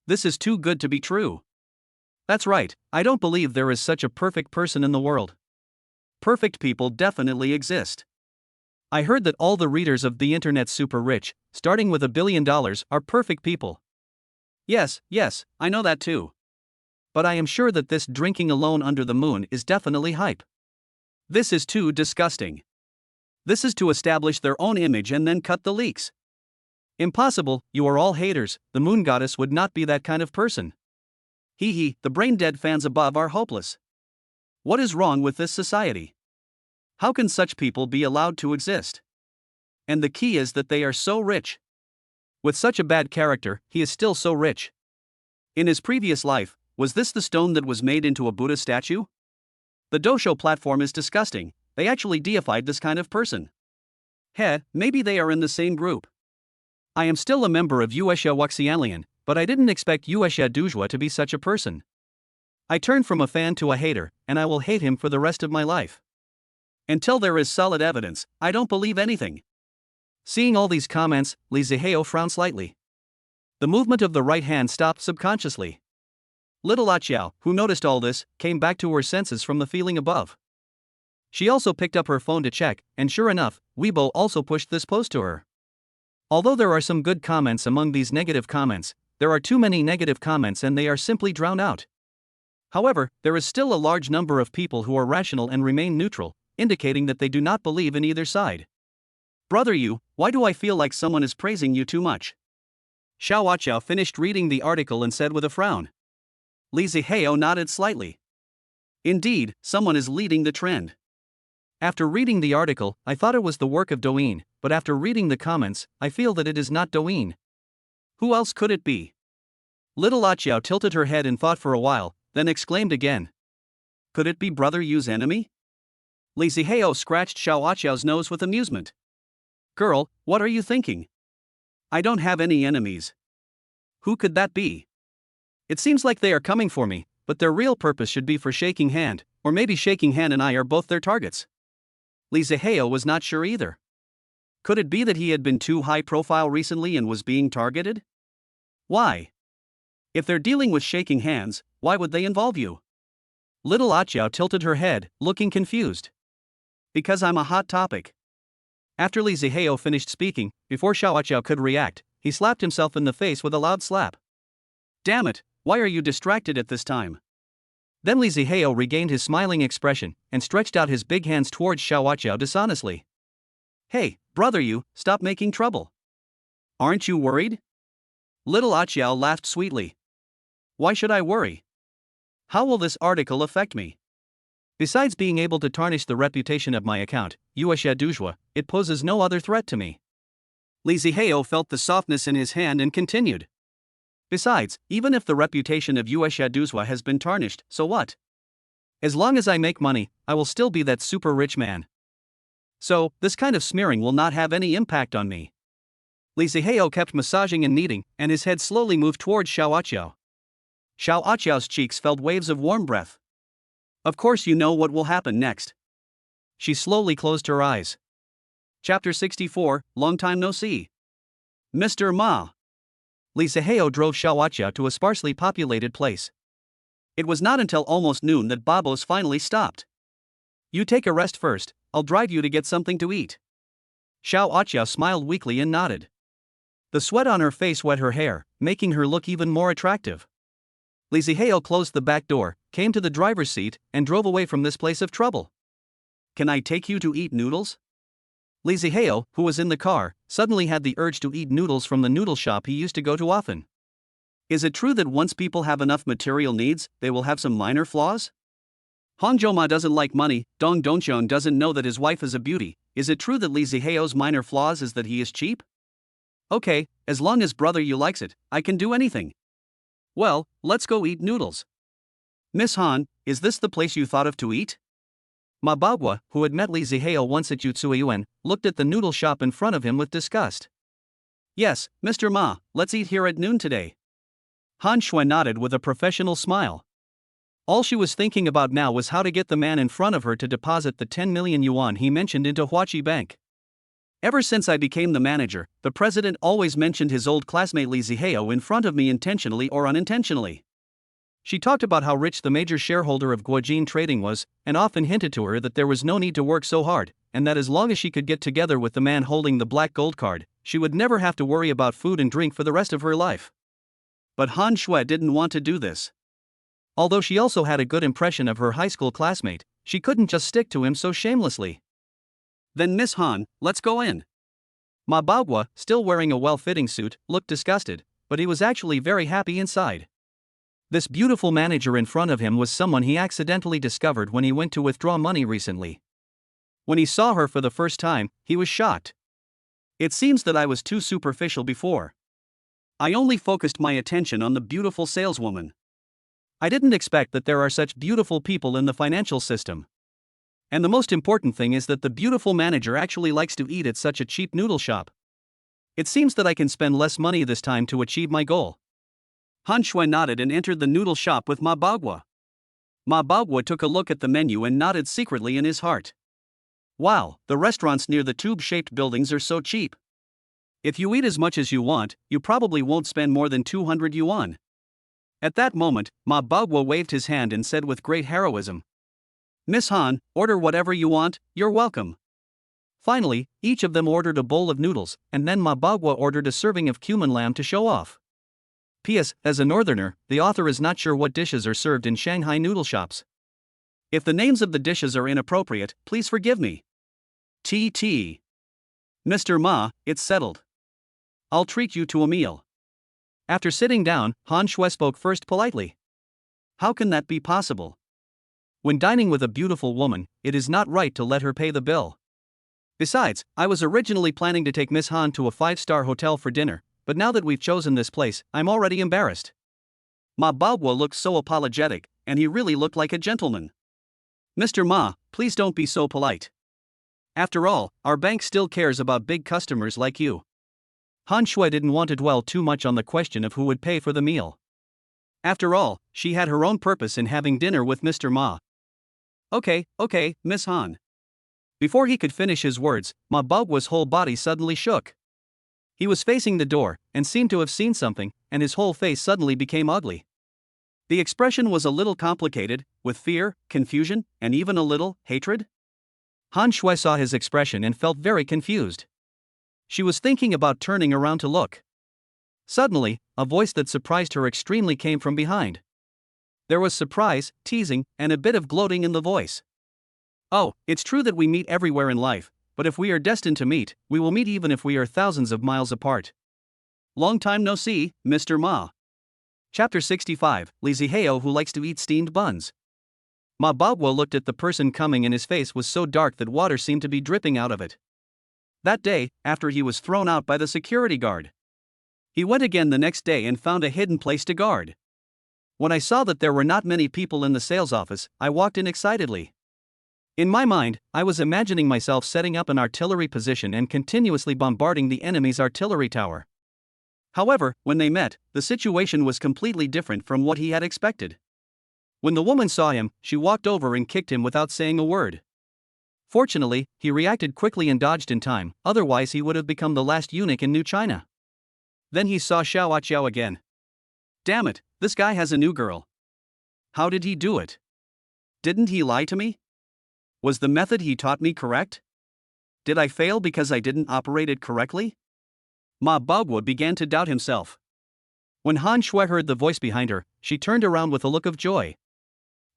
This is too good to be true. That's right, I don't believe there is such a perfect person in the world. Perfect people definitely exist. I heard that all the readers of the internet super rich, starting with $1 billion, are perfect people. Yes, I know that too. But I am sure that this drinking alone under the moon is definitely hype. This is too disgusting. This is to establish their own image and then cut the leaks. Impossible, you are all haters, the moon goddess would not be that kind of person. Hee, the brain-dead fans above are hopeless. What is wrong with this society? How can such people be allowed to exist? And the key is that they are so rich. With such a bad character, he is still so rich. In his previous life, was this the stone that was made into a Buddha statue? The Doshou platform is disgusting, they actually deified this kind of person. Maybe they are in the same group. I am still a member of Yuesha Wuxianlian, but I didn't expect Yuesha Duzhua to be such a person. I turned from a fan to a hater, and I will hate him for the rest of my life. Until there is solid evidence, I don't believe anything. Seeing all these comments, Li Zihao frowned slightly. The movement of the right hand stopped subconsciously. Little Aqiao, who noticed all this, came back to her senses from the feeling above. She also picked up her phone to check, and sure enough, Weibo also pushed this post to her. Although there are some good comments among these negative comments, there are too many negative comments and they are simply drowned out. However, there is still a large number of people who are rational and remain neutral, indicating that they do not believe in either side. Brother you, why do I feel like someone is praising you too much? Xiaoaqiao finished reading the article and said with a frown. Li Zihao nodded slightly. Indeed, someone is leading the trend. After reading the article, I thought it was the work of Douyin, but after reading the comments, I feel that it is not Douyin. Who else could it be? Little Aqiao tilted her head in thought for a while, then exclaimed again. Could it be Brother Yu's enemy? Li Zihao scratched Xiao Aqiao's nose with amusement. Girl, what are you thinking? I don't have any enemies. Who could that be? It seems like they are coming for me, but their real purpose should be for Shaking Hand, or maybe Shaking Hand and I are both their targets. Li Zihao was not sure either. Could it be that he had been too high profile recently and was being targeted? Why? If they're dealing with Shaking Hands, why would they involve you? Little Aqiao tilted her head, looking confused. Because I'm a hot topic. After Li Zihao finished speaking, before Xiao Aqiao could react, he slapped himself in the face with a loud slap. Damn it, why are you distracted at this time? Then Li Zihao regained his smiling expression and stretched out his big hands towards Xiao Aqiao dishonestly. Hey, brother you, stop making trouble. Aren't you worried? Little Aqiao laughed sweetly. Why should I worry? How will this article affect me? Besides being able to tarnish the reputation of my account, Yueshia Duzhua, it poses no other threat to me. Li Zihao felt the softness in his hand and continued. Besides, even if the reputation of Yueshia Duzhua has been tarnished, so what? As long as I make money, I will still be that super rich man. So, this kind of smearing will not have any impact on me. Li Zihao kept massaging and kneading, and his head slowly moved towards Xiao Aqiao. Xiao Aqiao's cheeks felt waves of warm breath. Of course you know what will happen next. She slowly closed her eyes. Chapter 64, Long Time No See. Mr. Ma. Li Zihao drove Xiao Aqiao to a sparsely populated place. It was not until almost noon that Babos finally stopped. You take a rest first, I'll drive you to get something to eat. Xiao Aqiao smiled weakly and nodded. The sweat on her face wet her hair, making her look even more attractive. Li Zihao closed the back door, came to the driver's seat, and drove away from this place of trouble. Can I take you to eat noodles? Li Zihao, who was in the car, suddenly had the urge to eat noodles from the noodle shop he used to go to often. Is it true that once people have enough material needs, they will have some minor flaws? Hong Zhoma doesn't like money, Dong Dongxiong doesn't know that his wife is a beauty. Is it true that Li Zihao's minor flaws is that he is cheap? Okay, as long as brother you likes it, I can do anything. Well, let's go eat noodles. Miss Han, is this the place you thought of to eat? Ma Baogua, who had met Li Zihao once at Yutsuiyuan, looked at the noodle shop in front of him with disgust. Yes, Mr. Ma, let's eat here at noon today. Han Shui nodded with a professional smile. All she was thinking about now was how to get the man in front of her to deposit the 10 million yuan he mentioned into Huachi Bank. Ever since I became the manager, the president always mentioned his old classmate Li Zihao in front of me intentionally or unintentionally. She talked about how rich the major shareholder of Guojin Trading was, and often hinted to her that there was no need to work so hard, and that as long as she could get together with the man holding the black gold card, she would never have to worry about food and drink for the rest of her life. But Han Shui didn't want to do this. Although she also had a good impression of her high school classmate, she couldn't just stick to him so shamelessly. Then Miss Han, let's go in. Ma Baogua, still wearing a well-fitting suit, looked disgusted, but he was actually very happy inside. This beautiful manager in front of him was someone he accidentally discovered when he went to withdraw money recently. When he saw her for the first time, he was shocked. It seems that I was too superficial before. I only focused my attention on the beautiful saleswoman. I didn't expect that there are such beautiful people in the financial system. And the most important thing is that the beautiful manager actually likes to eat at such a cheap noodle shop. It seems that I can spend less money this time to achieve my goal. Han Shui nodded and entered the noodle shop with Ma Baogua. Ma Baogua took a look at the menu and nodded secretly in his heart. Wow, the restaurants near the tube-shaped buildings are so cheap. If you eat as much as you want, you probably won't spend more than 200 yuan. At that moment, Ma Baogua waved his hand and said with great heroism, Miss Han, order whatever you want, you're welcome. Finally, each of them ordered a bowl of noodles, and then Ma Baogua ordered a serving of cumin lamb to show off. P.S. As a northerner, the author is not sure what dishes are served in Shanghai noodle shops. If the names of the dishes are inappropriate, please forgive me. T.T. Mr. Ma, it's settled. I'll treat you to a meal. After sitting down, Han Shui spoke first politely. How can that be possible? When dining with a beautiful woman, it is not right to let her pay the bill. Besides, I was originally planning to take Miss Han to a 5-star hotel for dinner, but now that we've chosen this place, I'm already embarrassed. Ma Baoguo looked so apologetic, and he really looked like a gentleman. Mr. Ma, please don't be so polite. After all, our bank still cares about big customers like you. Han Shui didn't want to dwell too much on the question of who would pay for the meal. After all, she had her own purpose in having dinner with Mr. Ma. Okay, Miss Han. Before he could finish his words, Ma Baoguo's whole body suddenly shook. He was facing the door, and seemed to have seen something, and his whole face suddenly became ugly. The expression was a little complicated, with fear, confusion, and even a little hatred. Han Shui saw his expression and felt very confused. She was thinking about turning around to look. Suddenly, a voice that surprised her extremely came from behind. There was surprise, teasing, and a bit of gloating in the voice. Oh, it's true that we meet everywhere in life, but if we are destined to meet, we will meet even if we are thousands of miles apart. Long time no see, Mr. Ma. Chapter 65, Li Zihao who likes to eat steamed buns. Ma Baoguo looked at the person coming and his face was so dark that water seemed to be dripping out of it. That day, after he was thrown out by the security guard, he went again the next day and found a hidden place to guard. When I saw that there were not many people in the sales office, I walked in excitedly. In my mind, I was imagining myself setting up an artillery position and continuously bombarding the enemy's artillery tower. However, when they met, the situation was completely different from what he had expected. When the woman saw him, she walked over and kicked him without saying a word. Fortunately, he reacted quickly and dodged in time, otherwise he would have become the last eunuch in New China. Then he saw Xiao Qiao again. Damn it, this guy has a new girl. How did he do it? Didn't he lie to me? Was the method he taught me correct? Did I fail because I didn't operate it correctly? Ma Baoguo began to doubt himself. When Han Shui heard the voice behind her, she turned around with a look of joy.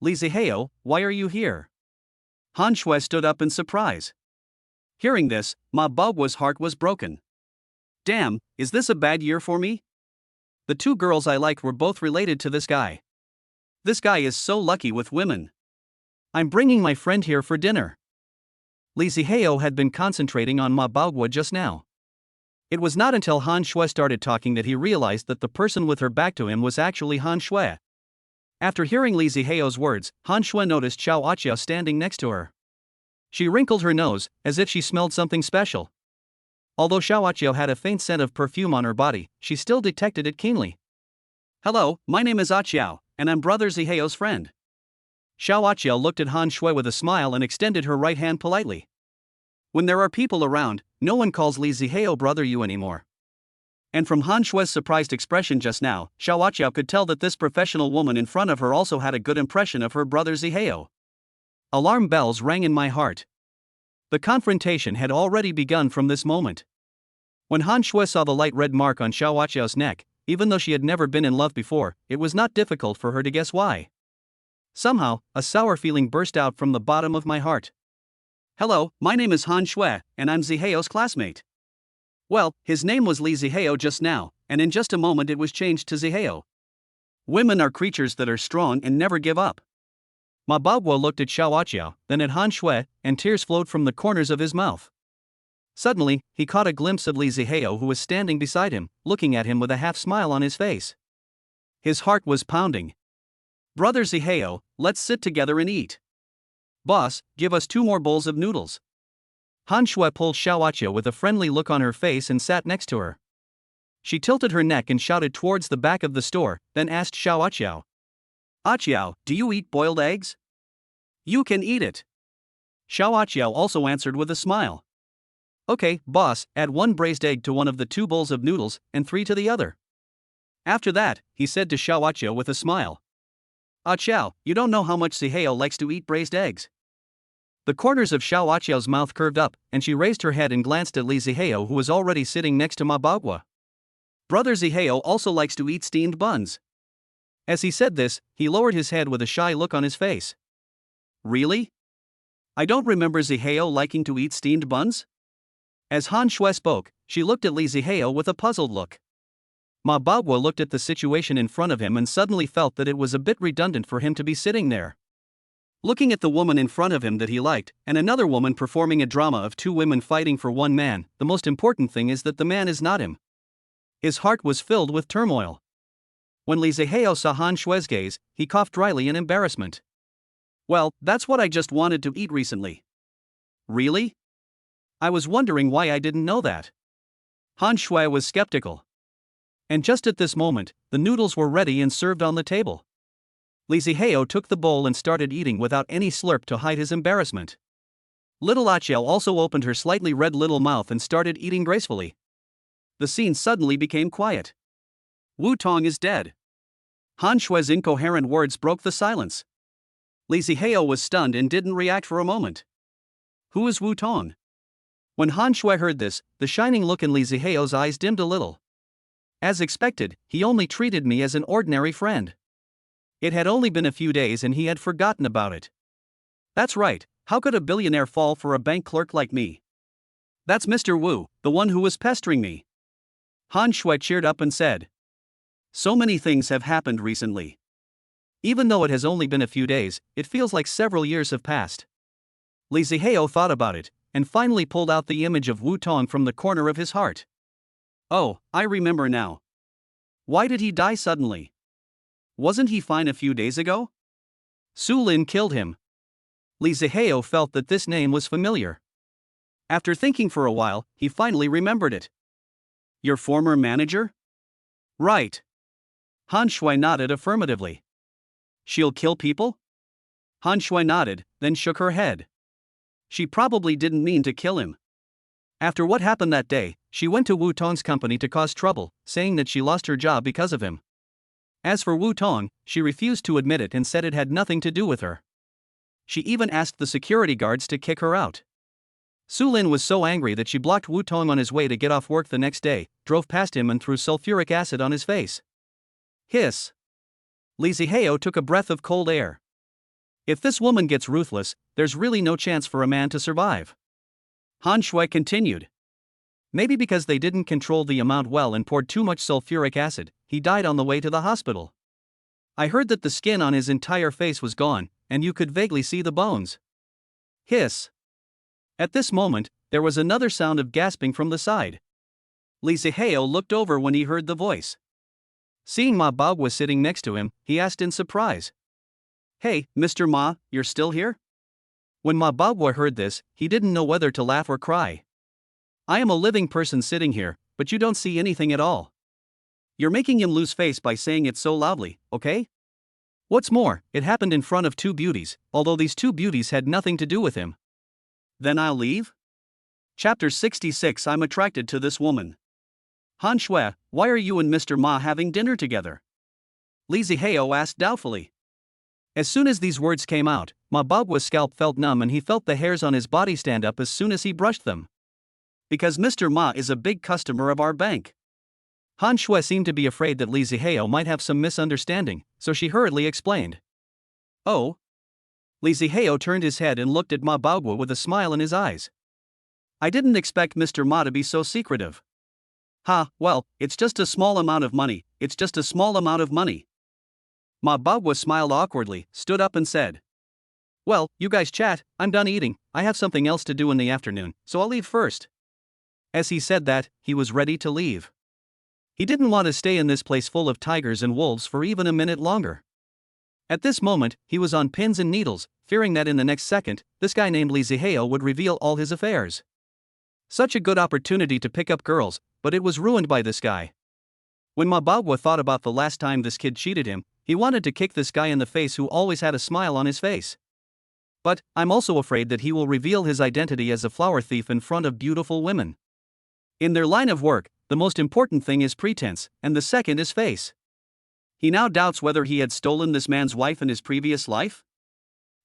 Li Zihao, why are you here? Han Shui stood up in surprise. Hearing this, Ma Baoguo's heart was broken. Damn, is this a bad year for me? The two girls I liked were both related to this guy. This guy is so lucky with women. I'm bringing my friend here for dinner. Li Zihao had been concentrating on Ma Baoguo just now. It was not until Han Shui started talking that he realized that the person with her back to him was actually Han Shui. After hearing Li Zihao's words, Han Shui noticed Xiao Qiao standing next to her. She wrinkled her nose, as if she smelled something special. Although Xiao Qiao had a faint scent of perfume on her body, she still detected it keenly. Hello, my name is Qiao, and I'm Brother Zihao's friend. Xiao Qiao looked at Han Shui with a smile and extended her right hand politely. When there are people around, no one calls Li Zihao brother you anymore. And from Han Shui's surprised expression just now, Xiao Qiao could tell that this professional woman in front of her also had a good impression of her brother Zihao. Alarm bells rang in my heart. The confrontation had already begun from this moment. When Han Shui saw the light red mark on Xiao Qiao's neck, even though she had never been in love before, it was not difficult for her to guess why. Somehow, a sour feeling burst out from the bottom of my heart. Hello, my name is Han Shui, and I'm Zihao's classmate. Well, his name was Li Zihao just now, and in just a moment it was changed to Zihao. Women are creatures that are strong and never give up. Ma Baoguo looked at Xiao Qiao, then at Han Shui, and tears flowed from the corners of his mouth. Suddenly, he caught a glimpse of Li Zihao who was standing beside him, looking at him with a half smile on his face. His heart was pounding. Brother Zihao, let's sit together and eat. Boss, give us 2 more bowls of noodles. Han Shui pulled Xiao Qiao with a friendly look on her face and sat next to her. She tilted her neck and shouted towards the back of the store, then asked Xiao Qiao. Qiao, do you eat boiled eggs? You can eat it. Xiao Qiao also answered with a smile. Okay, boss, add 1 braised egg to one of the 2 bowls of noodles, and 3 to the other. After that, he said to Xiao Qiao with a smile. Qiao, you don't know how much Zihao likes to eat braised eggs. The corners of Xiao Qiao's mouth curved up, and she raised her head and glanced at Li Zihao who was already sitting next to Ma Baoguo. Brother Zihao also likes to eat steamed buns. As he said this, he lowered his head with a shy look on his face. Really? I don't remember Zihao liking to eat steamed buns? As Han Shui spoke, she looked at Li Zihao with a puzzled look. Ma Baoguo looked at the situation in front of him and suddenly felt that it was a bit redundant for him to be sitting there. Looking at the woman in front of him that he liked, and another woman performing a drama of two women fighting for one man, the most important thing is that the man is not him. His heart was filled with turmoil. When Lee Zihao saw Han Shui's gaze, he coughed dryly in embarrassment. Well, that's what I just wanted to eat recently. Really? I was wondering why I didn't know that. Han Shui was skeptical. And just at this moment, the noodles were ready and served on the table. Li Zihao took the bowl and started eating without any slurp to hide his embarrassment. Little Achiel also opened her slightly red little mouth and started eating gracefully. The scene suddenly became quiet. Wu Tong is dead. Han Shui's incoherent words broke the silence. Li Zihao was stunned and didn't react for a moment. Who is Wu Tong? When Han Shui heard this, the shining look in Li Zihao's eyes dimmed a little. As expected, he only treated me as an ordinary friend. It had only been a few days and he had forgotten about it. That's right, how could a billionaire fall for a bank clerk like me? That's Mr. Wu, the one who was pestering me. Han Shui cheered up and said. So many things have happened recently. Even though it has only been a few days, it feels like several years have passed. Li Zihao thought about it, and finally pulled out the image of Wu Tong from the corner of his heart. Oh, I remember now. Why did he die suddenly? Wasn't he fine a few days ago? Su Lin killed him. Li Zihao felt that this name was familiar. After thinking for a while, he finally remembered it. Your former manager? Right. Han Shui nodded affirmatively. She'll kill people? Han Shui nodded, then shook her head. She probably didn't mean to kill him. After what happened that day, she went to Wu Tong's company to cause trouble, saying that she lost her job because of him. As for Wu Tong, she refused to admit it and said it had nothing to do with her. She even asked the security guards to kick her out. Su Lin was so angry that she blocked Wu Tong on his way to get off work the next day, drove past him and threw sulfuric acid on his face. Hiss. Li Zihao took a breath of cold air. If this woman gets ruthless, there's really no chance for a man to survive. Han Shui continued. Maybe because they didn't control the amount well and poured too much sulfuric acid, he died on the way to the hospital. I heard that the skin on his entire face was gone, and you could vaguely see the bones. Hiss. At this moment, there was another sound of gasping from the side. Li Zihao looked over when he heard the voice. Seeing Ma Baogwa sitting next to him, he asked in surprise. Hey, Mr. Ma, you're still here? When Ma Baogwa heard this, he didn't know whether to laugh or cry. I am a living person sitting here, but you don't see anything at all. You're making him lose face by saying it so loudly, okay? What's more, it happened in front of two beauties, although these two beauties had nothing to do with him. Then I'll leave? Chapter 66. I'm attracted to this woman. Han Shui, why are you and Mr. Ma having dinner together? Li Zihao asked doubtfully. As soon as these words came out, Ma Baogwa's scalp felt numb and he felt the hairs on his body stand up as soon as he brushed them. Because Mr. Ma is a big customer of our bank. Han Shui seemed to be afraid that Li Zihao might have some misunderstanding, so she hurriedly explained. Oh? Li Zihao turned his head and looked at Ma Baogwa with a smile in his eyes. I didn't expect Mr. Ma to be so secretive. Well, it's just a small amount of money, Ma Baogwa smiled awkwardly, stood up and said. Well, you guys chat, I'm done eating, I have something else to do in the afternoon, so I'll leave first. As he said that, he was ready to leave. He didn't want to stay in this place full of tigers and wolves for even a minute longer. At this moment, he was on pins and needles, fearing that in the next second, this guy named Li Zihao would reveal all his affairs. Such a good opportunity to pick up girls, but it was ruined by this guy. When Ma Baogwa thought about the last time this kid cheated him, he wanted to kick this guy in the face who always had a smile on his face. But, I'm also afraid that he will reveal his identity as a flower thief in front of beautiful women. In their line of work, the most important thing is pretense, and the second is face. He now doubts whether he had stolen this man's wife in his previous life?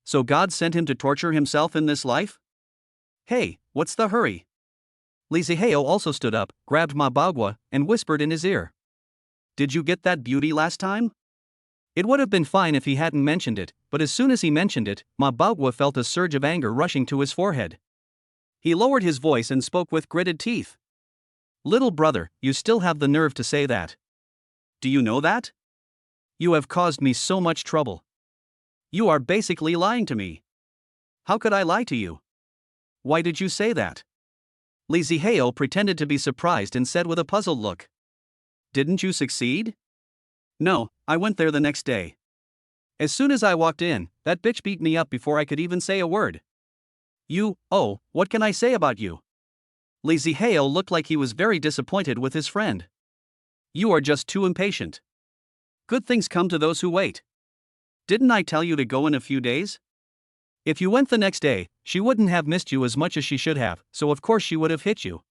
So God sent him to torture himself in this life? Hey, what's the hurry? Li Zihao also stood up, grabbed Ma Baogwa, and whispered in his ear. Did you get that beauty last time? It would have been fine if he hadn't mentioned it, but as soon as he mentioned it, Ma Baogwa felt a surge of anger rushing to his forehead. He lowered his voice and spoke with gritted teeth. Little brother, you still have the nerve to say that. Do you know that? You have caused me so much trouble. You are basically lying to me. How could I lie to you? Why did you say that? Lee Zihao pretended to be surprised and said with a puzzled look. Didn't you succeed? No, I went there the next day. As soon as I walked in, that bitch beat me up before I could even say a word. What can I say about you? Lee Zihao looked like he was very disappointed with his friend. You are just too impatient. Good things come to those who wait. Didn't I tell you to go in a few days? If you went the next day, she wouldn't have missed you as much as she should have, so of course she would have hit you.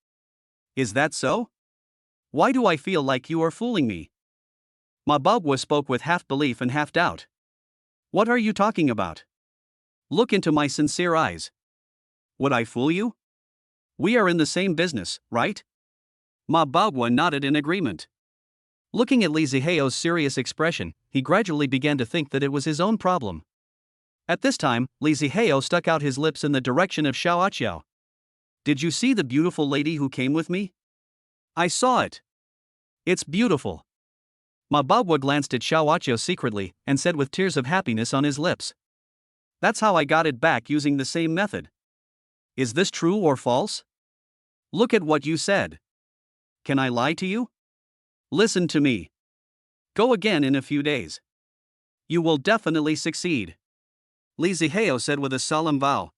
Is that so? Why do I feel like you are fooling me? Mababwa spoke with half belief and half doubt. What are you talking about? Look into my sincere eyes. Would I fool you? We are in the same business, right? Mababwa nodded in agreement. Looking at Lee Zihao's serious expression, he gradually began to think that it was his own problem. At this time, Lee Zihao stuck out his lips in the direction of Xiao Aqiao. Did you see the beautiful lady who came with me? I saw it. It's beautiful. Mababwa glanced at Xiao Aqiao secretly and said with tears of happiness on his lips. That's how I got it back using the same method. Is this true or false? Look at what you said. Can I lie to you? Listen to me. Go again in a few days. You will definitely succeed. Lee Zihao said with a solemn vow.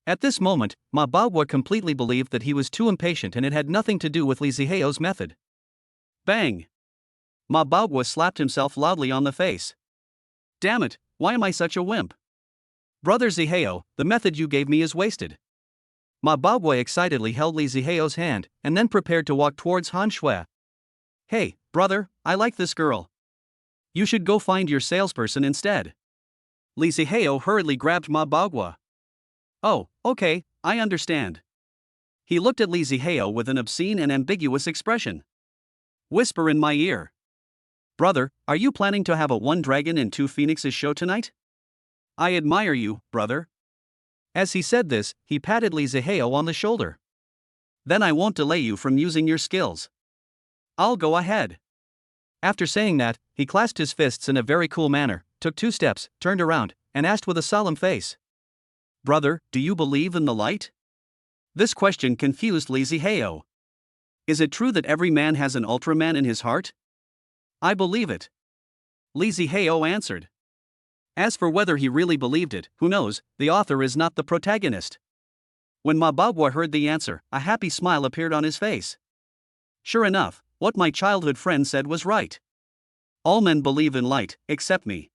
At this moment, Mababwa completely believed that he was too impatient and it had nothing to do with Lee Zihao's method. Bang! Mababwa slapped himself loudly on the face. Damn it, why am I such a wimp? Brother Zihao, the method you gave me is wasted. Mababwa excitedly held Lee Zihao's hand and then prepared to walk towards Han Shui. Hey, brother, I like this girl. You should go find your salesperson instead. Lee Zihao hurriedly grabbed Mababwa. Oh, okay, I understand. He looked at Lee Zihao with an obscene and ambiguous expression. Whisper in my ear. Brother, are you planning to have a One Dragon and Two Phoenixes show tonight? I admire you, brother. As he said this, he patted Lee Zihao on the shoulder. Then I won't delay you from using your skills. I'll go ahead. After saying that, he clasped his fists in a very cool manner, took 2 steps, turned around, and asked with a solemn face. Brother, do you believe in the light? This question confused Lee Zihao. Is it true that every man has an Ultraman in his heart? I believe it. Lee Zihao answered. As for whether he really believed it, who knows, the author is not the protagonist. When Mababwa heard the answer, a happy smile appeared on his face. Sure enough, what my childhood friend said was right. All men believe in light, except me.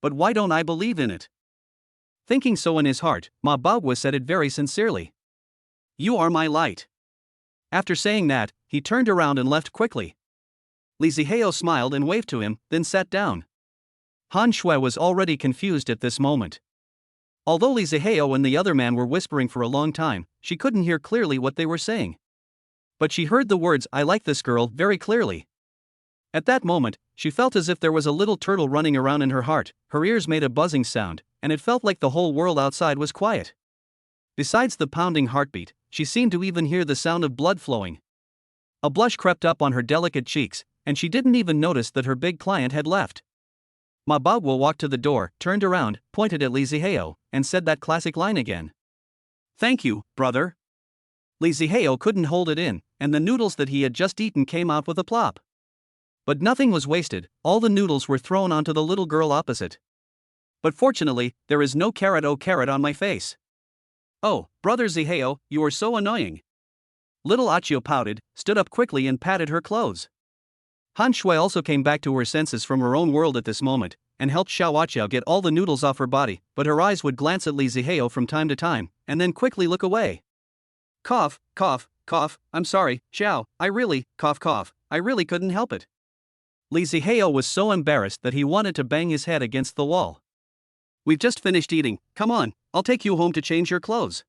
But why don't I believe in it? Thinking so in his heart, Mababwa said it very sincerely. You are my light. After saying that, he turned around and left quickly. Lee Zihao smiled and waved to him, then sat down. Han Shui was already confused at this moment. Although Lee Zihao and the other man were whispering for a long time, she couldn't hear clearly what they were saying. But she heard the words "I like this girl" very clearly. At that moment, she felt as if there was a little turtle running around in her heart, her ears made a buzzing sound, and it felt like the whole world outside was quiet. Besides the pounding heartbeat, she seemed to even hear the sound of blood flowing. A blush crept up on her delicate cheeks, and she didn't even notice that her big client had left. Mababwa walked to the door, turned around, pointed at Lee Zihao, and said that classic line again. Thank you, brother. Lee Zihao couldn't hold it in, and the noodles that he had just eaten came out with a plop. But nothing was wasted, all the noodles were thrown onto the little girl opposite. But fortunately, there is no carrot on my face. Oh, brother Zihao, you are so annoying. Little Achio pouted, stood up quickly and patted her clothes. Han Shui also came back to her senses from her own world at this moment, and helped Xiao Aqiao get all the noodles off her body, but her eyes would glance at Lee Zihao from time to time, and then quickly look away. Cough, cough, cough, I'm sorry, Xiao, I really couldn't help it. Lee Zihao was so embarrassed that he wanted to bang his head against the wall. We've just finished eating, come on, I'll take you home to change your clothes.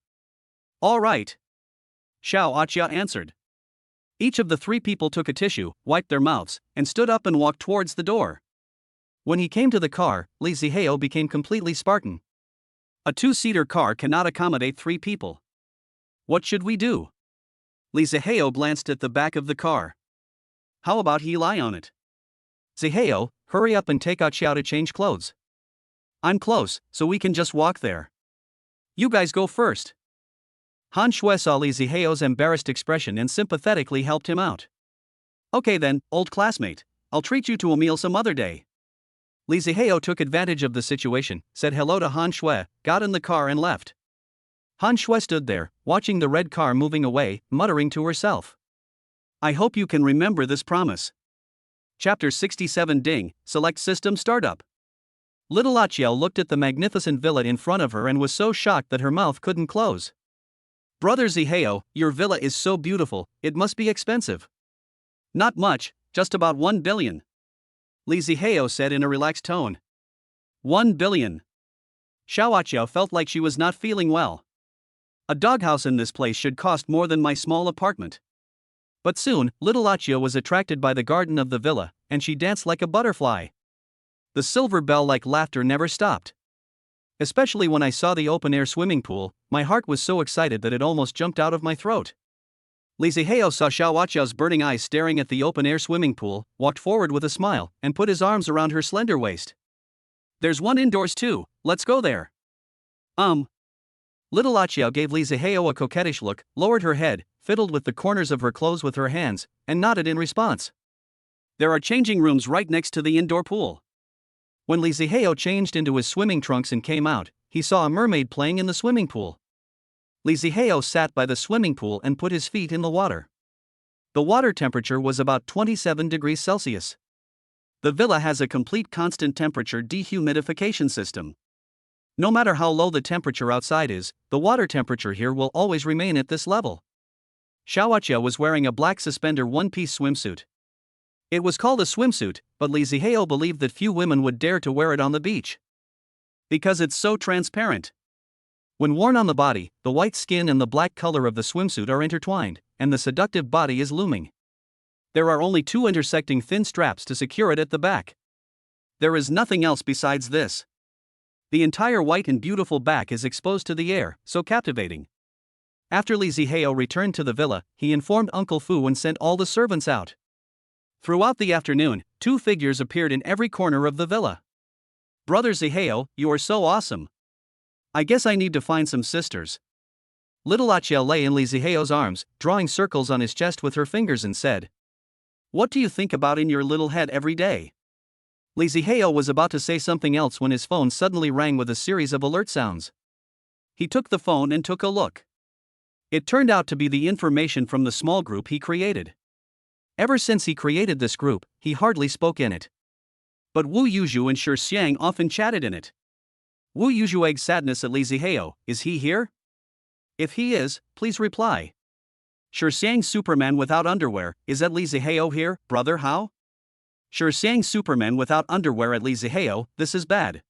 All right. Xiao Aqiao answered. Each of the 3 people took a tissue, wiped their mouths, and stood up and walked towards the door. When he came to the car, Lee Zihao became completely Spartan. A 2-seater car cannot accommodate 3 people. What should we do? Lee Zihao glanced at the back of the car. How about he lie on it? Zihao, hurry up and take out Xiao to change clothes. I'm close, so we can just walk there. You guys go first. Han Shui saw Li Ziheo's embarrassed expression and sympathetically helped him out. Okay then, old classmate, I'll treat you to a meal some other day. Li Ziheo took advantage of the situation, said hello to Han Shui, got in the car and left. Han Shui stood there, watching the red car moving away, muttering to herself. I hope you can remember this promise. Chapter 67 Ding, Select System Startup. Little Achiel looked at the magnificent villa in front of her and was so shocked that her mouth couldn't close. Brother Ziheo, your villa is so beautiful, it must be expensive. Not much, just about 1 billion. Li Ziheo said in a relaxed tone. 1 billion. Xiao Achiel felt like she was not feeling well. A doghouse in this place should cost more than my small apartment. But soon, little Achiel was attracted by the garden of the villa, and she danced like a butterfly. The silver bell-like laughter never stopped. Especially when I saw the open-air swimming pool, my heart was so excited that it almost jumped out of my throat. Li Ziheo saw Xiao Achiel's burning eyes staring at the open-air swimming pool, walked forward with a smile, and put his arms around her slender waist. There's one indoors too, let's go there. Little Achiel gave Li Ziheo a coquettish look, lowered her head, fiddled with the corners of her clothes with her hands, and nodded in response. There are changing rooms right next to the indoor pool. When Li Ziheo changed into his swimming trunks and came out, he saw a mermaid playing in the swimming pool. Li Ziheo sat by the swimming pool and put his feet in the water. The water temperature was about 27 degrees Celsius. The villa has a complete constant temperature dehumidification system. No matter how low the temperature outside is, the water temperature here will always remain at this level. Xiao Achiel was wearing a black suspender one-piece swimsuit. It was called a swimsuit, but Li Ziheo believed that few women would dare to wear it on the beach. Because it's so transparent. When worn on the body, the white skin and the black color of the swimsuit are intertwined, and the seductive body is looming. There are only 2 intersecting thin straps to secure it at the back. There is nothing else besides this. The entire white and beautiful back is exposed to the air, so captivating. After Li Ziheo returned to the villa, he informed Uncle Fu and sent all the servants out. Throughout the afternoon, 2 figures appeared in every corner of the villa. Brother Ziheo, you are so awesome. I guess I need to find some sisters. Little Achiel lay in Li Ziheo's arms, drawing circles on his chest with her fingers and said, What do you think about in your little head every day? Li Ziheo was about to say something else when his phone suddenly rang with a series of alert sounds. He took the phone and took a look. It turned out to be the information from the small group he created. Ever since he created this group, he hardly spoke in it. But Wu Yuzhu and Shi Xiang often chatted in it. Wu Yuzhu egged sadness at Li Ziheo. Is he here? If he is, please reply. Shi Xiang Superman without underwear, is that Li Ziheo here, brother how? Shi Xiang Superman without underwear at Li Ziheo, this is bad.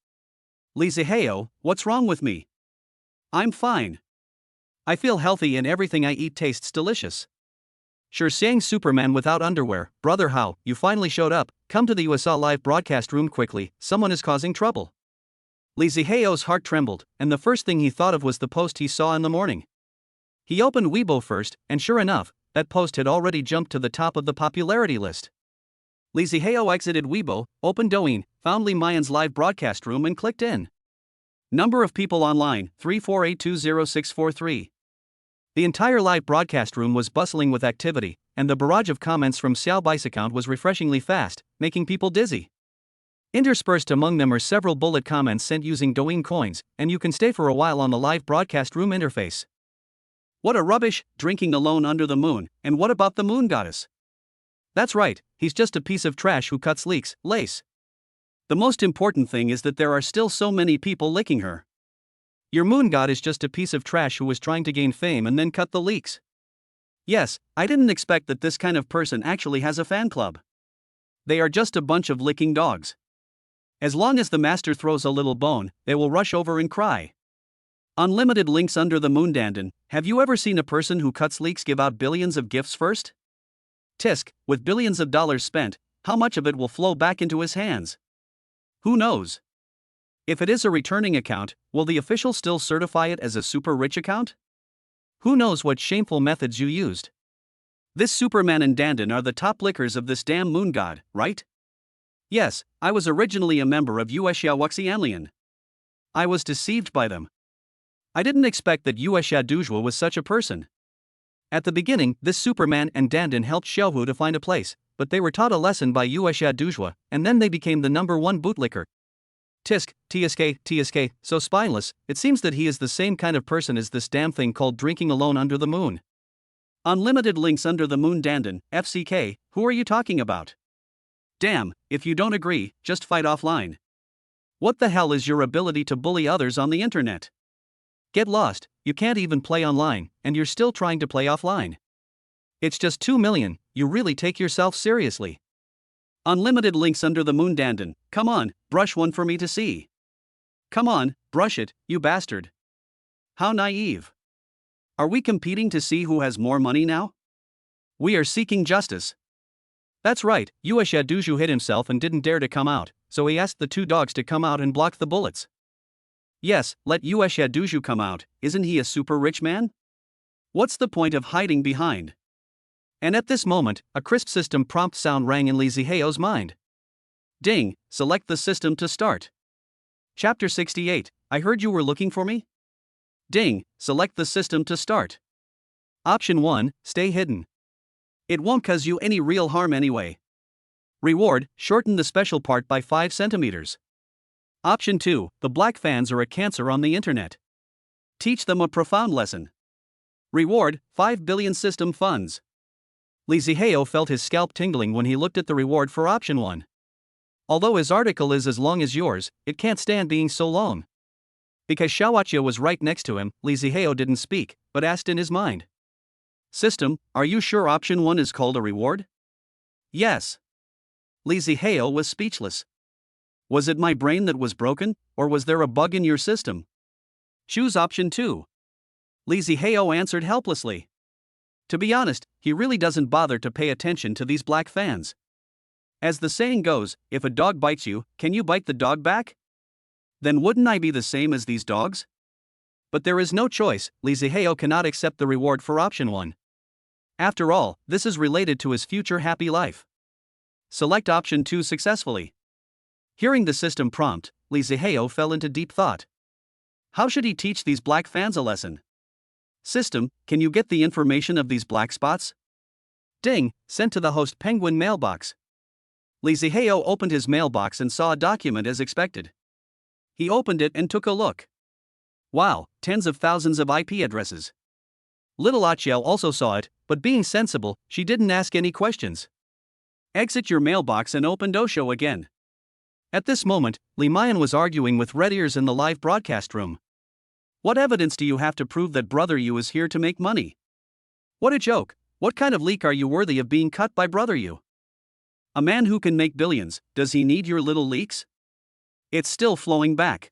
Li Ziheo, what's wrong with me? I'm fine. I feel healthy and everything I eat tastes delicious. Shi Xiang Superman without underwear, brother how, you finally showed up, come to the USA live broadcast room quickly, someone is causing trouble. Li Ziheo's heart trembled, and the first thing he thought of was the post he saw in the morning. He opened Weibo first, and sure enough, that post had already jumped to the top of the popularity list. Li Ziheo exited Weibo, opened Douyin, found Li Mayan's live broadcast room and clicked in. Number of people online, 348200643. The entire live broadcast room was bustling with activity, and the barrage of comments from Xiao Bai's account was refreshingly fast, making people dizzy. Interspersed among them are several bullet comments sent using Douyin coins, and you can stay for a while on the live broadcast room interface. What a rubbish, drinking alone under the moon, and what about the moon goddess? That's right, he's just a piece of trash who cuts leaks, lace. The most important thing is that there are still so many people licking her. Your moon god is just a piece of trash who was trying to gain fame and then cut the leaks. Yes, I didn't expect that this kind of person actually has a fan club. They are just a bunch of licking dogs. As long as the master throws a little bone, they will rush over and cry. Unlimited links under the moon dandan. Have you ever seen a person who cuts leaks give out billions of gifts first? Tisk, with billions of dollars spent, how much of it will flow back into his hands? Who knows? If it is a returning account, will the official still certify it as a super rich account? Who knows what shameful methods you used? This Superman and Dandan are the top lickers of this damn moon god, right? Yes, I was originally a member of Yuexia Wuxianlian. I was deceived by them. I didn't expect that Yueshadujwa was such a person. At the beginning, this Superman and Dandan helped Xiaohu to find a place, but they were taught a lesson by Yueshadujwa, and then they became the #1 bootlicker. Tisk, TSK, so spineless, it seems that he is the same kind of person as this damn thing called drinking alone under the moon. Unlimited links under the moon Dandan, FCK, who are you talking about? Damn, if you don't agree, just fight offline. What the hell is your ability to bully others on the internet? Get lost, you can't even play online, and you're still trying to play offline. It's just 2 million, you really take yourself seriously. Unlimited links under the moon Dandan, come on, brush one for me to see. Come on, brush it, you bastard. How naive. Are we competing to see who has more money now? We are seeking justice. That's right, Yueshadujwa hit himself and didn't dare to come out, so he asked the 2 dogs to come out and block the bullets. Yes, let Yueshadujwa come out, isn't he a super rich man? What's the point of hiding behind? And at this moment, a crisp system prompt sound rang in Li Ziheo's mind. Ding, select the system to start. Chapter 68, I heard you were looking for me? Ding, select the system to start. Option 1, stay hidden. It won't cause you any real harm anyway. Reward, shorten the special part by 5 centimeters. Option 2, the black fans are a cancer on the internet. Teach them a profound lesson. Reward, 5 billion system funds. Li Ziheo felt his scalp tingling when he looked at the reward for option 1. Although his article is as long as yours, it can't stand being so long. Because Xiaoachia was right next to him, Li Ziheo didn't speak, but asked in his mind. System, are you sure option 1 is called a reward? Yes. Li Ziheo was speechless. Was it my brain that was broken, or was there a bug in your system? Choose option 2. Li Ziheo answered helplessly. To be honest, he really doesn't bother to pay attention to these black fans. As the saying goes, if a dog bites you, can you bite the dog back? Then wouldn't I be the same as these dogs? But there is no choice, Li Ziheo cannot accept the reward for option 1. After all, this is related to his future happy life. Select option 2 successfully. Hearing the system prompt, Li Ziheo fell into deep thought. How should he teach these black fans a lesson? System, can you get the information of these black spots? Ding, sent to the host Penguin mailbox. Li Ziheo opened his mailbox and saw a document as expected. He opened it and took a look. Wow, tens of thousands of IP addresses. Little Achiel also saw it, but being sensible, she didn't ask any questions. Exit your mailbox and open Osho again. At this moment, Li Mayan was arguing with Red Ears in the live broadcast room. What evidence do you have to prove that Brother You is here to make money? What a joke, what kind of leak are you worthy of being cut by Brother You? A man who can make billions, does he need your little leaks? It's still flowing back.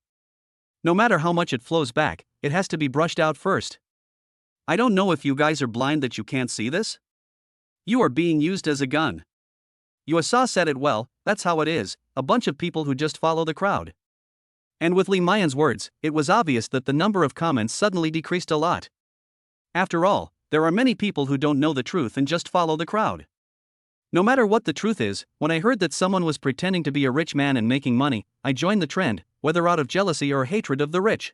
No matter how much it flows back, it has to be brushed out first. I don't know if you guys are blind that you can't see this. You are being used as a gun. Yuasa said it well, that's how it is, a bunch of people who just follow the crowd. And with Li Mayan's words, it was obvious that the number of comments suddenly decreased a lot. After all, there are many people who don't know the truth and just follow the crowd. No matter what the truth is, when I heard that someone was pretending to be a rich man and making money, I joined the trend, whether out of jealousy or hatred of the rich.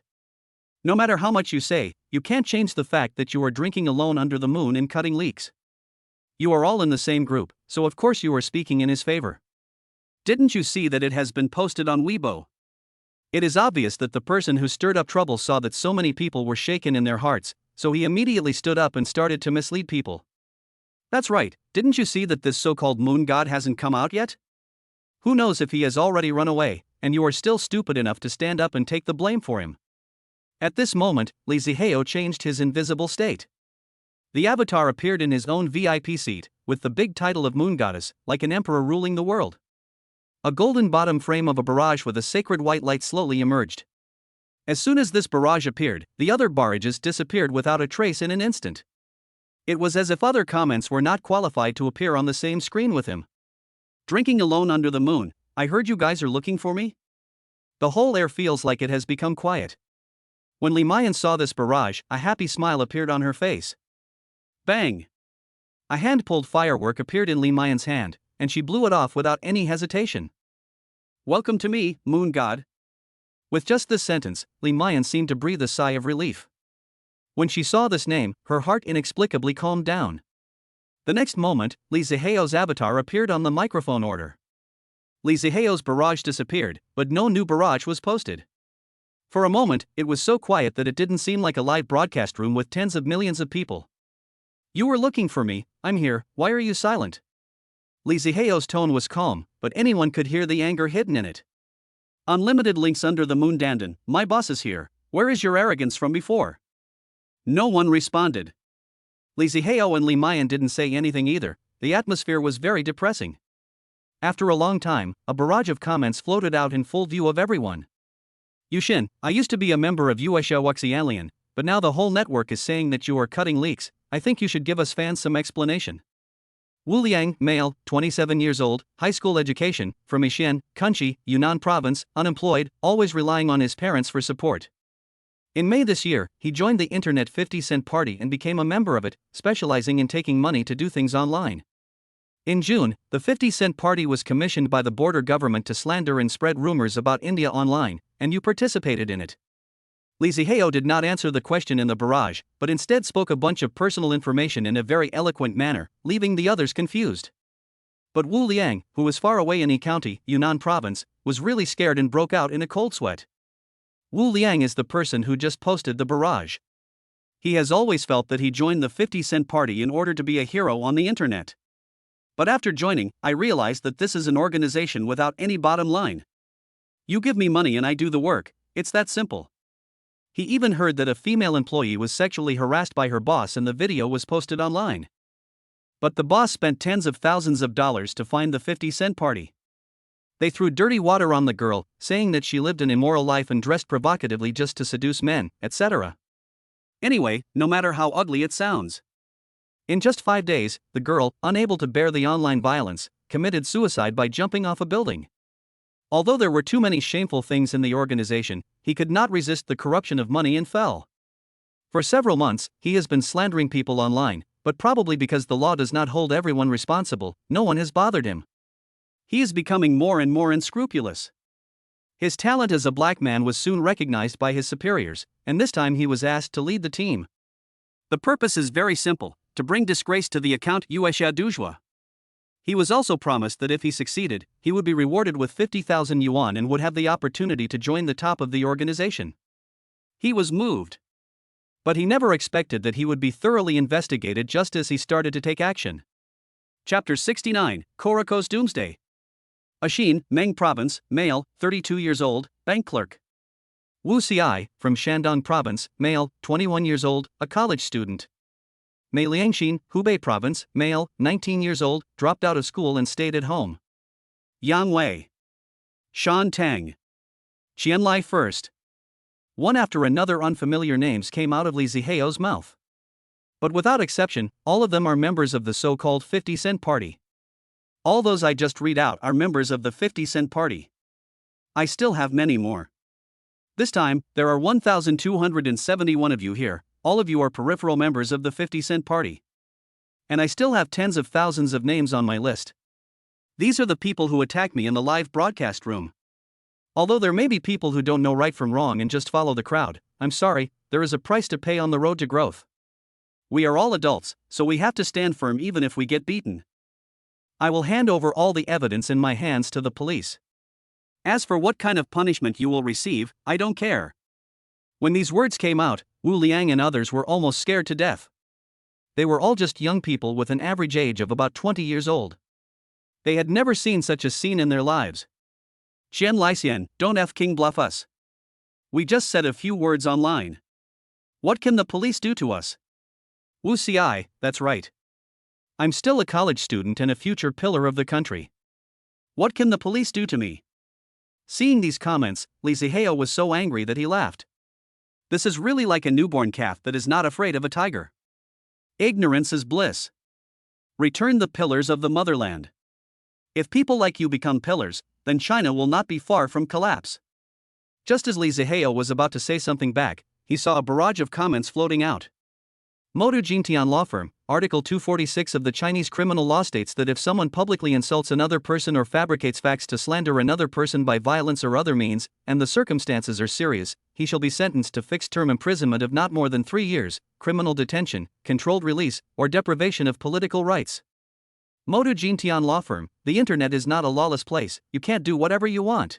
No matter how much you say, you can't change the fact that you are drinking alone under the moon and cutting leaks. You are all in the same group, so of course you are speaking in his favor. Didn't you see that it has been posted on Weibo? It is obvious that the person who stirred up trouble saw that so many people were shaken in their hearts, so he immediately stood up and started to mislead people. That's right, didn't you see that this so-called moon god hasn't come out yet? Who knows if he has already run away, and you are still stupid enough to stand up and take the blame for him. At this moment, Li Ziheo changed his invisible state. The avatar appeared in his own VIP seat, with the big title of Moon Goddess, like an emperor ruling the world. A golden bottom frame of a barrage with a sacred white light slowly emerged. As soon as this barrage appeared, the other barrages disappeared without a trace in an instant. It was as if other comments were not qualified to appear on the same screen with him. Drinking alone under the moon, I heard you guys are looking for me? The whole air feels like it has become quiet. When Li Mayan saw this barrage, a happy smile appeared on her face. Bang! A hand-pulled firework appeared in Li Mayan's hand, and she blew it off without any hesitation. Welcome to me, Moon God. With just this sentence, Li Mayan seemed to breathe a sigh of relief. When she saw this name, her heart inexplicably calmed down. The next moment, Li Ziheo's avatar appeared on the microphone order. Li Ziheo's barrage disappeared, but no new barrage was posted. For a moment, it was so quiet that it didn't seem like a live broadcast room with tens of millions of people. You were looking for me, I'm here, why are you silent? Li Ziheo's tone was calm, but anyone could hear the anger hidden in it. Unlimited links under the moon Dandan, my boss is here, where is your arrogance from before? No one responded. Li Ziheo and Li Mayan didn't say anything either, the atmosphere was very depressing. After a long time, a barrage of comments floated out in full view of everyone. Yushin, I used to be a member of Yuesha Wuxialian, but now the whole network is saying that you are cutting leaks, I think you should give us fans some explanation. Wu Liang, male, 27 years old, high school education, from Yixian, Kunchi, Yunnan province, unemployed, always relying on his parents for support. In May this year, he joined the Internet 50-cent party and became a member of it, specializing in taking money to do things online. In June, the 50-cent party was commissioned by the border government to slander and spread rumors about India online, and you participated in it. Li Ziheo did not answer the question in the barrage, but instead spoke a bunch of personal information in a very eloquent manner, leaving the others confused. But Wu Liang, who was far away in Yi County, Yunnan province, was really scared and broke out in a cold sweat. Wu Liang is the person who just posted the barrage. He has always felt that he joined the 50-cent party in order to be a hero on the internet. But after joining, I realized that this is an organization without any bottom line. You give me money and I do the work, it's that simple. He even heard that a female employee was sexually harassed by her boss and the video was posted online. But the boss spent tens of thousands of dollars to find the 50-cent party. They threw dirty water on the girl, saying that she lived an immoral life and dressed provocatively just to seduce men, etc. Anyway, no matter how ugly it sounds. In just 5 days, the girl, unable to bear the online violence, committed suicide by jumping off a building. Although there were too many shameful things in the organization, he could not resist the corruption of money and fell. For several months, he has been slandering people online, but probably because the law does not hold everyone responsible, no one has bothered him. He is becoming more and more unscrupulous. His talent as a black man was soon recognized by his superiors, and this time he was asked to lead the team. The purpose is very simple, to bring disgrace to the account Yuesha Dujua. He was also promised that if he succeeded, he would be rewarded with 50,000 yuan and would have the opportunity to join the top of the organization. He was moved. But he never expected that he would be thoroughly investigated just as he started to take action. Chapter 69, Koriko's Doomsday. Ashin, Meng Province, male, 32 years old, bank clerk. Wu Xiai, from Shandong Province, male, 21 years old, a college student. Mei Liangxin, Hubei Province, male, 19 years old, dropped out of school and stayed at home. Yang Wei. Shan Tang. Qianlai First. One after another unfamiliar names came out of Li Ziheo's mouth. But without exception, all of them are members of the so-called 50-cent party. All those I just read out are members of the 50-cent party. I still have many more. This time, there are 1,271 of you here, all of you are peripheral members of the 50-cent party. And I still have tens of thousands of names on my list. These are the people who attack me in the live broadcast room. Although there may be people who don't know right from wrong and just follow the crowd, I'm sorry, there is a price to pay on the road to growth. We are all adults, so we have to stand firm even if we get beaten. I will hand over all the evidence in my hands to the police. As for what kind of punishment you will receive, I don't care. When these words came out, Wu Liang and others were almost scared to death. They were all just young people with an average age of about 20 years old. They had never seen such a scene in their lives. Qian Lixian, don't F-King bluff us. We just said a few words online. What can the police do to us? Wu Xiai, that's right. I'm still a college student and a future pillar of the country. What can the police do to me? Seeing these comments, Li Ziheo was so angry that he laughed. This is really like a newborn calf that is not afraid of a tiger. Ignorance is bliss. Return the pillars of the motherland. If people like you become pillars, then China will not be far from collapse. Just as Li Ziheo was about to say something back, he saw a barrage of comments floating out. Modu Jintian Law Firm, Article 246 of the Chinese criminal law states that if someone publicly insults another person or fabricates facts to slander another person by violence or other means, and the circumstances are serious, he shall be sentenced to fixed-term imprisonment of not more than 3 years, criminal detention, controlled release, or deprivation of political rights. Modu Jintian Law Firm, the internet is not a lawless place, you can't do whatever you want.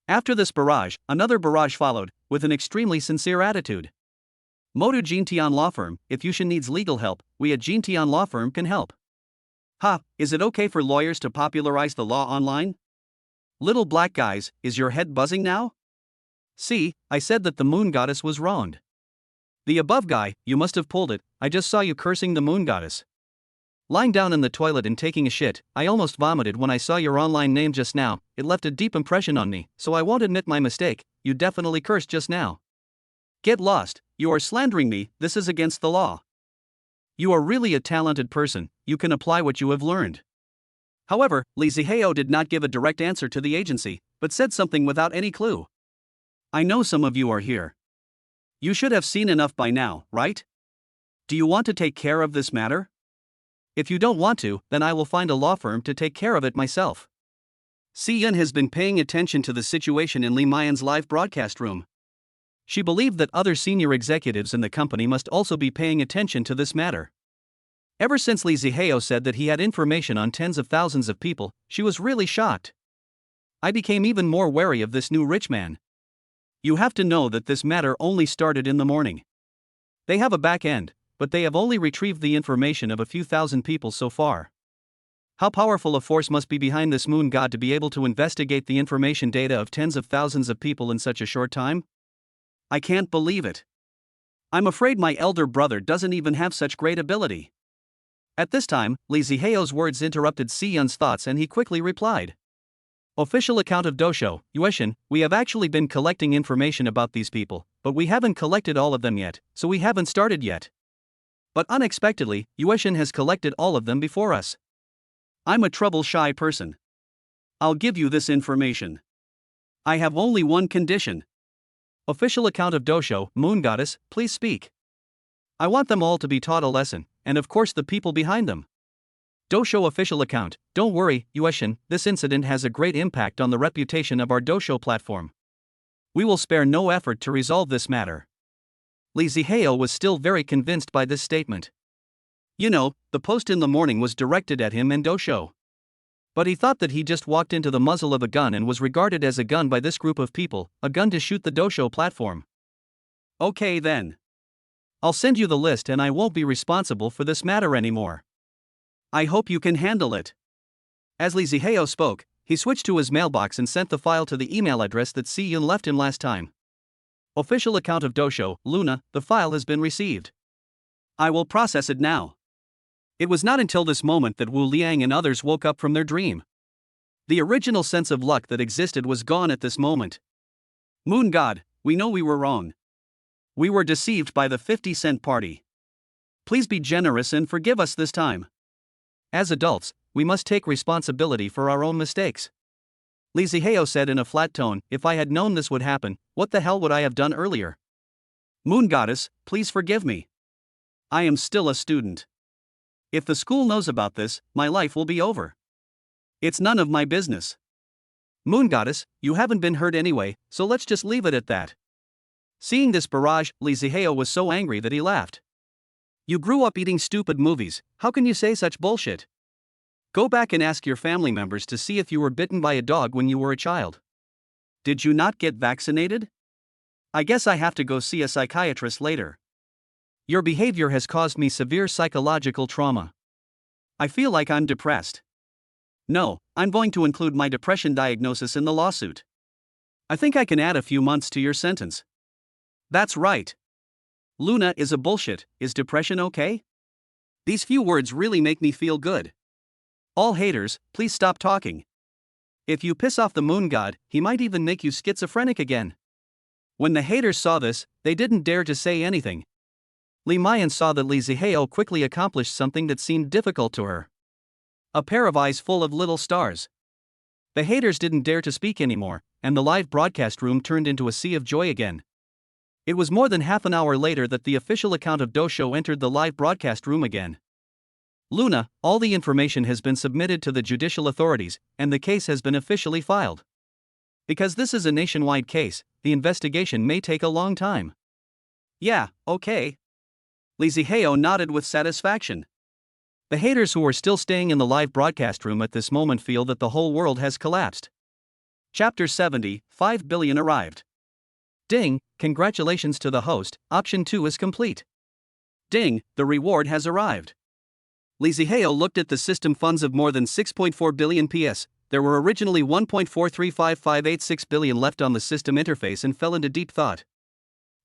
After this barrage, another barrage followed, with an extremely sincere attitude. Modu Jintian Law Firm, if Yushin needs legal help, we at Jintian Law Firm can help. Ha, is it okay for lawyers to popularize the law online? Little black guys, is your head buzzing now? See, I said that the moon goddess was wronged. The above guy, you must have pulled it, I just saw you cursing the moon goddess. Lying down in the toilet and taking a shit, I almost vomited when I saw your online name just now, it left a deep impression on me, so I won't admit my mistake, you definitely cursed just now. Get lost, you are slandering me, this is against the law. You are really a talented person, you can apply what you have learned. However, Li Zihao did not give a direct answer to the agency, but said something without any clue. I know some of you are here. You should have seen enough by now, right? Do you want to take care of this matter? If you don't want to, then I will find a law firm to take care of it myself. Si Yun has been paying attention to the situation in Li Mayan's live broadcast room. She believed that other senior executives in the company must also be paying attention to this matter. Ever since Li Zihao said that he had information on tens of thousands of people, she was really shocked. I became even more wary of this new rich man. You have to know that this matter only started in the morning. They have a back end, but they have only retrieved the information of a few thousand people so far. How powerful a force must be behind this moon god to be able to investigate the information data of tens of thousands of people in such a short time? I can't believe it. I'm afraid my elder brother doesn't even have such great ability. At this time, Li Zihao's words interrupted Si Yun's thoughts and he quickly replied. Official account of Dosho, Yueshin, we have actually been collecting information about these people, but we haven't collected all of them yet, so we haven't started yet. But unexpectedly, Yueshin has collected all of them before us. I'm a trouble-shy person. I'll give you this information. I have only one condition. Official account of Dosho, Moon Goddess, please speak. I want them all to be taught a lesson, and of course the people behind them. Dosho official account, don't worry, Yueshin, this incident has a great impact on the reputation of our Dosho platform. We will spare no effort to resolve this matter. Li Zihao was still very convinced by this statement. You know, the post in the morning was directed at him and Dosho. But he thought that he just walked into the muzzle of a gun and was regarded as a gun by this group of people, a gun to shoot the Dosho platform. Okay then. I'll send you the list and I won't be responsible for this matter anymore. I hope you can handle it. As Li Zihao spoke, he switched to his mailbox and sent the file to the email address that Si Yun left him last time. Official account of Dosho, Luna, the file has been received. I will process it now. It was not until this moment that Wu Liang and others woke up from their dream. The original sense of luck that existed was gone at this moment. Moon God, we know we were wrong. We were deceived by the 50-cent party. Please be generous and forgive us this time. As adults, we must take responsibility for our own mistakes. Li Zihao said in a flat tone, if I had known this would happen, what the hell would I have done earlier? Moon Goddess, please forgive me. I am still a student. If the school knows about this, my life will be over. It's none of my business. Moon Goddess, you haven't been hurt anyway, so let's just leave it at that. Seeing this barrage, Li Zihao was so angry that he laughed. You grew up eating stupid movies, how can you say such bullshit? Go back and ask your family members to see if you were bitten by a dog when you were a child. Did you not get vaccinated? I guess I have to go see a psychiatrist later. Your behavior has caused me severe psychological trauma. I feel like I'm depressed. No, I'm going to include my depression diagnosis in the lawsuit. I think I can add a few months to your sentence. That's right. Luna is a bullshit, is depression okay? These few words really make me feel good. All haters, please stop talking. If you piss off the moon god, he might even make you schizophrenic again. When the haters saw this, they didn't dare to say anything. Li Mayan saw that Li Zihao quickly accomplished something that seemed difficult to her. A pair of eyes full of little stars. The haters didn't dare to speak anymore, and the live broadcast room turned into a sea of joy again. It was more than half an hour later that the official account of Dosho entered the live broadcast room again. Luna, all the information has been submitted to the judicial authorities, and the case has been officially filed. Because this is a nationwide case, the investigation may take a long time. Yeah, okay. Lee Ziheo nodded with satisfaction. The haters who are still staying in the live broadcast room at this moment feel that the whole world has collapsed. Chapter 70, 5 billion arrived. Ding, congratulations to the host, option 2 is complete. Ding, the reward has arrived. Lee Ziheo looked at the system funds of more than 6.4 billion PS. There were originally 1.4355586 billion left on the system interface and fell into deep thought.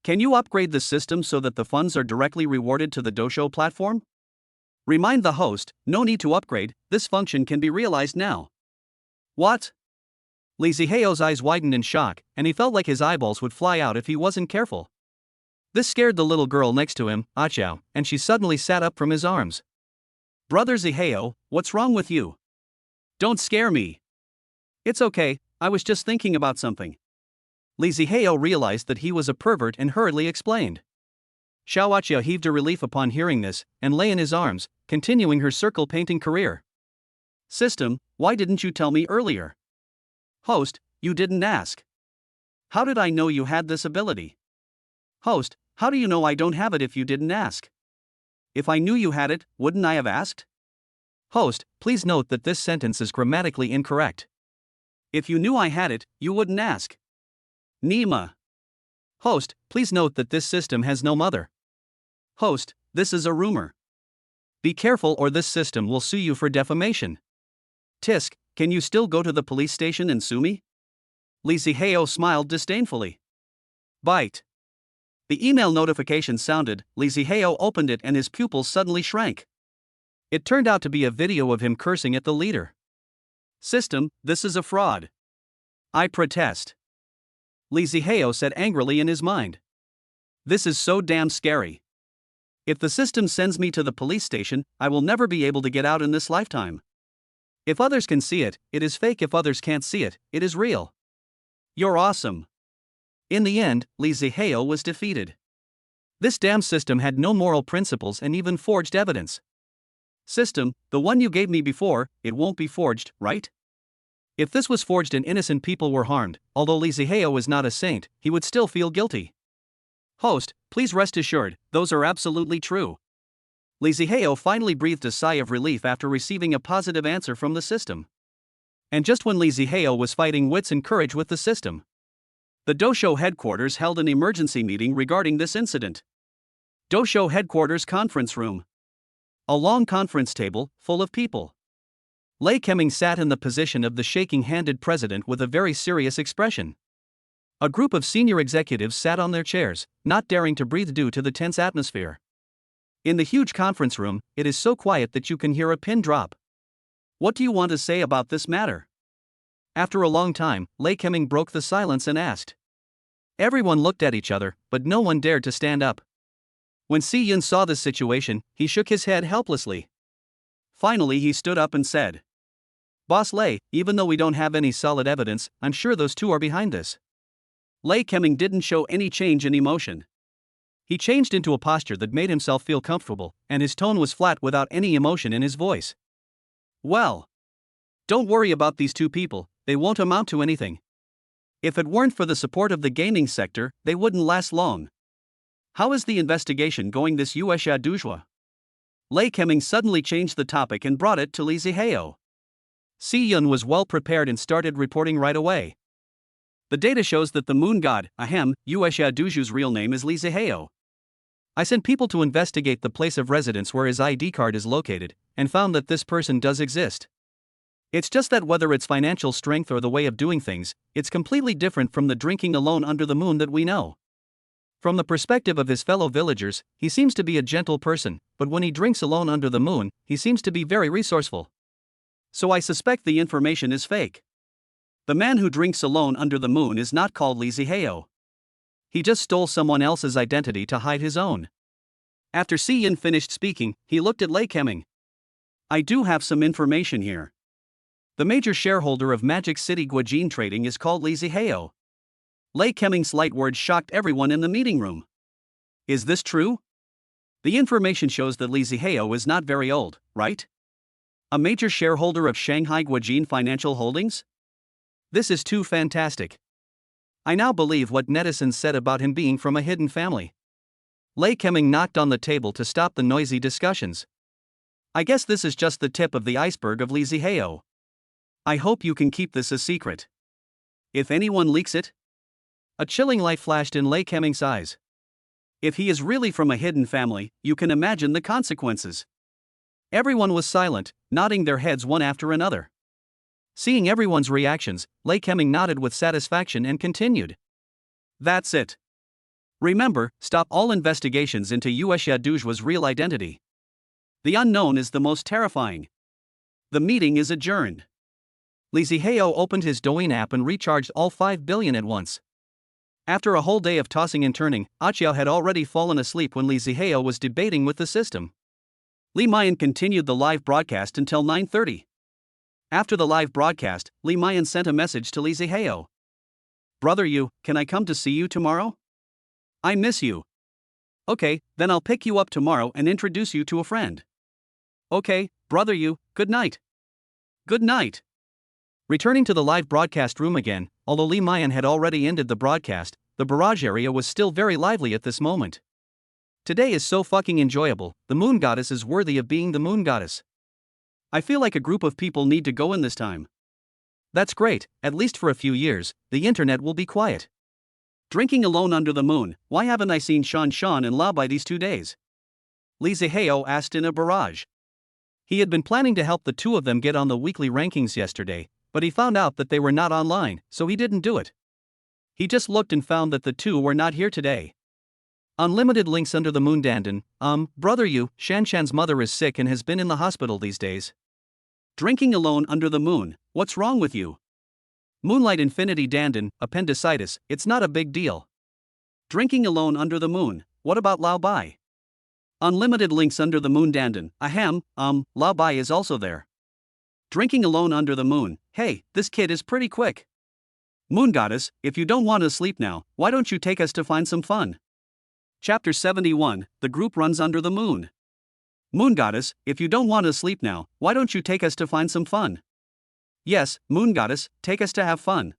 Can you upgrade the system so that the funds are directly rewarded to the Dosho platform? Remind the host, no need to upgrade, this function can be realized now. What? Lee Ziheo's eyes widened in shock, and he felt like his eyeballs would fly out if he wasn't careful. This scared the little girl next to him, Achao, and she suddenly sat up from his arms. Brother Ziheo, what's wrong with you? Don't scare me. It's okay, I was just thinking about something. Lee Ziheo realized that he was a pervert and hurriedly explained. Xiao Achao heaved a relief upon hearing this, and lay in his arms, continuing her circle painting career. System, why didn't you tell me earlier? Host, you didn't ask. How did I know you had this ability? Host, how do you know I don't have it if you didn't ask? If I knew you had it, wouldn't I have asked? Host, please note that this sentence is grammatically incorrect. If you knew I had it, you wouldn't ask. Nima. Host, please note that this system has no mother. Host, this is a rumor. Be careful or this system will sue you for defamation. Tisk, can you still go to the police station and sue me? Lee Ziheo smiled disdainfully. Bite. The email notification sounded, Lee Ziheo opened it and his pupils suddenly shrank. It turned out to be a video of him cursing at the leader. System, this is a fraud. I protest. Lee Ziheo said angrily in his mind. This is so damn scary. If the system sends me to the police station, I will never be able to get out in this lifetime. If others can see it, it is fake. If others can't see it, it is real. You're awesome. In the end, Lee Ziheo was defeated. This damn system had no moral principles and even forged evidence. System, the one you gave me before, it won't be forged, right? If this was forged and innocent people were harmed, although Lee Ziheo is not a saint, he would still feel guilty. Host, please rest assured, those are absolutely true. Lee Ziheo finally breathed a sigh of relief after receiving a positive answer from the system. And just when Lee Ziheo was fighting wits and courage with the system, the Dosho headquarters held an emergency meeting regarding this incident. Dosho headquarters conference room. A long conference table, full of people. Lei Keming sat in the position of the shaking-handed president with a very serious expression. A group of senior executives sat on their chairs, not daring to breathe due to the tense atmosphere. In the huge conference room, it is so quiet that you can hear a pin drop. What do you want to say about this matter? After a long time, Lei Keming broke the silence and asked. Everyone looked at each other, but no one dared to stand up. When Si Yun saw this situation, he shook his head helplessly. Finally he stood up and said, Boss Lei, even though we don't have any solid evidence, I'm sure those two are behind this. Lei Keming didn't show any change in emotion. He changed into a posture that made himself feel comfortable, and his tone was flat without any emotion in his voice. Well, don't worry about these two people, they won't amount to anything. If it weren't for the support of the gaming sector, they wouldn't last long. How is the investigation going this Yuesha Dujua? Lei Keming suddenly changed the topic and brought it to Lee Ziheo. Si Yun was well prepared and started reporting right away. The data shows that the moon god, Yuesha Duju's real name is Lee Ziheo. I sent people to investigate the place of residence where his ID card is located, and found that this person does exist. It's just that whether it's financial strength or the way of doing things, it's completely different from the drinking alone under the moon that we know. From the perspective of his fellow villagers, he seems to be a gentle person, but when he drinks alone under the moon, he seems to be very resourceful. So I suspect the information is fake. The man who drinks alone under the moon is not called Lee Ziheo. He just stole someone else's identity to hide his own. After Si Yin finished speaking, he looked at Lei Keming. I do have some information here. The major shareholder of Magic City Guajin Trading is called Lee Ziheo. Lei Keming's light words shocked everyone in the meeting room. Is this true? The information shows that Li Zihao is not very old, right? A major shareholder of Shanghai Guojin Financial Holdings? This is too fantastic. I now believe what netizens said about him being from a hidden family. Lei Keming knocked on the table to stop the noisy discussions. I guess this is just the tip of the iceberg of Li Zihao. I hope you can keep this a secret. If anyone leaks it? A chilling light flashed in Lei Keming's eyes. If he is really from a hidden family, you can imagine the consequences. Everyone was silent, nodding their heads one after another. Seeing everyone's reactions, Lei Keming nodded with satisfaction and continued. That's it. Remember, stop all investigations into Yuexia Duzhua's real identity. The unknown is the most terrifying. The meeting is adjourned. Li Zihao opened his Douyin app and recharged all 5 billion at once. After a whole day of tossing and turning, Aqiao had already fallen asleep when Li Zihao was debating with the system. Li Mayan continued the live broadcast until 9:30. After the live broadcast, Li Mayan sent a message to Li Zihao. Brother Yu, can I come to see you tomorrow? I miss you. Okay, then I'll pick you up tomorrow and introduce you to a friend. Okay, brother Yu, good night. Good night. Returning to the live broadcast room again, although Li Mayan had already ended the broadcast, the barrage area was still very lively at this moment. Today is so fucking enjoyable, the moon goddess is worthy of being the moon goddess. I feel like a group of people need to go in this time. That's great, at least for a few years, the internet will be quiet. Drinking alone under the moon, why haven't I seen Shan and Lao Bai these 2 days? Li Zihao asked in a barrage. He had been planning to help the two of them get on the weekly rankings yesterday, but he found out that they were not online, so he didn't do it. He just looked and found that the two were not here today. Unlimited links under the moon Dandan. Brother Yu, Shanshan's mother is sick and has been in the hospital these days. Drinking alone under the moon, what's wrong with you? Moonlight Infinity Dandan, appendicitis, it's not a big deal. Drinking alone under the moon, what about Lao Bai? Unlimited links under the moon Dandan, Lao Bai is also there. Drinking alone under the moon, hey, this kid is pretty quick. Moon Goddess, if you don't want to sleep now, why don't you take us to find some fun? Chapter 71, The Group Runs Under the Moon. Moon Goddess, if you don't want to sleep now, why don't you take us to find some fun? Yes, Moon Goddess, take us to have fun.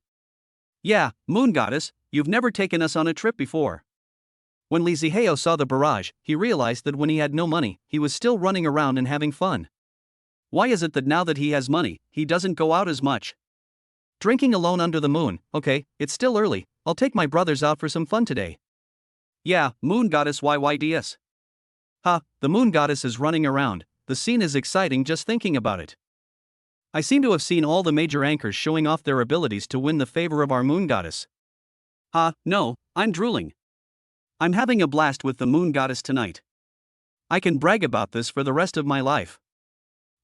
Yeah, Moon Goddess, you've never taken us on a trip before. When Li Zihao saw the barrage, he realized that when he had no money, he was still running around and having fun. Why is it that now that he has money, he doesn't go out as much? Drinking alone under the moon, okay, it's still early, I'll take my brothers out for some fun today. Yeah, Moon Goddess YYDS. The Moon Goddess is running around, the scene is exciting just thinking about it. I seem to have seen all the major anchors showing off their abilities to win the favor of our Moon Goddess. No, I'm drooling. I'm having a blast with the Moon Goddess tonight. I can brag about this for the rest of my life.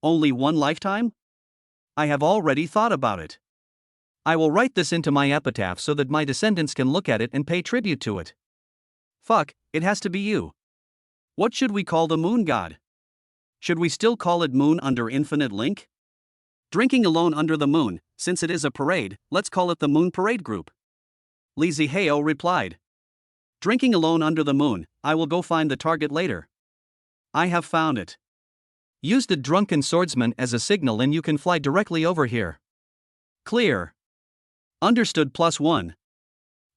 Only one lifetime? I have already thought about it. I will write this into my epitaph so that my descendants can look at it and pay tribute to it. Fuck, it has to be you. What should we call the moon god? Should we still call it Moon Under Infinite Link? Drinking alone under the moon, since it is a parade, let's call it the Moon Parade Group. Li Zihao replied. Drinking alone under the moon, I will go find the target later. I have found it. Use the drunken swordsman as a signal and you can fly directly over here. Clear. Understood +1.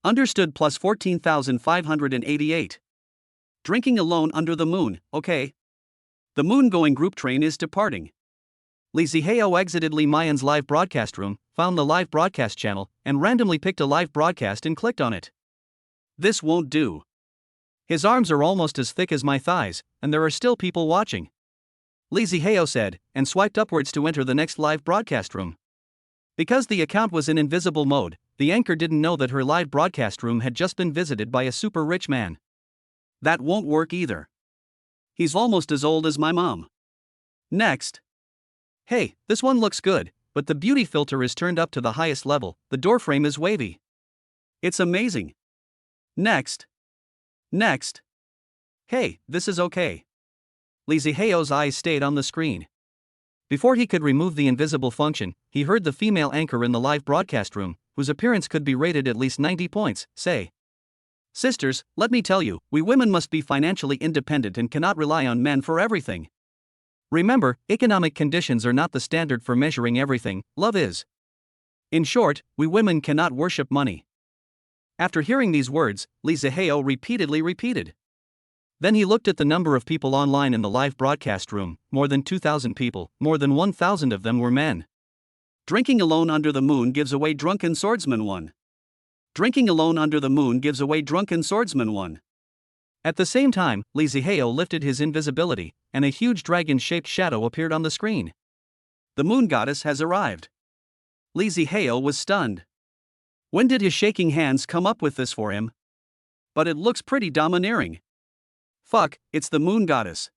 Understood plus 14,588. Drinking alone under the moon, okay. The moon-going group train is departing. Li Zihao exited Li Mayan's live broadcast room, found the live broadcast channel, and randomly picked a live broadcast and clicked on it. This won't do. His arms are almost as thick as my thighs, and there are still people watching. Li Zihao said, and swiped upwards to enter the next live broadcast room. Because the account was in invisible mode, the anchor didn't know that her live broadcast room had just been visited by a super rich man. That won't work either. He's almost as old as my mom. Next. Hey, this one looks good, but the beauty filter is turned up to the highest level, the door frame is wavy. It's amazing. Next. Next. Hey, this is okay. Li Zihao's eyes stayed on the screen. Before he could remove the invisible function, he heard the female anchor in the live broadcast room, whose appearance could be rated at least 90 points, say, "Sisters, let me tell you, we women must be financially independent and cannot rely on men for everything. Remember, economic conditions are not the standard for measuring everything, love is. In short, we women cannot worship money." After hearing these words, Lee Zihao repeatedly repeated. Then he looked at the number of people online in the live broadcast room, more than 2,000 people, more than 1,000 of them were men. Drinking alone under the moon gives away drunken swordsman 1. Drinking alone under the moon gives away drunken swordsman 1. At the same time, Lee Zihao lifted his invisibility, and a huge dragon-shaped shadow appeared on the screen. The moon goddess has arrived. Lee Zihao was stunned. When did his shaking hands come up with this for him? But it looks pretty domineering. Fuck, it's the moon goddess.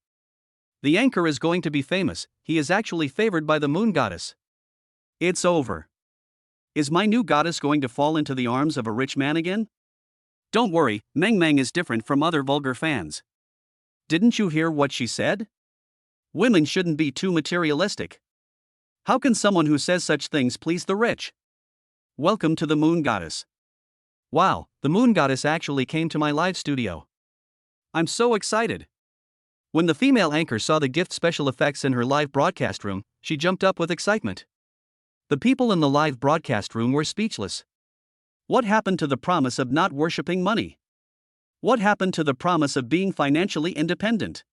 The anchor is going to be famous, he is actually favored by the moon goddess. It's over. Is my new goddess going to fall into the arms of a rich man again? Don't worry, Meng Meng is different from other vulgar fans. Didn't you hear what she said? Women shouldn't be too materialistic. How can someone who says such things please the rich? Welcome to the moon goddess. Wow, the moon goddess actually came to my live studio. I'm so excited. When the female anchor saw the gift special effects in her live broadcast room, she jumped up with excitement. The people in the live broadcast room were speechless. What happened to the promise of not worshipping money? What happened to the promise of being financially independent?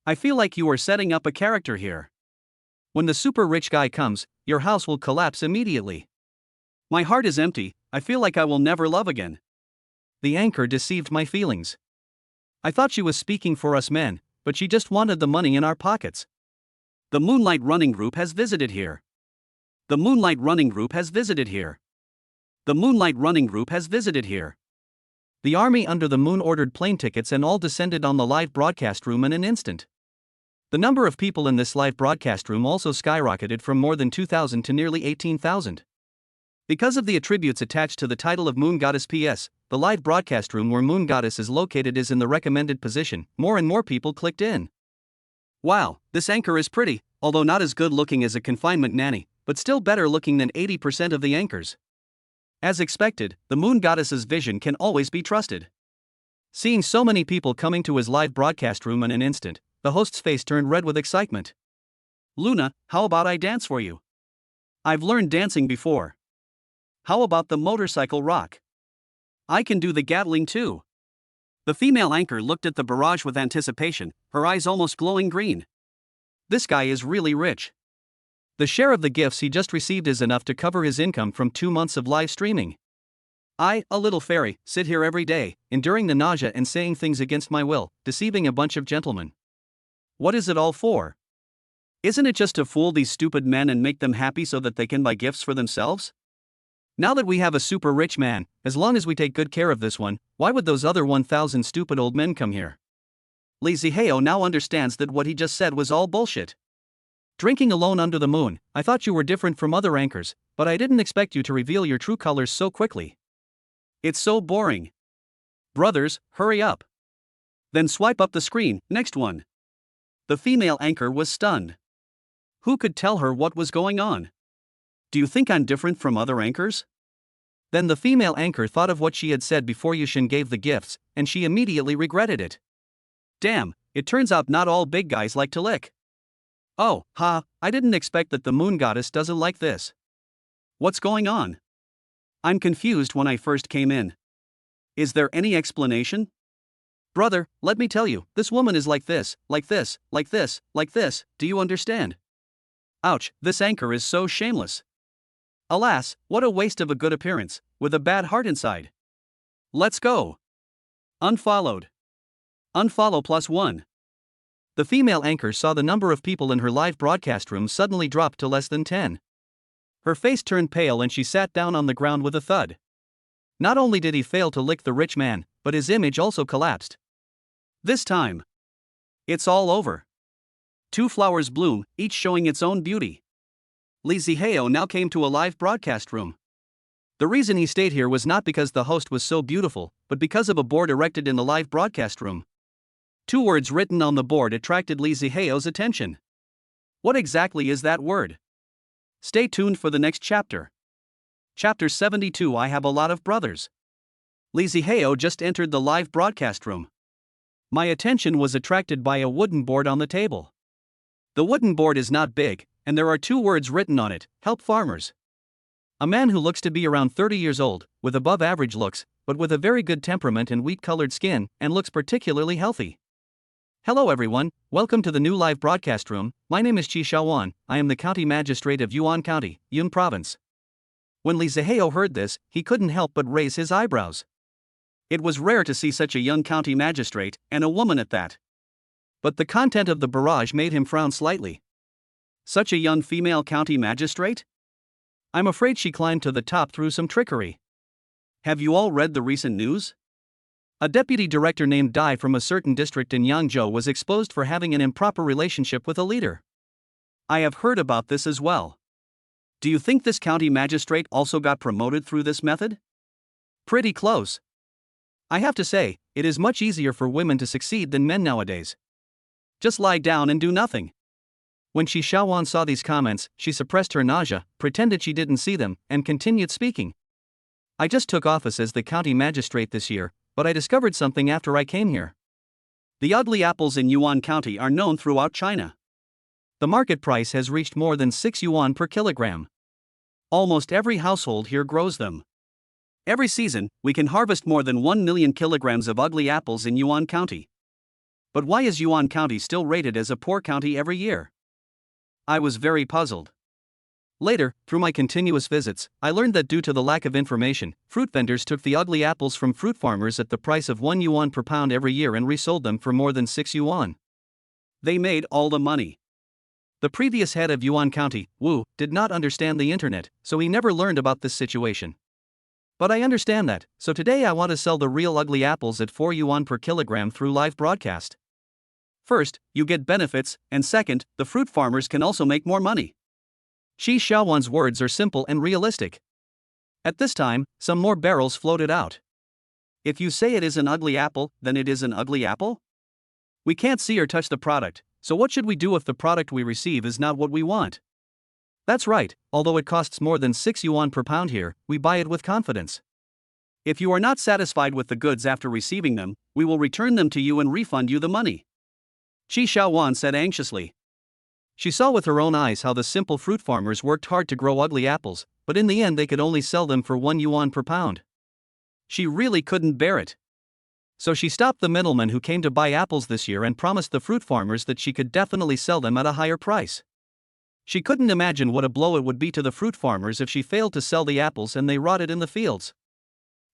I feel like you are setting up a character here. When the super rich guy comes, your house will collapse immediately. My heart is empty, I feel like I will never love again. The anchor deceived my feelings. I thought she was speaking for us men, but she just wanted the money in our pockets. The Moonlight Running Group has visited here. The Moonlight Running Group has visited here. The Moonlight Running Group has visited here. The army under the moon ordered plane tickets and all descended on the live broadcast room in an instant. The number of people in this live broadcast room also skyrocketed from more than 2,000 to nearly 18,000. Because of the attributes attached to the title of Moon Goddess PS, the live broadcast room where Moon Goddess is located is in the recommended position. More and more people clicked in. Wow, this anchor is pretty, although not as good looking as a confinement nanny, but still better looking than 80% of the anchors. As expected, the Moon Goddess's vision can always be trusted. Seeing so many people coming to his live broadcast room in an instant, the host's face turned red with excitement. "Luna, how about I dance for you? I've learned dancing before. How about the motorcycle rock? I can do the Gatling too." The female anchor looked at the barrage with anticipation, her eyes almost glowing green. This guy is really rich. The share of the gifts he just received is enough to cover his income from 2 months of live streaming. I, a little fairy, sit here every day, enduring the nausea and saying things against my will, deceiving a bunch of gentlemen. What is it all for? Isn't it just to fool these stupid men and make them happy so that they can buy gifts for themselves? Now that we have a super rich man, as long as we take good care of this one, why would those other 1,000 stupid old men come here? Lee Zihao now understands that what he just said was all bullshit. Drinking alone under the moon, I thought you were different from other anchors, but I didn't expect you to reveal your true colors so quickly. It's so boring. Brothers, hurry up. Then swipe up the screen, next one. The female anchor was stunned. Who could tell her what was going on? Do you think I'm different from other anchors? Then the female anchor thought of what she had said before Yushin gave the gifts, and she immediately regretted it. Damn, it turns out not all big guys like to lick. Oh, I didn't expect that the moon goddess doesn't like this. What's going on? I'm confused when I first came in. Is there any explanation? Brother, let me tell you, this woman is like this, like this, like this, like this, do you understand? Ouch, this anchor is so shameless. Alas, what a waste of a good appearance, with a bad heart inside. Let's go. Unfollowed. Unfollow +1. The female anchor saw the number of people in her live broadcast room suddenly drop to less than 10. Her face turned pale and she sat down on the ground with a thud. Not only did he fail to lick the rich man, but his image also collapsed. This time, it's all over. 2 flowers bloom, each showing its own beauty. Lee Zihao now came to a live broadcast room. The reason he stayed here was not because the host was so beautiful, but because of a board erected in the live broadcast room. 2 words written on the board attracted Lee Zihao's attention. What exactly is that word? Stay tuned for the next chapter. Chapter 72. I have a lot of brothers. Lee Zihao just entered the live broadcast room. My attention was attracted by a wooden board on the table. The wooden board is not big, and there are two words written on it: help farmers. A man who looks to be around 30 years old, with above average looks, but with a very good temperament and wheat-colored skin, and looks particularly healthy. Hello everyone, welcome to the new live broadcast room. My name is Qi Xiaowan. I am the county magistrate of Yuan County, Yun Province. When Li Zihao heard this, he couldn't help but raise his eyebrows. It was rare to see such a young county magistrate, and a woman at that. But the content of the barrage made him frown slightly. Such a young female county magistrate? I'm afraid she climbed to the top through some trickery. Have you all read the recent news? A deputy director named Dai from a certain district in Yangzhou was exposed for having an improper relationship with a leader. I have heard about this as well. Do you think this county magistrate also got promoted through this method? Pretty close. I have to say, it is much easier for women to succeed than men nowadays. Just lie down and do nothing. When Qi Xiaowan saw these comments, she suppressed her nausea, pretended she didn't see them, and continued speaking. I just took office as the county magistrate this year, but I discovered something after I came here. The ugly apples in Yuan County are known throughout China. The market price has reached more than 6 yuan per kilogram. Almost every household here grows them. Every season, we can harvest more than 1 million kilograms of ugly apples in Yuan County. But why is Yuan County still rated as a poor county every year? I was very puzzled. Later, through my continuous visits, I learned that due to the lack of information, fruit vendors took the ugly apples from fruit farmers at the price of 1 yuan per pound every year and resold them for more than 6 yuan. They made all the money. The previous head of Yuan County, Wu, did not understand the internet, so he never learned about this situation. But I understand that, so today I want to sell the real ugly apples at 4 yuan per kilogram through live broadcast. First, you get benefits, and second, the fruit farmers can also make more money. Qi Xiaowan's words are simple and realistic. At this time, some more barrels floated out. If you say it is an ugly apple, then it is an ugly apple? We can't see or touch the product, so what should we do if the product we receive is not what we want? That's right, although it costs more than 6 yuan per pound here, we buy it with confidence. If you are not satisfied with the goods after receiving them, we will return them to you and refund you the money. Qi Xiaowan said anxiously. She saw with her own eyes how the simple fruit farmers worked hard to grow ugly apples, but in the end they could only sell them for 1 yuan per pound. She really couldn't bear it. So she stopped the middlemen who came to buy apples this year and promised the fruit farmers that she could definitely sell them at a higher price. She couldn't imagine what a blow it would be to the fruit farmers if she failed to sell the apples and they rotted in the fields.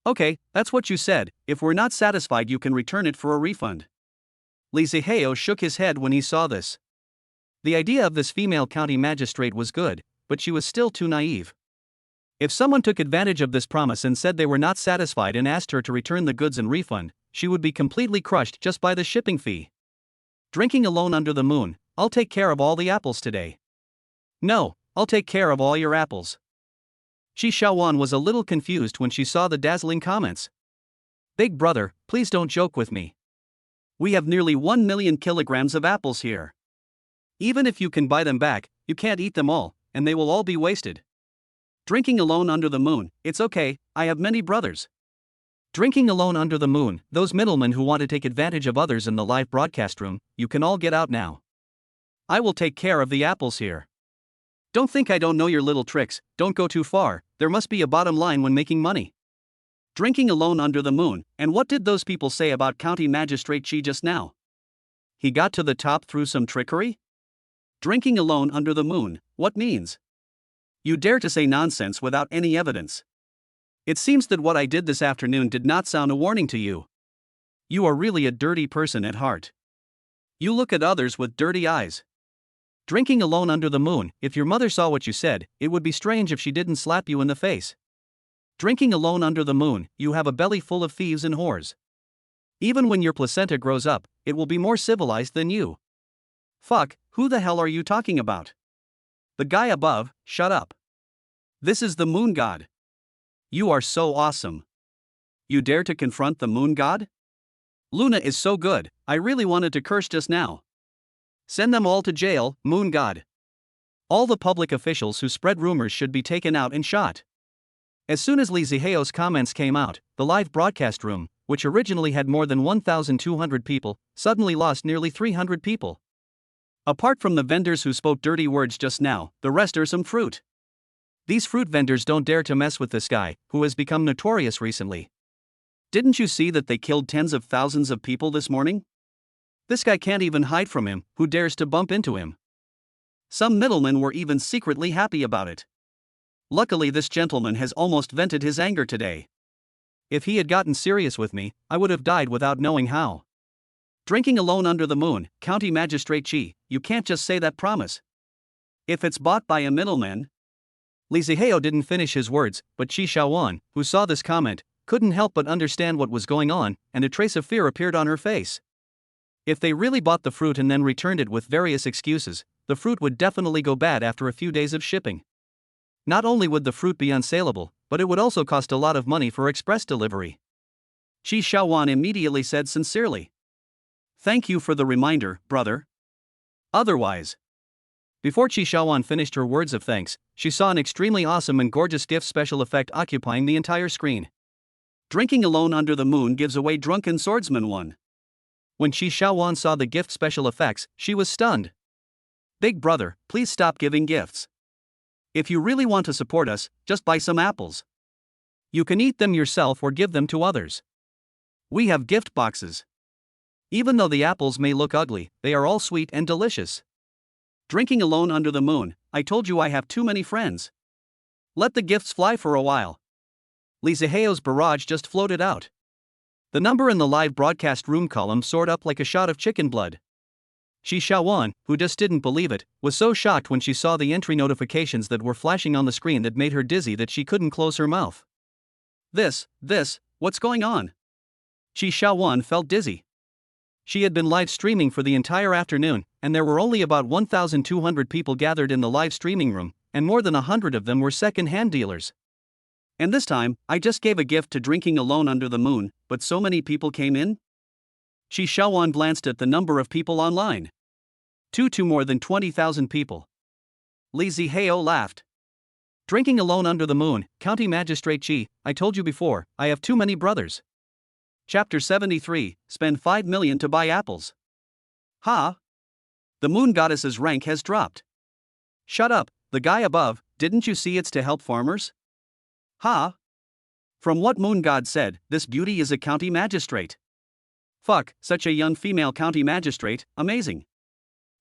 Okay, that's what you said. If we're not satisfied, you can return it for a refund. Li Zihao shook his head when he saw this. The idea of this female county magistrate was good, but she was still too naive. If someone took advantage of this promise and said they were not satisfied and asked her to return the goods and refund, she would be completely crushed just by the shipping fee. Drinking alone under the moon, I'll take care of all the apples today. No, I'll take care of all your apples. Qi Xiaowan was a little confused when she saw the dazzling comments. Big brother, please don't joke with me. We have nearly 1 million kilograms of apples here. Even if you can buy them back, you can't eat them all, and they will all be wasted. Drinking alone under the moon, it's okay, I have many brothers. Drinking alone under the moon, those middlemen who want to take advantage of others in the live broadcast room, you can all get out now. I will take care of the apples here. Don't think I don't know your little tricks, don't go too far, there must be a bottom line when making money. Drinking alone under the moon, and what did those people say about County Magistrate Qi just now? He got to the top through some trickery? Drinking alone under the moon, what means? You dare to say nonsense without any evidence. It seems that what I did this afternoon did not sound a warning to you. You are really a dirty person at heart. You look at others with dirty eyes. Drinking alone under the moon, if your mother saw what you said, it would be strange if she didn't slap you in the face. Drinking alone under the moon, you have a belly full of thieves and whores. Even when your placenta grows up, it will be more civilized than you. Fuck, who the hell are you talking about? The guy above, shut up. This is the moon god. You are so awesome. You dare to confront the moon god? Luna is so good, I really wanted to curse just now. Send them all to jail, moon god. All the public officials who spread rumors should be taken out and shot. As soon as Lee Ziheo's comments came out, the live broadcast room, which originally had more than 1,200 people, suddenly lost nearly 300 people. Apart from the vendors who spoke dirty words just now, the rest are some fruit. These fruit vendors don't dare to mess with this guy, who has become notorious recently. Didn't you see that they killed tens of thousands of people this morning? This guy can't even hide from him, who dares to bump into him? Some middlemen were even secretly happy about it. Luckily, this gentleman has almost vented his anger today. If he had gotten serious with me, I would have died without knowing how. Drinking alone under the moon, County Magistrate Chi, you can't just say that promise. If it's bought by a middleman. Li Ziheo didn't finish his words, but Chi Shaowan, who saw this comment, couldn't help but understand what was going on, and a trace of fear appeared on her face. If they really bought the fruit and then returned it with various excuses, the fruit would definitely go bad after a few days of shipping. Not only would the fruit be unsaleable, but it would also cost a lot of money for express delivery. Chi Shaowan immediately said sincerely, "Thank you for the reminder, brother. Otherwise." Before Chi Shaowan finished her words of thanks, she saw an extremely awesome and gorgeous gift special effect occupying the entire screen. Drinking alone under the moon gives away Drunken Swordsman 1. When Chi Shaowan saw the gift special effects, she was stunned. "Big brother, please stop giving gifts. If you really want to support us, just buy some apples. You can eat them yourself or give them to others. We have gift boxes. Even though the apples may look ugly, they are all sweet and delicious. Drinking alone under the moon, I told you I have too many friends. Let the gifts fly for a while." Lee Ziheo's barrage just floated out. The number in the live broadcast room column soared up like a shot of chicken blood. Chi Shaowan, who just didn't believe it, was so shocked when she saw the entry notifications that were flashing on the screen that made her dizzy that she couldn't close her mouth. What's going on? Chi Shaowan felt dizzy. She had been live streaming for the entire afternoon, and there were only about 1,200 people gathered in the live streaming room, and more than 100 of them were second-hand dealers. And this time, I just gave a gift to Drinking Alone Under the Moon, but so many people came in? Chi Shaowan glanced at the number of people online. To more than 20,000 people. Li Ziheo laughed. "Drinking alone under the moon, County Magistrate Chi, I told you before, I have too many brothers." Chapter 73, Spend 5 million to buy apples. Ha! The moon goddess's rank has dropped. Shut up, the guy above, didn't you see it's to help farmers? Ha! From what moon god said, this beauty is a county magistrate. Fuck, such a young female county magistrate, amazing.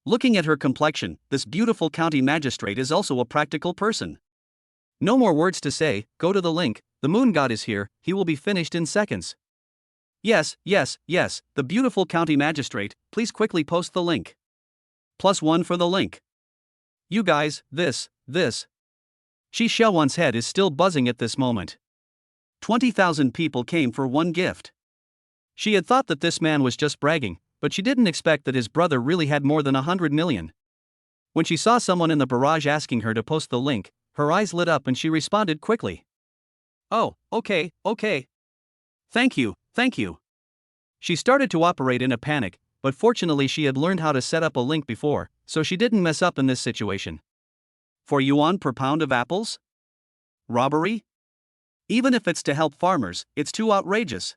Looking at her complexion, this beautiful county magistrate is also a practical person. No more words to say, go to the link, the moon god is here, he will be finished in seconds. Yes, the beautiful county magistrate, please quickly post the link. +1 for the link. You guys, this. Chi Shaowan's head is still buzzing at this moment. 20,000 people came for one gift. She had thought that this man was just bragging, but she didn't expect that his brother really had more than 100 million. When she saw someone in the barrage asking her to post the link, her eyes lit up and she responded quickly. "Oh, okay. Thank you. She started to operate in a panic, but fortunately she had learned how to set up a link before, so she didn't mess up in this situation. 4 yuan per pound of apples? Robbery? Even if it's to help farmers, it's too outrageous.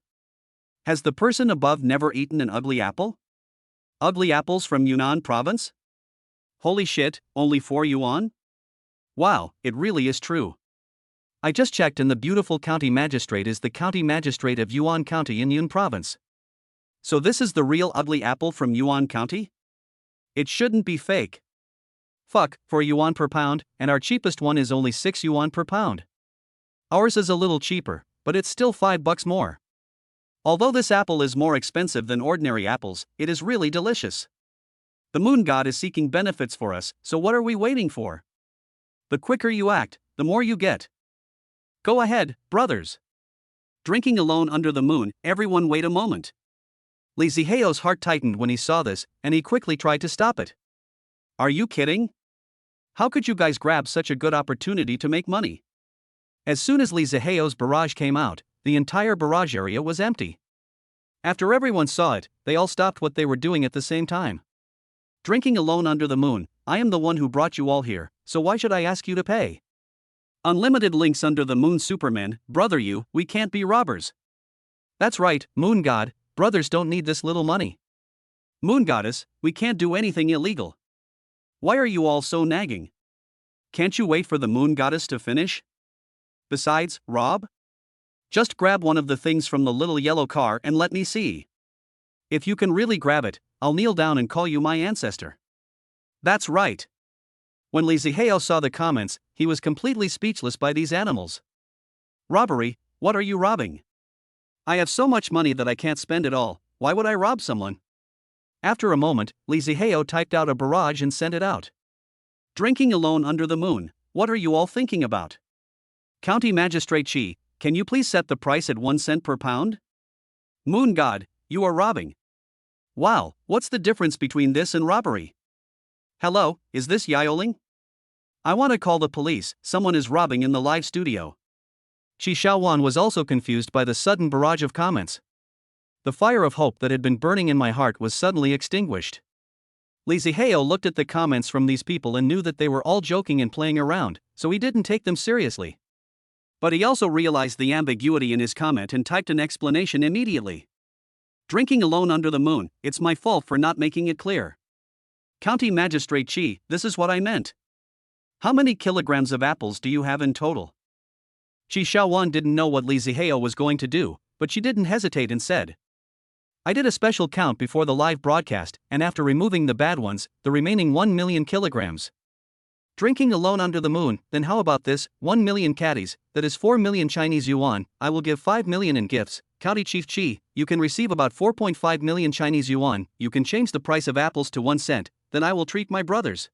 Has the person above never eaten an ugly apple? Ugly apples from Yunnan province? Holy shit, only 4 yuan? Wow, it really is true. I just checked and the beautiful county magistrate is the county magistrate of Yuan County in Yun province. So this is the real ugly apple from Yuan County? It shouldn't be fake. Fuck, 4 yuan per pound, and our cheapest one is only 6 yuan per pound. Ours is a little cheaper, but it's still $5 more. Although this apple is more expensive than ordinary apples, it is really delicious. The moon god is seeking benefits for us, so what are we waiting for? The quicker you act, the more you get. Go ahead, brothers. Drinking alone under the moon, everyone wait a moment. Li Ziheo's heart tightened when he saw this, and he quickly tried to stop it. Are you kidding? How could you guys grab such a good opportunity to make money? As soon as Li Ziheo's barrage came out, the entire barrage area was empty. After everyone saw it, they all stopped what they were doing at the same time. Drinking alone under the moon, I am the one who brought you all here, so why should I ask you to pay? Unlimited links under the moon. Superman, brother, we can't be robbers. That's right, Moon God, brothers don't need this little money. Moon Goddess, we can't do anything illegal. Why are you all so nagging? Can't you wait for the Moon Goddess to finish? Besides, rob? Just grab one of the things from the little yellow car and let me see. If you can really grab it, I'll kneel down and call you my ancestor. That's right. When Li Zihao saw the comments, he was completely speechless by these animals. Robbery? What are you robbing? I have so much money that I can't spend it all. Why would I rob someone? After a moment, Li Zihao typed out a barrage and sent it out. Drinking alone under the moon. What are you all thinking about? County Magistrate Chi, can you please set the price at 1 cent per pound? Moon God, you are robbing. Wow, what's the difference between this and robbery? Hello, is this Yaoling? I want to call the police, someone is robbing in the live studio. Qi Xiaowan was also confused by the sudden barrage of comments. The fire of hope that had been burning in my heart was suddenly extinguished. Li Zihao looked at the comments from these people and knew that they were all joking and playing around, so he didn't take them seriously. But he also realized the ambiguity in his comment and typed an explanation immediately. Drinking alone under the moon, it's my fault for not making it clear. County Magistrate Chi, this is what I meant. How many kilograms of apples do you have in total? Qi Xiaowan didn't know what Li Zihao was going to do, but she didn't hesitate and said, I did a special count before the live broadcast, and after removing the bad ones, the remaining 1 million kilograms. Drinking alone under the moon, then how about this, 1 million caddies, that is 4 million Chinese yuan, I will give 5 million in gifts. County Chief Chi, you can receive about 4.5 million Chinese yuan, you can change the price of apples to 1 cent, then I will treat my brothers.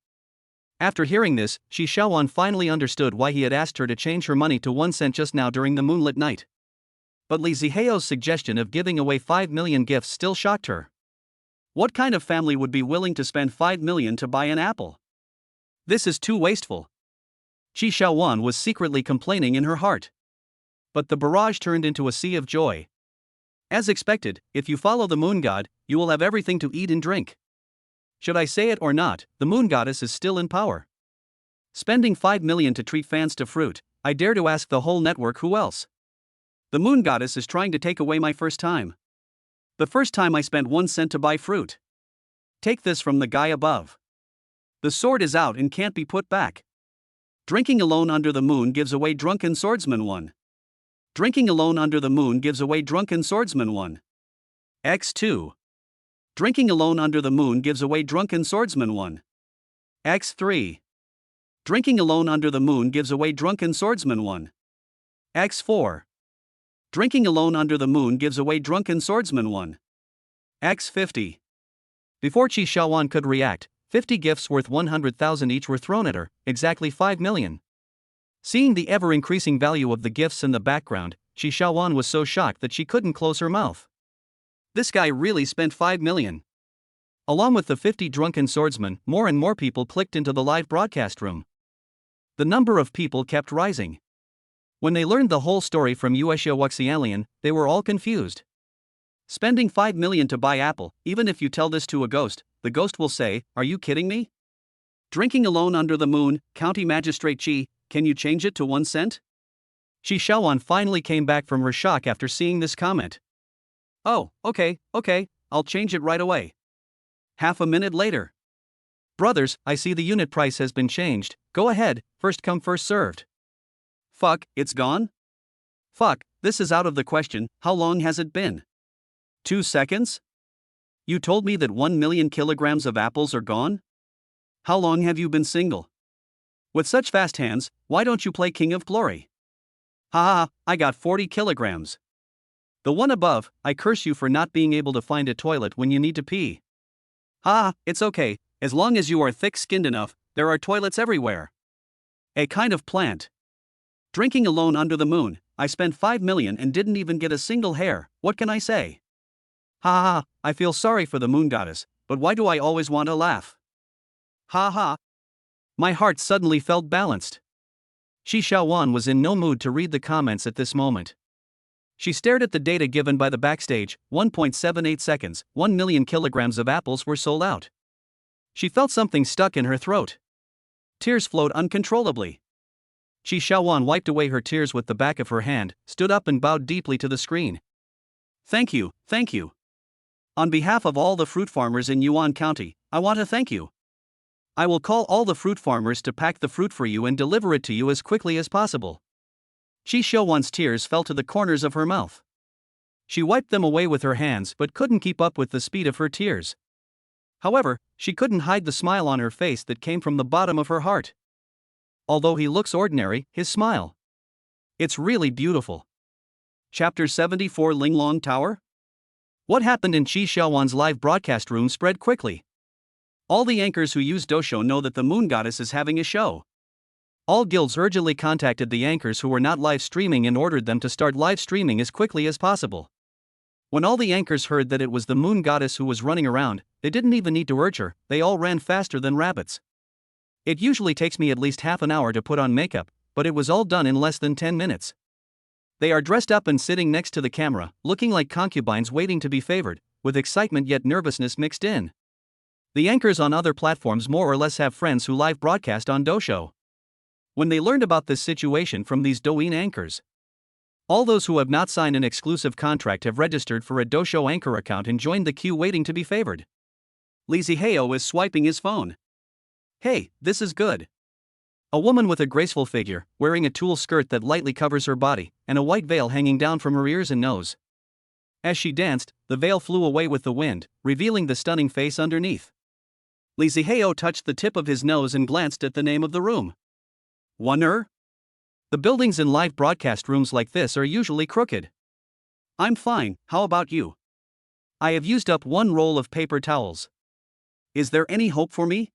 After hearing this, Qi Xiaowan finally understood why he had asked her to change her money to 1 cent just now during the moonlit night. But Li Zihao's suggestion of giving away 5 million gifts still shocked her. What kind of family would be willing to spend 5 million to buy an apple? This is too wasteful. Qi Xiaowan was secretly complaining in her heart. But the barrage turned into a sea of joy. As expected, if you follow the moon god, you will have everything to eat and drink. Should I say it or not, the moon goddess is still in power. Spending 5 million to treat fans to fruit, I dare to ask the whole network who else. The moon goddess is trying to take away my first time. The first time I spent 1 cent to buy fruit. Take this from the guy above. The sword is out and can't be put back. Drinking alone under the moon gives away drunken swordsman 1. Drinking alone under the moon gives away drunken swordsman 1. X2. Drinking alone under the moon gives away drunken swordsman 1. X3. Drinking alone under the moon gives away drunken swordsman 1. X4. Drinking alone under the moon gives away drunken swordsman 1. X50. Before Qi Xiaowan could react, 50 gifts worth 100,000 each were thrown at her, exactly 5 million. Seeing the ever-increasing value of the gifts in the background, Qi Xiaowan was so shocked that she couldn't close her mouth. This guy really spent 5 million. Along with the 50 drunken swordsmen, more and more people clicked into the live broadcast room. The number of people kept rising. When they learned the whole story from Yueshia Wuxianlian, they were all confused. Spending 5 million to buy apple, even if you tell this to a ghost, the ghost will say, are you kidding me? Drinking alone under the moon, County Magistrate Chi, can you change it to 1 cent? Qi Xiaowan finally came back from her shock after seeing this comment. Oh, okay, I'll change it right away. Half a minute later. Brothers, I see the unit price has been changed, go ahead, first come first served. Fuck, it's gone? Fuck, this is out of the question, how long has it been? 2 seconds? You told me that 1 million kilograms of apples are gone? How long have you been single? With such fast hands, why don't you play King of Glory? Ha, I got 40 kilograms. The one above, I curse you for not being able to find a toilet when you need to pee. It's okay, as long as you are thick-skinned enough, there are toilets everywhere. A kind of plant. Drinking alone under the moon, I spent 5 million and didn't even get a single hair, what can I say? I feel sorry for the moon goddess, but why do I always want to laugh? My heart suddenly felt balanced. Qi Xiaowan was in no mood to read the comments at this moment. She stared at the data given by the backstage, 1.78 seconds, 1 million kilograms of apples were sold out. She felt something stuck in her throat. Tears flowed uncontrollably. Qi Xiaowan wiped away her tears with the back of her hand, stood up and bowed deeply to the screen. Thank you, thank you. On behalf of all the fruit farmers in Yuan County, I want to thank you. I will call all the fruit farmers to pack the fruit for you and deliver it to you as quickly as possible. Qi Xiaowan's tears fell to the corners of her mouth. She wiped them away with her hands but couldn't keep up with the speed of her tears. However, she couldn't hide the smile on her face that came from the bottom of her heart. Although he looks ordinary, his smile. It's really beautiful. Chapter 74 Linglong Tower? What happened in Qi Xiaowan's live broadcast room spread quickly. All the anchors who use Doshou know that the moon goddess is having a show. All guilds urgently contacted the anchors who were not live streaming and ordered them to start live streaming as quickly as possible. When all the anchors heard that it was the moon goddess who was running around, they didn't even need to urge her, they all ran faster than rabbits. It usually takes me at least half an hour to put on makeup, but it was all done in less than 10 minutes. They are dressed up and sitting next to the camera, looking like concubines waiting to be favored, with excitement yet nervousness mixed in. The anchors on other platforms more or less have friends who live broadcast on Doshou. When they learned about this situation from these Douyin anchors, all those who have not signed an exclusive contract have registered for a Doshou anchor account and joined the queue waiting to be favored. Li Zihao is swiping his phone. Hey, this is good. A woman with a graceful figure, wearing a tulle skirt that lightly covers her body, and a white veil hanging down from her ears and nose. As she danced, the veil flew away with the wind, revealing the stunning face underneath. Li Zihao touched the tip of his nose and glanced at the name of the room. Wonder? The buildings in live broadcast rooms like this are usually crooked. I'm fine, how about you? I have used up one roll of paper towels. Is there any hope for me?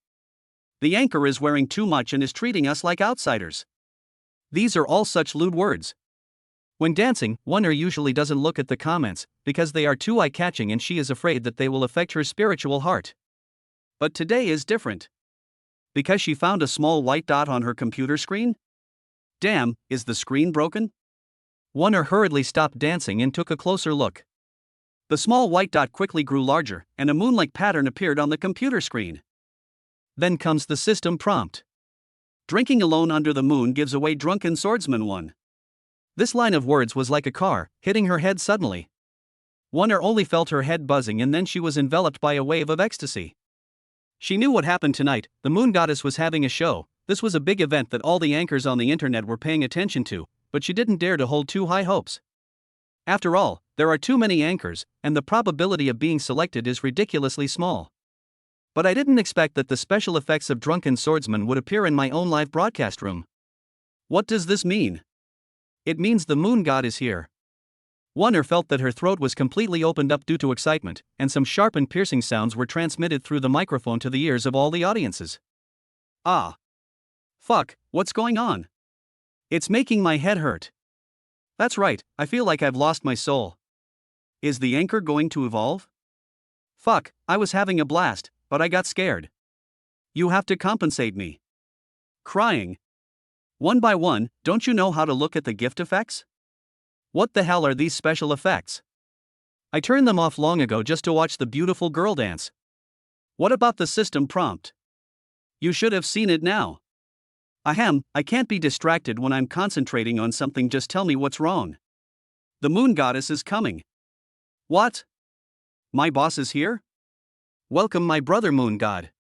The anchor is wearing too much and is treating us like outsiders. These are all such lewd words. When dancing, Wonder usually doesn't look at the comments, because they are too eye-catching and she is afraid that they will affect her spiritual heart. But today is different. Because she found a small white dot on her computer screen? Damn, is the screen broken? Wonder hurriedly stopped dancing and took a closer look. The small white dot quickly grew larger, and a moon-like pattern appeared on the computer screen. Then comes the system prompt. Drinking alone under the moon gives away drunken swordsman 1. This line of words was like a car, hitting her head suddenly. Wonder only felt her head buzzing and then she was enveloped by a wave of ecstasy. She knew what happened tonight, the moon goddess was having a show. This was a big event that all the anchors on the internet were paying attention to, but she didn't dare to hold too high hopes. After all, there are too many anchors, and the probability of being selected is ridiculously small. But I didn't expect that the special effects of Drunken Swordsman would appear in my own live broadcast room. What does this mean? It means the moon god is here. Wonder felt that her throat was completely opened up due to excitement, and some sharp and piercing sounds were transmitted through the microphone to the ears of all the audiences. Ah. Fuck, what's going on? It's making my head hurt. That's right, I feel like I've lost my soul. Is the anchor going to evolve? Fuck, I was having a blast, but I got scared. You have to compensate me. Crying. One by one, don't you know how to look at the gift effects? What the hell are these special effects? I turned them off long ago just to watch the beautiful girl dance. What about the system prompt? You should have seen it now. Ahem, I can't be distracted when I'm concentrating on something, just tell me what's wrong. The moon goddess is coming. What? My boss is here? Welcome my brother moon god.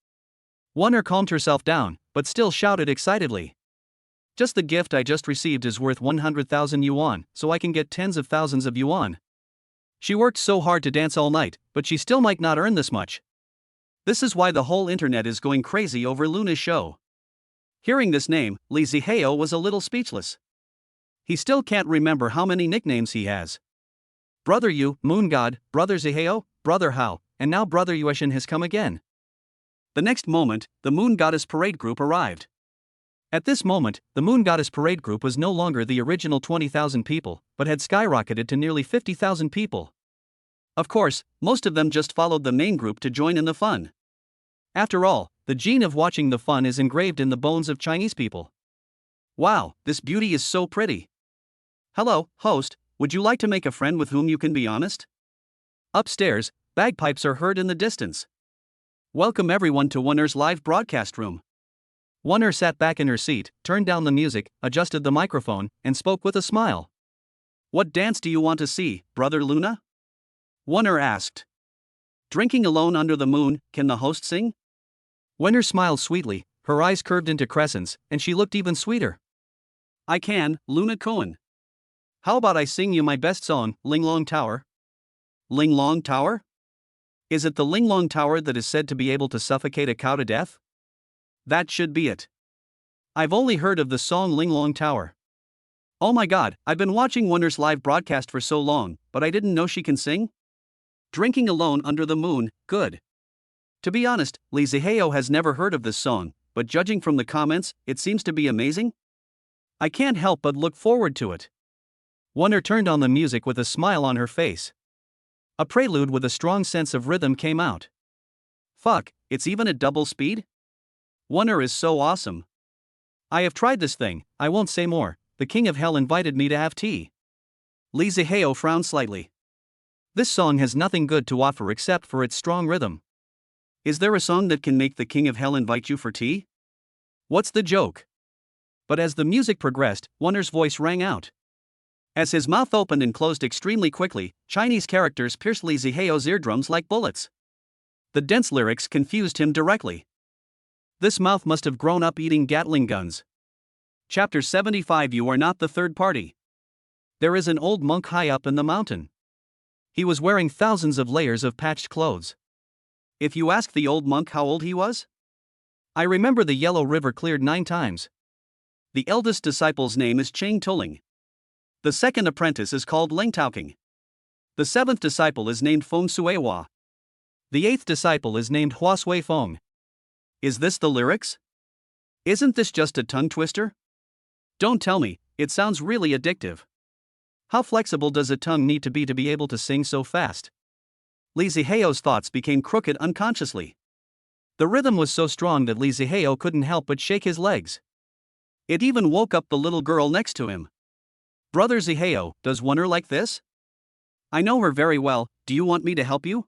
Wonder calmed herself down, but still shouted excitedly. Just the gift I just received is worth 100,000 yuan, so I can get tens of thousands of yuan. She worked so hard to dance all night, but she still might not earn this much. This is why the whole internet is going crazy over Luna's show. Hearing this name, Li Zihao was a little speechless. He still can't remember how many nicknames he has. Brother Yu, Moon God, Brother Zihao, Brother Hao, and now Brother Yueshin has come again. The next moment, the Moon Goddess Parade Group arrived. At this moment, the Moon Goddess Parade Group was no longer the original 20,000 people, but had skyrocketed to nearly 50,000 people. Of course, most of them just followed the main group to join in the fun. After all, the gene of watching the fun is engraved in the bones of Chinese people. Wow, this beauty is so pretty. Hello, host, would you like to make a friend with whom you can be honest? Upstairs, bagpipes are heard in the distance. Welcome everyone to Wonder's live broadcast room. Wonner sat back in her seat, turned down the music, adjusted the microphone, and spoke with a smile. "What dance do you want to see, Brother Luna?" Wonner asked. "Drinking Alone Under the Moon, can the host sing?" Wonner smiled sweetly, her eyes curved into crescents, and she looked even sweeter. "I can, Luna Cohen. How about I sing you my best song, Ling Long Tower?" Ling Long Tower? Is it the Ling Long Tower that is said to be able to suffocate a cow to death? That should be it. I've only heard of the song Ling Long Tower. Oh my god, I've been watching Wonder's live broadcast for so long, but I didn't know she can sing? Drinking Alone Under the Moon, good. To be honest, Lee Ziheo has never heard of this song, but judging from the comments, it seems to be amazing. I can't help but look forward to it. Wonder turned on the music with a smile on her face. A prelude with a strong sense of rhythm came out. Fuck, it's even at double speed? Wonder is so awesome. I have tried this thing, I won't say more. The King of Hell invited me to have tea. Lee Ziheo frowned slightly. This song has nothing good to offer except for its strong rhythm. Is there a song that can make the King of Hell invite you for tea? What's the joke? But as the music progressed, Wonder's voice rang out. As his mouth opened and closed extremely quickly, Chinese characters pierced Lee Ziheo's eardrums like bullets. The dense lyrics confused him directly. This mouth must have grown up eating Gatling guns. Chapter 75. You are not the third party. There is an old monk high up in the mountain. He was wearing thousands of layers of patched clothes. If you ask the old monk how old he was, I remember the Yellow River cleared 9 times. The eldest disciple's name is Cheng Tuling. The second apprentice is called Ling Taoking. The 7th disciple is named Feng Suehua. The 8th disciple is named Hua Sui Feng. Is this the lyrics? Isn't this just a tongue twister? Don't tell me, it sounds really addictive. How flexible does a tongue need to be able to sing so fast? Lee Ziheo's thoughts became crooked unconsciously. The rhythm was so strong that Lee Ziheo couldn't help but shake his legs. It even woke up the little girl next to him. Brother Ziheo, does Wonder like this? I know her very well, do you want me to help you?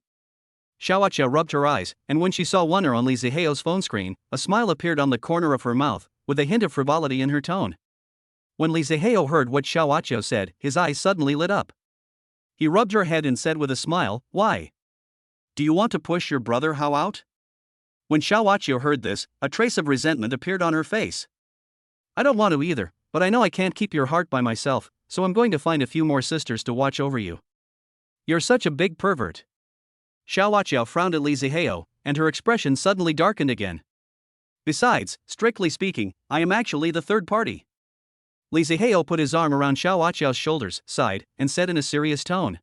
Xiaoacha rubbed her eyes, and when she saw Wonder on Lee Ziheo's phone screen, a smile appeared on the corner of her mouth, with a hint of frivolity in her tone. When Lee Ziheo heard what Xiaoacha said, his eyes suddenly lit up. He rubbed her head and said with a smile, "Why? Do you want to push your brother Hao out?" When Xiaoacha heard this, a trace of resentment appeared on her face. "I don't want to either, but I know I can't keep your heart by myself, so I'm going to find a few more sisters to watch over you. You're such a big pervert." Xiaoacha frowned at Lee Ziheo, and her expression suddenly darkened again. "Besides, strictly speaking, I am actually the third party." Lee Ziheo put his arm around Xiaoacha's shoulders, sighed, and said in a serious tone.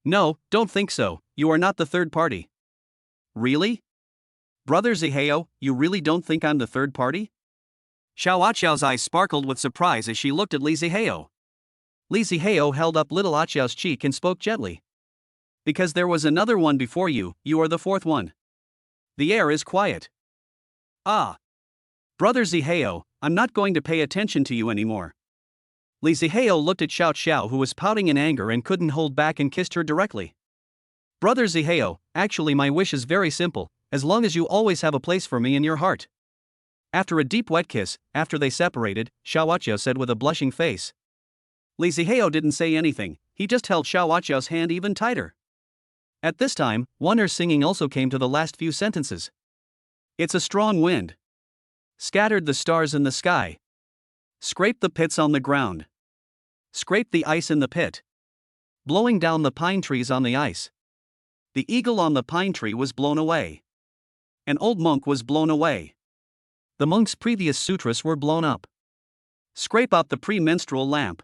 "No, don't think so, you are not the third party." "Really? Brother Ziheo, you really don't think I'm the third party?" Xiaoacha's eyes sparkled with surprise as she looked at Lee Ziheo. Lee Ziheo held up little Achao's cheek and spoke gently. "Because there was another one before you, you are the fourth one. The air is quiet." "Ah. Brother Ziheo, I'm not going to pay attention to you anymore." Lee Ziheo looked at Xiao Xiao, who was pouting in anger and couldn't hold back, and kissed her directly. "Brother Ziheo, actually my wish is very simple, as long as you always have a place for me in your heart." After a deep wet kiss, after they separated, Xiaoacha said with a blushing face. Lee Ziheo didn't say anything, he just held Xiaoacha's hand even tighter. At this time, Wonder's singing also came to the last few sentences. "It's a strong wind. Scattered the stars in the sky. Scraped the pits on the ground. Scraped the ice in the pit. Blowing down the pine trees on the ice. The eagle on the pine tree was blown away. An old monk was blown away. The monk's previous sutras were blown up. Scrape out the premenstrual lamp.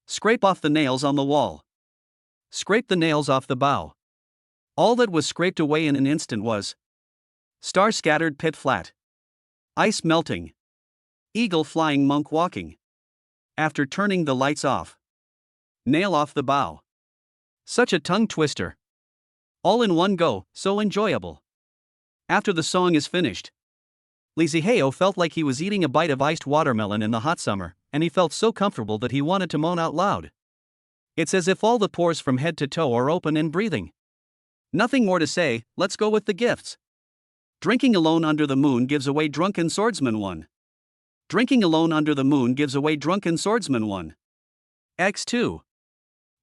Scrape off the nails on the wall. Scrape the nails off the bough. All that was scraped away in an instant was star scattered, pit flat. Ice melting. Eagle flying, monk walking. After turning the lights off. Nail off the bough." Such a tongue twister. All in one go, so enjoyable. After the song is finished, Lee Ziheo felt like he was eating a bite of iced watermelon in the hot summer, and he felt so comfortable that he wanted to moan out loud. It's as if all the pores from head to toe are open and breathing. Nothing more to say, let's go with the gifts. Drinking alone under the moon gives away drunken swordsman 1. Drinking alone under the moon gives away drunken swordsman 1. X2.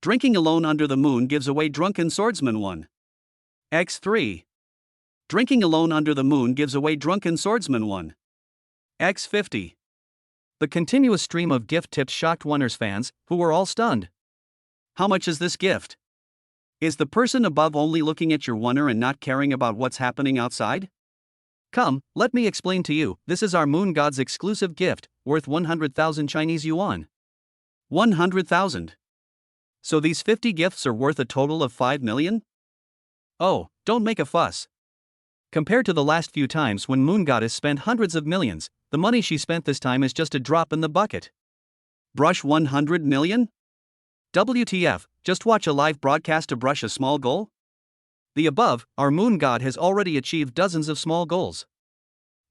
Drinking alone under the moon gives away drunken swordsman 1. X3. Drinking alone under the moon gives away drunken swordsman 1. X50. The continuous stream of gift tips shocked Wonder's fans, who were all stunned. How much is this gift? Is the person above only looking at your Wonder and not caring about what's happening outside? Come, let me explain to you. This is our moon god's exclusive gift, worth 100,000 Chinese yuan. 100,000. So these 50 gifts are worth a total of 5 million? Oh, don't make a fuss. Compared to the last few times when Moon Goddess spent hundreds of millions, the money she spent this time is just a drop in the bucket. Brush 100 million? WTF, just watch a live broadcast to brush a small goal? The above, our moon god has already achieved dozens of small goals.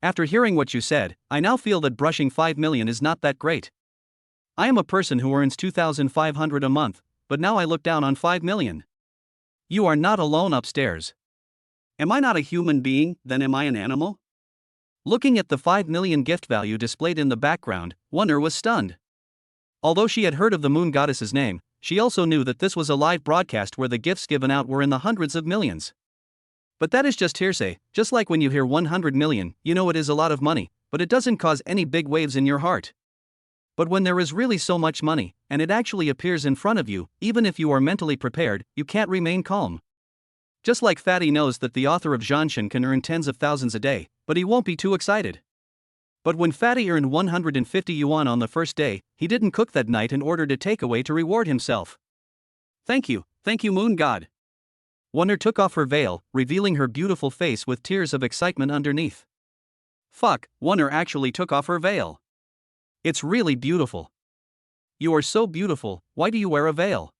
After hearing what you said, I now feel that brushing 5 million is not that great. I am a person who earns 2,500 a month, but now I look down on 5 million. You are not alone upstairs. Am I not a human being, then am I an animal? Looking at the 5 million gift value displayed in the background, Wonder was stunned. Although she had heard of the moon goddess's name, she also knew that this was a live broadcast where the gifts given out were in the hundreds of millions. But that is just hearsay. Just like when you hear 100 million, you know it is a lot of money, but it doesn't cause any big waves in your heart. But when there is really so much money, and it actually appears in front of you, even if you are mentally prepared, you can't remain calm. Just like Fatty knows that the author of Zhanshan can earn tens of thousands a day, but he won't be too excited. But when Fatty earned 150 yuan on the first day, he didn't cook that night and ordered a takeaway to reward himself. Thank you, moon god. Wonder took off her veil, revealing her beautiful face with tears of excitement underneath. Fuck, Wonder actually took off her veil. It's really beautiful. You are so beautiful, why do you wear a veil?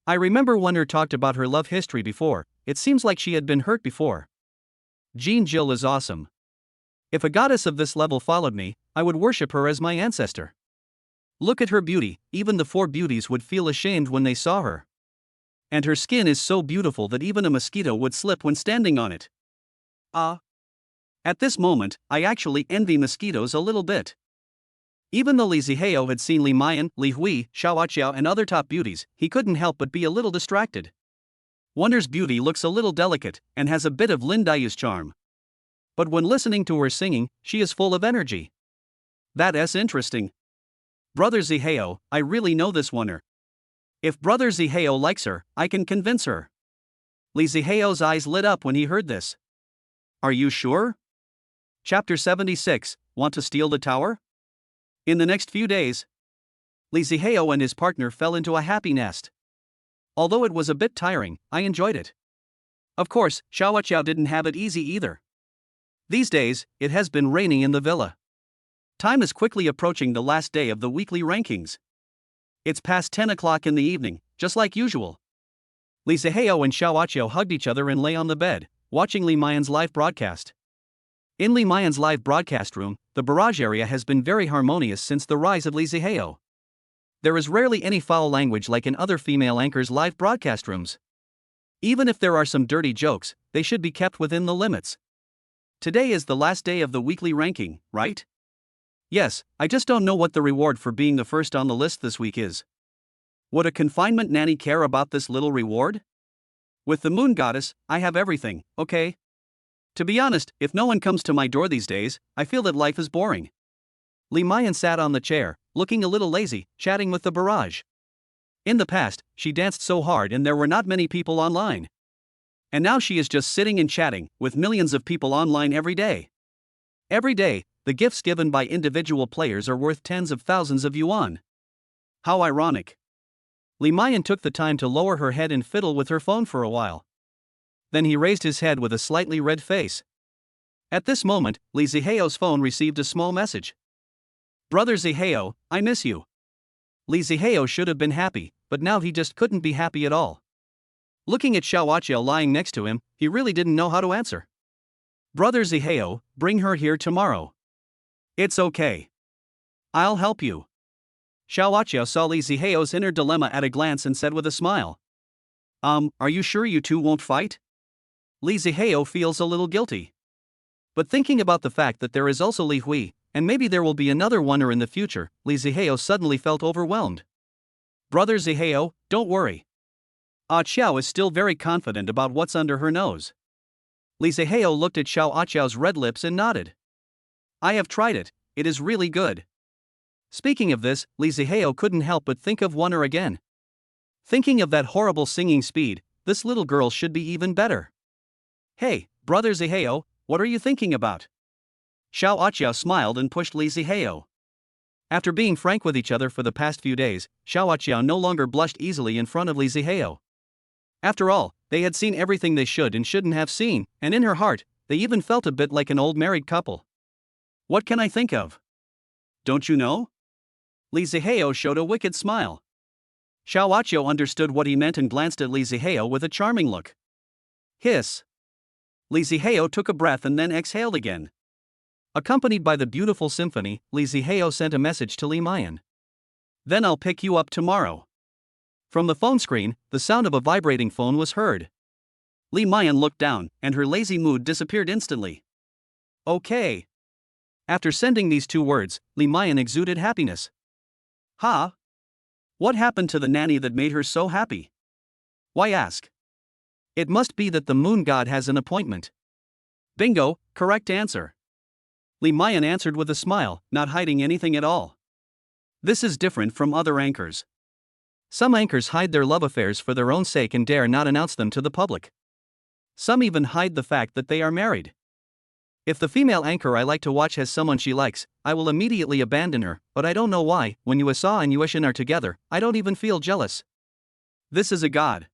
I remember Wonder talked about her love history before, it seems like she had been hurt before. Jean Jill is awesome. If a goddess of this level followed me, I would worship her as my ancestor. Look at her beauty, even the 4 beauties would feel ashamed when they saw her. And her skin is so beautiful that even a mosquito would slip when standing on it. At this moment, I actually envy mosquitoes a little bit. Even though Li Zihao had seen Li Mayan, Li Hui, Xiao and other top beauties, he couldn't help but be a little distracted. Wonder's beauty looks a little delicate, and has a bit of Lin Dayu's charm. But when listening to her singing, she is full of energy. That's interesting. Brother Zihao, I really know this Wonder. If Brother Zihao likes her, I can convince her. Li Zihao's eyes lit up when he heard this. Are you sure? Chapter 76, Want to steal the tower? In the next few days, Li Zihao and his partner fell into a happy nest. Although it was a bit tiring, I enjoyed it. Of course, Xiao didn't have it easy either. These days, it has been raining in the villa. Time is quickly approaching the last day of the weekly rankings. It's past 10 o'clock in the evening, just like usual. Li Zihao and Xiao hugged each other and lay on the bed, watching Li Mayan's live broadcast. In Li Mayan's live broadcast room, the barrage area has been very harmonious since the rise of Li Zihao. There is rarely any foul language like in other female anchors' live broadcast rooms. Even if there are some dirty jokes, they should be kept within the limits. Today is the last day of the weekly ranking, right? Yes, I just don't know what the reward for being the first on the list this week is. Would a confinement nanny care about this little reward? With the moon goddess, I have everything, okay? To be honest, if no one comes to my door these days, I feel that life is boring. Li Mayan sat on the chair, looking a little lazy, chatting with the barrage. In the past, she danced so hard and there were not many people online. And now she is just sitting and chatting, with millions of people online every day. Every day, the gifts given by individual players are worth tens of thousands of yuan. How ironic. Li Mayan took the time to lower her head and fiddle with her phone for a while. Then he raised his head with a slightly red face. At this moment, Li Zihao's phone received a small message. Brother Zihao, I miss you. Li Zihao should have been happy, but now he just couldn't be happy at all. Looking at Xiao lying next to him, he really didn't know how to answer. Brother Zihao, bring her here tomorrow. It's okay. I'll help you. Xiao saw Li Zihao's inner dilemma at a glance and said with a smile. Are you sure you two won't fight? Li Zihao feels a little guilty. But thinking about the fact that there is also Li Hui, and maybe there will be another oneer in the future, Li Zihao suddenly felt overwhelmed. Brother Zihao, don't worry. Ah Qiao is still very confident about what's under her nose. Li Zihao looked at Xiao Aqiao's red lips and nodded. I have tried it, it is really good. Speaking of this, Li Zihao couldn't help but think of oneer again. Thinking of that horrible singing speed, this little girl should be even better. Hey, brother Zihao, what are you thinking about? Xiao Aqiao smiled and pushed Li Zihao. After being frank with each other for the past few days, Xiao Aqiao no longer blushed easily in front of Li Zihao. After all, they had seen everything they should and shouldn't have seen, and in her heart, they even felt a bit like an old married couple. What can I think of? Don't you know? Li Zihao showed a wicked smile. Xiao Aqiao understood what he meant and glanced at Li Zihao with a charming look. Hiss. Li Zihao took a breath and then exhaled again. Accompanied by the beautiful symphony, Li Zihao sent a message to Li Mayan. Then I'll pick you up tomorrow. From the phone screen, the sound of a vibrating phone was heard. Li Mayan looked down, and her lazy mood disappeared instantly. Okay. After sending these two words, Li Mayan exuded happiness. Ha? What happened to the nanny that made her so happy? Why ask? It must be that the moon god has an appointment. Bingo, correct answer. Li Mayan answered with a smile, not hiding anything at all. This is different from other anchors. Some anchors hide their love affairs for their own sake and dare not announce them to the public. Some even hide the fact that they are married. If the female anchor I like to watch has someone she likes, I will immediately abandon her, but I don't know why. When Yuasa and Yuishin are together, I don't even feel jealous. This is a god.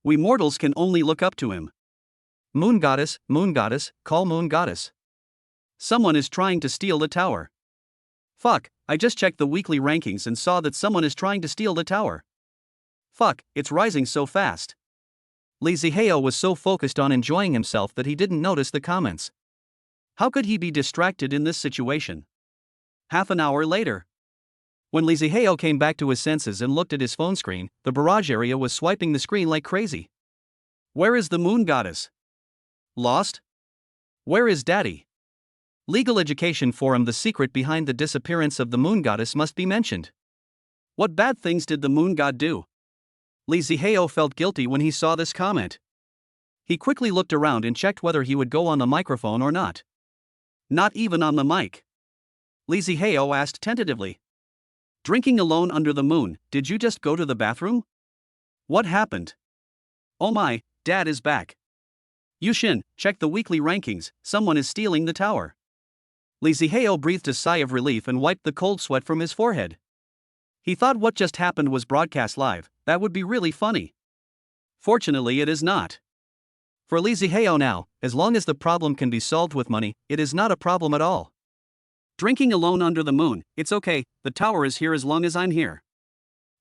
We mortals can only look up to him. Moon goddess, call moon goddess. Someone is trying to steal the tower. Fuck, I just checked the weekly rankings and saw that someone is trying to steal the tower. Fuck, it's rising so fast. Li Zihao was so focused on enjoying himself that he didn't notice the comments. How could he be distracted in this situation? Half an hour later. When Li Zihao came back to his senses and looked at his phone screen, the barrage area was swiping the screen like crazy. Where is the moon goddess? Lost? Where is Daddy? Legal Education Forum. The secret behind the disappearance of the moon goddess must be mentioned. What bad things did the moon god do? Li Zihao felt guilty when he saw this comment. He quickly looked around and checked whether he would go on the microphone or not. Not even on the mic. Li Zihao asked tentatively. Drinking alone under the moon, did you just go to the bathroom? What happened? Oh my, Dad is back. Yushin, check the weekly rankings, someone is stealing the tower. Li Zihao breathed a sigh of relief and wiped the cold sweat from his forehead. He thought what just happened was broadcast live, that would be really funny. Fortunately it is not. For Li Zihao now, as long as the problem can be solved with money, it is not a problem at all. Drinking alone under the moon, it's okay, the tower is here as long as I'm here.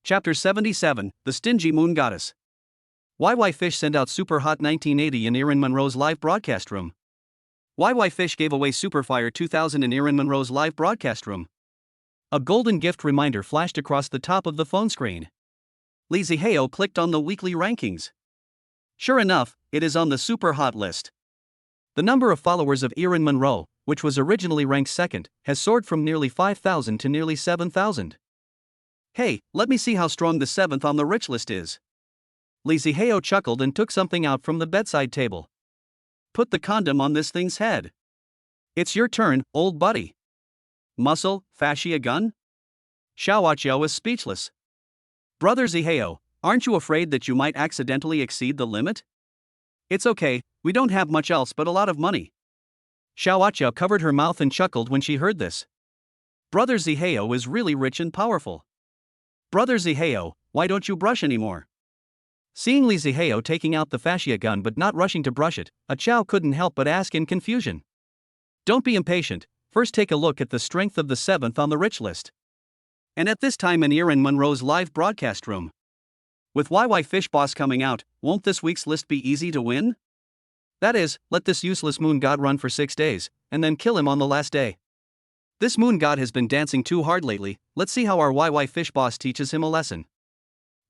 Chapter 77, The Stingy Moon Goddess. YY Fish sent out Super Hot 1980 in Erin Monroe's live broadcast room. YY Fish gave away Superfire 2000 in Erin Monroe's live broadcast room. A golden gift reminder flashed across the top of the phone screen. Li Zihao clicked on the weekly rankings. Sure enough, it is on the Super Hot list. The number of followers of Erin Monroe, which was originally ranked second, has soared from nearly 5,000 to nearly 7,000. Hey, let me see how strong the 7th on the rich list is. Li Zihao chuckled and took something out from the bedside table. Put the condom on this thing's head. It's your turn, old buddy. Muscle, fascia gun? Xiao Aqiao was speechless. Brother Zihao, aren't you afraid that you might accidentally exceed the limit? It's okay, we don't have much else but a lot of money. Xiao Aqiao covered her mouth and chuckled when she heard this. Brother Zihao is really rich and powerful. Brother Zihao, why don't you brush anymore? Seeing Li Zihao taking out the fascia gun but not rushing to brush it, Aqiao couldn't help but ask in confusion. Don't be impatient, first take a look at the strength of the 7th on the rich list. And at this time in Erin Monroe's live broadcast room. With YY Fish Boss coming out, won't this week's list be easy to win? That is, let this useless moon god run for 6 days, and then kill him on the last day. This moon god has been dancing too hard lately, let's see how our YY Fish Boss teaches him a lesson.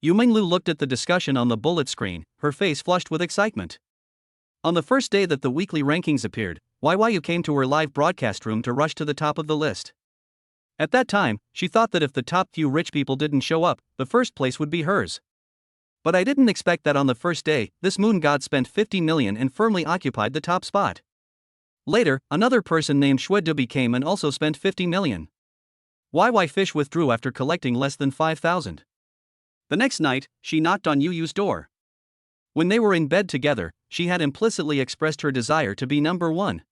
Yu Minglu looked at the discussion on the bullet screen, her face flushed with excitement. On the first day that the weekly rankings appeared, YYU came to her live broadcast room to rush to the top of the list. At that time, she thought that if the top few rich people didn't show up, the first place would be hers. But I didn't expect that on the first day, this moon god spent 50 million and firmly occupied the top spot. Later, another person named Shwedubi came and also spent 50 million. YY Fish withdrew after collecting less than 5,000. The next night, she knocked on Yuyu's door. When they were in bed together, she had implicitly expressed her desire to be number one.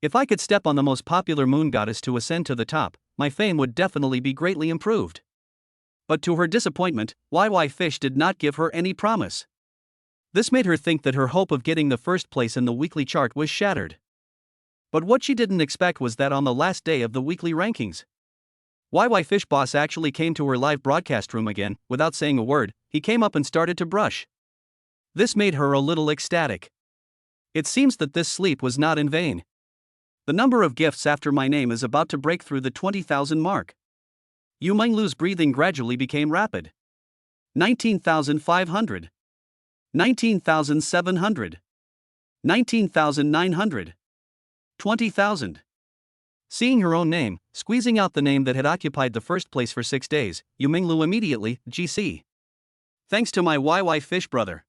If I could step on the most popular moon goddess to ascend to the top, my fame would definitely be greatly improved. But to her disappointment, YY Fish did not give her any promise. This made her think that her hope of getting the first place in the weekly chart was shattered. But what she didn't expect was that on the last day of the weekly rankings, YY Fish boss actually came to her live broadcast room again. Without saying a word, he came up and started to brush. This made her a little ecstatic. It seems that this sleep was not in vain. The number of gifts after my name is about to break through the 20,000 mark. Yu Menglu's breathing gradually became rapid. 19,500. 19,700. 19,900. 20,000. Seeing her own name, squeezing out the name that had occupied the first place for 6 days, Yu Menglu immediately, GC. Thanks to my YY Fish brother.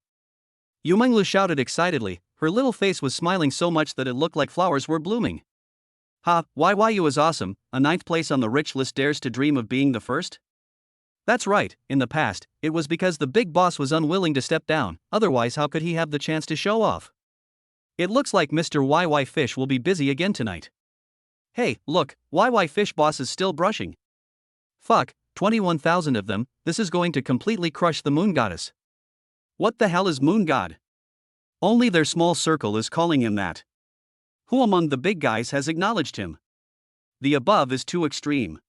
Yu Menglu shouted excitedly, her little face was smiling so much that it looked like flowers were blooming. Ha, YYU is awesome, a 9th place on the rich list dares to dream of being the first? That's right, in the past, it was because the big boss was unwilling to step down, otherwise how could he have the chance to show off? It looks like Mr. YY Fish will be busy again tonight. Hey, look, YY Fish boss is still brushing. Fuck, 21,000 of them, this is going to completely crush the moon goddess. What the hell is moon god? Only their small circle is calling him that. Who among the big guys has acknowledged him? The above is too extreme.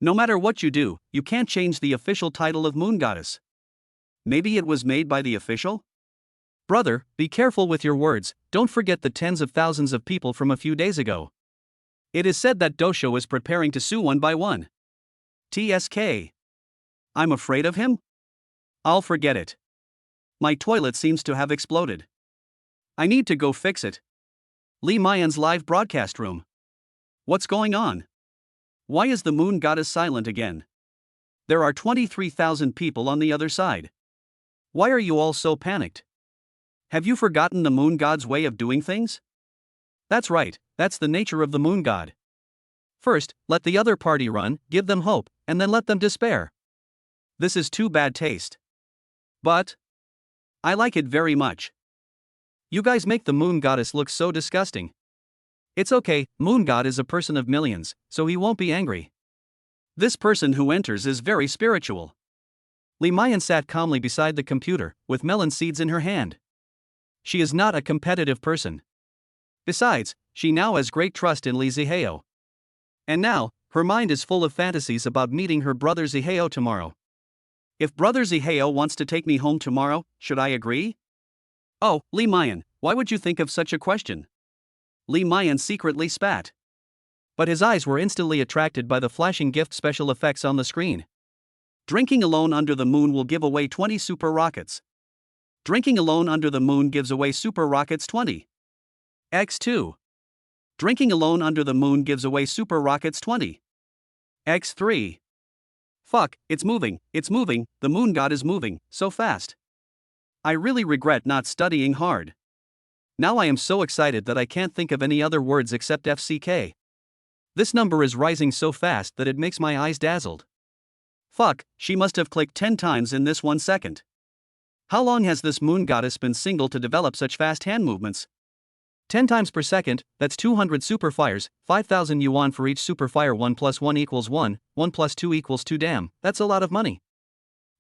No matter what you do, you can't change the official title of moon goddess. Maybe it was made by the official? Brother, be careful with your words, don't forget the tens of thousands of people from a few days ago. It is said that Dosho is preparing to sue one by one. TSK. I'm afraid of him? I'll forget it. My toilet seems to have exploded. I need to go fix it. Lee Mayan's live broadcast room. What's going on? Why is the moon goddess silent again? There are 23,000 people on the other side. Why are you all so panicked? Have you forgotten the moon god's way of doing things? That's right, that's the nature of the moon god. First, let the other party run, give them hope, and then let them despair. This is too bad taste. But I like it very much. You guys make the moon goddess look so disgusting. It's okay, moon god is a person of millions, so he won't be angry. This person who enters is very spiritual. Lee Mayan sat calmly beside the computer, with melon seeds in her hand. She is not a competitive person. Besides, she now has great trust in Lee Ziheo. And now, her mind is full of fantasies about meeting her brother Ziheo tomorrow. If brother Ziheo wants to take me home tomorrow, should I agree? Oh, Lee Mayan, why would you think of such a question? Lee Mayan secretly spat. But his eyes were instantly attracted by the flashing gift special effects on the screen. Drinking alone under the moon will give away 20 super rockets. Drinking alone under the moon gives away super rockets 20. X2. Drinking alone under the moon gives away super rockets 20. X3. Fuck, it's moving, the moon god is moving, so fast. I really regret not studying hard. Now I am so excited that I can't think of any other words except FCK. This number is rising so fast that it makes my eyes dazzled. Fuck, she must have clicked 10 times in this 1 second. How long has this moon goddess been single to develop such fast hand movements? 10 times per second, that's 200 super fires, 5,000 yuan for each super fire. 1 plus 1 equals 1, 1 plus 2 equals 2. Damn, that's a lot of money.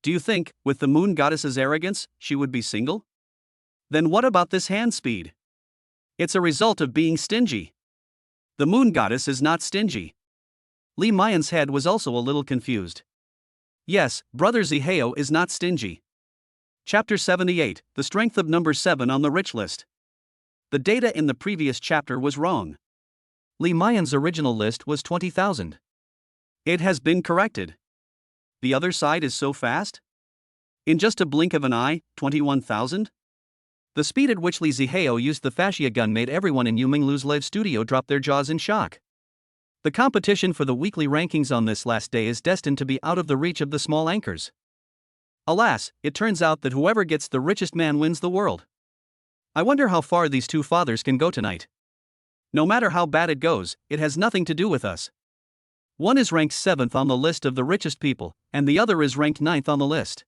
Do you think, with the moon goddess's arrogance, she would be single? Then what about this hand speed? It's a result of being stingy. The moon goddess is not stingy. Lee Mayan's head was also a little confused. Yes, brother Ziheo is not stingy. Chapter 78, the strength of number 7 on the rich list. The data in the previous chapter was wrong. Lee Mayan's original list was 20,000. It has been corrected. The other side is so fast? In just a blink of an eye, 21,000? The speed at which Li Zihao used the fascia gun made everyone in Yu Minglu's live studio drop their jaws in shock. The competition for the weekly rankings on this last day is destined to be out of the reach of the small anchors. Alas, it turns out that whoever gets the richest man wins the world. I wonder how far these two fathers can go tonight. No matter how bad it goes, it has nothing to do with us. One is ranked 7th on the list of the richest people, and the other is ranked 9th on the list.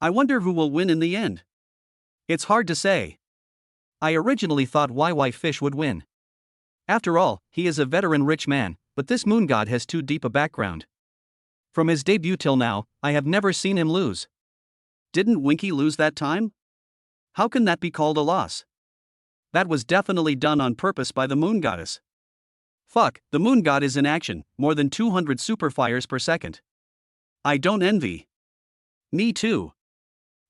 I wonder who will win in the end. It's hard to say. I originally thought YY Fish would win. After all, he is a veteran rich man, but this moon god has too deep a background. From his debut till now, I have never seen him lose. Didn't Winky lose that time? How can that be called a loss? That was definitely done on purpose by the moon goddess. Fuck, the moon god is in action, more than 200 super fires per second. I don't envy. Me too.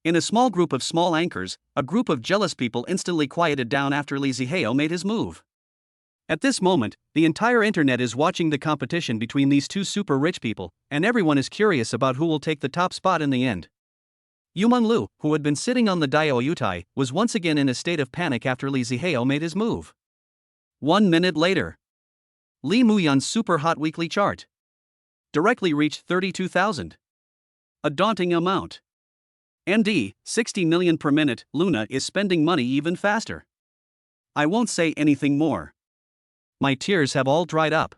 In a small group of small anchors, a group of jealous people instantly quieted down after Li Zihao made his move. At this moment, the entire internet is watching the competition between these two super rich people, and everyone is curious about who will take the top spot in the end. Yu Minglu, who had been sitting on the Daiao Yutai, was once again in a state of panic after Li Zihao made his move. 1 minute later, Li Muyun's super hot weekly chart directly reached 32,000. A daunting amount. ND, 60 million per minute. Luna is spending money even faster. I won't say anything more. My tears have all dried up.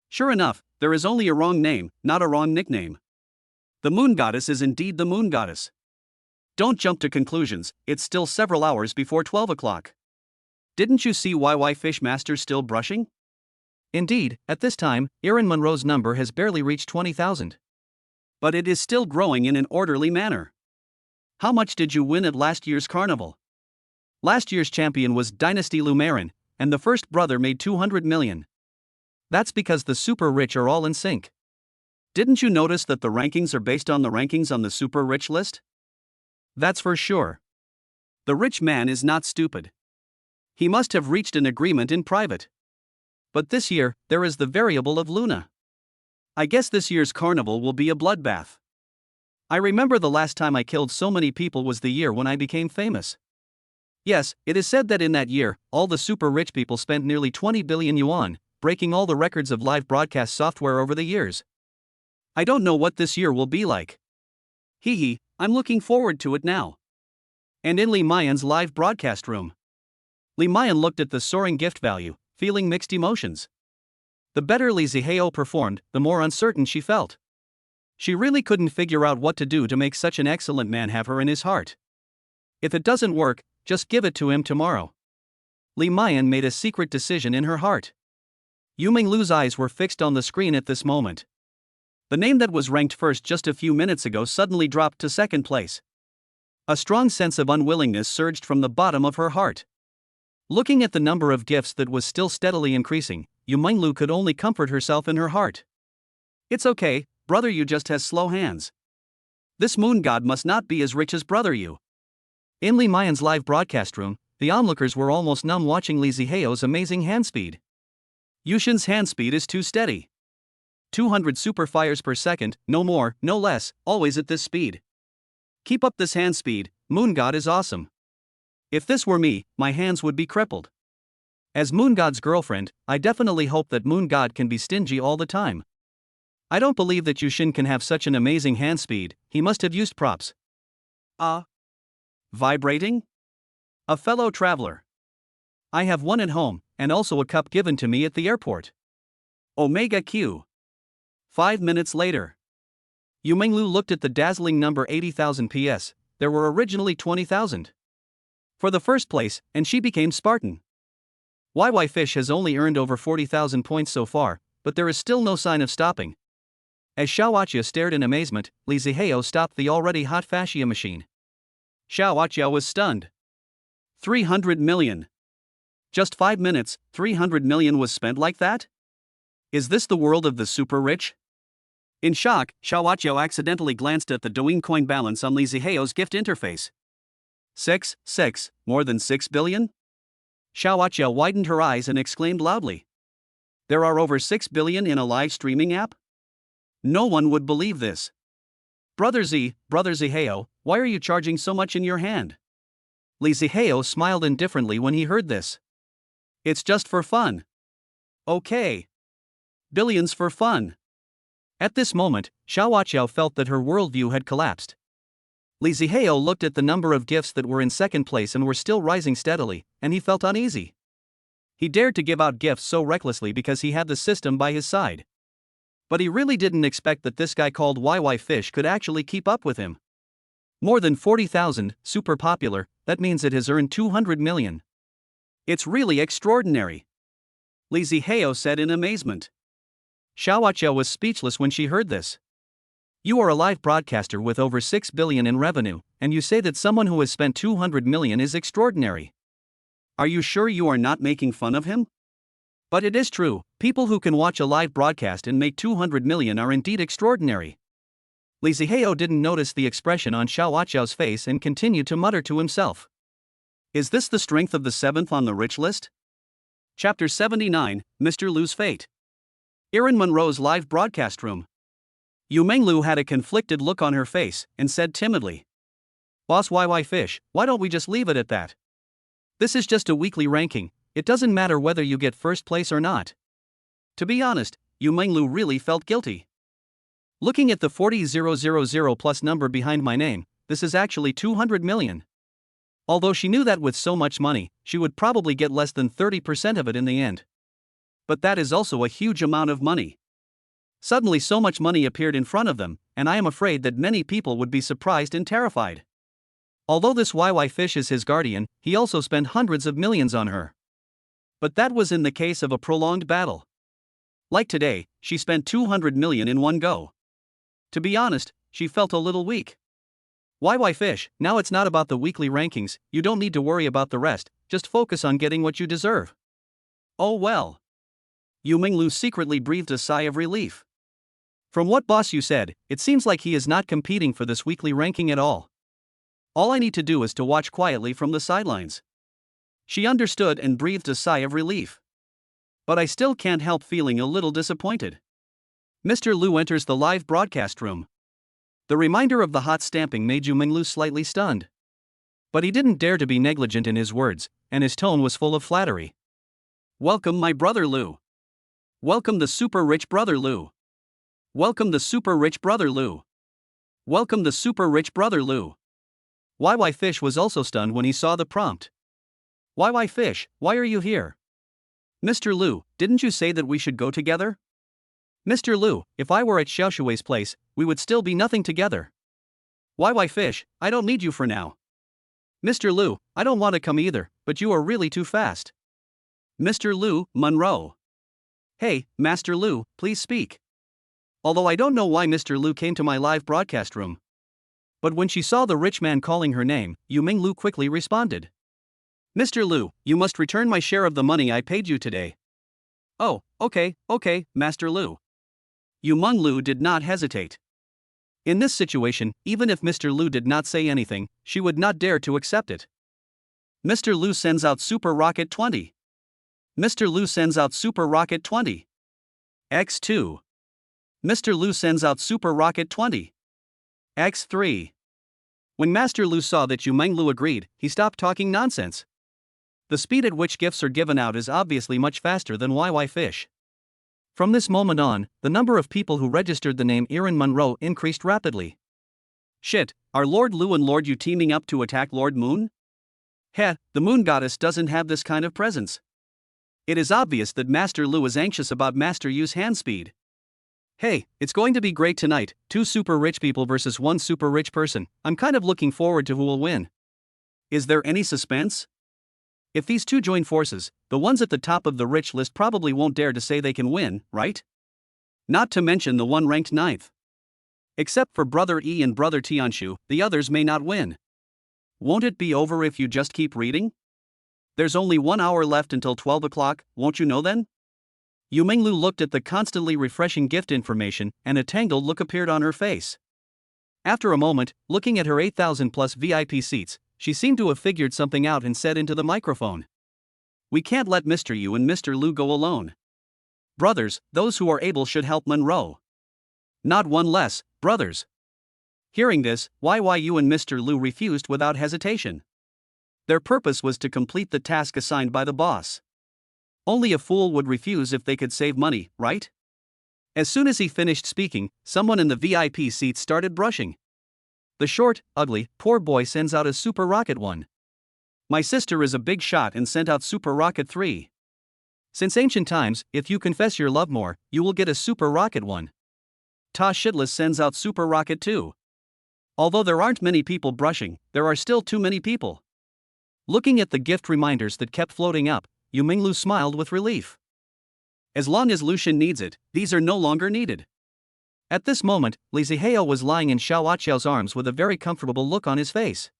Sure enough, there is only a wrong name, not a wrong nickname. The moon goddess is indeed the moon goddess. Don't jump to conclusions, it's still several hours before 12 o'clock. Didn't you see YY Fish Master still brushing? Indeed, at this time, Erin Monroe's number has barely reached 20,000. But it is still growing in an orderly manner. How much did you win at last year's carnival? Last year's champion was Dynasty Lumarin, and the first brother made 200 million. That's because the super rich are all in sync. Didn't you notice that the rankings are based on the rankings on the super rich list? That's for sure. The rich man is not stupid. He must have reached an agreement in private. But this year, there is the variable of Luna. I guess this year's carnival will be a bloodbath. I remember the last time I killed so many people was the year when I became famous. Yes, it is said that in that year, all the super rich people spent nearly 20 billion yuan, breaking all the records of live broadcast software over the years. I don't know what this year will be like. Hee hee, I'm looking forward to it now. And in Li Mayan's live broadcast room, Li Mayan looked at the soaring gift value, feeling mixed emotions. The better Li Zihao performed, the more uncertain she felt. She really couldn't figure out what to do to make such an excellent man have her in his heart. If it doesn't work, just give it to him tomorrow. Li Mayan made a secret decision in her heart. Yu Minglu's eyes were fixed on the screen at this moment. The name that was ranked first just a few minutes ago suddenly dropped to second place. A strong sense of unwillingness surged from the bottom of her heart. Looking at the number of gifts that was still steadily increasing, Yu Minglu could only comfort herself in her heart. It's okay, brother Yu just has slow hands. This moon god must not be as rich as brother Yu. In Li Mayan's live broadcast room, the onlookers were almost numb watching Li Zihao's amazing hand speed. Yushin's hand speed is too steady. 200 super fires per second, no more, no less, always at this speed. Keep up this hand speed, moon god is awesome. If this were me, my hands would be crippled. As moon god's girlfriend, I definitely hope that moon god can be stingy all the time. I don't believe that Yushin can have such an amazing hand speed, he must have used props. Vibrating? A fellow traveler. I have one at home, and also a cup given to me at the airport. Omega Q. 5 minutes later. Yu Minglu looked at the dazzling number 80,000 PS, there were originally 20,000. For the first place, and she became Spartan. YY Fish has only earned over 40,000 points so far, but there is still no sign of stopping. As Xiaoachia stared in amazement, Li Zihao stopped the already hot fascia machine. Xiaoachia was stunned. 300 million. Just 5 minutes, 300 million was spent like that? Is this the world of the super rich? In shock, Xiaoachia accidentally glanced at the Douyin coin balance on Li Zihao's gift interface. 6, more than 6 billion? Xiaoachia widened her eyes and exclaimed loudly. There are over 6 billion in a live streaming app? No one would believe this. Brother Zihao, why are you charging so much in your hand? Lee Zihao smiled indifferently when he heard this. It's just for fun. Okay. Billions for fun. At this moment, Xiaoqiao felt that her worldview had collapsed. Li Zihao looked at the number of gifts that were in second place and were still rising steadily, and he felt uneasy. He dared to give out gifts so recklessly because he had the system by his side. But he really didn't expect that this guy called YY Fish could actually keep up with him. More than 40,000, super popular, that means it has earned 200 million. It's really extraordinary. Li Zihao said in amazement. Xiaoqiao was speechless when she heard this. You are a live broadcaster with over 6 billion in revenue, and you say that someone who has spent 200 million is extraordinary. Are you sure you are not making fun of him? But it is true, people who can watch a live broadcast and make 200 million are indeed extraordinary. Li Zihao didn't notice the expression on Xiaoqiao's face and continued to mutter to himself. Is this the strength of the seventh on the rich list? Chapter 79, Mr. Lu's Fate. Erin Monroe's live broadcast room. Yu Menglu had a conflicted look on her face and said timidly, Boss YY Fish, why don't we just leave it at that? This is just a weekly ranking, it doesn't matter whether you get first place or not. To be honest, Yu Menglu really felt guilty. Looking at the 40,000 plus number behind my name, this is actually 200 million. Although she knew that with so much money, she would probably get less than 30% of it in the end. But that is also a huge amount of money. Suddenly so much money appeared in front of them, and I am afraid that many people would be surprised and terrified. Although this YY Fish is his guardian, he also spent hundreds of millions on her. But that was in the case of a prolonged battle. Like today, she spent 200 million in one go. To be honest, she felt a little weak. YY Fish, now it's not about the weekly rankings, you don't need to worry about the rest, just focus on getting what you deserve. Oh well. Yu Menglu secretly breathed a sigh of relief. From what boss you said, it seems like he is not competing for this weekly ranking at all. All I need to do is to watch quietly from the sidelines. She understood and breathed a sigh of relief. But I still can't help feeling a little disappointed. Mr. Lu enters the live broadcast room. The reminder of the hot stamping made Yu Menglu slightly stunned. But he didn't dare to be negligent in his words, and his tone was full of flattery. Welcome my brother Lu. Welcome the super rich brother Lu. Welcome the super rich brother Lu. Welcome the super rich brother Lu. YY Fish was also stunned when he saw the prompt. YY Fish, why are you here? Mr. Lu, didn't you say that we should go together? Mr. Lu, if I were at Xiaoshui's place, we would still be nothing together. YY Fish, I don't need you for now. Mr. Lu, I don't want to come either, but you are really too fast. Mr. Lu, Monroe. Hey, Master Lu, please speak. Although I don't know why Mr. Lu came to my live broadcast room. But when she saw the rich man calling her name, Yu Menglu quickly responded. Mr. Lu, you must return my share of the money I paid you today. Oh, okay, Master Lu. Yu Menglu did not hesitate. In this situation, even if Mr. Lu did not say anything, she would not dare to accept it. Mr. Lu sends out Super Rocket 20. Mr. Lu sends out Super Rocket 20. X2. Mr. Lu sends out Super Rocket 20. X3. When Master Lu saw that Yu Menglu agreed, he stopped talking nonsense. The speed at which gifts are given out is obviously much faster than YY Fish. From this moment on, the number of people who registered the name Erin Monroe increased rapidly. Shit, are Lord Lu and Lord Yu teaming up to attack Lord Moon? Heh, the Moon Goddess doesn't have this kind of presence. It is obvious that Master Lu is anxious about Master Yu's hand speed. Hey, it's going to be great tonight, 2 super rich people versus 1 super rich person. I'm kind of looking forward to who will win. Is there any suspense? If these two join forces, the ones at the top of the rich list probably won't dare to say they can win, right? Not to mention the one ranked 9th. Except for Brother E and Brother Tianshu, the others may not win. Won't it be over if you just keep reading? There's only 1 hour left until 12 o'clock, won't you know then? Yu Menglu looked at the constantly refreshing gift information, and a tangled look appeared on her face. After a moment, looking at her 8,000 plus VIP seats, she seemed to have figured something out and said into the microphone. We can't let Mr. Yu and Mr. Lu go alone. Brothers, those who are able should help Monroe. Not one less, brothers. Hearing this, YYU and Mr. Lu refused without hesitation. Their purpose was to complete the task assigned by the boss. Only a fool would refuse if they could save money, right? As soon as he finished speaking, someone in the VIP seat started brushing. The short, ugly, poor boy sends out a Super Rocket 1. My sister is a big shot and sent out Super Rocket 3. Since ancient times, if you confess your love more, you will get a Super Rocket 1. Ta Shitless sends out Super Rocket 2. Although there aren't many people brushing, there are still too many people. Looking at the gift reminders that kept floating up, Yu Minglu smiled with relief. As long as Lucian needs it, these are no longer needed. At this moment, Li Zihao was lying in Xiao Aqiao's arms with a very comfortable look on his face.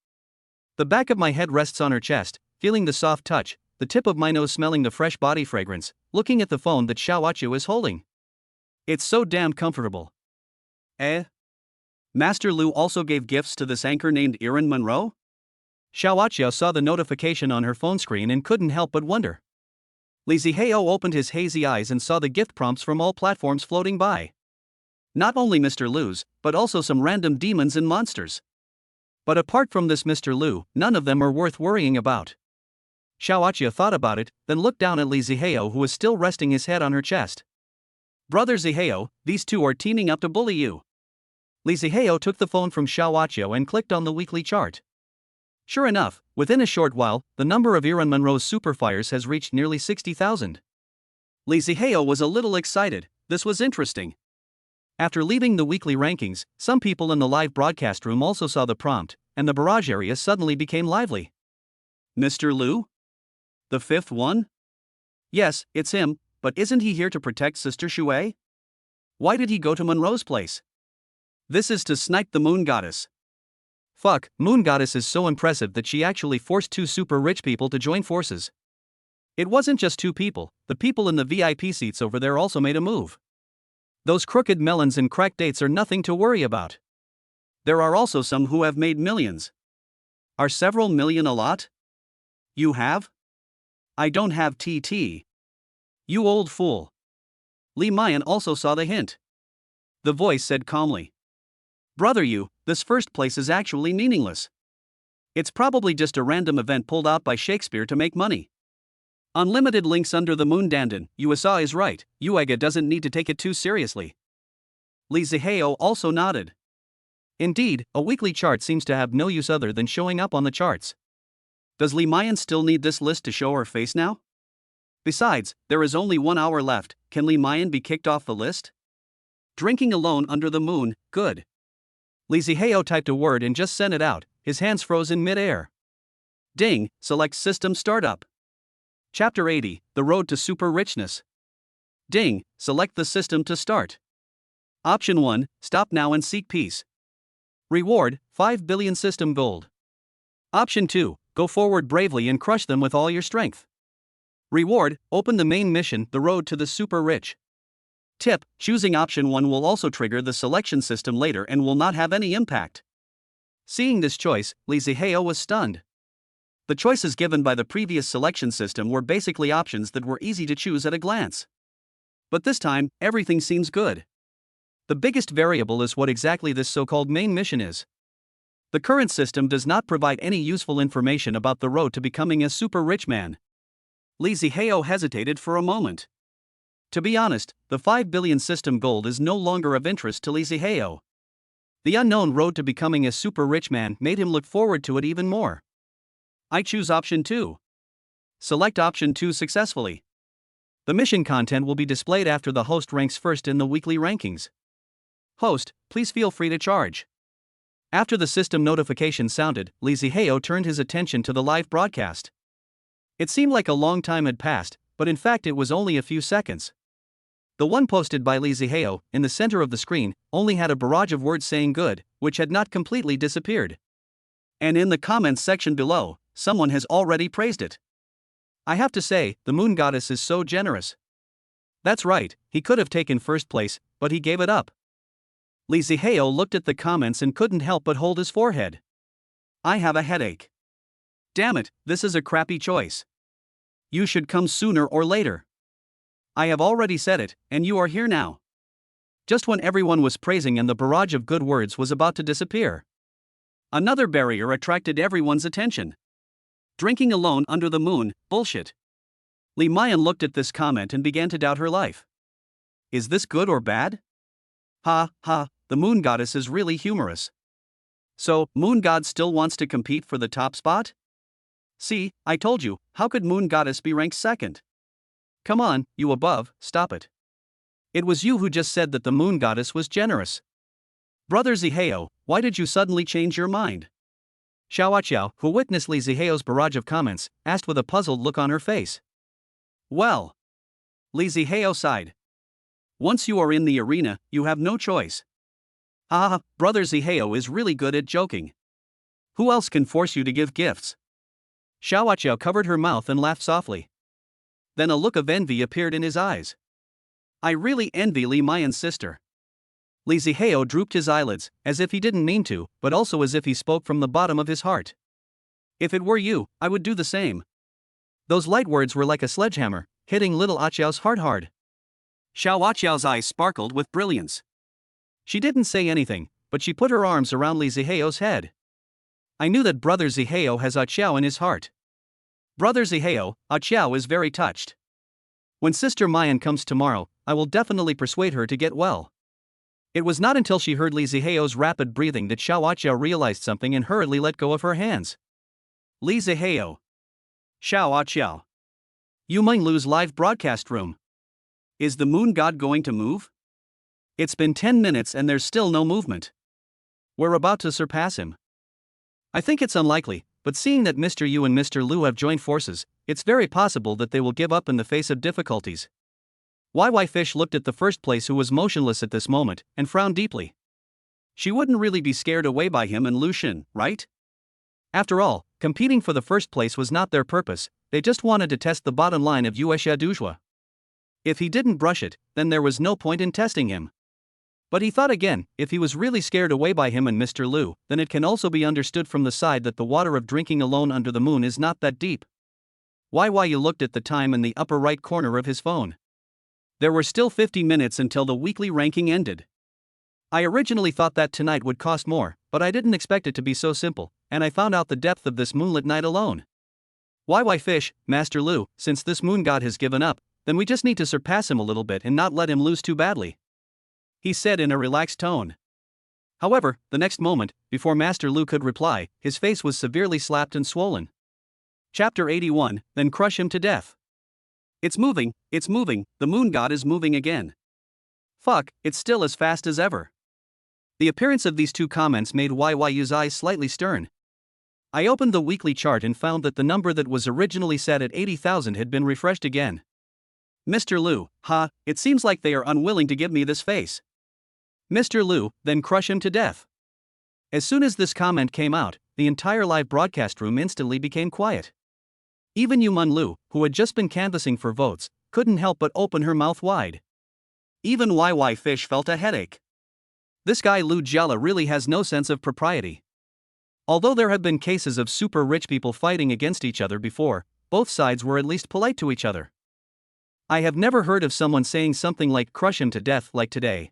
The back of my head rests on her chest, feeling the soft touch, the tip of my nose smelling the fresh body fragrance, looking at the phone that Xiao Aqiao is holding. It's so damn comfortable. Master Lu also gave gifts to this anchor named Erin Monroe? Xiao Aqiao saw the notification on her phone screen and couldn't help but wonder. Li Zihao opened his hazy eyes and saw the gift prompts from all platforms floating by. Not only Mr. Lu's, but also some random demons and monsters. But apart from this Mr. Lu, none of them are worth worrying about. Xiao Aqiao thought about it, then looked down at Li Zihao, who was still resting his head on her chest. Brother Zihao, these two are teaming up to bully you. Li Zihao took the phone from Xiao Aqiao and clicked on the weekly chart. Sure enough, within a short while, the number of Erin Monroe's superfires has reached nearly 60,000. Li Zihao was a little excited. This was interesting. After leaving the weekly rankings, some people in the live broadcast room also saw the prompt, and the barrage area suddenly became lively. Mr. Lu? The fifth one? Yes, it's him, but isn't he here to protect Sister Shui? Why did he go to Monroe's place? This is to snipe the Moon Goddess. Fuck, Moon Goddess is so impressive that she actually forced two super rich people to join forces. It wasn't just two people, the people in the VIP seats over there also made a move. Those crooked melons and crack dates are nothing to worry about. There are also some who have made millions. Are several million a lot? You have? I don't have TT. You old fool. Li Mayan also saw the hint. The voice said calmly. Brother Yu, this first place is actually meaningless. It's probably just a random event pulled out by Shakespeare to make money. Unlimited links under the moon dandan, USA is right, Uega doesn't need to take it too seriously. Li Zihao also nodded. Indeed, a weekly chart seems to have no use other than showing up on the charts. Does Li Mayan still need this list to show her face now? Besides, there is only 1 hour left, can Li Mayan be kicked off the list? Drinking alone under the moon, good. Li Zihao typed a word and just sent it out, his hands froze in mid-air. Ding, select System Startup. Chapter 80, The Road to Super Richness. Ding, select the system to start. Option 1, Stop now and seek peace. Reward, 5 billion system gold. Option 2, Go forward bravely and crush them with all your strength. Reward, Open the main mission, The Road to the Super Rich. Tip, choosing option 1 will also trigger the selection system later and will not have any impact. Seeing this choice, Li Zihao was stunned. The choices given by the previous selection system were basically options that were easy to choose at a glance. But this time, everything seems good. The biggest variable is what exactly this so-called main mission is. The current system does not provide any useful information about the road to becoming a super rich man. Li Zihao hesitated for a moment. To be honest, the 5 billion system gold is no longer of interest to Li Zihao. The unknown road to becoming a super rich man made him look forward to it even more. I choose option 2. Select option 2 successfully. The mission content will be displayed after the host ranks first in the weekly rankings. Host, please feel free to charge. After the system notification sounded, Li Zihao turned his attention to the live broadcast. It seemed like a long time had passed, but in fact it was only a few seconds. The one posted by Li Zihao, in the center of the screen, only had a barrage of words saying good, which had not completely disappeared. And in the comments section below, someone has already praised it. I have to say, the Moon Goddess is so generous. That's right, he could have taken first place, but he gave it up. Li Zihao looked at the comments and couldn't help but hold his forehead. I have a headache. Damn it, this is a crappy choice. You should come sooner or later. I have already said it, and you are here now. Just when everyone was praising and the barrage of good words was about to disappear. Another barrier attracted everyone's attention. Drinking alone under the moon, bullshit. Li Mayan looked at this comment and began to doubt her life. Is this good or bad? Ha, ha, the moon goddess is really humorous. So, moon god still wants to compete for the top spot? See, I told you, how could moon goddess be ranked second? Come on, you above, stop it. It was you who just said that the moon goddess was generous. Brother Ziheo, why did you suddenly change your mind? Xiaoqiao, who witnessed Li Ziheo's barrage of comments, asked with a puzzled look on her face. Well, Li Ziheo sighed. Once you are in the arena, you have no choice. Ah, Brother Ziheo is really good at joking. Who else can force you to give gifts? Xiaoqiao covered her mouth and laughed softly. Then a look of envy appeared in his eyes. I really envy Li Mayan's sister. Li Ziheo drooped his eyelids, as if he didn't mean to, but also as if he spoke from the bottom of his heart. If it were you, I would do the same. Those light words were like a sledgehammer, hitting little Aqiao's heart hard. Xiaoqiao's eyes sparkled with brilliance. She didn't say anything, but she put her arms around Li Ziheo's head. I knew that Brother Ziheo has Aqiao in his heart. Brother Ziheo, Aqiao is very touched. When Sister Mayan comes tomorrow, I will definitely persuade her to get well. It was not until she heard Li Ziheo's rapid breathing that Xiaoqiao realized something and hurriedly let go of her hands. Li Ziheo. Xiaoqiao. You might lose live broadcast room. Is the moon god going to move? It's been 10 minutes and there's still no movement. We're about to surpass him. I think it's unlikely, but seeing that Mr. Yu and Mr. Lu have joined forces, it's very possible that they will give up in the face of difficulties. YY Fish looked at the first place who was motionless at this moment, and frowned deeply. She wouldn't really be scared away by him and Lu Shin, right? After all, competing for the first place was not their purpose, they just wanted to test the bottom line of Yuexia Duzhua. If he didn't brush it, then there was no point in testing him. But he thought again, if he was really scared away by him and Mr. Lu, then it can also be understood from the side that the water of drinking alone under the moon is not that deep. YY looked at the time in the upper right corner of his phone. There were still 50 minutes until the weekly ranking ended. I originally thought that tonight would cost more, but I didn't expect it to be so simple, and I found out the depth of this moonlit night alone. YY Fish, Master Lu, since this moon god has given up, then we just need to surpass him a little bit and not let him lose too badly, he said in a relaxed tone. However, the next moment, before Master Lu could reply, his face was severely slapped and swollen. Chapter 81, Then Crush Him to Death. It's moving, the moon god is moving again. Fuck, it's still as fast as ever. The appearance of these two comments made YYU's eyes slightly stern. I opened the weekly chart and found that the number that was originally set at 80,000 had been refreshed again. Mr. Lu, it seems like they are unwilling to give me this face. Mr. Lu, then crush him to death. As soon as this comment came out, the entire live broadcast room instantly became quiet. Even Yuman Lu, who had just been canvassing for votes, couldn't help but open her mouth wide. Even YY Fish felt a headache. This guy Lu Jiala really has no sense of propriety. Although there have been cases of super rich people fighting against each other before, both sides were at least polite to each other. I have never heard of someone saying something like crush him to death like today.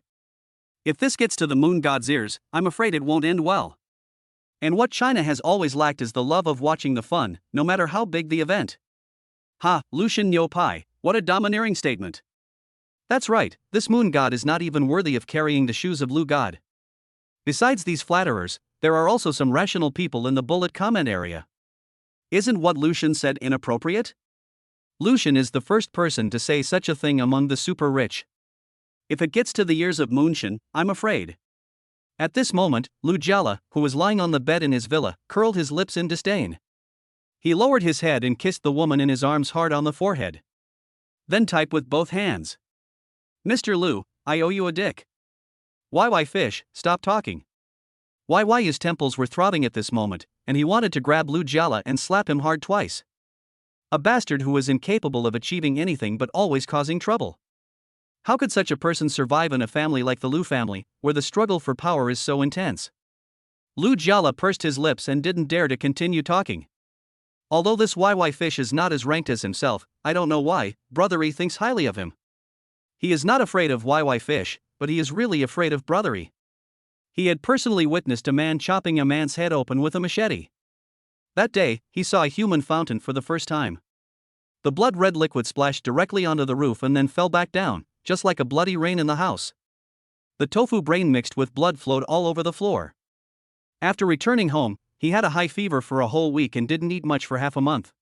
If this gets to the moon god's ears, I'm afraid it won't end well. And what China has always lacked is the love of watching the fun, no matter how big the event. Lucian Nyo Pai, what a domineering statement. That's right, this moon god is not even worthy of carrying the shoes of Lu god. Besides these flatterers, there are also some rational people in the bullet comment area. Isn't what Lucian said inappropriate? Lucian is the first person to say such a thing among the super rich. If it gets to the ears of Moonshin, I'm afraid. At this moment, Lu Jiala, who was lying on the bed in his villa, curled his lips in disdain. He lowered his head and kissed the woman in his arms hard on the forehead. Then type with both hands. Mr. Lu, I owe you a dick. YY Fish, stop talking. YY's temples were throbbing at this moment, and he wanted to grab Lu Jiala and slap him hard twice. A bastard who was incapable of achieving anything but always causing trouble. How could such a person survive in a family like the Lu family, where the struggle for power is so intense? Lu Jiala pursed his lips and didn't dare to continue talking. Although this YY Fish is not as ranked as himself, I don't know why, Brothery thinks highly of him. He is not afraid of YY Fish, but he is really afraid of Brothery. He had personally witnessed a man chopping a man's head open with a machete. That day, he saw a human fountain for the first time. The blood-red liquid splashed directly onto the roof and then fell back down, just like a bloody rain in the house. The tofu brain mixed with blood flowed all over the floor. After returning home, he had a high fever for a whole week and didn't eat much for half a month.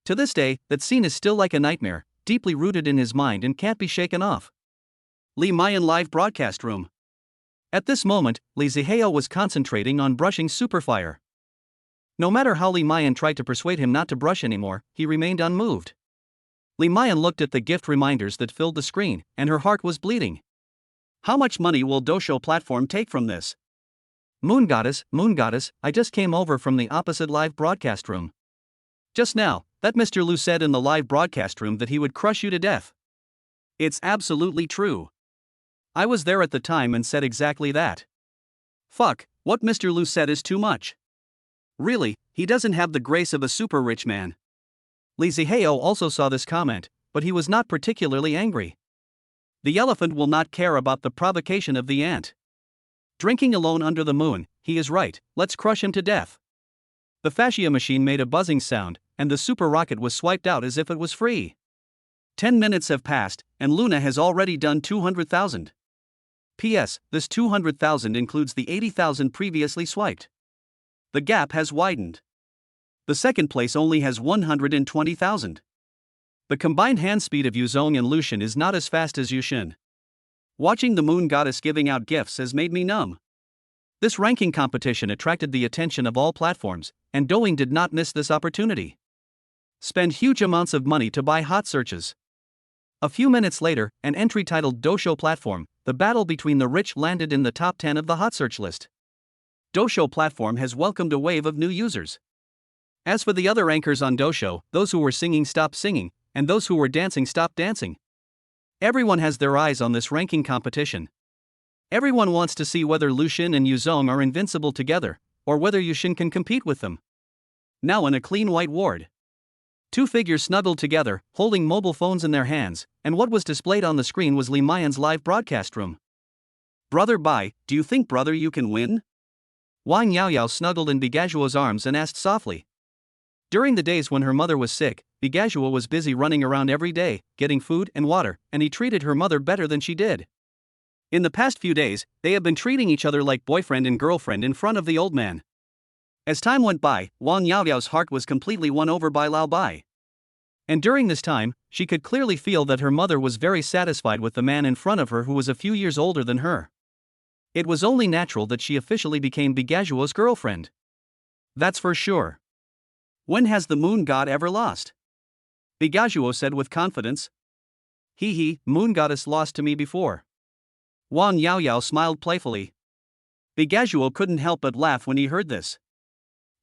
To this day, that scene is still like a nightmare, deeply rooted in his mind and can't be shaken off. Li Mayan live broadcast room. At this moment, Li Zihao was concentrating on brushing Superfire. No matter how Li Mayan tried to persuade him not to brush anymore, he remained unmoved. Li Mayan looked at the gift reminders that filled the screen, and her heart was bleeding. How much money will Doshou platform take from this? Moon Goddess, I just came over from the opposite live broadcast room. Just now, that Mr. Lu said in the live broadcast room that he would crush you to death. It's absolutely true. I was there at the time and said exactly that. Fuck, what Mr. Lu said is too much. Really, he doesn't have the grace of a super rich man. Li Zihao also saw this comment, but he was not particularly angry. The elephant will not care about the provocation of the ant. Drinking alone under the moon, he is right, let's crush him to death. The fascia machine made a buzzing sound, and the super rocket was swiped out as if it was free. 10 minutes have passed, and Luna has already done 200,000. P.S. This 200,000 includes the 80,000 previously swiped. The gap has widened. The second place only has 120,000. The combined hand speed of Yuzong and Lucian is not as fast as Yushin. Watching the moon goddess giving out gifts has made me numb. This ranking competition attracted the attention of all platforms, and Douyin did not miss this opportunity. Spend huge amounts of money to buy hot searches. A few minutes later, an entry titled Doshou Platform, the battle between the rich landed in the top 10 of the hot search list. Doshou Platform has welcomed a wave of new users. As for the other anchors on Doshou, those who were singing stopped singing, and those who were dancing stopped dancing. Everyone has their eyes on this ranking competition. Everyone wants to see whether Lucian and Yuzong are invincible together, or whether Yushin can compete with them. Now in a clean white ward. Two figures snuggled together, holding mobile phones in their hands, and what was displayed on the screen was Li Mayan's live broadcast room. Brother Bai, do you think brother you can win? Wang Yaoyao snuggled in Bigajuo's arms and asked softly. During the days when her mother was sick, Bigajuo was busy running around every day, getting food and water, and he treated her mother better than she did. In the past few days, they have been treating each other like boyfriend and girlfriend in front of the old man. As time went by, Wang Yaoyao's heart was completely won over by Lao Bai. And during this time, she could clearly feel that her mother was very satisfied with the man in front of her who was a few years older than her. It was only natural that she officially became Bigajuo's girlfriend. That's for sure. When has the moon god ever lost? Bigajuo said with confidence. Moon goddess lost to me before. Wang Yaoyao smiled playfully. Bigajuo couldn't help but laugh when he heard this.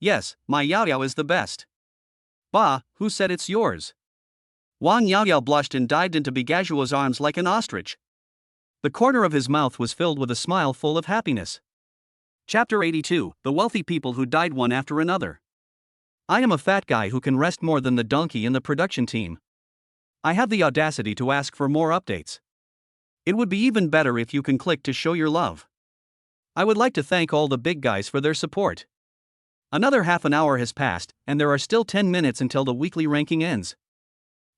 Yes, my Yaoyao is the best. Bah, who said it's yours? Wang Yaoyao blushed and dived into Bigajuo's arms like an ostrich. The corner of his mouth was filled with a smile full of happiness. Chapter 82, The Wealthy People Who Died One After Another. I am a fat guy who can rest more than the donkey in the production team. I have the audacity to ask for more updates. It would be even better if you can click to show your love. I would like to thank all the big guys for their support. Another half an hour has passed, and there are still 10 minutes until the weekly ranking ends.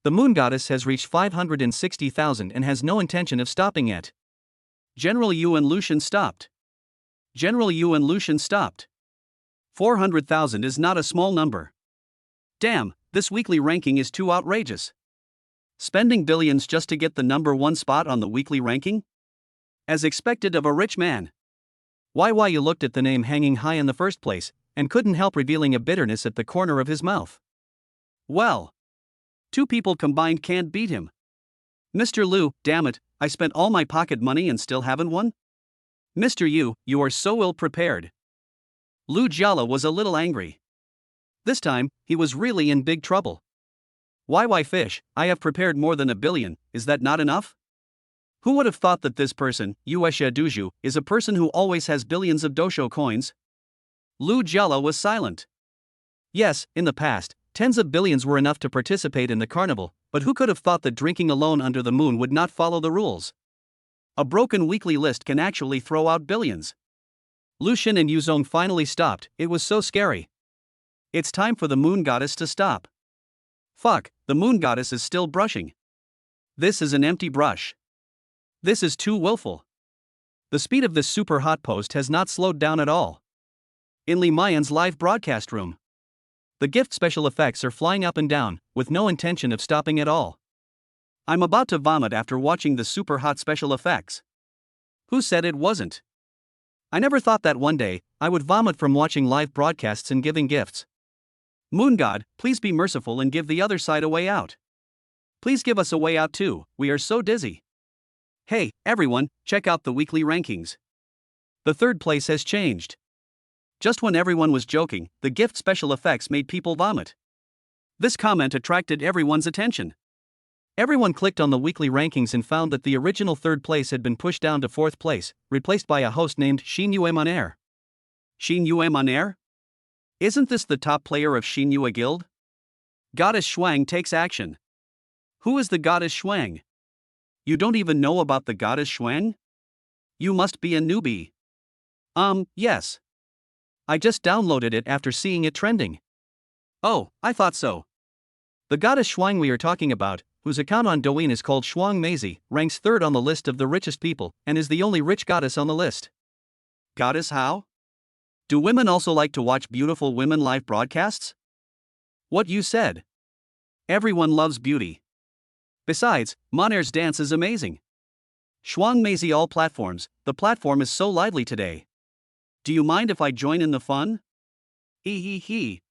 The moon goddess has reached 560,000 and has no intention of stopping yet. General Yu and Lucian stopped. 400,000 is not a small number. Damn, this weekly ranking is too outrageous. Spending billions just to get the number 1 spot on the weekly ranking? As expected of a rich man. Why you looked at the name hanging high in the first place, and couldn't help revealing a bitterness at the corner of his mouth. Well, 2 people combined can't beat him. Mr. Lu, damn it, I spent all my pocket money and still haven't won? Mr. Yu, you are so ill-prepared. Lu Jiala was a little angry. This time, he was really in big trouble. Why fish, I have prepared more than 1 billion, is that not enough? Who would have thought that this person, Yuesha Duju, is a person who always has billions of Doshou coins? Lu Jiala was silent. Yes, in the past, tens of billions were enough to participate in the carnival, but who could have thought that drinking alone under the moon would not follow the rules? A broken weekly list can actually throw out billions. Lucian and Yuzong finally stopped, it was so scary. It's time for the moon goddess to stop. Fuck, the moon goddess is still brushing. This is an empty brush. This is too willful. The speed of this super hot post has not slowed down at all. In Lee Mayan's live broadcast room, the gift special effects are flying up and down, with no intention of stopping at all. I'm about to vomit after watching the super hot special effects. Who said it wasn't? I never thought that one day I would vomit from watching live broadcasts and giving gifts. Moon God, please be merciful and give the other side a way out. Please give us a way out too, we are so dizzy. Hey, everyone, check out the weekly rankings. The third place has changed. Just when everyone was joking, the gift special effects made people vomit. This comment attracted everyone's attention. Everyone clicked on the weekly rankings and found that the original third place had been pushed down to fourth place, replaced by a host named Xin Yue on Air. Xin Yue on Air? Isn't this the top player of Xin Yue Guild? Goddess Shuang takes action. Who is the Goddess Shuang? You don't even know about the Goddess Shuang? You must be a newbie. Yes. I just downloaded it after seeing it trending. Oh, I thought so. The Goddess Shuang we are talking about, whose account on Douyin is called Shuang Meizi, ranks third on the list of the richest people, and is the only rich goddess on the list. Goddess how? Do women also like to watch beautiful women live broadcasts? What you said. Everyone loves beauty. Besides, Monair's dance is amazing. Shuang Meizi all platforms, the platform is so lively today. Do you mind if I join in the fun? Hee.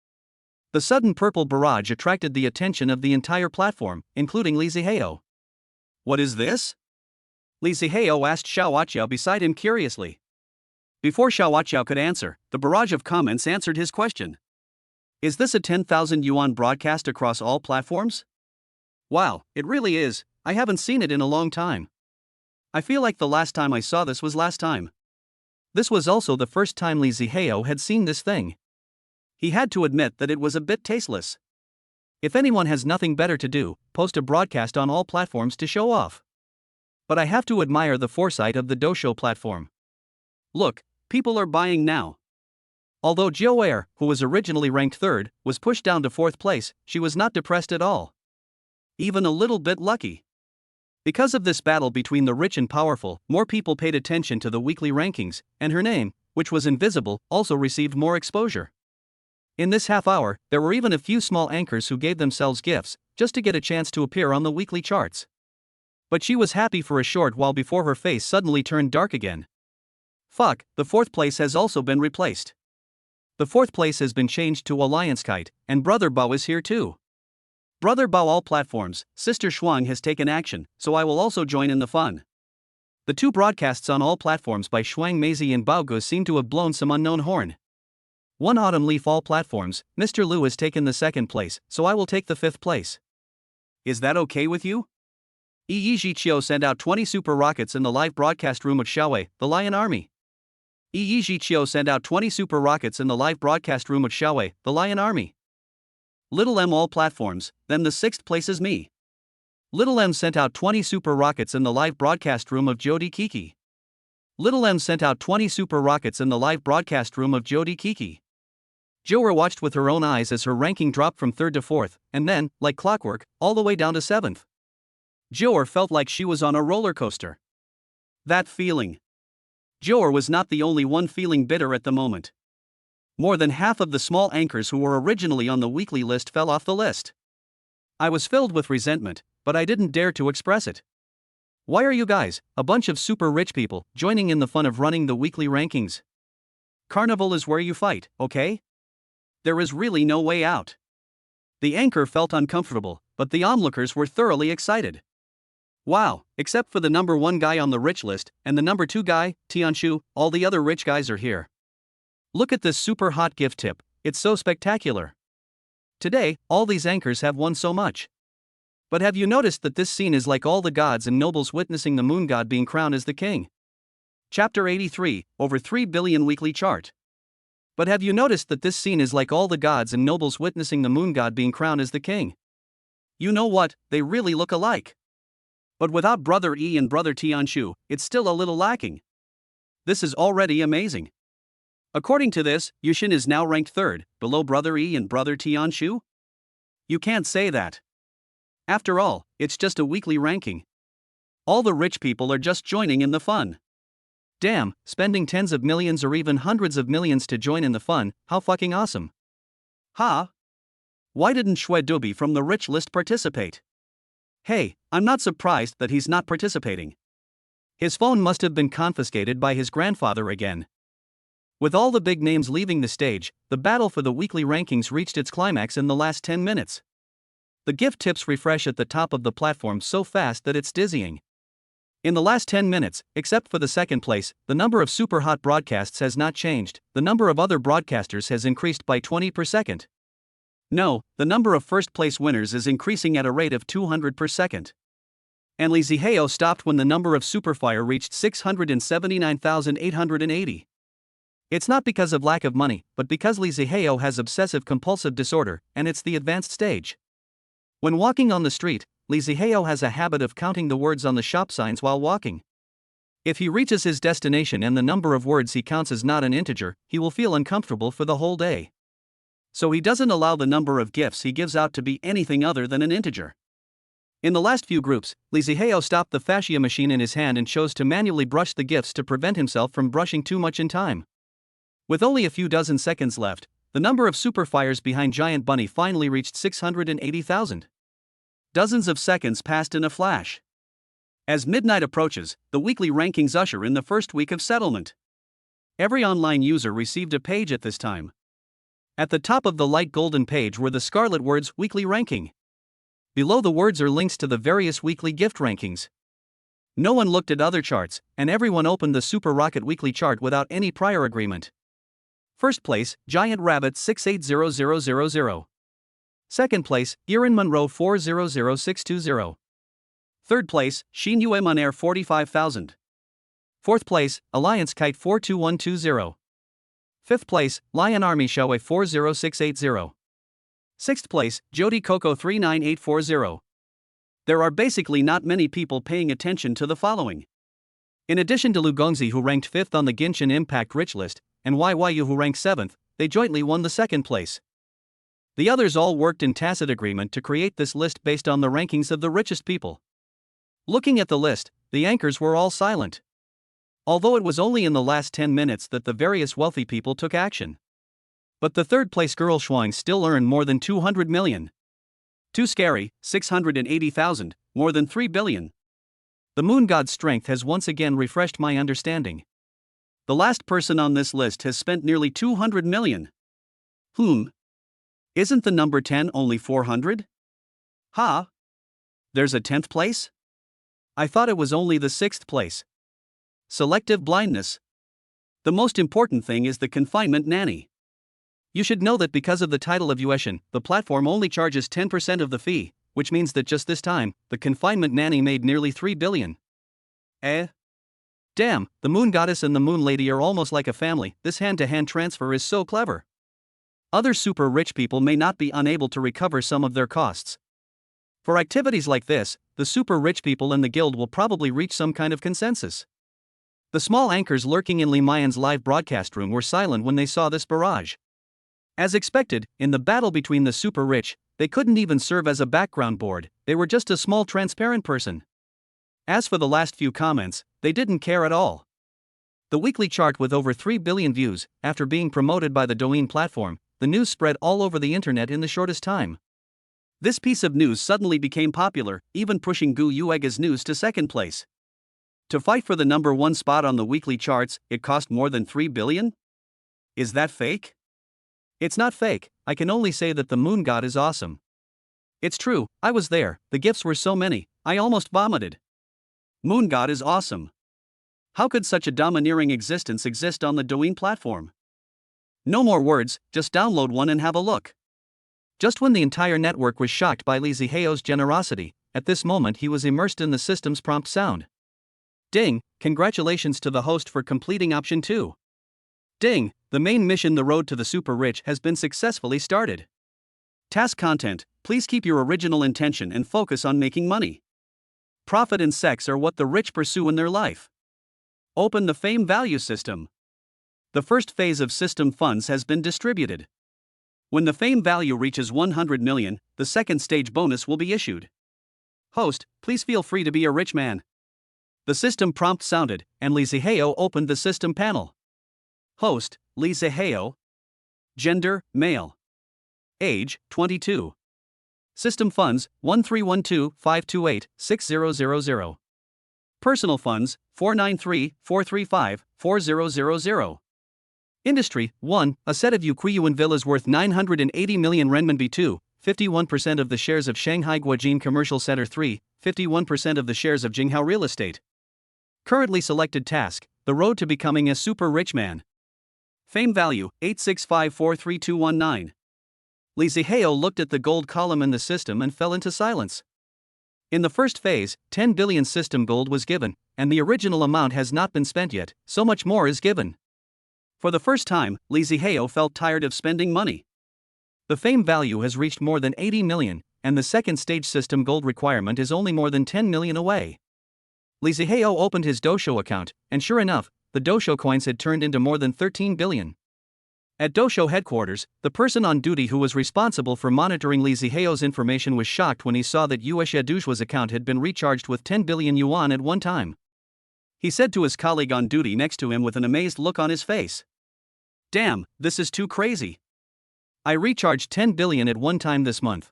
The sudden purple barrage attracted the attention of the entire platform, including Li Zihao. What is this? Li Zihao asked Xiaowaqiao beside him curiously. Before Xiaowaqiao could answer, the barrage of comments answered his question. Is this a 10,000 yuan broadcast across all platforms? Wow, it really is. I haven't seen it in a long time. I feel like the last time I saw this was last time. This was also the first time Li Zihao had seen this thing. He had to admit that it was a bit tasteless. If anyone has nothing better to do, post a broadcast on all platforms to show off. But I have to admire the foresight of the Doshou platform. Look, people are buying now. Although Jiu Air, who was originally ranked third, was pushed down to fourth place, she was not depressed at all. Even a little bit lucky. Because of this battle between the rich and powerful, more people paid attention to the weekly rankings, and her name, which was invisible, also received more exposure. In this half hour, there were even a few small anchors who gave themselves gifts, just to get a chance to appear on the weekly charts. But she was happy for a short while before her face suddenly turned dark again. Fuck, the fourth place has also been replaced. The fourth place has been changed to Alliance Kite, and Brother Bao is here too. Brother Bao all platforms, Sister Shuang has taken action, so I will also join in the fun. The two broadcasts on all platforms by Shuang Meizi and Bao Gu seem to have blown some unknown horn. One Autumn Leaf all platforms, Mr. Liu has taken the second place, so I will take the fifth place. Is that okay with you? Yi Jiqiu sent out 20 super rockets in the live broadcast room of Xiaowei, the Lion Army. Yi Jiqiu sent out 20 super rockets in the live broadcast room of Xiaowei, the Lion Army. Little M all platforms, then the sixth place is me. Little M sent out 20 super rockets in the live broadcast room of Jodi Kiki. Little M sent out 20 super rockets in the live broadcast room of Jodi Kiki. Joer watched with her own eyes as her ranking dropped from third to fourth, and then, like clockwork, all the way down to seventh. Joer felt like she was on a roller coaster. That feeling. Joer was not the only one feeling bitter at the moment. More than half of the small anchors who were originally on the weekly list fell off the list. I was filled with resentment, but I didn't dare to express it. Why are you guys, a bunch of super rich people, joining in the fun of running the weekly rankings? Carnival is where you fight, okay? There is really no way out. The anchor felt uncomfortable, but the onlookers were thoroughly excited. Wow, except for the number 1 guy on the rich list, and the number 2 guy, Tianshu, all the other rich guys are here. Look at this super hot gift tip, it's so spectacular. Today, all these anchors have won so much. But have you noticed that this scene is like all the gods and nobles witnessing the moon god being crowned as the king? Chapter 83, over 3 billion weekly chart. But have you noticed that this scene is like all the gods and nobles witnessing the moon god being crowned as the king? You know what, they really look alike. But without Brother E and Brother Tianshu, it's still a little lacking. This is already amazing. According to this, Yushin is now ranked third, below Brother E and Brother Tianshu? You can't say that. After all, it's just a weekly ranking. All the rich people are just joining in the fun. Damn, spending tens of millions or even hundreds of millions to join in the fun, how fucking awesome. Ha! Why didn't Shue Dubi from the rich list participate? Hey, I'm not surprised that he's not participating. His phone must have been confiscated by his grandfather again. With all the big names leaving the stage, the battle for the weekly rankings reached its climax in the last 10 minutes. The gift tips refresh at the top of the platform so fast that it's dizzying. In the last 10 minutes, except for the second place, the number of super hot broadcasts has not changed. The number of other broadcasters has increased by 20 per second. No, the number of first place winners is increasing at a rate of 200 per second. And Li Zihao stopped when the number of Superfire reached 679,880. It's not because of lack of money, but because Li Zihao has obsessive compulsive disorder, and it's the advanced stage. When walking on the street, Li Zihao has a habit of counting the words on the shop signs while walking. If he reaches his destination and the number of words he counts is not an integer, he will feel uncomfortable for the whole day. So he doesn't allow the number of gifts he gives out to be anything other than an integer. In the last few groups, Li Zihao stopped the fascia machine in his hand and chose to manually brush the gifts to prevent himself from brushing too much in time. With only a few dozen seconds left, the number of superfires behind Giant Bunny finally reached 680,000. Dozens of seconds passed in a flash. As midnight approaches, the weekly rankings usher in the first week of settlement. Every online user received a page at this time. At the top of the light golden page were the scarlet words Weekly Ranking. Below the words are links to the various weekly gift rankings. No one looked at other charts, and everyone opened the Super Rocket Weekly chart without any prior agreement. First place, Giant Rabbit 680000. Second place, Erin Monroe 400620. Third place, Shin Yue Monair 45,000. Fourth place, Alliance Kite 42120. Fifth place, Lion Army Shoei 40680. Sixth place, Jody Coco 39840. There are basically not many people paying attention to the following. In addition to Lu Gongzi, who ranked 5th on the Genshin Impact Rich List, and YYU, who ranked 7th, they jointly won the second place. The others all worked in tacit agreement to create this list based on the rankings of the richest people. Looking at the list, the anchors were all silent. Although it was only in the last 10 minutes that the various wealthy people took action. But the third place girl Shuang still earned more than 200 million. Too scary, 680,000, more than 3 billion. The moon god's strength has once again refreshed my understanding. The last person on this list has spent nearly 200 million. Isn't the number 10 only 400? Ha! There's a 10th place? I thought it was only the 6th place. Selective blindness. The most important thing is the confinement nanny. You should know that because of the title of Yueshin, the platform only charges 10% of the fee, which means that just this time, the confinement nanny made nearly 3 billion. Damn, the moon goddess and the moon lady are almost like a family. This hand-to-hand transfer is so clever. Other super rich people may not be unable to recover some of their costs. For activities like this, the super rich people in the guild will probably reach some kind of consensus. The small anchors lurking in Li Mayan's live broadcast room were silent when they saw this barrage. As expected, in the battle between the super rich, they couldn't even serve as a background board, they were just a small transparent person. As for the last few comments, they didn't care at all. The weekly chart with over 3 billion views, after being promoted by the Douyin platform, the news spread all over the internet in the shortest time. This piece of news suddenly became popular, even pushing Gu Yuega's news to second place. To fight for the number 1 spot on the weekly charts, it cost more than 3 billion? Is that fake? It's not fake, I can only say that the moon god is awesome. It's true, I was there, the gifts were so many, I almost vomited. Moon god is awesome. How could such a domineering existence exist on the Douyin platform? No more words, just download one and have a look. Just when the entire network was shocked by Li Zihao's generosity, at this moment he was immersed in the system's prompt sound. Ding, congratulations to the host for completing option 2. Ding, the main mission, the road to the super rich, has been successfully started. Task content, please keep your original intention and focus on making money. Profit and sex are what the rich pursue in their life. Open the fame value system. The first phase of system funds has been distributed. When the fame value reaches 100 million, the second stage bonus will be issued. Host, please feel free to be a rich man. The system prompt sounded, and Lee Ziheo opened the system panel. Host, Lee Ziheo. Gender, male. Age, 22. System funds, 1312-528-6000. Personal funds, 493-435-4000. Industry, 1. A set of Yuquiyuan villas worth 980 million renminbi. 2. 51% of the shares of Shanghai Guojin Commercial Center. 3. 51% of the shares of Jinghao Real Estate. Currently selected task, the road to becoming a super rich man. Fame value, 865432219. Lee Ziheo looked at the gold column in the system and fell into silence. In the first phase, 10 billion system gold was given, and the original amount has not been spent yet, so much more is given. For the first time, Lee Ziheo felt tired of spending money. The fame value has reached more than 80 million, and the second stage system gold requirement is only more than 10 million away. Lee Ziheo opened his Doshou account, and sure enough, the Doshou coins had turned into more than 13 billion. At Doshou headquarters, the person on duty who was responsible for monitoring Lee Ziheo's information was shocked when he saw that Yuexia Dushua's account had been recharged with 10 billion yuan at one time. He said to his colleague on duty next to him with an amazed look on his face, "Damn, this is too crazy. I recharged 10 billion at one time this month.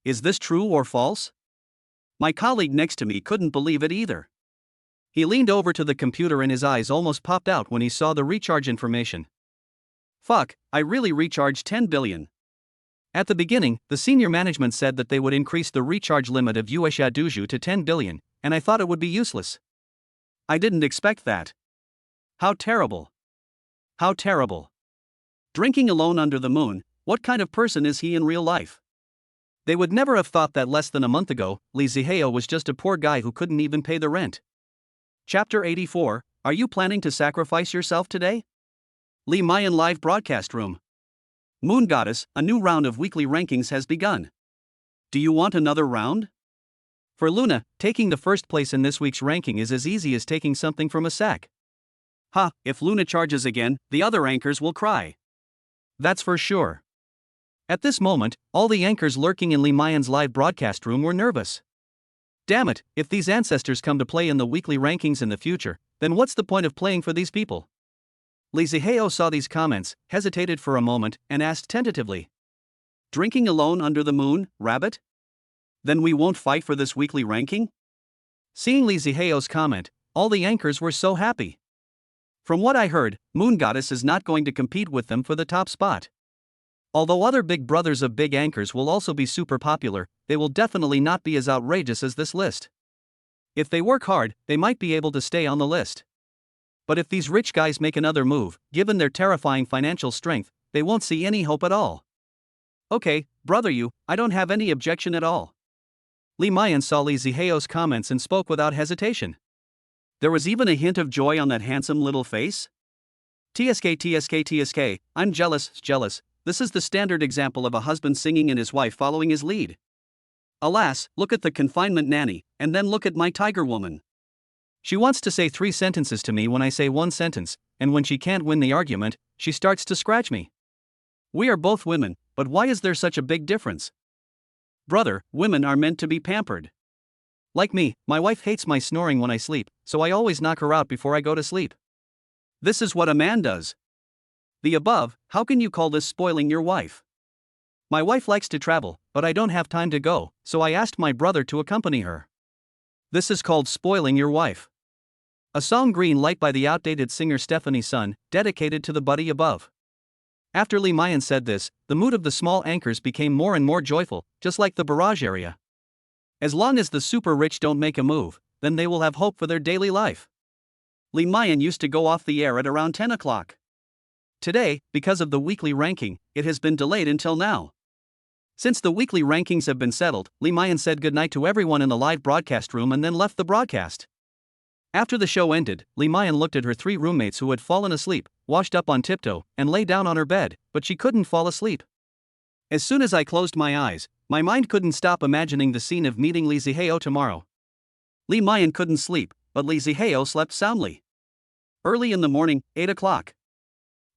Is this true or false?" My colleague next to me couldn't believe it either. He leaned over to the computer and his eyes almost popped out when he saw the recharge information. Fuck, I really recharged 10 billion. At the beginning, the senior management said that they would increase the recharge limit of Yuexia Dushu to 10 billion, and I thought it would be useless. I didn't expect that. How terrible. How terrible. Drinking alone under the moon, what kind of person is he in real life? They would never have thought that less than a month ago, Lee Ziheo was just a poor guy who couldn't even pay the rent. Chapter 84, Are you planning to sacrifice yourself today? Lee Mayan Live Broadcast Room. Moon Goddess, a new round of weekly rankings has begun. Do you want another round? For Luna, taking the first place in this week's ranking is as easy as taking something from a sack. Ha, if Luna charges again, the other anchors will cry. That's for sure. At this moment, all the anchors lurking in Lee Mayan's live broadcast room were nervous. Damn it, if these ancestors come to play in the weekly rankings in the future, then what's the point of playing for these people? Lee Ziheo saw these comments, hesitated for a moment, and asked tentatively. Drinking alone under the moon, rabbit? Then we won't fight for this weekly ranking? Seeing Lee Ziheo's comment, all the anchors were so happy. From what I heard, Moon Goddess is not going to compete with them for the top spot. Although other big brothers of big anchors will also be super popular, they will definitely not be as outrageous as this list. If they work hard, they might be able to stay on the list. But if these rich guys make another move, given their terrifying financial strength, they won't see any hope at all. Okay, brother I don't have any objection at all. Lee Mayan saw Lee Ziheo's comments and spoke without hesitation. There was even a hint of joy on that handsome little face. TSK, I'm jealous. This is the standard example of a husband singing and his wife following his lead. Alas, look at the confinement nanny, and then look at my tiger woman. She wants to say 3 sentences to me when I say 1 sentence, and when she can't win the argument, she starts to scratch me. We are both women, but why is there such a big difference? Brother, women are meant to be pampered. Like me, my wife hates my snoring when I sleep, so I always knock her out before I go to sleep. This is what a man does. The above, how can you call this spoiling your wife? My wife likes to travel, but I don't have time to go, so I asked my brother to accompany her. This is called spoiling your wife. A song Green Light by the outdated singer Stephanie Sun, dedicated to the buddy above. After Lee Mayan said this, the mood of the small anchors became more and more joyful, just like the barrage area. As long as the super rich don't make a move, then they will have hope for their daily life. Lee Mayan used to go off the air at around 10 o'clock. Today, because of the weekly ranking, it has been delayed until now. Since the weekly rankings have been settled, Lee Mayan said goodnight to everyone in the live broadcast room and then left the broadcast. After the show ended, Lee Mayan looked at her 3 roommates who had fallen asleep, washed up on tiptoe, and lay down on her bed, but she couldn't fall asleep. As soon as I closed my eyes, my mind couldn't stop imagining the scene of meeting Lee Ziheo tomorrow. Lee Mayan couldn't sleep, but Lee Ziheo slept soundly. Early in the morning, 8 o'clock.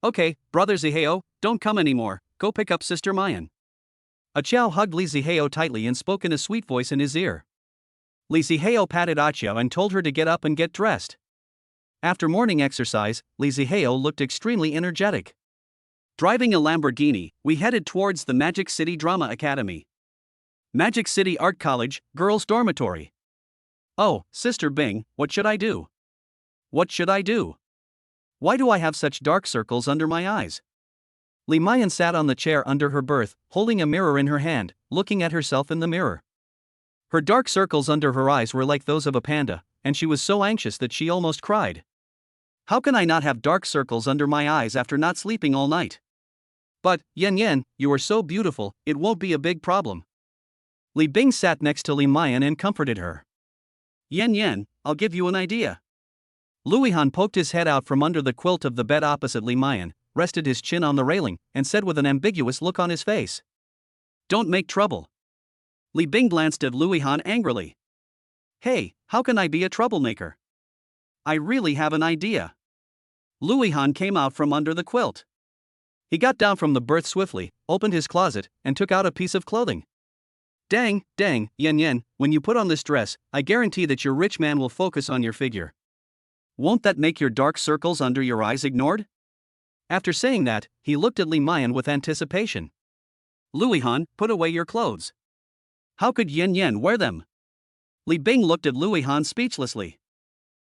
Okay, brother Ziheo, don't come anymore, go pick up sister Mayan. Achiao hugged Li Ziheo tightly and spoke in a sweet voice in his ear. Li Ziheo patted Achiao and told her to get up and get dressed. After morning exercise, Li Ziheo looked extremely energetic. Driving a Lamborghini, we headed towards the Magic City Drama Academy. Magic City Art College, Girls' Dormitory. Oh, Sister Bing, what should I do? What should I do? Why do I have such dark circles under my eyes? Li Mayan sat on the chair under her berth, holding a mirror in her hand, looking at herself in the mirror. Her dark circles under her eyes were like those of a panda, and she was so anxious that she almost cried. How can I not have dark circles under my eyes after not sleeping all night? But, Yan Yan, you are so beautiful, it won't be a big problem. Li Bing sat next to Li Mayan and comforted her. Yan Yan, I'll give you an idea. Luihan poked his head out from under the quilt of the bed opposite Li Mayan, rested his chin on the railing, and said with an ambiguous look on his face. Don't make trouble. Li Bing glanced at Luihan angrily. Hey, how can I be a troublemaker? I really have an idea. Luihan came out from under the quilt. He got down from the berth swiftly, opened his closet, and took out a piece of clothing. Dang, Yan Yan, when you put on this dress, I guarantee that your rich man will focus on your figure. Won't that make your dark circles under your eyes ignored? After saying that, he looked at Li Mayan with anticipation. Luihan, put away your clothes. How could Yan Yan wear them? Li Bing looked at Luihan speechlessly.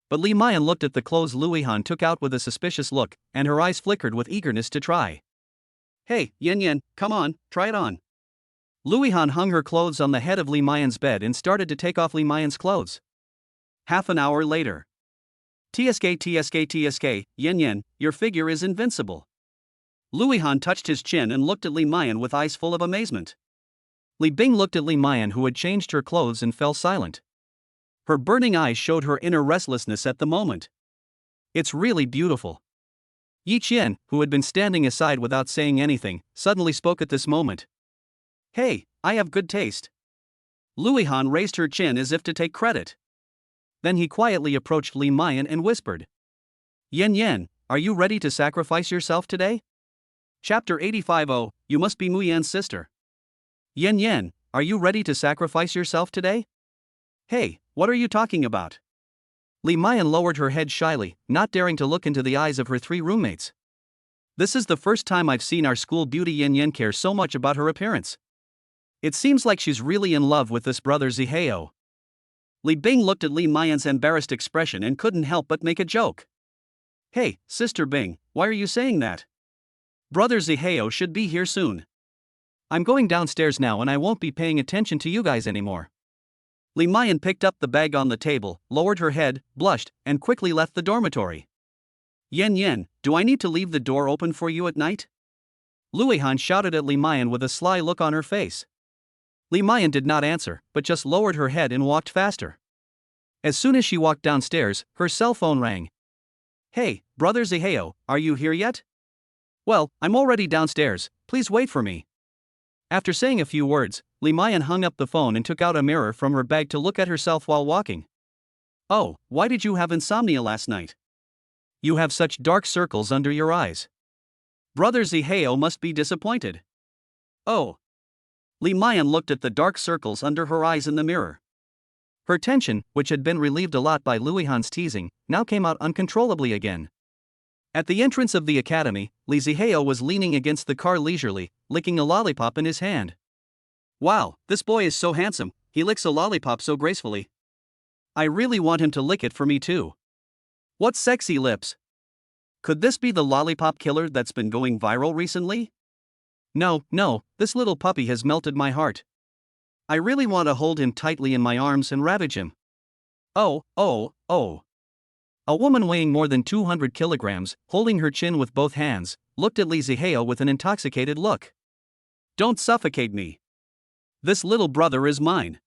But Li Mayan looked at the clothes Luihan took out with a suspicious look, and her eyes flickered with eagerness to try. Hey, Yan Yan, come on, try it on. Luihan hung her clothes on the head of Li Mayan's bed and started to take off Li Mayan's clothes. Half an hour later. TSK, Yan Yan, your figure is invincible. Luihan touched his chin and looked at Li Mayan with eyes full of amazement. Li Bing looked at Li Mayan, who had changed her clothes, and fell silent. Her burning eyes showed her inner restlessness at the moment. It's really beautiful. Yi Qian, who had been standing aside without saying anything, suddenly spoke at this moment. Hey, I have good taste. Luihan raised her chin as if to take credit. Then he quietly approached Li Mayan and whispered. Yan Yan, are you ready to sacrifice yourself today? Chapter 85. Oh, you must be Mu Yan's sister. Yan Yan, are you ready to sacrifice yourself today? Hey, what are you talking about? Li Mayan lowered her head shyly, not daring to look into the eyes of her three roommates. This is the first time I've seen our school beauty Yan Yan care so much about her appearance. It seems like she's really in love with this brother Ziheo. Li Bing looked at Li Mayan's embarrassed expression and couldn't help but make a joke. Hey, Sister Bing, why are you saying that? Brother Ziheo should be here soon. I'm going downstairs now and I won't be paying attention to you guys anymore. Li Mayan picked up the bag on the table, lowered her head, blushed, and quickly left the dormitory. Yan Yan, do I need to leave the door open for you at night? Luihan shouted at Li Mayan with a sly look on her face. Li Mayan did not answer, but just lowered her head and walked faster. As soon as she walked downstairs, her cell phone rang. Hey, brother Ziheo, are you here yet? Well, I'm already downstairs, please wait for me. After saying a few words, Li Mayan hung up the phone and took out a mirror from her bag to look at herself while walking. Oh, why did you have insomnia last night? You have such dark circles under your eyes. Brother Ziheo must be disappointed. Oh. Li Mayan looked at the dark circles under her eyes in the mirror. Her tension, which had been relieved a lot by Luihan's teasing, now came out uncontrollably again. At the entrance of the academy, Li Ziheo was leaning against the car leisurely, licking a lollipop in his hand. Wow, this boy is so handsome, he licks a lollipop so gracefully. I really want him to lick it for me too. What sexy lips. Could this be the lollipop killer that's been going viral recently? No, this little puppy has melted my heart. I really want to hold him tightly in my arms and ravage him. Oh. A woman weighing more than 200 kilograms, holding her chin with both hands, looked at Li Ziheo with an intoxicated look. Don't suffocate me. This little brother is mine.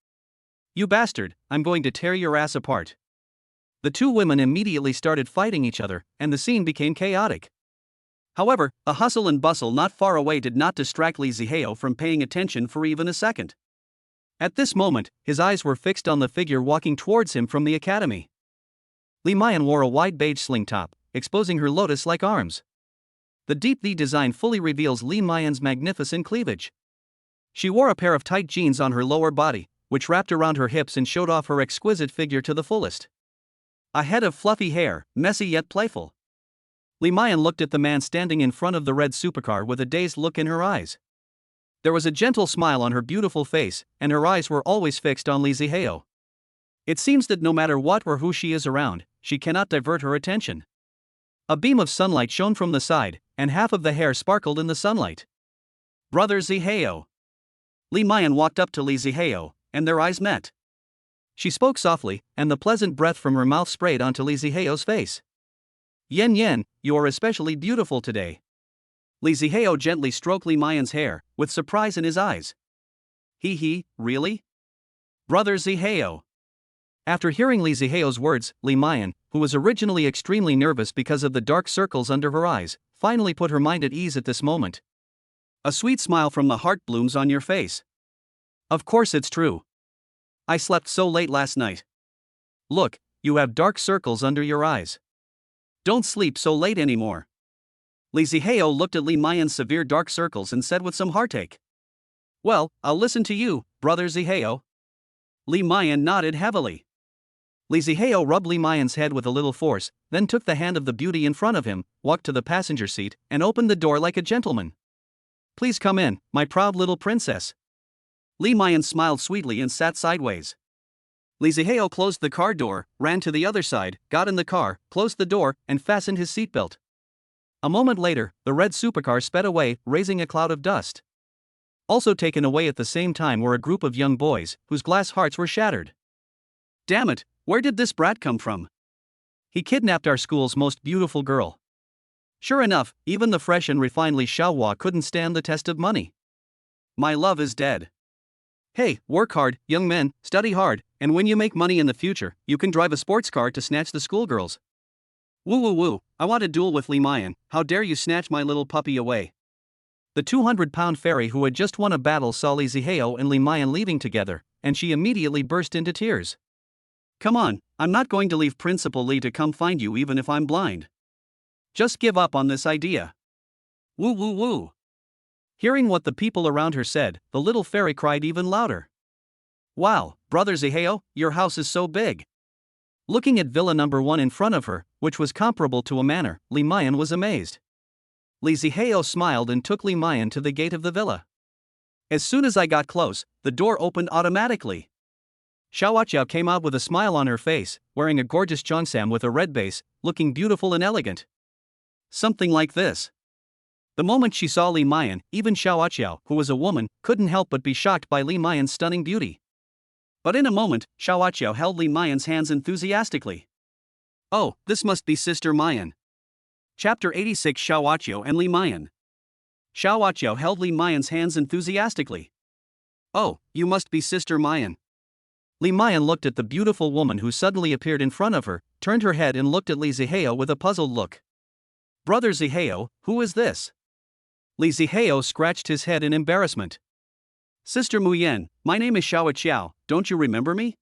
You bastard, I'm going to tear your ass apart. The two women immediately started fighting each other, and the scene became chaotic. However, a hustle and bustle not far away did not distract Li Ziheo from paying attention for even a second. At this moment, his eyes were fixed on the figure walking towards him from the academy. Li Mayan wore a wide beige sling top, exposing her lotus-like arms. The deep V design fully reveals Li Mayan's magnificent cleavage. She wore a pair of tight jeans on her lower body, which wrapped around her hips and showed off her exquisite figure to the fullest. A head of fluffy hair, messy yet playful. Li Mayan looked at the man standing in front of the red supercar with a dazed look in her eyes. There was a gentle smile on her beautiful face, and her eyes were always fixed on Li Zihao. It seems that no matter what or who she is around, she cannot divert her attention. A beam of sunlight shone from the side, and half of the hair sparkled in the sunlight. Brother Zihao. Li Mayan walked up to Li Zihao, and their eyes met. She spoke softly, and the pleasant breath from her mouth sprayed onto Li Zihao's face. Yen Yen, you are especially beautiful today. Li Zihao gently stroked Li Mayan's hair, with surprise in his eyes. He, really? Brother Zihao. After hearing Li Zihao's words, Li Mayan, who was originally extremely nervous because of the dark circles under her eyes, finally put her mind at ease at this moment. A sweet smile from the heart blooms on your face. Of course it's true. I slept so late last night. Look, you have dark circles under your eyes. Don't sleep so late anymore. Li Zihao looked at Li Mayan's severe dark circles and said with some heartache. Well, I'll listen to you, Brother Zihao. Li Mayan nodded heavily. Li Zihao rubbed Li Mayan's head with a little force, then took the hand of the beauty in front of him, walked to the passenger seat, and opened the door like a gentleman. Please come in, my proud little princess. Li Mayan smiled sweetly and sat sideways. Li Zihao closed the car door, ran to the other side, got in the car, closed the door, and fastened his seatbelt. A moment later, the red supercar sped away, raising a cloud of dust. Also taken away at the same time were a group of young boys, whose glass hearts were shattered. Damn it, where did this brat come from? He kidnapped our school's most beautiful girl. Sure enough, even the fresh and refined Li Xiaohua couldn't stand the test of money. My love is dead. Hey, work hard, young men, study hard, and when you make money in the future, you can drive a sports car to snatch the schoolgirls. Woo, I want to duel with Li Mayan, how dare you snatch my little puppy away. The 200-pound fairy who had just won a battle saw Li Zihao and Li Mayan leaving together, and she immediately burst into tears. Come on, I'm not going to leave Principal Li to come find you even if I'm blind. Just give up on this idea. Woo. Hearing what the people around her said, the little fairy cried even louder. Wow, Brother Zihao, your house is so big. Looking at villa number 1 in front of her, which was comparable to a manor, Li Mayan was amazed. Li Zihao smiled and took Li Mayan to the gate of the villa. As soon as I got close, the door opened automatically. Xiaoqiao came out with a smile on her face, wearing a gorgeous cheongsam with a red base, looking beautiful and elegant. Something like this. The moment she saw Li Mayan, even Xiaoqiao, who was a woman, couldn't help but be shocked by Li Mayan's stunning beauty. But in a moment, Xiaoqiao held Li Mayan's hands enthusiastically. Oh, this must be Sister Mayan. Chapter 86 Xiaoqiao and Li Mayan. Xiaoqiao held Li Mayan's hands enthusiastically. Oh, you must be Sister Mayan. Li Mayan looked at the beautiful woman who suddenly appeared in front of her, turned her head and looked at Li Zihao with a puzzled look. Brother Zihao, who is this? Li Zihao scratched his head in embarrassment. Sister Muyen, my name is Xiaoqiao, don't you remember me?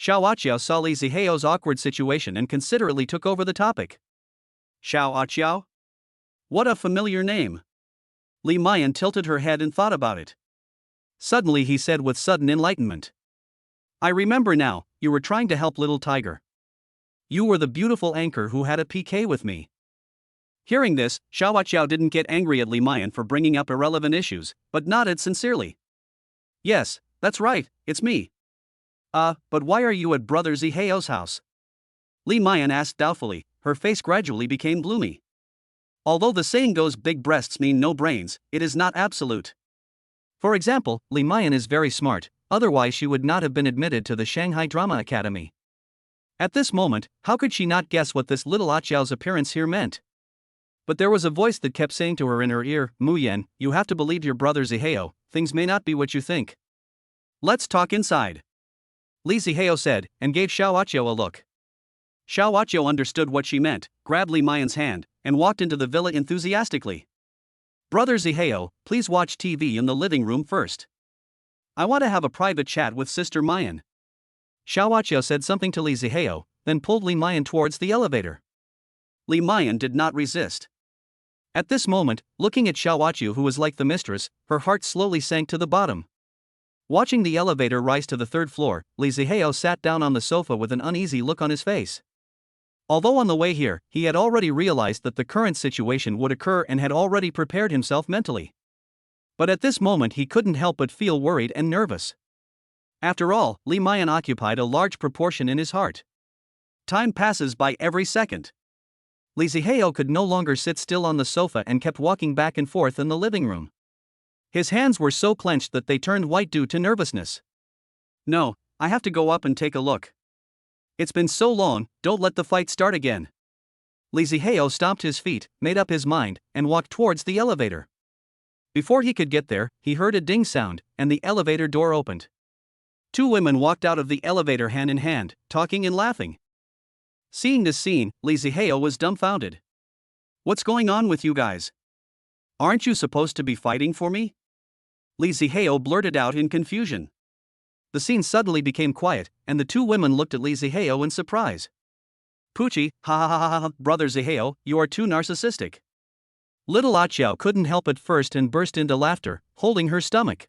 Xiaoqiao saw Li Zihao's awkward situation and considerately took over the topic. Xiaoqiao? What a familiar name. Li Mayan tilted her head and thought about it. Suddenly he said with sudden enlightenment. I remember now, you were trying to help little tiger. You were the beautiful anchor who had a PK with me. Hearing this, Xiaoqiao didn't get angry at Li Mayan for bringing up irrelevant issues, but nodded sincerely. Yes, that's right, it's me. But why are you at Brother Zihao's house? Li Mayan asked doubtfully, her face gradually became gloomy. Although the saying goes big breasts mean no brains, it is not absolute. For example, Li Mayan is very smart, otherwise she would not have been admitted to the Shanghai Drama Academy. At this moment, how could she not guess what this little Aqiao's appearance here meant? But there was a voice that kept saying to her in her ear, Muyen, you have to believe your brother Zihao, things may not be what you think. Let's talk inside. Li Zihao said, and gave Xiaoqiao a look. Xiaoqiao understood what she meant, grabbed Li Mayan's hand, and walked into the villa enthusiastically. Brother Zihao, please watch TV in the living room first. I want to have a private chat with Sister Mayan. Xiaoqiao said something to Li Zihao, then pulled Li Mayan towards the elevator. Li Mayan did not resist. At this moment, looking at Xiaowaqiu, who was like the mistress, her heart slowly sank to the bottom. Watching the elevator rise to the third floor, Li Zihao sat down on the sofa with an uneasy look on his face. Although on the way here, he had already realized that the current situation would occur and had already prepared himself mentally. But at this moment he couldn't help but feel worried and nervous. After all, Li Mayan occupied a large proportion in his heart. Time passes by every second. Li Zihao could no longer sit still on the sofa and kept walking back and forth in the living room. His hands were so clenched that they turned white due to nervousness. No, I have to go up and take a look. It's been so long, don't let the fight start again. Li Zihao stomped his feet, made up his mind, and walked towards the elevator. Before he could get there, he heard a ding sound, and the elevator door opened. Two women walked out of the elevator hand in hand, talking and laughing. Seeing this scene, Li Zihao was dumbfounded. What's going on with you guys? Aren't you supposed to be fighting for me? Li Zihao blurted out in confusion. The scene suddenly became quiet, and the two women looked at Li Zihao in surprise. Pucci, ha ha ha ha ha, brother Zihao, you are too narcissistic. Little Aqiao couldn't help at first and burst into laughter, holding her stomach.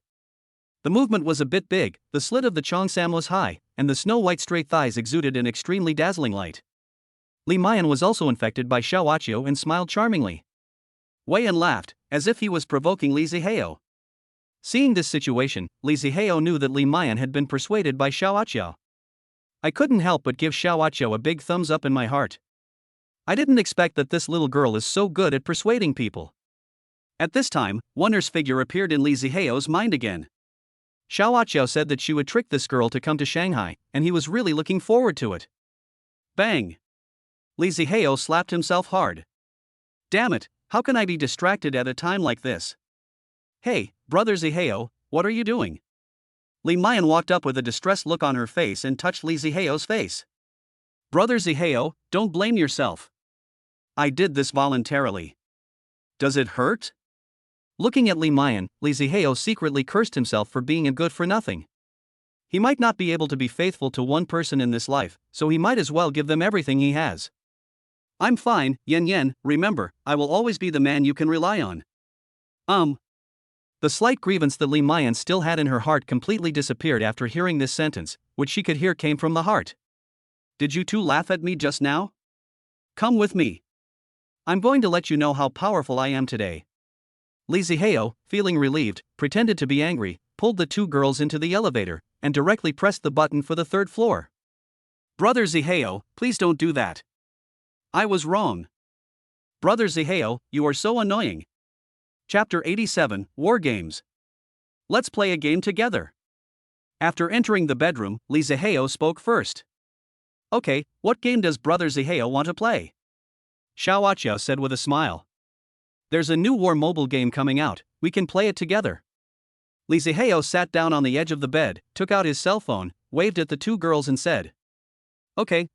The movement was a bit big, the slit of the cheongsam was high, and the snow-white straight thighs exuded an extremely dazzling light. Li Mayan was also infected by Xiaowaqiu and smiled charmingly. Wei Yan laughed, as if he was provoking Li Zihao. Seeing this situation, Li Zihao knew that Li Mayan had been persuaded by Xiaowaqiu. I couldn't help but give Xiaowaqiu a big thumbs up in my heart. I didn't expect that this little girl is so good at persuading people. At this time, Wonder's figure appeared in Li Zihao's mind again. Xiaowaqiu said that she would trick this girl to come to Shanghai, and he was really looking forward to it. Bang! Li Zihao slapped himself hard. Damn it, how can I be distracted at a time like this? Hey, brother Zihao, what are you doing? Li Mayan walked up with a distressed look on her face and touched Li Zihao's face. Brother Zihao, don't blame yourself. I did this voluntarily. Does it hurt? Looking at Li Mayan, Li Zihao secretly cursed himself for being a good-for-nothing. He might not be able to be faithful to one person in this life, so he might as well give them everything he has. I'm fine, Yen Yen, remember, I will always be the man you can rely on. The slight grievance that Li Mayan still had in her heart completely disappeared after hearing this sentence, which she could hear came from the heart. Did you two laugh at me just now? Come with me. I'm going to let you know how powerful I am today. Li Zihao, feeling relieved, pretended to be angry, pulled the two girls into the elevator, and directly pressed the button for the third floor. Brother Zihao, please don't do that. I was wrong. Brother Zihao, you are so annoying. Chapter 87, War Games. Let's play a game together. After entering the bedroom, Li Zihao spoke first. Okay, what game does Brother Zihao want to play? Xiaowaqiu said with a smile. There's a new war mobile game coming out, we can play it together. Li Zihao sat down on the edge of the bed, took out his cell phone, waved at the two girls and said. Okay,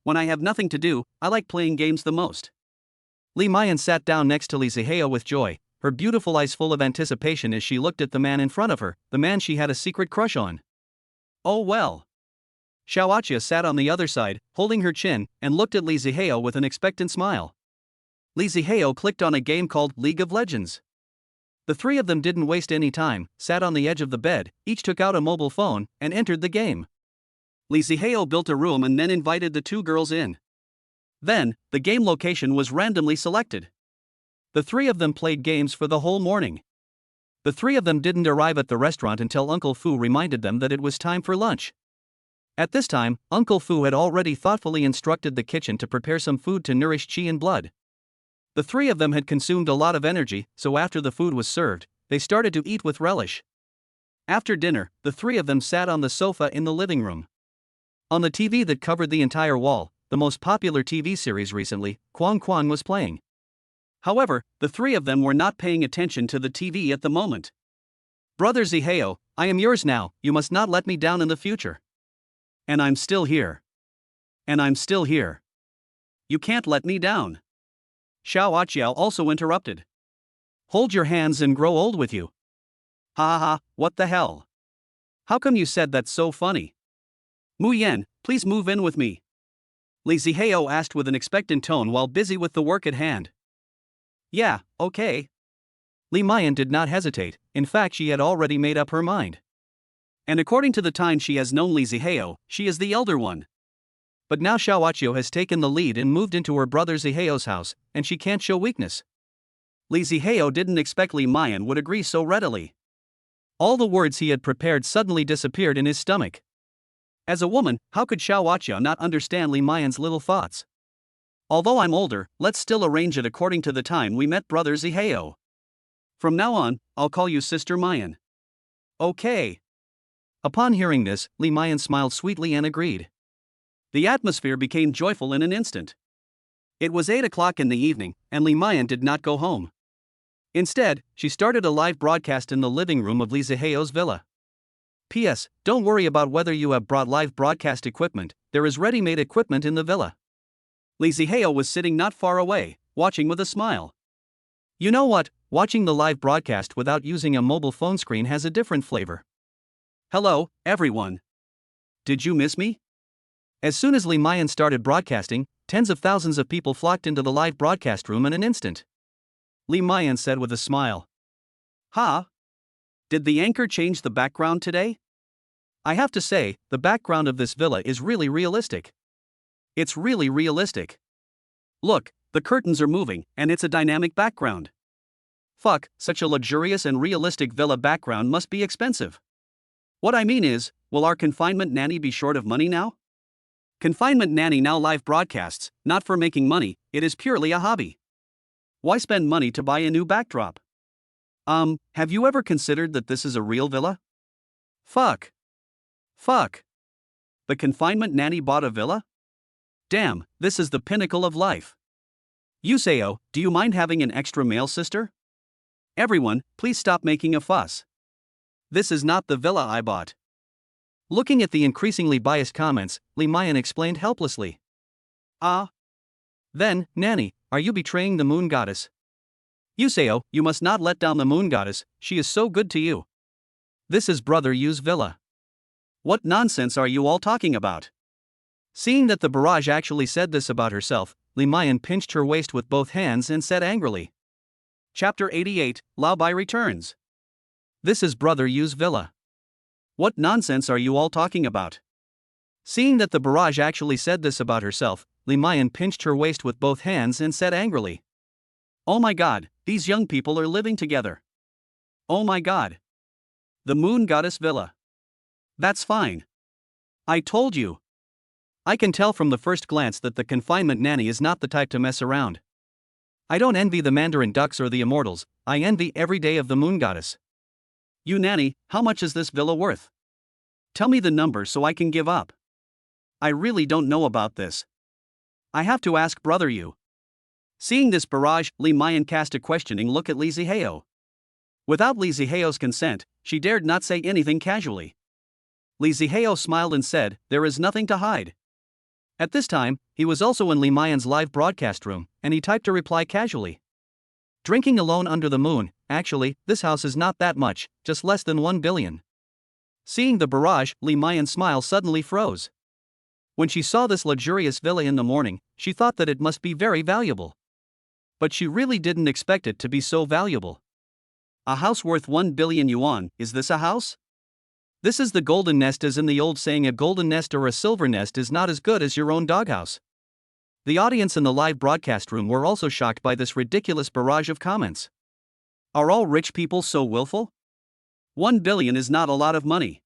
when I have nothing to do, I like playing games the most. Li Mayan sat down next to Li Zihao with joy, her beautiful eyes full of anticipation as she looked at the man in front of her, the man she had a secret crush on. Oh well. Xiaowaqiu sat on the other side, holding her chin, and looked at Li Zihao with an expectant smile. Li Zihao clicked on a game called League of Legends. The three of them didn't waste any time, sat on the edge of the bed, each took out a mobile phone, and entered the game. Li Zihao built a room and then invited the two girls in. Then, the game location was randomly selected. The three of them played games for the whole morning. The three of them didn't arrive at the restaurant until Uncle Fu reminded them that it was time for lunch. At this time, Uncle Fu had already thoughtfully instructed the kitchen to prepare some food to nourish qi and blood. The three of them had consumed a lot of energy, so after the food was served, they started to eat with relish. After dinner, the three of them sat on the sofa in the living room. On the TV that covered the entire wall, the most popular TV series recently, Kwang Kwang was playing. However, the three of them were not paying attention to the TV at the moment. Brother Zihao, I am yours now, you must not let me down in the future. And I'm still here. And I'm still here. You can't let me down. Xiaowaqiu also interrupted. Hold your hands and grow old with you. Ha ha ha, what the hell? How come you said that so funny? Mu Yan, please move in with me. Li Zihao asked with an expectant tone while busy with the work at hand. Yeah, okay. Li Mayan did not hesitate, in fact she had already made up her mind. And according to the time she has known Li Zihao, she is the elder one. But now Xiaoachio has taken the lead and moved into her brother Zihao's house, and she can't show weakness. Li Zihao didn't expect Li Mayan would agree so readily. All the words he had prepared suddenly disappeared in his stomach. As a woman, how could Xiaoachio not understand Li Mayan's little thoughts? Although I'm older, let's still arrange it according to the time we met brother Zihao. From now on, I'll call you Sister Mayan. Okay. Upon hearing this, Li Mayan smiled sweetly and agreed. The atmosphere became joyful in an instant. It was 8 o'clock in the evening, and Li Mayan did not go home. Instead, she started a live broadcast in the living room of Li Zihao's villa. P.S. Don't worry about whether you have brought live broadcast equipment, there is ready-made equipment in the villa. Li Zihao was sitting not far away, watching with a smile. You know what, watching the live broadcast without using a mobile phone screen has a different flavor. Hello, everyone. Did you miss me? As soon as Li Mayan started broadcasting, tens of thousands of people flocked into the live broadcast room in an instant. Li Mayan said with a smile. Huh? Did the anchor change the background today? I have to say, the background of this villa is really realistic. It's really realistic. Look, the curtains are moving, and it's a dynamic background. Fuck, such a luxurious and realistic villa background must be expensive. What I mean is, will our confinement nanny be short of money now? Confinement nanny now live broadcasts, not for making money, it is purely a hobby. Why spend money to buy a new backdrop? Have you ever considered that this is a real villa? Fuck. The confinement nanny bought a villa? Damn, this is the pinnacle of life. Yuseo, do you mind having an extra male sister? Everyone, please stop making a fuss. This is not the villa I bought. Looking at the increasingly biased comments, Li Mayan explained helplessly. Then, Nanny, are you betraying the moon goddess? Yuseo, you must not let down the moon goddess, she is so good to you. This is Brother Yu's villa. What nonsense are you all talking about? Seeing that the barrage actually said this about herself, Li Mayan pinched her waist with both hands and said angrily. Chapter 88, Lao Bai returns. This is Brother Yu's villa. What nonsense are you all talking about? Seeing that the barrage actually said this about herself, Li Mayan pinched her waist with both hands and said angrily. Oh my god, these young people are living together. Oh my god. The moon goddess villa. That's fine. I told you. I can tell from the first glance that the confinement nanny is not the type to mess around. I don't envy the Mandarin ducks or the immortals, I envy every day of the moon goddess. You nanny, how much is this villa worth? Tell me the number so I can give up. I really don't know about this. I have to ask Brother Yu. Seeing this barrage, Li Mayan cast a questioning look at Li Zihao. Without Li Zihao's consent, she dared not say anything casually. Li Zihao smiled and said, there is nothing to hide. At this time, he was also in Li Mayan's live broadcast room, and he typed a reply casually. Drinking alone under the moon, actually, this house is not that much, just less than 1 billion. Seeing the barrage, Li Mayan's smile suddenly froze. When she saw this luxurious villa in the morning, she thought that it must be very valuable. But she really didn't expect it to be so valuable. A house worth 1 billion yuan, is this a house? This is the golden nest, as in the old saying, a golden nest or a silver nest is not as good as your own doghouse. The audience in the live broadcast room were also shocked by this ridiculous barrage of comments. Are all rich people so willful? 1 billion is not a lot of money.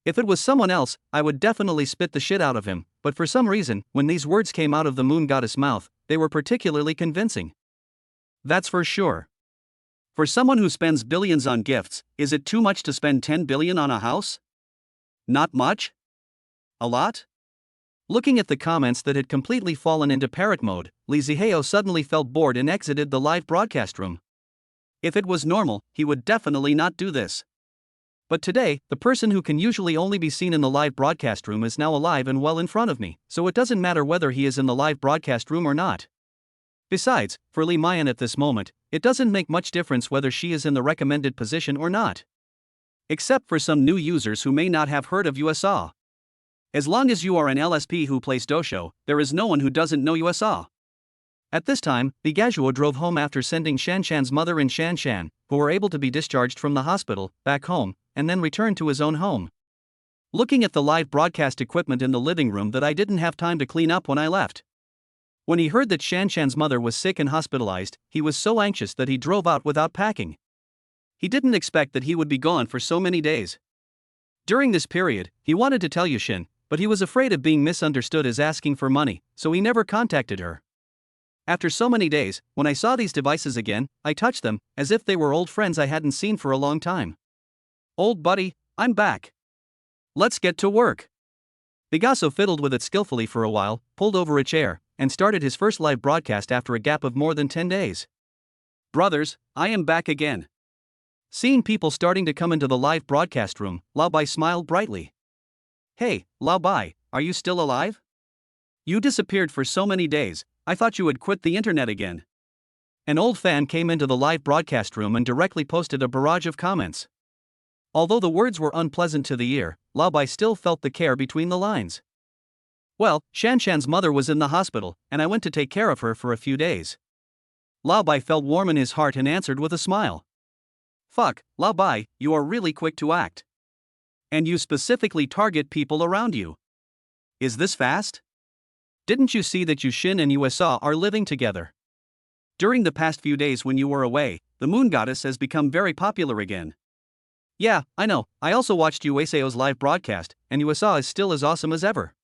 If it was someone else, I would definitely spit the shit out of him, but for some reason, when these words came out of the moon goddess' mouth, they were particularly convincing. That's for sure. For someone who spends billions on gifts, is it too much to spend 10 billion on a house? Not much? A lot? Looking at the comments that had completely fallen into parrot mode, Li Zihao suddenly felt bored and exited the live broadcast room. If it was normal, he would definitely not do this. But today, the person who can usually only be seen in the live broadcast room is now alive and well in front of me, so it doesn't matter whether he is in the live broadcast room or not. Besides, for Li Mayan at this moment, it doesn't make much difference whether she is in the recommended position or not. Except for some new users who may not have heard of USA. As long as you are an LSP who plays Dosho, there is no one who doesn't know USA. At this time, Bigajuo drove home after sending Shanshan's mother and Shanshan, who were able to be discharged from the hospital, back home, and then returned to his own home. Looking at the live broadcast equipment in the living room that I didn't have time to clean up when I left. When he heard that Shanshan's mother was sick and hospitalized, he was so anxious that he drove out without packing. He didn't expect that he would be gone for so many days. During this period, he wanted to tell Yushin, but he was afraid of being misunderstood as asking for money, so he never contacted her. After so many days, when I saw these devices again, I touched them, as if they were old friends I hadn't seen for a long time. Old buddy, I'm back. Let's get to work. Bigaso fiddled with it skillfully for a while, pulled over a chair, and started his first live broadcast after a gap of more than 10 days. Brothers, I am back again. Seeing people starting to come into the live broadcast room, Lao Bai smiled brightly. Hey, Lao Bai, are you still alive? You disappeared for so many days, I thought you had quit the internet again. An old fan came into the live broadcast room and directly posted a barrage of comments. Although the words were unpleasant to the ear, Lao Bai still felt the care between the lines. Well, Shanshan's mother was in the hospital, and I went to take care of her for a few days. Lao Bai felt warm in his heart and answered with a smile. Fuck, Lao Bai, you are really quick to act. And you specifically target people around you. Is this fast? Didn't you see that Yushin and USA are living together? During the past few days when you were away, the moon goddess has become very popular again. Yeah, I know, I also watched USAO's live broadcast, and USA is still as awesome as ever.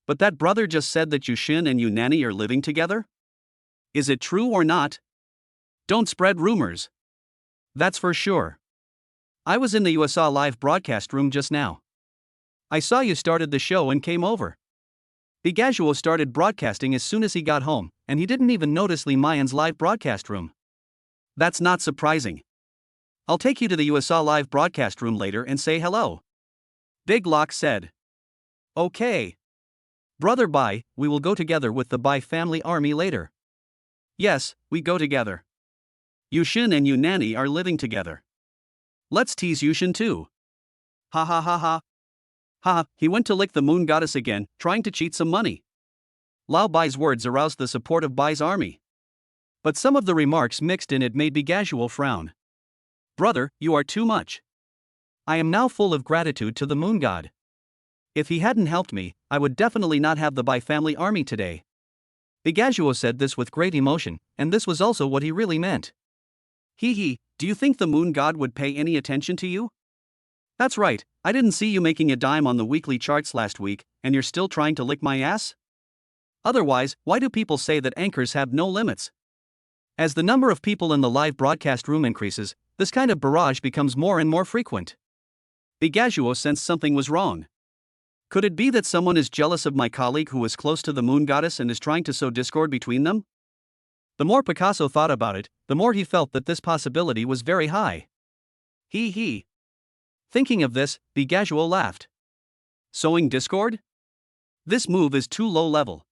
But that brother just said that Yushin and Nanny are living together? Is it true or not? Don't spread rumors. That's for sure. I was in the USA live broadcast room just now. I saw you started the show and came over. Bigajuo started broadcasting as soon as he got home, and he didn't even notice Li Mayan's live broadcast room. That's not surprising. I'll take you to the USA live broadcast room later and say hello. Big Lock said. Okay. Brother Bai, we will go together with the Bai family army later. Yes, we go together. Yushin and Nanny are living together. Let's tease Yushin too. Ha ha ha ha. Ha, he went to lick the moon goddess again, trying to cheat some money. Lao Bai's words aroused the support of Bai's army. But some of the remarks mixed in it made Bigajuo frown. Brother, you are too much. I am now full of gratitude to the moon god. If he hadn't helped me, I would definitely not have the Bai family army today. Bigajuo said this with great emotion, and this was also what he really meant. Hee, do you think the moon god would pay any attention to you? That's right, I didn't see you making a dime on the weekly charts last week, and you're still trying to lick my ass? Otherwise, why do people say that anchors have no limits? As the number of people in the live broadcast room increases, this kind of barrage becomes more and more frequent. Bigajuo sensed something was wrong. Could it be that someone is jealous of my colleague who is close to the moon goddess and is trying to sow discord between them? The more Picasso thought about it, the more he felt that this possibility was very high. Hee. Thinking of this, Bigajuo laughed. Sowing discord? This move is too low level.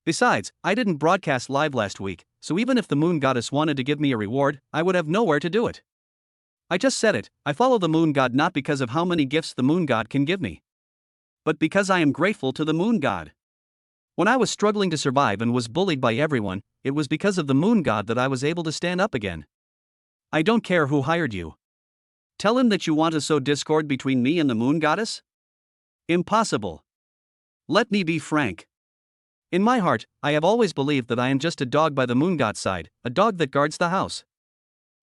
Besides, I didn't broadcast live last week, so even if the moon goddess wanted to give me a reward, I would have nowhere to do it. I just said it, I follow the moon god not because of how many gifts the moon god can give me, but because I am grateful to the moon god. When I was struggling to survive and was bullied by everyone, it was because of the moon god that I was able to stand up again. I don't care who hired you. Tell him that you want to sow discord between me and the moon goddess? Impossible. Let me be frank. In my heart, I have always believed that I am just a dog by the moon god's side, a dog that guards the house.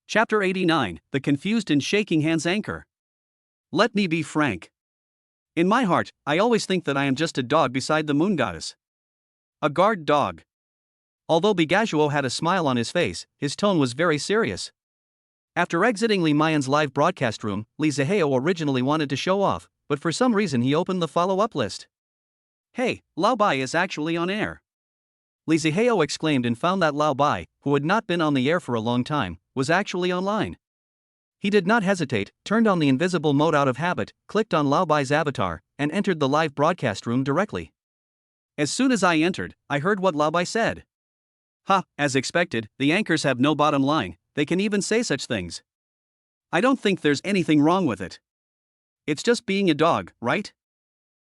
Chapter 89, The Confused and Shaking Hands Anchor. Let me be frank. In my heart, I always think that I am just a dog beside the moon goddess. A guard dog. Although Bigajuo had a smile on his face, his tone was very serious. After exiting Li Mayan's live broadcast room, Li Zihao originally wanted to show off, but for some reason he opened the follow-up list. Hey, Lao Bai is actually on air. Li Zihao exclaimed and found that Lao Bai, who had not been on the air for a long time, was actually online. He did not hesitate, turned on the invisible mode out of habit, clicked on Lao Bai's avatar, and entered the live broadcast room directly. As soon as I entered, I heard what Lao Bai said. Ha, as expected, the anchors have no bottom line, they can even say such things. I don't think there's anything wrong with it. It's just being a dog, right?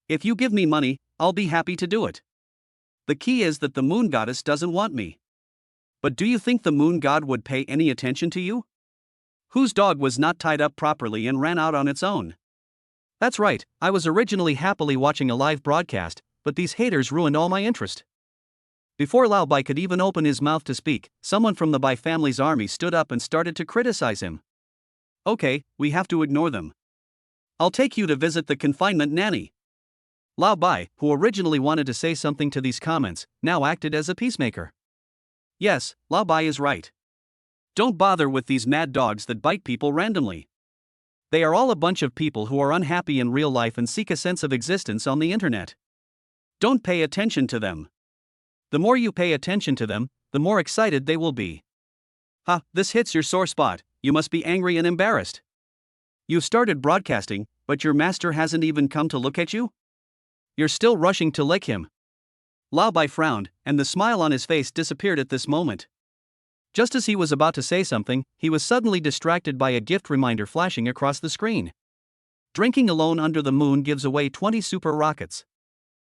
If you give me money, I'll be happy to do it. The key is that the moon goddess doesn't want me. But do you think the moon god would pay any attention to you? Whose dog was not tied up properly and ran out on its own? That's right, I was originally happily watching a live broadcast, but these haters ruined all my interest. Before Lao Bai could even open his mouth to speak, someone from the Bai family's army stood up and started to criticize him. Okay, we have to ignore them. I'll take you to visit the confinement nanny. Lao Bai, who originally wanted to say something to these comments, now acted as a peacemaker. Yes, Lao Bai is right. Don't bother with these mad dogs that bite people randomly. They are all a bunch of people who are unhappy in real life and seek a sense of existence on the internet. Don't pay attention to them. The more you pay attention to them, the more excited they will be. Ha, this hits your sore spot, you must be angry and embarrassed. You started broadcasting, but your master hasn't even come to look at you? You're still rushing to lick him. Lao Bai frowned, and the smile on his face disappeared at this moment. Just as he was about to say something, he was suddenly distracted by a gift reminder flashing across the screen. Drinking alone under the moon gives away 20 super rockets.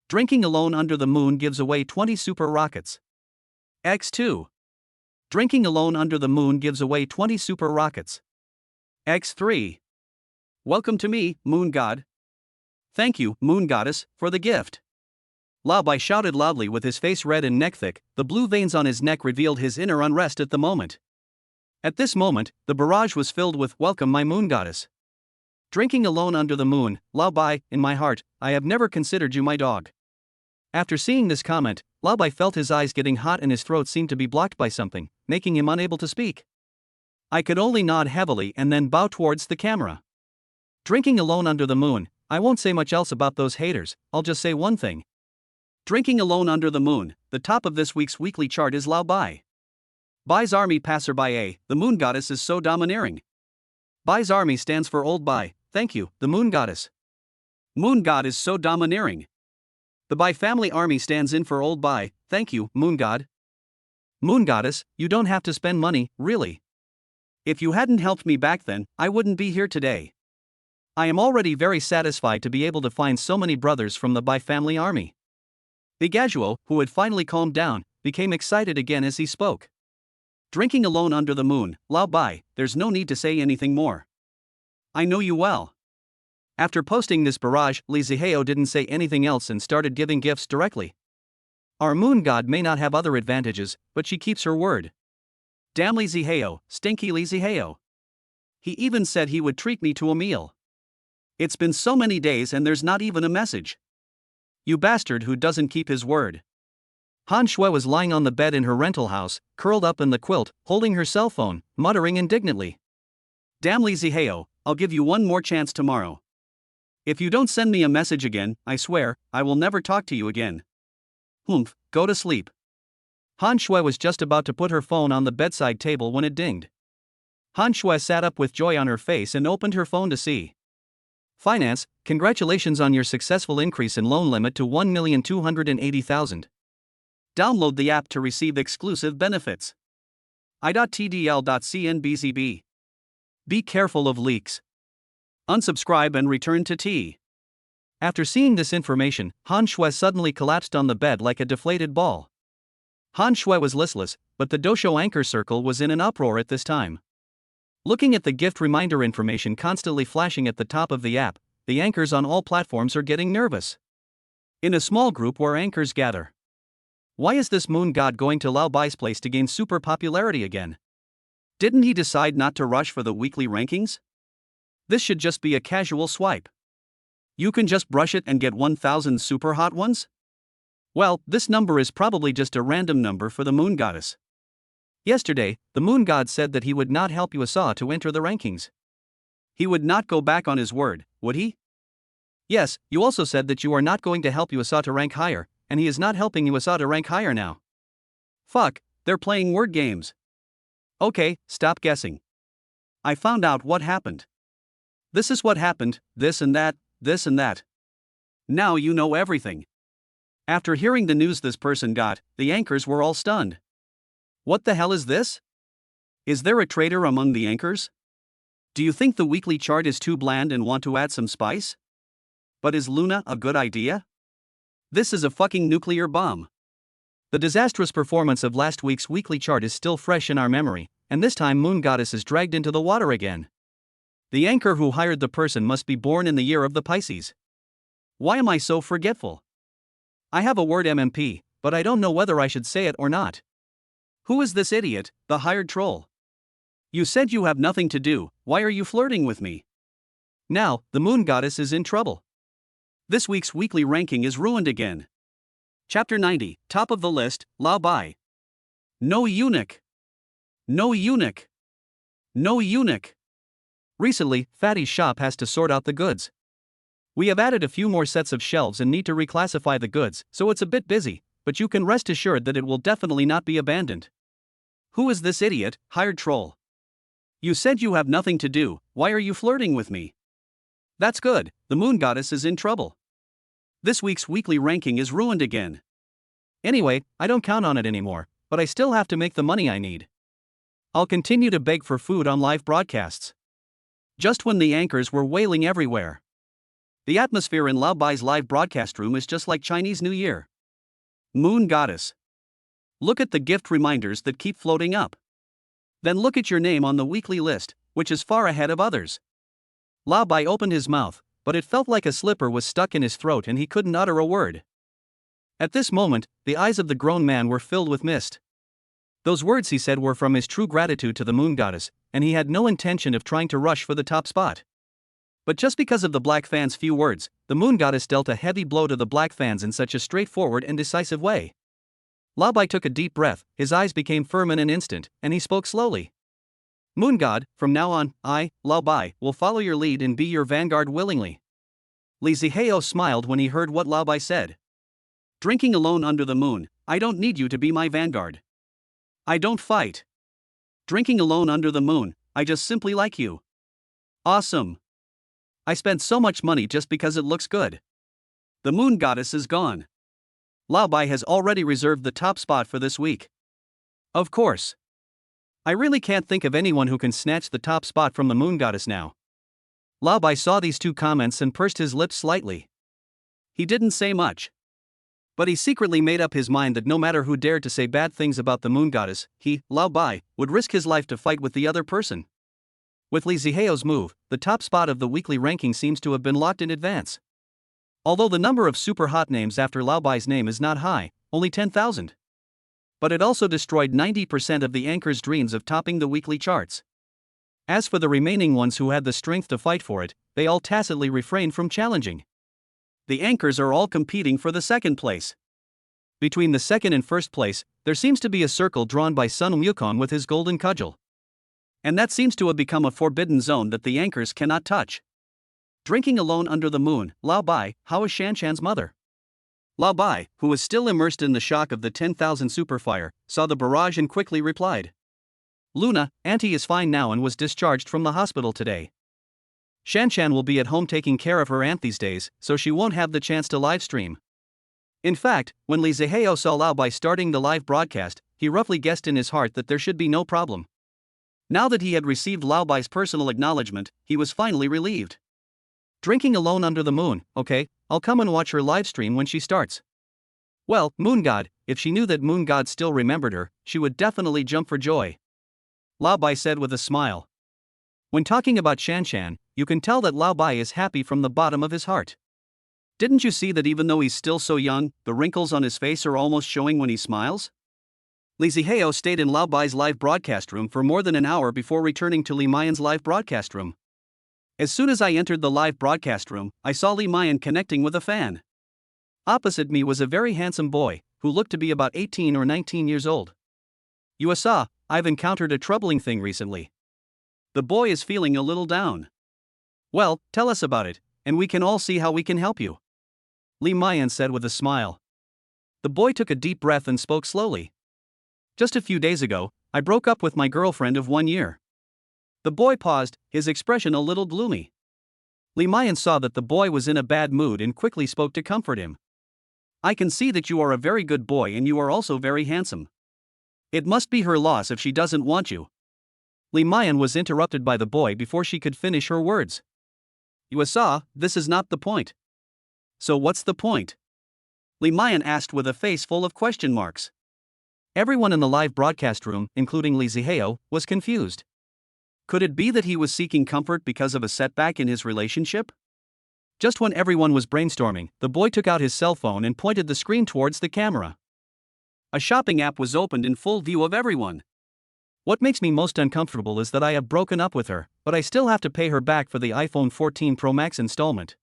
Drinking alone under the moon gives away 20 super rockets. X2. Drinking alone under the moon gives away 20 super rockets. X3. Welcome to me, moon god. Thank you, moon goddess, for the gift. Lao Bai shouted loudly with his face red and neck thick. The blue veins on his neck revealed his inner unrest at the moment. At this moment, the barrage was filled with "Welcome my moon goddess." Drinking alone under the moon, Lao Bai, in my heart, I have never considered you my dog. After seeing this comment, Lao Bai felt his eyes getting hot and his throat seemed to be blocked by something, making him unable to speak. I could only nod heavily and then bow towards the camera. Drinking alone under the moon, I won't say much else about those haters, I'll just say one thing. Drinking alone under the moon, the top of this week's weekly chart is Lao Bai. Bai's army passerby A, the moon goddess is so domineering. Bai's army stands for Old Bai, thank you, the moon goddess. Moon god is so domineering. The Bai family army stands in for Old Bai, thank you, moon god. Moon goddess, you don't have to spend money, really. If you hadn't helped me back then, I wouldn't be here today. I am already very satisfied to be able to find so many brothers from the Bai family army. Bigajuo, who had finally calmed down, became excited again as he spoke. Drinking alone under the moon, Lao Bai, there's no need to say anything more. I know you well. After posting this barrage, Li Zihao didn't say anything else and started giving gifts directly. Our moon god may not have other advantages, but she keeps her word. Damn Li Zihao, stinky Li Zihao. He even said he would treat me to a meal. It's been so many days and there's not even a message. You bastard who doesn't keep his word. Han Shui was lying on the bed in her rental house, curled up in the quilt, holding her cell phone, muttering indignantly. Damn Li Zihao, I'll give you one more chance tomorrow. If you don't send me a message again, I swear, I will never talk to you again. Humph, go to sleep. Han Shui was just about to put her phone on the bedside table when it dinged. Han Shui sat up with joy on her face and opened her phone to see. Finance, congratulations on your successful increase in loan limit to 1,280,000. Download the app to receive exclusive benefits. i.tdl.cnbzb. Be careful of leaks. Unsubscribe and return to T. After seeing this information, Han Shui suddenly collapsed on the bed like a deflated ball. Han Shui was listless, but the Dosho anchor circle was in an uproar at this time. Looking at the gift reminder information constantly flashing at the top of the app, the anchors on all platforms are getting nervous. In a small group where anchors gather. Why is this moon god going to Lao Bai's place to gain super popularity again? Didn't he decide not to rush for the weekly rankings? This should just be a casual swipe. You can just brush it and get 1,000 super hot ones? Well, this number is probably just a random number for the moon goddess. Yesterday, the moon god said that he would not help USA to enter the rankings. He would not go back on his word, would he? Yes, you also said that you are not going to help USA to rank higher, and he is not helping USA to rank higher now. Fuck, they're playing word games. Okay, stop guessing. I found out what happened. This is what happened, this and that, this and that. Now you know everything. After hearing the news this person got, the anchors were all stunned. What the hell is this? Is there a traitor among the anchors? Do you think the weekly chart is too bland and want to add some spice? But is Luna a good idea? This is a fucking nuclear bomb. The disastrous performance of last week's weekly chart is still fresh in our memory, and this time Moon Goddess is dragged into the water again. The anchor who hired the person must be born in the year of the Pisces. Why am I so forgetful? I have a word MMP, but I don't know whether I should say it or not. Who is this idiot, the hired troll? You said you have nothing to do, why are you flirting with me? Now, the Moon Goddess is in trouble. This week's weekly ranking is ruined again. Chapter 90, top of the list, Lao Bai. No eunuch. No eunuch. No eunuch. Recently, Fatty's shop has to sort out the goods. We have added a few more sets of shelves and need to reclassify the goods, so it's a bit busy, but you can rest assured that it will definitely not be abandoned. Who is this idiot, hired troll? You said you have nothing to do, why are you flirting with me? That's good, the Moon Goddess is in trouble. This week's weekly ranking is ruined again. Anyway, I don't count on it anymore, but I still have to make the money I need. I'll continue to beg for food on live broadcasts. Just when the anchors were wailing everywhere. The atmosphere in Lao Bai's live broadcast room is just like Chinese New Year. Moon Goddess. Look at the gift reminders that keep floating up. Then look at your name on the weekly list, which is far ahead of others. Lao Bai opened his mouth, but it felt like a slipper was stuck in his throat and he couldn't utter a word. At this moment, the eyes of the grown man were filled with mist. Those words he said were from his true gratitude to the Moon Goddess, and he had no intention of trying to rush for the top spot. But just because of the Black Fan's few words, the Moon Goddess dealt a heavy blow to the Black Fans in such a straightforward and decisive way. Lao Bai took a deep breath, his eyes became firm in an instant, and he spoke slowly. Moon God, from now on, I, Lao Bai, will follow your lead and be your vanguard willingly. Li Zihao smiled when he heard what Lao Bai said. Drinking alone under the moon, I don't need you to be my vanguard. I don't fight. Drinking alone under the moon, I just simply like you. Awesome. I spent so much money just because it looks good. The Moon Goddess is gone. Lao Bai has already reserved the top spot for this week. Of course. I really can't think of anyone who can snatch the top spot from the Moon Goddess now. Lao Bai saw these two comments and pursed his lips slightly. He didn't say much. But he secretly made up his mind that no matter who dared to say bad things about the Moon Goddess, he, Lao Bai, would risk his life to fight with the other person. With Li Zihao's move, the top spot of the weekly ranking seems to have been locked in advance. Although the number of super hot names after Lao Bai's name is not high, only 10,000. But it also destroyed 90% of the anchor's dreams of topping the weekly charts. As for the remaining ones who had the strength to fight for it, they all tacitly refrained from challenging. The anchors are all competing for the second place. Between the second and first place, there seems to be a circle drawn by Sun Wukong with his golden cudgel. And that seems to have become a forbidden zone that the anchors cannot touch. Drinking alone under the moon, Lao Bai, how is Shanshan's mother? Lao Bai, who was still immersed in the shock of the 10,000 superfire, saw the barrage and quickly replied. Luna, Auntie is fine now and was discharged from the hospital today. Shanshan will be at home taking care of her aunt these days, so she won't have the chance to livestream. In fact, when Li Zihao saw Lao Bai starting the live broadcast, he roughly guessed in his heart that there should be no problem. Now that he had received Lao Bai's personal acknowledgement, he was finally relieved. Drinking alone under the moon, okay, I'll come and watch her livestream when she starts. Well, Moon God, if she knew that Moon God still remembered her, she would definitely jump for joy. Lao Bai said with a smile. When talking about Shanshan, you can tell that Lao Bai is happy from the bottom of his heart. Didn't you see that even though he's still so young, the wrinkles on his face are almost showing when he smiles? Li Zihao stayed in Lao Bai's live broadcast room for more than an hour before returning to Li Mayan's live broadcast room. As soon as I entered the live broadcast room, I saw Li Mayan connecting with a fan. Opposite me was a very handsome boy, who looked to be about 18 or 19 years old. USA, I've encountered a troubling thing recently. The boy is feeling a little down. Well, tell us about it, and we can all see how we can help you. Li Mayan said with a smile. The boy took a deep breath and spoke slowly. Just a few days ago, I broke up with my girlfriend of 1 year. The boy paused, his expression a little gloomy. Li Mayan saw that the boy was in a bad mood and quickly spoke to comfort him. I can see that you are a very good boy and you are also very handsome. It must be her loss if she doesn't want you. Li Mayan was interrupted by the boy before she could finish her words. USA, this is not the point. So what's the point? Li Mayan asked with a face full of question marks. Everyone in the live broadcast room, including Lee Ziheo, was confused. Could it be that he was seeking comfort because of a setback in his relationship? Just when everyone was brainstorming, the boy took out his cell phone and pointed the screen towards the camera. A shopping app was opened in full view of everyone. What makes me most uncomfortable is that I have broken up with her, but I still have to pay her back for the iPhone 14 Pro Max installment.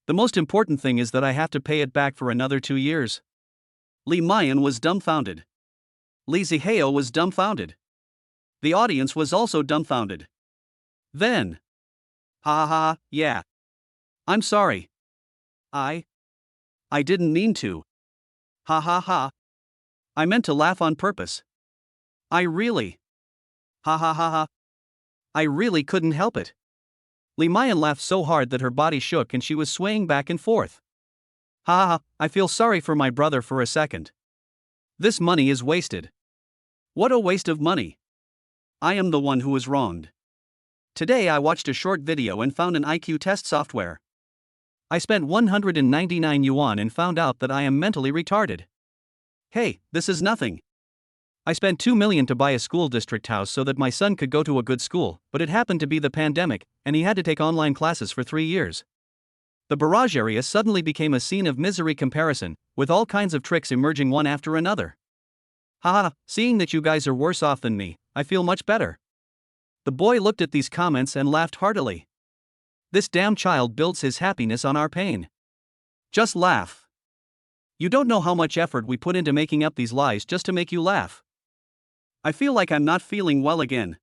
The most important thing is that I have to pay it back for another 2 years. Lee Mayan was dumbfounded. Lee Ziheo was dumbfounded. The audience was also dumbfounded. Then, ha ha ha, yeah. I'm sorry. I didn't mean to. Ha ha ha. I meant to laugh on purpose. I really. Ha ha ha ha. I really couldn't help it. Lee Mayan laughed so hard that her body shook and she was swaying back and forth. Ha ha ha, I feel sorry for my brother for a second. This money is wasted. What a waste of money. I am the one who was wronged. Today I watched a short video and found an IQ test software. I spent 199 yuan and found out that I am mentally retarded. Hey, this is nothing. I spent 2 million to buy a school district house so that my son could go to a good school, but it happened to be the pandemic, and he had to take online classes for 3 years. The barrage area suddenly became a scene of misery comparison, with all kinds of tricks emerging one after another. Haha, seeing that you guys are worse off than me, I feel much better. The boy looked at these comments and laughed heartily. This damn child builds his happiness on our pain. Just laugh. You don't know how much effort we put into making up these lies just to make you laugh. I feel like I'm not feeling well again.